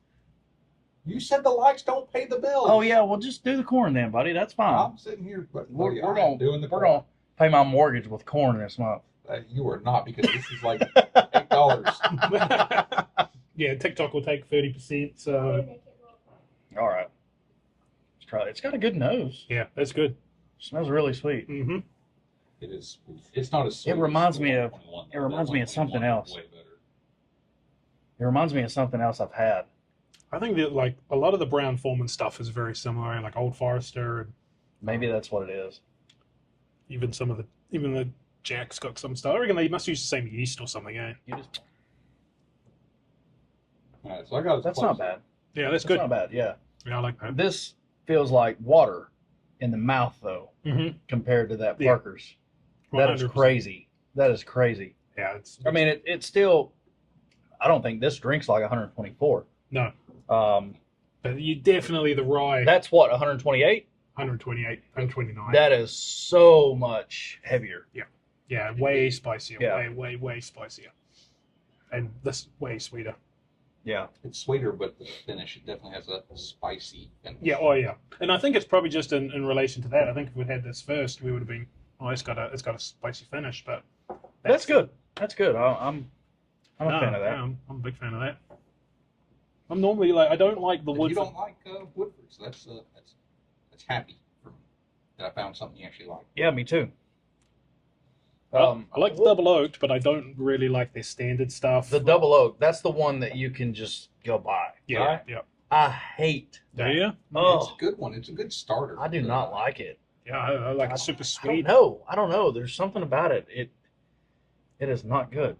You said the likes don't pay the bills.
Oh yeah, well just do the corn then, buddy. That's fine.
I'm sitting here, but
We're
gonna
gonna pay my mortgage with corn this month.
You are not, because this is like $8.
Yeah, TikTok will take 30%. So.
All right. Let's try it. It's got a good nose.
Yeah, that's good.
Smells really sweet.
Mm-hmm.
It is. It's not as sweet.
It reminds
as
me
the
of.
121.
It reminds me of something
121
else.
is way better.
It reminds me of something else I've had.
I think that like a lot of the Brown Forman stuff is very similar, like Old Forester, and
Maybe that's what it is.
even the Jack's got some stuff. I reckon they must use the same yeast or something, eh?
You just.
All right, so I got.
That's not bad.
Yeah, that's
That's
good.
not bad. Yeah.
Yeah, I like that.
This feels like water in the mouth though,
Mm-hmm.
compared to that
Yeah.
Parker's. That is
100%.
crazy. That is crazy.
Yeah, it's.
I mean, it's still. I don't think this drinks like 124.
No,
Um,
but you definitely the rye.
that's what 128.
128, 129.
That is so much heavier.
Yeah, way spicier.
Yeah.
Way spicier. And this way sweeter.
Yeah.
It's sweeter, but the finish, it definitely has a spicy finish.
Yeah, oh yeah. And I think it's probably just in relation to that. I think if we'd had this first, we would have been, oh, it's got a spicy finish, but
That's good. That's good. I'm a fan of that.
Yeah, I'm a big fan of that. I'm normally like, I don't like the
If
wood.
you don't like Woodford, so that's happy for me that I found something you actually like.
Yeah, me too.
I like the double oaked, but I don't really like their standard stuff.
The double oak, that's the one that you can just go buy.
Yeah,
right?
yeah.
I hate
Do
that.
you?
It's
Oh,
a good one. It's a good starter.
I do not like it.
Yeah, I like it super sweet.
I don't know. There's something about it. It is not good.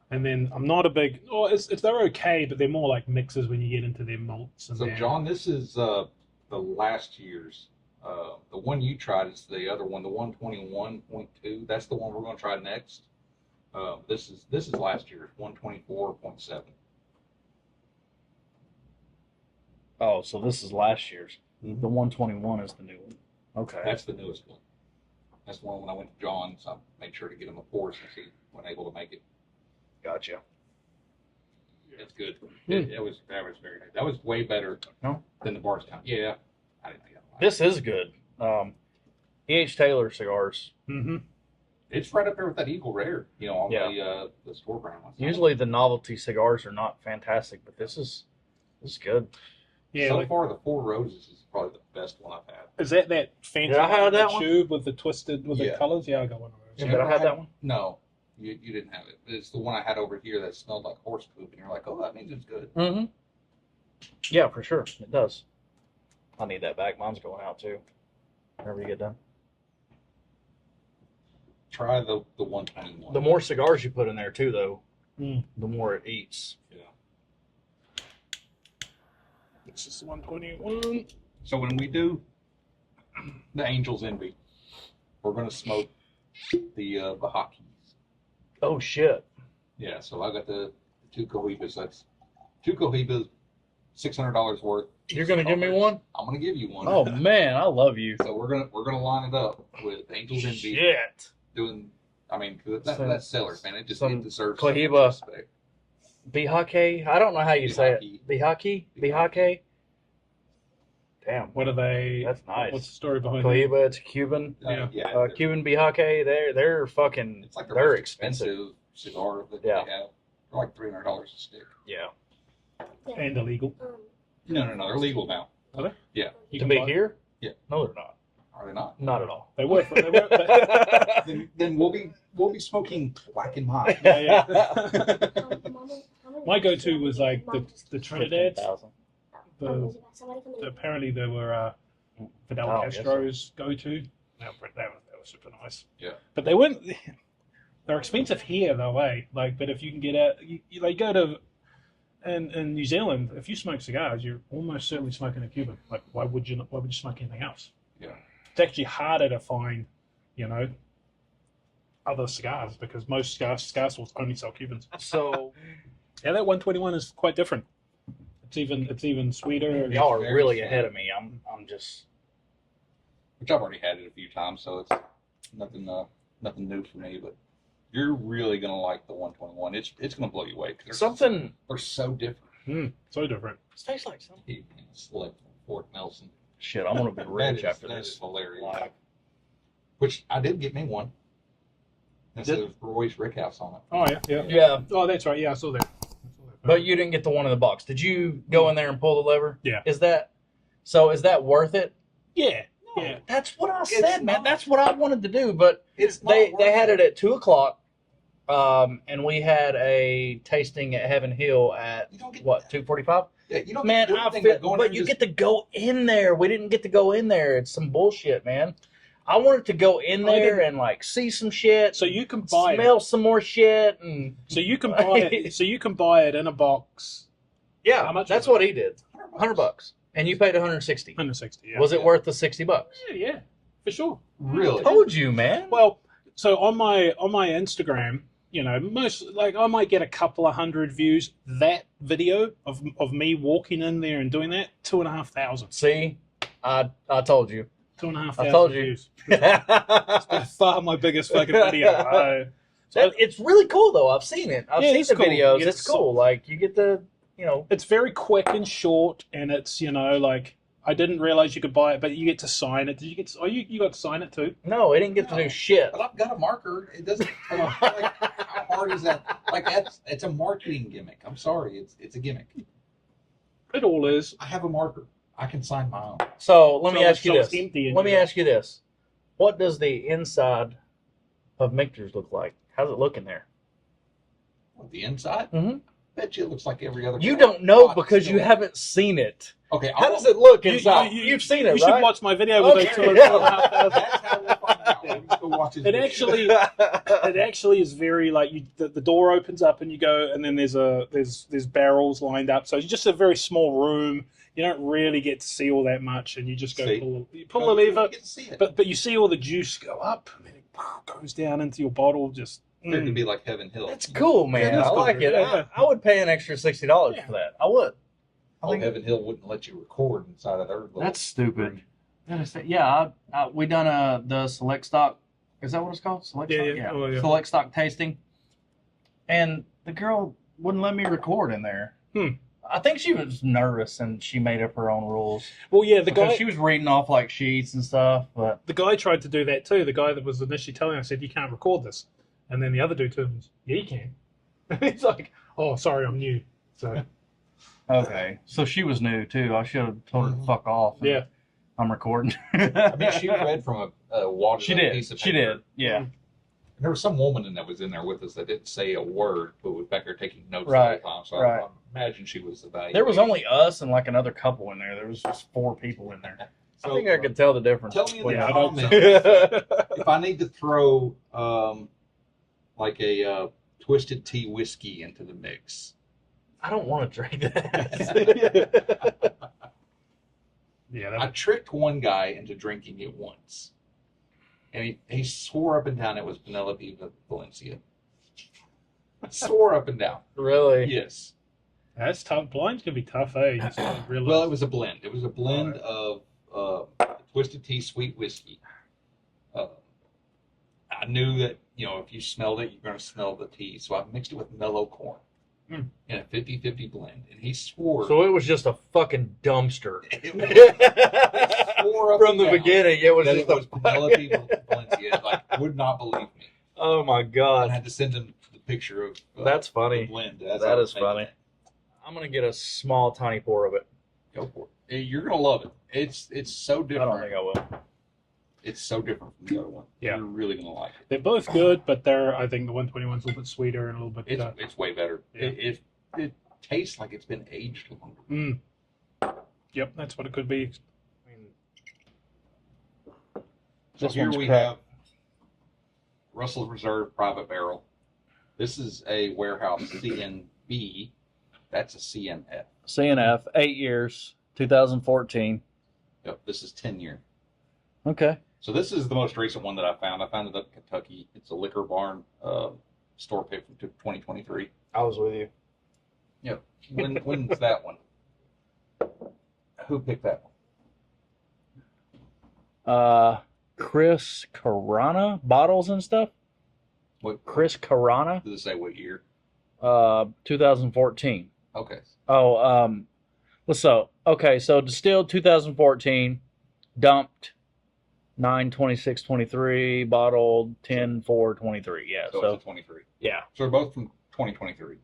And then I'm not a big. Oh, they're okay, but they're more like mixes when you get into their malts. And
So,
their,
John, this is the last year's. The one you tried is the other one, the 121.2. That's the one we're going to try next. This is last year's 124.7.
Oh, so this is last year's.
Mhm.
The 121 is the new one. Okay.
That's the newest one. That's the one when I went to John, so I made sure to get him a pour since he wasn't able to make it.
Gotcha.
It's good. That was very good. That was way better than the Bardstown. Yeah, I didn't think that.
This is good. E.H. Taylor cigars.
Mm-hmm.
It's right up there with that Eagle Rare, on the store brand ones.
Usually the novelty cigars are not fantastic, but this is good.
Yeah,
so
like,
far the Four Roses is probably the best one I've had.
is that fancy
Did I have that one?
tube with the twisted with the colors? Yeah, I got one of those.
Did I have that one?
No, you didn't have it. It's the one I had over here that smelled like horse poop, and you're like, oh, that means it's good.
Mm-hmm. Yeah, for sure. It does. I need that back. Mine's going out too. Whenever you get done.
Try the 121.
The more cigars you put in there too, though,
Mm.
the more it eats.
Yeah.
This is 121.
So when we do the Angel's Envy, we're going to smoke the Bahakis.
Oh shit!
Yeah, so I got the two Cohibas. That's two Cohibas, $600 worth.
You're gonna give me one?
I'm gonna give you one.
Oh man, I love you.
So we're gonna line it up with Angel's Envy.
Shit.
Doing, I mean,
Some-
that's sellers, man. It
some
deserves so much
Cohiba.
respect.
Bihake? I don't know how you say it. Bihake? Bihake? Damn.
What are they?
That's nice.
What's the story behind it?
Cohiba, it's Cuban.
Yeah.
Cuban Bihake, they're fucking,
It's like the
they're
most
expensive.
cigar that
Yeah.
they have. They're like $300 a stick.
Yeah.
And illegal.
No, they're legal now.
Are they?
Yeah.
You
To
can
be
buy-
here?
Yeah.
No, they're not.
Are they not?
Not at all.
They were.
Then we'll be smoking black and mild.
Yeah. My go-to was like the Trinidad. Apparently they were Fidel Castro's go-to. That was super nice.
Yeah.
But they weren't. They're expensive here though, eh? Like, but if you can get out, you go to in New Zealand. If you smoke cigars, you're almost certainly smoking a Cuban. Like, why would you smoke anything else?
Yeah.
It's actually harder to find, other cigars because most cigar stores only sell Cubans.
So
yeah, that 121 is quite different. It's even sweeter.
Y'all are really ahead of me. I'm just.
Which I've already had it a few times, so it's nothing new for me. But you're really gonna like the 121. It's gonna blow you away. They're so different.
So different.
It tastes like something.
Select Fort Nelson.
Shit, I'm gonna be rich after
that
this.
Is hilarious. Which I did get me one. It says Roy's Rickhouse on it.
Oh yeah. Oh, that's right. Yeah, I saw that.
But you didn't get the one in the box. Did you go in there and pull the lever?
Yeah.
Is that worth it?
Yeah.
No,
yeah.
That's what I said, man. That's what I wanted to do. But they had it at 2:00, and we had a tasting at Heaven Hill at what 2:45.
Yeah, you don't.
Man, but you get to go in there. We didn't get to go in there. It's some bullshit, man. I wanted to go in there and like see some shit.
So you can buy
smell some more shit, and
so you can buy it. So you can buy it in a box.
Yeah,
How much
that's
was
what he did. $100, and you paid 160.
160. Yeah.
Was it worth the $60?
Yeah, for sure.
Really?
I told you, man.
Well, so on my Instagram, most I might get a couple of hundred views. That video of me walking in there and doing that, 2,500.
See, I told you.
2,500
I told you.
views. It's by far my biggest fucking video.
It's really cool though. I've seen it. I've seen
it's
the
cool.
videos.
You get
It's cool. Like you get the,
It's very quick and short, and it's like I didn't realize you could buy it, but you get to sign it. Did you get? Oh, you got to sign it too.
No, it didn't get to do shit.
But I've got a marker. It doesn't. Like, how hard is that? Like it's a marketing gimmick. I'm sorry, it's a gimmick.
It all is.
I have a marker. I can sign my own.
So let me ask you
it's
this.
empty in
Let me
here.
ask you this. What does the inside of Michter's look like? How's it look in there?
What, the inside?
Mm-hmm.
Bet you it looks like every other.
You don't know because you haven't seen it.
Okay.
How does it look inside? You've seen it,
You
right?
should watch my video with
Okay.
those 2,500.
That's how we'll find out. Let's go watch his video.
It actually is very like the door opens up and you go, and then there's barrels lined up. So it's just a very small room. You don't really get to see all that much, and you just go pull the lever.
You get to see it.
But you see all the juice go up, and then it goes down into your bottle. Just
It could be like Heaven Hill.
That's cool, man.
Yeah,
I
that's
like
cool.
it.
Yeah.
I would pay an extra $60 for that. I would.
Heaven Hill wouldn't let you record inside of their little.
That's stupid. Yeah, we done the select stock. Is that what it's called? Select stock?
Yeah. Oh, yeah.
Select stock tasting. And the girl wouldn't let me record in there. I think she was nervous and she made up her own rules.
Well, yeah,
She was reading off like sheets and stuff, but
the guy tried to do that too. The guy that was initially telling us said you can't record this, and then the other dude told him, yeah, you can. He's like, oh, sorry, I'm new. So
okay. So she was new too. I should have told her to fuck off.
Yeah.
I'm recording.
I mean, she read from a water piece of paper.
She did. Yeah.
There was some woman that was in there with us that didn't say a word, but was back there taking notes
Right,
the whole time. So
right.
I imagine she was evaluating.
There was only us and like another couple in there. There was just 4 people in there. I think I could tell the difference.
Tell me in the
between-
comments if I need to throw like a twisted tea whiskey into the mix.
I don't want to drink that.
yeah,
I tricked one guy into drinking it once. And he swore up and down it was Penelope Valencia. Swore up and down.
Really?
Yes.
That's tough. Blind's gonna be tough, eh? You just don't realize.
Well, it was a blend. It was a blend of twisted tea sweet whiskey. I knew that, if you smelled it, you're going to smell the tea. So I mixed it with mellow corn in a 50-50 blend. And he swore.
So it was just a fucking dumpster.
Swore up
From
and
the
down
beginning, it was
that
just
it was Penelope Valencia. Like, would not believe me.
Oh my God.
I had to send him the picture of
That's funny.
the blend.
That is funny. I'm going to get a small, tiny pour of it.
Go for it. You're going to love it. It's so
I
different.
don't think I will.
It's so different from the other one.
Yeah.
You're really gonna like it.
They're both good, but I think the 121's a little bit sweeter and a little bit.
It's way better.
Yeah.
It tastes like it's been aged longer.
Yep, that's what it could be.
So
This
here
one's
we
crap.
have Russell's Reserve Private Barrel. This is a warehouse CNB. That's a CNF.
CNF, 8 years, 2014.
Yep, this is 10 year.
Okay.
So this is the most recent one that I found. I found it up in Kentucky. It's a Liquor Barn store pick from 2023.
I was with you.
Yep. When's that one? Who picked that one?
Chris Carana, bottles and stuff.
What?
Chris Carana,
Does it say what year?
2014.
Okay.
Oh, so distilled 2014, dumped 9/26/23, bottled 10/4/23. Yeah,
So it's a 23.
yeah.
So they're both from 2023.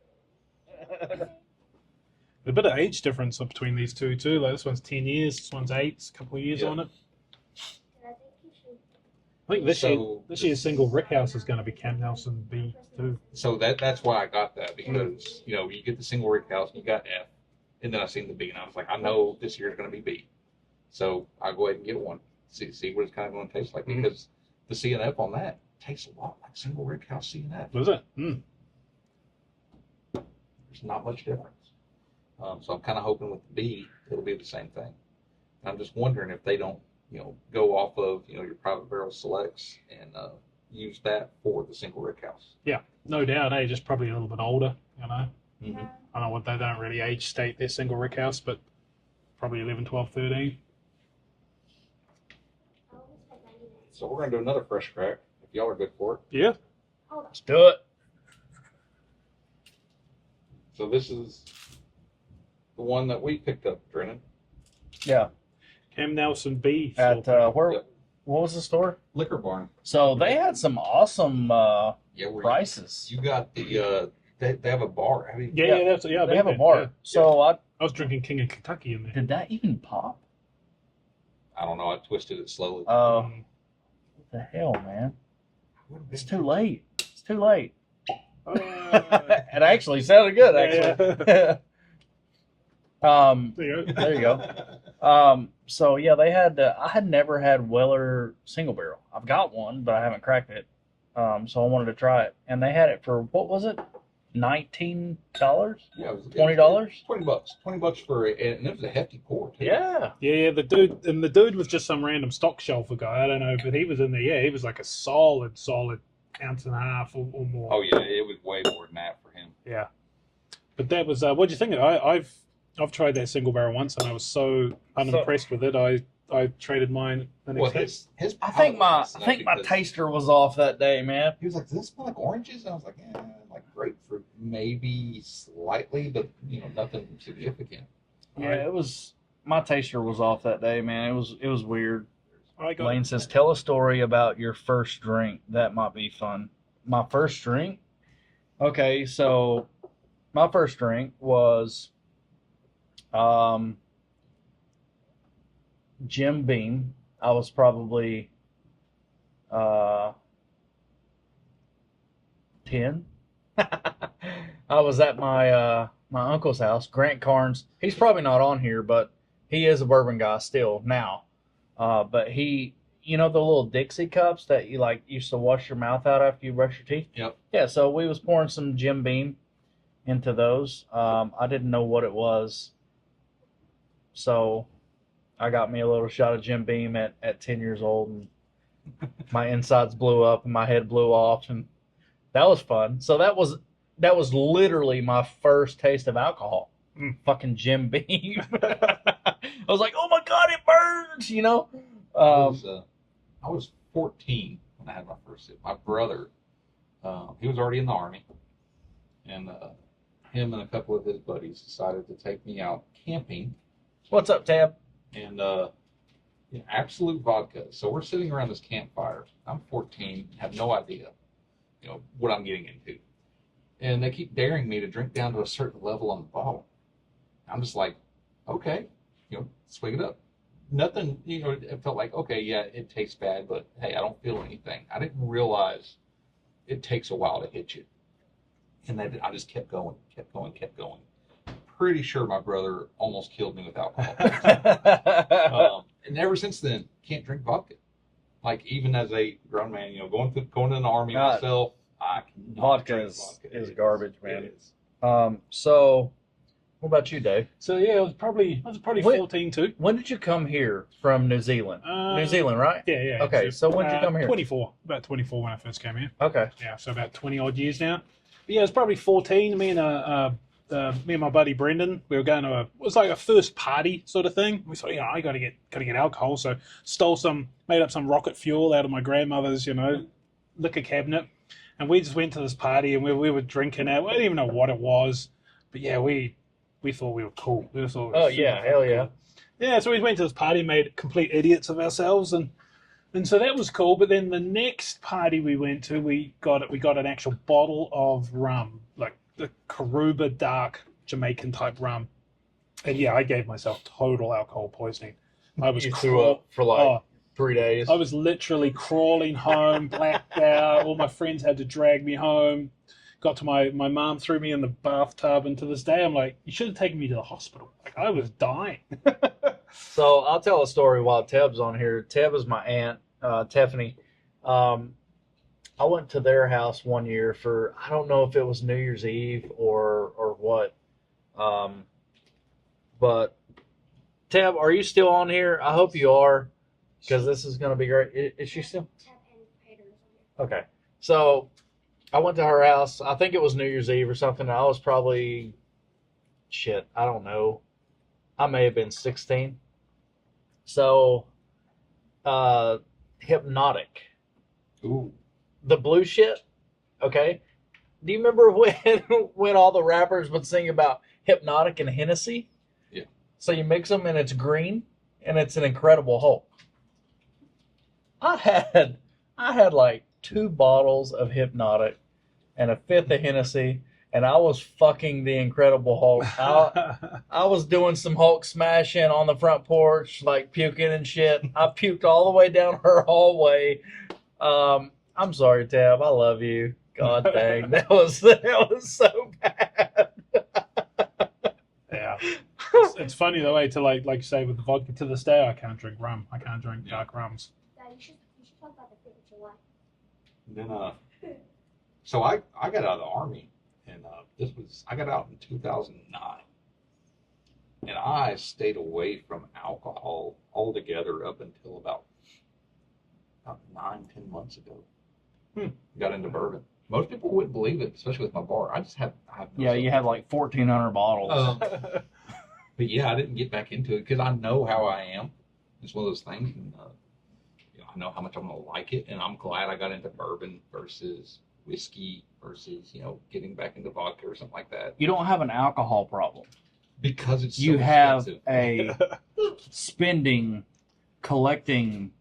A bit of age difference between these two too. Like this one's 10 years, this one's 8, it's a couple of years on it. I think this year's single Rick House is going to be Camp Nelson B too.
So that's why I got that, because you get the single Rick House and you got F, and then I seen the B and I was like, I know this year's going to be B, so I'll go ahead and get one. See what it's kind of going to taste like, because the CNF on that tastes a lot like single Rick House CNF.
Was it?
There's not much difference. So I'm kind of hoping with the B it'll be the same thing. I'm just wondering if they don't go off of your private barrel selects and use that for the single Rick House.
Yeah, no doubt. Just probably a little bit older.
Mm-hmm.
I don't know what they don't really age state their single Rick House, but probably 11, 12, 13.
So we're going to do another fresh crack if y'all are good for it.
Yeah.
Let's do it.
So this is the one that we picked up, Drennan.
Yeah.
Cam Nelson B.
At where? What was the store?
Liquor Barn.
So they had some awesome prices.
You got the they have a bar. I mean,
Yeah, that's
they have a bar.
Yeah.
So
I was drinking King of Kentucky in there.
Did that even pop?
I don't know. I twisted it slowly.
Oh, what the hell, man! It's too late. It's too late. It actually sounded good, actually. There you go. So yeah, they had. I had never had Weller single barrel. I've got one, but I haven't cracked it. So I wanted to try it, and they had it for what was it? $19?
Yeah, it was
$20?
$20. $20 for it, and it was a hefty pour too.
Yeah.
Yeah, the dude was just some random stock shelfer guy. I don't know, but he was in there. Yeah, he was like a solid ounce and a half or more.
Oh yeah, it was way more than that for him.
Yeah, but that was. What'd you think of it? I've tried that single barrel once, and I was so unimpressed with it. I traded mine the next day.
His
I think my taster was off that day, man.
He was like, "Does this smell like oranges?" And I was like, like grapefruit, maybe slightly, but nothing significant."
Yeah, it was. My taster was off that day, man. It was weird.
got
Lane says, "Tell a story about your first drink. That might be fun." My first drink. Okay, so my first drink was Jim Beam. I was probably 10. I was at my my uncle's house, Grant Carnes. He's probably not on here, but he is a bourbon guy still now. But he, the little Dixie cups that you used to wash your mouth out after you brush your teeth.
Yep.
Yeah. So we was pouring some Jim Beam into those. I didn't know what it was, so I got me a little shot of Jim Beam at 10 years old, and my insides blew up and my head blew off, and that was fun. So that was literally my first taste of alcohol. Fucking Jim Beam. I was like, oh my God, it burns,
I was 14 when I had my first sip. My brother, he was already in the Army, and him and a couple of his buddies decided to take me out camping.
What's up, Tab?
And Absolute vodka. So we're sitting around this campfire. I'm 14, have no idea, what I'm getting into. And they keep daring me to drink down to a certain level on the bottle. I'm just like, okay, swig it up. nothing, you know, it felt like, okay, yeah, it tastes bad, but hey, I don't feel anything. I didn't realize it takes a while to hit you. And then I just kept going. Pretty sure my brother almost killed me with alcohol. And ever since then, can't drink vodka. Like, even as a grown man, you know, going to the army myself, I cannot
Vodka
drink
is
vodka.
garbage, man. So, what about you, Dave?
So yeah, I was probably 14 too.
When did you come here from New Zealand? New Zealand, right?
Yeah.
Okay, so when did you come here?
24. About 24 when I first came here.
Okay.
Yeah, so about 20 odd years now. But yeah, it was probably 14. Me and my buddy Brendan, we were going to it was like a first party sort of thing. We thought, you know, I gotta get alcohol, so made up some rocket fuel out of my grandmother's, you know, liquor cabinet, and we just went to this party and we were drinking it. We didn't even know what it was, but yeah, we thought we were cool. We thought we were super
hell yeah.
cool. Yeah, so we went to this party, made complete idiots of ourselves, and so that was cool. But then the next party we went to, we got an actual bottle of rum, like the Karuba dark Jamaican type rum. And yeah, I gave myself total alcohol poisoning. I was
threw up for like 3 days.
I was literally crawling home, blacked out. All my friends had to drag me home. Got to my mom threw me in the bathtub, and to this day I'm like, you should have taken me to the hospital. Like, I was dying.
So I'll tell a story while Teb's on here. Teb is my aunt, Tiffany. I went to their house one year for, I don't know if it was New Year's Eve or what. But Teb, are you still on here? I hope you are, because this is going to be great. Is she still? Okay. So I went to her house. I think it was New Year's Eve or something. I was probably, I don't know. I may have been 16. So, Hypnotic.
Ooh.
The blue shit, okay? Do you remember when all the rappers would sing about Hypnotic and Hennessy?
Yeah.
So you mix them and it's green, and it's an Incredible Hulk. I had like 2 bottles of Hypnotic and a 5th of Hennessy, and I was fucking the Incredible Hulk. I was doing some Hulk smashing on the front porch, like puking and shit. I puked all the way down her hallway. I'm sorry, Tab. I love you. God dang, that was so bad.
Yeah, it's funny the way to like say with the vodka. To this day, I can't drink rum. I can't drink dark rums.
You should talk about the 5th of July.
Then so I got out of the army, and I got out in 2009, and I stayed away from alcohol altogether up until about 9-10 months ago. Got into bourbon. Most people wouldn't believe it, especially with my bar. I have no
you had like 1,400 bottles.
But yeah, I didn't get back into it because I know how I am. It's one of those things, and you know, I know how much I'm gonna like it, and I'm glad I got into bourbon versus whiskey versus, you know, getting back into vodka or something like that.
You don't have an alcohol problem
Because it's so
you have
expensive.
a spending, collecting.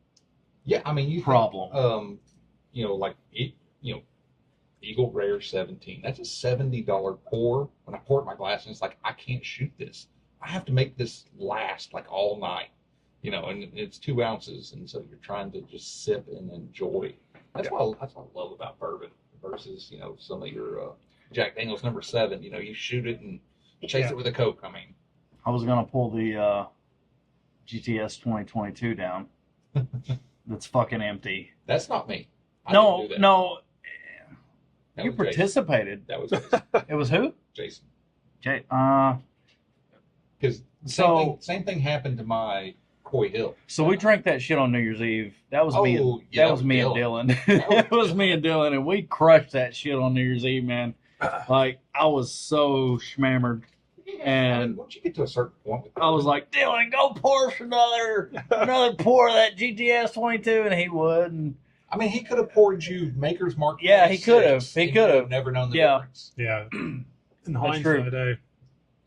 Yeah, I mean, you
problem.
Think, you know, like Eagle Rare 17. That's a $70 pour. When I pour it in my glass, and it's like, I can't shoot this. I have to make this last like all night, you know. And it's 2 ounces, and so you're trying to just sip and enjoy. That's what I love about bourbon versus, you know, some of your Jack Daniel's number 7. You know, you shoot it and chase it with a Coke. I mean,
I was gonna pull the GTS 2022 down. That's fucking empty.
That's not me.
No.
That
You
was Jason.
participated.
That was Jason.
It was who?
Jason.
Because
same thing happened to my Coy Hill.
So we drank that shit on New Year's Eve. That was me.
Yeah,
That was me and Dylan. It was me and Dylan, and we crushed that shit on New Year's Eve, man. Like, I was so schmammered. And
once you get to a certain point,
I was like, Dylan, go pour us another pour of that GTS 22, and he would. And
I mean, he could have poured you Maker's Mark.
Yeah, he could have. He could have
never known the difference.
Yeah. In
That's
hindsight,
true.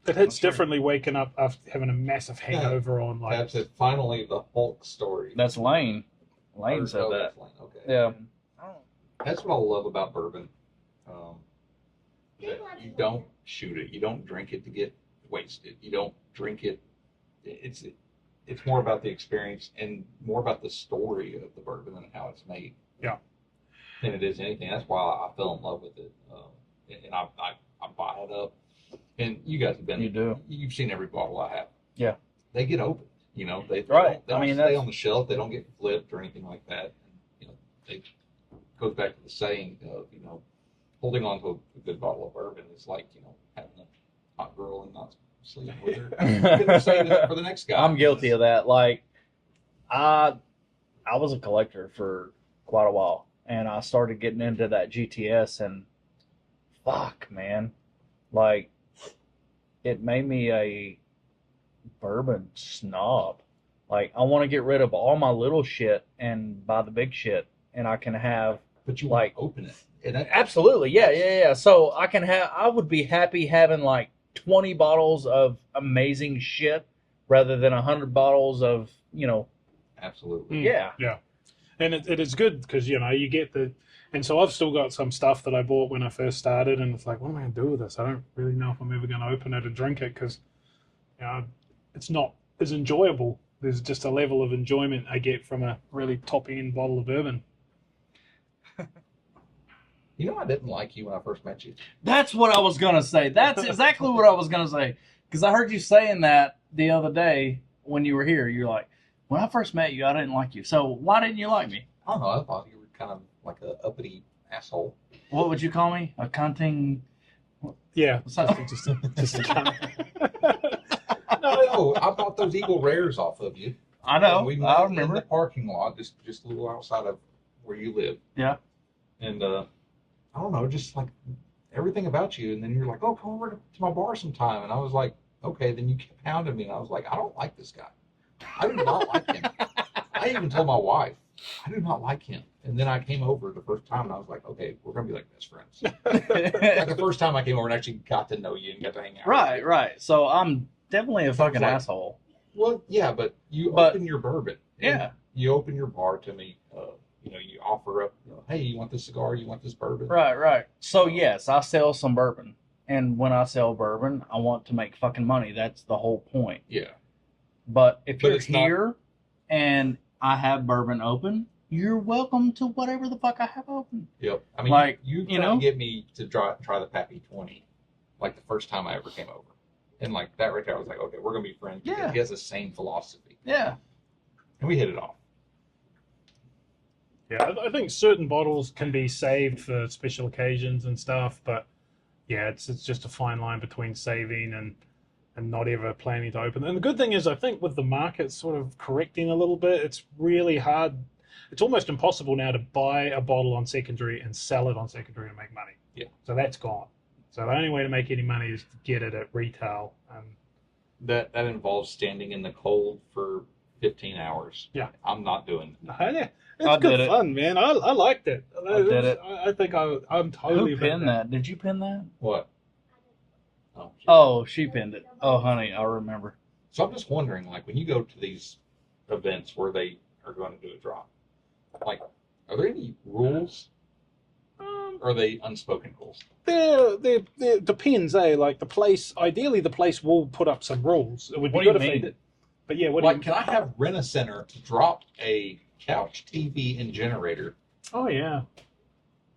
it hits differently waking up after having a massive hangover on like.
That's it. Finally, the Hulk story.
That's Lane. Lane said that.
Lane. Okay.
Yeah.
That's what I love about bourbon. That you don't shoot it. You don't drink it to get wasted. You don't drink it. it's more about the experience and more about the story of the bourbon than how it's made.
Yeah.
Than it is anything. That's why I fell in love with it, and I buy it up. And you guys have been.
You do.
You've seen every bottle I have.
Yeah.
They get opened. You know, they
Right.
They don't stay on the shelf. They don't get flipped or anything like that. And, you know, it goes back to the saying of, you know, holding on to a good bottle of bourbon is like, you know, having a hot girl and not sleeping with her. Couldn't save it for the next guy.
I'm guilty of that. Like, I was a collector for quite a while, and I started getting into that GTS, and fuck, man, like, it made me a bourbon snob. Like, I want to get rid of all my little shit and buy the big shit, and I can have.
But you
like
want to open it.
Absolutely, yeah. So I would be happy having like 20 bottles of amazing shit rather than 100 bottles of, you know.
Absolutely.
Yeah.
Yeah. And it is good because, you know, you get the... And so I've still got some stuff that I bought when I first started, and it's like, what am I going to do with this? I don't really know if I'm ever going to open it or drink it because, you know, it's not as enjoyable. There's just a level of enjoyment I get from a really top-end bottle of bourbon.
You know, I didn't like you when I first met you.
That's what I was going to say. That's exactly what I was going to say. Because I heard you saying that the other day when you were here. You're like, when I first met you, I didn't like you. So why didn't you like me?
I don't know. I thought you were kind of like an uppity asshole.
What would you call me? A cunting?
Yeah.
Just a
cunt. No, I bought those Eagle Rares off of you.
I know.
And we met
I remember.
in the parking lot, just a little outside of where you live.
Yeah.
And I don't know, just like everything about you. And then you're like, oh, come over to my bar sometime. And I was like, okay. Then you kept pounding me, and I was like, I don't like this guy. I do not like him. I even told my wife, I do not like him. And then I came over the first time, and I was like, okay, we're gonna be like best friends. Like the first time I came over and actually got to know you and got to hang out.
Right. So I'm definitely a fucking asshole.
Well, yeah, but you open your bourbon.
Yeah.
You open your bar to me. You know, you offer up, you know, hey, you want this cigar? You want this bourbon?
Right. So yes, I sell some bourbon, and when I sell bourbon, I want to make fucking money. That's the whole point.
Yeah.
But if you're here and I have bourbon open, you're welcome to whatever the fuck I have open.
Yep. I mean,
like,
you
you know,
get me to try the Pappy 20, like the first time I ever came over. And like that right there, I was like, okay, we're going to be friends.
Yeah.
Because he has the same philosophy.
Yeah.
And we hit it off.
Yeah, I think certain bottles can be saved for special occasions and stuff, but yeah, it's just a fine line between saving and not ever planning to open. And the good thing is, I think with the market sort of correcting a little bit, it's really hard. It's almost impossible now to buy a bottle on secondary and sell it on secondary and make money.
Yeah.
So that's gone. So the only way to make any money is to get it at retail.
That involves standing in the cold for 15 hours.
Yeah.
I'm not doing that.
Yeah. It's good fun, man. I liked it.
I did it.
I think I'm totally.
Who pinned that? Did you pin that?
What?
Oh, she pinned it. Oh, honey, I remember.
So I'm just wondering, like, when you go to these events where they are going to do a drop, like, are there any rules? Or are they unspoken rules?
There depends, eh? Like the place, ideally the place will put up some rules. It would be
What do
good
you
if they
mean?
did. But yeah, what
Like,
do you...
can I have Rent-A-Center drop a couch, TV, and generator?
Oh yeah.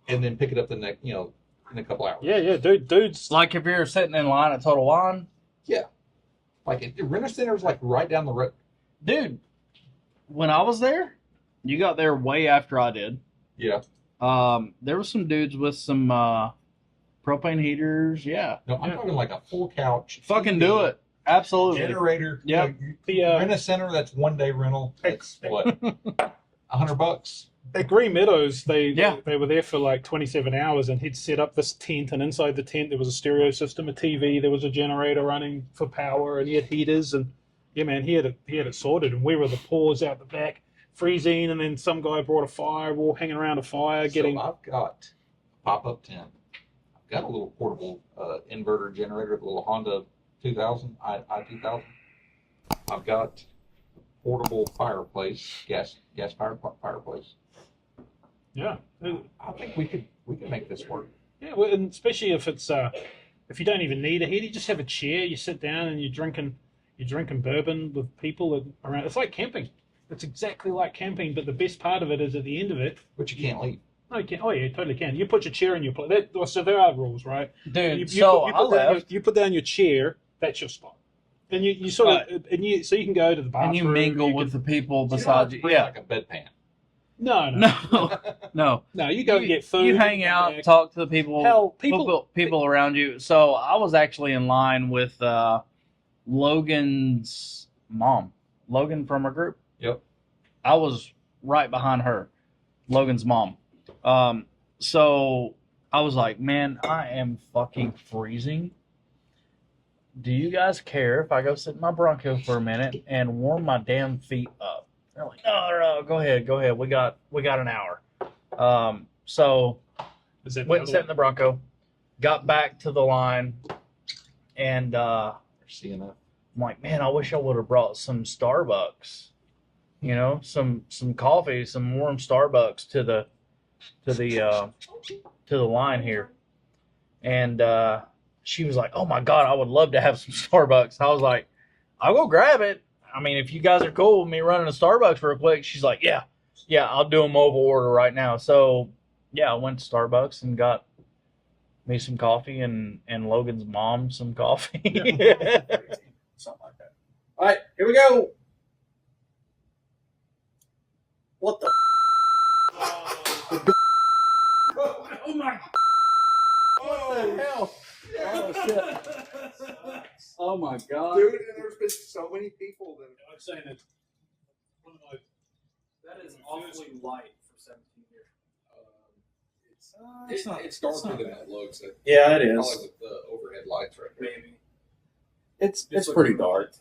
And then pick it up the next, you know, in a couple hours.
Yeah, dudes.
Like if you're sitting in line at Total Wine?
Yeah. Like, Rent-A-Center's like right down the road.
Dude, when I was there, you got there way after I did.
Yeah.
There was some dudes with some propane heaters. Yeah.
No, I'm talking like a full couch.
Fucking
TV,
do it. Absolutely.
Generator.
Yeah.
You know, Rent-A-Center, that's one day rental. That's what? $100.
At Green Meadows, they were there for like 27 hours, and he'd set up this tent, and inside the tent there was a stereo system, a TV, there was a generator running for power, and he had heaters, and yeah, man, he had it sorted, and we were the paws out the back, freezing, and then some guy brought a fire, we were hanging around a fire, getting.
So I've got a pop-up tent. I've got a little portable inverter generator, the little Honda 2000, i2000. I've got a portable fireplace, gas fireplace.
Yeah,
I think we could make this work.
Yeah, well, and especially if it's if you don't even need a heater, you just have a chair, you sit down and you're drinking you're drinking bourbon with people around. It's like camping. It's exactly like camping, but the best part of it is at the end of it.
But you can't leave.
No, you can. Oh, yeah, you totally can. You put your chair in your place. So there are rules, right?
Dude,
You put down your chair. That's your spot. And you sort of so you can go to the bathroom
and you mingle with the people beside you. Yeah,
like a bedpan.
No.
No.
You go and get food.
You hang out, talk to the people.
Hell,
people around you. So I was actually in line with Logan's mom. Logan from our group.
Yep.
I was right behind her, Logan's mom. So I was like, man, I am fucking freezing. Do you guys care if I go sit in my Bronco for a minute and warm my damn feet up? They're like, no, go ahead. We got an hour. So went and sat in the Bronco, got back to the line, and I'm like, man, I wish I would have brought some Starbucks. You know, some coffee, some warm Starbucks to the line here. And she was like, oh my God, I would love to have some Starbucks. I was like, I'll go grab it. I mean, if you guys are cool with me running a Starbucks real quick. She's like, yeah, I'll do a mobile order right now. So yeah, I went to Starbucks and got me some coffee and Logan's mom some coffee.
Something like that. All right, here we go. What the?
Oh my!
What the hell?
Oh
shit!
Oh my God,
dude! And there's been so many people that
I'm saying that.
That is awfully light for 17 years.
It's darker than it looks.
Yeah, it is.
Probably with the overhead lights right there.
Maybe. It's pretty dark.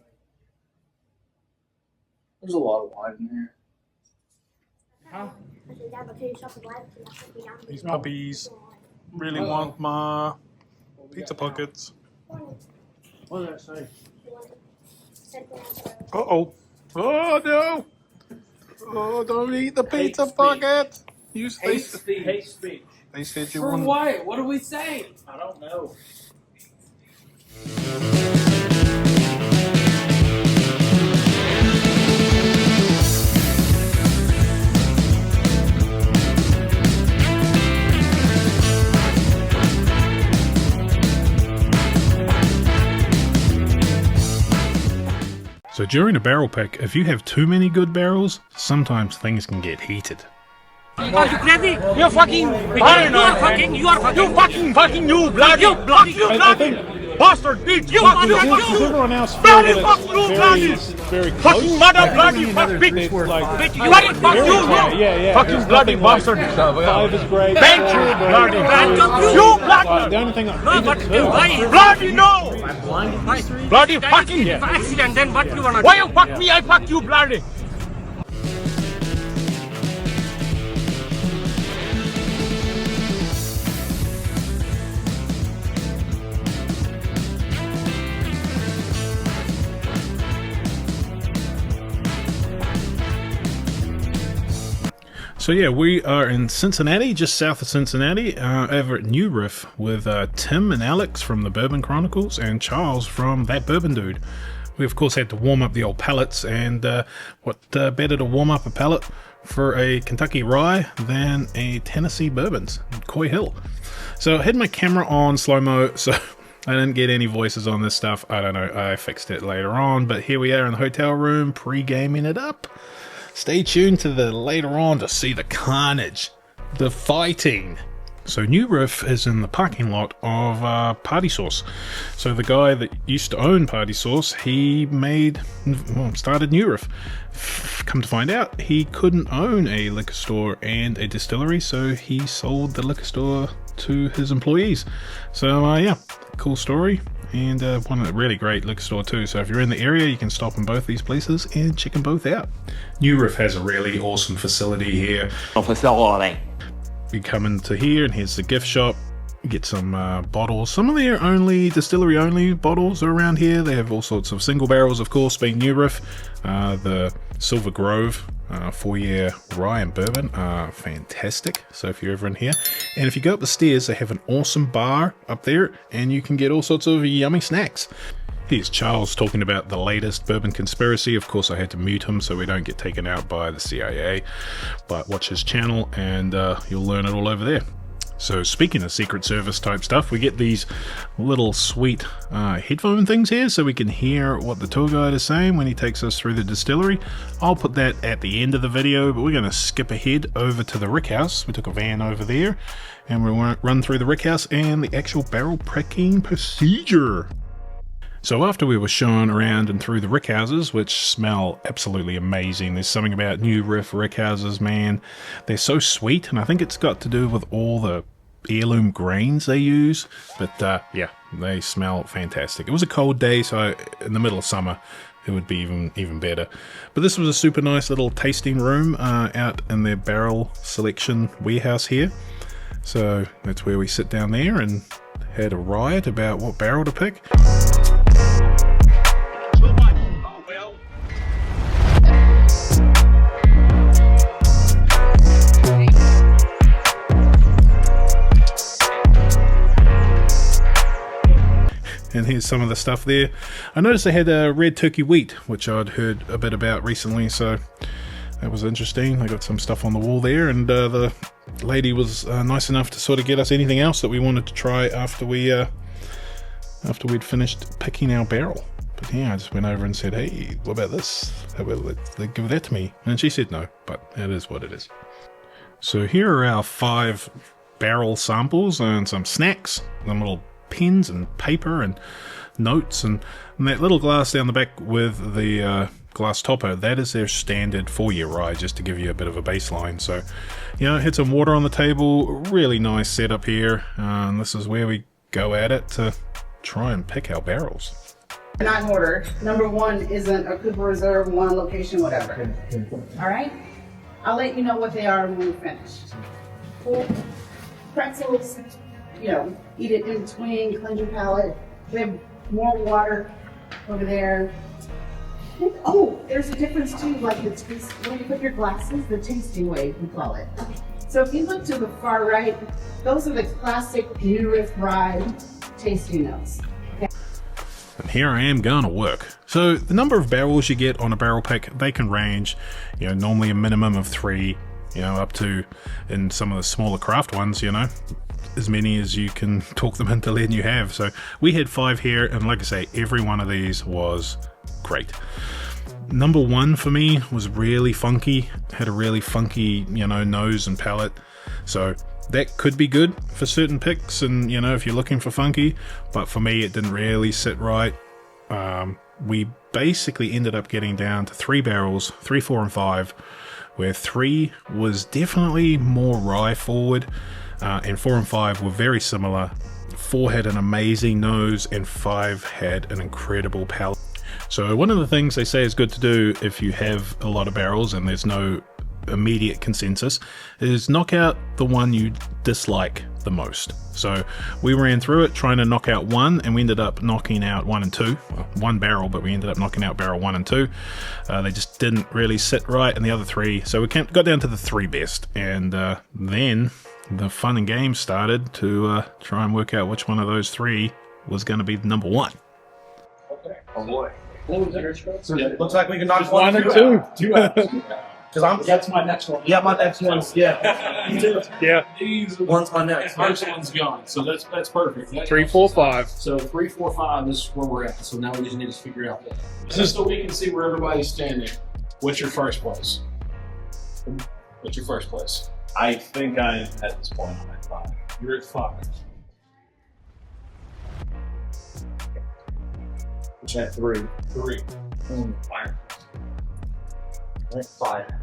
There's a lot of light in here.
These puppies really want my pizza pockets.
What did I say?
Oh no! Oh, don't eat the pizza pocket.
Hate speech.
They said you
For
wouldn't.
what? What do we say?
I don't know.
So during a barrel pick, if you have too many good barrels, sometimes things can get heated.
Are you crazy? You're fucking paranoid. You are fucking, you bloody bastard, bitch! You
Does everyone else feel that it's very close?
Fucking mother bloody fuck bitch! Bitch, you bloody fuck you!
Yeah.
Fucking bloody bastard!
5 is great.
Thank you, bloody bastard! You bloody!
The only thing
Bloody no! Bloody fucking accident, then what you wanna do? Why you fuck me? I fuck you, bloody!
So yeah, we are in Cincinnati, just south of Cincinnati, over at New Riff with Tim and Alex from the Bourbon Chronicles and Charles from That Bourbon Dude. We of course had to warm up the old pallets, and what better to warm up a pallet for a Kentucky rye than a Tennessee bourbons, Coy Hill. So I had my camera on slow-mo, so I didn't get any voices on this stuff. I don't know, I fixed it later on, but here we are in the hotel room pre-gaming it up. Stay tuned to the later on to see the carnage, the fighting. So New Riff is in the parking lot of Party Sauce. So the guy that used to own Party Sauce, he started New Riff. Come to find out, he couldn't own a liquor store and a distillery, so he sold the liquor store to his employees. So yeah, cool story. And one of the really great liquor store too. So if you're in the area, you can stop in both these places and check them both out. New Riff has a really awesome facility here. You come into here, and here's the gift shop. You get some bottles. Some of their distillery only bottles are around here. They have all sorts of single barrels, of course, being New Riff. The Silver Grove 4-year rye and bourbon are fantastic. So if you're ever in here, and if you go up the stairs, they have an awesome bar up there, and you can get all sorts of yummy snacks. Here's Charles talking about the latest bourbon conspiracy. Of course, I had to mute him so we don't get taken out by the CIA. But watch his channel and you'll learn it all over there. So speaking of Secret Service type stuff, we get these little sweet headphone things here so we can hear what the tour guide is saying when he takes us through the distillery. I'll put that at the end of the video, but we're going to skip ahead over to the rick house. We took a van over there and we'll run through the rick house and the actual barrel picking procedure. So after we were shown around and through the rick houses, which smell absolutely amazing, there's something about New Riff rick houses, man. They're so sweet, and I think it's got to do with all the heirloom grains they use. But yeah, they smell fantastic. It was a cold day, so in the middle of summer, it would be even better. But this was a super nice little tasting room out in their barrel selection warehouse here. So that's where we sit down there and had a riot about what barrel to pick. And here's some of the stuff there. I noticed they had a red turkey wheat, which I'd heard a bit about recently, so that was interesting. They got some stuff on the wall there, and the lady was nice enough to sort of get us anything else that we wanted to try after we'd finished picking our barrel. But yeah, I just went over and said, hey, what about this? How about they give that to me? And she said no, but it is what it is. So here are our 5 barrel samples and some snacks, some little pens and paper and notes, and that little glass down the back with the glass topper, that is their standard 4-year rye, just to give you a bit of a baseline. So, you know, had some water on the table, really nice setup here, and this is where we go at it to try and pick our barrels.
Not in order. Number 1 isn't a Cooper Reserve, 1 location, whatever. All right? I'll let you know what they are when we're finished. Pretzels, you know, eat it in between, cleanse your palate. We have more water over there. Oh, there's a difference too, like it's when you put your glasses, the tasting wave, we call it. So if you look to the far right, those are the classic New Riff rye tasting notes. Okay.
And here I am going to work. So the number of barrels you get on a barrel pick, they can range, you know, normally a minimum of 3, you know, up to, in some of the smaller craft ones, you know, as many as you can talk them into letting you have. So we had 5 here, and like I say, every one of these was great. Number 1 for me was really funky, had a really funky, you know, nose and palate. So that could be good for certain picks, and you know, if you're looking for funky, but for me it didn't really sit right. We basically ended up getting down to 3 barrels, 3, 4, and 5, where 3 was definitely more rye forward, and 4 and 5 were very similar. 4 had an amazing nose, and 5 had an incredible palate. So one of the things they say is good to do if you have a lot of barrels and there's no immediate consensus is knock out the one you dislike the most. So we ran through it trying to knock out 1, and we ended up knocking out 1 and 2. Well, 1 barrel, but we ended up knocking out barrel 1 and 2. They just didn't really sit right, and the other 3, so we got down to the 3 best, and then the fun and games started to try and work out which one of those 3 was going to be number 1.
Okay. Oh boy. So it looks like we can knock
1 and 2.
Because that's my next one. Yeah, my next one's yeah.
Yeah.
One's my next.
First one's gone, so that's perfect.
3, 4, 5.
So 3, 4, 5 is where we're at. So now we just need to figure out that. Just so we can see where everybody's standing. What's your first place? What's your first place?
I think I'm at this point I'm at 5.
You're at 5.
Which at 3.
3.
Fire. 5.